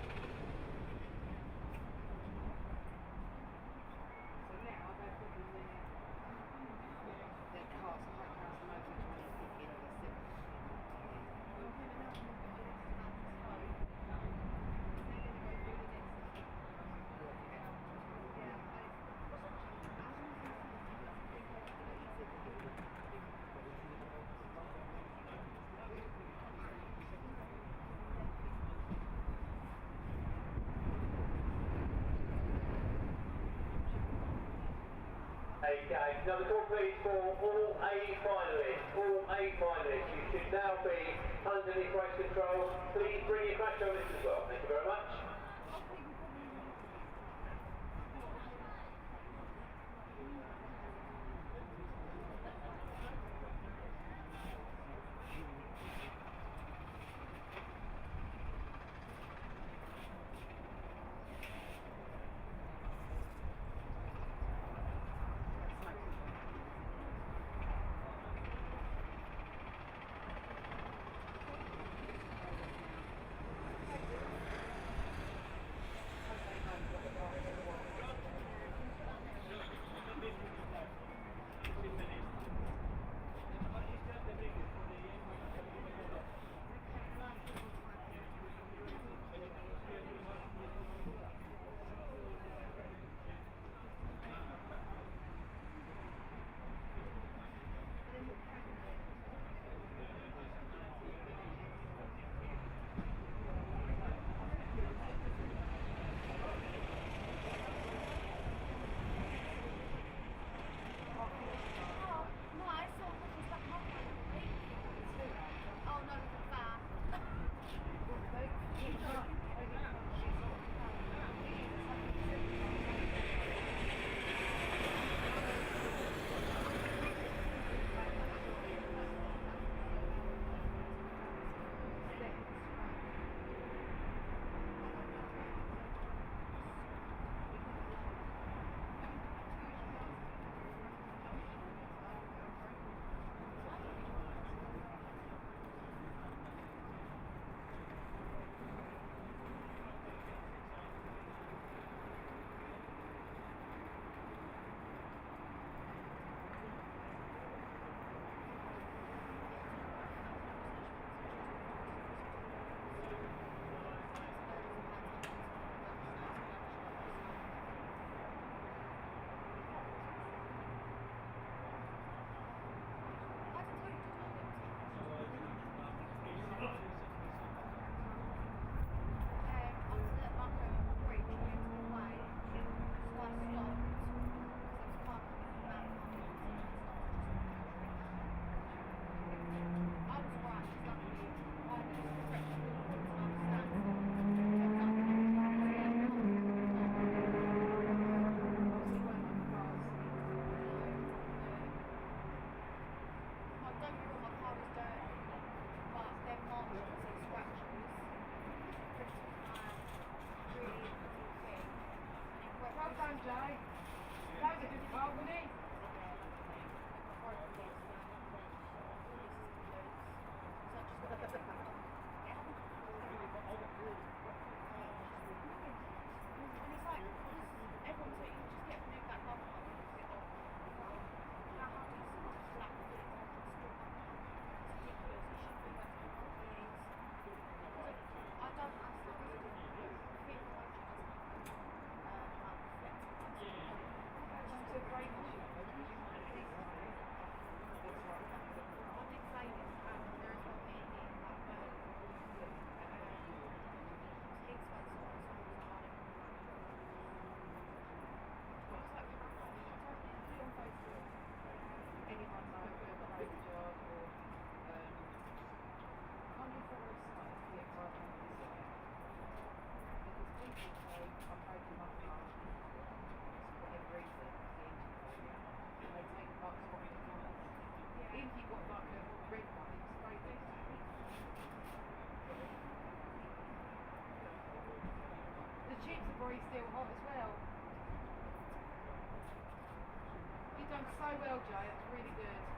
Okay, now the call please for all A finalists. All A finalists, you should now be underneath race control. Please bring your crash helmets as well. Thank you very much. Rory's still hot as well. You've done so well, Joe. That's really good.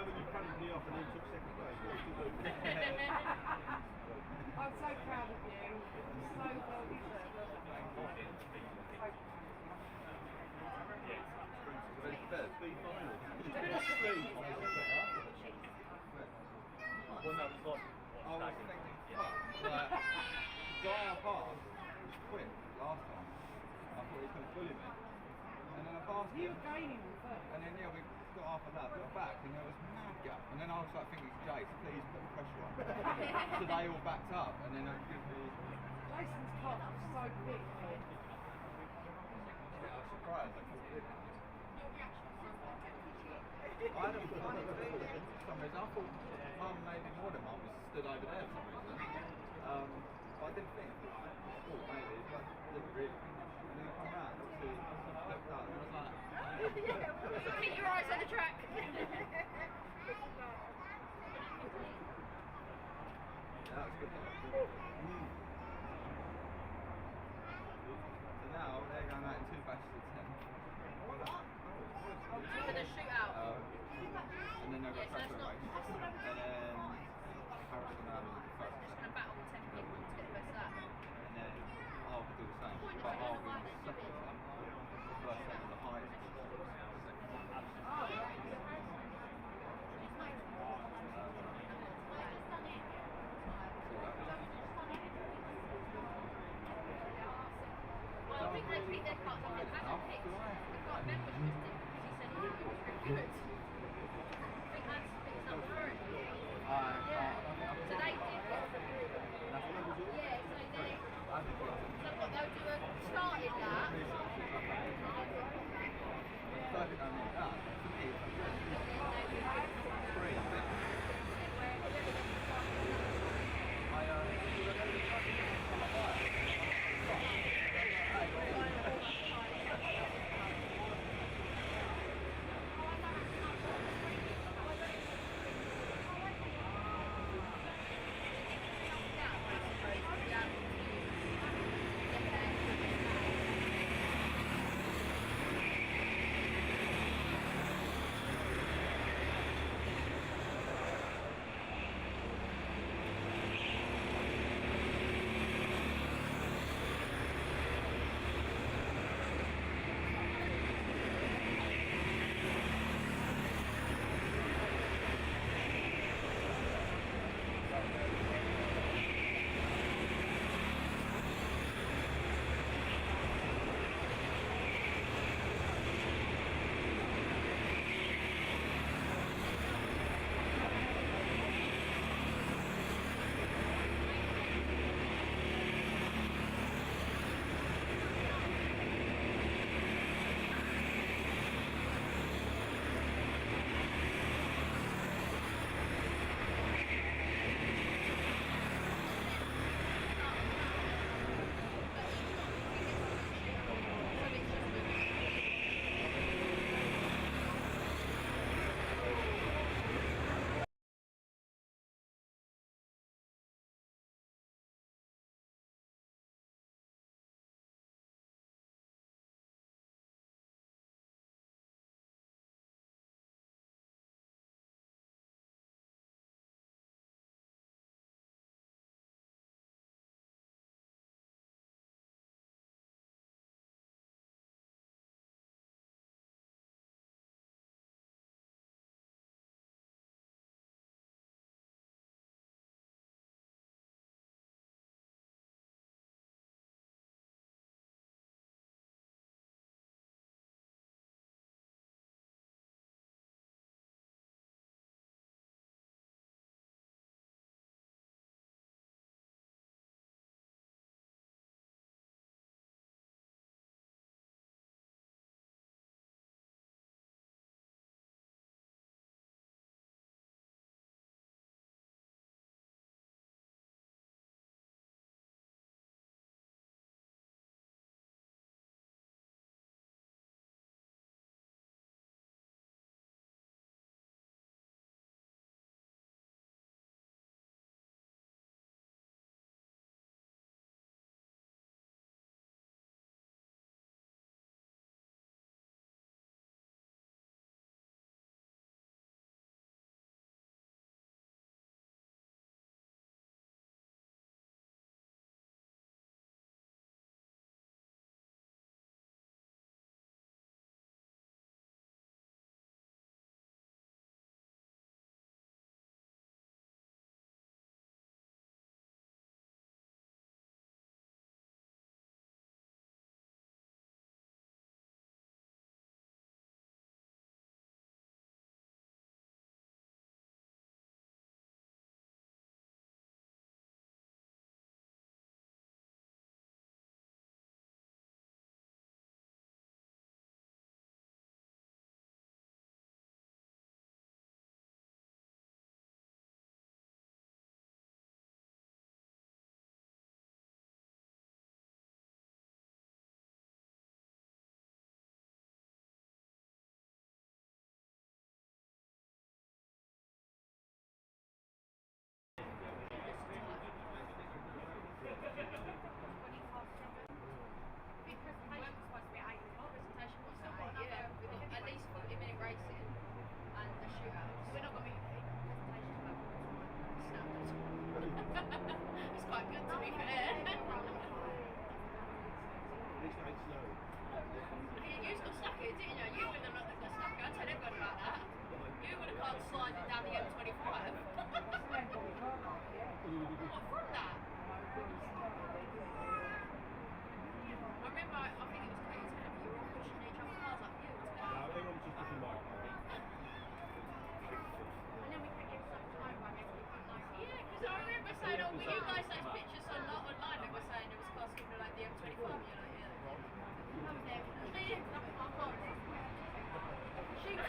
when you punted me off and then took second place? What did you do? I'm so proud of you. So well deserved. Speed final. Well, no, it's not. I was thinking, fuck, like, the guy I passed quit last time. I thought he could bully me. And then I passed You him. were gaining them first. And then, yeah, we got half a lap, got back, and there was mad gap. And then I was like thinking, Jace, please put the pressure on. So they all backed up, and then it gives me... Jason's car was so big here. Yeah, I was surprised. I couldn't believe it. I had a funny feeling for some reason. I thought Mum, maybe more than Mum, was stood over there for some reason. But I didn't think. I thought maybe, but didn't really. And then I come round, obviously, looked up, and I was like... Keep your eyes on the track. Yeah, that was good though. So now, they're going out in 2 batches of 10. For the shootout. And then they've got Yeah, so pressure it's race. not- And then Kart's going to have a first. Just going to battle 10 people to get the best lap. And then I'll do the same. But I'll be second lap. The first lap of the highest. Well, I think they picked their cards up in the paddock here.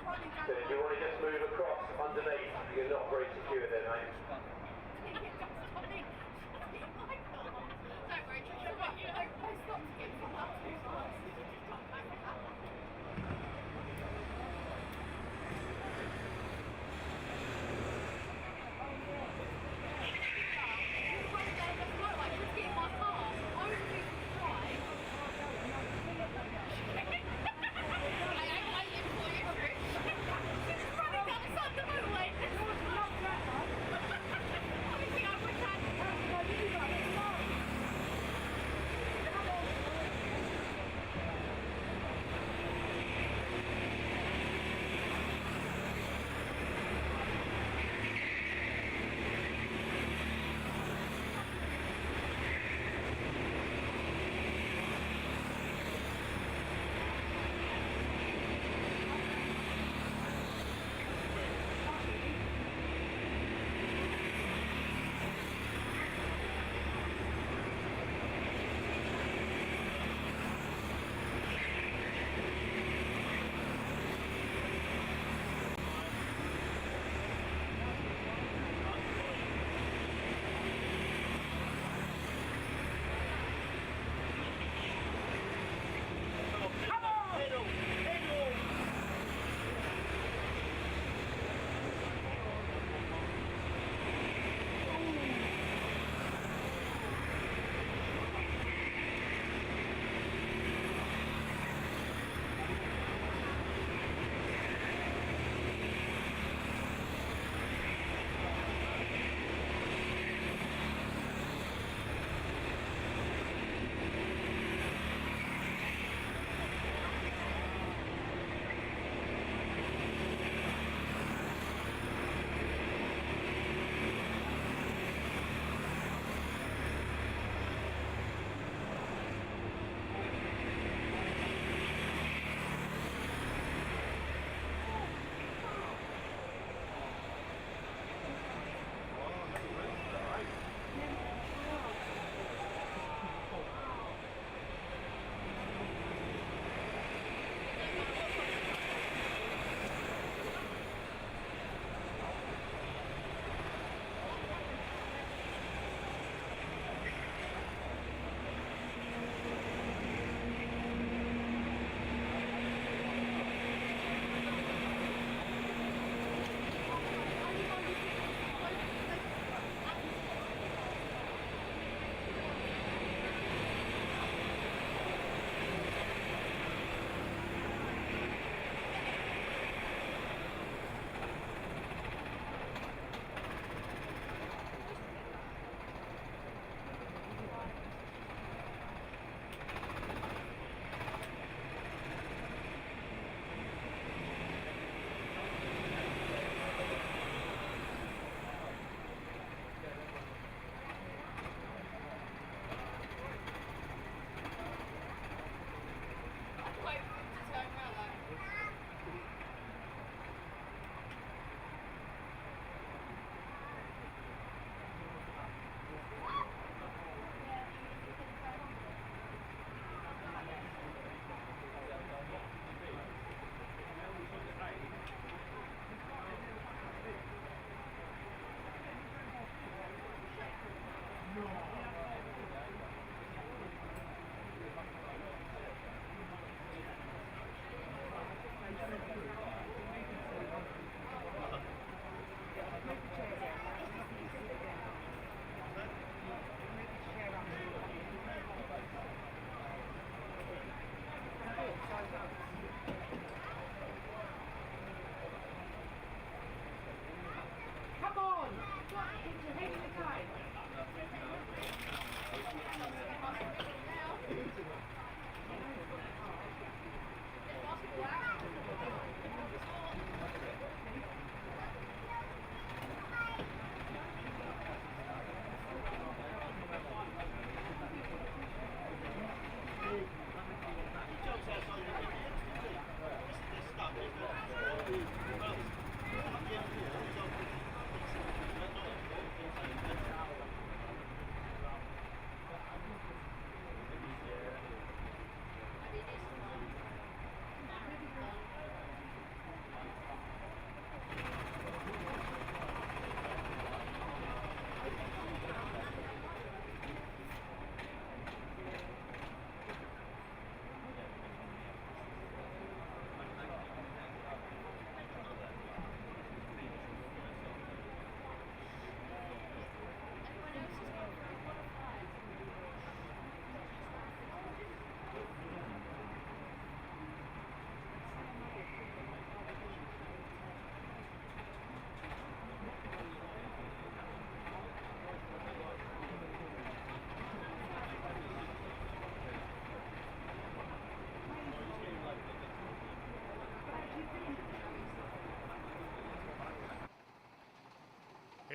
So if you want to just move across underneath, you're not very secure there, mate. Don't worry, I stopped to get from up too fast.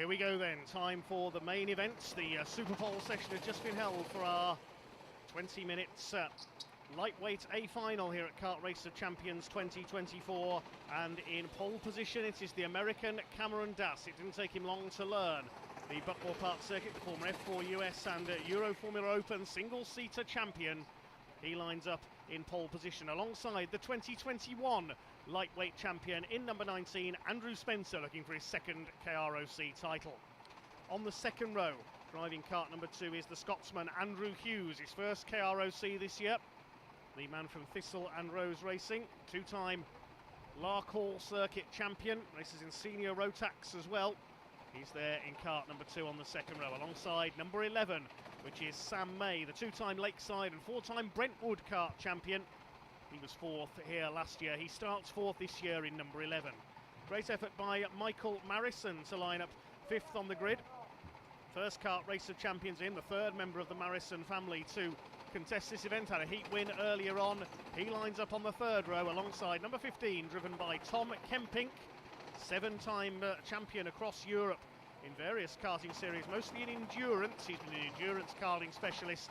Here we go then, time for the main event. The Super Pole session has just been held for our 20 minutes lightweight A final here at Kart Race of Champions 2024, and in pole position it is the American Cameron Das. It didn't take him long to learn the Buckmore Park circuit, the former F4 US and Euro Formula Open single-seater champion. He lines up in pole position alongside the 2021 lightweight champion in number 19, Andrew Spencer, looking for his second KROC title. On the second row, driving kart number 2 is the Scotsman Andrew Hughes, his first KROC this year. The man from Thistle and Rose Racing, two-time Larkhall circuit champion, races in senior Rotax as well. He's there in kart number 2 on the second row, alongside number 11, which is Sam May, the two-time Lakeside and four-time Brentwood kart champion. He was 4th here last year. He starts 4th this year in number 11. Great effort by Michael Marison to line up 5th on the grid. First Kart Race of Champions in, the third member of the Marison family to contest this event. Had a heat win earlier on. He lines up on the third row alongside number 15, driven by Tom Kempink, 7-time champion across Europe in various karting series, mostly in endurance. He's been an endurance karting specialist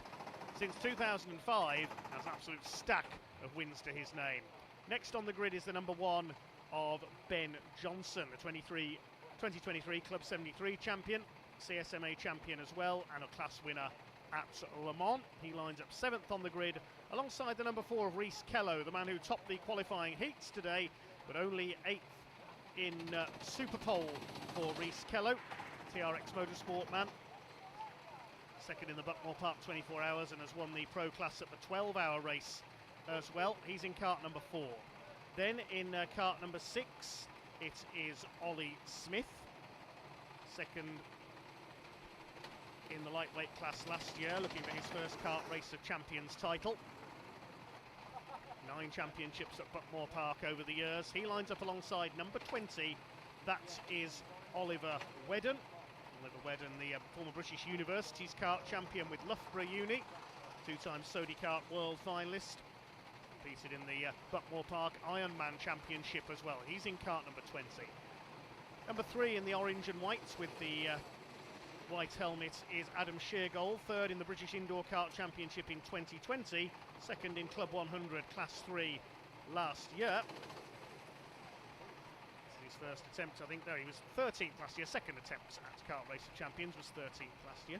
since 2005, has an absolute stack of wins to his name. Next on the grid is the number 1 of Ben Johnson, the 2023 Club 73 champion, CSMA champion as well, and a class winner at Le Mans. He lines up 7th on the grid alongside the number 4 of Reese Kello, the man who topped the qualifying heats today, but only 8th in Super Pole for Reese Kello, TRX Motorsport man. Second in the Buckmore Park 24 hours and has won the pro class at the 12-hour race as well. He's in kart number 4. Then in kart number 6, it is Ollie Smith, second in the lightweight class last year, looking for his first Kart Race of Champions title. 9 championships at Buckmore Park over the years. He lines up alongside number 20. That is Oliver Wedden. Oliver Wedden, the former British Universities kart champion with Loughborough Uni, 2-time Sodi Kart World finalist. Competed in the Buckmore Park Ironman Championship as well. He's in kart number 20. Number 3 in the orange and whites with the white helmet is Adam Sheargold, 3rd in the British Indoor Kart Championship in 2020, 2nd in Club 100 Class 3 last year. This is his first attempt, I think. No, he was 13th last year. Second attempt at Kart Race of Champions was 13th last year.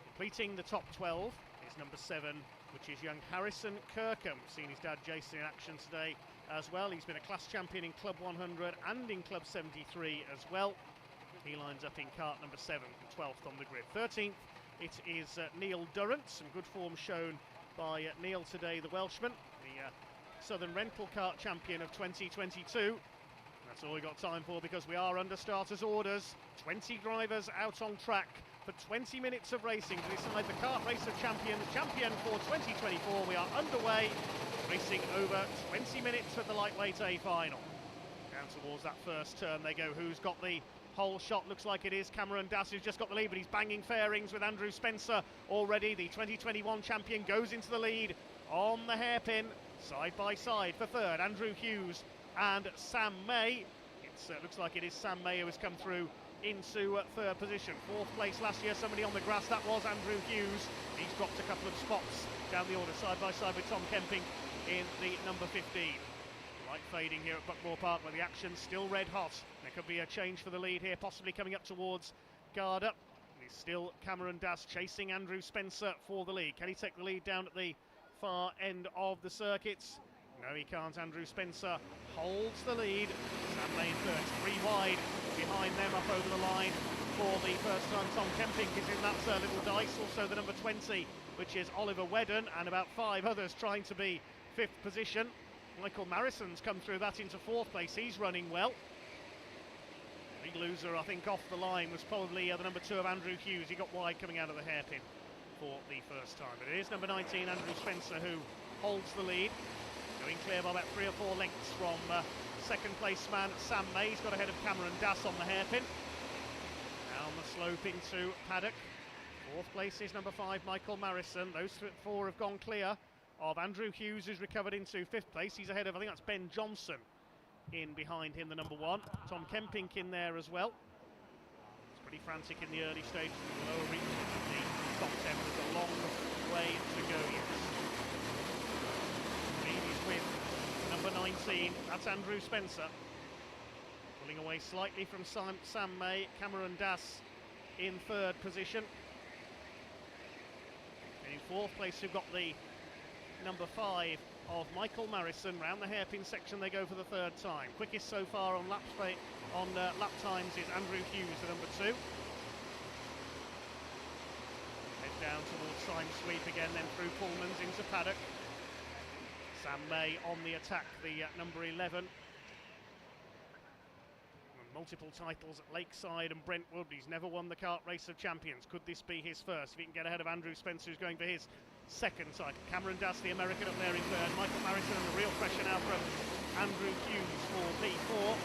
Completing the top 12 is number 7, which is young Harrison Kirkham. Seen his dad Jason in action today as well. He's been a class champion in Club 100 and in Club 73 as well. He lines up in kart number 7, 12th on the grid. 13th, it is Neil Durrant. Some good form shown by Neil today, the Welshman, the Southern Rental Kart champion of 2022. That's all we got time for because we are under starters' orders. 20 drivers out on track for 20 minutes of racing to decide the Kart Race of Champions champion for 2024. We are underway, racing over 20 minutes for the lightweight A final. Down towards that first turn they go. Who's got the whole shot? Looks like it is Cameron Das who's just got the lead, but he's banging fairings with Andrew Spencer already. The 2021 champion goes into the lead on the hairpin, side by side for third, Andrew Hughes and Sam May. It looks like it is Sam May who has come through into third position. 4th place last year, somebody on the grass, that was Andrew Hughes. He's dropped a couple of spots down the order, side by side with Tom Kemping in the number 15. Light fading here at Buckmore Park where the action's still red hot. There could be a change for the lead here, possibly coming up towards Garda. It's still Cameron Das chasing Andrew Spencer for the lead. Can he take the lead down at the far end of the circuits? No, he can't. Andrew Spencer holds the lead. Sam May in third, 3 wide behind them up over the line for the first time. Tom Kemping is in that little dice. Also the number 20, which is Oliver Wedden, and about 5 others trying to be 5th position. Michael Marison's come through that into 4th place. He's running well. The big loser, I think, off the line was probably the number 2 of Andrew Hughes. He got wide coming out of the hairpin for the first time. But it is number 19, Andrew Spencer, who holds the lead. Going clear by about 3 or 4 lengths from second place man Sam May. He's got ahead of Cameron Das on the hairpin. Down the slope into paddock. 4th place is number 5, Michael Marison. Those 4 have gone clear of Andrew Hughes, who's recovered into 5th place. He's ahead of, I think that's Ben Johnson, in behind him, the number 1. Tom Kempink in there as well. It's pretty frantic in the early stages of the lower reaches of the top 10. There's a long way to go yet. Lead is with number 19, that's Andrew Spencer. Pulling away slightly from Sam May. Cameron Dass in 3rd position. And in 4th place, we've got the number 5 of Michael Marison. Round the hairpin section they go for the 3rd time. Quickest so far on lap times is Andrew Hughes, the number 2. Head down towards Syme Sweep again, then through Pullmans into paddock. Sam May on the attack, the number 11. Multiple titles at Lakeside and Brentwood. He's never won the Kart Race of Champions. Could this be his first? If he can get ahead of Andrew Spencer, who's going for his 2nd title. Cameron Dass, the American, up there in 3rd. Michael Marison, and the real pressure now from Andrew Hughes for P4.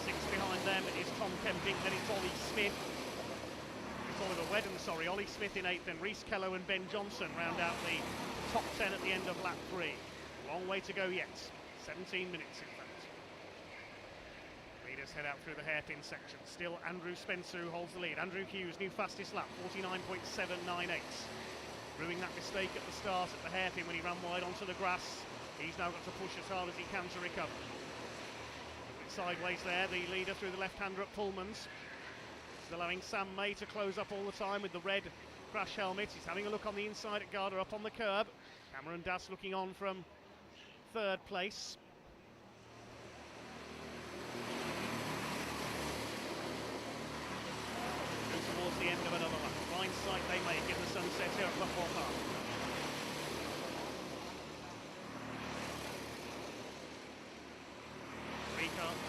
6 behind them is Tom Kempink, then it's Ollie Smith. It's Oliver Wedden, sorry. Ollie Smith in 8th, then Reese Kello and Ben Johnson round out the top 10 at the end of lap 3. Long way to go yet. 17 minutes in fact. Leaders head out through the hairpin section. Still Andrew Spencer who holds the lead. Andrew Hughes, new fastest lap, 49.798. Brewing that mistake at the start at the hairpin when he ran wide onto the grass. He's now got to push as hard as he can to recover. Sideways there, the leader through the left-hander at Pullmans. Still allowing Sam May to close up all the time with the red crash helmet. He's having a look on the inside at Garda up on the curb. Cameron Dass looking on from 3rd place. Towards the end of another lap. Fine sight they make in the sunset here at Buckmore Park.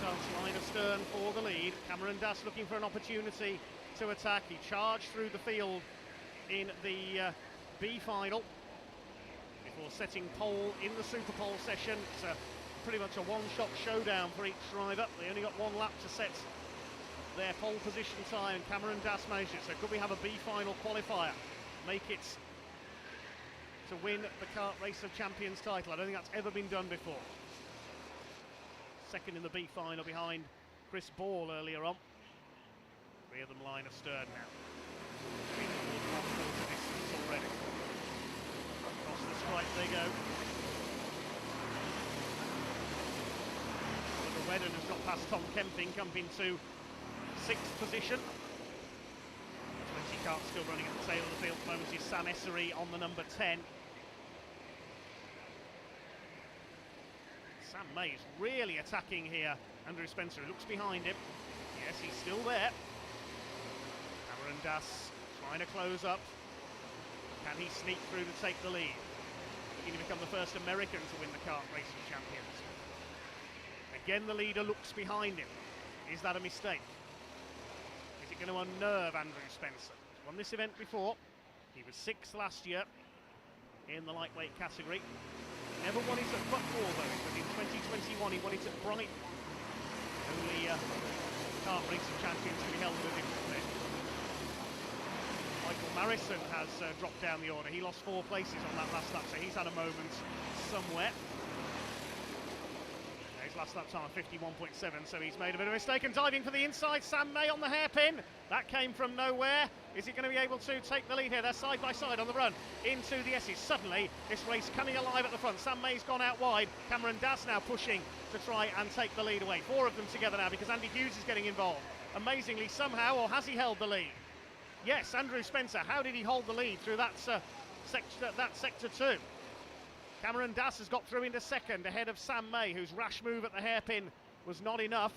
Chance line astern for the lead. Cameron Dass looking for an opportunity to attack. He charged through the field in the B final before setting pole in the Super Pole session. It's pretty much a one-shot showdown for each driver. They only got 1 lap to set their pole position time. Cameron Dass managed it. So could we have a B final qualifier? Make it to win the Kart Race of Champions title. I don't think that's ever been done before. 2nd in the B final behind Chris Ball earlier on. 3 of them line astern now. Distance already. Across the stripe they go. Oliver Wedden has got past Tom Kempink, up into 6th position. 20 karts still running at the tail of the field at the moment is Sam Essery on the number 10. Sam May is really attacking here. Andrew Spencer looks behind him. Yes, he's still there. Cameron Dass trying to close up. Can he sneak through to take the lead? Looking to become the first American to win the Kart Race of Champions. Again, the leader looks behind him. Is that a mistake? Is it going to unnerve Andrew Spencer? He's won this event before. He was 6th last year in the lightweight category. Never won it at Buckmore though, but in 2021 he won it at Brighton. Only Kart Race of Champions to be held with him then. Michael Marison has dropped down the order. He lost 4 places on that last lap, so he's had a moment somewhere. His last lap time 51.7, so he's made a bit of a mistake and diving for the inside. Sam May on the hairpin. That came from nowhere. Is he going to be able to take the lead here? They're side by side on the run into the S's. Suddenly, this race coming alive at the front. Sam May's gone out wide. Cameron Dass now pushing to try and take the lead away. 4 of them together now because Andy Hughes is getting involved. Amazingly, somehow, or has he held the lead? Yes, Andrew Spencer. How did he hold the lead through that sector 2? Cameron Dass has got through into 2nd ahead of Sam May, whose rash move at the hairpin was not enough.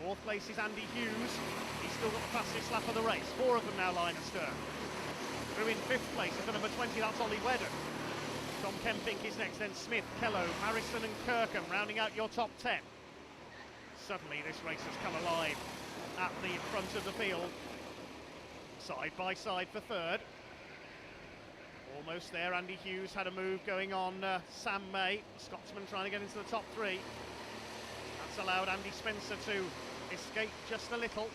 4th place is Andy Hughes. He's still got the fastest lap of the race. 4 of them now line astern. Through in 5th place is the number 20, that's Ollie Wedden. Tom Kempink is next, then Smith, Kello, Marison and Kirkham rounding out your top 10. Suddenly this race has come alive at the front of the field. Side by side for 3rd. Almost there, Andy Hughes had a move going on Sam May. Scotsman trying to get into the top 3. That's allowed Andy Spencer to escape just a little.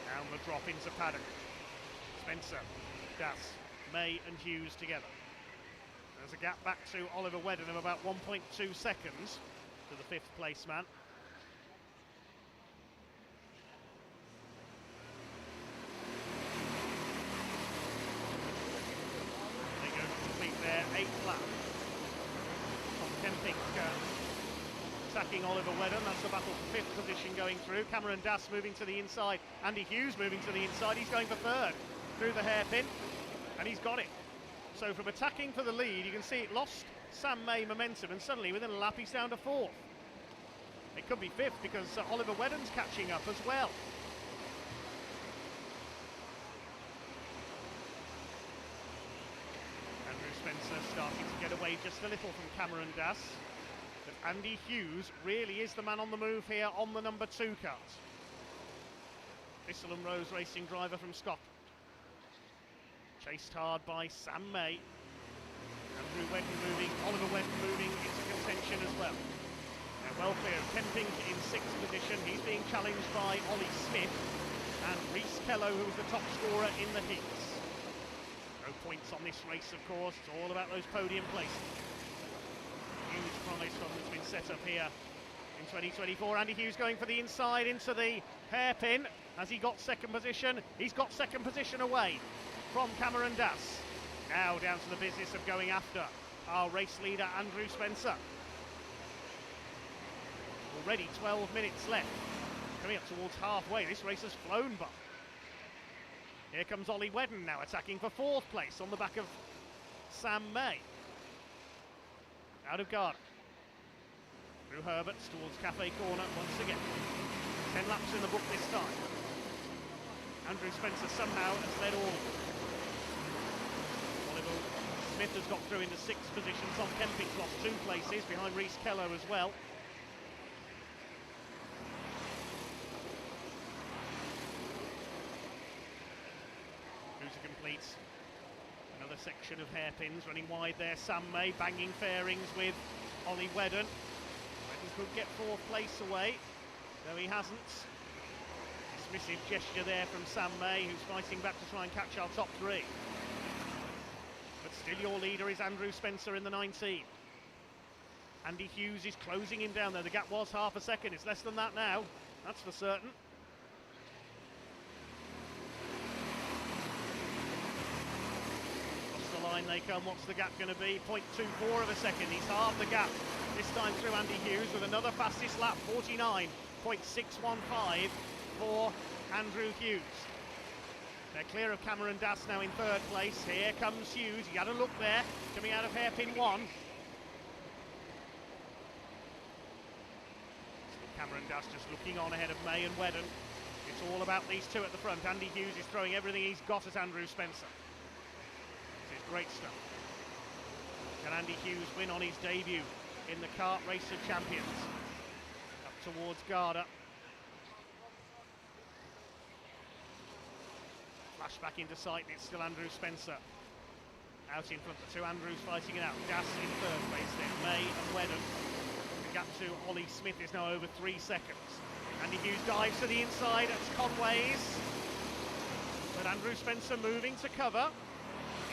Down the drop into paddock. Spencer, Dass, May and Hughes together. There's a gap back to Oliver Wedden of about 1.2 seconds to the 5th place man. They go to complete their 8th lap. Tom Kemping attacking Oliver Wedden. That's the battle for 5th position going through. Cameron Dass moving to the inside. Andy Hughes moving to the inside. He's going for 3rd through the hairpin, and he's got it. So from attacking for the lead, you can see it lost Sam May momentum, and suddenly within a lap he's down to 4th. It could be 5th because Oliver Wedden's catching up as well. Andrew Spencer starting to get away just a little from Cameron Dass. But Andy Hughes really is the man on the move here on the number 2 kart. Thistle and Rose racing driver from Scotland. Chased hard by Sam May. Andrew Wedden moving, Oliver Wedden moving into contention as well. Now well clear of Kemping in 6th position. He's being challenged by Ollie Smith and Rhys Kello, who was the top scorer in the heats. No points on this race, of course. It's all about those podium places. Huge prize fund that's been set up here in 2024. Andy Hughes going for the inside into the hairpin. Has he got 2nd position? He's got 2nd position away from Cameron Dass. Now down to the business of going after our race leader Andrew Spencer. Already 12 minutes left. Coming up towards halfway, this race has flown by. Here comes Ollie Wedden now attacking for 4th place on the back of Sam May. Out of guard. Through Herberts towards Cafe Corner once again. 10 laps in the book this time. Andrew Spencer somehow has led all of them. Oliver Smith has got through into 6th position. Tom Kemping's lost 2 places behind Rhys Kello as well. Cruiser completes another section of hairpins, running wide there. Sam May banging fairings with Ollie Wedden. Wedden could get 4th place away, though he hasn't. Dismissive gesture there from Sam May, who's fighting back to try and catch our top 3. But still your leader is Andrew Spencer in the 19. Andy Hughes is closing him down there. The gap was half a second. It's less than that now. That's for certain. Line they come. What's the gap going to be? 0.24 of a second. He's halved the gap this time through Andy Hughes with another fastest lap, 49.615 for Andrew Hughes. They're clear of Cameron Dass now in 3rd place. Here comes Hughes. He had a look there coming out of hairpin 1. Cameron Dass just looking on ahead of May and Wedden. It's all about these 2 at the front. Andy Hughes is throwing everything he's got at Andrew Spencer. Great stuff. Can Andy Hughes win on his debut in the Kart Race of Champions? Up towards Garda. Flash back into sight, and it's still Andrew Spencer. Out in front, the 2 Andrews fighting it out. Dass in 3rd place then, May and Wedden. The gap to Ollie Smith is now over 3 seconds. Andy Hughes dives to the inside at Conway's. But Andrew Spencer moving to cover.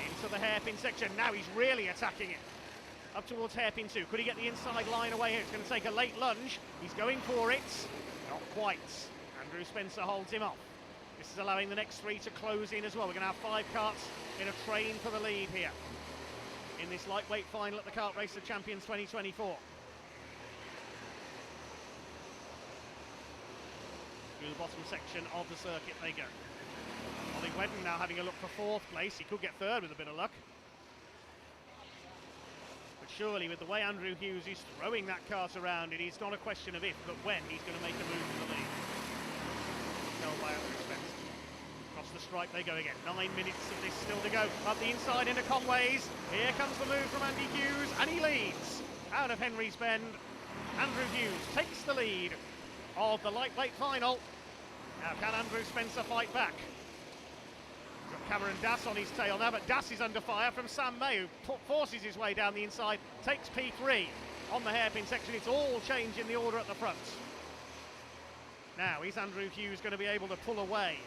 Into the hairpin section. Now he's really attacking it. Up towards hairpin 2. Could he get the inside line away here? It's going to take a late lunge. He's going for it. Not quite. Andrew Spencer holds him off. This is allowing the next 3 to close in as well. We're going to have 5 karts in a train for the lead here in this lightweight final at the Kart Race of Champions 2024. Through the bottom section of the circuit they go. Ollie Wedden now having a look for 4th place. He could get 3rd with a bit of luck. But surely with the way Andrew Hughes is throwing that kart around, it is not a question of if, but when he's going to make a move for the lead. Held by Andrew Spencer. Across the stripe they go again. 9 minutes of this still to go. Up the inside into Conway's. Here comes the move from Andy Hughes, and he leads. Out of Henry's Bend, Andrew Hughes takes the lead of the lightweight final. Now can Andrew Spencer fight back? Got Cameron Dass on his tail now, but Dass is under fire from Sam May, who forces his way down the inside, takes P3 on the hairpin section. It's all change in the order at the front. Now, is Andrew Hughes going to be able to pull away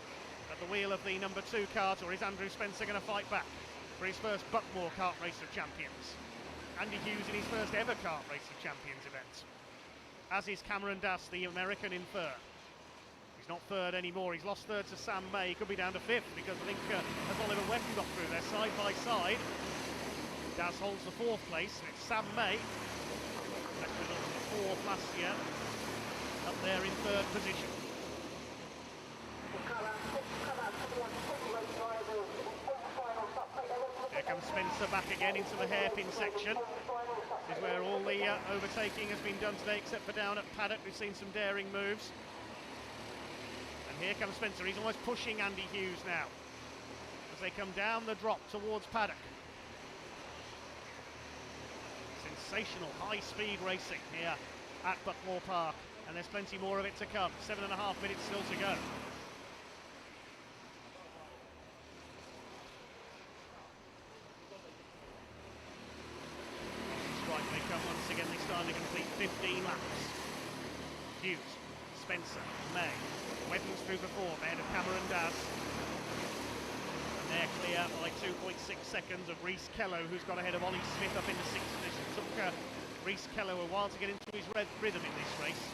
at the wheel of the number 2 kart, or is Andrew Spencer going to fight back for his first Buckmore Kart Race of Champions? Andy Hughes in his first ever kart racing champions event. As is Cameron Dass, the American, in third. He's not third anymore, he's lost third to Sam May. He could be down to fifth because I think as Oliver Wetton got through, they're side by side. Dass holds the fourth place, and it's Sam May, second on the fourth last year, up there in third position. Here comes Spencer back again into the hairpin section. This is where all the overtaking has been done today, except for down at Paddock. We've seen some daring moves. And here comes Spencer. He's almost pushing Andy Hughes now as they come down the drop towards Paddock. Sensational high-speed racing here at Buckmore Park, and there's plenty more of it to come. 7.5 minutes still to go. Strike may come once again, this time to complete 15 laps. Hughes, Spencer, May, Wetton's through for fourth, ahead of Cameron Dass. And they're clear by 2.6 seconds of Reece Kello, who's got ahead of Ollie Smith up into sixth position. Took Reece Kello a while to get into his rhythm in this race.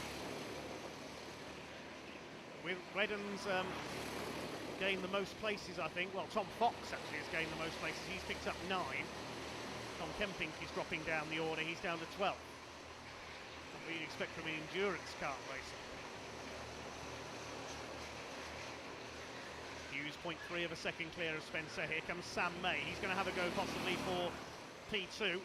With Redden's gained the most places, I think. Well, Tom Fox actually has gained the most places. He's picked up 9. Tom Kempink is dropping down the order. He's down to 12th. What you'd expect from an endurance kart racer. Hughes 0.3 of a second clear of Spencer. Here comes Sam May. He's going to have a go possibly for P2.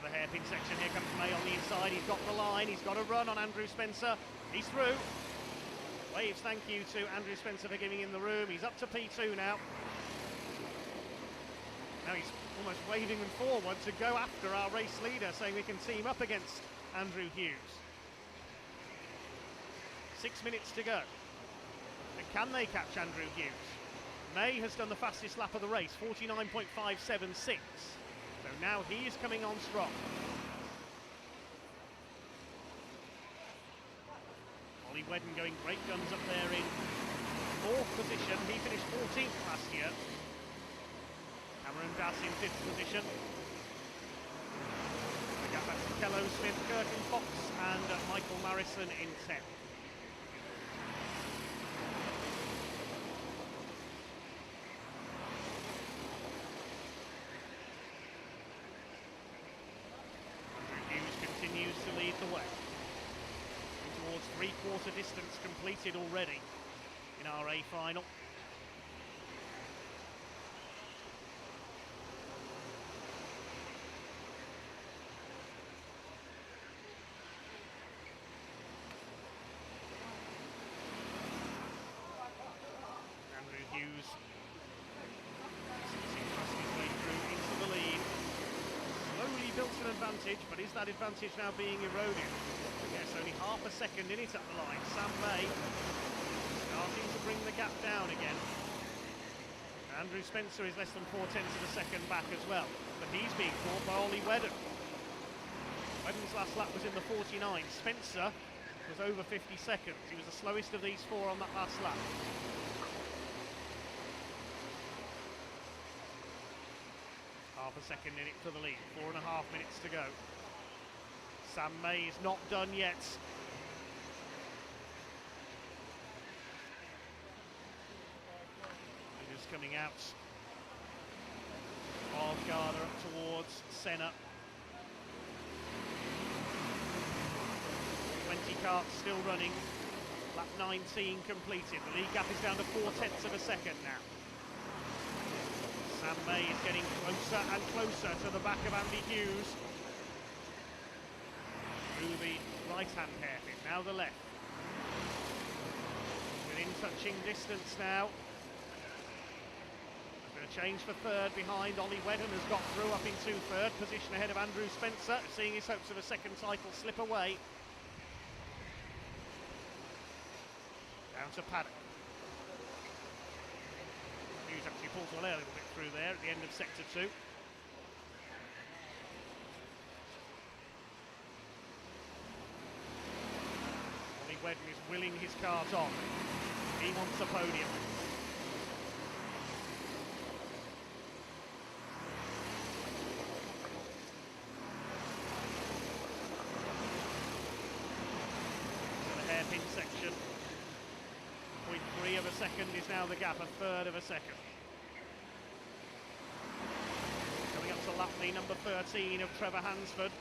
The hairpin section, here comes May on the inside, he's got the line, he's got a run on Andrew Spencer, he's through. Waves thank you to Andrew Spencer for giving him the room. He's up to P2 now. Now he's almost waving them forward to go after our race leader, saying we can team up against Andrew Hughes. 6 minutes to go. And can they catch Andrew Hughes? May has done the fastest lap of the race, 49.576. So now he is coming on strong. Ollie Wetton going great guns up there in fourth position. He finished 14th last year. Cameron Dass in fifth position. We got back to Kello, Smith, Curtin, Fox and Michael Marison in 10th. Continues to lead the way. Towards three-quarter distance completed already in our A final. Andrew Hughes thrusting his way through into the lead. Slowly built an advantage, but is that advantage now being eroded? Yes, only half a second in it at the line. Sam May starting to bring the gap down again. Andrew Spencer is less than 4/10 of a second back as well, but he's being caught by Ollie Wetton. Wetton's last lap was in the 49. Spencer was over 50 seconds. He was the slowest of these four on that last lap. Half a second in it for the lead, 4.5 minutes to go. Sam May is not done yet. He is coming out of Garda up towards Senna. 20 karts still running. Lap 19 completed. The lead gap is down to 4/10 of a second now. Sam May is getting closer and closer to the back of Andy Hughes. Through the right-hand hairpin, now the left. Within touching distance now. There's been a change for third behind. Ollie Wetton has got through up into third position ahead of Andrew Spencer, seeing his hopes of a second title slip away. Down to Paddock. Hughes actually pulls away a little bit through there at the end of sector 2. Ollie Wedden is willing his cart on. He wants a podium. Hairpin section. 0.3 of a second is now the gap, a third of a second. Coming up to lap the number 13 of Trevor Hansford.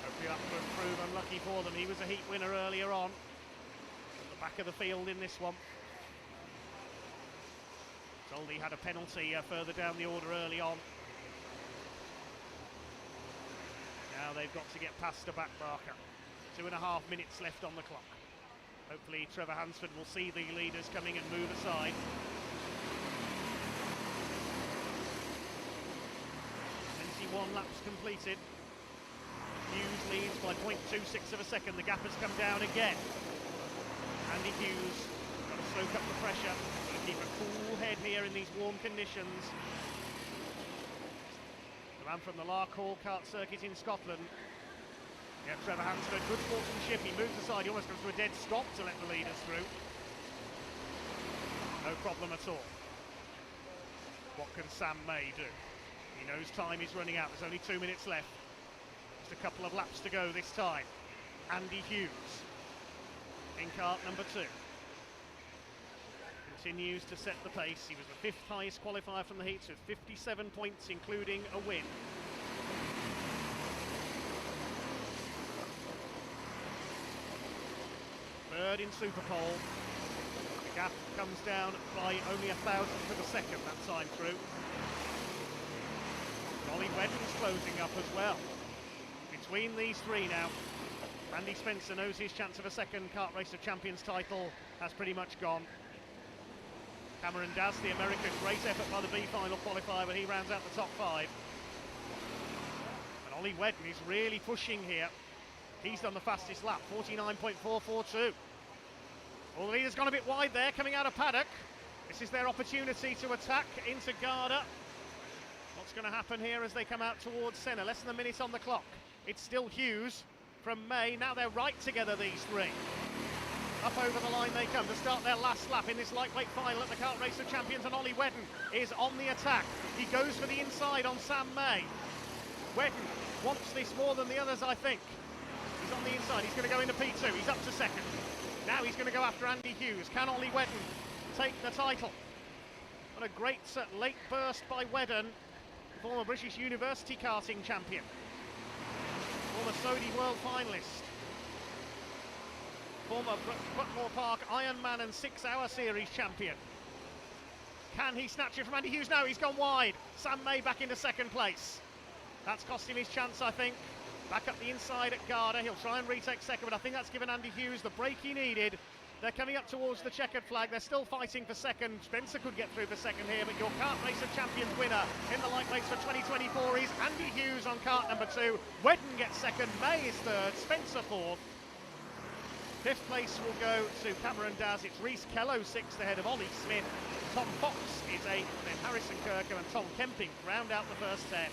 Hopefully that will prove unlucky for them. He was a heat winner earlier on. At the back of the field in this one. Told he had a penalty further down the order early on. Now they've got to get past a back marker. 2.5 minutes left on the clock. Hopefully Trevor Hansford will see the leaders coming and move aside. 21 laps completed. Hughes leads by 0.26 of a second. The gap has come down again. Andy Hughes got to soak up the pressure. Got to keep a cool head here in these warm conditions. The man from the Larkhall Kart circuit in Scotland. Yeah, Trevor Hansford, good sportsmanship. He moves aside, he almost comes to a dead stop to let the leaders through. No problem at all. What can Sam May do? He knows time is running out. There's only 2 minutes left. Just a couple of laps to go this time. Andy Hughes in kart number 2. Continues to set the pace. He was the 5th highest qualifier from the heats with 57 points, including a win. Third in Superpole. The gap comes down by only 1,000th of a second that time through. Ollie Wedden's closing up as well. Between these three now, Andy Spencer knows his chance of a second Kart Race of Champions title has pretty much gone. Cameron Daz, the American, great effort by the B final qualifier, but he rounds out the top 5. And Ollie Wedden is really pushing here. He's done the fastest lap, 49.442. Well, the leader's gone a bit wide there, coming out of paddock. This is their opportunity to attack into Garda. What's going to happen here as they come out towards Senna? Less than a minute on the clock. It's still Hughes from May. Now they're right together, these three. Up over the line they come to start their last lap in this lightweight final at the Kart Race of Champions, and Ollie Wedden is on the attack. He goes for the inside on Sam May. Wedden wants this more than the others, I think. He's on the inside, he's going to go into P2, he's up to second. Now he's going to go after Andy Hughes. Can Ollie Wedden take the title? What a great late burst by Wedden, former British University karting champion, former Sodi World finalist, former Butmore Park Ironman and 6 Hour Series champion. Can he snatch it from Andy Hughes? No, he's gone wide. Sam May back into second place. That's cost him his chance, I think. Back up the inside at Garda. He'll try and retake second, but I think that's given Andy Hughes the break he needed. They're coming up towards the checkered flag. They're still fighting for second. Spencer could get through for second here, but your Kart Race of Champions winner in the light race for 2024 is Andy Hughes on kart number 2. Wedden gets second, May is third, Spencer fourth. 5th place will go to Cameron Daz. It's Reese Kello 6th ahead of Ollie Smith. Tom Fox is 8th, then Harrison Kirkham and Tom Kemping round out the first 10.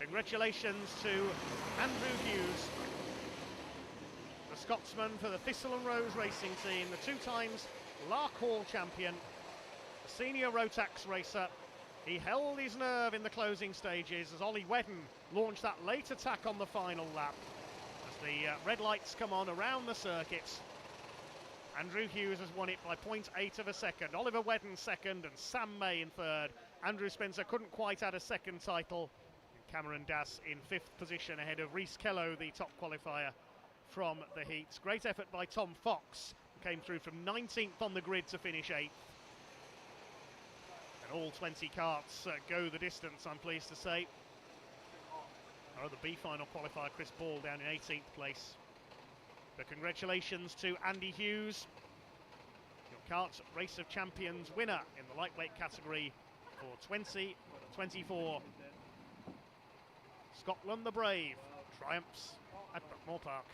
Congratulations to Andrew Hughes, the Scotsman for the Thistle and Rose racing team, the 2 times Larkhall champion, the senior Rotax racer. He held his nerve in the closing stages as Ollie Wedden launched that late attack on the final lap. As the red lights come on around the circuit, Andrew Hughes has won it by 0.8 of a second. Oliver Wedden second and Sam May in third. Andrew Spencer couldn't quite add a second title. Cameron Dass in 5th position ahead of Reese Kello, the top qualifier from the heats. Great effort by Tom Fox, who came through from 19th on the grid to finish 8th. And all 20 karts go the distance, I'm pleased to say. Our other B final qualifier, Chris Ball, down in 18th place. But congratulations to Andy Hughes, your Kart Race of Champions winner in the lightweight category for 2024. Scotland the Brave triumphs at Moore Park.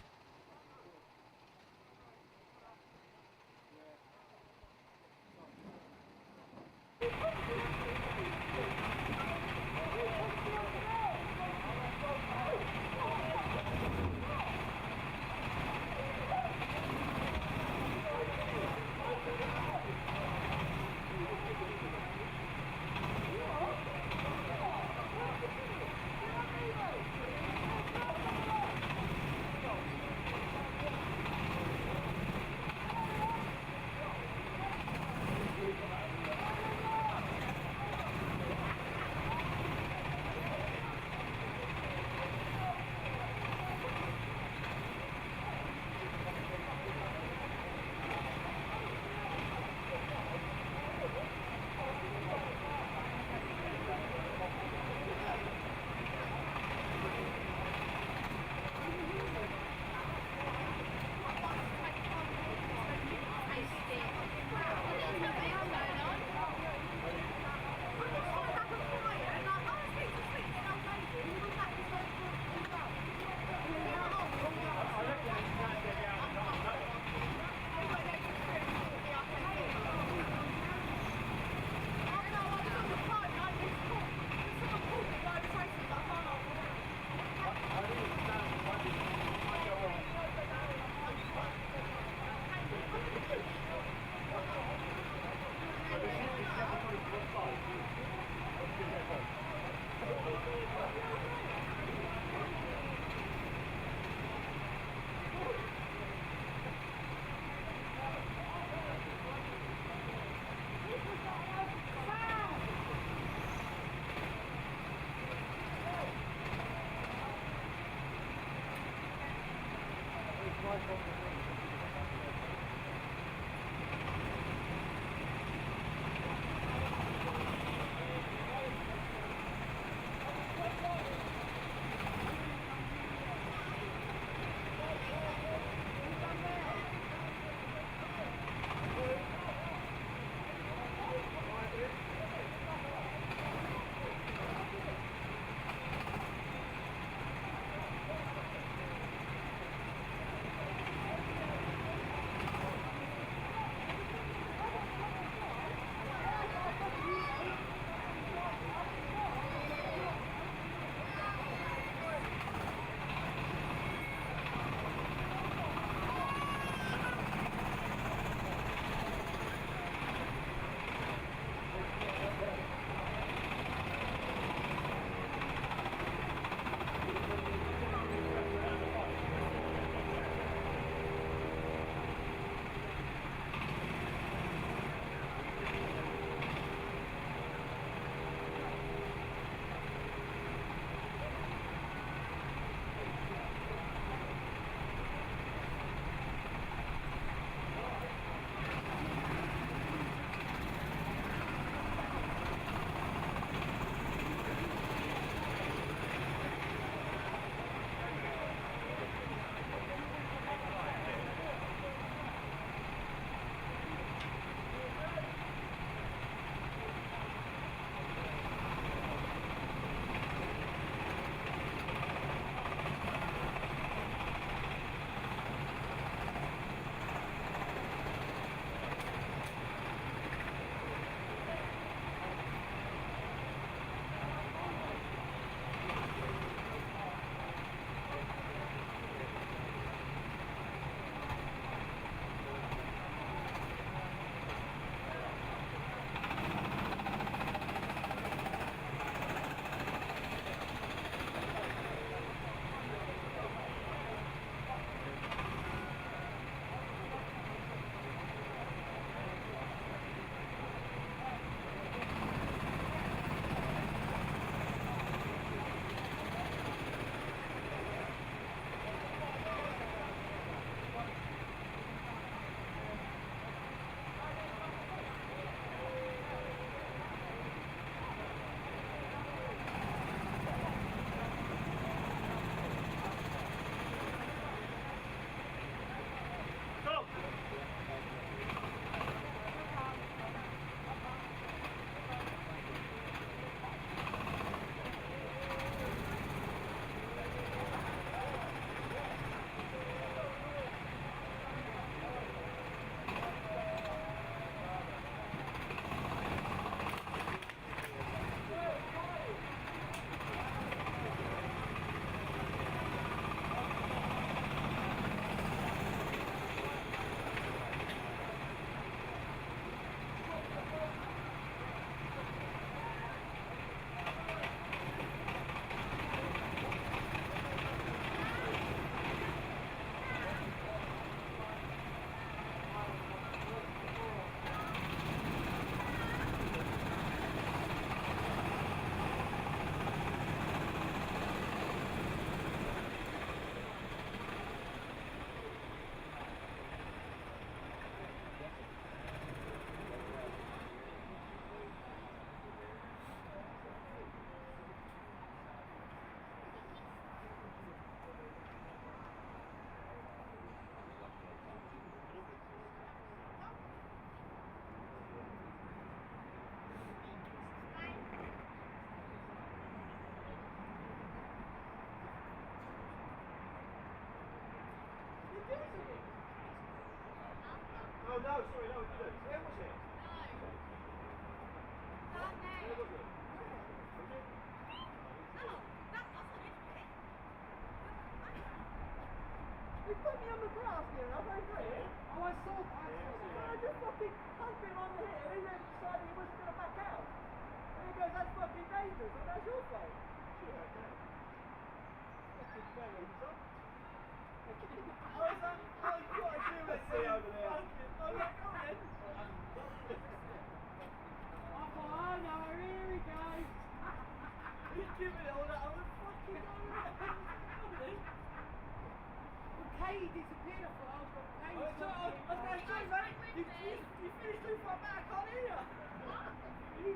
Oh no, sorry, no, we didn't. Where was it? Down there. Where was it? No, that wasn't it. He put me on the grass here and I went through it. Oh, I saw that. And I just fucking pumped him on the hill and then decided he wasn't going to back out. And he goes, that's fucking dangerous. And that's your fault. Sure, okay. Fucking belly, son. Oh, is that? Oh, you got to do it. See over there. Oh, yeah, go on then. Oh, no, here we go. He's giving it all that. I was fucking on it. Katie disappeared. I thought I was going to Katie. I was going to say, mate, you finished too far back, I can't hear you.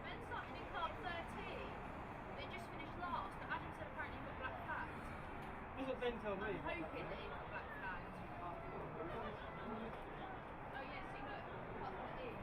Ben started in Kart 13. They just finished last, but Adam said apparently he got black flagged. That's what Ben told me. I'm hoping that he got black flagged. Oh yes, he got Kart 13.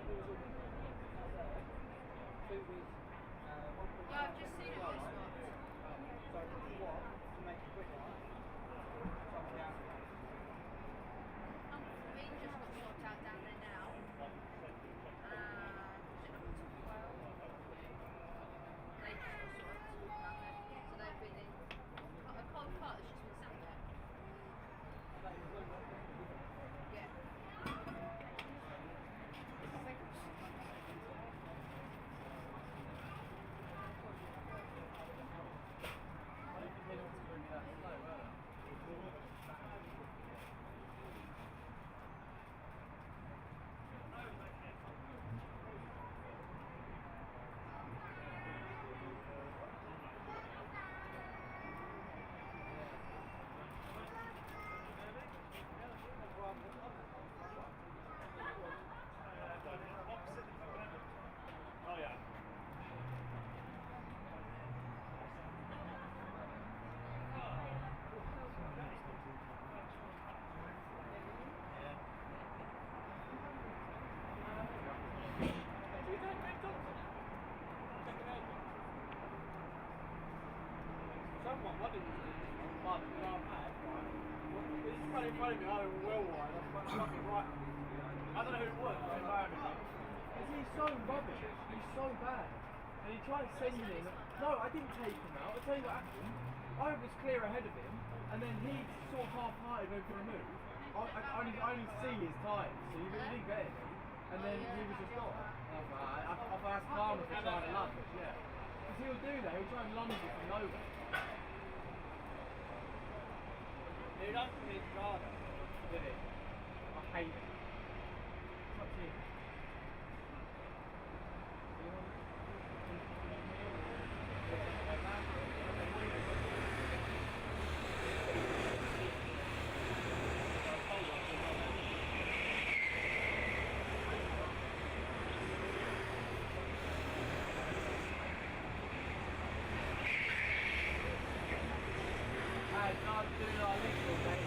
Yeah, I've just seen it on spot. So what? To make it quicker. Something else. Bean just got sorted out down there now. Was it number 12? They just got sorted down there. So they've been in. A cold cart has just been sat there. Yeah. Oh yeah. Someone, what did you do? But you know, I'm mad, right? This is running in front of me, I don't well wide, I'm fucking right. I don't know who it was, but he's so rubbish, he's so bad. And he tried sending him. No, I didn't take him out, I'll tell you what happened. I was clear ahead of him, and then he sort of half-hearted went for a move. I only see his tyres, so he didn't get it. And then he was just gone. I thought that's karma for trying to lunge, yeah. Because he'll do that, he'll try and lunge it from nowhere. Dude, that's for his garden. Did it? I hate it. What's it? I can't do it on this one,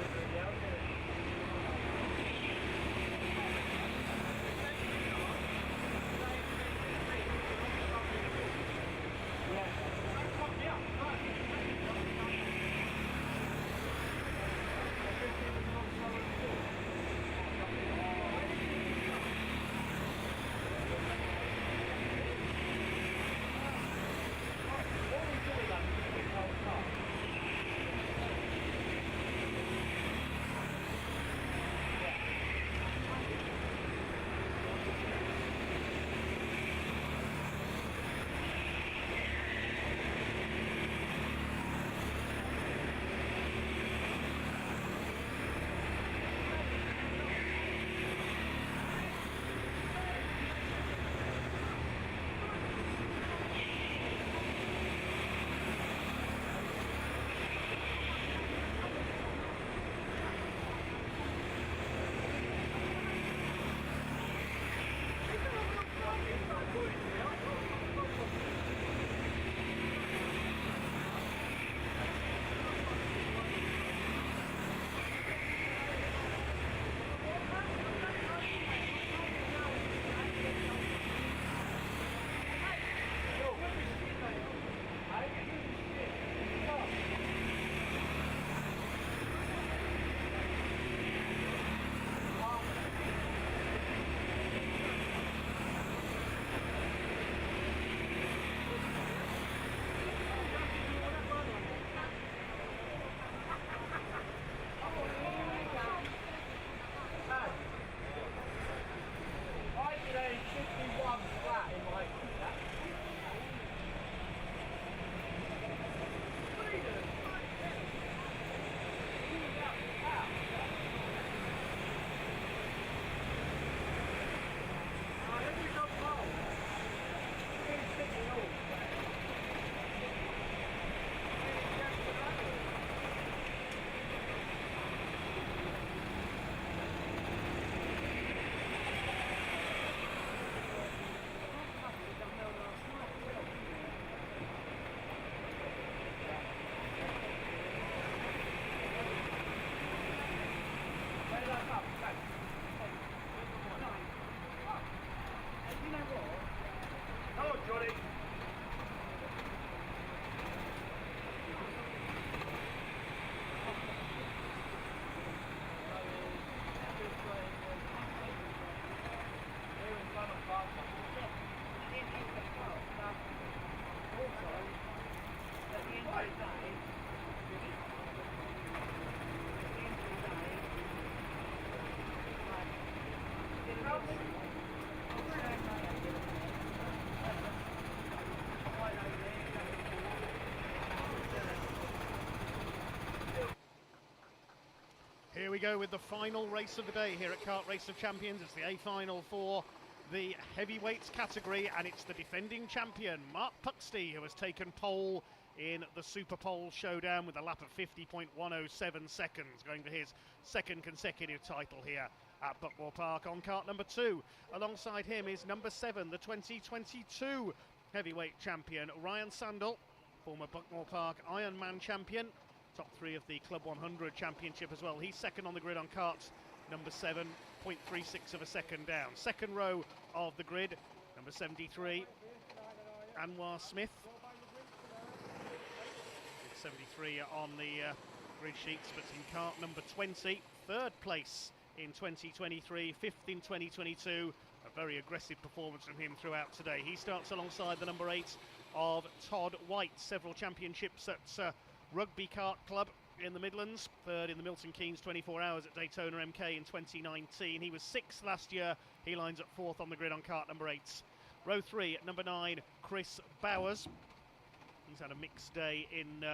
we go with the final race of the day here at Kart Race of Champions. It's the A final for the heavyweights category, and it's the defending champion Mark Puxty who has taken pole in the Super Pole showdown with a lap of 50.107 seconds, going for his second consecutive title here at Buckmore Park on kart number 2. Alongside him is number 7, the 2022 heavyweight champion Ryan Sandel, former Buckmore Park Ironman champion, top 3 of the Club 100 championship as well. He's second on the grid on kart number 7, 0.36 of a second down. Second row of the grid, number 73, Anwar Smith. 73 on the grid sheets, but in kart number 20, third place in 2023, fifth in 2022. A very aggressive performance from him throughout today. He starts alongside the number 8 of Todd White, several championships at Rugby Kart Club in the Midlands, third in the Milton Keynes 24 Hours at Daytona MK in 2019. He was 6th last year. He lines up 4th on the grid on kart number 8. Row 3 at number 9, Chris Bowers. He's had a mixed day in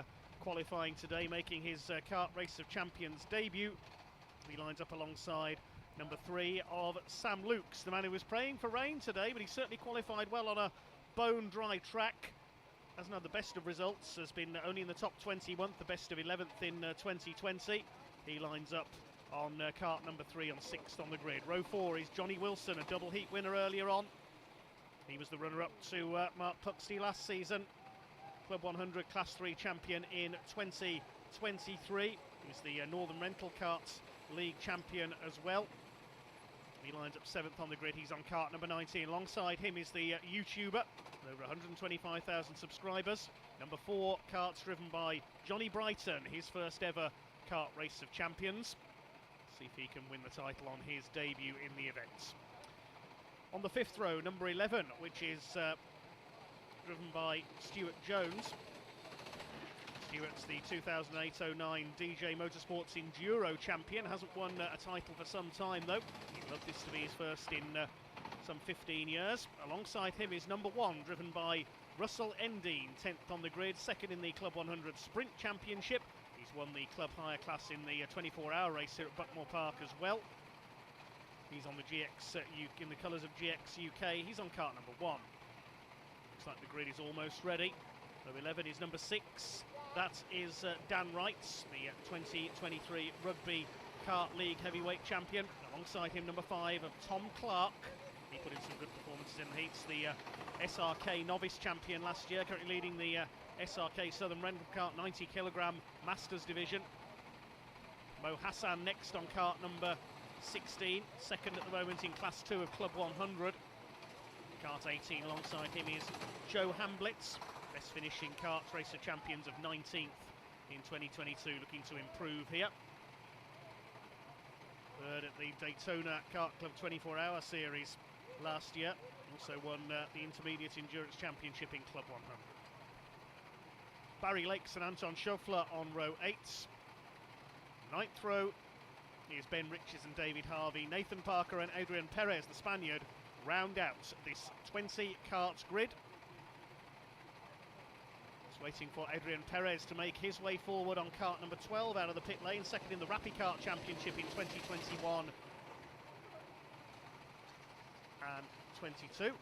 qualifying today, making his Kart Race of Champions debut. He lines up alongside number 3 of Sam Lukes, the man who was praying for rain today, but he certainly qualified well on a bone-dry track. Hasn't had the best of results, has been only in the top 21, the best of 11th in 2020. He lines up on kart number 3 on 6th on the grid. Row 4 is Johnny Wilson, a double heat winner earlier on. He was the runner-up to Mark Puxty last season. Club 100 Class 3 champion in 2023. He's the Northern Rental Karts League champion as well. He lines up 7th on the grid. He's on kart number 19. Alongside him is the YouTuber, over 125,000 subscribers. Number 4, karts driven by Johnny Brighton, his first ever Kart Race of Champions. See if he can win the title on his debut in the event. On the 5th row, number 11, which is driven by Stuart Jones. Stuart's the 2008-09 DJ Motorsports Enduro champion. Hasn't won a title for some time though. He'd love this to be his first in some 15 years. Alongside him is number 1, driven by Russell Endine, 10th on the grid, second in the Club 100 Sprint Championship. He's won the Club Hire class in the 24-hour race here at Buckmore Park as well. He's on the GX in the colours of GX UK. He's on kart number 1. Looks like the grid is almost ready. Row 11 is number 6. That is Dan Wright, the 2023 Rugby Kart League heavyweight champion. Alongside him, number 5 of Tom Clark. He put in some good performances in the heats. The SRK novice champion last year, currently leading the SRK Southern Rental Kart 90 kilogram Masters division. Mo Hassan next on kart number 16, second at the moment in Class 2 of Club 100. Kart 18 alongside him is Joe Hamblitz, best finishing Kart Race of Champions of 19th in 2022, looking to improve here. Third at the Daytona Kart Club 24-hour series last year. Also won the Intermediate Endurance Championship in Club 100. Barry Lakes and Anton Schofler on row 8. 9th row is Ben Riches and David Harvey. Nathan Parker and Adrian Perez, the Spaniard, round out this 20 karts grid. Just waiting for Adrian Perez to make his way forward on kart number 12 out of the pit lane, second in the Rappy Kart Championship in 2021 and 22.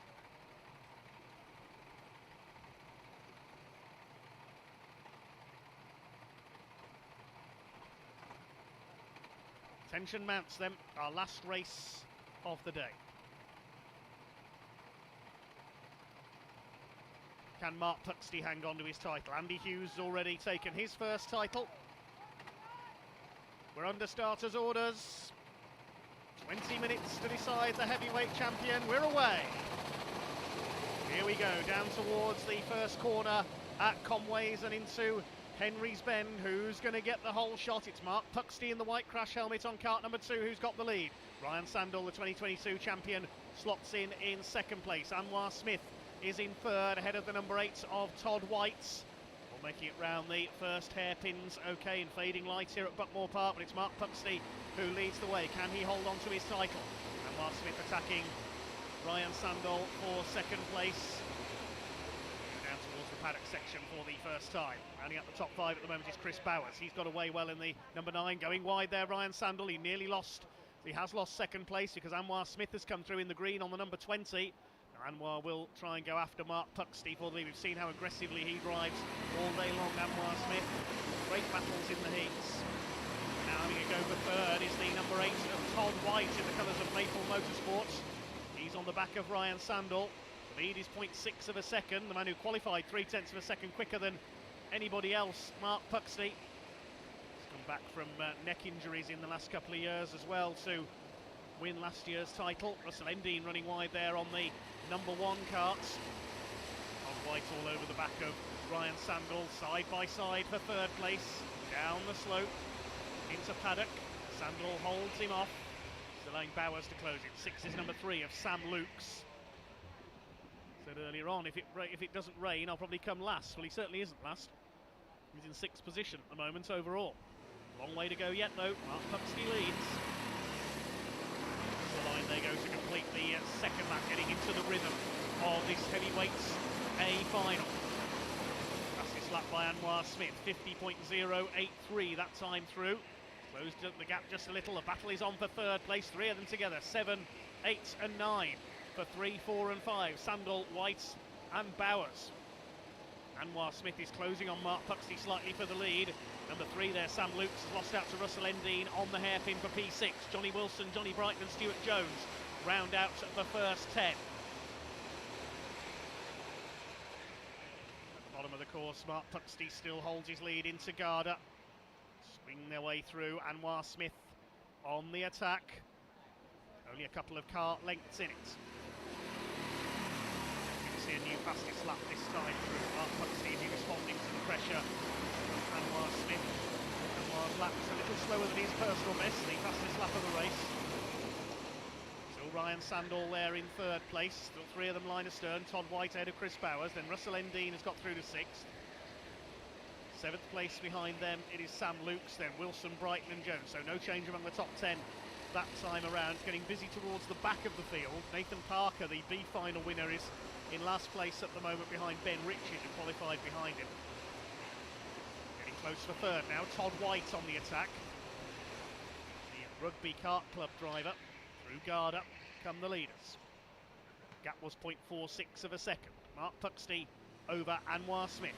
Tension mounts then, our last race of the day. Can Mark Puxty hang on to his title? Andy Hughes has already taken his first title. We're under starters orders. 20 minutes to decide the heavyweight champion. We're away. Here we go, down towards the first corner at Conways and into Henry's Bend. Who's going to get the whole shot? It's Mark Puxty in the white crash helmet on kart number 2 who's got the lead. Ryan Sandel, the 2022 champion, slots in second place. Anwar Smith is in third, ahead of the number 8 of Todd White. Well, making it round the first hairpins, okay, in fading lights here at Buckmore Park, but it's Mark Puxty who leads the way. Can he hold on to his title? Anwar Smith attacking Ryan Sandel for second place. Down towards the paddock section for the first time. Rounding up the top 5 at the moment is Chris Bowers. He's got away well in the number 9, going wide there, Ryan Sandel. He nearly lost, he has lost second place because Anwar Smith has come through in the green on the number 20. Now Anwar will try and go after Mark Puxty for the lead. We've seen how aggressively he drives all day long, Anwar Smith. Great battles in the heats. Now having a go for third is the number 8 of Todd White in the colours of Maple Motorsports. He's on the back of Ryan Sandel. The lead is 0.6 of a second. The man who qualified 0.3 of a second quicker than anybody else, Mark Puxty. He's come back from neck injuries in the last couple of years as well to win last year's title. Russell Endine running wide there on the number 1 karts. Todd White all over the back of Ryan Sandel, side by side for third place. Down the slope into paddock. Sandel holds him off. He's allowing Bowers to close it. 6 is number 3 of Sam Lukes. Said earlier on, if it doesn't rain, I'll probably come last. Well, he certainly isn't last. He's in 6th position at the moment overall. Long way to go yet, though. Mark Puxty leads. The line they go to complete the second lap, getting into the rhythm of this heavyweights A final. Fastest lap by Anwar Smith, 50.083 that time through. Closed the gap just a little. The battle is on for third place. 3 of them together, 7, 8 and 9 for 3, 4 and 5. Sandel, White and Bowers. Anwar Smith is closing on Mark Puxty slightly for the lead. Number 3 there, Sam Lukes, has lost out to Russell Endine on the hairpin for P6. Johnny Wilson, Johnny Brighton and Stuart Jones round out the first 10. At the bottom of the course, Mark Puxty still holds his lead into Garda. Swing their way through. Anwar Smith on the attack. Only a couple of car lengths in it. You can see a new fastest lap this time through. Mark Puxty is responding to the pressure. Anwar Smith. Anwar's lap is a little slower than his personal best, the fastest lap of the race. Still Ryan Sandel there in third place. Still 3 of them line astern. Todd White ahead of Chris Bowers. Then Russell Endine has got through to 6th. 7th place behind them, it is Sam Lukes, then Wilson, Brighton and Jones. So no change among the top 10 that time around. Getting busy towards the back of the field. Nathan Parker, the B final winner, is in last place at the moment behind Ben Richard, who qualified behind him. Getting close for third now. Todd White on the attack. The Rugby Kart Club driver. Through Garda come the leaders. Gap was 0.46 of a second. Mark Puxty over Anwar Smith.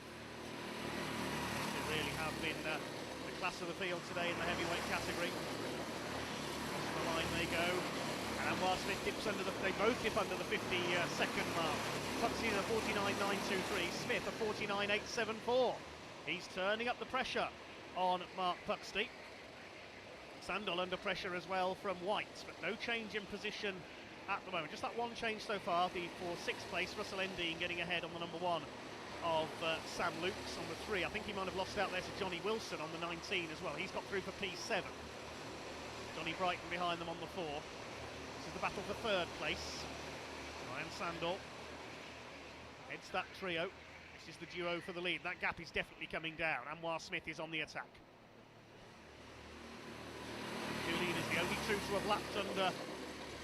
Really have been the class of the field today in the heavyweight category. Across the line they go, and Anwar Smith dips under they both dip under the 50-second mark. Puxty a 49.923, Smith a 49.874. He's turning up the pressure on Mark Puxty. Sandel under pressure as well from White, but no change in position at the moment. Just that one change so far. For 6th place, Russell Endine getting ahead on the number 1 of Sam Lukes on the 3. I think he might have lost out there to Johnny Wilson on the 19 as well. He's got through for P7. Johnny Brighton behind them on the 4. This is the battle for third place. Ryan Sandel heads that trio. This is the duo for the lead. That gap is definitely coming down. Anwar Smith is on the attack. Two leaders, the only 2 to have lapped under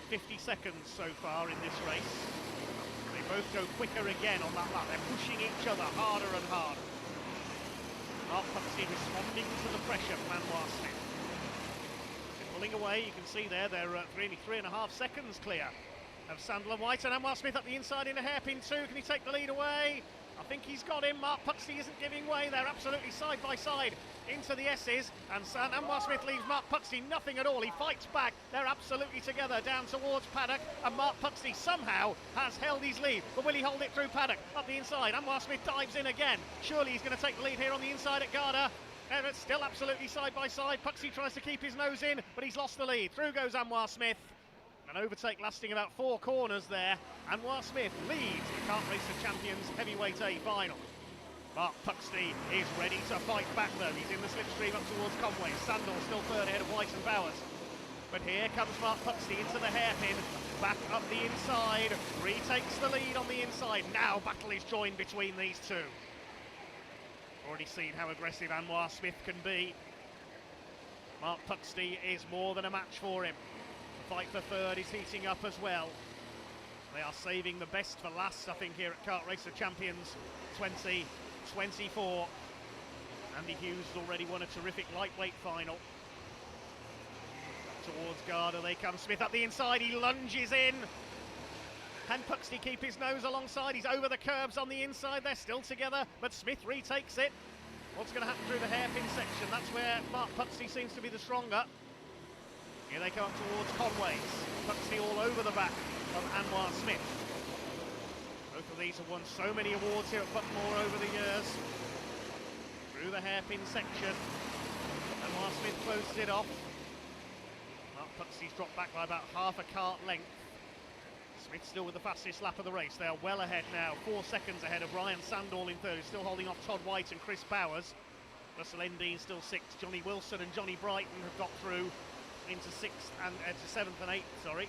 50 seconds so far in this race. They both go quicker again on that lap. They're pushing each other harder and harder. Mark Puxty responding to the pressure from Anwar Smith. They're pulling away, you can see there, they're really 3.5 seconds clear of Sandel and White, and Anwar Smith up the inside in a hairpin too. Can he take the lead away? I think he's got him. Mark Puxty isn't giving way. They're absolutely side by side into the S's, and Anwar Smith leaves Mark Puxty nothing at all. He fights back. They're absolutely together down towards paddock, and Mark Puxty somehow has held his lead. But will he hold it through paddock? Up the inside, Anwar Smith dives in again. Surely he's going to take the lead here on the inside at Garda. And it's still absolutely side by side. Puxty tries to keep his nose in, but he's lost the lead. Through goes Anwar Smith. An overtake lasting about 4 corners there. Anwar Smith leads the Kart Racer Champions Heavyweight A final. Mark Puxty is ready to fight back though. He's in the slipstream up towards Conway. Sandel still third ahead of White and Bowers. But here comes Mark Puxty into the hairpin. Back up the inside. Retakes the lead on the inside. Now battle is joined between these two. Already seen how aggressive Anwar Smith can be. Mark Puxty is more than a match for him. The fight for third is heating up as well. They are saving the best for last, I think, here at Kart Racer Champions 2024. Andy Hughes has already won a terrific lightweight final. Up towards Garda they come. Smith up the inside, he lunges in. Can Puxty keep his nose alongside? He's over the curbs on the inside. They're still together, but Smith retakes it. What's going to happen through the hairpin section? That's where Mark Puxty seems to be the stronger. Here they come up towards Conway's. Puxty all over the back of Anwar Smith. Both of these have won so many awards here at Butmore over the years. Through the hairpin section. Anwar Smith closes it off. Mark Puxty's dropped back by about half a kart length. Smith still with the fastest lap of the race. They are well ahead now, 4 seconds ahead of Ryan Sandall in third, who's still holding off Todd White and Chris Bowers. Russell Endine still sixth. Johnny Wilson and Johnny Brighton have got through into sixth and to seventh and eighth, sorry.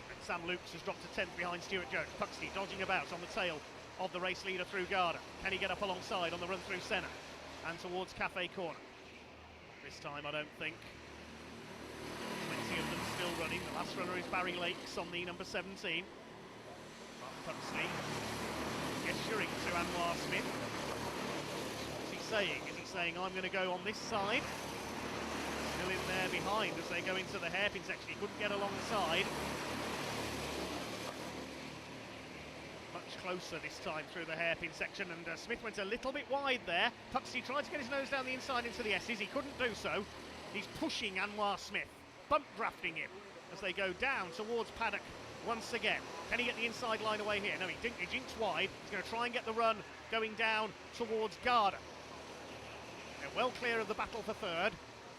And Sam Lukes has dropped to 10th behind Stuart Jones. Puxty dodging about on the tail of the race leader through Garda. Can he get up alongside on the run through Senna and towards Cafe Corner? This time I don't think. Plenty of them still running. The last runner is Barry Lakes on the number 17. Mark Puxty gesturing to Anwar Smith. What's he saying? Is he saying, I'm going to go on this side? Still in there behind as they go into the hairpin section. He couldn't get alongside. Much closer this time through the hairpin section, and Smith went a little bit wide there. Puxty tried to get his nose down the inside into the S's. He couldn't do so. He's pushing Anwar Smith, bump drafting him as they go down towards paddock once again. Can he get the inside line away here? No, he jinks wide. He's going to try and get the run going down towards Garda. They're well clear of the battle for third.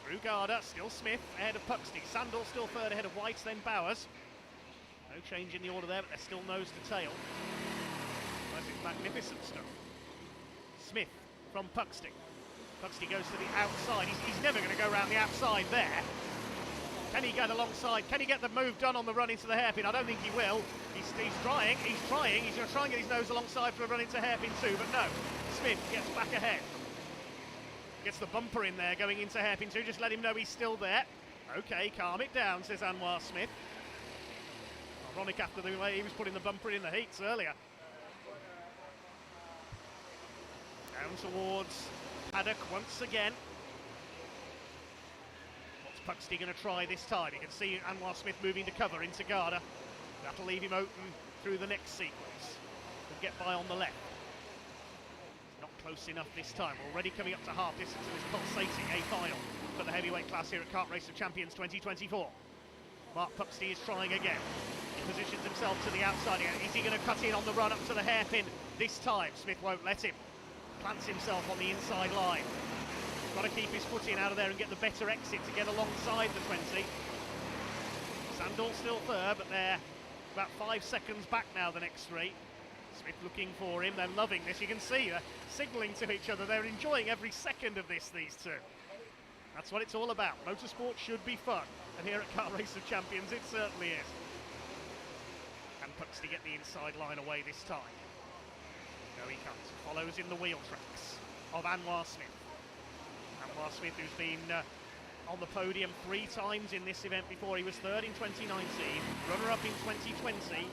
Through Garda, still Smith ahead of Puxty. Sandal still third ahead of White, then Bowers. No change in the order there, but they're still nose to tail. This is magnificent stuff. Smith from Puxty. Puxty goes to the outside. He's never going to go around the outside there. Can he get alongside? Can he get the move done on the run into the hairpin? I don't think he will. He's trying. He's going to try and get his nose alongside for a run into hairpin too, but no. Smith gets back ahead. Gets the bumper in there going into hairpin 2. Just let him know he's still there. Okay, calm it down, says Anwar Smith. Ironic after the way he was putting the bumper in the heats earlier. Down towards paddock once again. What's Puxty going to try this time? You can see Anwar Smith moving to cover into Garda. That'll leave him open through the next sequence. He'll get by on the left. Not close enough this time. We're already coming up to half distance of this pulsating A final for the heavyweight class here at Kart Racer Champions 2024. Mark Puxty is trying again. He positions himself to the outside again. Is he going to cut in on the run up to the hairpin this time? Smith won't let him. Plants himself on the inside line. Got to keep his foot in out of there and get the better exit to get alongside the 20. Sandal still third, but they're about 5 seconds back now, the next three. Smith looking for him. They're loving this. You can see they're signalling to each other. They're enjoying every second of this, these two. That's what it's all about. Motorsport should be fun. And here at Kart Racer Champions, it certainly is. Can Puxty get the inside line away this time? No, he comes. Follows in the wheel tracks of Anwar Smith. Anwar Smith, who's been on the podium 3 times in this event before. He was third in 2019, runner-up in 2020.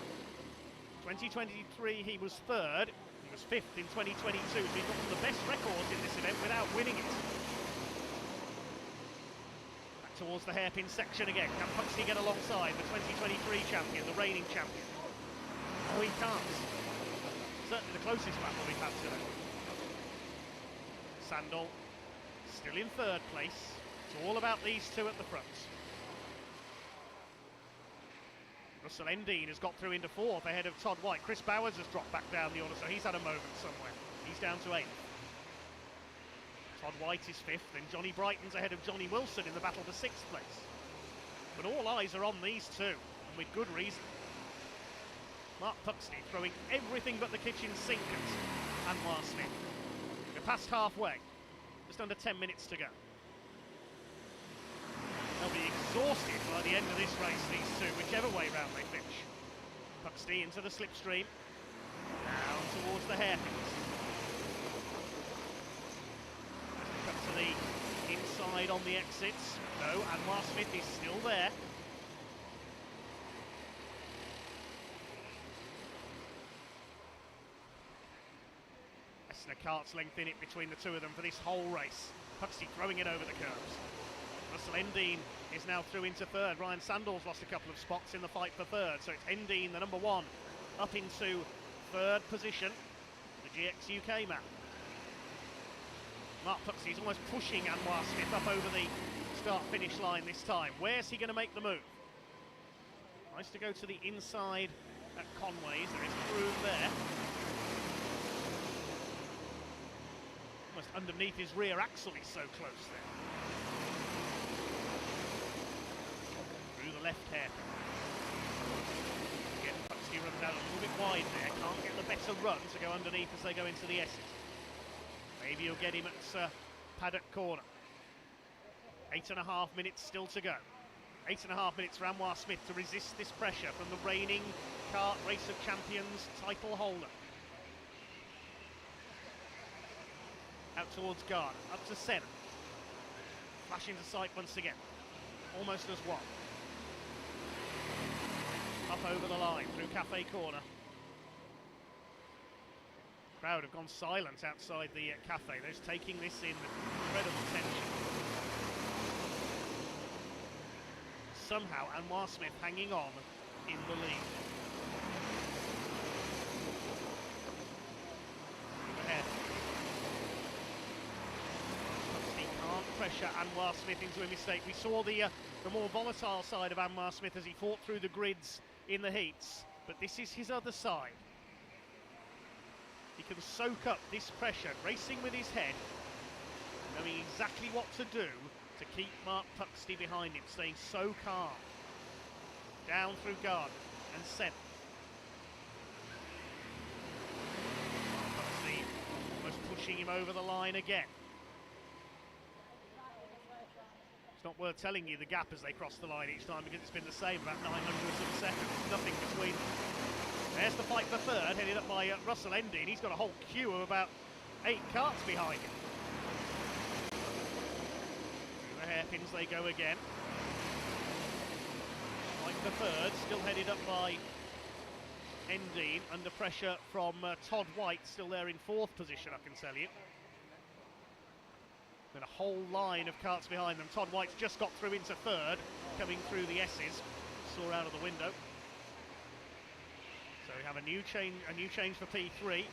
2023 he was third. He was fifth in 2022. So he's got one of the best records in this event without winning it. Back towards the hairpin section again. Can Puxty get alongside the 2023 champion, the reigning champion? Oh, he can't. Certainly the closest battle we've had today. Sandal still in third place. It's all about these two at the front. Russell Endine has got through into fourth ahead of Todd White. Chris Bowers has dropped back down the order, so he's had a moment somewhere. He's down to 8th. Todd White is 5th, and Johnny Brighton's ahead of Johnny Wilson in the battle for 6th place. But all eyes are on these two, and with good reason. Mark Puxty throwing everything but the kitchen sink at Anwar Smith. We're past halfway. Just under 10 minutes to go. They'll be exhausted by the end of this race, these two, whichever way round they finish. Puxty into the slipstream. Down towards the hairpins. Cut to the inside on the exits. No, Anwar Smith is still there. less than a cart's length in it between the two of them for this whole race. Puxley throwing it over the curbs. Russell Endine is now through into third. Ryan Sandall's lost a couple of spots in the fight for third, so it's Endine, the number one, up into third position, the GX UK man. Mark Puxley is almost pushing Anwar Smith up over the start-finish line this time. Where's he going to make the move? Nice to go to the inside at Conway's. There is room there. Almost underneath his rear axle, he's so close there. Through the left hairpin. Again, Puxley runs out a little bit wide there. Can't get the better run to go underneath as they go into the S's. Maybe you'll get him at paddock corner. 8.5 minutes still to go. 8.5 minutes for Anwar Smith to resist this pressure from the reigning Kart Race of Champions title holder. Out towards Gard, up to Senna. Flash into sight once again. Almost as one. Up over the line through Cafe Corner. Crowd have gone silent outside the cafe. They're just taking this in with incredible tension. Somehow Anwar Smith hanging on in the lead. Ahead. He can't pressure Anwar Smith into a mistake. We saw the more volatile side of Anwar Smith as he fought through the grids in the heats, but this is his other side. He can soak up this pressure, racing with his head, knowing exactly what to do to keep Mark Puxley behind him, staying so calm. Down through Gardner and Senna. Puxley almost pushing him over the line again. It's not worth telling you the gap as they cross the line each time because it's been the same, about 900 of a second, nothing between them. There's the fight for third, headed up by Russell Endine. He's got a whole queue of about 8 carts behind him. Through the hairpins they go again. Fight for third, still headed up by Endine, under pressure from Todd White, still there in fourth position, I can tell you. Then a whole line of carts behind them. Todd White's just got through into third, coming through the S's. Saw out of the window. So we have a new change for P3.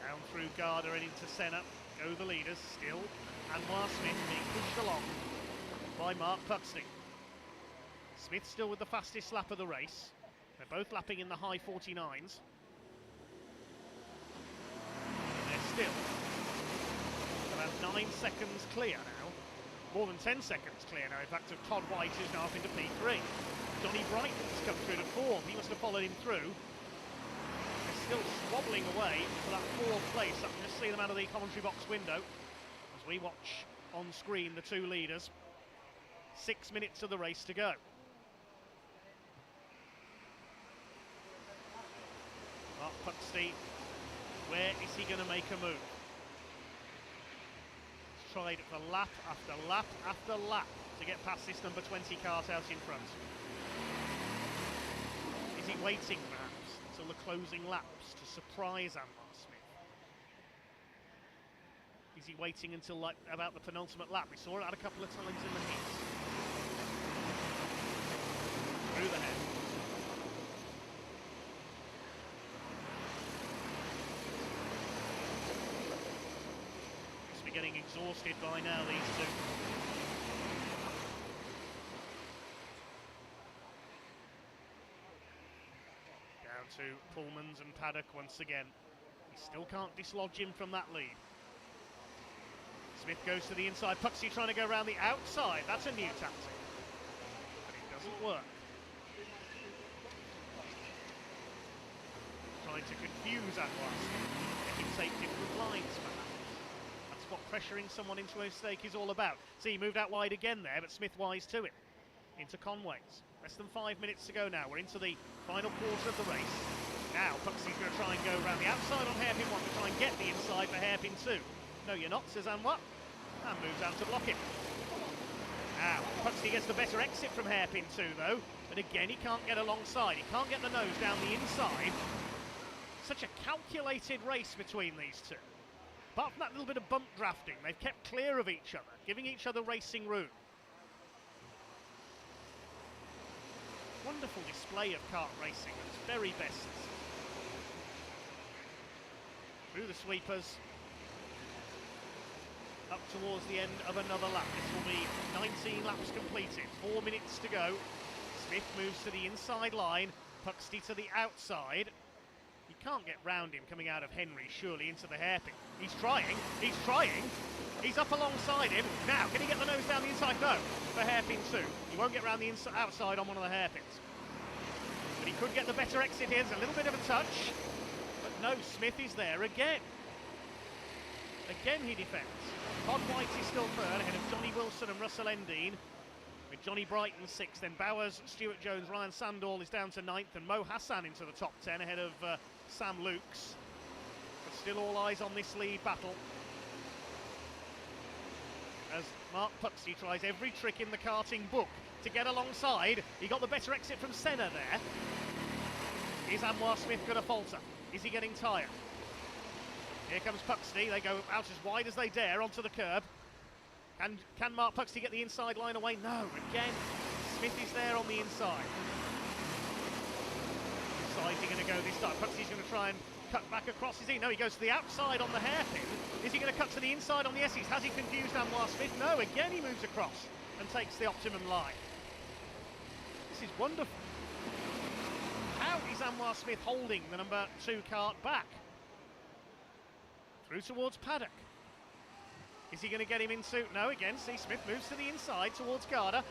Down through Gardner and into Senna. Go the leaders still. Anwar Smith being pushed along by Mark Puxley. Smith still with the fastest lap of the race. They're both lapping in the high 49s. And they're still about 9 seconds clear now. More than 10 seconds clear now, in fact, of Todd White, who's now up into P3. Donny Brighton's come through to fourth. He must have followed him through. They're still squabbling away for that fourth place. I can just see them out of the commentary box window as we watch on screen the two leaders. 6 minutes of the race to go. Mark Puxley, where is he going to make a move? He's tried for lap after lap after lap to get past this number 20 cart out in front. Is he waiting perhaps until the closing laps to surprise Anwar Smith? Is he waiting until about the penultimate lap? We saw it out a couple of times in the heats. Through the head. Must be getting exhausted by now, these two. Down to Pullmans and Paddock once again. He still can't dislodge him from that lead. Smith goes to the inside. Puxley trying to go around the outside. That's a new tactic. But it doesn't work. Trying to confuse Anwar Smith. Make him take different lines, perhaps. That's what pressuring someone into a mistake is all about. See, he moved out wide again there, but Smith wise to it. Into Conway's. Less than 5 minutes to go now. We're into the final quarter of the race. Now, Puxley's going to try and go around the outside on hairpin 1 to try and get the inside for hairpin 2. No, you're not, says Anwar. And moves out to block it. Now, Puxley gets the better exit from hairpin 2, though. But again, he can't get alongside. He can't get the nose down the inside. Such a calculated race between these two. Apart from that little bit of bump drafting, they've kept clear of each other, giving each other racing room. Wonderful display of kart racing at its very best. Through the sweepers, up towards the end of another lap. This will be 19 laps completed, 4 minutes to go. Smith moves to the inside line, Puxty to the outside. He can't get round him coming out of Henry, surely, into the hairpin. He's trying, he's up alongside him. Now, can he get the nose down the inside? No, the hairpin too. He won't get round the outside on one of the hairpins. But he could get the better exit here. There's a little bit of a touch. But no, Smith is there again. Again he defends. Todd White is still third, ahead of Johnny Wilson and Russell Endine, with Johnny Brighton sixth. Then Bowers, Stuart Jones, Ryan Sandall is down to ninth, and Mo Hassan into the top 10 ahead of Sam Lukes. But still all eyes on this lead battle, as Mark Puxty tries every trick in the karting book to get alongside. He got the better exit from Senna there. Is Anwar Smith going to falter? Is he getting tired? Here comes Puxty. They go out as wide as they dare onto the curb. Can Mark Puxty get the inside line away? No, again, Smith is there on the inside. Which side is he going to go this time? Puxty's going to try and cut back across, is he? No, he goes to the outside on the hairpin. Is he going to cut to the inside on the S's? Has he confused Anwar Smith? No, again he moves across and takes the optimum line. This is wonderful. How is Anwar Smith holding the number 2 kart back? Through towards Paddock. Is he going to get him into? No, again, see, Smith moves to the inside towards Garda.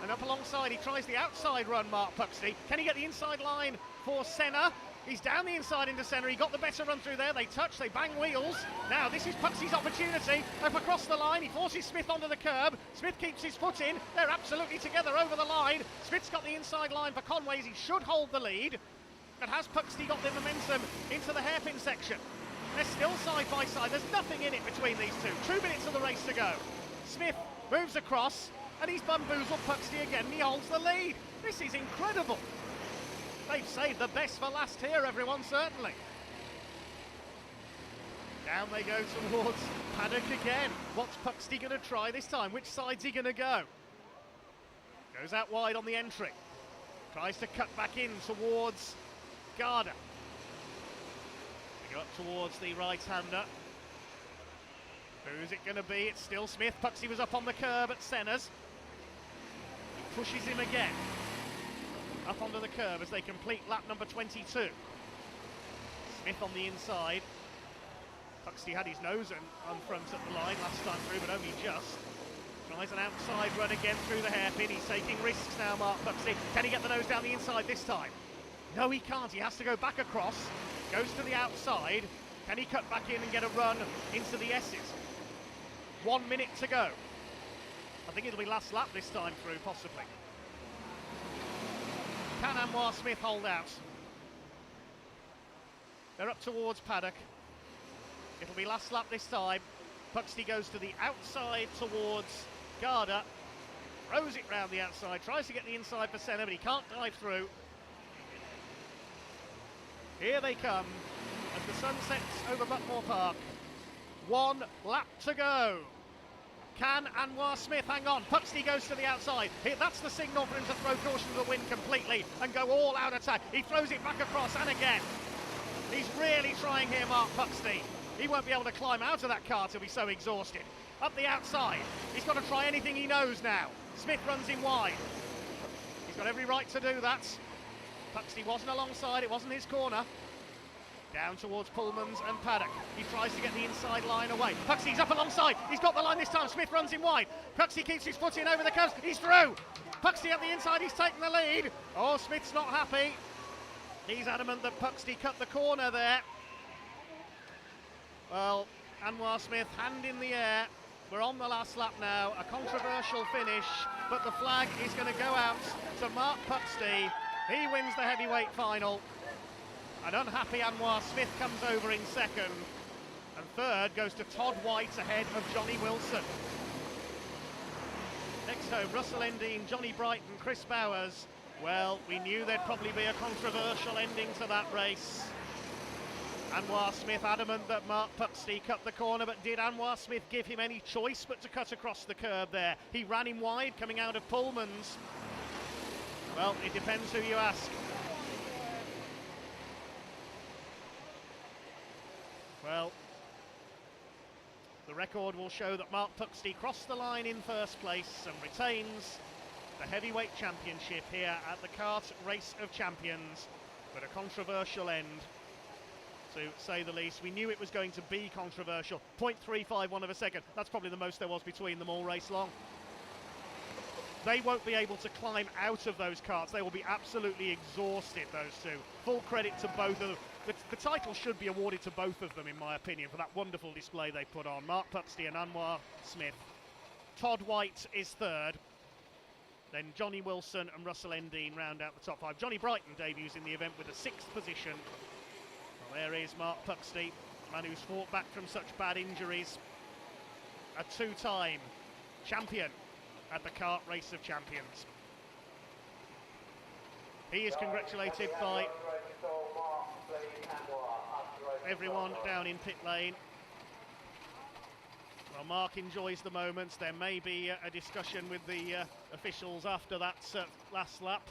And up alongside, he tries the outside run, Mark Puxty. Can he get the inside line for Senna? He's down the inside into Senna. He got the better run through there. They touch, they bang wheels. Now, this is Puxty's opportunity. Up across the line, he forces Smith onto the curb. Smith keeps his foot in. They're absolutely together over the line. Smith's got the inside line for Conways. He should hold the lead. But has Puxty got the momentum into the hairpin section? They're still side by side. There's nothing in it between these two. 2 minutes of the race to go. Smith moves across, and he's bamboozled Puxty again, and he holds the lead. This is incredible. They've saved the best for last here, everyone, certainly. Down they go towards Paddock again. What's Puxty going to try this time? Which side's he going to go? Goes out wide on the entry. Tries to cut back in towards Garda. They go up towards the right-hander. Who's it going to be? It's still Smith. Puxty was up on the curb at Senna's. He pushes him again. Up onto the curb as they complete lap number 22. Smith on the inside. Puxty had his nose on front at the line last time through, but only just. Tries an outside run again through the hairpin. He's taking risks now, Mark Puxty. Can he get the nose down the inside this time? No, he can't. He has to go back across. Goes to the outside. Can he cut back in and get a run into the S's? 1 minute to go. I think it'll be last lap this time through, possibly. Can Anwar Smith hold out? They're up towards Paddock. It'll be last lap this time. Puxty goes to the outside towards Garda. Throws it round the outside. Tries to get the inside for Senna, but he can't dive through. Here they come as the sun sets over Buckmore Park. 1 lap to go. Can Anwar Smith hang on? Puxty goes to the outside. That's the signal for him to throw caution to the wind completely and go all out attack. He throws it back across and again. He's really trying here, Mark Puxty. He won't be able to climb out of that car till he's so exhausted. Up the outside. He's got to try anything he knows now. Smith runs in wide. He's got every right to do that. Puxty wasn't alongside, it wasn't his corner. Down towards Pullman's and Paddock. He tries to get the inside line away. Puxty's up alongside. He's got the line this time. Smith runs in wide. Puxty keeps his foot in over the curves. He's through. Puxty at the inside. He's taken the lead. Oh, Smith's not happy. He's adamant that Puxty cut the corner there. Well, Anwar Smith, hand in the air. We're on the last lap now. A controversial finish, but the flag is going to go out to Mark Puxty. He wins the heavyweight final. An unhappy Anwar Smith comes over in second, and third goes to Todd White ahead of Johnny Wilson. Next home, Russell Endine, Johnny Brighton, Chris Bowers. Well, we knew there'd probably be a controversial ending to that race. Anwar Smith adamant that Mark Puxty cut the corner, but did Anwar Smith give him any choice but to cut across the curb there? He ran him wide coming out of Pullman's. Well, it depends who you ask. Well, the record will show that Mark Puxty crossed the line in first place and retains the heavyweight championship here at the Kart Race of Champions, but a controversial end, to say the least. We knew it was going to be controversial. 0.351 of a second, that's probably the most there was between them all race long. They won't be able to climb out of those karts. They will be absolutely exhausted, those two. Full credit to both of them. The title should be awarded to both of them, in my opinion, for that wonderful display they put on. Mark Puxty and Anwar Smith. Todd White is third. Then Johnny Wilson and Russell Endine round out the top five. Johnny Brighton debuts in the event with a 6th position. Well, there is Mark Puxty, a man who's fought back from such bad injuries. A 2-time champion at the Kart Race of Champions. He is congratulated by everyone down in pit lane. Well, Mark enjoys the moments. There may be a discussion with the officials after that last lap.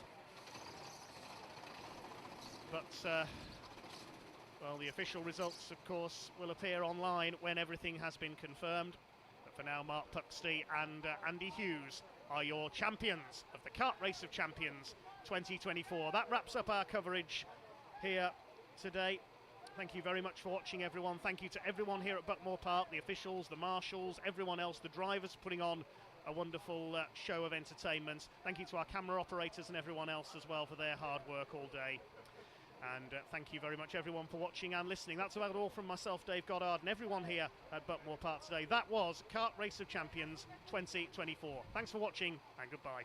But, well, the official results, of course, will appear online when everything has been confirmed. But for now, Mark Puxty and Andy Hughes are your champions of the Kart Race of Champions 2024. That wraps up our coverage here today. Thank you very much for watching, everyone. Thank you to everyone here at Buckmore Park, the officials, the marshals, everyone else, the drivers, putting on a wonderful show of entertainment. Thank you to our camera operators and everyone else as well for their hard work all day. And thank you very much, everyone, for watching and listening. That's about all from myself, Dave Goddard, and everyone here at Buckmore Park today. That was Kart Race of Champions 2024. Thanks for watching, and goodbye.